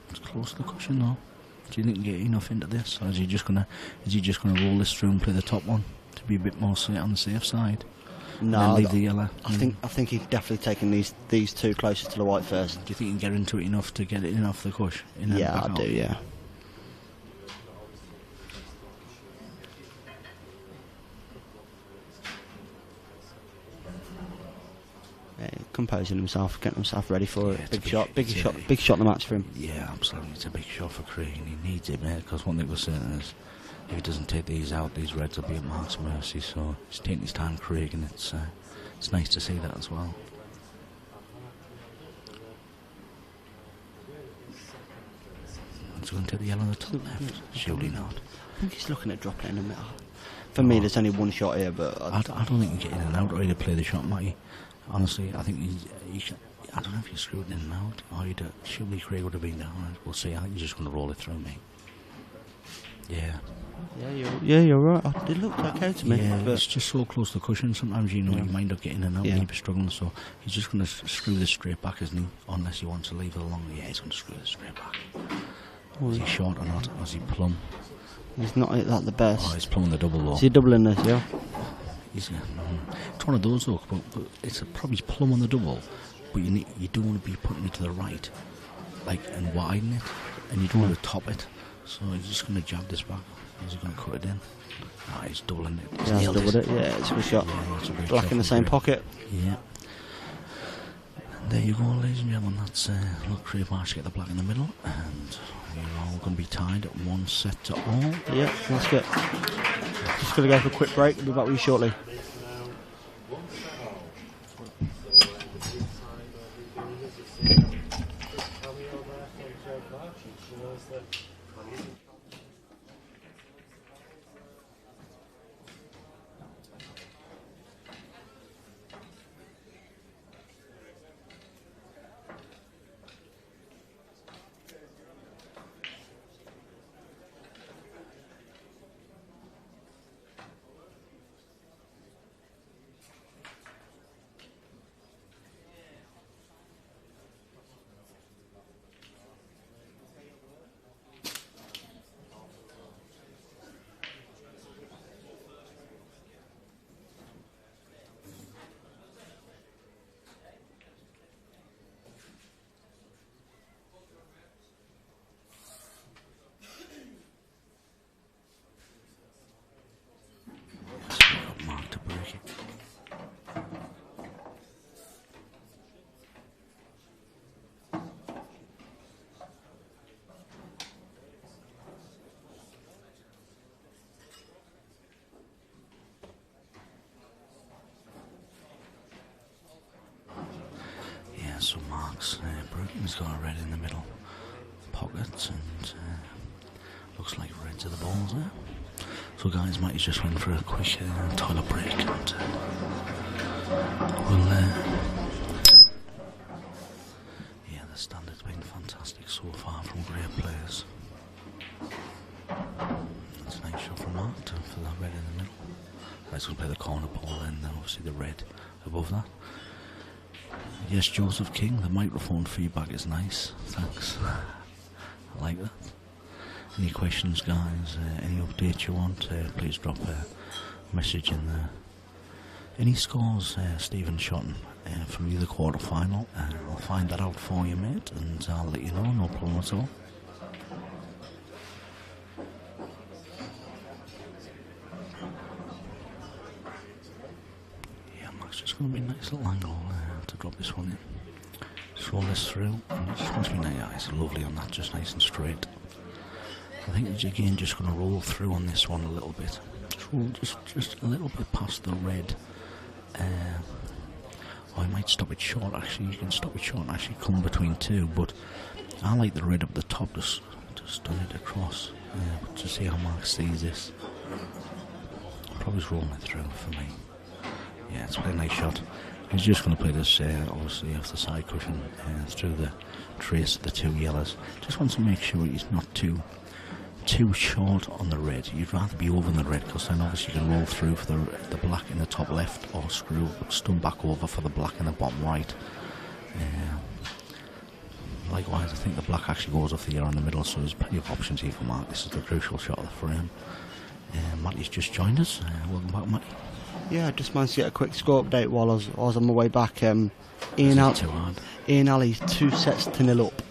It's close to the cushion though. Do you think he can get enough into this, or is he just gonna roll this through and play the top one to be a bit more on the safe side? No, and then leave the yellow. I think he's definitely taking these 2 closer to the white first. Do you think he can get into it enough to get it in off the cush? Yeah, I do. Yeah. Composing himself, getting himself ready for it. Big shot in the match for him. Yeah, absolutely. It's a big shot for Craig, and he needs it, mate. Because one thing we're saying is, if he doesn't take these out, these reds will be at Mark's mercy. So he's taking his time, Craig, and it's nice to see that as well. He's going to the yellow on the top left. Surely not. I think he's looking at dropping it in the middle. For me, there's only one shot here, but I don't think you get in and out or you play the shot, Matty. Honestly, I think I don't know if you screwed in and out or surely Craig would have been down. We'll see. I think you're just going to roll it through me. Yeah. You're right. It looked okay to me. Yeah, but it's just so close to the cushion. Sometimes you might up getting in and out, and you're struggling. So he's just going to screw this straight back, isn't he? Unless he wants to leave it along. Yeah, he's going to screw this straight back. Is he short or not? Or is he plumb? He's not at that the best. Oh, he's plumbing the double though. Is he doubling this? Yeah. It's one of those though, but it's probably plumb on the double. But you don't want to be putting it to the right, and widen it, and you don't want to top it. So he's just going to jab this back. He's going to cut it in. Ah, he's doubling it. He's doubled it. Yeah, it's a good shot. Yeah, Black in the same pocket. Yeah. There you go, ladies and gentlemen. That's look, Craig Marsh to get the black in the middle, and we're all going to be tied at 1 set to all. Yeah, that's good. Just going to go for a quick break. We'll be back with you shortly. So Mark's Bruton's got a red in the middle pockets, and looks like reds are the balls there. So guys, Matty's just went for a quick toilet break, and the standard's been fantastic so far from great players. That's a nice shot from Mark for that red in the middle. Let's go play the corner ball, and obviously the red above that. Yes, Joseph King, the microphone feedback is nice. Thanks. I like that. Any questions, guys? Any updates you want? Please drop a message in there. Any scores, Stephen Shotton, from you, the quarter final? I'll find that out for you, mate, and I'll let you know. No problem at all. Yeah, Max, just going to be a nice little angle to drop this one in. Just roll this through, and it just wants to be nice, lovely on that, just nice and straight. I think it's again just going to roll through on this one a little bit. Just a little bit past the red. Or I might stop it short, actually. You can stop it short and actually come between two, but I like the red up the top, just done it across. To see how Mark sees this. Probably rolling it through for me. Yeah, it's a pretty nice shot. He's just going to play this, obviously, off the side cushion through the trace of the two yellows. Just wants to make sure he's not too short on the red. You'd rather be over the red, because then obviously you can roll through for the black in the top left, or stun back over for the black in the bottom right. Likewise, I think the black actually goes off the yellow in the middle, so there's plenty of options here for Mark. This is the crucial shot of the frame. Matty's just joined us. Welcome back, Matty. Yeah, I just managed to get a quick score update while I was on my way back. Ian Alley 2 sets to 0 up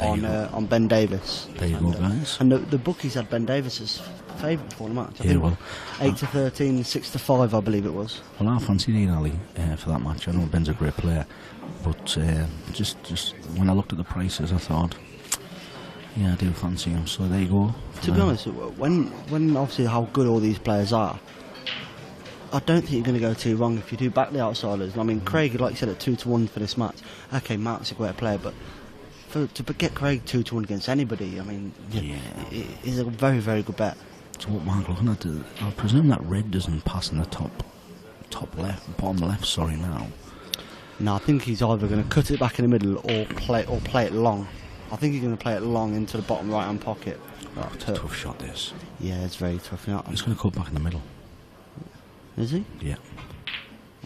on Ben Davis. There you go, guys. And the bookies had Ben Davis's favourite for the match. Yeah, well, 8-13, 6-5, I believe it was. Well, I fancied Ian Alley for that match. I know Ben's a great player, but just when I looked at the prices, I thought, Yeah, I do fancy him. So there you go. To be honest, when obviously how good all these players are, I don't think you're going to go too wrong if you do back the outsiders. I mean, Craig, like you said, at 2-1 for this match. Okay, Mark's a great player, but to get Craig 2-1 against anybody, I mean, he's a very, very good bet. So what Mark looking at? I presume that red doesn't pass in the top left, bottom left. Sorry, now. No, I think he's either going to cut it back in the middle or play it long. I think he's going to play it long into the bottom right-hand pocket. Oh, it's a tough shot, this. Yeah, it's very tough. He's going to cut back in the middle. Is he? Yeah.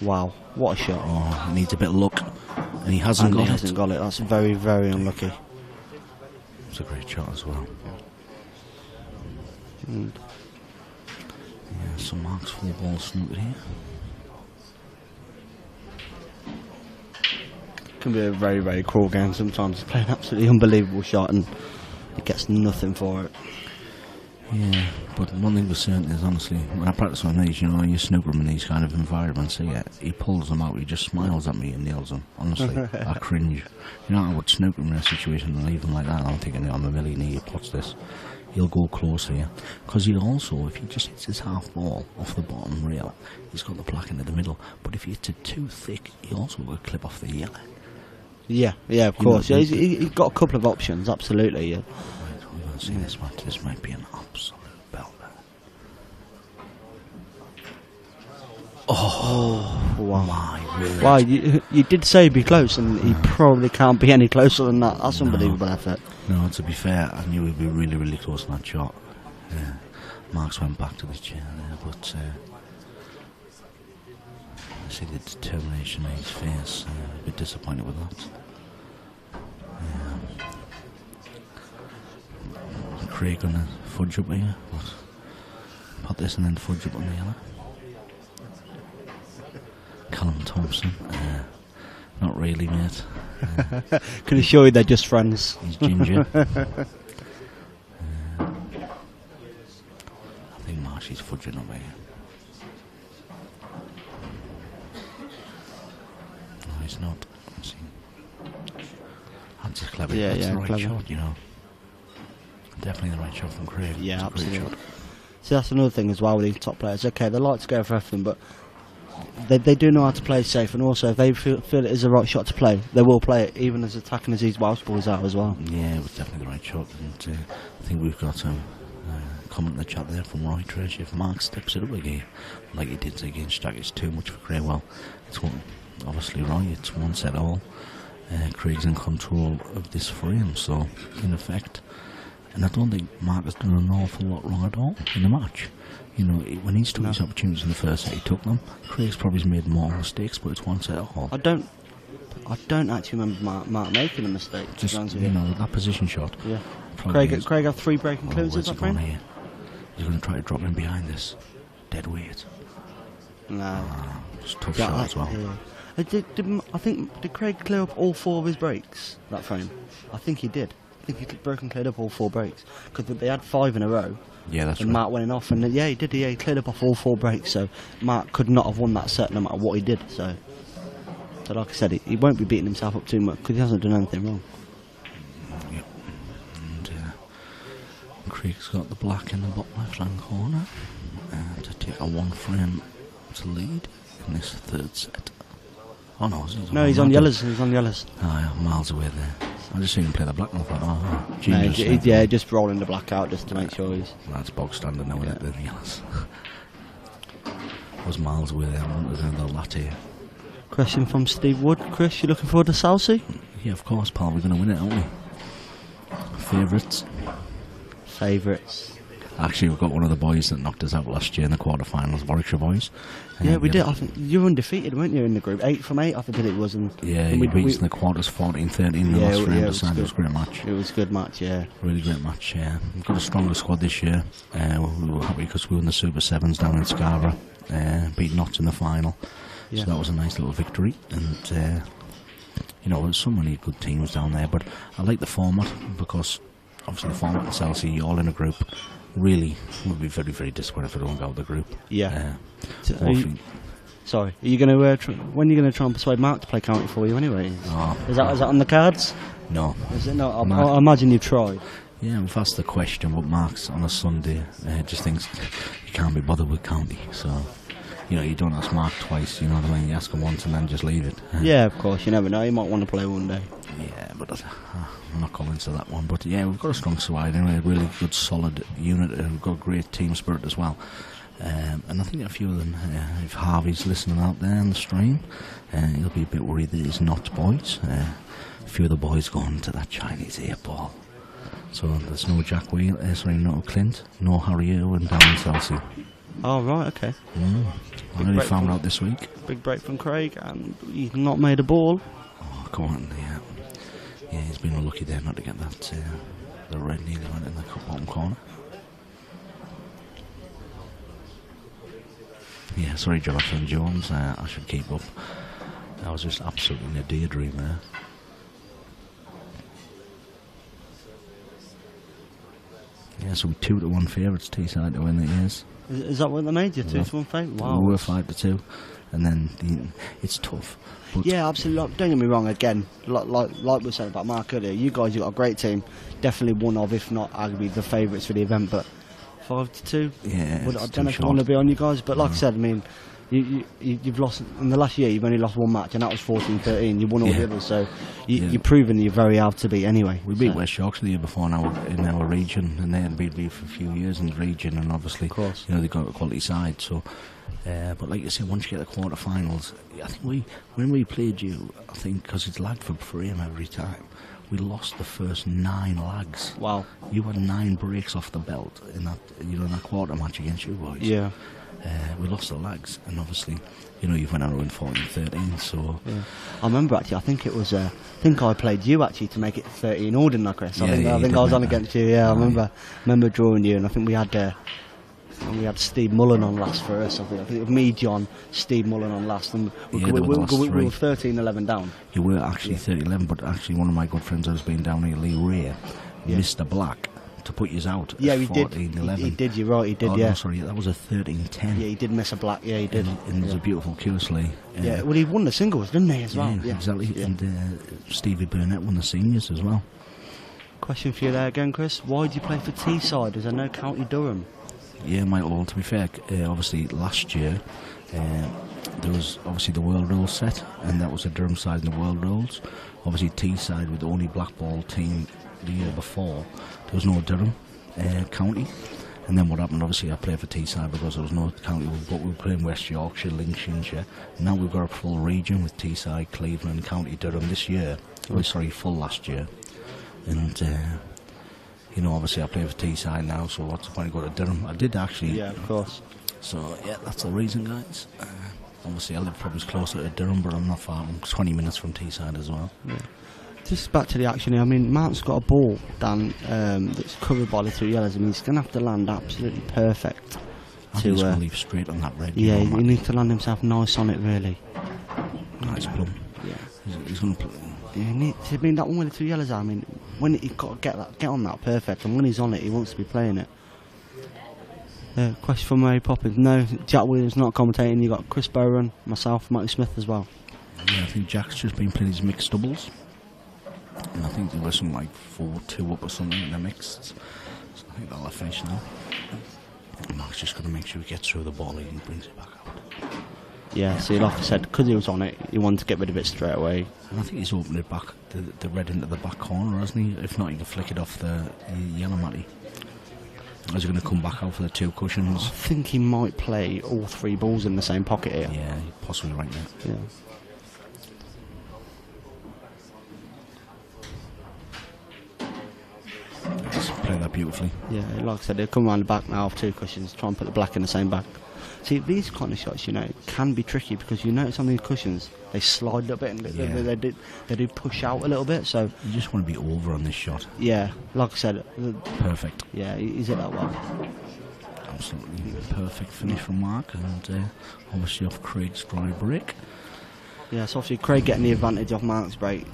Wow, what a shot. Oh, he needs a bit of luck. And he hasn't got it. He hasn't got it. That's very, very unlucky. It's a great shot as well. Yeah, so Mark's 4 balls snookered here. Can be a very, very cruel game sometimes. He's playing an absolutely unbelievable shot and he gets nothing for it. Yeah, but one thing for certain is, honestly, when I practice on these, you know, you snooker him in these kind of environments, so yeah, he pulls them out, he just smiles at me and nails them. Honestly, I cringe. You know, I would snooker him in a situation and leave him like that. I'm thinking, I'm a million he puts this. He'll go close here. Because he'll also, if he just hits his half ball off the bottom rail, he's got the black into the middle. But if he hits it too thick, he also will clip off the yellow. Yeah, of course. Yeah, he's got a couple of options, absolutely, yeah. Right, we're going to see this match. This might be an absolute belter. Oh, wow. My word. Wow, you did say he'd be close, and he probably can't be any closer than that. That's unbelievable effort. No, to be fair, I knew he'd be really, really close on that shot. Yeah. Marks went back to the chair there, but I see the determination in his face. A bit disappointed with that. Craig gonna fudge up here. Put this and then fudge up on the yellow. Callum Thompson. Not really, mate. Can assure you they're just friends. He's ginger. I think Marshy's fudging up here. No, he's not. That's just clever. Yeah, That's the right clever. shot, you know. Definitely the right shot from Craig. Yeah, It's a great absolutely. shot. See, that's another thing as well with these top players. Okay, they like to go for everything, but they do know how to play safe, and also if they feel it is the right shot to play, they will play it, even as attacking as these Welsh boys are as well. Yeah, it was definitely the right shot, and I think we've got a comment in the chat there from Roy Trash. If Mark steps it up again, like he did against Jack, it's too much for Craig. Well, it's one, obviously Roy, it's one set all. Craig's in control of this frame, so in effect, and I don't think Mark has done an awful lot wrong at all in the match. You know, when he's took his opportunities in the first set, he took them. Craig's probably made more mistakes, but it's one set all. I don't actually remember Mark making a mistake. Just, you know, that position shot. Yeah. Probably Craig have 3 breaking clues, is where's that he right? gone here? He's going to try to drop in behind this. Dead weight. No. It's a tough shot as well. Yeah. Did Craig clear up all 4 of his breaks, that frame? I think he did. I think he broke and cleared up all 4 breaks. Because they had 5 in a row. Yeah, that's and right. Mark went off, and yeah, he did. Yeah, he cleared up off all 4 breaks, so Mark could not have won that set no matter what he did. So like I said, he won't be beating himself up too much because he hasn't done anything wrong. Yep. And Craig's got the black in the bottom left-hand corner to take a 1 frame to lead in this 3rd set. Oh no, He's on yellows. He's on yellows. Oh yeah, miles away there. I just seen him play the black and I thought, No, just rolling the black out just to make sure he's... That's bog standard now, isn't it, the yellows? I was miles away there, I wanted to do the latte. Question from Steve Wood. Chris, you looking forward to Southsea? Yeah, of course, pal, we're going to win it, aren't we? Favourites? Actually, we've got one of the boys that knocked us out last year in the quarterfinals, Warwickshire boys. Yeah, we did. I think you were undefeated, weren't you, in the group? 8 from 8, I think it was. And we beat us in the quarters 14-13 in the last round. It was a great match. It was a good match, yeah. Really great match, yeah. We've got a stronger squad this year. We were happy because we won the Super Sevens down in Scarborough. Beat Notts in the final. Yeah. So that was a nice little victory. And, you know, there's so many good teams down there. But I like the format because, obviously, the format in Southsea, all in a group, really would be very, very disappointed if we don't go out of the group. Yeah. Sorry, are you going to when are you going to try and persuade Mark to play county for you anyway? Is that on the cards? No. Is it not? I imagine you've tried. Yeah, we've asked the question, but Mark's on a Sunday just thinks you can't be bothered with county. So, you know, you don't ask Mark twice, you know what I mean? You ask him once and then just leave it. Yeah, of course, you never know. You might want to play one day. Yeah, but I'm not going into that one. But yeah, we've got a strong side anyway, a really good, solid unit. We've got great team spirit as well. And I think a few of them, if Harvey's listening out there on the stream, he'll be a bit worried that he's not boys. A few of the boys going to that Chinese air ball. So there's no Jack Wheel, no Clint, no Harry Irwin down in Chelsea. Oh, right, okay. I only found out this week. Big break from Craig, and he's not made a ball. Oh, come on, yeah, he's been unlucky there not to get that. The red nearly went in the bottom corner. Yeah, sorry, Jonathan Jones. I should keep up. I was just absolutely in a daydream there. Yeah, so 2-1 favourites, Teesside to win the years. Is that what they made you? 2-1 favourite? Wow. We were 5-2, and then it's tough. But yeah, absolutely. Don't get me wrong. Again, like we said about Mark earlier, you guys, you've got a great team. Definitely one of, if not arguably, the favourites for the event. But 5-2. Yeah, I don't know if I want to be on you guys, but like I said, I mean, you've lost in the last year. You've only lost one match, and that was 14-13. You won all the others, so you're proving you're very hard to beat anyway. We beat West Yorkshire the year before in our region, and they had beat me for a few years in the region, and obviously, you know, they've got a quality side. So, but like you say, once you get the quarterfinals, I think when we played you, I think because it's lagged for frame every time. We lost the first 9 lags. Wow! You had 9 breaks off the belt in that, you know, in that quarter match against you boys. Yeah. We lost the lags, and obviously, you know, you've went on to win 14-13. So I remember actually. I think it was. I think I played you actually to make it 13 all, didn't I, Chris? I think I was on against you. Yeah, I remember drawing you, and I think we had Steve Mullen on last for us. I think it was me, John, Steve Mullen on last, and we were 13-11 down. You were actually 13-11, but actually one of my good friends who's been down here, Lee Ray, Mr. Black, to put you out. Yeah, he 14-11. He did. You're right. He did. Oh, yeah. No, sorry, that was a 13-10. Yeah, he did miss a black. Yeah, he did. And there's a beautiful Cursley. Yeah, well, he won the singles, didn't he, as well? Yeah, exactly. Yeah. And Stevie Burnett won the seniors as well. Question for you there again, Chris. Why did you play for Teesside? Is there no County Durham? Yeah, Michael, to be fair, obviously last year there was obviously the world rules set, and that was the Durham side in the world rules. Obviously Teesside with the only black ball team the year before, there was no Durham county. And then what happened, obviously I played for Teesside because there was no county, but we were playing West Yorkshire, Lincolnshire. Now we've got a full region with Teesside, Cleveland, County Durham this year. Full last year. And you know, obviously I play for Teesside now, so what's the point of going to Durham? I did actually. Yeah, of course. So, yeah, that's the reason, guys. Obviously I live probably closer to Durham, but I'm not far. I'm 20 minutes from Teesside as well. Yeah. Just back to the action here. I mean, Mark's got a ball down that's covered by the 2 yellows. I mean, he's going to have to land absolutely perfect. He's going to leave straight on that red. Yeah, he needs to land himself nice on it, really. Nice plum. Yeah. He's going to play. Yeah, I mean, that one with the 2 yellows, I mean, when he's got to get on that perfect, and when he's on it, he wants to be playing it. Question from Mary Poppins. No, Jack Williams not commentating. You got Chris Bowen, myself, Matthew Smith as well. Yeah, I think Jack's just been playing his mixed doubles, and I think there was something like 4-2 up or something in the mixed. So I think that'll finish now. And Mark's just going to make sure he gets through the ball and brings it back out. Yeah, see, like I said, because he was on it, he wanted to get rid of it straight away. And I think he's opened it back, the red into the back corner, hasn't he? If not, he can flick it off the yellow matty. Is he going to come back out for the 2 cushions? I think he might play all 3 balls in the same pocket here. Yeah, possibly right now. Yeah. Let's play that beautifully. Yeah, like I said, they'll come around the back now of 2 cushions, try and put the black in the same bag. See, these kind of shots, you know, can be tricky because you notice on these cushions, they slide a little bit and they do push out a little bit, so... You just want to be over on this shot. Yeah, like I said... Perfect. Yeah, he's hit that well. Absolutely perfect finish from Mark, and obviously off Craig's dry break. Yeah, so obviously Craig getting the advantage off Mark's break,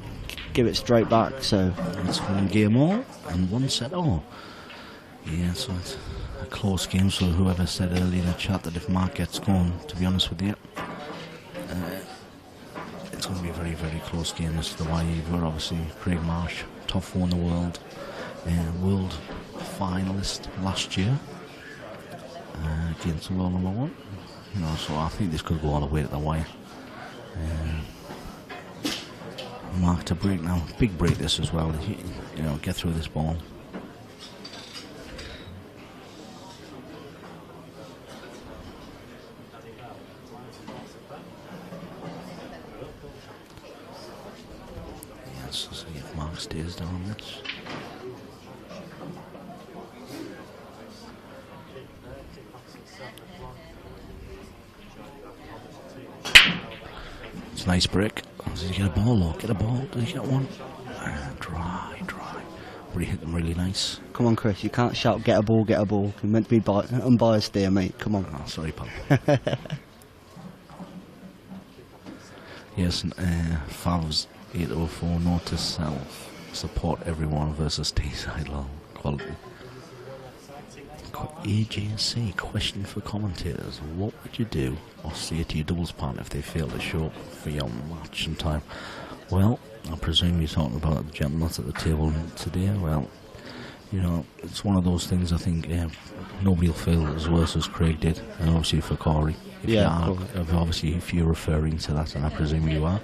give it straight back, so... It's 1 game all, and 1 set all. Yeah, so it's a close game, so whoever said earlier in the chat that if Mark gets going, to be honest with you, it's going to be a very, very close game as to why you've got obviously Craig Marsh, top 4 in the world, world finalist last year against world number 1. You know, so I think this could go all the way to the wire. Mark to break now, big break this as well. You know, get through this ball. Let's see if Mark stays down this. It's a nice break. Does he get a ball or get a ball? Does he get one? Dry. But he hit them really nice. Come on, Chris, you can't shout get a ball, get a ball. You're meant to be unbiased there, mate. Come on. Oh, sorry, pal. Yes, Favs 804, note to self. Support everyone versus Teesside Lol. Quality. AJC, question for commentators. What would you do or say to your doubles partner if they fail to show up for your match in time? Well, I presume you're talking about the gentlemen at the table today. Well, you know, it's one of those things. I think nobody will feel as worse as Craig did, and obviously for Corey. If you're referring to that, and I presume you are.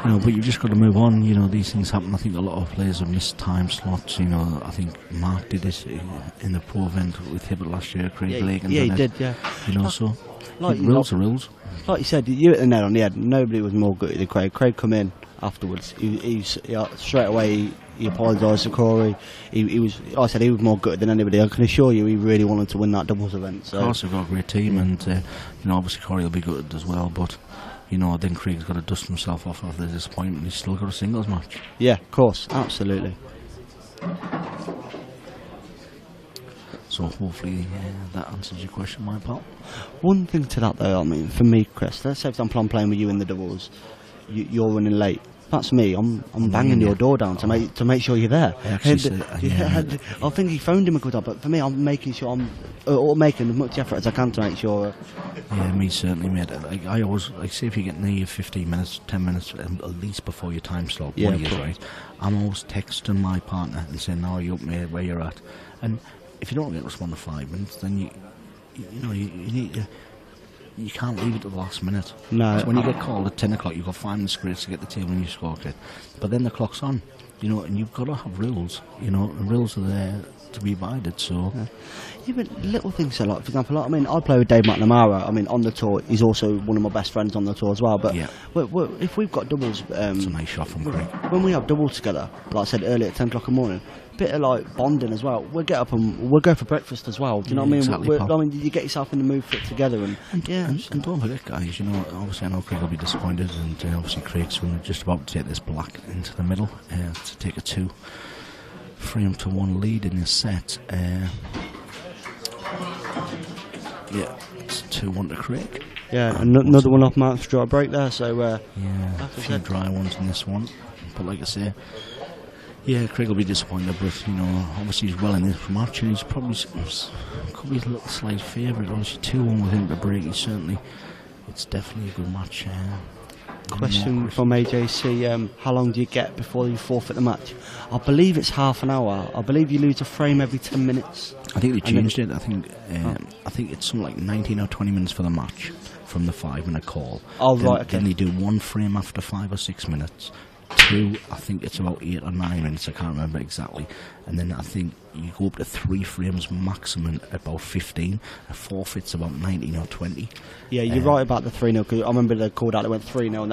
You know, but you've just got to move on. You know, these things happen. I think a lot of players have missed time slots. You know, I think Mark did this in the pro event with Hibbert last year. Craig Blake. Yeah, he did. Yeah. You know, so rules are rules. Like you said, you hit the nail on the head. Nobody was more good than Craig. Craig come in afterwards. He straight away he apologised to Corey. He was. Like I said, he was more good than anybody. I can assure you, he really wanted to win that doubles event. So. Of course, they've got a great team, and you know, obviously Corey will be good as well. But you know, then Craig's got to dust himself off after the disappointment. He's still got a singles match. Yeah, of course, absolutely. So hopefully that answers your question, my pal. One thing to that though, I mean, for me, Chris, let's say for example I'm playing with you in the doubles, you're running late. That's me. I'm banging your door down to make sure you're there. I think he phoned him a good time, but for me, I'm making sure I'm making as much effort as I can to make sure. Yeah, me certainly, mate. Like I always say, if you get near 15 minutes, 10 minutes at least before your time slot, right? I'm always texting my partner and saying, "Now you up, mate, where you're at?" And if you don't get respond to 5 minutes, then you need to. You can't leave it to the last minute. No. So when you get called at 10 o'clock, you've got 5 minutes grace to get the table and you score it. But then the clock's on, you know, and you've got to have rules, you know, and rules are there to be abided, so... Even little things, so like, for example, I mean, I play with Dave McNamara, I mean, on the tour, he's also one of my best friends on the tour as well, but if we've got doubles... it's a nice shot from Craig. When we have doubles together, like I said earlier, at 10 o'clock in the morning, bit of like bonding as well. We'll get up and we'll go for breakfast as well. Do you know what I mean? Exactly, I mean, you get yourself in the mood for it together, and don't forget, guys. You know, obviously I know Craig will be disappointed, and obviously Craig's just about to take this black into the middle to take a 2-1 lead in this set. It's 2-1 to Craig. Yeah, another one off Mark's dry break there. So a few dry ones in this one, but like I say. Yeah, Craig will be disappointed, but you know, obviously he's well in this match, and he's probably could be a little slight favourite. Obviously, 2-1 with him to break. It's definitely a good match. Question from AJC: how long do you get before you forfeit the match? I believe it's half an hour. I believe you lose a frame every 10 minutes. I think they changed it. I think it's something like 19 or 20 minutes for the match from the 5-minute call. Oh, right. Okay. Then they do 1 frame after 5 or 6 minutes. 2, I think it's about 8 or 9 minutes, I can't remember exactly, and then I think you go up to 3 frames maximum at about 15, a forfeit's about 19 or 20. Yeah, you're right about the 3-0, because I remember they called out, they went 3-0 and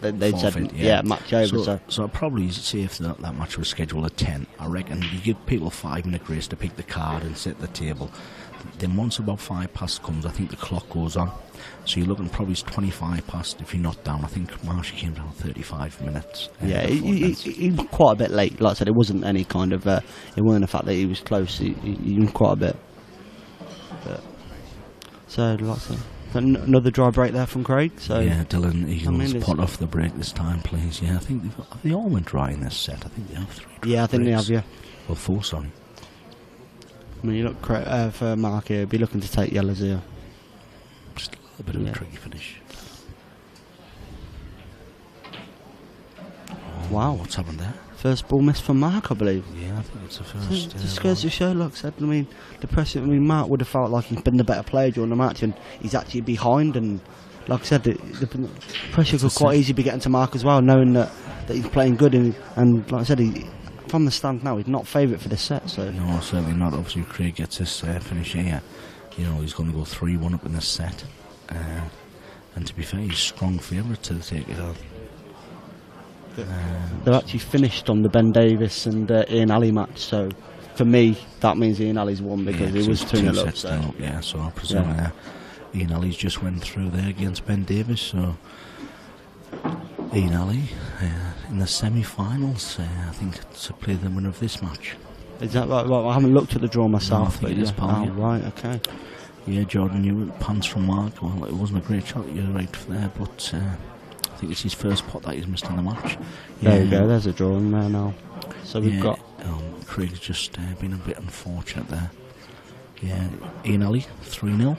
then they said match over. So I'd probably say if that match was scheduled at 10, I reckon you give people 5-minute grace to pick the card and set the table. Then once about 5 past comes, I think the clock goes on. So you're looking probably 25 past if you're not down. I think Marshy came down 35 minutes. He was quite a bit late. Like I said, it wasn't any kind of... it wasn't the fact that he was close. He was quite a bit. So, like I said, another dry break there from Craig. So yeah, Dylan Eagles pot off the break this time, please. Yeah, I think they all went dry in this set. I think they have 3 dry I think breaks. they have, Well, 4, sorry. I mean, you look for Mark here, be looking to take yellows here. Just a bit of a tricky finish. Wow. What's happened there? First ball miss from Mark, I believe. Yeah, I think it's the first. It just goes to show, like I said, I mean, the pressure. I mean, Mark would have felt like he's been the better player during the match, and he's actually behind. And like I said, the pressure could quite easily be getting to Mark as well, knowing that he's playing good. And like I said, from the stand now, he's not favourite for this set. So no, certainly not. Obviously, Craig gets this finish here. You know, he's going to go 3-1 up in this set. And to be fair, he's strong favourite to take it on. They're actually finished on the Ben Davis and Ian Alley match, so for me that means Ian Alley's won because it was 2-0 up. So. Yeah, so I presume Ian Alley's just went through there against Ben Davis, so Ian Alley in the semi-finals, I think, to play the winner of this match. Is that right? Well, I haven't looked at the draw myself. No, I think it is, pal, yeah. Right, okay. Yeah, Jordan, you pants from Mark. Well, it wasn't a great shot, you're right there, but I think it's his first pot that he's missed in the match. There you go, there's a draw in there now. So we've got... Craig's just been a bit unfortunate there. Yeah, Ian Alley, 3-0.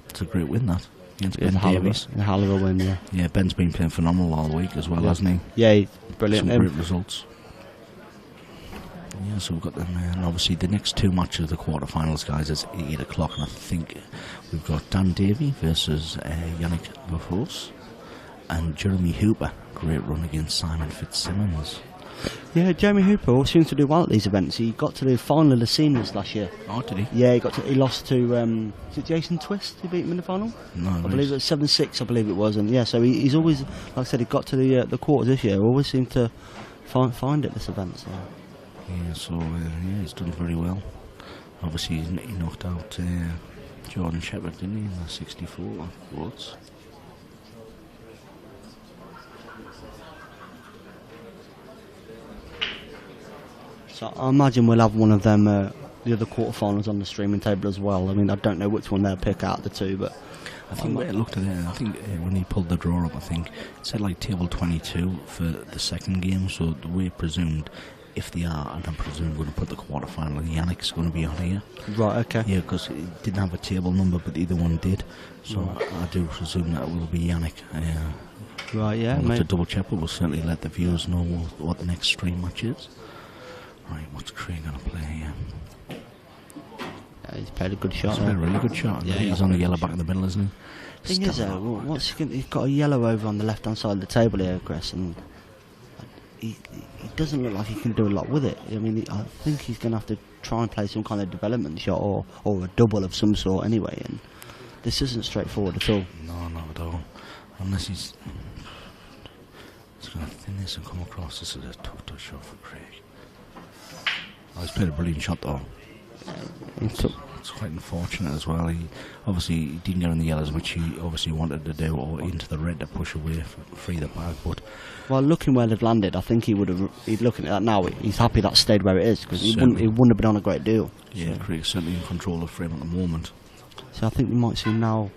It's a great win, that, against Ben Davies. A hell of a win, yeah. Yeah, Ben's been playing phenomenal all week as well, hasn't he? Yeah, brilliant. Some great results. Yeah, so we've got them, and obviously the next two matches of the quarterfinals, guys, is 8 o'clock, and I think we've got Dan Davey versus Yannick Verfoos and Jeremy Hooper. Great run against Simon Fitzsimmons. Yeah, Jeremy Hooper always seems to do well at these events. He got to the final of the seniors last year. Oh, did he? Yeah, he lost to is it Jason Twist who beat him in the final? No, I believe it was 7-6. I believe it was, and yeah, so he's always, like I said, he got to the quarters this year. Always seemed to find at this event. So. Yeah, so he's done very well. Obviously, he knocked out Jordan Shepherd, didn't he, in the 64 votes. So I imagine we'll have one of them, the other quarterfinals on the streaming table as well. I mean, I don't know which one they'll pick out of the two, but I think when I looked at it, I think when he pulled the draw up, I think it said like table 22 for the second game. So the way presumed, if they are, and I'm presuming we're going to put the quarterfinal, Yannick's going to be on here. Right, okay. Yeah, because it didn't have a table number, but either one did. So I do presume that it will be Yannick. Right, yeah. We'll have to double check, but we'll certainly let the viewers know what the next stream match is. Right, what's Craig going to play here? He's played a good shot. He's played a really good shot. Yeah, he's on the yellow back in the middle, isn't he? Thing is, though, he's got a yellow over on the left-hand side of the table here, Chris, and he doesn't look like he can do a lot with it. I mean, I think he's going to have to try and play some kind of development shot or a double of some sort anyway, and this isn't straightforward at all. No, not at all. Unless he's going to thin this and come across. This is a tough shot for Craig. Oh, he's played a brilliant shot though. It's quite unfortunate as well. He didn't get in the yellows, which he obviously wanted to do, or into the red to push away, free the bag. But looking where they've landed, I think he's looking at that now. He's happy that stayed where it is because he wouldn't have been on a great deal. Yeah, so. Craig's certainly in control of the frame at the moment. So I think we might see now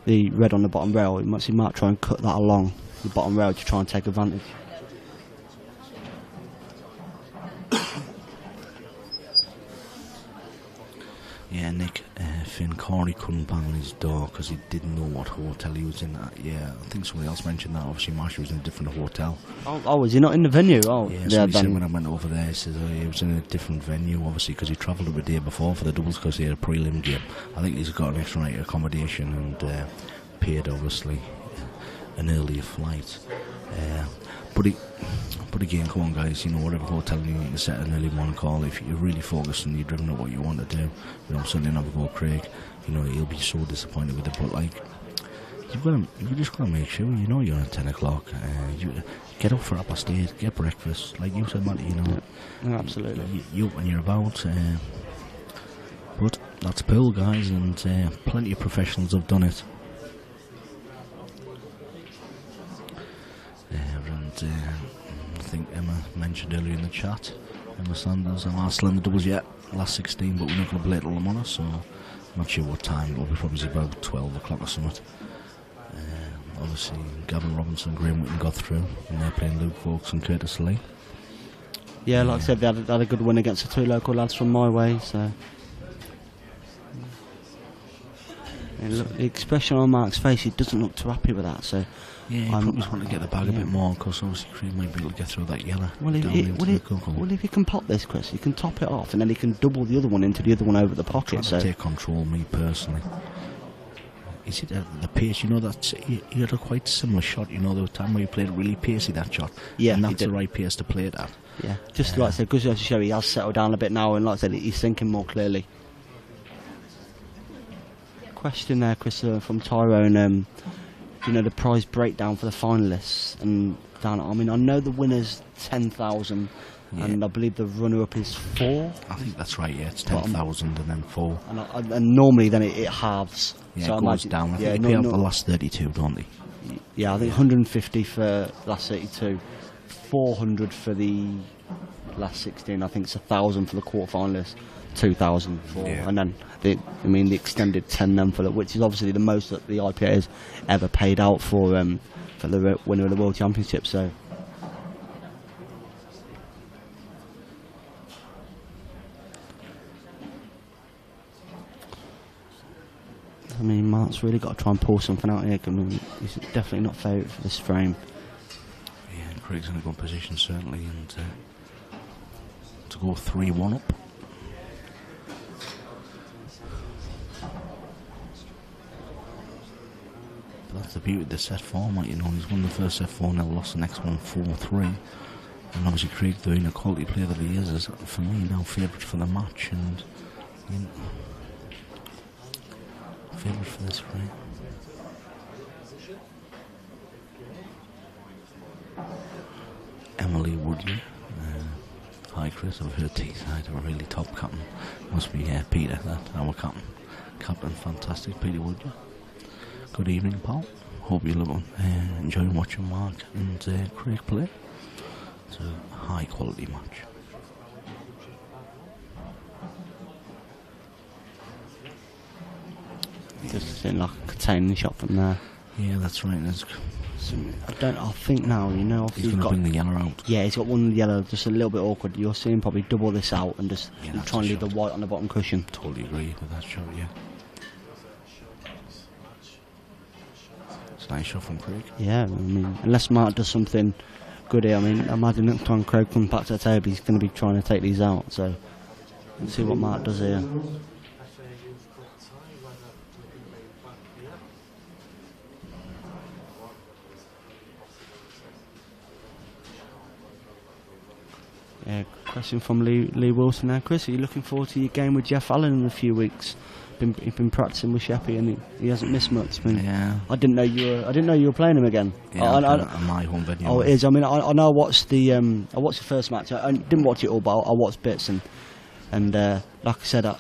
the red on the bottom rail. We might see Mark try and cut that along the bottom rail to try and take advantage. Yeah, Nick, Finn Corey couldn't bang on his door because he didn't know what hotel he was in. Yeah, I think somebody else mentioned that. Obviously, Marshall was in a different hotel. Oh, was he not in the venue? Oh, yeah. So he said when I went over there, he said he was in a different venue, obviously, because he travelled up a day before for the doubles because he had a prelim game. I think he's got an extra night accommodation and paid, obviously, an earlier flight. But again, come on guys, whatever hotel you need to set an early morning call, if you're really focused and you're driven at what you want to do, certainly never go Craig, he'll be so disappointed with it, but you've just got to make sure, you're at 10 o'clock, you get up for 8:30, get breakfast, like you said, Matty, Yeah, absolutely. You when you're about, but that's pool, guys, and plenty of professionals have done it. I think Emma mentioned earlier in the chat, Emma Sanders, I'm still in the doubles yet, last 16, but we're not going to play till them on us, so I'm not sure what time, it'll be probably about 12 o'clock or something. Obviously Gavin Robinson, Graham Whitten got through, and they're playing Luke Vokes and Curtis Lee. Yeah, like I said, they had a good win against the two local lads from my way, so... And look, the expression on Mark's face, he doesn't look too happy with that. So yeah, he probably just want to get the bag a bit more, because obviously Craig might be able to get through that yellow. Well, if he can pop this, Chris, he can top it off, and then he can double the other one into the other one over the pocket. To take control, me personally. Is it the pace? You know, that's he had a quite similar shot. You know, the time where he played really pacey, that shot. Yeah, and that's the right pace to play it at. Yeah, just like I said, goes to show he has settled down a bit now, and like I said, he's thinking more clearly. Question there, Chris, from Tyrone. You know, the prize breakdown for the finalists, and down. I mean, I know the winner's 10,000, and I believe the runner-up is 4. I think that's right. Yeah, it's 10,000 and then 4. And normally then it halves. Yeah, so it goes down. I think they pay out the last 32, don't they? Yeah, I think 150 for last 32, 400 for the last 16. I think it's 1,000 for the quarter-finalists, 2,000 for, and then the extended 10 then for which is obviously the most that the IPA has ever paid out for the winner of the World Championship. So. I mean, Mark's really got to try and pull something out here. I mean, he's definitely not favourite for this frame. Yeah, and Craig's in a good position, certainly, and to go 3-1 up. But that's the beauty of the set format, you know. He's won the first set 4-0, lost the next one 4-3. And obviously, Craig, doing a quality player that he is for me, now favourite for the match, and you know, favourite for this fight. Emily Woodley. Hi Chris, I've heard Teesside are a really top captain. Must be Peter, that our captain. Captain, fantastic, Peter Woodley. Good evening, pal. Hope you're enjoying watching Mark and Craig play. It's a high quality match. Just like a containing shot from there. Yeah, that's right. I think now, you know, he's going to bring the yellow out. Yeah, he's got one yellow, just a little bit awkward. You'll see him probably double this out and just try and leave the white on the bottom cushion. Totally agree with that shot, yeah. It's a nice shot from Craig. Yeah, I mean, unless Mark does something good here, I mean, I imagine next time Craig comes back to the table, he's going to be trying to take these out. So, let's see what Mark does here. Yeah, question from Lee Wilson now. Chris, are you looking forward to your game with Jeff Allen in a few weeks? You've been practicing with Sheppy and he hasn't missed much. I mean, I didn't know you were playing him again. Yeah, on my home venue. Oh, it is. I mean, I know I watched the first match. I didn't watch it all, but I watched bits and like I said, I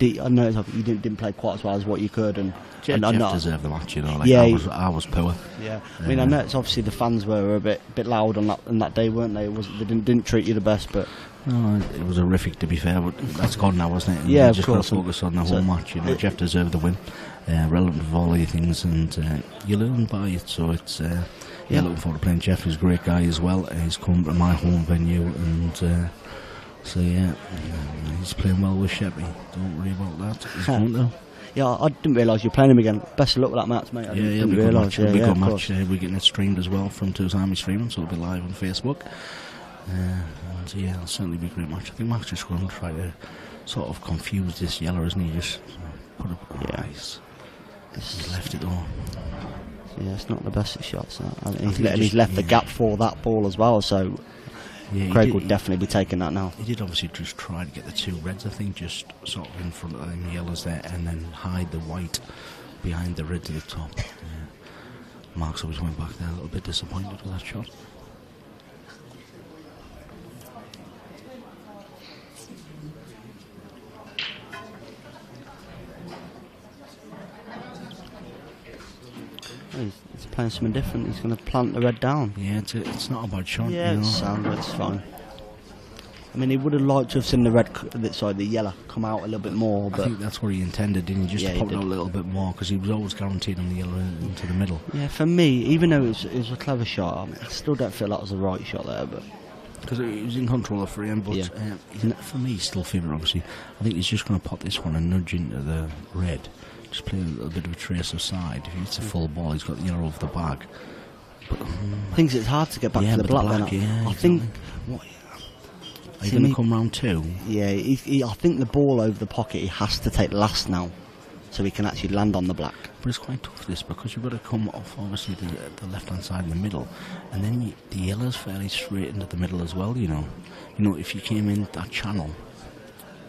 noticed you didn't play quite as well as what you could, and Jeff deserved the match, you know. Like I was poor. Yeah, I mean, I know it's obviously the fans were a bit loud on that day, weren't they? They didn't treat you the best, but no, it was horrific to be fair. But that's gone now, wasn't it? And yeah, just got to focus on the whole match. You know, Jeff deserved the win, relevant of all these things, and you learn by it. So it's looking forward to playing Jeff. He's a great guy as well. He's come to my home venue and. So yeah, he's playing well with Sheppy. Don't worry about that. He's going to. Yeah, I didn't realise you were playing him again. Best of luck with that match, mate. It'll be a good match. It'll be a good match. We're getting it streamed as well from Tools Army streaming, so it'll be live on Facebook. And yeah, it'll certainly be a great match. I think Mark's just going to try to sort of confuse this yellow, isn't he? Just put up ice. He's left it all. Yeah, it's not the best of shots. He's left the gap for that ball as well, so. Yeah, Craig would definitely be taking that now. He did obviously just try to get the two reds, I think, just sort of in front of the yellows there, and then hide the white behind the red to the top. Mark's always went back there a little bit disappointed with that shot. He's playing something different. He's going to plant the red down. Yeah, it's not a bad shot. Yeah, you know. It's fine. I mean, he would have liked to have seen the yellow come out a little bit more. But I think that's what he intended, didn't he? Just pop it out a little bit more, because he was always guaranteed on the yellow into the middle. Yeah, for me, even though it was a clever shot, I mean, I still don't feel that was the right shot there. But because he was in control of frame, but for me, he's still favourite, obviously. I think he's just going to pop this one and nudge into the red, just play a little bit of a tracer side. If he hits a full ball, he's got the yellow off the bag. But things it's hard to get back to the with black. yeah, I think. Are you going to come round 2? Yeah, I think the ball over the pocket he has to take last now, so he can actually land on the black. But it's quite tough this, because you've got to come off obviously the left hand side in the middle, and then the yellow's fairly straight into the middle as well. You know, if you came in that channel.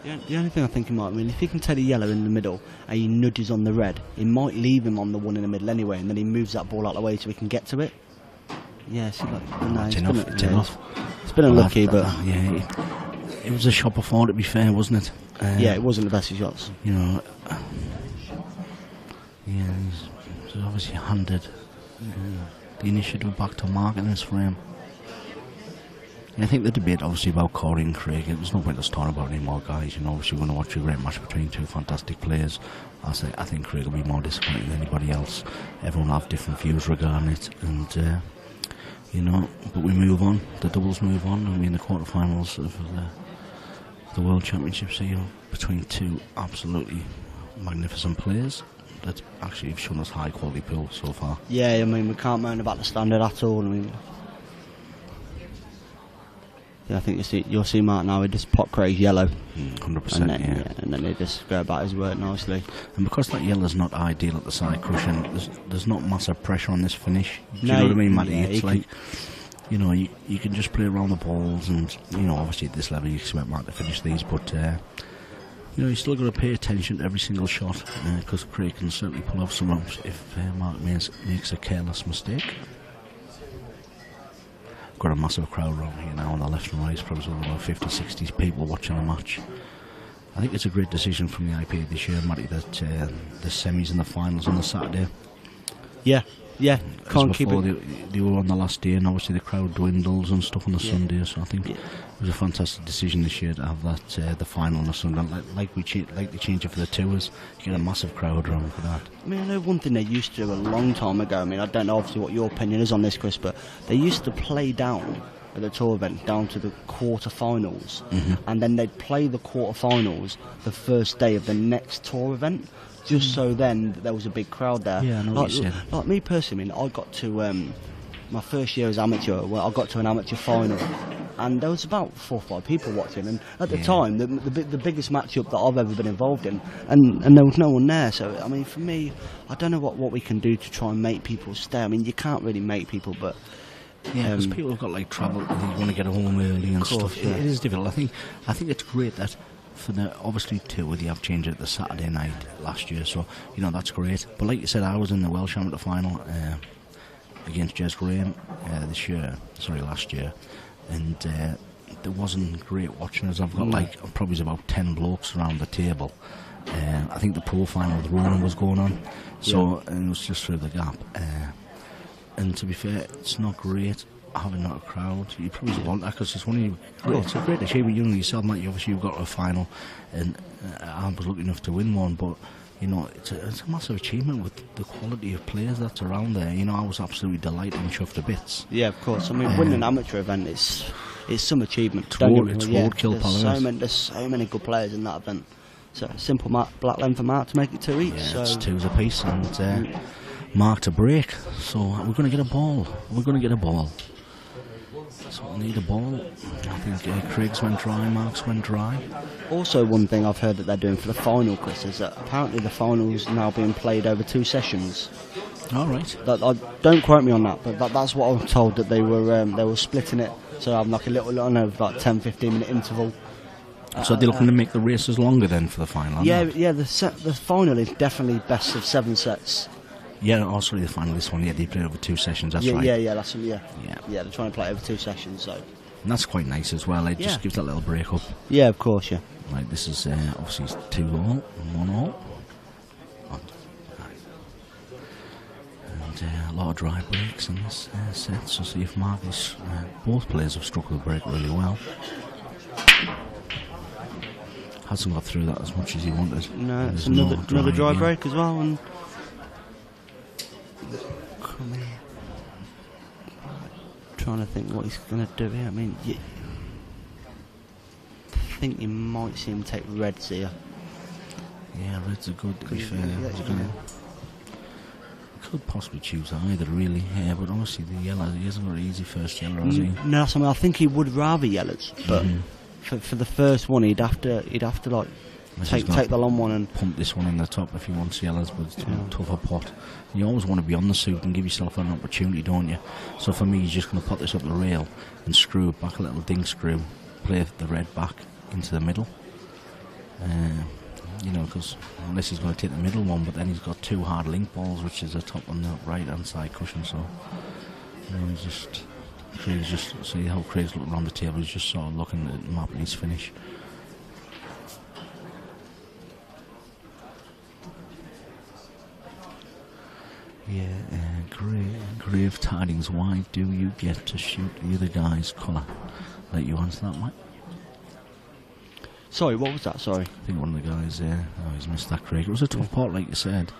The only thing I think he might, if he can take the yellow in the middle and he nudges on the red, he might leave him on the one in the middle anyway, and then he moves that ball out of the way so he can get to it. Yeah, see, It's enough. It's been unlucky, but yeah, it was a shot before. To be fair, wasn't it? Yeah, it wasn't the best of shots. You know, yeah, he's obviously handed the initiative back to Mark in this frame. I think the debate obviously about Corey and Craig, there's no point us talking about any more guys. You know, obviously we're going to watch a great match between two fantastic players. I think Craig will be more disappointed than anybody else. Everyone will have different views regarding it, and you know, but we move on. The doubles move on, and we're in the quarterfinals of the World Championships here between two absolutely magnificent players that actually have shown us high quality pool so far. Yeah, I mean, we can't moan about the standard at all. I mean, yeah, I think you'll see Mark now with just pot Craig's yellow. 100%, and then they just go about his work nicely. And because that yellow's not ideal at the side cushion, there's not massive pressure on this finish. Do you No, know what I mean, Matty? yeah, It's like, you know, you can just play around the balls, and you know, obviously at this level you expect Mark to finish these, but you know, you still got to pay attention to every single shot, because Craig can certainly pull off some rumps if Mark makes a careless mistake. Got a massive crowd around here now on the left and right. It's probably about 50, 60 people watching the match. I think it's a great decision from the IPA this year, Matty, that the semis and the finals on the Saturday. Yeah, can't keep it. They were on the last day, and obviously the crowd dwindles and stuff on the Sunday. So I think it was a fantastic decision this year to have that the final on a Sunday. Like they change it for the tours, you get a massive crowd around for that. I mean, I know one thing they used to do a long time ago. I mean, I don't know obviously what your opinion is on this, Chris, but they used to play down at the tour event down to the quarterfinals, and then they'd play the quarterfinals the first day of the next tour event. Just so then there was a big crowd there. Yeah, I know what you're saying. Like me personally, I mean, I got to my first year as amateur. Well, I got to an amateur final, and there was about 4 or 5 people watching. And at the time, the biggest matchup that I've ever been involved in, and there was no one there. So I mean, for me, I don't know what we can do to try and make people stay. I mean, you can't really make people, but yeah, because people have got like travel, they want to get home early and course, stuff. yeah. It is difficult. I think it's great that. For the obviously too, they have changed it the Saturday night last year, so you know that's great. But like you said, I was in the Welsh Amateur final against Jez Graham last year, and there wasn't great watching us. I've got probably about 10 blokes around the table. I think the pro final with Ronan was going on, so and it was just through the gap. And to be fair, it's not great having that crowd. You probably want that because it's it's a great achievement. You know yourself, Mike. Obviously, you've got a final, and I was lucky enough to win one. But you know, it's a massive achievement with the quality of players that's around there. You know, I was absolutely delighted and chuffed to bits. Yeah, of course. I mean, winning an amateur event it's some achievement. It's roadkill, there's so many good players in that event. So simple black line for Mark to make it 2 each. Yeah, so it's 2s apiece, and Mark to break. So we're going to get a ball. So we'll need a ball. I think Craig's went dry, Mark's went dry. Also, one thing I've heard that they're doing for the final, Chris, is that apparently the final's now being played over 2 sessions. All right. Don't quote me on that, but that's what I'm told, that they were splitting it. So I'm like a little, 10-15 minute interval. So they're looking to make the races longer then for the final? Yeah. The final is definitely best of 7 sets. Yeah, also the final this one, they play over 2 sessions, that's right. Yeah, they're trying to play over 2 sessions, so. And that's quite nice as well, it just gives that little break up. Yeah, of course, yeah. Right, this is obviously 2-all, 1-all. And a lot of dry breaks in this set, so see if Marcus, both players have struck the break really well. Hasn't got through that as much as he wanted. No, it's another dry break as well, and trying to think what he's going to do here. I mean, I think you might see him take reds here. Yeah, reds are good, to be fair. Yeah, He's gonna- could possibly choose either, really. Yeah, but honestly, the yellow, he hasn't got an easy first yellow, has he? No, that's something I think he would rather yellows, but for the first one, he'd have to like Unless he's take gonna the long one and pump this one in the top if he wants yellows, but it's a tougher pot. You always want to be on the suit and give yourself an opportunity, don't you? So for me, he's just going to put this up the rail and screw it back, a little ding screw, play the red back into the middle. You know, because unless he's going to take the middle one, but then he's got two hard link balls, which is the top on the right hand side cushion. So, you know, Craig's just see how Craig's looking around the table. He's just sort of looking at mapping his finish. Yeah, grave tidings. Why do you get to shoot the other guy's colour? Let you answer that, Mike. Sorry, what was that? Sorry. I think one of the guys he's missed that, Craig. It was a tough pot, like you said.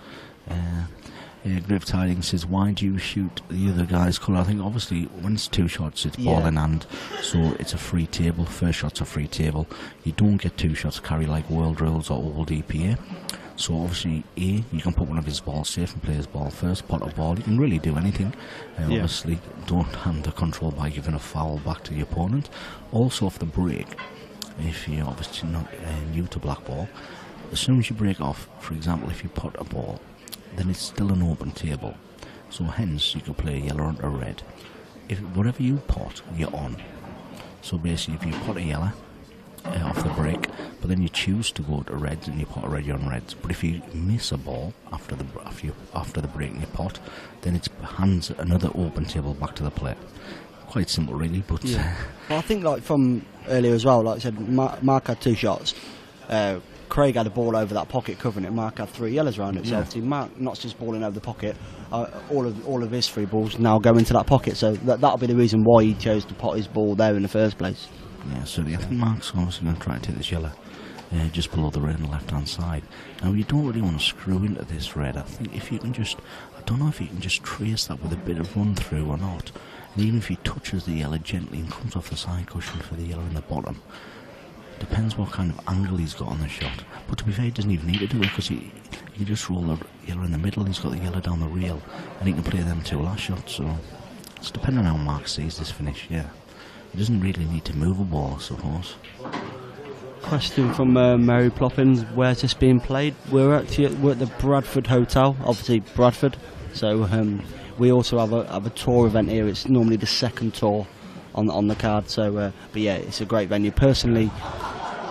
Grave Tidings says, why do you shoot the other guy's colour? I think obviously when it's two shots, it's ball in hand, so it's a free table. First shot's a free table. You don't get two shots carry like world rules or old EPA. So obviously, you can put one of his balls safe and play his ball first, pot of ball. You can really do anything. Obviously, don't hand the control by giving a foul back to the opponent. Also, off the break, if you're obviously not new to black ball, as soon as you break off, for example, if you pot a ball, then it's still an open table. So hence, you can play a yellow or a red. If whatever you pot, you're on. So basically, if you pot a yellow off the break, but then you choose to go to reds and you pot a red, you're on reds. But if you miss a ball after the break and you pot, then it hands another open table back to the player. Quite simple, really. But well, I think like from earlier as well, like I said, Mark had two shots. Craig had a ball over that pocket covering it. Mark had three yellows around it. So obviously Mark knocks his ball in over the pocket. All of his three balls now go into that pocket. So that'll be the reason why he chose to pot his ball there in the first place. Yeah, so I think Mark's obviously going to try and take this yellow just below the red on the left hand side. Now you don't really want to screw into this red. I think if you can just, I don't know if you can just trace that with a bit of run through or not. And even if he touches the yellow gently and comes off the side cushion for the yellow in the bottom, depends what kind of angle he's got on the shot. But to be fair, he doesn't even need to do it because he just roll the yellow in the middle. He's got the yellow down the rail, and he can play them two last shots. So it's depending on how Mark sees this finish. Yeah, he doesn't really need to move a ball, I suppose. Question from Mary Ploppins: where's this being played? We're at the Bradford Hotel, obviously Bradford. So we also have a tour event here. It's normally the second tour on the card. So, but yeah, it's a great venue. Personally,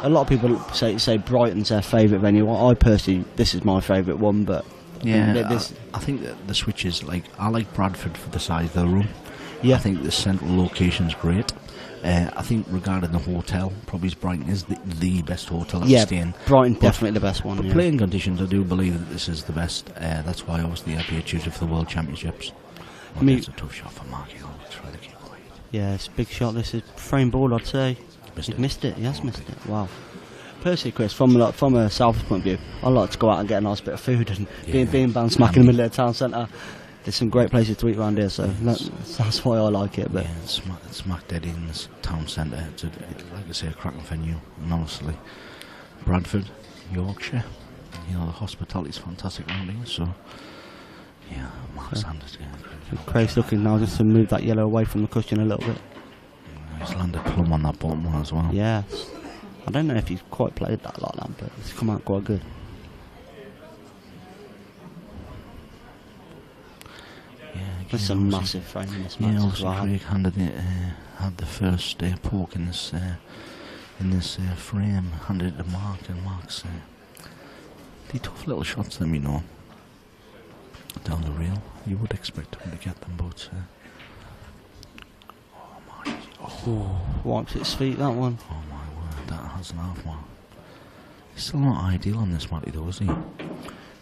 a lot of people say Brighton's their favourite venue. I personally, this is my favourite one. But yeah, I think that the switch is I like Bradford for the size of the room. Yeah, I think the central location's great. I think regarding the hotel, probably Brighton is the best hotel to stay in. Brighton definitely the best one. But playing conditions, I do believe that this is the best. That's why obviously I choose it for the World Championships. Well, I mean, it's a tough shot for Mark. He'll try to keep quiet. Yeah, it's a big shot. This is frame ball, I'd say. He's missed it. He has missed it. Wow. Personally, Chris, from a South point of view, I like to go out and get a nice bit of food and being bang smack in the middle of the town centre. There's some great places to eat around here, so that's why I like it. But yeah, it's smack dead in this town centre. It's like I say, a cracking venue. And honestly, Bradford, Yorkshire, the hospitality's fantastic around here. So yeah, Mark Sanders. Craig's looking now just to move that yellow away from the cushion a little bit. He's landed plumb on that bottom one as well. Yeah, I don't know if he's quite played that like that, but it's come out quite good. It's a massive frame in this match. Yeah, also Craig had the first poke in this frame, handed it to Mark, and Mark's the tough little shots them, down the rail. You would expect him to get them, but wipes its feet, that one. Oh my word, that has an half mark. He's still not ideal on this Matty though, is he?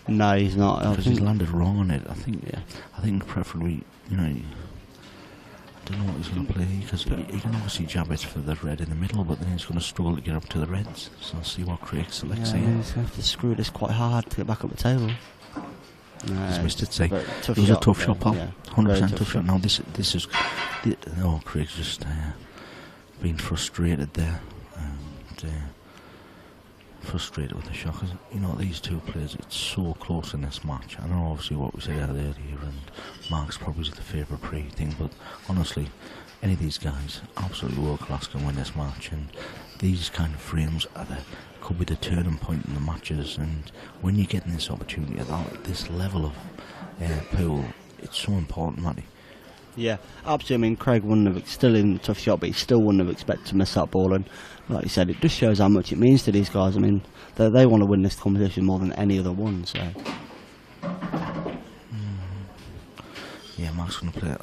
No, he's not. Because he's landed wrong on it. I think preferably, I don't know what he's going to play, because he can obviously jab it for the red in the middle, but then he's going to struggle to get up to the reds. So I'll see what Craig selects here. He's going to have to screw this quite hard to get back up the table. No, he's missed it, say. It was a tough shot, pal. 100% tough shot. Now this is... Craig's just been frustrated there. And frustrated with the shot because, you know, these two players, it's so close in this match. I know obviously what we said earlier, and Mark's probably the favourite pre thing, but honestly, any of these guys, absolutely world class, can win this match, and these kind of frames could be the turning point in the matches. And when you're getting this opportunity at this level of pool, it's so important, Matty. Yeah, absolutely. I mean, Craig wouldn't have, still in a tough shot, but he still wouldn't have expected to miss that ball. And like you said, it just shows how much it means to these guys. I mean, they want to win this competition more than any other one. So. Yeah, Mark's going to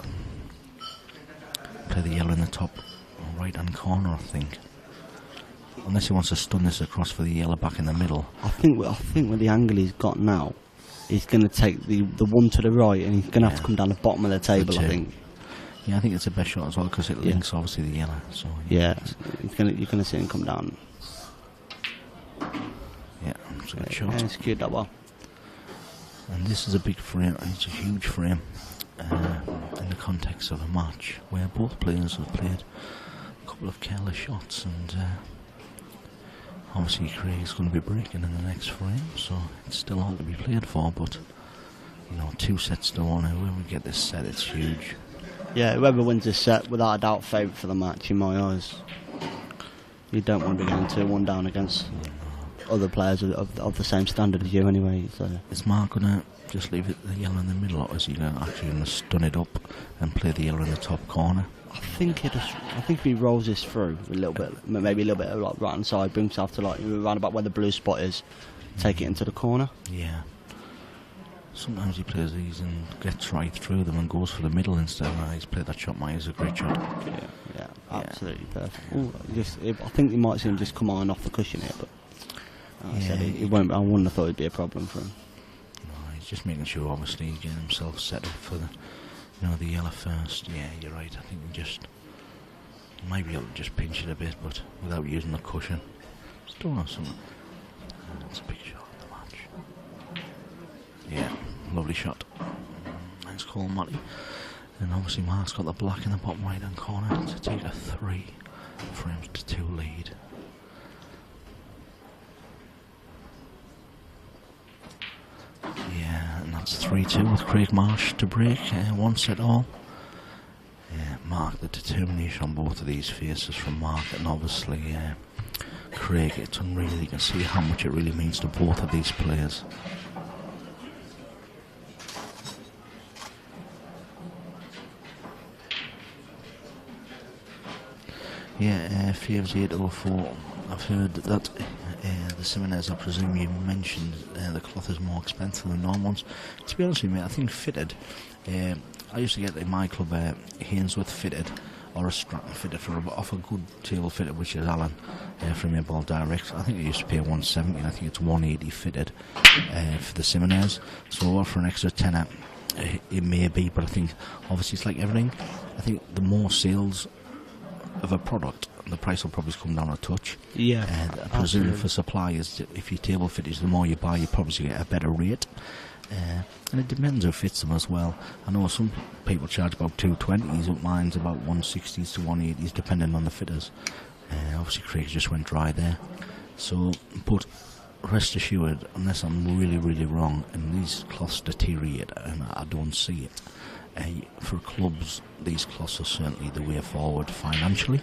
play the yellow in the top right hand corner, I think. Unless he wants to stun this across for the yellow back in the middle. I think with the angle he's got now, he's going to take the one to the right, and he's going to have to come down the bottom of the table, I think. Yeah, I think it's the best shot as well because it links obviously the yellow. So yeah, you're going to see him come down. Yeah, it's a good shot. Yeah, it's good that well. And this is a big frame, and it's a huge frame in the context of a match where both players have played a couple of careless shots, and obviously Craig's going to be breaking in the next frame, so it's still all to be played for. But you know, 2 sets to 1. When we get this set, it's huge. Yeah, whoever wins this set, without a doubt, favourite for the match in my eyes. You don't want to be going 2-1 down against other players of the same standard as you, anyway. So is Mark gonna just leave the yellow in the middle, or is he actually gonna stun it up and play the yellow in the top corner? I think if he rolls this through a little bit, maybe a little bit like right hand side, brings himself to like around about where the blue spot is, take it into the corner. Yeah. Sometimes he plays these and gets right through them and goes for the middle instead. He's played that shot, mate. It's a great shot. Yeah, absolutely perfect. Ooh, I think you might see him just come on off the cushion here, but I said it won't. I wouldn't have thought it'd be a problem for him. No, he's just making sure, obviously, he's getting himself set up for the yellow first. Yeah, you're right. I think he might be able to just pinch it a bit, but without using the cushion. Still have something. It's a big shot. Yeah, lovely shot. Nice call, Matty. And obviously Mark's got the black in the bottom right hand corner to take a 3 frames to 2 lead. Yeah, and that's 3-2 with Craig Marsh to break. 1 set all. Yeah, Mark, the determination on both of these faces from Mark, and obviously Craig. It's unreal. You can see how much it really means to both of these players. Yeah, Faves 804. I've heard that the Simonez, I presume you mentioned, the cloth is more expensive than normal ones. To be honest with you, mate, I think fitted. I used to get in my club Hainsworth fitted or a Stratton fitted off a good table fitted, which is Alan from your ball direct. I think I used to pay 170, and I think it's 180 fitted for the Simonez. So for an extra tenner, it may be, but I think obviously it's like everything. I think the more sales of a product, the price will probably come down a touch. Yeah, and I presume for suppliers, if you table fitted, the more you buy, you probably get a better rate. And it depends who fits them as well. I know some people charge about 220s, mine's about 160s to 180s, depending on the fitters. Obviously, Craig just went dry there. So, but rest assured, unless I'm really, really wrong, and these cloths deteriorate, and I don't see it. For clubs, these cloths are certainly the way forward financially,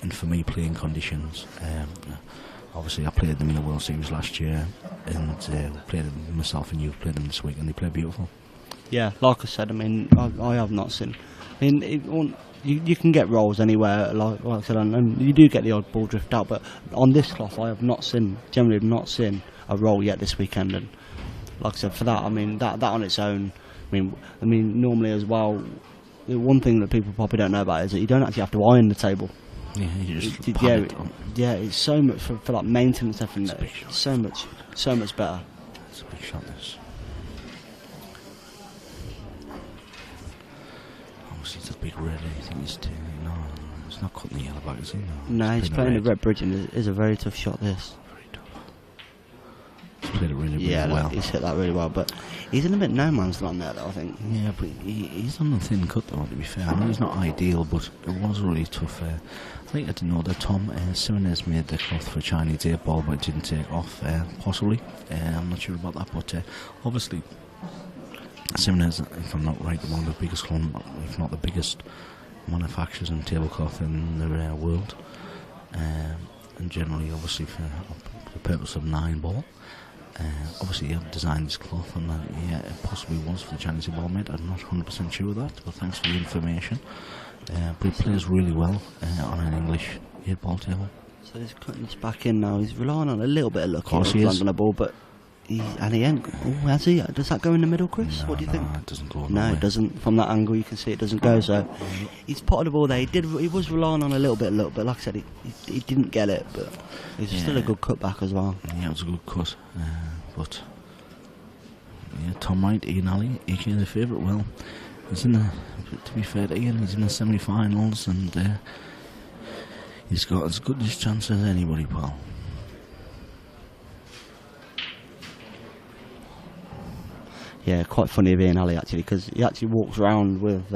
and for me, playing conditions. Obviously, I played them in the World Series last year, and played them myself, and you've played them this week, and they play beautiful. Yeah, like I said, I mean, I have not seen. I mean, you can get rolls anywhere, like I said, and you do get the odd ball drift out, but on this cloth, I have generally not seen a roll yet this weekend, and like I said, for that, I mean, that on its own. I mean, normally as well, one thing that people probably don't know about is that you don't actually have to iron the table. Yeah, you just it on. Yeah, it's so much for like maintenance stuff, and so much better. It's a big shot, this. Obviously, it's a big red. I think he's not cutting the yellow back, is he? No, he's playing the red bridge, and it is a very tough shot. This. He's played it really well. He's hit that really well, but he's in a bit no man's land there, though, I think. Yeah, but he's on the thin cut, though, to be fair. I know he's not ideal, but it was really tough. like to know that Tom Simonez made the cloth for Chinese 8 ball, but it didn't take off. Possibly, I'm not sure about that. But obviously, Simonez, if I'm not right, one of the biggest, if not the biggest, manufacturers in tablecloth in the world, and generally, obviously, for the purpose of 9 ball. Obviously, I've designed this cloth, and yeah, it possibly was for the Chinese ball mate. I'm not 100% sure of that, but thanks for the information. But he plays really well on an English 8 ball table. So he's cutting us back in now. He's relying on a little bit of luck on the ball, but he ain't. Oh, has he? Does that go in the middle, Chris? No, what do you think? It doesn't go. No, it doesn't. From that angle, you can see it doesn't go. So he's potted the ball there. He was relying on a little bit of luck, but like I said, he didn't get it. But it's still a good cutback as well. Yeah, it was a good cut. But yeah, Tom Wright, Ian Alley, aka the favourite. Well, he's in the. To be fair to Ian, he's in the semi-finals, and he's got as good a chance as anybody, pal. Yeah, quite funny of Ian Alley actually, because he actually walks around with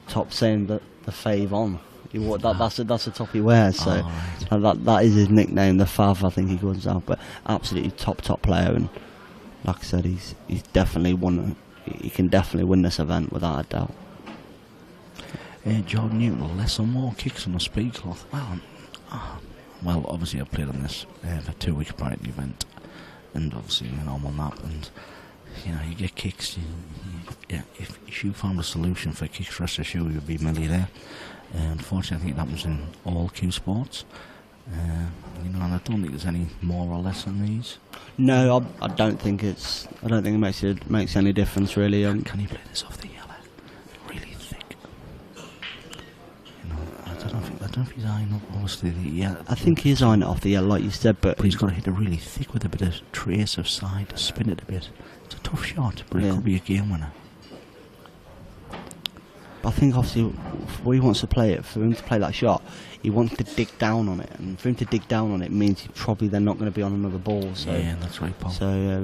top saying that the fave on. That's the top he wears, so that is his nickname, the Fav, I think he goes out. But absolutely top player, and like I said, he's definitely won. He can definitely win this event without a doubt. Jordan Newton, less or more kicks on the speed cloth. Well, obviously I played on this for 2 weeks prior to the event, and obviously a normal nap, and you know, you get kicks. If you found a solution for kicks, rest assured you'd be a millionaire. Unfortunately, I think that was in all Q Sports. You know, and I don't think there's any more or less on these. No, I don't think it makes any difference really. Can you play this off the yellow? Really thick. You know, I don't know if he's eyeing up. Obviously, I think he's eyeing it off the yellow, like you said, but he's got to hit it really thick with a bit of trace of side to spin it a bit. It's a tough shot, but it could be a game winner. I think obviously what he wants to play it, for him to play that shot, he wants to dig down on it, and for him to dig down on it means he's probably then not going to be on another ball. So yeah, that's right, Paul. So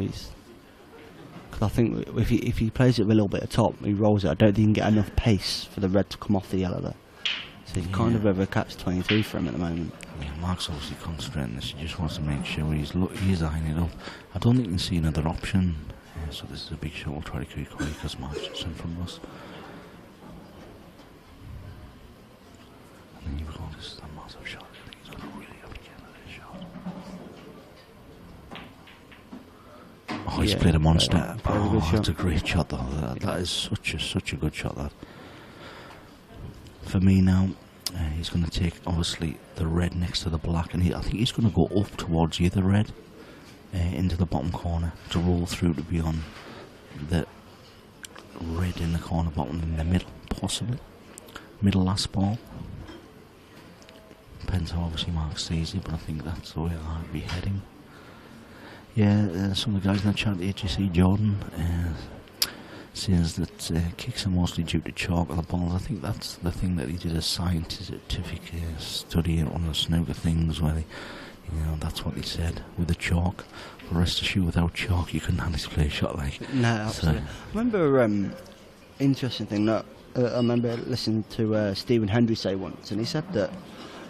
because I think if he plays it with a little bit of top, he rolls it. I don't think he can get enough pace for the red to come off the yellow there. So he's kind of over a catch-22 for him at the moment. Yeah, Mark's obviously concentrating this. He just wants to make sure he's eyeing it up. I don't think you can see another option. So this is a big shot. We'll try to keep it quick because Mark's just in front of us. And then you've got this is a massive shot. I think he's going to really have to get that shot. Oh, he's played a monster. That's a great shot though. That is such a good shot. That. For me now, he's going to take obviously the red next to the black, and I think he's going to go up towards the other red, into the bottom corner to roll through to be on the red in the corner bottom in the middle, possibly middle last ball. Depends how obviously Mark sees it, but I think that's the way I'd be heading. Yeah, some of the guys in the chat, HGC Jordan, says that kicks are mostly due to chalk on the balls. I think that's the thing that he did a scientific study on one of the snooker things where that's what he said with the chalk. But rest assured, without chalk, you couldn't actually play a shot like. No, absolutely. I remember interesting thing that I remember listening to Stephen Hendry say once, and he said that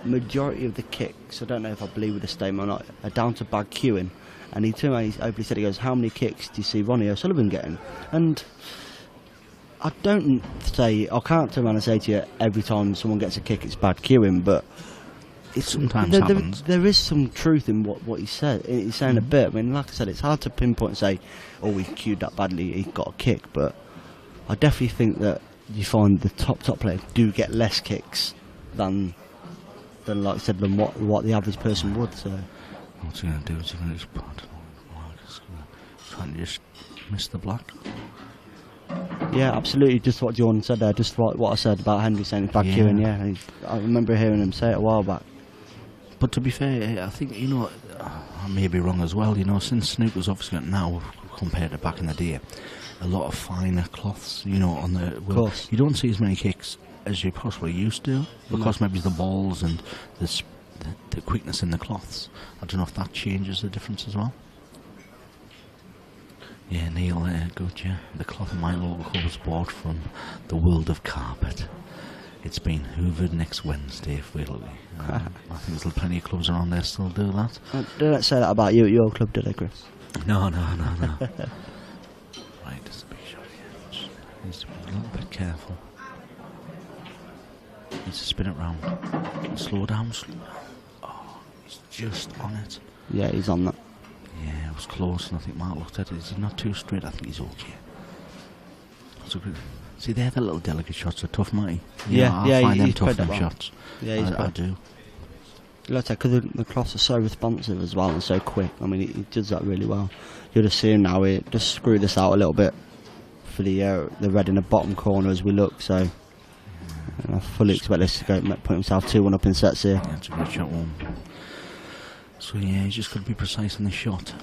majority of the kicks, I don't know if I believe with the statement or not, are down to bad cueing. And he openly said, he goes, how many kicks do you see Ronnie O'Sullivan getting? And I can't turn around and say to you every time someone gets a kick it's bad cueing, but it sometimes happens. There is some truth in what he said. He's saying a bit. I mean, like I said, it's hard to pinpoint and say, oh, he cued that badly, he got a kick, but I definitely think that you find the top players do get less kicks than like I said, than what the average person would. So what's he going to do? Is he going to just trying to just miss the black? Yeah, absolutely. Just what Jordan said there. Just what I said about Henry saying back cueing. Yeah, I remember hearing him say it a while back. But to be fair, I think I may be wrong as well. Since snooker's obviously got now compared to back in the day, a lot of finer cloths. On the you don't see as many kicks as you possibly used to, because maybe the balls and the quickness in the cloths. I don't know if that changes the difference as well. Yeah, Neil, good, yeah. The cloth in my logo was bought from the world of carpet. It's been hoovered next Wednesday if we'll. I think there's plenty of clubs around there still do that. Don't say that about you at your club, did they, Chris? No. Right, there's a big shot here. Just needs to be a little bit careful. Needs to spin it round. Slow down. Oh, he's just on it. Yeah, he's on that. Yeah, it was close, and I think Mark looked at it. Is he not too straight? I think he's okay. That's a good. See, they're the little delicate shots are tough, Matty. I find them tough, them shots. Yeah, I do. Like I said, because the cross is so responsive as well and so quick. I mean, he does that really well. You'll just see him now. He just screw this out a little bit for the red in the bottom corner as we look. So I fully expect this to go put himself 2-1 up in sets here. Yeah, it's a great shot, one. So yeah, he's just got to be precise in the shot.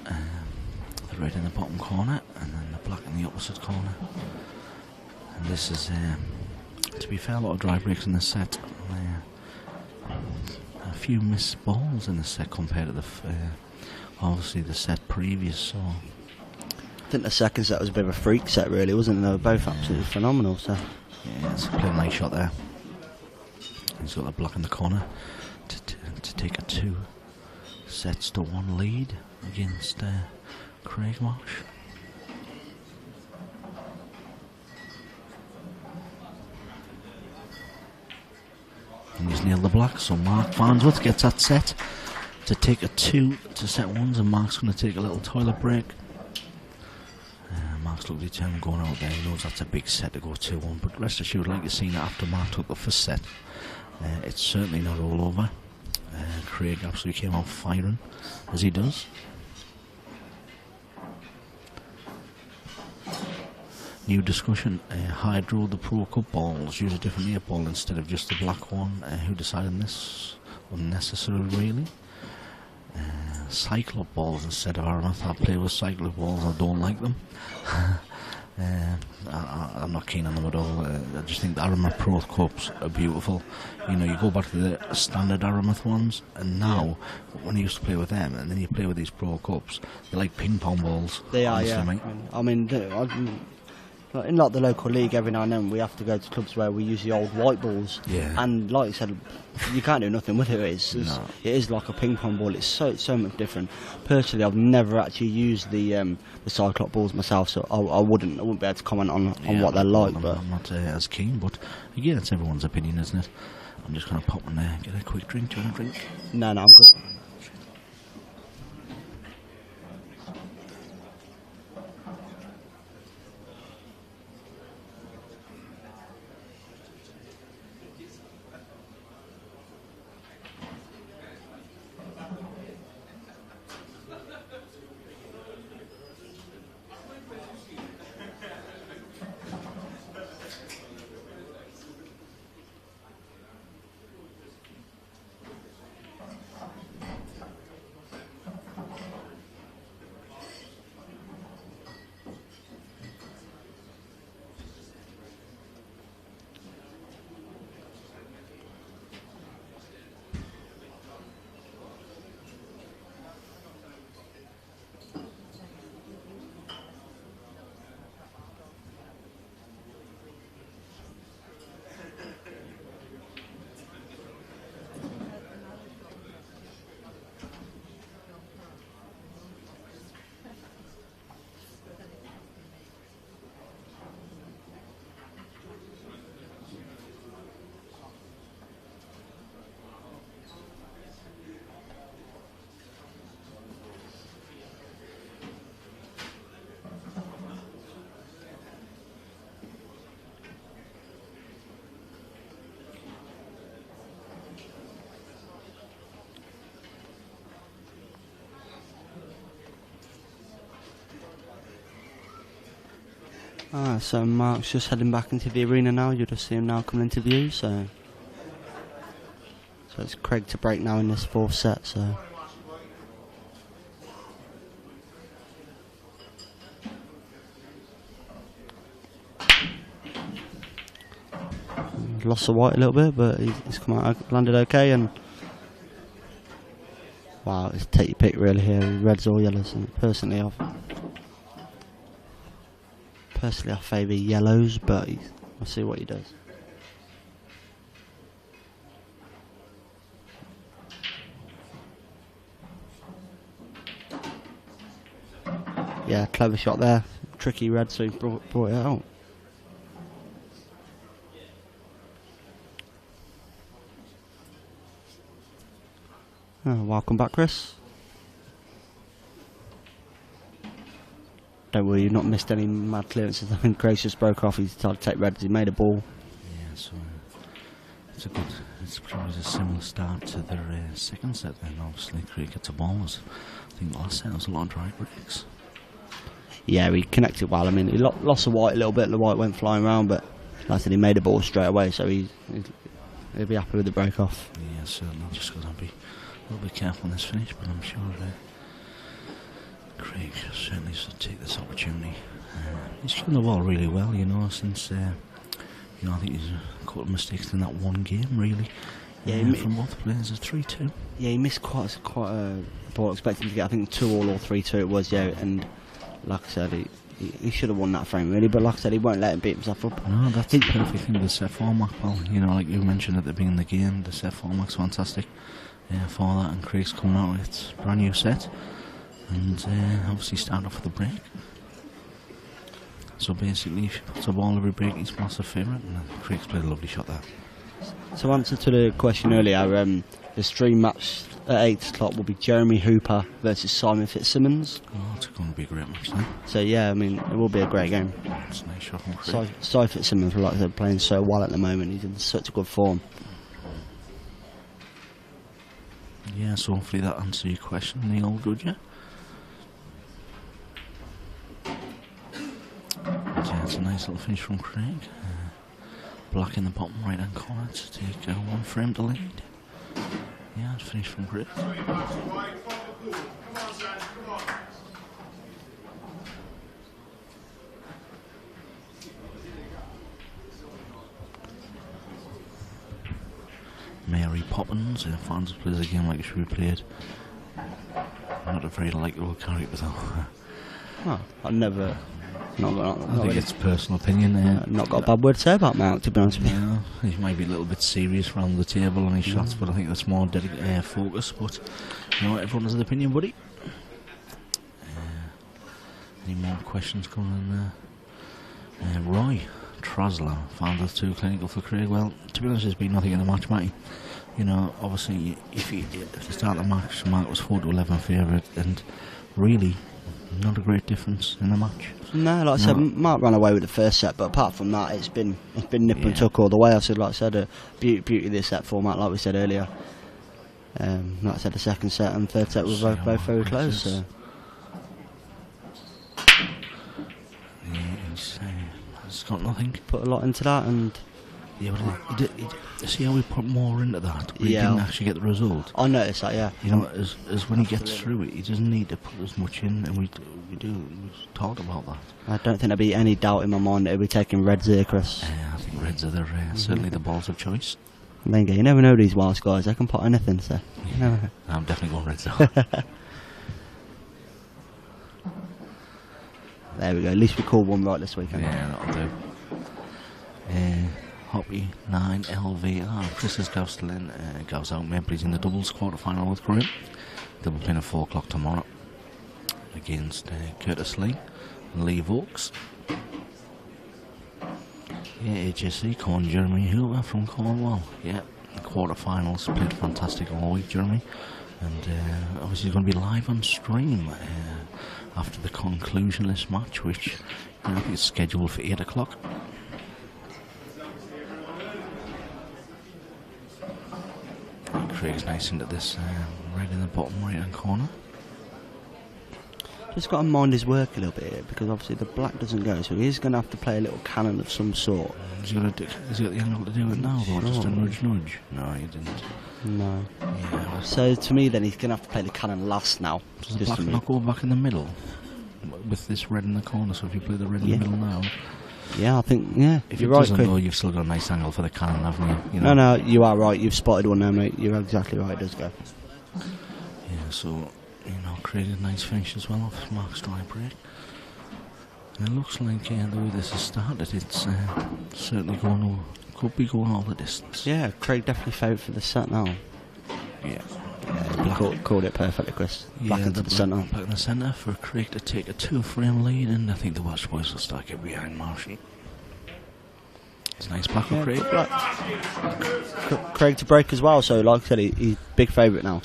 The red in the bottom corner, and then the black in the opposite corner. And this is, to be fair, a lot of dry breaks in the set. A few missed balls in the set compared to the obviously the set previous. So I think the second set was a bit of a freak set, really, wasn't it? They were both absolutely phenomenal. So yeah, it's a pretty nice shot there. He's got the block in the corner to take a 2-1 lead against Craig Marsh. And he's nailed the black, so Mark Farnsworth gets that set to take a 2 to set 1s, and Mark's going to take a little toilet break. Mark's looked determined going out there. He knows that's a big set to go 2-1, but rest assured, like you've seen after Mark took the first set, it's certainly not all over. Craig absolutely came out firing, as he does. New discussion, Hydro, the Pro Cup balls, use a different air ball instead of just the black one. Who decided this? Unnecessary, really. Cyclop balls instead of Aramoth. I play with Cyclop balls, I don't like them. I'm not keen on them at all. I just think the Aramoth Pro Cups are beautiful. You know, you go back to the standard Aramoth ones, and now, when you used to play with them, and then you play with these Pro Cups, they're like ping pong balls. They are, honestly, yeah. mate. I mean, in like the local league, every now and then we have to go to clubs where we use the old white balls. Yeah. And like you said, you can't do nothing with it. It is like a ping pong ball. It's so much different. Personally, I've never actually used the Cyclop balls myself, so I wouldn't be able to comment on what they're like. But I'm not as keen, but again, it's everyone's opinion, isn't it? I'm just going to pop in there, get a quick drink. Do you want a drink? No, I'm good. So Mark's just heading back into the arena now. You'll just see him now coming into view. So it's Craig to break now in this fourth set. So lost the white a little bit, but he's come out, landed okay. And wow, it's take your pick really here. Reds or yellows. And personally, I favour yellows, but we'll see what he does. Yeah, clever shot there. Tricky red, so he brought it out. Oh, welcome back, Chris. Don't worry, you've not missed any mad clearances. I think Grace just broke off. He started to take red as he made a ball. Yeah, so it's probably a similar start to their second set then. Obviously, Craig gets a ball. I think the last set was a lot of dry breaks. Yeah, he connected well. I mean, he lost the white a little bit. The white went flying around, but like I said, he made a ball straight away, so he'll be happy with the break off. Yeah, certainly. Just got to be a little bit careful on this finish, but I'm sure Craig certainly should take this opportunity. He's done the ball really well, you know, since I think he's a couple of mistakes in that one game, really. Yeah, from both players, a 3-2. Yeah, he missed quite a ball, expecting to get, I think, 2-all or 3-2 it was, yeah, and like I said, he should have won that frame, really, but like I said, he won't let him beat himself up. No, that's the perfect thing with the set format, well, you know, like you mentioned at the beginning of the game, the set format's fantastic for that, and Craig's coming out with its brand new set, and obviously start off with the break. So basically, if he puts a ball every break, he's massive favourite, and Craig's played a lovely shot there. So answer to the question earlier, the stream match at 8 o'clock will be Jeremy Hooper versus Simon Fitzsimmons. Oh, it's going to be a great match then. So yeah, I mean, it will be a great game. It's a nice shot from Craig. Si Fitzsimmons, like I said, playing so well at the moment. He's in such good form. Yeah, so hopefully that answers your question, Neil, good, yeah? Yeah, it's a nice little finish from Craig. Black in the bottom right hand corner to take one frame to lead. Yeah, it's finished from Craig. Mary Poppins, fans plays a game like it should be played. Not a very likable character though. Oh, I've never. I think it's personal opinion. Not got a bad word to say about Mark, to be honest with you. Yeah, he might be a little bit serious around the table on his shots, but I think that's more focus. But you know, everyone has an opinion, buddy. Any more questions coming in? Roy Trasler found us too clinical for Craig. Well, to be honest, there's been nothing in the match, Matty. You know, obviously, if the start of the match, Mark was 4-11 favourite, and really not a great difference in the match. No, like I said, Mark ran away with the first set, but apart from that, it's been nip and tuck all the way. I said, like I said, beauty of this set format, like we said earlier. Like I said, the second set and third set were both very close. So. It's got nothing. Put a lot into that, and yeah, but see how we put more into that. But he didn't actually get the result. I noticed that, yeah. You know, as when he gets through it, he doesn't need to put as much in, and we talked about that. I don't think there'll be any doubt in my mind that he'll be taking reds here, Chris. Yeah, I think reds are certainly the balls of choice. Linga, you never know these Welsh guys, they can put anything, so. Yeah. I'm definitely going reds though. There we go, at least we called one right this weekend. Yeah, that'll do. Hoppy 9 LVR. Chris goes still in. Goes out. Mapley's in the doubles quarter final with Graham. They'll be playing at 4 o'clock tomorrow against Curtis Lee and Lee Vokes. Yeah, HSC calling Jeremy Hoover from Cornwall. Yeah, the quarter finals played fantastic all week, Jeremy. And obviously he's going to be live on stream after the conclusion of this match, which I think is scheduled for 8 o'clock. Craig's nice into this, right in the bottom right hand corner. Just got to mind his work a little bit here, because obviously the black doesn't go, so he's going to have to play a little cannon of some sort. Has he got the angle to do it now, though? Just a nudge? No, he didn't. No. Yeah, so to me then, he's going to have to play the cannon last now. Does the black not go back in the middle with this red in the corner? So if you play the red in the middle now. Yeah, I think, yeah. If you're it right, doesn't Chris. go, you've still got a nice angle for the cannon, haven't you? You know? No, you are right. You've spotted one there, mate. You're exactly right. It does go. Yeah, so, you know, Craig a nice finish as well off Mark's dry break. And it looks like the way this has started, it's certainly could be going all the distance. Yeah, Craig definitely favourite for the set now. Yeah. You called it perfectly, Chris. Back into the centre. Back in the centre for Craig to take a 2-frame lead, and I think the Welsh boys will start getting behind Marshy. It's a nice back for Craig. Craig to break as well, so like I said, he's big favourite now.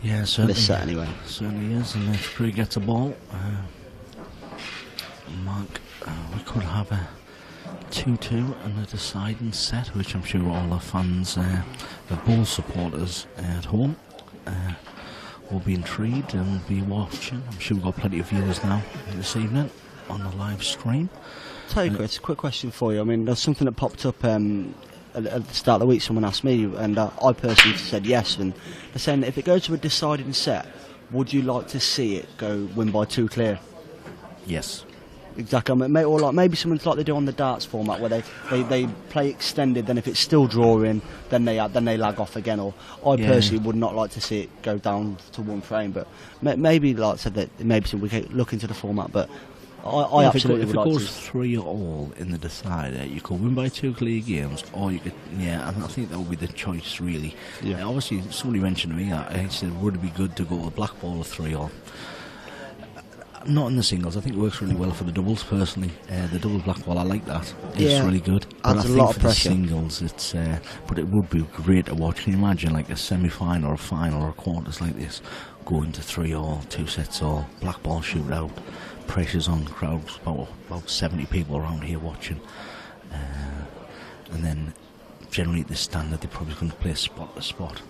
Yeah, certainly. This set anyway. Certainly is, and if Craig gets a ball, Mark, we could have a 2-2 and a deciding set, which I'm sure all the fans, the ball supporters at home, will be intrigued and be watching. I'm sure we've got plenty of viewers now this evening on the live stream. Tell you, Chris, a quick question for you. I mean, there's something that popped up at the start of the week. Someone asked me, and I personally said yes. And they're saying that if it goes to a deciding set, would you like to see it go win by 2 clear? Yes. Exactly. I mean, or like maybe something like they do on the darts format, where they play extended. Then if it's still drawing, then they lag off again. Or I personally would not like to see it go down to 1 frame. But maybe, like I said, that maybe we can look into the format. But I absolutely would like to. If it goes 3-all in the decider, you could win by 2 clear games, or you could, and I think that would be the choice, really. Yeah. Obviously, somebody mentioned to me that, I said, would it be good to go with black ball or 3-all? Not in the singles. I think it works really well for the doubles, personally. The double black ball, I like that. It's really good. But Adds I a think lot of for pressure. the singles, it's. But it would be great to watch. Can you imagine, like a semi-final or a final or quarters like this, going to 3-all, 2 sets all, black ball shootout, pressures on crowds, about 70 people around here watching, and then generally at the standard they're probably going to play spot to spot.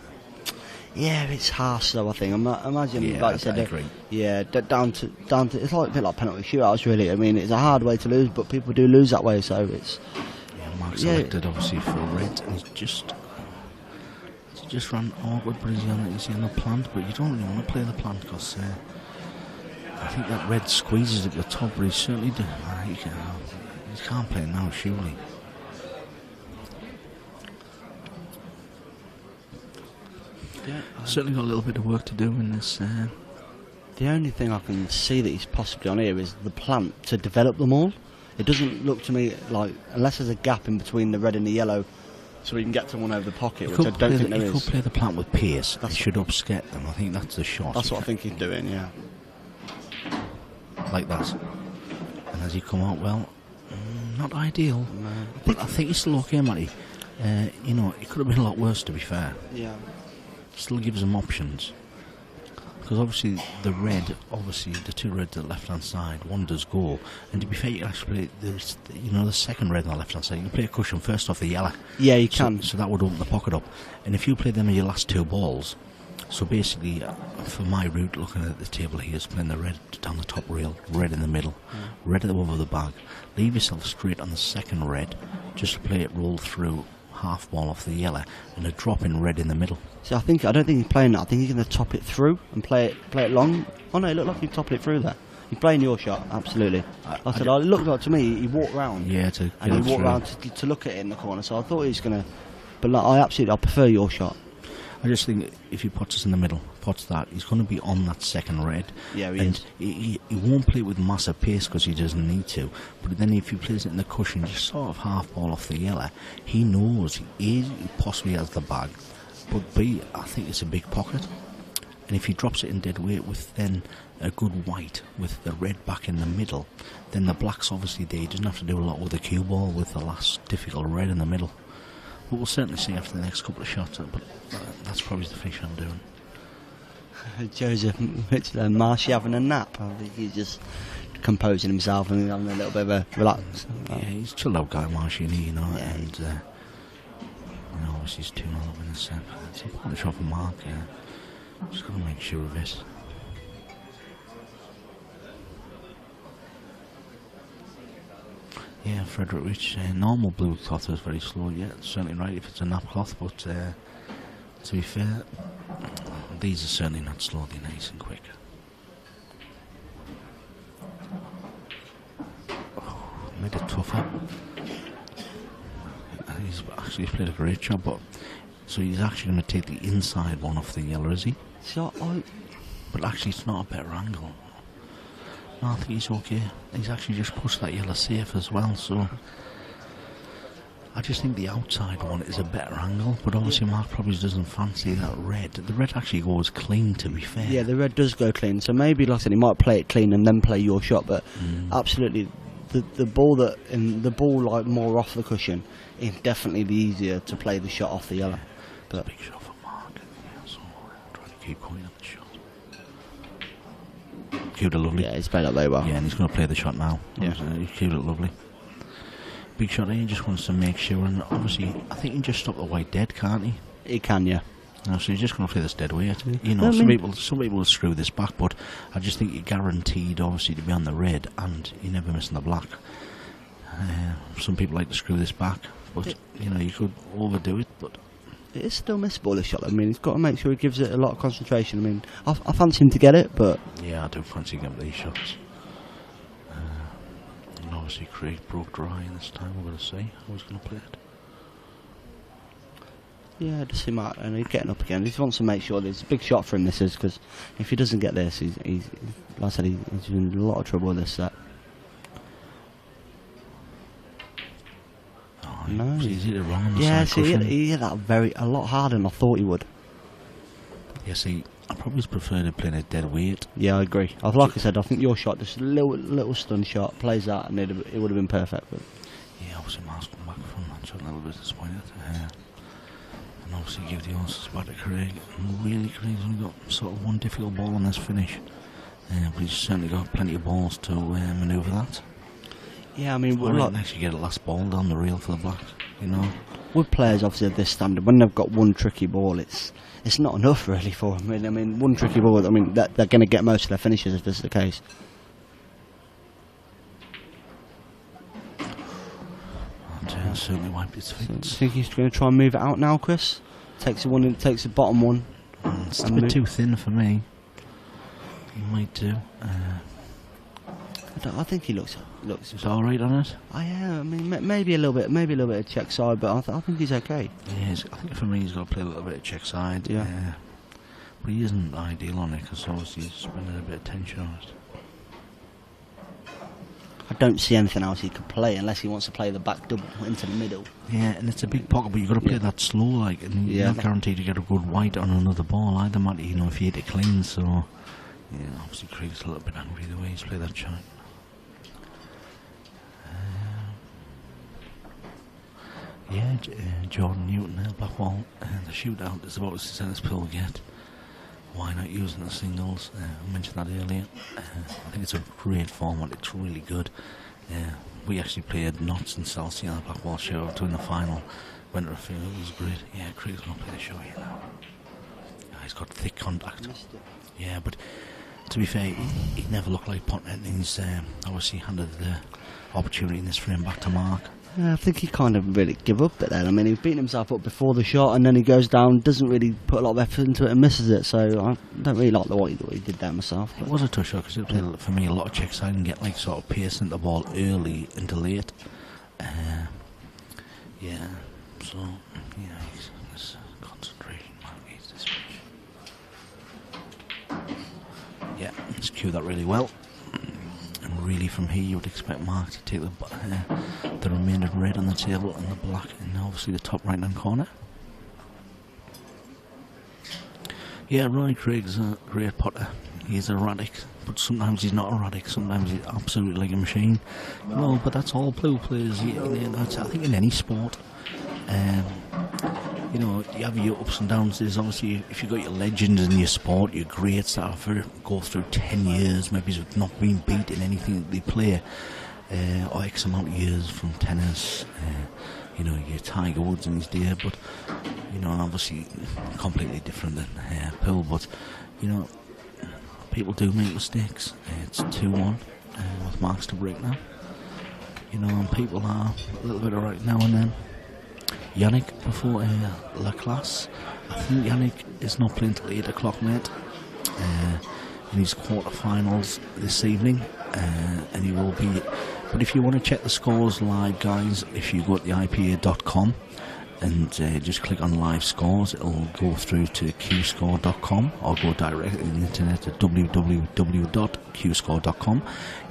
Yeah, it's harsh though. I think. Imagine, like I said, agree. Down to. It's like a bit like penalty shootouts, really. I mean, it's a hard way to lose, but people do lose that way. So it's. Yeah, Mark's selected obviously for a red, and he just ran awkward, but he's on the plant. But you don't really want to play the plant because I think that red squeezes at the top, but he certainly did. He can't play now, surely. Yeah, certainly got a little bit of work to do in this. The only thing I can see that he's possibly on here is the plant to develop them all. It doesn't look to me like, unless there's a gap in between the red and the yellow, so he can get someone over the pocket, which I don't think there is. He could play the plant with pace. He should upskate them. I think that's the shot. That's what I think he's doing, yeah. Like that. And as he come out, well, not ideal. No. But I think he's still okay, Matty. It could have been a lot worse, to be fair. Yeah. Still gives him options. Because obviously the 2 reds at the left hand side, one does go, and to be fair, you can actually play the second red on the left hand side. You can play a cushion first off the yellow. Yeah, you can. So that would open the pocket up. And if you play them in your last 2 balls, so basically, for my route, looking at the table here, is playing the red down the top rail, red in the middle, red at the bottom of the bag. Leave yourself straight on the second red, just to play it roll through half ball off the yellow, and a drop in red in the middle. So I don't think he's playing that. I think he's going to top it through and play it long. Oh no, it looked like he's topping it through there. He's playing your shot, absolutely. It looked like to me he walked round. Yeah, and he walked round to look at it in the corner. So I thought he was going to. But I prefer your shot. I just think if he puts us in the middle, puts that, he's going to be on that second red. Yeah, he won't play with massive pace because he doesn't need to. But then if he plays it in the cushion, just sort of half ball off the yellow, he knows he possibly has the bag. But B, I think it's a big pocket. And if he drops it in dead weight with then a good white with the red back in the middle, then the black's obviously there. He doesn't have to do a lot with the cue ball with the last difficult red in the middle. But we'll certainly see after the next couple of shots. But that's probably the finish I'm doing. Joseph Mitchell and Marshy having a nap. I think he's just composing himself and having a little bit of a relax. Yeah, he's a chilled out guy, Marshy, and obviously he's 2-0 up in the set. It's a part of the shot for Mark, yeah. Just got to make sure of it. Yeah, Frederick Rich, normal blue cloth is very slow, yeah, certainly right if it's a nap cloth, but to be fair, these are certainly not slow, they're nice and quick. Made it tougher. He's actually played a great job, but so he's actually going to take the inside one off the yellow, is he? But actually it's not a better angle. No, I think he's okay. He's actually just pushed that yellow safe as well, so I just think the outside one is a better angle, but obviously Mark probably doesn't fancy that red. The red actually goes clean, to be fair. Yeah, the red does go clean. So maybe, like I said, he might play it clean and then play your shot. But absolutely, the ball like more off the cushion is definitely the easier to play the shot off the yellow. But big shot for Mark. So try to keep going at the shot. Cued it lovely. Yeah, he's played that very well. Yeah, and he's going to play the shot now. Yeah, he cued it lovely. Big shot. He just wants to make sure, and obviously, I think he can just stop the white dead, can't he? He can, yeah. No, so he's just going to play this dead weight. You know, some people will screw this back, but I just think you're guaranteed, obviously, to be on the red, and you're never missing the black. Some people like to screw this back, but you know, you could overdo it, but. It is still missable, this shot. I mean, he's got to make sure he gives it a lot of concentration. I mean, I fancy him to get it, but... Yeah, I do fancy getting these shots. And obviously Craig broke dry in this time. We're going to see how he's going to play it. Yeah, just him out, and he's getting up again. He just wants to make sure there's a big shot for him, this is, because if he doesn't get this, he's like I said, he's in a lot of trouble with this set. No, he's hit it wrong on the yeah, side cushion. He hit that a lot harder than I thought he would. Yeah, see, I probably prefer to play a dead weight. Yeah, I agree. Like I said, I think your shot, just a little stun shot, plays that, and it would have been perfect. But yeah, obviously Mark's come back from that shot a little bit disappointed. And obviously give the answers back to Craig. And really, Craig's only got sort of one difficult ball on this finish. But he's certainly got plenty of balls to manoeuvre that. Yeah, I mean, we're not actually get a last ball down the reel for the black, you know. With players obviously of this standard, when they've got one tricky ball, it's not enough really for them. I mean, one tricky ball. I mean, they're going to get most of their finishes if this is the case. And certainly wiped his feet. So, do you think he's going to try and move it out now, Chris? Takes the bottom one. It's a bit too thin for me. He might do. I think he looks. He's all right on it. Yeah, I mean, maybe a little bit of check side, but I think he's okay. Yeah, I think for me he's got to play a little bit of check side. Yeah. But he isn't ideal on it because obviously he's spending a bit of tension on it. I don't see anything else he could play unless he wants to play the back double into the middle. Yeah, and it's a big pocket, but you've got to play that slow, like, and you're not guaranteed to get a good white on another ball either, matter, you know, if you hit it clean. So, yeah, obviously Craig's a little bit angry the way he's played that shot. Yeah, Jordan Newton, Blackwall, the shootout is about as tennis pill get. Why not using the singles? I mentioned that earlier. I think it's a great format, it's really good. We actually played Notts and Chelsea on the Blackwall show during the final. Went to a field, it was great. Yeah, Craig's going to play the show here now. He's got thick contact. Yeah, but to be fair, he never looked like potting it, and he's obviously handed the opportunity in this frame back to Mark. Yeah, I think he kind of really give up at that. I mean, he's beaten himself up before the shot, and then he goes down, doesn't really put a lot of effort into it, and misses it. So I don't really like what he did there myself. It was a tough shot because it played for me a lot of check side and get like sort of pace into the ball early into late. Yeah, so yeah, he's concentration. He's this much. Yeah, he's cued that really well. And really from here you would expect Mark to take the remaining red on the table and the black in obviously the top right hand corner. Yeah, Roy Craig's a great potter. He's erratic, but sometimes he's not erratic, sometimes he's absolutely like a machine. You know, but that's all blue players, that's, I think in any sport. You know, you have your ups and downs. There's obviously, if you've got your legends in your sport, your greats that have go through 10 years, maybe not being beat in anything that they play, or X amount of years from tennis, you know, your Tiger Woods in his day, but, you know, obviously completely different than Pill, but, you know, people do make mistakes. It's 2-1 with marks to break now. You know, and people are a little bit alright now and then. Yannick before Laclasse. I think Yannick is not playing till 8 o'clock, mate. In his quarterfinals this evening, and he will be. But if you want to check the scores live, guys, if you go to the IPA.com, and just click on live scores. It'll go through to qscore.com or go directly to the internet to www.qscore.com.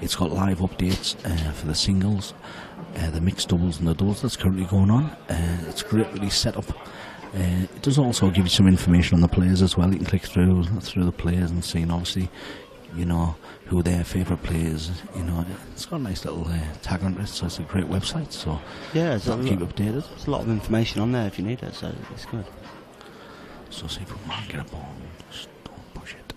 It's got live updates for the singles, the mixed doubles and the doubles that's currently going on. It's greatly set up. It does also give you some information on the players as well. You can click through the players and see, and obviously, you know, who their favourite players. You know, it's got a nice little tag on it, so it's a great website. So yeah, it'll keep updated. There's a lot of information on there if you need it, so it's good. So see if we can get a ball. Just don't push it.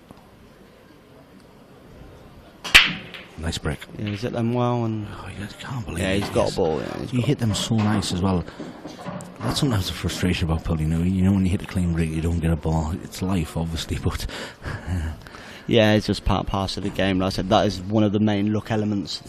Nice break. Yeah, he's hit them well, and you can't believe yeah, it. he's got a ball. Yeah, he hit them so nice as well. That's sometimes the frustration about pulling. You know, when you hit a clean break, you don't get a ball. It's life, obviously, but yeah, it's just part and parcel of the game. Like I said, that is one of the main luck elements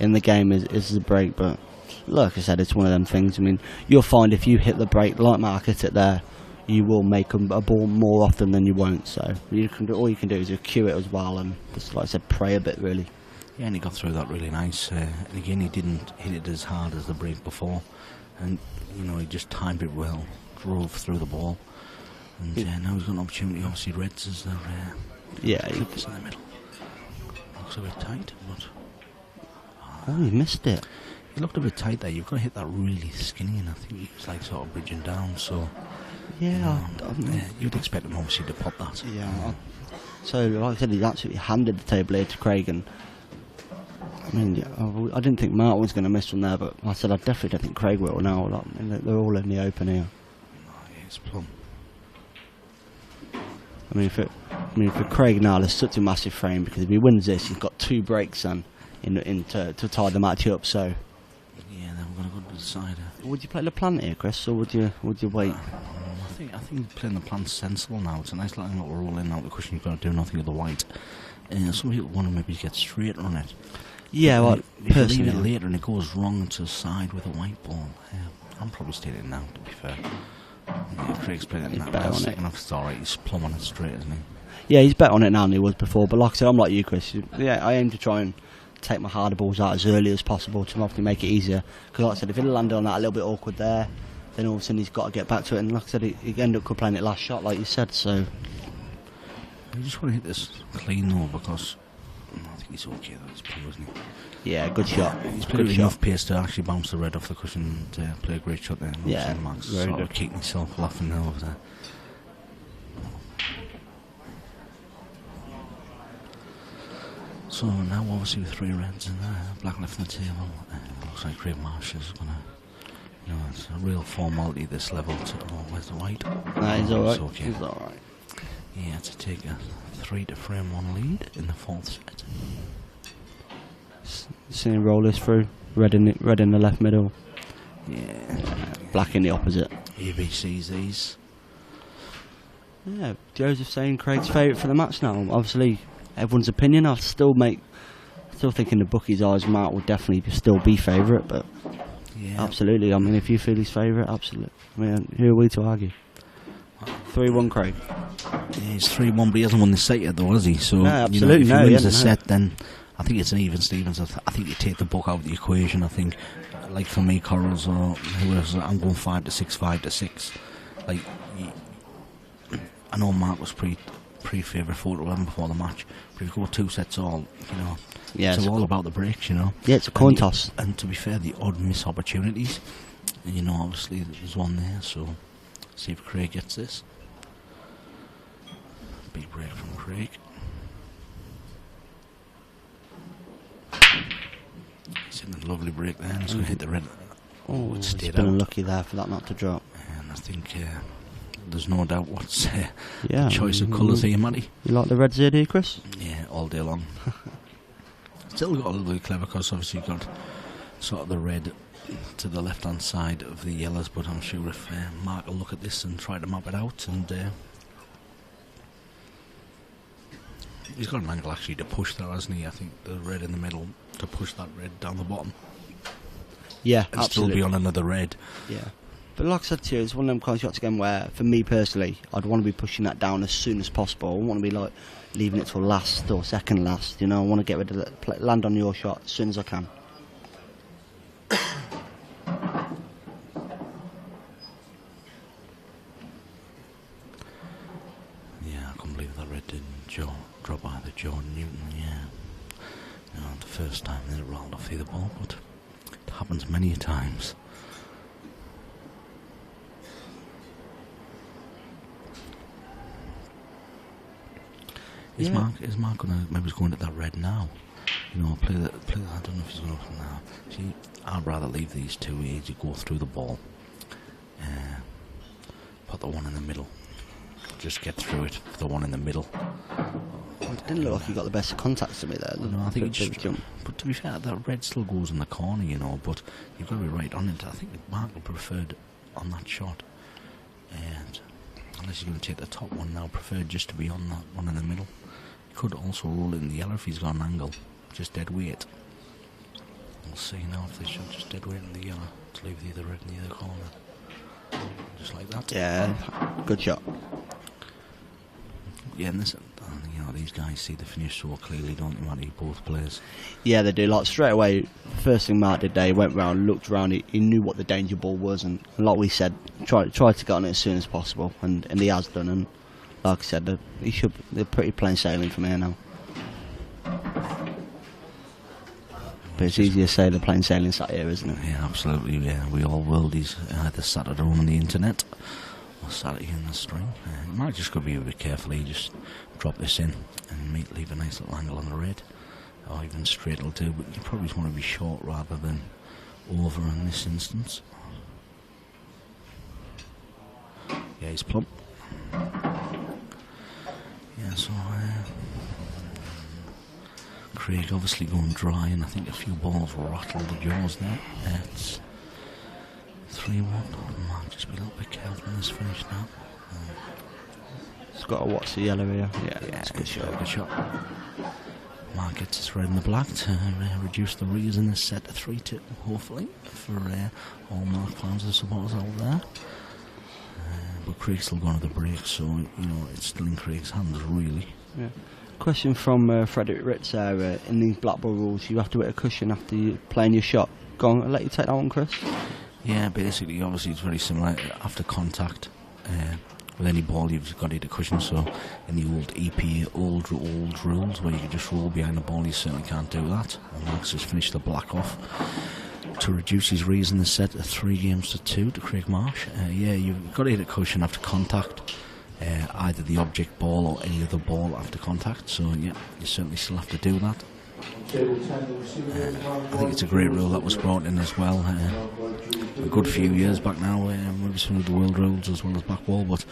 in the game is the break. But like I said, it's one of them things. I mean, you'll find if you hit the break like Mark hit it there, you will make a ball more often than you won't. So you can do, all you can do is you cue it as well, and just like I said, pray a bit really. Yeah, and he got through that really nice. And again, he didn't hit it as hard as the break before, and you know, he just timed it well, drove through the ball, and now he's got an opportunity. Obviously, Reds is there. Yeah, he's in the middle. Looks a bit tight, but oh, he missed it. He looked a bit tight there. You've got to hit that really skinny, and I think he was like sort of bridging down. So yeah, you'd expect him obviously to pop that. Yeah. So like I said, he absolutely handed the table here to Craig, and I mean, yeah, I didn't think Mark was going to miss from there, but I said I definitely don't think Craig will now. Like, they're all in the open here. Oh, yeah, it's plumb. I mean, for Craig now, there's such a massive frame because if he wins this, he's got 2 breaks then to tie the match up. So yeah, then we're going to go to the side. Would you play the plant here, Chris, or would you wait? I think playing the plant's sensible now. It's a nice little roll in out the cushion. You've got to do nothing with the white. Some people want to maybe get straight on it. Yeah, well, if you leave it later and it goes wrong to the side with a white ball, I'm probably staying in now, to be fair. Yeah, Craig's playing it now. Second half, it's alright. He's plumb on it straight, isn't he? Yeah, he's better on it now than he was before. But like I said, I'm like you, Chris. Yeah, I aim to try and take my harder balls out as early as possible to hopefully make it easier. Because like I said, if he'd landed on that a little bit awkward there, then all of a sudden he's got to get back to it. And like I said, he ended up playing it last shot, like you said. So I just want to hit this clean though, because I think he's okay though. He's plumb, isn't he? Yeah, good shot. He's played enough pace to actually bounce the red off the cushion and play a great shot there. Yeah, Max very sort good. of keep myself laughing now over there. So now obviously with 3 reds in there, black left on the table. Looks like Craig Marsh is gonna, you know, it's a real formality this level. Where's the white? Nah, he's alright. Okay. He's alright. Yeah, to take a 3 to frame 1 lead in the 4th set. Seeing roll this through, red in the left middle. Yeah, black in the opposite. ABC's these. Yeah, Joseph saying Craig's favourite for the match now. Obviously, everyone's opinion. I still thinking the bookies' eyes, Mark would definitely still be favourite, but yeah, absolutely. I mean, if you feel he's favourite, absolutely. I mean, who are we to argue? 3-1 Craig. Yeah, he's 3-1, but he hasn't won the set yet, though, has he? So, no, absolutely, you know, if he wins the set, no. then I think it's an even Stevens. I think you take the book out of the equation. I think, like for me, Corals or whoever, I'm going 5 to 6, 5 to 6. Like, I know Mark was pre-favourite 4-11 before the match, but if you go 2 sets all, you know, yeah, it's all about the breaks, you know. Yeah, it's a coin toss. And to be fair, the odd miss opportunities, you know, obviously there's one there. So, see if Craig gets this. Big break from Craig. He's in a lovely break there, and he's going to hit the red. Oh, it's been unlucky there for that not to drop. And I think there's no doubt what's the yeah, choice of colours here, Matty. You like the reds here, do you, Chris? Yeah, all day long. Still got a little bit clever because obviously you've got sort of the red to the left hand side of the yellows, but I'm sure if Mark will look at this and try to map it out, and he's got an angle actually to push there, hasn't he? I think the red in the middle to push that red down the bottom. Yeah, and absolutely. Still be on another red. Yeah. But like I said to you, it's one of them kind of shots again where, for me personally, I'd want to be pushing that down as soon as possible. I wouldn't want to be like leaving it till last or second last. You know, I want to get rid of it, land on your shot as soon as I can. Jordan Newton, yeah. You know, the first time they rolled off the ball, but it happens many times. Is Mark gonna maybe go into that red now? You know, play that. I don't know if he's going to now. See, I'd rather leave these two here to go through the ball. Put the one in the middle. Just get through it for the one in the middle. It didn't look like he got the best of contacts to me there. No, I think it's just jump. But to be fair, that red still goes in the corner, you know. But you've got to be right on it. I think Mark preferred on that shot, and unless you're going to take the top one now, preferred just to be on that one in the middle. He could also roll it in the yellow if he's got an angle. Just dead weight. We'll see now if they should just dead weight in the yellow to leave the other red in the other corner. Just like that. Yeah, good shot. Yeah, and this, you know, these guys see the finish so clearly, don't they, Matty, both players? Yeah, they do. Like, straight away, first thing Mark did there, he went round, looked round, he knew what the danger ball was, and like we said, tried to get on it as soon as possible, and he has done, and like I said, they're pretty plain sailing from here now. But it's easier to say the plain sailing sat here, isn't it? Yeah, absolutely, yeah. We all worldies either sat at home on the internet or sat here in the stream. You might just got to be a bit careful. You just drop this in and leave a nice little angle on the red, or even straight will do, but you probably just want to be short rather than over in this instance. Yeah, he's plump. Yeah, so Craig obviously going dry, and I think a few balls rattled the jaws there. It's 3-1. Might just be a little bit careful in this finish now. It's got to watch the yellow here. Yeah, it's a good shot. Good shot. Mark gets his red in the black to reduce the rears in this set to 3-2, hopefully, for all Mark fans and supporters out there. But Craig's still going to the break, so, you know, it's still in Craig's hands, really. Yeah. Question from Frederick Ritz there. In these black ball rules, you have to hit a cushion after you playing your shot. Go on, I'll let you take that one, Chris. Yeah, basically, obviously, it's very similar. After contact, with any ball, you've got to hit a cushion. So, in the old EPA, old rules, where you can just roll behind the ball, you certainly can't do that. And Mark's just finished the black off to reduce his rears in the set to 3 games to 2 to Craig Marsh. Yeah, you've got to hit a cushion after contact. Either the object ball or any other ball after contact, so yeah, you certainly still have to do that. I think it's a great rule that was brought in as well a good few years back now, maybe some of the world rules as well as black ball, but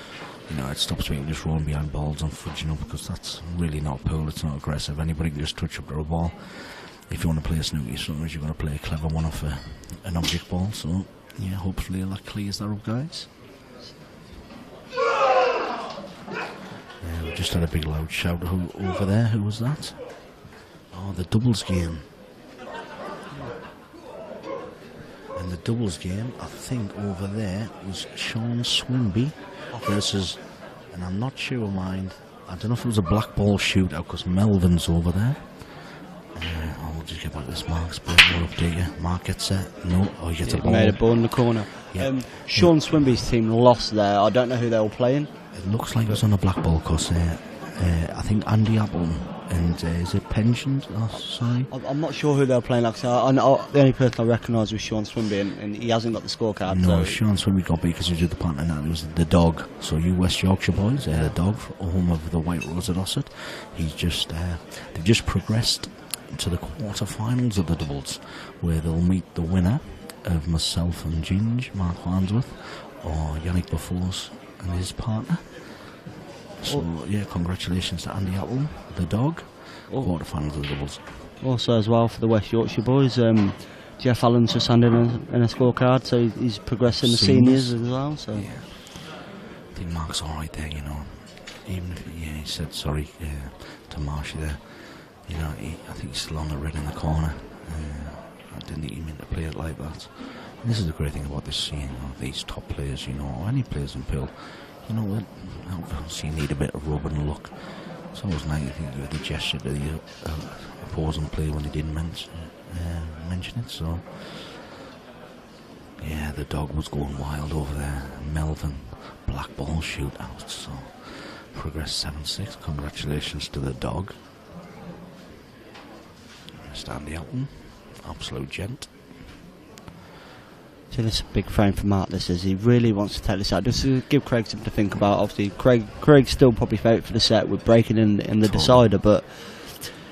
you know, it stops people just rolling behind balls and fudging up, because that's really not pool, it's not aggressive. Anybody can just touch up to a ball. If you want to play a snooky, sometimes you're going to play a clever one off an object ball, so yeah, hopefully that clears that up, guys. We just had a big loud shout over there. Who was that? Oh, the doubles game. And the doubles game, I think over there was Sean Swinby versus, and I'm not sure, mind, I don't know if it was a black ball shootout because Melvin's over there. I'll just get back to this Mark's ball. We'll update you. Mark gets set. No, he gets a ball. Made a ball in the corner. Yeah. Sean Swinby's team lost there. I don't know who they were playing. It looks like it was on a black ball because I think Andy Apple and is it Pensions? Oh, sorry. I'm not sure who they were playing. Like I said, the only person I recognise was Sean Swinby, and he hasn't got the scorecard. No, so Sean Swinby got beat because he did the partner, and it was the dog. So you West Yorkshire boys, the dog, home of the White Rose at Ossett. He's just they've just progressed to the quarter-finals of the doubles, where they'll meet the winner of myself and Ginge, Mark Farnsworth, or Yannick Befors and his partner. So yeah, congratulations to Andy Apple, the dog, quarter-finals of the doubles. Also as well for the West Yorkshire boys, Jeff Allen's just handed in a scorecard, so he's progressing the seniors as well. So yeah, I think Mark's alright there, you know. Even if he said sorry to Marshy there. You know, I think he's still on the red in the corner. I didn't think he meant to play it like that. And this is the great thing about this scene, these top players, you know, or any players in Pill. You know what? Obviously, you need a bit of rub and luck. It's always nice to think of the gesture to the opposing player when he didn't mention it. So, yeah, the dog was going wild over there. Melvin, black ball shootout. So, progress 7-6. Congratulations to the dog. Mr. Andy Elton, absolute gent. So this is a big frame for Mark. This is, he really wants to take this out. Just to give Craig something to think about. Obviously, Craig's still probably favourite for the set with breaking in the decider, but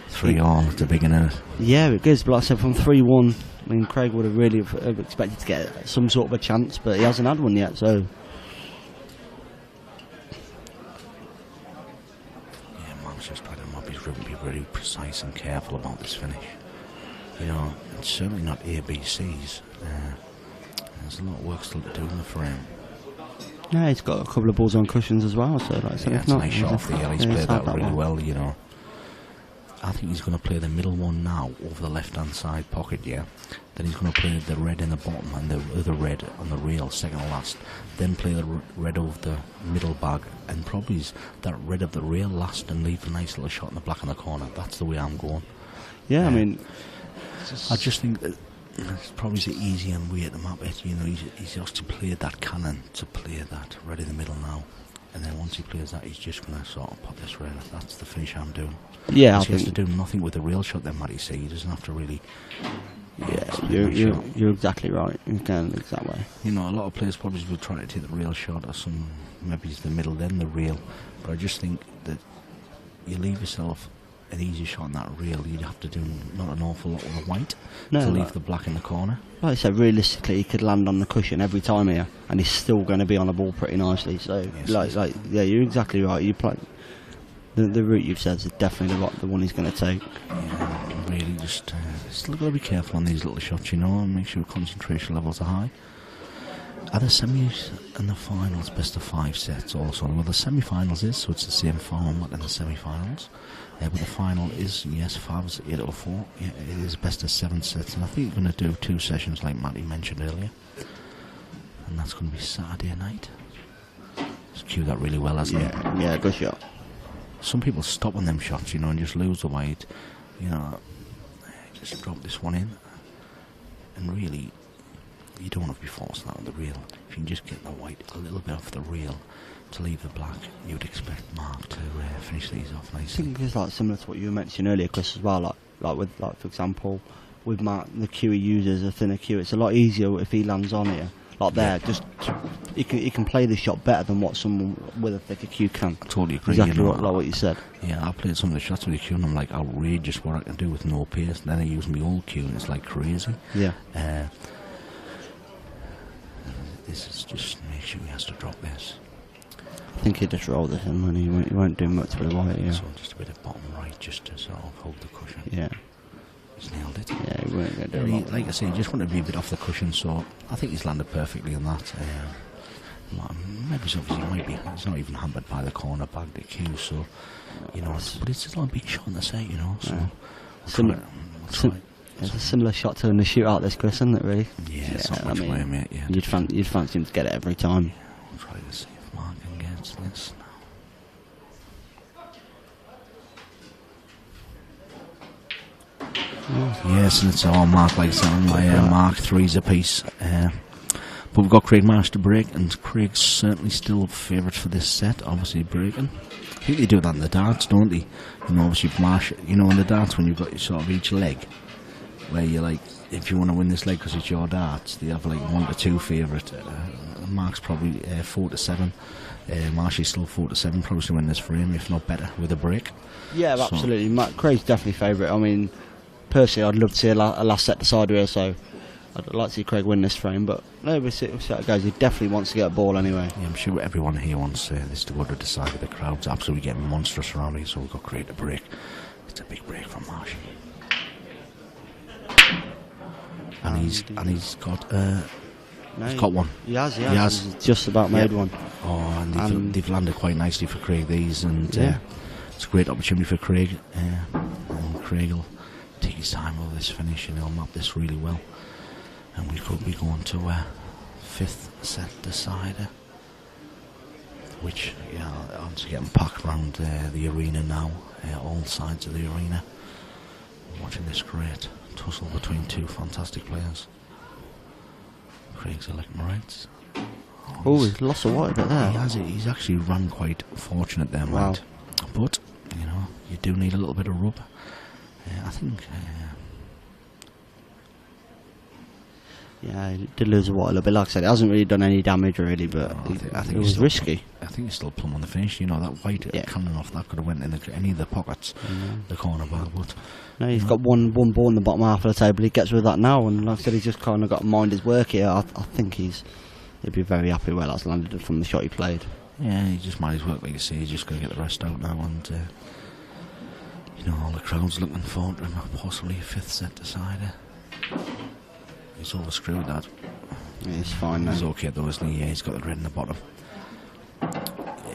3-all at the beginning. Yeah, it goes. But like I said, from 3-1, I mean, Craig would have really expected to get some sort of a chance, but he hasn't had one yet. So yeah, Mark's just trying to mop his room, be very precise and careful about this finish. You know, it's certainly not ABCs. There's a lot of work still to do in the frame. yeah, he's got a couple of balls on cushions as well. So like I said, Yeah, it's it's a not nice shot off the air. He's yeah, played it's that not really well. well, you know. I think he's going to play the middle one now over the left-hand side pocket, yeah. Then he's going to play the red in the bottom and the other red on the rail, second to last. Then play the red over the middle bag and probably that red of the rail last and leave a nice little shot in the black in the corner. That's the way I'm going. Yeah, I mean, I just think that it's probably the easier way to map it. You know, he's just to play that cannon, to play that red in the middle now. And then once he plays that, he's just going to sort of put this red. That's the finish I'm doing. Yeah, I he has to think do nothing with the real shot then, Matty C. He doesn't have to really... yeah, you're exactly right. You can look that way. You know, a lot of players probably will try to take the real shot or some... Maybe it's the middle, then the real. But I just think that you leave yourself an easy shot on that reel. You'd have to do not an awful lot with the white to leave the black in the corner. Like I said, realistically, he could land on the cushion every time here, and he's still going to be on the ball pretty nicely. So, Yes, yeah, you're exactly right. You play the route you've said is definitely the one he's going to take. Yeah, really, just still got to be careful on these little shots, you know, and make sure concentration levels are high. Are the semis and the finals best of 5 sets also? Well, the semi-finals is, so it's the same format in the semi-finals. But the final is, yes, 5 8 or 4. Yeah, it is best of 7 sets, and I think you're going to do 2 sessions like Matty mentioned earlier. And that's going to be Saturday night. Just cue that really well, hasn't it? Yeah, good shot. Some people stop on them shots, you know, and just lose the weight. You know, just drop this one in, and really, you don't want to be forcing that on the reel. If you can just get the white a little bit off the reel to leave the black, you would expect Mark to finish these off I nicely. think it's like similar to what you were mentioning earlier, Chris, as well. Like with, like for example, with Mark, the cue he uses, a thinner cue. It's a lot easier if he lands on here. Like there, just he can play the shot better than what someone with a thicker cue can. I totally agree. Exactly you know, like what you said. Yeah, I played some of the shots with the cue and I'm like outrageous what I can do with no pace. And then I use my old cue and it's like crazy. Yeah. This is just make sure he has to drop this. I think he just rolled it in and he won't do much with the white, yeah. So just a bit of bottom right just to sort of hold the cushion. Yeah. He's nailed it. Yeah, he weren't going to do Yeah, a lot. like I say, he just wanted to be a bit off the cushion, so I think he's landed perfectly on that. Maybe he's not even hampered by the corner bag, the cue, so, you know, but it's still a big shot in the set, you know, so... It's a similar shot to in the shootout this, Chris, isn't it, really? Yeah, it's not much way, mate, yeah. You'd fancy him to get it every time. I'll try to see if Mark can get this now. Yes, and it's all Mark like that. My Mark 3's a piece. But we've got Craig Marsh to break, and Craig's certainly still favourite for this set, obviously breaking. I think they do that in the darts, don't they? You know, obviously Marsh, you know, in the darts when you've got sort of each leg, where you're like, if you want to win this leg because it's your darts, they have like 1 to 2 favourite. Mark's probably 4 to 7. Marsh is still 4 to 7, probably to win this frame, if not better, with a break. Yeah, so absolutely. Craig's definitely favourite. I mean, personally, I'd love to see a last set decider here, so I'd like to see Craig win this frame, but no, we'll see how it goes. He definitely wants to get a ball anyway. Yeah, I'm sure everyone here wants this to go to the side of the crowd's absolutely getting monstrous around here, so we've got Craig to break. It's a big break from Marsh. And he's got he's got one. He has. He's just about made one. Oh, and they've landed quite nicely for Craig, these, and it's a great opportunity for Craig. And Craig will take his time over this finish and he'll map this really well. And we could be going to a 5th set decider, which I'm just getting packed around the arena now, all sides of the arena. I'm watching this great tussle between 2 fantastic players. Craig's electing rights. Oh, he's lost a white a bit there. He has it. He's actually run quite fortunate there, wow. Matt. But, you know, you do need a little bit of rub. I think Yeah, he did lose a little bit. Like I said, it hasn't really done any damage really, but I think it was risky. I think he's still plumb on the finish. You know, that white cannon off that could have went in any of the pockets, the corner bar. But no, he's got one ball in the bottom half of the table. He gets with that now, and like I said, he's just kind of got to mind his work here. I think he'd be very happy where that's landed from the shot he played. Yeah, he just mind his work, like you say. He's just going to get the rest out now, and you know, all the crowd's looking forward to him, possibly a 5th set decider. He's overscrewed that. Yeah, he's fine now. He's okay though, isn't he? Yeah, he's got the red in the bottom.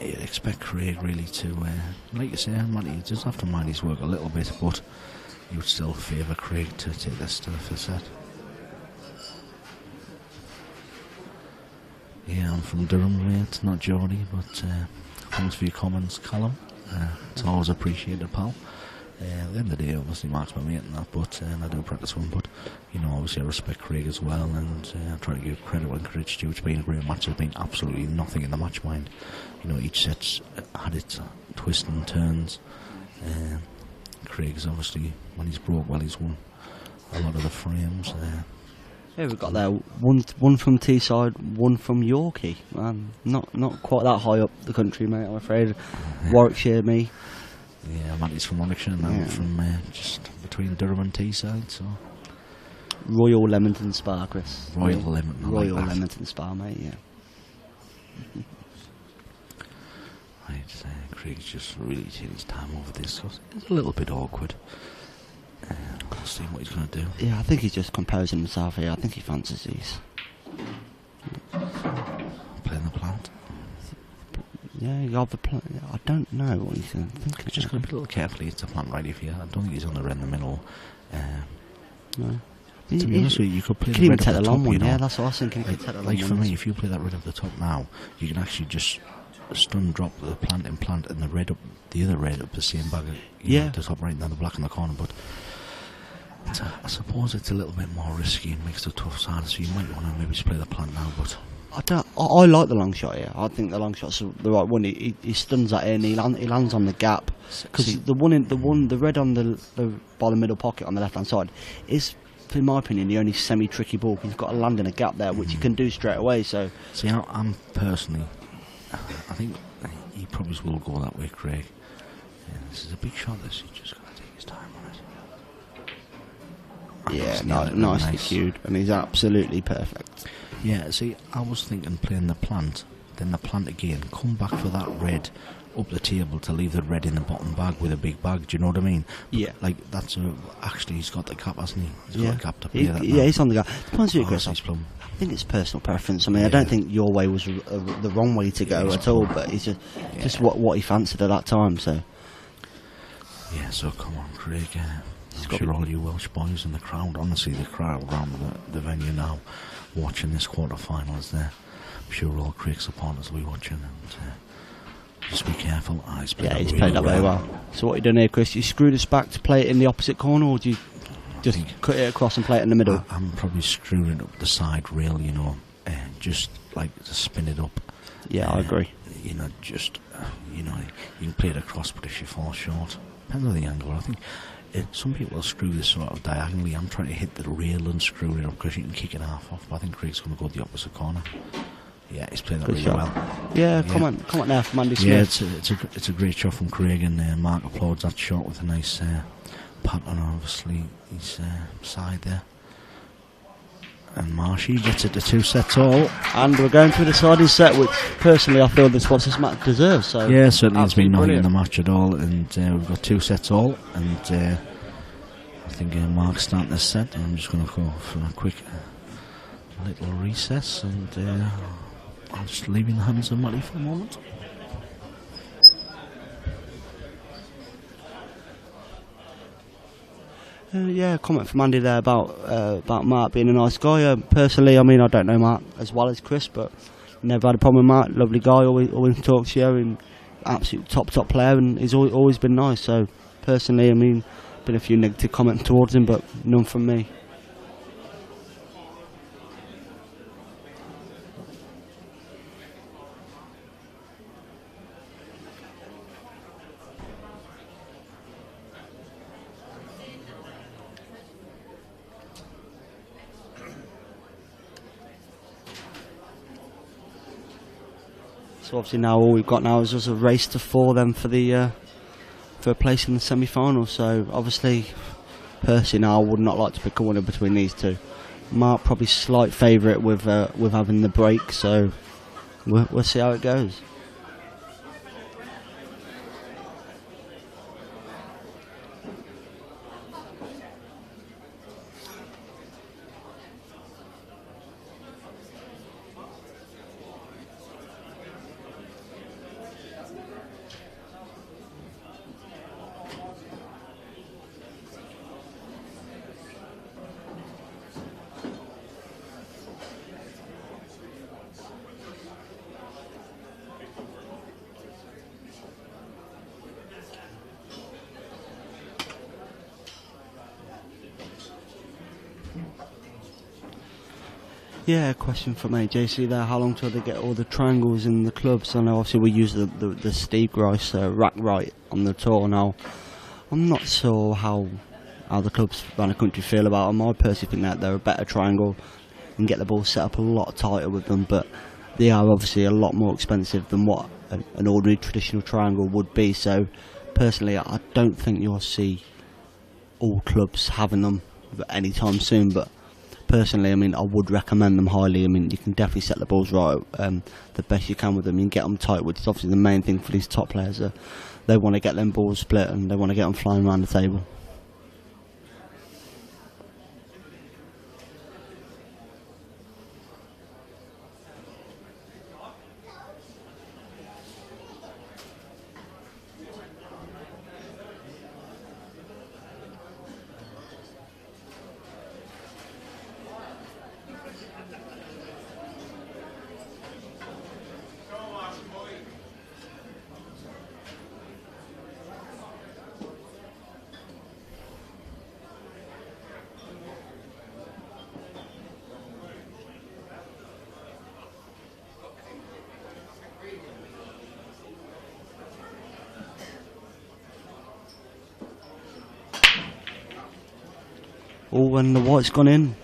You'd expect Craig really to, like you say, he does have to mind his work a little bit, but you would still favour Craig to take this to the 5th set. Yeah, I'm from Durham, mate, not Geordie, but thanks for your comments, Callum. It's always appreciated, pal. At the end of the day, obviously Mark's my mate and that, but and I do practice one, but you know, obviously I respect Craig as well, and I try to give credit when credit's due. It's been a great match. There's been absolutely nothing in the match mind. You know, each set's had its twists and turns. Craig's obviously, when he's broke, well, he's won a lot of the frames. Yeah, we've got there one from Teesside, one from Yorkie. Not quite that high up the country, mate, I'm afraid. Warwickshire, me. Yeah, Matty's from Warwickshire, and I'm from just between Durham and Teesside, so. Royal Leamington Spa, Chris. Royal Leamington. Royal Leamington Spa, mate, yeah. Right, Craig's just really taking his time over this, because it's a little bit awkward. We'll see what he's going to do. Yeah, I think he's just composing himself here. I think he fancies these. Playing the plant. Yeah, you got the plant. I don't know what he's thinking. He's just going to be a little carefully. It's a plant right here. I don't think he's on the red in the middle. No. To be honest with you could play the red at the top, one. Yeah, that's what I was thinking. Like for me, if you play that red at the top now, you can actually just stun drop the plant and plant and the other red up the same bag. Know, the top right and then the black in the corner. But I suppose it's a little bit more risky and makes it tough side. So you might want to maybe just play the plant now, but. I like the long shot here. I think the long shot's the right one. He stuns that in. He lands on the gap because the red on the by the middle pocket on the left hand side is, in my opinion, the only semi-tricky ball. He's got to land in a gap there, which he can do straight away. So see, I'm personally, I think he probably will go that way, Craig. Yeah, this is a big shot. This he's just got to take his time on it. Yeah, nicely cued, and he's absolutely perfect. Yeah, see, I was thinking playing the plant, then the plant again, come back for that red up the table to leave the red in the bottom bag with a big bag, do you know what I mean? Yeah. Like, actually, he's got the cap, hasn't he? He's got the cap to play that Yeah, now. he's on the gap. Chris, I think it's personal preference. I mean, I don't think your way was the wrong way to go at all, but it's just what he fancied at that time, so. Yeah, so come on, Craig. I'm sure all you Welsh boys in the crowd, honestly, the crowd around the venue now, watching this quarter-finals there. I'm sure all Craig supporters will be watching, and just be careful. He's played that very well. So what are you doing here, Chris? You screwed us back to play it in the opposite corner, or do you just cut it across and play it in the middle? I'm probably screwing it up the side rail, you know, just like to spin it up. Yeah, I agree. You know, just, you know, you can play it across, but if you fall short, depends on the angle. I think some people screw this sort of diagonally. I'm trying to hit the rail and screw it up because you can kick it half off, but I think Craig's going to go the opposite corner. Yeah, he's playing that really well. Yeah, come on now from Andy Smith. Yeah, it's a great shot from Craig, and Mark applauds that shot with a nice pat on obviously his side there. And Marshy gets it to 2 sets all. And we're going to a deciding set, which personally I feel this match deserves. So yeah, certainly has been nothing in the match at all, and we've got 2 sets all, and I think Mark's starting this set, and I'm just going to go for a quick little recess, and I'll just leave in the hands of Matty for a moment. Yeah, comment from Andy there about Mark being a nice guy. Personally, I mean, I don't know Mark as well as Chris, but never had a problem with Mark. Lovely guy, always talks to you, and absolute top player, and he's always been nice. So personally, I mean, been a few negative comments towards him, but none from me. So obviously now all we've got now is just a race to 4 then for the for a place in the semi-final. So obviously, personally now I would not like to pick a winner between these two. Mark probably slight favourite with having the break, so we'll see how it goes. Yeah, question from AJC there. How long till they get all the triangles in the clubs? I know obviously we use the Steve Grice rack right on the tour now. I'm not sure how the clubs around the country feel about them. I personally think that they're a better triangle and get the ball set up a lot tighter with them, but they are obviously a lot more expensive than what an ordinary traditional triangle would be. So personally, I don't think you'll see all clubs having them anytime soon, but personally, I mean, I would recommend them highly. I mean, you can definitely set the balls right the best you can with them. You can get them tight, which is obviously the main thing for these top players. They want to get them balls split and they want to get them flying around the table. Oh, when the white's gone in,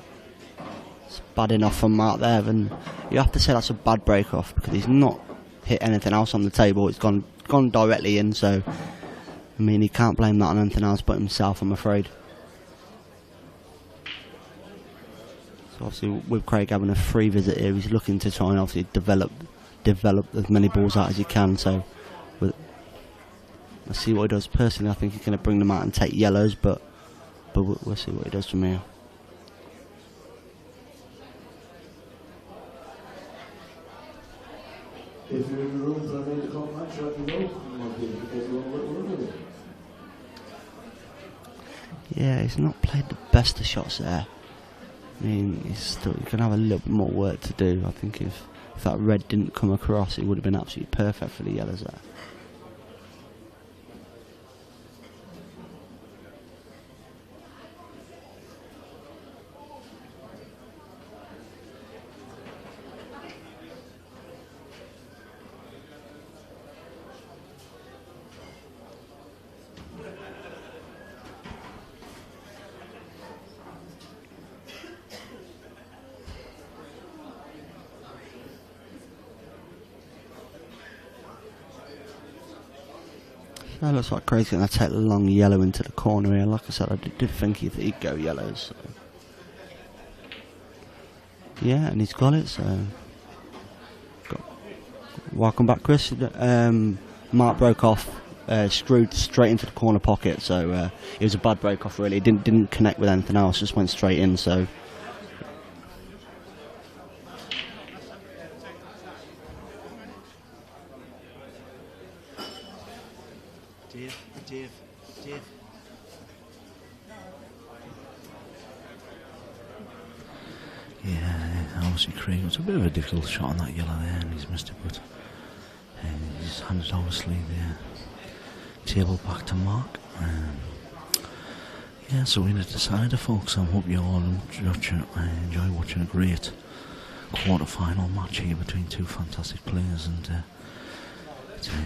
it's bad enough from Mark there, and you have to say that's a bad break off because he's not hit anything else on the table. It's gone directly in, so I mean he can't blame that on anything else but himself, I'm afraid. So obviously with Craig having a free visit here, he's looking to try and obviously develop as many balls out as he can. So let's see what he does. Personally, I think he's going to bring them out and take yellows, but we'll see what he does from here. If you're in the room for an 8 o'clock match, let me know. You might be able to get you on with it. Yeah, he's not played the best of shots there. I mean, he's going to have a little bit more work to do. I think if that red didn't come across, it would have been absolutely perfect for the yellows there. That looks like Craig's going to take the long yellow into the corner here. Like I said, I did think he'd go yellows. So. Yeah, and he's got it, so... Welcome back, Chris. Mark broke off, screwed straight into the corner pocket, so it was a bad break off really. It didn't connect with anything else, just went straight in, so... Dave. Yeah, obviously Craig, it's a bit of a difficult shot on that yellow there and he's missed it, but he's handed obviously the table back to Mark. Yeah, so we're in a decider, folks. I hope you all enjoy watching a great quarter-final match here between two fantastic players, and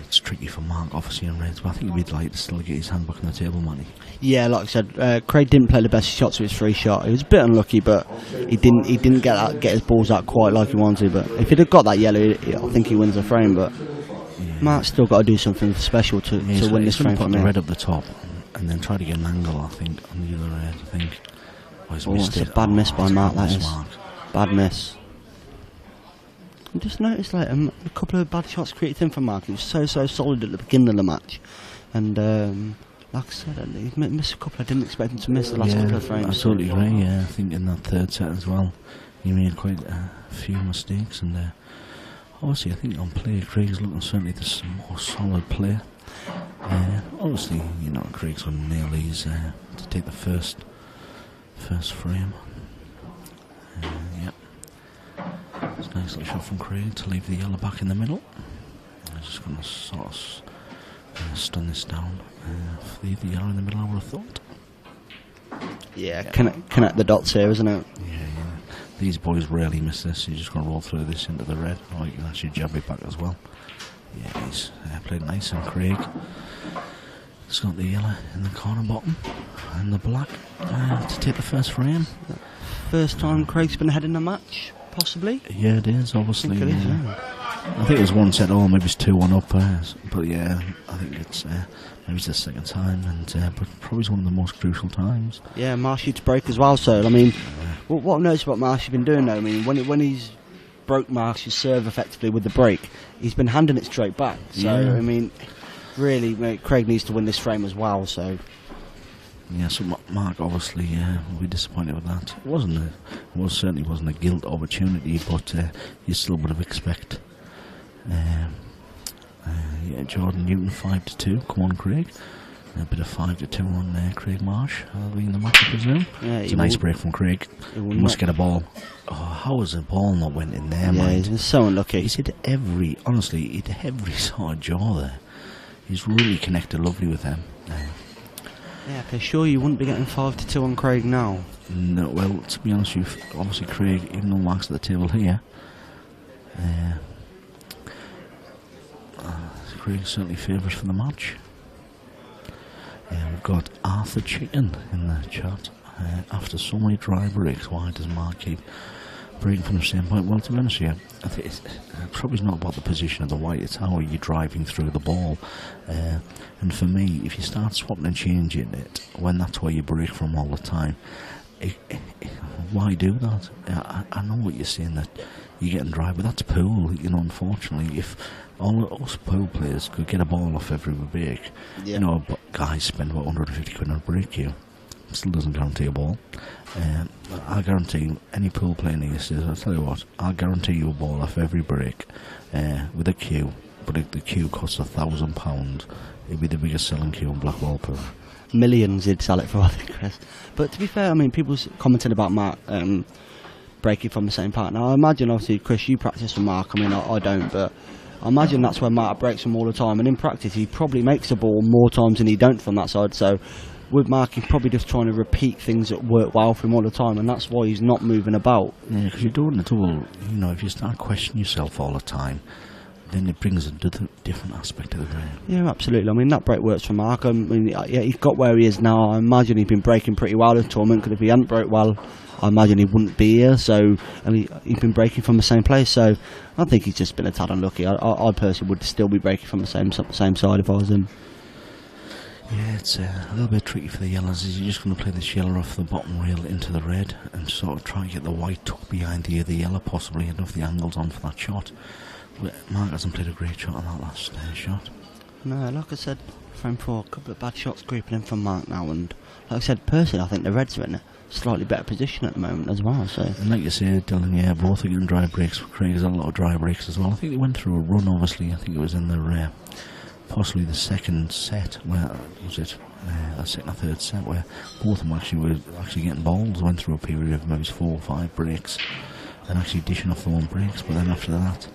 it's tricky for Mark, obviously, in Reds, but I think he'd like to still get his hand back on the table, Manny. Yeah, like I said, Craig didn't play the best shots with his free shot. He was a bit unlucky, but he didn't get his balls out quite like he wanted. But if he'd have got that yellow, I think he wins the frame. But Mark's still got to do something special to win this frame. Put the red up the top and then try to get an angle, I think, on the other red. I think. It's a bad miss by Mark. That is bad miss. I just noticed like a couple of bad shots created in for Mark. He was so solid at the beginning of the match, and like I said, he missed a couple. I didn't expect him to miss the last couple of frames. Absolutely right. Yeah, I think in that third set as well, he made quite a few mistakes, and obviously I think on play, Craig's looking certainly the more solid player. Obviously, Craig's going to nail these to take the first frame. Yep. It's a nice little shot from Craig to leave the yellow back in the middle. I'm just going to sort of stun this down. Leave the yellow in the middle, I would have thought. Yeah, connect the dots here, isn't it? Yeah. These boys rarely miss this. You're just going to roll through this into the red. Or you can actually jab it back as well. Yeah, he's played nice on Craig. He's got the yellow in the corner bottom and the black to take the first frame. First time Craig's been ahead in the match, possibly? Yeah, it is, obviously. I think it was 1 set all, maybe it's 2-1 up. But yeah, I think it's maybe it's the second time, but probably one of the most crucial times. Yeah, Marshy to break as well, so I mean, what I've noticed about Marshy been doing though, I mean, when he's broke Marshy's serve effectively with the break, he's been handing it straight back. So, I mean, really, Craig needs to win this frame as well, so... Yeah, so Mark obviously will be disappointed with that. It certainly wasn't a gilt opportunity, but you still would have expect. Jordan Newton 5-2. Come on, Craig. A bit of 5-2 on Craig Marsh. That'll be in the match, I presume. Yeah, it's a nice break from Craig. He must get a ball. Oh, how has the ball not went in there, man? He's so unlucky. He's hit every sort of jaw there. He's really connected lovely with them. Yeah, for sure you wouldn't be getting 5-2 on Craig now. No, well, to be honest with you, obviously Craig, even though Mark's at the table here, Craig's certainly favours for the match. We've got Arthur Chicken in the chat. After so many dry breaks, why does Mark keep breaking from the same point? Well, to be honest with you, I think it's probably not about the position of the white, it's how you're driving through the ball. And for me, if you start swapping and changing it, when that's where you break from all the time, why do that? I know what you're saying, that you're getting dry, but that's pool, unfortunately. If all us pool players could get a ball off every break, but guys spend about 150 quid on a break queue. Still doesn't guarantee a ball. I guarantee any pool player needs this. I'll tell you what, I'll guarantee you a ball off every break with a queue, but if the queue costs £1,000, it'd be the biggest selling queue in Blackwall pool. Millions he'd sell it for, I think, Chris. But to be fair, I mean, people's commented about Mark breaking from the same part. Now, I imagine, obviously, Chris, you practice with Mark. I mean, I don't, but I imagine that's where Mark breaks from all the time. And in practice, he probably makes the ball more times than he don't from that side. So with Mark, he's probably just trying to repeat things that work well for him all the time, and that's why he's not moving about. Yeah, because you're doing it all, if you start questioning yourself all the time, then it brings a different aspect to the game. Yeah, absolutely. I mean, that break works for Mark. I mean, yeah, he's got where he is now. I imagine he's been breaking pretty well in the tournament, because if he hadn't broke well, I imagine he wouldn't be here. So, and he's been breaking from the same place. So, I think he's just been a tad unlucky. I personally would still be breaking from the same side if I was him. Yeah, it's a little bit tricky for the yellows. You're just going to play this yellow off the bottom rail into the red and sort of try and get the white tucked behind the other yellow, possibly enough the angles on for that shot. But Mark hasn't played a great shot on that last shot. No, like I said, frame 4, a couple of bad shots creeping in from Mark now, and like I said, personally, I think the Reds are in a slightly better position at the moment as well. So, and like you said, Dylan, yeah, both are getting dry breaks. Craig has a lot of dry breaks as well. I think they went through a run, obviously. I think it was in the possibly the second set, where was it? The second or third set, where both of them were getting balls. Went through a period of maybe 4 or 5 breaks, and actually dishing off the 1 breaks. But then after that,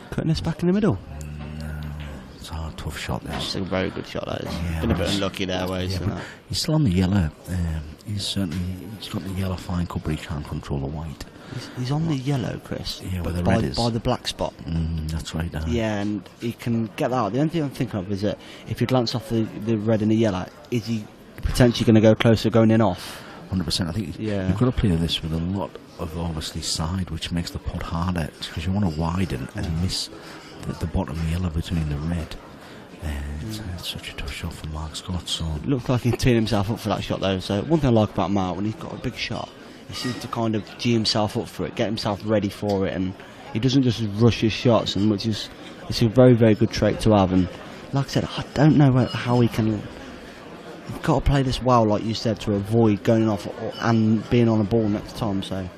cutting us back in the middle. No, It's a tough shot. It's a very good shot. That is. Been a bit unlucky there, where he's he's still on the yellow. He's got the yellow fine cup, but he can't control the white. He's on the yellow, Chris. Yeah, where the by, red is. by the black spot. That's right. Yeah, and he can get that out. The only thing I'm thinking of is that if you glance off the red and the yellow, is he potentially going to go closer, going in off? 100%. I think you've got to play this with a lot of obviously side, which makes the putt harder because you want to widen and miss the bottom yellow between the red. It's such a tough shot for Mark Scott. So it looks like he's teeing himself up for that shot though. So one thing I like about Mark, when he's got a big shot, he seems to kind of gee himself up for it, get himself ready for it, and he doesn't just rush his shots, and it's a very, very good trait to have. And like I said, I don't know how he can. You've got to play this well, like you said, to avoid going off and being on a ball next time. So,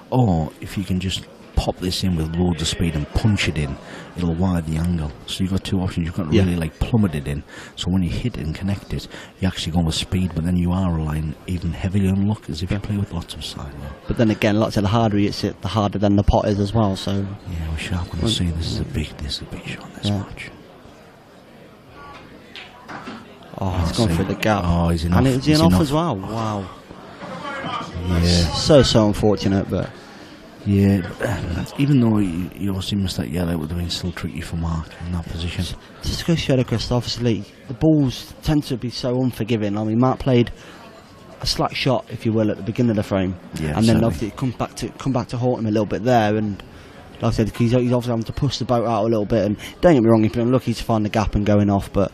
or if you can just pop this in with loads of speed and punch it in, it'll widen the angle. So you've got two options. You've got to really like plummet it in. So when you hit it and connect it, you actually go with speed, but then you are relying even heavily on luck, as if you play with lots of side. But then again, like I said, the harder he hits it, the harder then the pot is as well. So yeah, we're sharp going to see this is a big shot this match. Oh, he's gone through the gap. Oh, he's in and off. it's in off as well. Wow. Yeah. So unfortunate, but yeah. Even though you obviously missed that yellow, it would have been still tricky for Mark in that position. Just to go show Chris, obviously the balls tend to be so unforgiving. I mean, Mark played a slack shot, if you will, at the beginning of the frame, and then obviously it come back to haunt him a little bit there. And like I said, he's obviously having to push the boat out a little bit. And don't get me wrong, he's been unlucky to find the gap and going off, but.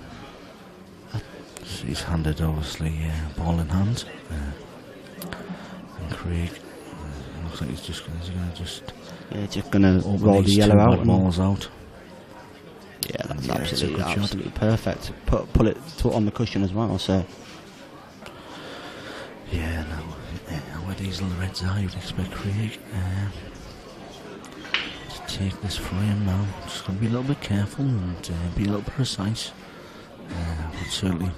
He's handed obviously ball in hand, and Craig looks like he's just going to roll the yellow out and balls out. Yeah, that's absolutely perfect. Pull it on the cushion as well. So yeah, where these little reds are, you'd expect Craig to take this frame now. Just got to be a little bit careful and be a little precise, but certainly.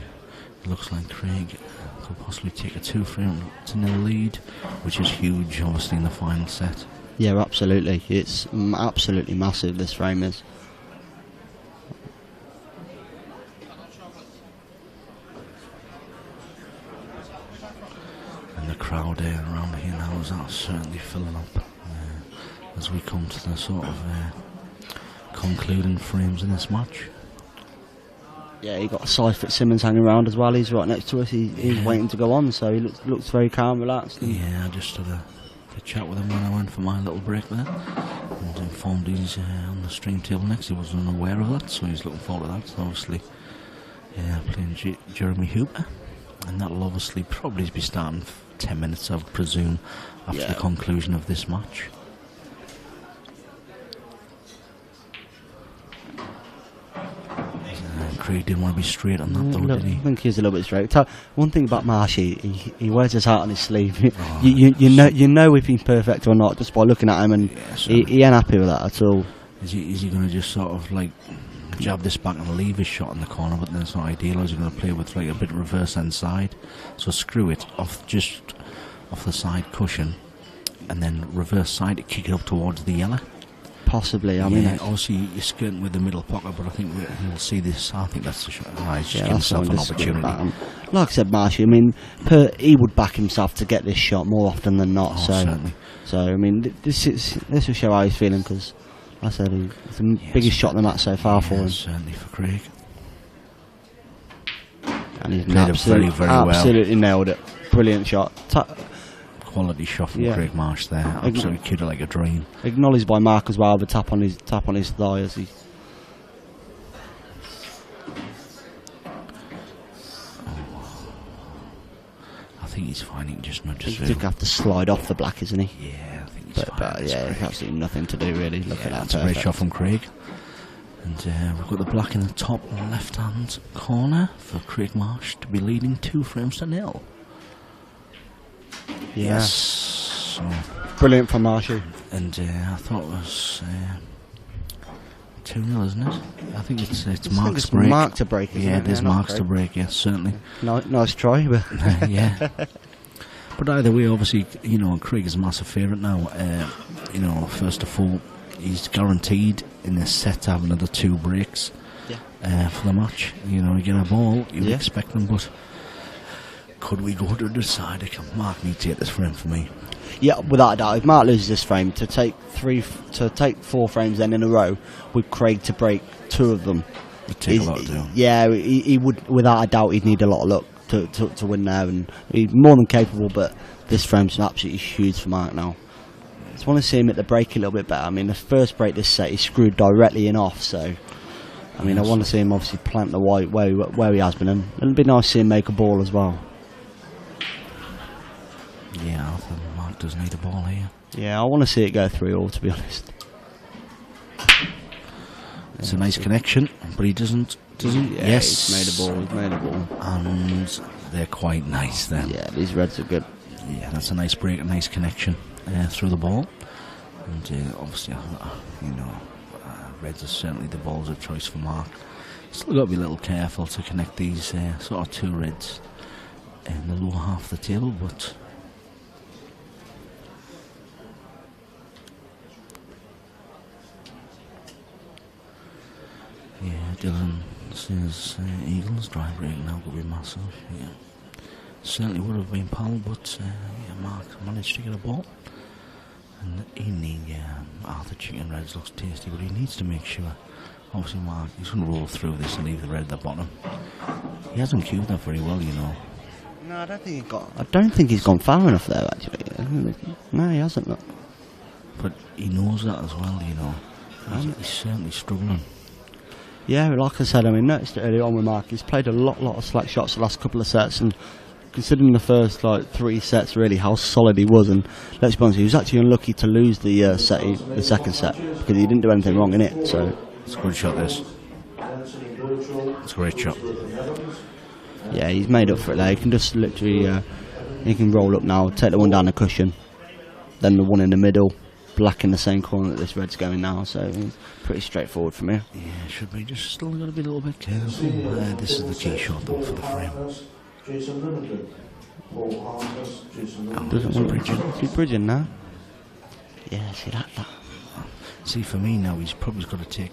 Looks like Craig could possibly take a 2-0 lead, which is huge, obviously, in the final set. Yeah, absolutely. It's absolutely massive, this frame is. And the crowd around here now is certainly filling up as we come to the sort of concluding frames in this match. Yeah, he got Cy Fitzsimmons hanging around as well. He's right next to us. He's waiting to go on, so he looks very calm, relaxed. Yeah, I just had a chat with him when I went for my little break there, and informed he's on the stream table next. He wasn't unaware of that, so he's looking forward to that. So obviously, playing Jeremy Hooper, and that'll obviously probably be starting 10 minutes, I would presume, after the conclusion of this match. Craig didn't want to be straight on that though, did he? I think he's a little bit straight. One thing about Marshy, he wears his heart on his sleeve. You know if he's perfect or not just by looking at him, and he ain't happy with that at all. Is he going to just sort of like jab this back and leave his shot in the corner, but then it's not ideal? Or is he going to play with like a bit reverse inside? So screw it off the side cushion, and then reverse side to kick it up towards the yellow. Possibly, I mean, obviously you're skirting with the middle pocket, but I think we'll see this. I think that's the shot. He's just giving himself an opportunity. Like I said, Marshy, I mean, he would back himself to get this shot more often than not. Certainly. So I mean, this will show how he's feeling, because, like I said, it's the biggest shot in the match so far for him. Certainly for Craig. And he's absolutely nailed it. Brilliant shot. Quality shot from Craig Marsh there. Absolutely cued it like a dream. Acknowledged by Mark as well, the tap on his thigh as he. I think he's finding just not just. He's going to have to slide off the black, isn't he? Yeah, I think he's fine. It's absolutely nothing to do really. Look at that. That's a great shot from Craig. And we've got the black in the top left hand corner for Craig Marsh to be leading 2-0. Yes. So brilliant from Marshy. And I thought it was 2-0, isn't it? I think it's Mark's break. Mark to break. Yeah, it is Mark's to break. Yes, certainly. Nice try, but yeah. But either way, obviously, Craig is a massive favourite now. First of all, he's guaranteed in this set to have another 2 breaks. for the match. You know, you get a ball, you Yeah. expect them, but could we go to the side? Mark needs to get this frame for me. Yeah, without a doubt. If Mark loses this frame, to take 4 frames then in a row with Craig to break 2 of them, It'd take a lot to do. Yeah, he would, without a doubt, he'd need a lot of luck to win there, and he's more than capable. But this frame's absolutely huge for Mark now. I just want to see him at the break a little bit better. I mean, the first break this set he screwed directly in off, so I mean, I want to see him obviously plant the white where he has been, and it'll be nice to see him make a ball as well. Yeah, I think Mark does need a ball here. Yeah, I want to see it go through all, to be honest. It's a nice connection, but he doesn't. Does he? Yeah, Yes. he's made a ball. And they're quite nice then. Yeah, these reds are good. Yeah, that's a nice break, a nice connection through the ball. And obviously, reds are certainly the balls of choice for Mark. Still got to be a little careful to connect these sort of 2 reds in the lower half of the table, but yeah, Dylan says Eagles dry break now could be massive. Yeah, certainly would have been Powell, but Mark managed to get a ball. And evening, Arthur Chicken Reds looks tasty, but he needs to make sure. Obviously, Mark, he's going to roll through this and leave the red at the bottom. He hasn't cued that very well, you know. No, I don't think he's gone far enough there, actually. No, he hasn't. Look. But he knows that as well, you know. He's certainly struggling. Yeah, like I said, I mean, noticed it early on with Mark. He's played a lot of slack shots the last couple of sets, and considering the first 3 sets, really how solid he was, and let's be honest, he was actually unlucky to lose the second set because he didn't do anything wrong in it. So it's a good shot. This. It's a great shot. Yeah, he's made up for it there. He can just literally, he can roll up now, take the one down the cushion, then the one in the middle, black in the same corner that this red's going now. So it's pretty straightforward from here. Yeah, it should be. Just still got to be a little bit careful. This is the key shot though for the frame. Doesn't want bridging. He's bridging now. Yeah, see that. See, for me now, he's probably got to take.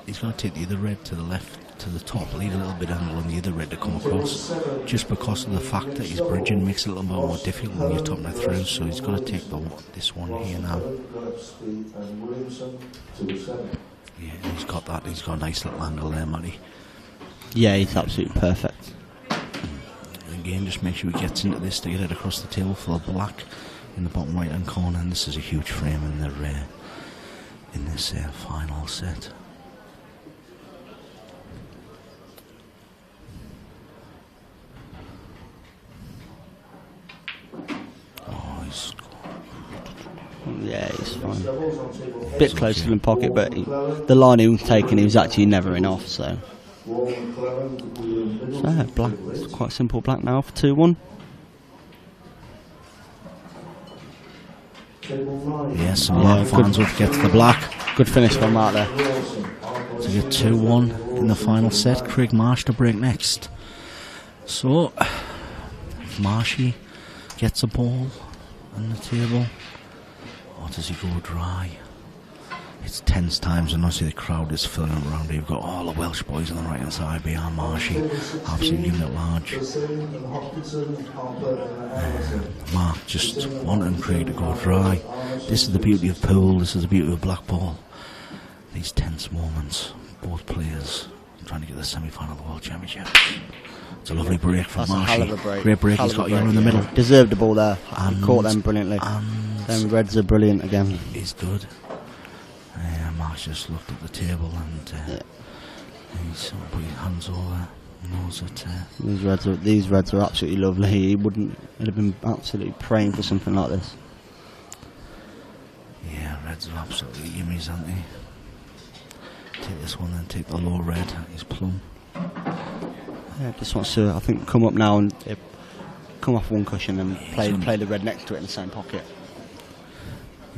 He's got to take the other red to the left, to the top, leave a little bit angle on the other red to come across. Just because of the fact that he's bridging makes it a little bit more difficult when you're topping it through. So he's got to take this one here now. Yeah, he's got that. He's got a nice little angle there, Matty. Yeah, he's absolutely perfect. Again, just make sure he gets into this to get it across the table for the black in the bottom right hand corner, and this is a huge frame in the in this final set. Oh, he's yeah, he's fine. Bit closer to the pocket, but the line he was taking, he was actually never in off. So black. It's quite simple black now for 2-1. Yes, and Mark Farnsworth gets the black. Good finish from Mark there. To get 2-1 in the final set. Craig Marsh to break next. So, if Marshy gets a ball on the table, or does he go dry? It's tense times, and obviously the crowd is filling around here. You've got all the Welsh boys on the right hand side behind Marshy, absolutely unit large. Mark just wanting Craig to go dry. This is the beauty of pool, this is the beauty of black ball. These tense moments, both players trying to get the semi-final of the World Championship. It's a lovely break from Marshy. A hell of a break. Great break, he's got you in the middle. Deserved the ball there. He caught them brilliantly. Them reds are brilliant again. He's good. Mark's just looked at the table and he's sort of put his hands over. Knows that these reds are absolutely lovely. He'd have been absolutely praying for something like this. Yeah, reds are absolutely yummies, aren't they? Take this one, then take the low red. He's plum. Yeah, just wants to, I think, come up now and come off one cushion and play the red next to it in the same pocket.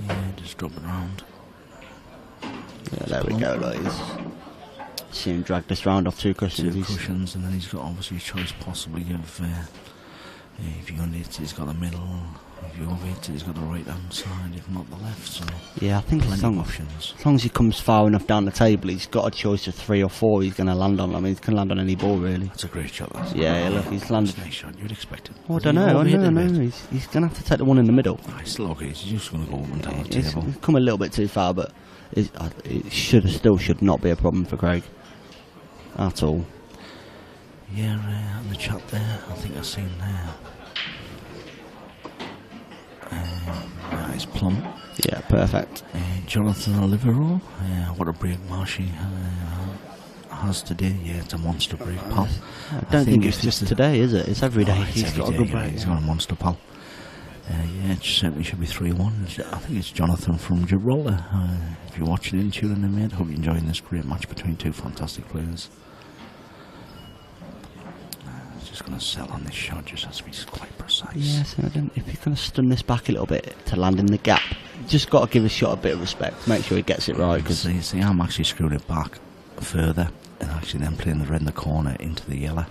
Yeah, just drop it around. Yeah, there we go. Like he's seen him drag this round off 2 cushions. 2 cushions, and then he's got obviously a choice possibly of if you're going to, he's got the middle If you overhit it, he's got the right hand side, if not the left. So yeah, I think plenty of options. As long as he comes far enough down the table, he's got a choice of 3 or 4 he's going to land on. I mean, he can land on any ball, really. That's a great shot, that. Yeah, look, he's landed. Nice shot, you'd expect it. Oh, I don't know. He's going to have to take the one in the middle. He's still okay, he's just going to go up and down the It's table. come a little bit too far, but it should not be a problem for Craig at all. Yeah, on the chat there, I think I've seen there. Nice plump. Yeah, perfect. Jonathan Olivero, what a break Marshy has today. Yeah, it's a monster break, pal. I don't think it's just today, is it? It's every day. He's got a good break. He's got a monster, pal. Yeah, it certainly should be 3-1. I think it's Jonathan from Gibraltar. If you're watching in, tune in, mate. Hope you're enjoying this great match between two fantastic players. Just going to sell on this shot, just has to be quite precise. Yeah, so if you're going to stun this back a little bit to land in the gap, you just got to give a shot a bit of respect. Make sure he gets it right. Because see, I'm actually screwing it back further and actually then playing the red in the corner into the yellow.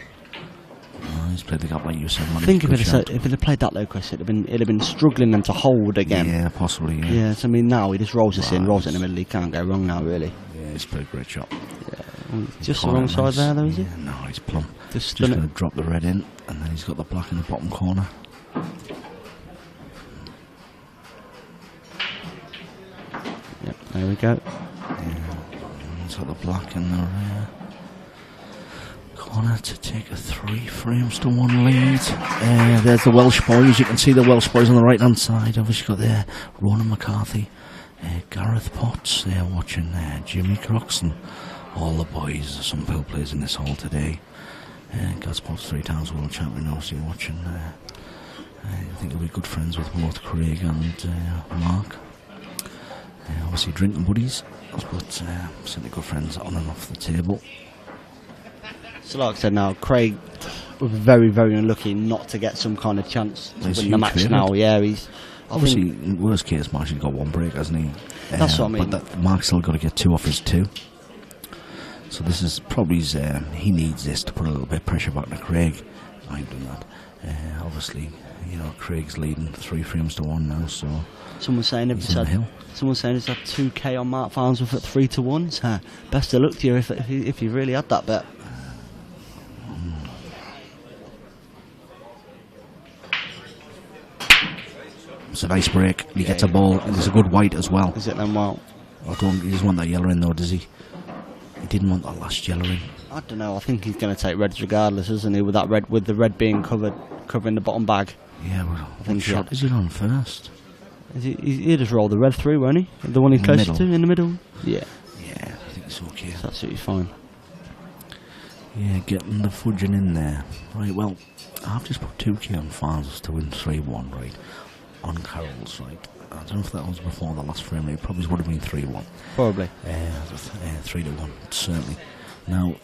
He's played the gap like you said. I think if it had played that low, Chris, it'd have been struggling then to hold again. Yeah, possibly. Yeah. Yeah. So I mean, now he just rolls this in, rolls it in the middle. He can't go wrong now, really. Yeah, he's played a great shot. Yeah. Just the wrong side there, though, is he? Yeah, no, he's plump. Just going to drop the red in, and then he's got the black in the bottom corner. Yep, there we go. Yeah, he's got the black in the rear corner to take a 3-1 lead. There's the Welsh boys. You can see the Welsh boys on the right hand side. Obviously got there Ronan McCarthy, Gareth Potts. They're watching Jimmy Crocs and all the boys. Some Bill players in this hall today. Gareth Potts, 3 times world champion. Obviously watching. I think he'll be good friends with both Craig and Mark. Obviously drinking buddies, but certainly good friends on and off the table. So like I said now, Craig was very, very unlucky not to get some kind of chance to win the match favorite. Now. Yeah, he's... Obviously, in worst case, Mark's got 1 break, hasn't he? That's what I mean. But Mark's still got to get 2 off his 2. So this is probably he needs this to put a little bit of pressure back to Craig. I ain't done that. Obviously, Craig's leading 3-1 now, so... Someone's saying it's had 2k on Mark Farnsworth at 3-1. So best of luck to you if you really had that bet. It's a nice break. He gets a ball, and there's a good white as well. Is it then? Well, he doesn't want that yellow in though, does he? He didn't want that last yellow in. I don't know. I think he's going to take reds regardless, isn't he? With that red, with the red being covering the bottom bag. Yeah, well, I think shot is it on first? He'll just roll the red through, won't he? The one he's closest to in the middle. Yeah. Yeah, I think it's okay. It's absolutely fine. Yeah, getting the fudging in there. Right, well, I've just put 2k on Farnsworth to win 3-1, right? On Carroll's, right? I don't know if that was before the last frame. It probably would have been 3-1. Probably. 3-1, certainly. Now,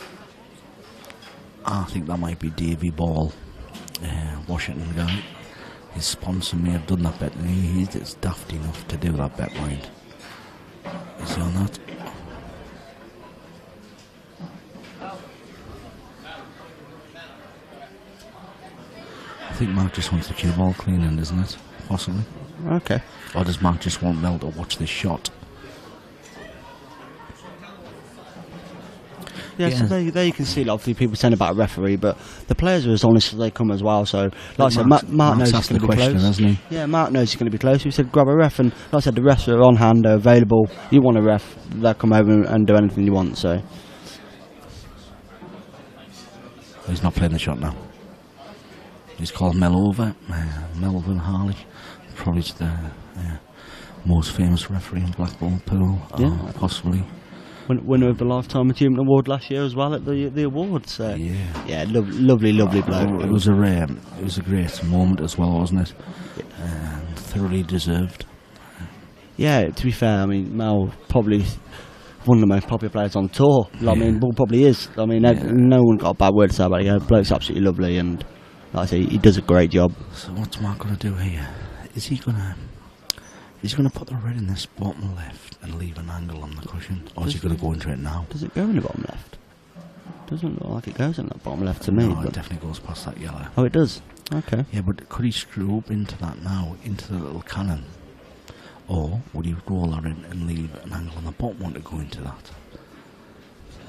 I think that might be Davy Ball, Washington guy. His sponsor may have done that bet, and he's daft enough to do that bet, mind. Is he on that? I think Mark just wants the cue ball cleaning, isn't it? Possibly. Okay. Or does Mark just want Mel to watch this shot? Yeah, so there you can see, obviously, people saying about a referee, but the players are as honest as they come as well. So, like I said, Mark knows he's going to be close. Hasn't he? Yeah, Mark knows he's going to be close. We said grab a ref, and like I said, the refs are on hand, they're available. You want a ref, they'll come over and do anything you want. So he's not playing the shot now. He's called Mel over, Melvin Harley, probably the most famous referee in Blackpool Pool, possibly. Winner of the Lifetime Achievement Award last year as well at the awards. Yeah, lovely bloke. It was a great moment as well, wasn't it? And thoroughly deserved. Yeah, to be fair, I mean, Mel probably one of the most popular players on tour. I mean, Bull probably is. I mean, no one got a bad word to say about it. Bloke's absolutely lovely, and like I say, he does a great job. So what's Mark going to do here? Is he going to... He's going to put the red in this bottom left and leave an angle on the cushion, or is he going to go into it now? Does it go in the bottom left? Doesn't look like it goes in that bottom left to me. No, it definitely goes past that yellow. Oh, it does? Okay. Yeah, but could he screw up into that now, into the little cannon? Or would he roll that in and leave an angle on the bottom one to go into that?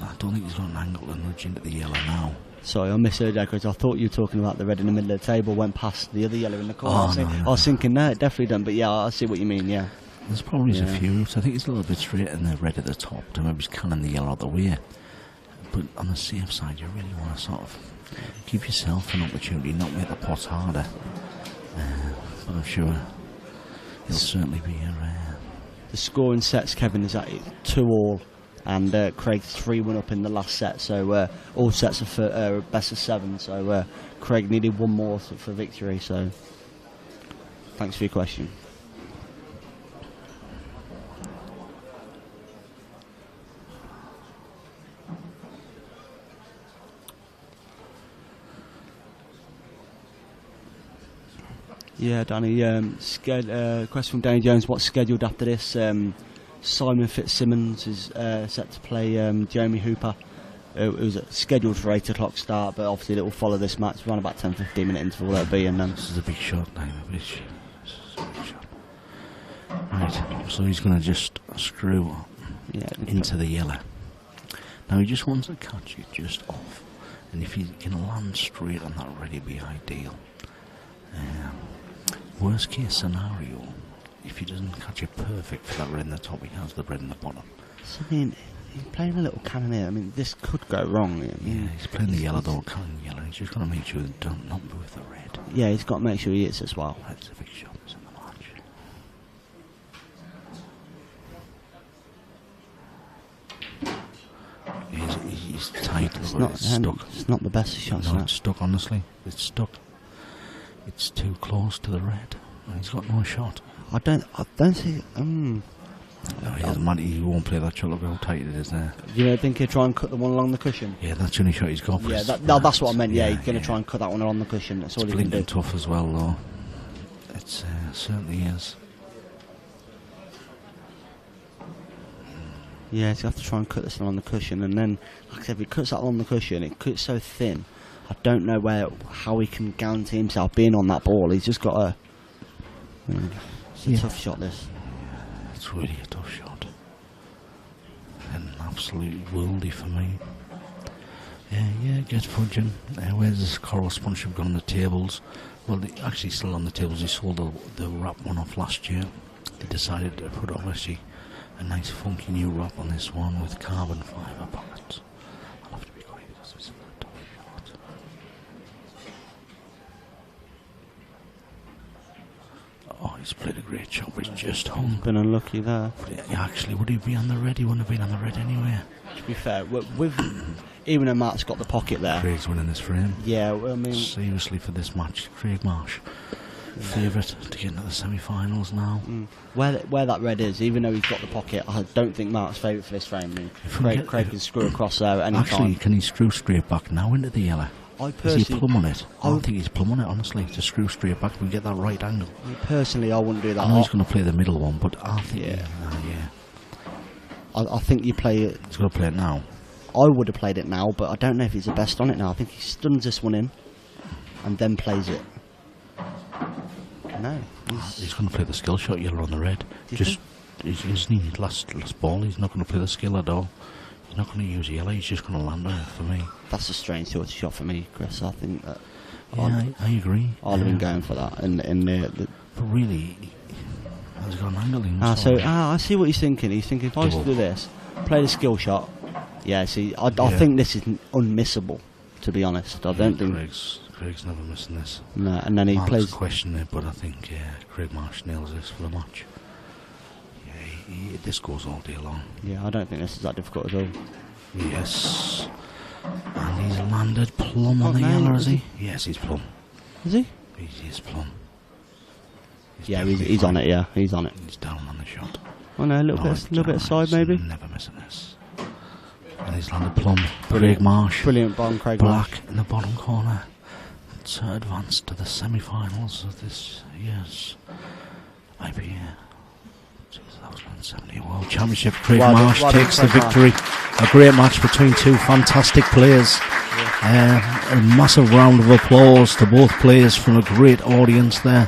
I don't think he's got an angle to nudge into the yellow now. Sorry, I misheard that because I thought you were talking about the red in the middle of the table, went past the other yellow in the corner. I was thinking, no, it definitely done, but yeah, I see what you mean, yeah. There's probably a few routes. I think it's a little bit straighter than the red at the top to maybe cannon the yellow out the way. But on the safe side, you really want to sort of give yourself an opportunity, not make the pots harder. But I'm sure it'll certainly be The scoring sets, Kevin, is at 2-2, and Craig's 3-1 up in the last set. So all sets are for best of 7. So Craig needed one more for victory. So thanks for your question. Yeah, Danny. Question from Danny Jones. What's scheduled after this? Simon Fitzsimmons is set to play Jeremy Hooper. It was scheduled for 8 o'clock start, but obviously it will follow this match. Around about 10-15 minute interval that'll be. And this is a big shot now. This is a big shot. Right, so he's going to just screw into the yellow. Now he just wants to catch it just off, and if he can land straight on that red, it'd be ideal. Worst case scenario, if he doesn't catch it perfect for that red in the top, he has the red in the bottom. So, I mean, he's playing a little cannon here. I mean, this could go wrong. Yeah, he's playing the yellow though, cannon yellow. He's just got to make sure he don't not move the red. Yeah, he's got to make sure he hits as well. That's a big shot in the match. He's tight. It's stuck. It's not the best of shots. No, it's stuck. Honestly, it's stuck. It's too close to the red, and he's got no shot. I don't see. No, he doesn't matter. He won't play that shot. Look how tight it is there. You don't think he'll try and cut the one along the cushion? Yeah, that's the only shot he's got. Yeah, that's what I meant. Yeah, he's going to try and cut that one along the cushion. That's all he can do. It's tough as well, though. It certainly is. Yeah, he's going to have to try and cut this along the cushion, and then, like I said, if he cuts that along the cushion, it cuts so thin. I don't know how he can guarantee himself being on that ball. He's just got a. It's a tough shot, this. It's really a tough shot. And an absolute worldie for me. Yeah, gets fudging. Where's this coral sponsorship gone on the tables? Well, actually still on the tables. He sold the wrap one off last year. They decided to put obviously a nice funky new wrap on this one with carbon fibre pockets. I'll have to be quiet because it's a tough shot. Oh, he's played a great shot, but he's just hung. Been unlucky there. Actually, would he be on the red? He wouldn't have been on the red anyway. To be fair, with even though Matt's got the pocket there. Craig's winning this frame. Yeah, I mean, seriously for this match, Craig Marsh, favourite to get into the semi-finals now. Where that red is, even though he's got the pocket, I don't think Mark's favourite for this frame. I mean, Craig can screw across there at any Actually, time. Can he screw straight back now into the yellow? Is he plumb on it? I don't think he's plumb on it, honestly. To screw straight back and get that right angle. Personally, I wouldn't do that. I know he's going to play the middle one, but I think I think you play it. He's going to play it now. I would have played it now, but I don't know if he's the best on it now. I think he stuns this one in and then plays it. No. He's going to play the skill shot yellow on the red. He's needed last ball. He's not going to play the skill at all. He's not going to use yellow. He's just going to land on it for me. That's a strange sort of shot for me, Chris. I think that. Yeah, I agree. I'd have been going for that. But really, has got an angle in. I see what he's thinking. He's thinking if I was to do this, play the skill shot. Yeah, see, I think this is unmissable. To be honest, I don't think. Craig's never missing this. No, and then he plays. Question it, but I think Craig Marsh nails this for the match. Yeah, this goes all day long. Yeah, I don't think this is that difficult at all. Yes, and he's landed plumb on the yellow, is he? Yes, he's plumb. Is he? He is plumb. He's on it. Yeah, he's on it. He's down on the shot. Oh no, a little bit of side maybe. Never missing this. And he's landed plumb. Craig Marsh. Brilliant bomb, Craig Black Marsh. in the bottom corner. To advance to the semi-finals of this year's IPA World Championship. Craig Well done, Marsh well done, takes the Craig victory. A great match between two fantastic players. A massive round of applause to both players from a great audience there.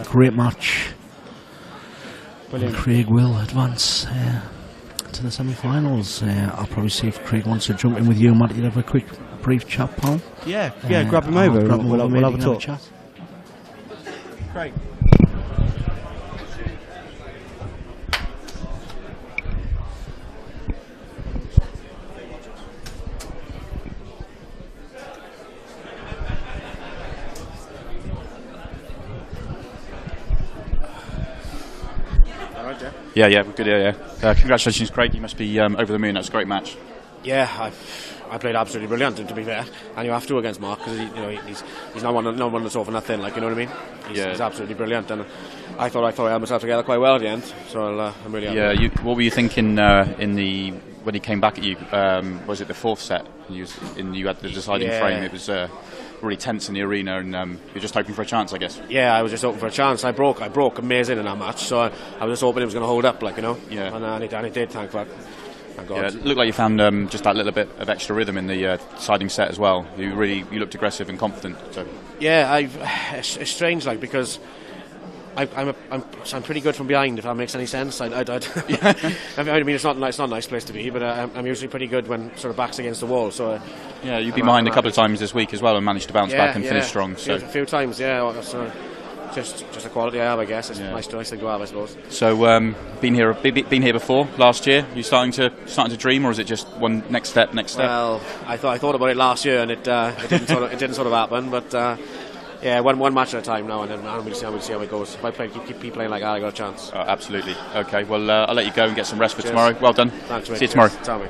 Great match. Brilliant. Craig will advance to the semi-finals. I'll probably see if Craig wants to jump in with you, Matt. You'd have a quick, brief chat, pal. Yeah, grab him over. Grab him We'll over, have a maybe talk. chat. Great. Yeah, we're good. Yeah. Congratulations, Craig. You must be over the moon. That's a great match. Yeah, I played absolutely brilliant, to be fair, and you have to against Mark because he's not one that's all for nothing. Like, you know what I mean? He's absolutely brilliant, and I thought I held myself together quite well at the end. So I'm really happy. What were you thinking when he came back at you? Was it the fourth set? You had the deciding frame. It was really tense in the arena, and you're just hoping for a chance, I guess. Yeah, I was just hoping for a chance. I broke amazing in that match, so I was just hoping it was going to hold up, like, you know. Yeah. And it did, thank God. Yeah, it looked like you found just that little bit of extra rhythm in the deciding set as well. You looked aggressive and confident. So. Yeah, it's strange, like, because I'm pretty good from behind, if that makes any sense. I mean, it's not a nice place to be, but I'm usually pretty good when sort of back's against the wall. So yeah, you've been behind a couple of times this week as well and managed to bounce back and finish strong. So a few times, yeah. So just a quality I have, I guess. It's nice thing to have, I suppose. So been here before last year. You starting to dream, or is it just one next step? Well, I thought about it last year, and it didn't sort of happen, but. Yeah, one match at a time now, and then we'll see how it goes. If I keep playing like that, I got a chance. Oh, absolutely. Okay, well, I'll let you go and get some rest for tomorrow. Well done. Thanks, mate. See you tomorrow. Tell me.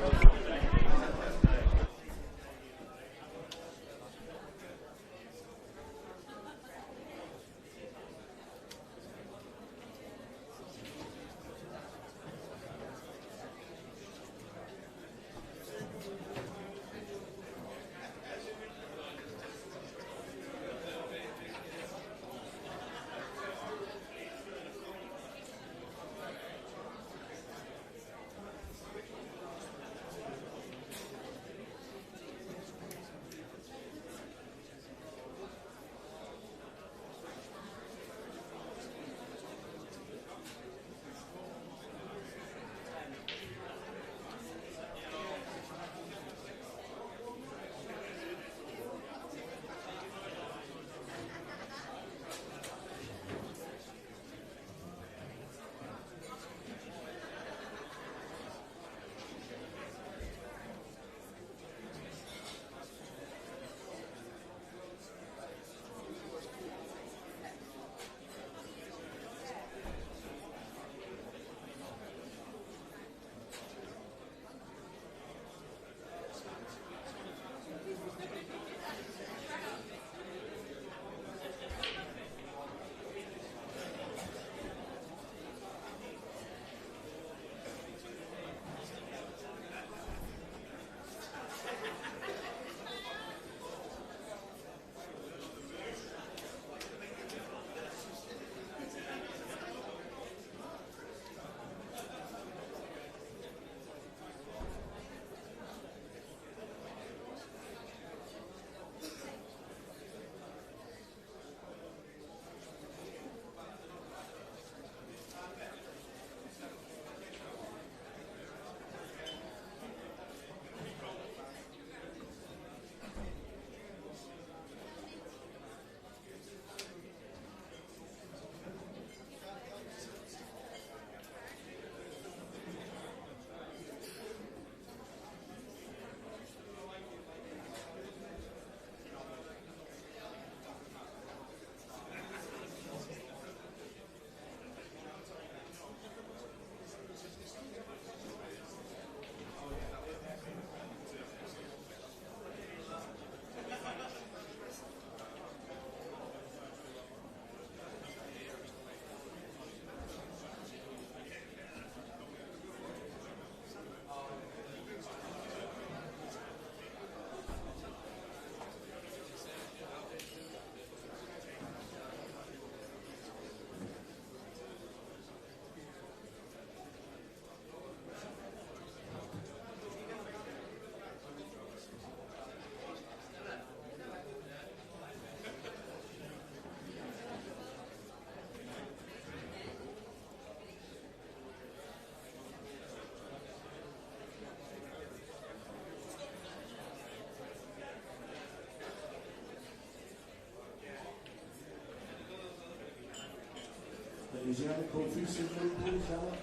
Is Yannick O'Feese in the please, Yannick?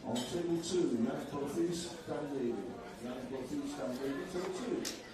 On table 2, Yannick O'Feese, Dan David. Yannick O'Feese, Dan David, table 2.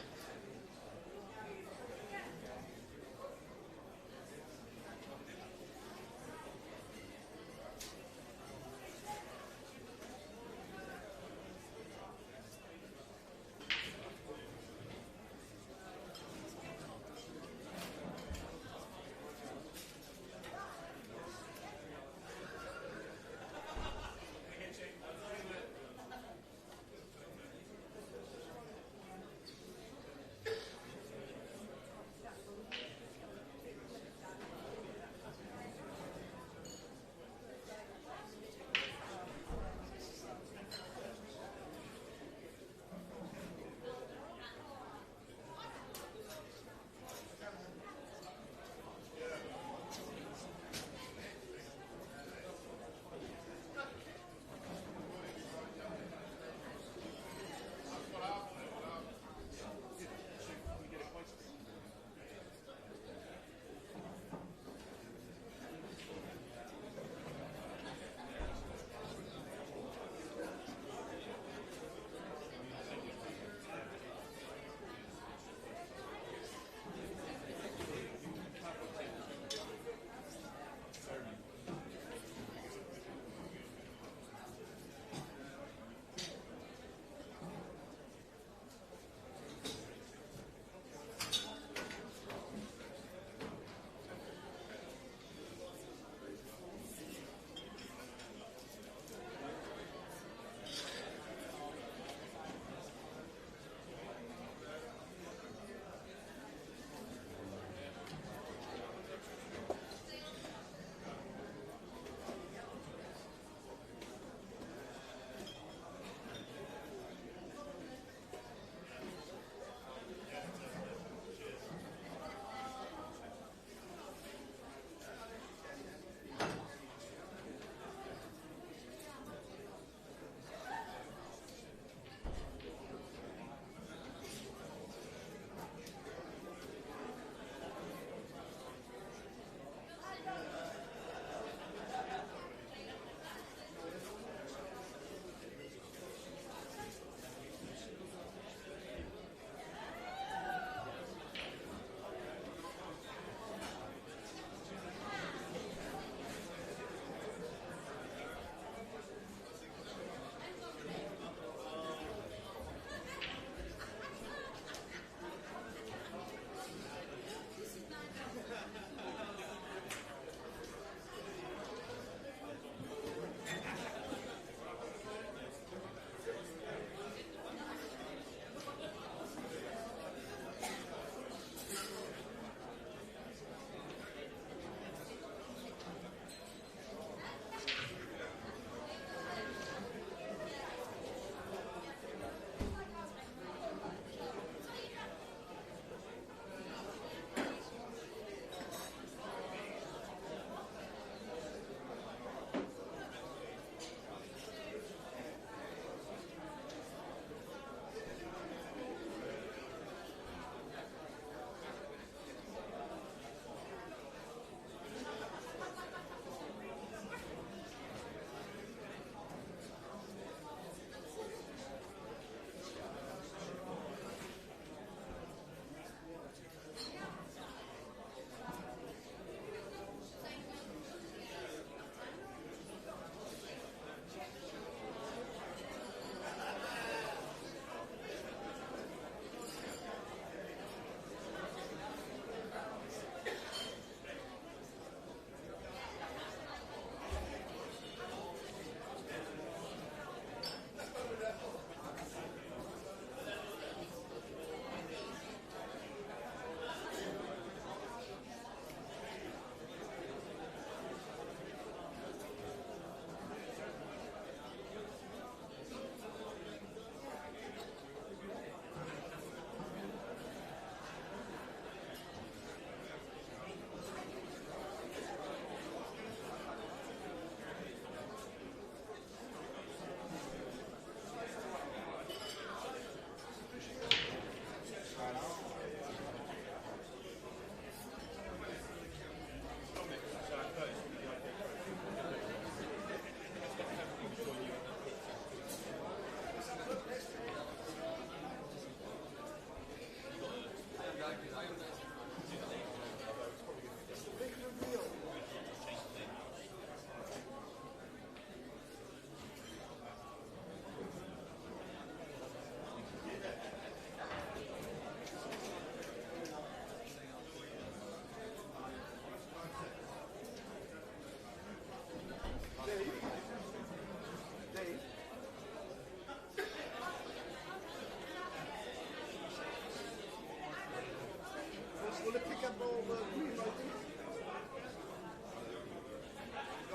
Got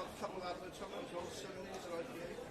a couple of adverts on it as well, 70s or IPA.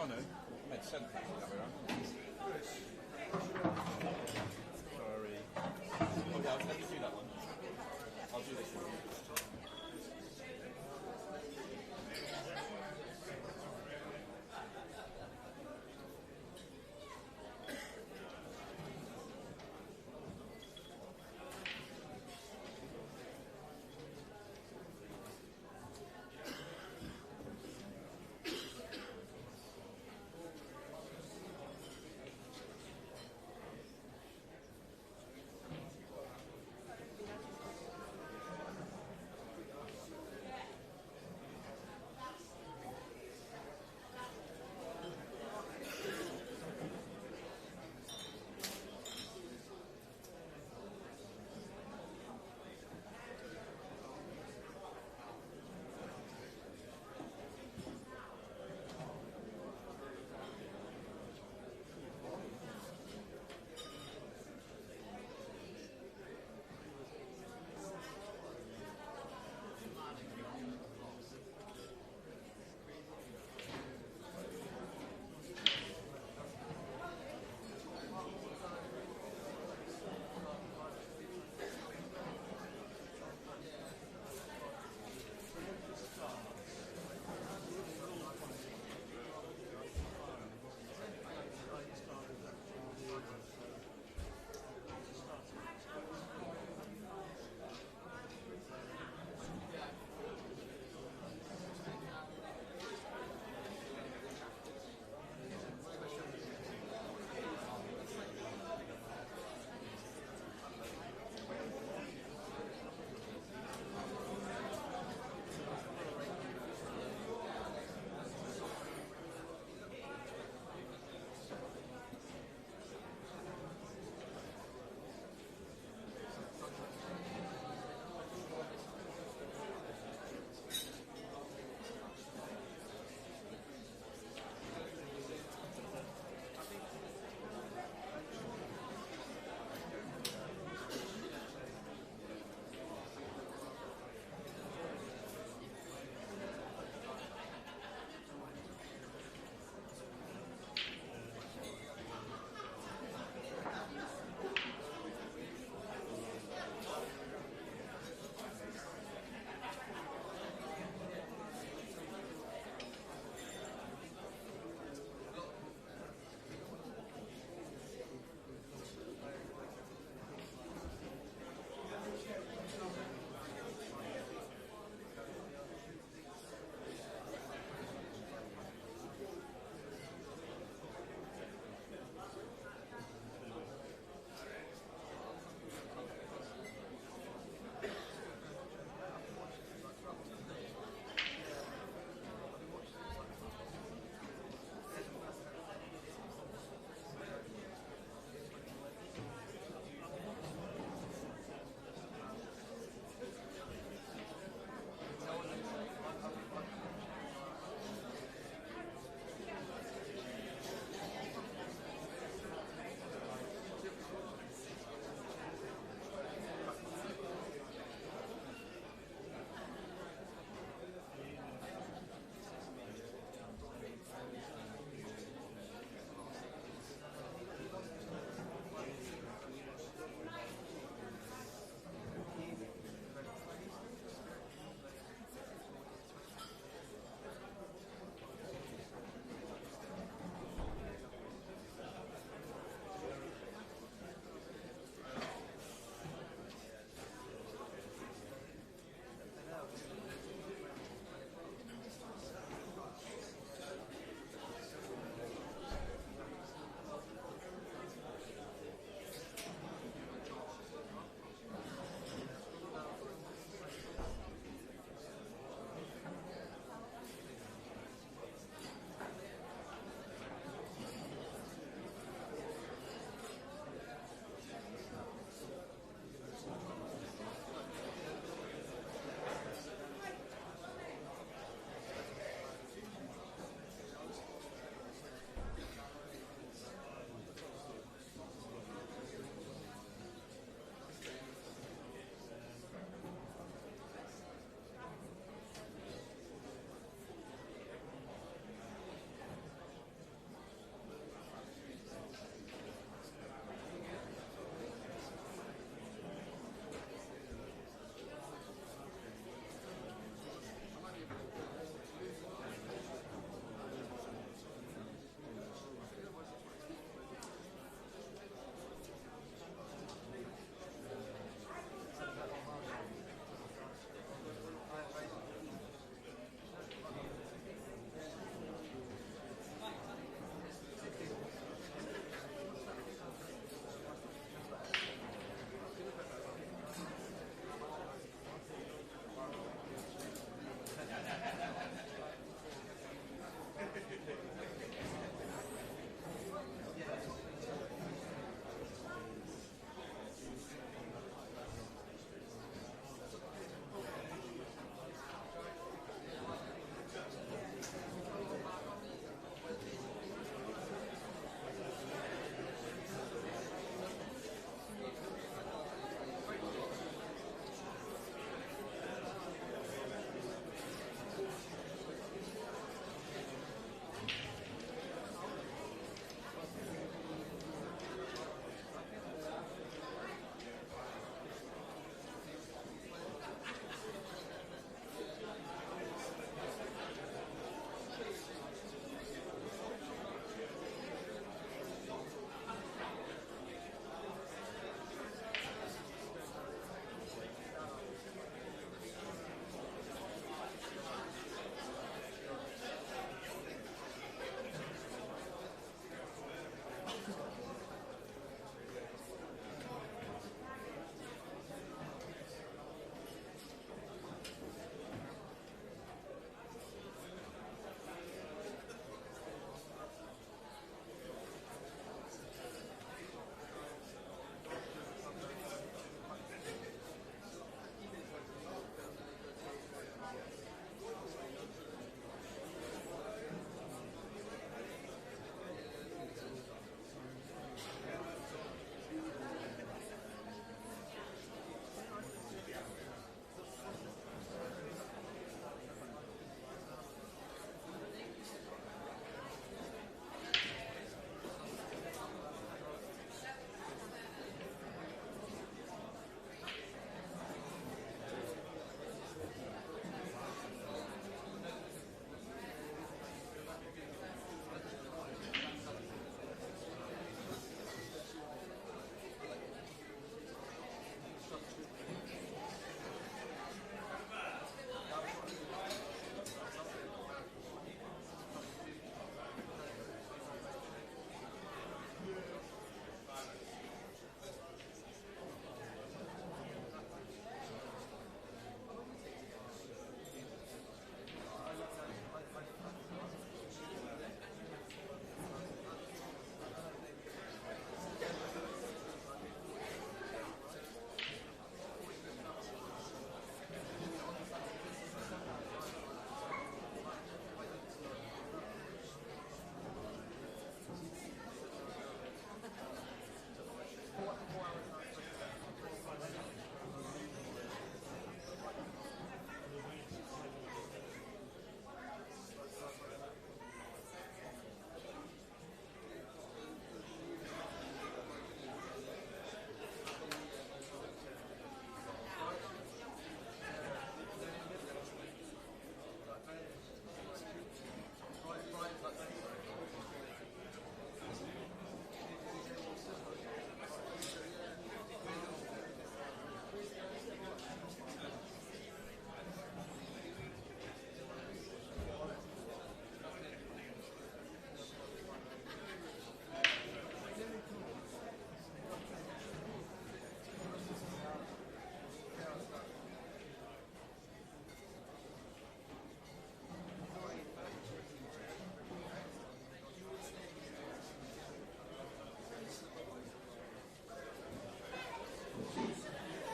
no, it made sense actually that way around. Sorry. Okay, let me do that one. I'll do this one.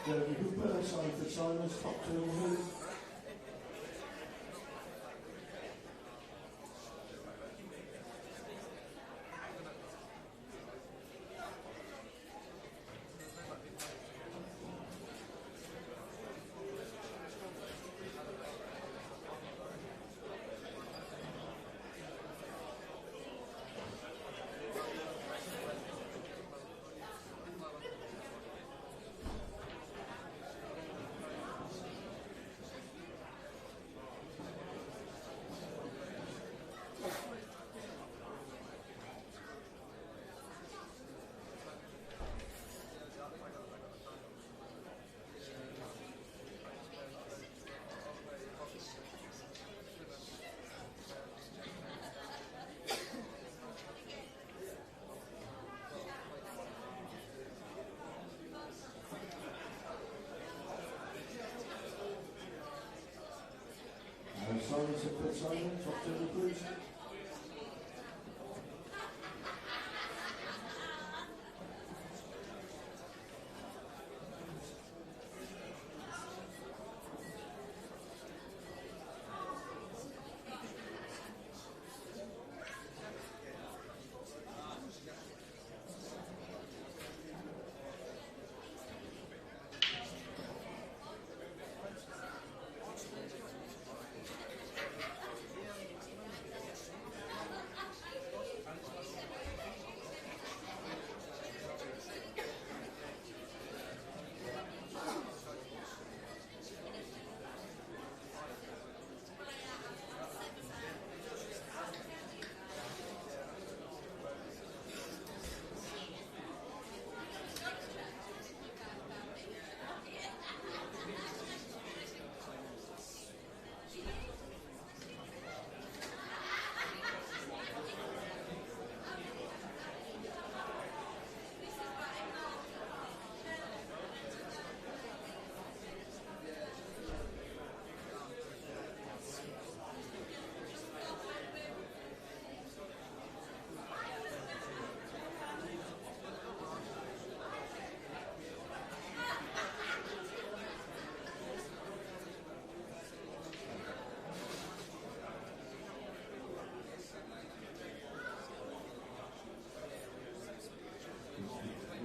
Jeremy Hooper, Simon Fitzsimons, top two on the move. Simon Fitzsimons, top two, please.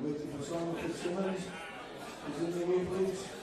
Waiting for Simon Fitzsimons. Is in the way, please.